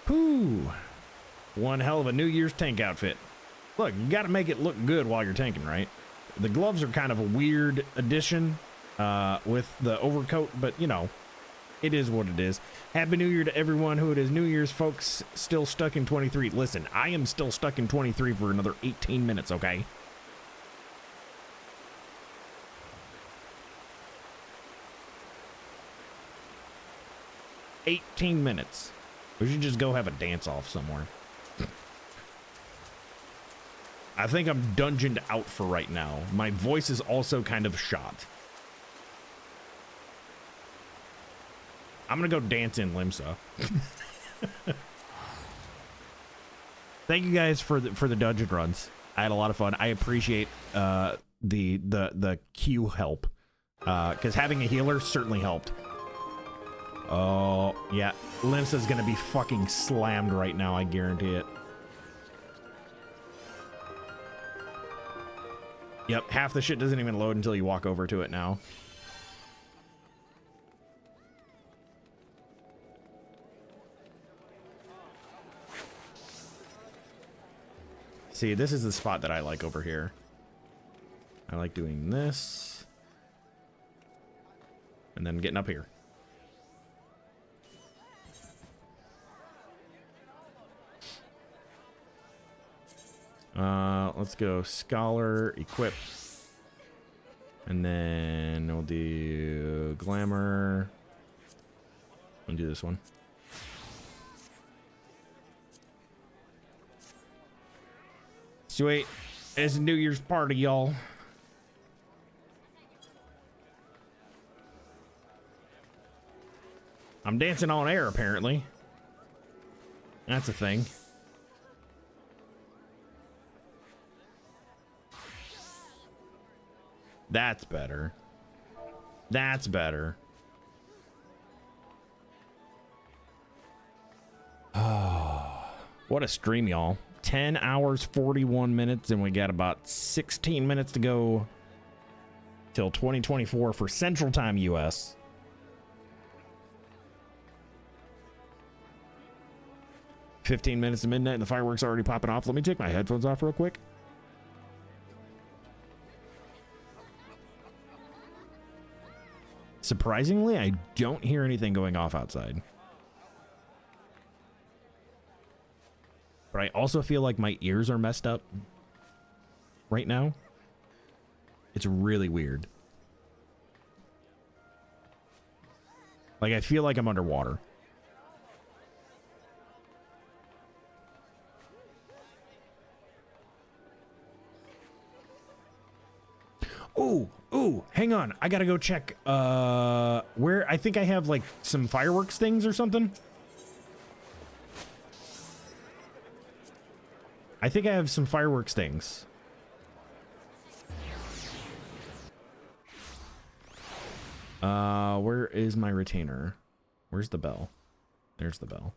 Whew. One hell of a New Year's tank outfit. Look, you got to make it look good while you're tanking, right? The gloves are kind of a weird addition with the overcoat, but you know, it is what it is. Happy New Year to everyone who it is New Year's, folks. Still stuck in 23. Listen, I am still stuck in 23 for another 18 minutes, okay? $18 minutes. We should just go have a dance off somewhere. I think I'm dungeoned out for right now. My voice is also kind of shot. I'm gonna go dance in Limsa. Thank you guys for the dungeon runs. I had a lot of fun. I appreciate the Q help, because having a healer certainly helped. Oh yeah, Limsa's gonna be fucking slammed right now. I guarantee it. Yep, half the shit doesn't even load until you walk over to it now. See, this is the spot that I like over here. I like doing this. And then getting up here. Let's go Scholar, equip. And then we'll do Glamour. We'll do this one. Sweet. It's a New Year's party, y'all. I'm dancing on air, apparently. That's a thing. That's better. That's better. Oh, what a stream, y'all. 10 hours, 41 minutes, and we got about 16 minutes to go till 2024 for Central Time US. $15 minutes to midnight and the fireworks are already popping off. Let me take my headphones off real quick. Surprisingly, I don't hear anything going off outside. But I also feel like my ears are messed up right now. It's really weird. Like, I feel like I'm underwater. Ooh, hang on. I gotta go check, where, I think I have, like, some fireworks things or something. I think I have some fireworks things. Where is my retainer? Where's the bell? There's the bell.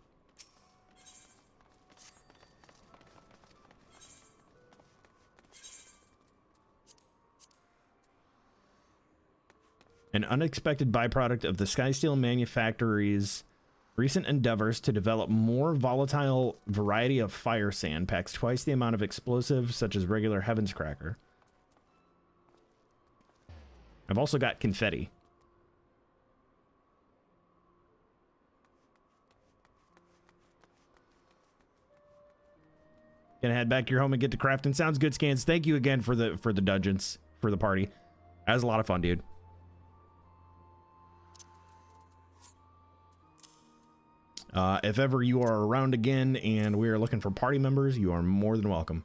An unexpected byproduct of the Skysteel manufactories Recent endeavors to develop more volatile variety of fire sand packs twice the amount of explosive, such as regular Heaven's Cracker. I've also got confetti. Gonna head back to your home and get to crafting. Sounds good, Scans. Thank you again for the dungeons, for the party. That was a lot of fun, dude. If ever you are around again and we are looking for party members, you are more than welcome.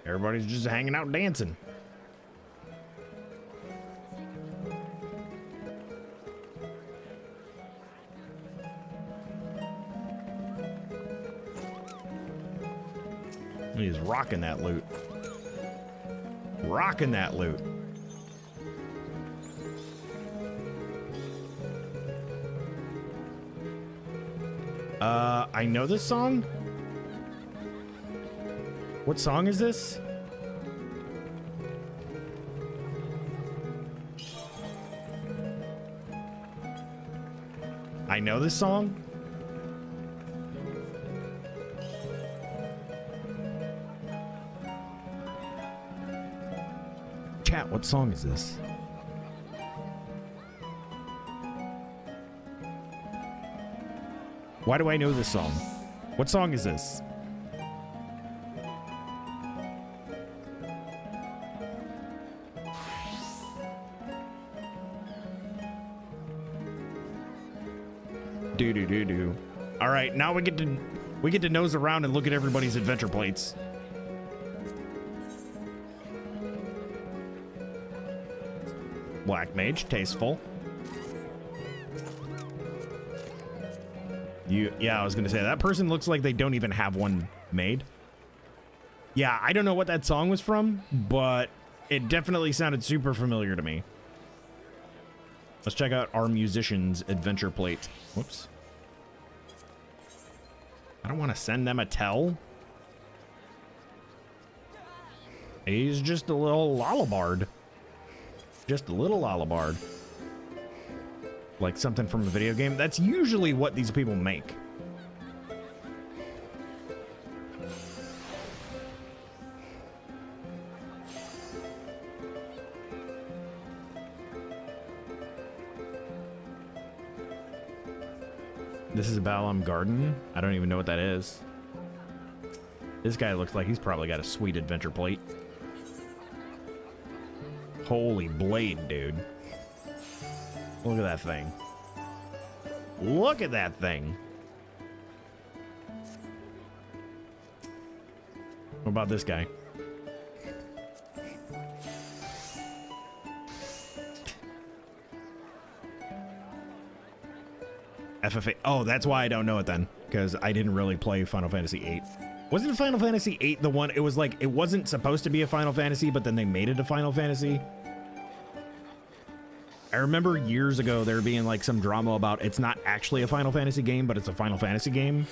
Everybody's just hanging out dancing. He's rocking that loot. Rocking that loot. I know this song. What song is this? I know this song. Chat, what song is this? Why do I know this song? What song is this? Do. All right, now we get to nose around and look at everybody's adventure plates. Black Mage, tasteful. Yeah, I was gonna say that person looks like they don't even have one made. Yeah, I don't know what that song was from, but it definitely sounded super familiar to me. Let's check out our musician's adventure plate. Whoops. I don't want to send them a tell. He's just a little lollabard. Just a little lollabard. Like something from a video game. That's usually what these people make. This is Balam Garden. I don't even know what that is. This guy looks like he's probably got a sweet adventure plate. Holy blade, dude. Look at that thing. Look at that thing. What about this guy? FFA. Oh, that's why I don't know it then, because I didn't really play Final Fantasy VIII. Wasn't Final Fantasy VIII the one? It was like, it wasn't supposed to be a Final Fantasy, but then they made it a Final Fantasy. I remember years ago there being like some drama about it's not actually a Final Fantasy game, but it's a Final Fantasy game.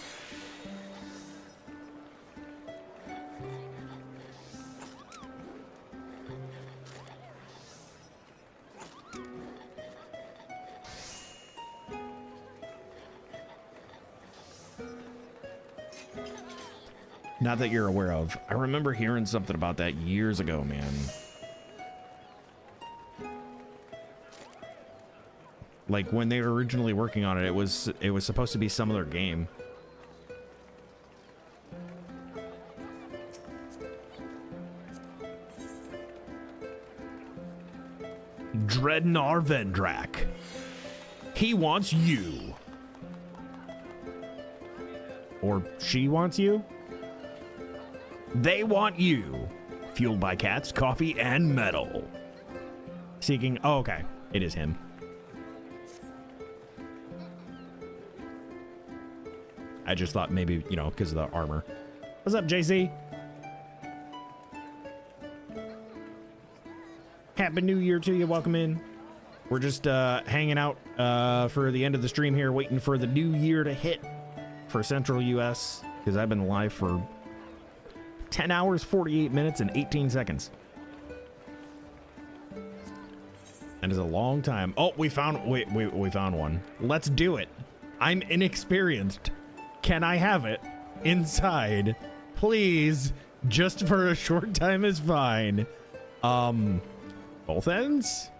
Not that you're aware of. I remember hearing something about that years ago, man. Like when they were originally working on it, it was supposed to be some other game. Dreadnar Vendrak. He wants you. Or she wants you? They want you. Fueled by cats, coffee, and metal. Seeking... Oh, okay. It is him. I just thought maybe, you know, because of the armor. What's up, JC? Happy New Year to you. Welcome in. We're just hanging out for the end of the stream here, waiting for the new year to hit for Central US, because I've been live for 10 hours, 48 minutes, and 18 seconds. That is a long time. Oh, we found one. Let's do it. I'm inexperienced. Can I have it inside? Please. Just for a short time is fine. Both ends?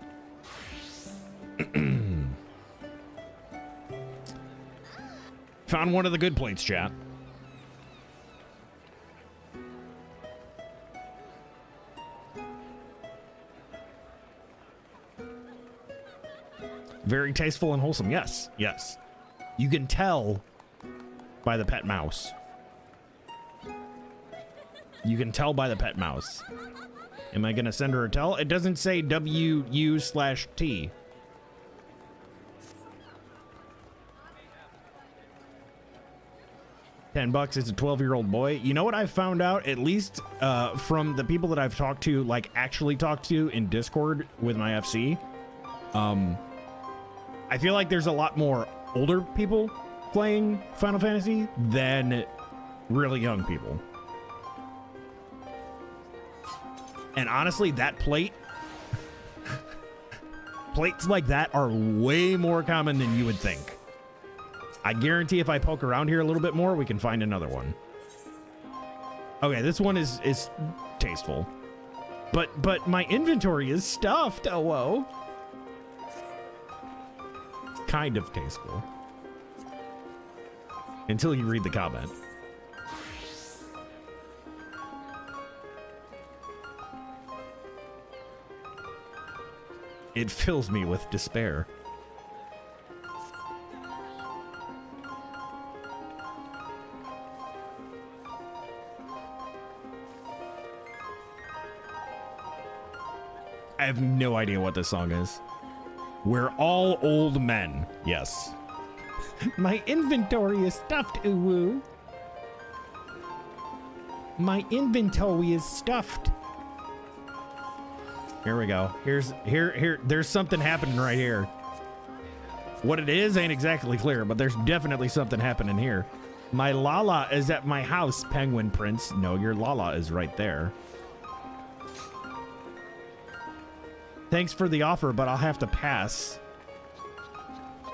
Found one of the good plates, chat. Very tasteful and wholesome. Yes, yes. You can tell by the pet mouse. You can tell by the pet mouse. Am I gonna send her a tell? It doesn't say WU/T. $10 is a 12-year-old boy. You know what I've found out, at least from the people that I've talked to, like actually talked to in Discord with my FC. I feel like there's a lot more older people playing Final Fantasy than really young people. And honestly, that plates like that are way more common than you would think. I guarantee if I poke around here a little bit more, we can find another one. Okay, this one is tasteful. But my inventory is stuffed. Oh, whoa. Kind of tasteful. Until you read the comment. It fills me with despair. I have no idea what this song is. We're all old men. Yes. My inventory is stuffed, uwu. My inventory is stuffed. Here we go. There's something happening right here. What it is ain't exactly clear, but there's definitely something happening here. My Lala is at my house, Penguin Prince. No, your Lala is right there. Thanks for the offer, but I'll have to pass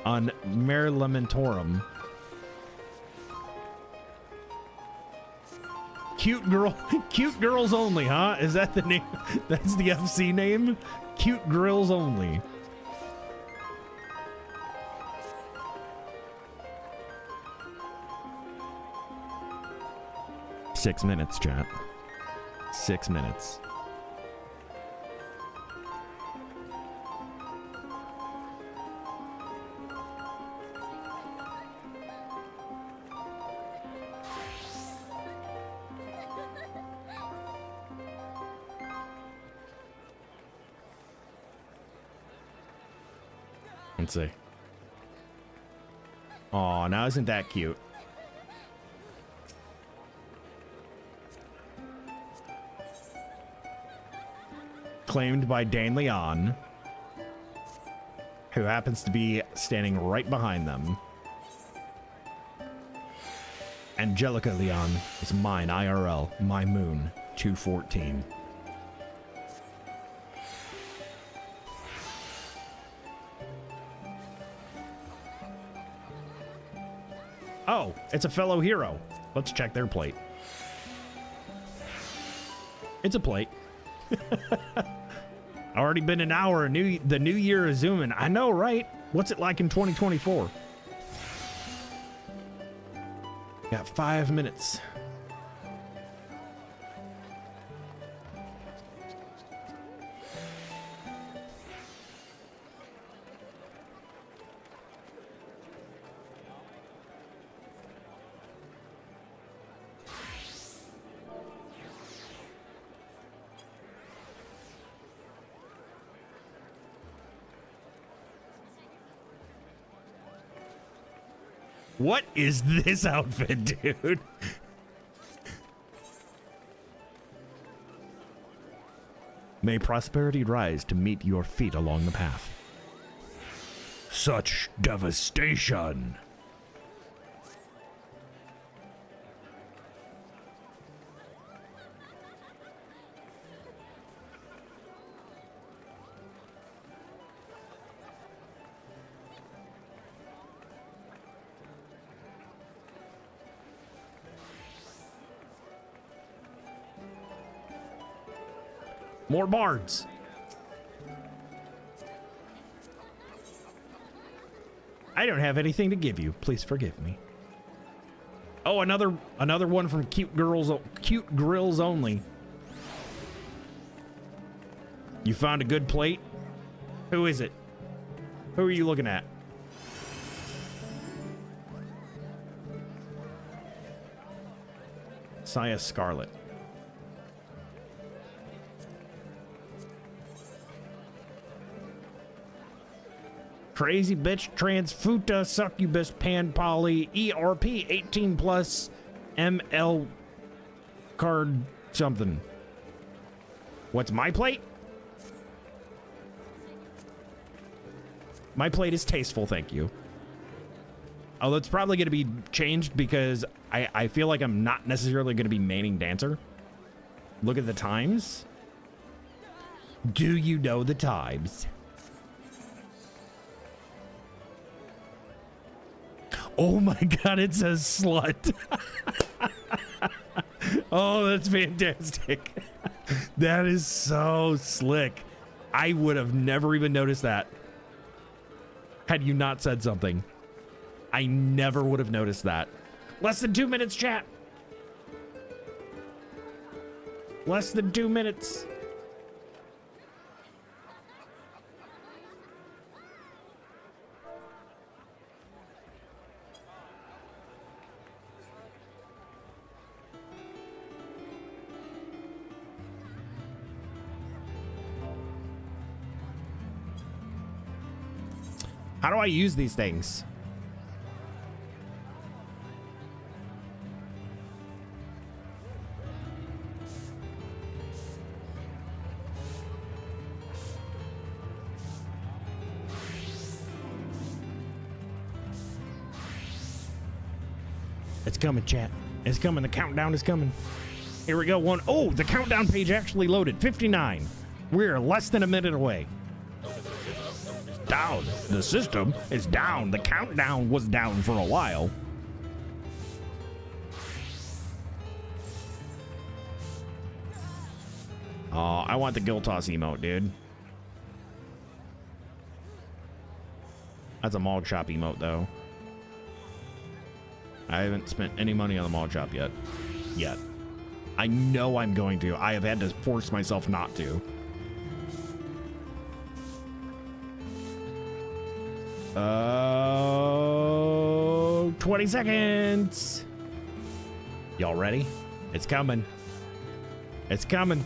on Mare Lamentorum. Cute girls only, huh? Is that the name? That's the FC name? Cute girls only. Six minutes, chat. 6 minutes. Let's see. Aw, now isn't that cute? Claimed by Dane Leon, who happens to be standing right behind them. Angelica Leon is mine IRL, my moon, 214. Oh, it's a fellow hero. Let's check their plate. It's a plate. Already been an hour. The new year is zooming. I know, right? What's it like in 2024? Got 5 minutes. What is this outfit, dude? May prosperity rise to meet your feet along the path. Such devastation. More bards. I don't have anything to give you. Please forgive me. Oh, another one from Cute Grills Only. You found a good plate? Who is it? Who are you looking at? Saya Scarlet. Crazy bitch, transfuta, succubus, pan poly, ERP, 18 plus, ML card something. What's my plate? My plate is tasteful, thank you. Although it's probably going to be changed because I feel like I'm not necessarily going to be maining dancer. Look at the times. Do you know the times? Oh my god, it says slut. Oh, that's fantastic. That is so slick. I would have never even noticed that had you not said something. I never would have noticed that. Less than 2 minutes, chat. Less than 2 minutes. How do I use these things? It's coming, chat. It's coming. The countdown is coming. Here we go. Oh, the countdown page actually loaded. 59. We're less than a minute away. Down. The system is down. The countdown was down for a while. Oh, I want the Guild Toss emote, dude. That's a mall shop emote, though. I haven't spent any money on the mall shop yet. I know I'm going to. I have had to force myself not to. 20 seconds. Y'all ready? It's coming. It's coming.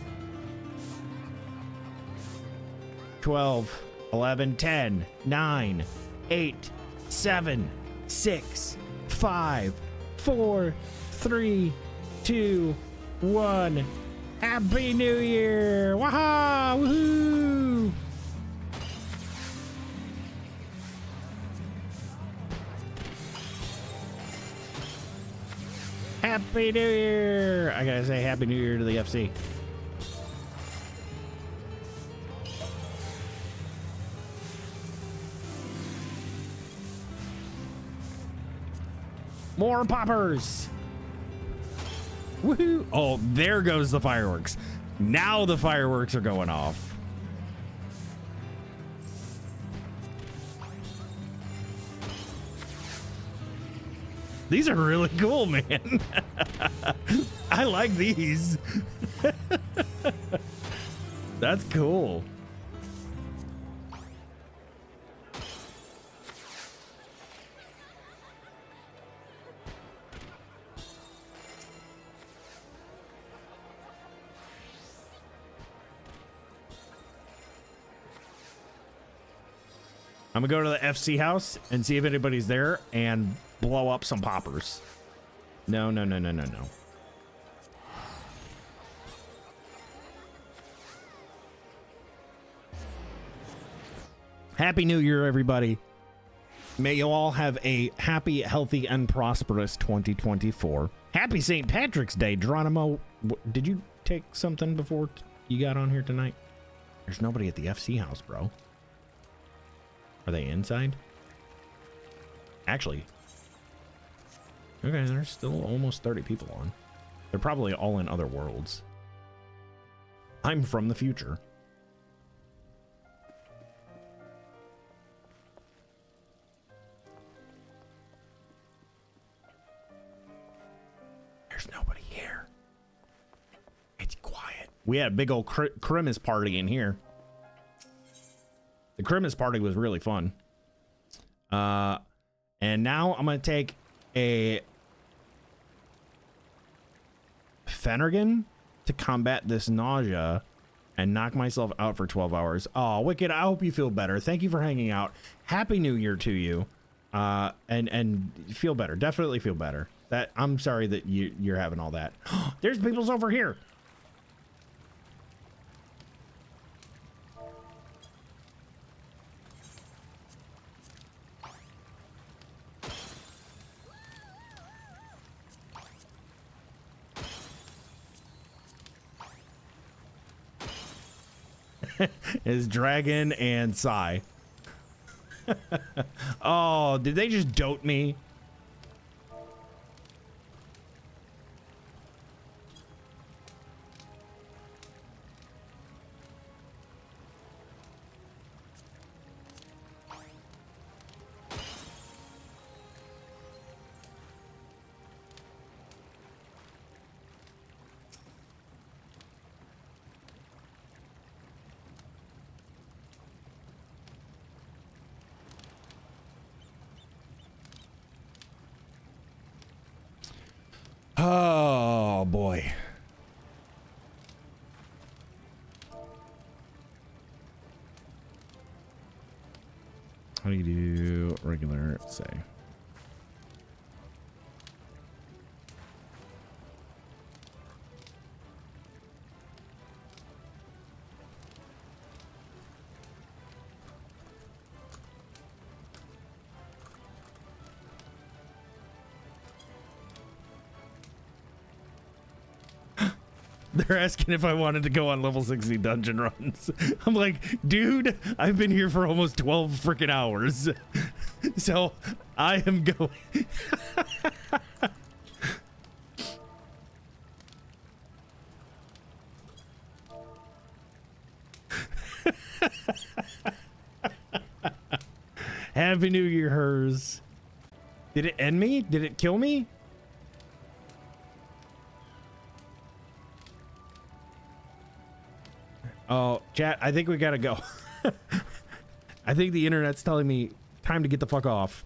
12, 11, 10, 9, 8, 7, 6, 5, 4, 3, 2, 1. Happy New Year! Waha! Woohoo! Happy New Year! I gotta say Happy New Year to the FC. More poppers! Woohoo! Oh, there goes the fireworks. Now the fireworks are going off. These are really cool, man. I like these. That's cool. I'm gonna go to the FC house and see if anybody's there and blow up some poppers. No. Happy New Year, everybody. May you all have a happy, healthy, and prosperous 2024. Happy St. Patrick's Day, Geronimo. Did you take something before you got on here tonight? There's nobody at the FC house, bro. Are they inside? Actually. Okay, there's still almost 30 people on. They're probably all in other worlds. I'm from the future. There's nobody here. It's quiet. We had a big old Christmas party in here. The Christmas party was really fun. And now I'm going to take a Fenergan to combat this nausea and knock myself out for 12 hours. Oh, Wicked, I hope you feel better. Thank you for hanging out. Happy New Year to you. And feel better. Definitely feel better. That I'm sorry that you're having all that. There's people's over here. Is Dragon and Psy. Oh, did they just dote me? Oh boy. How do you do regular say? They're asking if I wanted to go on level 60 dungeon runs. I'm like, dude, I've been here for almost 12 freaking hours. So I am going. Happy New Year, hers. Did it end me? Did it kill me? Oh, chat, I think we gotta go. I think the internet's telling me time to get the fuck off.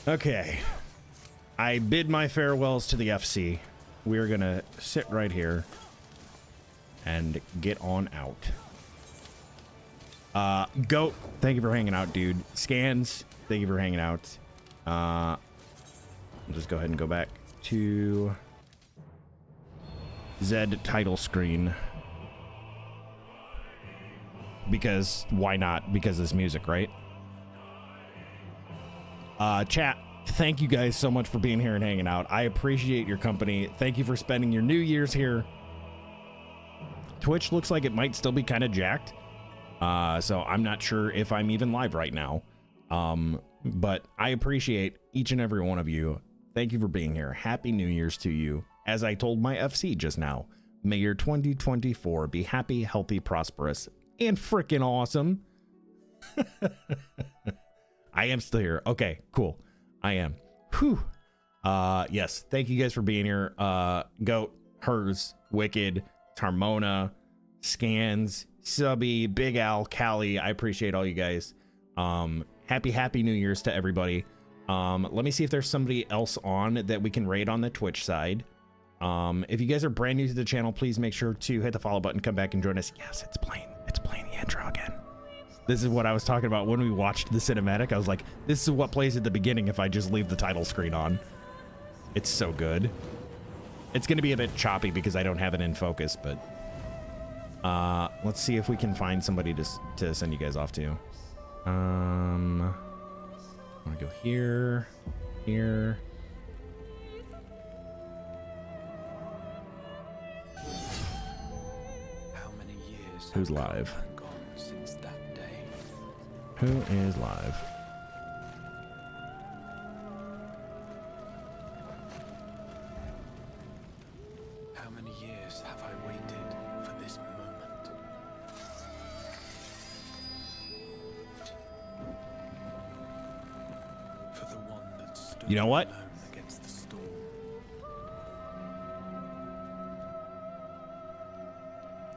Okay, I bid my farewells to the FC. We're gonna sit right here and get on out. Goat, thank you for hanging out, dude. Scans, thank you for hanging out. I'll just go ahead and go back to Zed title screen. Because why not? Because of this music, right? Chat, thank you guys so much for being here and hanging out. I appreciate your company. Thank you for spending your New Year's here. Twitch looks like it might still be kind of jacked. So I'm not sure if I'm even live right now. But I appreciate each and every one of you. Thank you for being here. Happy New Year's to you. As I told my FC just now, may your 2024 be happy, healthy, prosperous, and freaking awesome. I am still here. Okay, cool. I am. Whew. Yes, thank you guys for being here. Goat, Hers, Wicked, Tarmona, Scans, Subby, Big Al, Callie. I appreciate all you guys. Happy New Year's to everybody. Let me see if there's somebody else on that we can raid on the Twitch side. If you guys are brand new to the channel, please make sure to hit the follow button, come back and join us. Yes, it's playing the intro again. This is what I was talking about when we watched the cinematic. I was like, this is what plays at the beginning if I just leave the title screen on. It's so good. It's going to be a bit choppy because I don't have it in focus, but let's see if we can find somebody to send you guys off to. I'm gonna go here. How many years Who's live? gone since that day? Who is live? How many years have I waited for this moment? For the one that stood You know what? alone against the storm.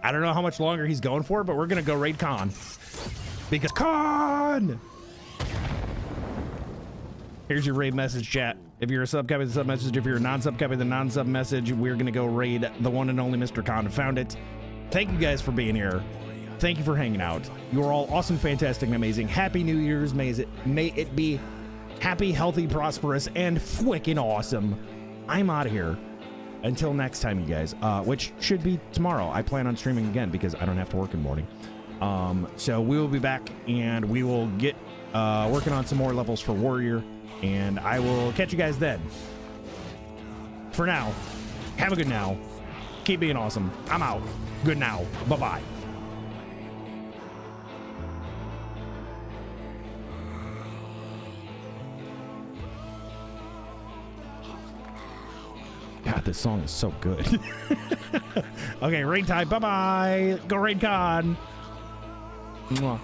I don't know how much longer he's going for, but we're gonna go raid Khan. Because Khan! Here's your raid message, chat. If you're a sub, copy the sub message. If you're a non-sub, copy the non-sub message. We're gonna go raid the one and only Mr. Khan. Found it. Thank you guys for being here. Thank you for hanging out. You are all awesome, fantastic, and amazing. Happy New Year's. May it be happy, healthy, prosperous, and freaking awesome. I'm out of here. Until next time, you guys, which should be tomorrow. I plan on streaming again because I don't have to work in the morning. So we will be back and we will get working on some more levels for Warrior, and I will catch you guys then. For now, have a good now. Keep being awesome. I'm out. Good now. Bye-bye. God, this song is so good. Okay, raid time. Bye-bye. Go raid Khan. Mwah.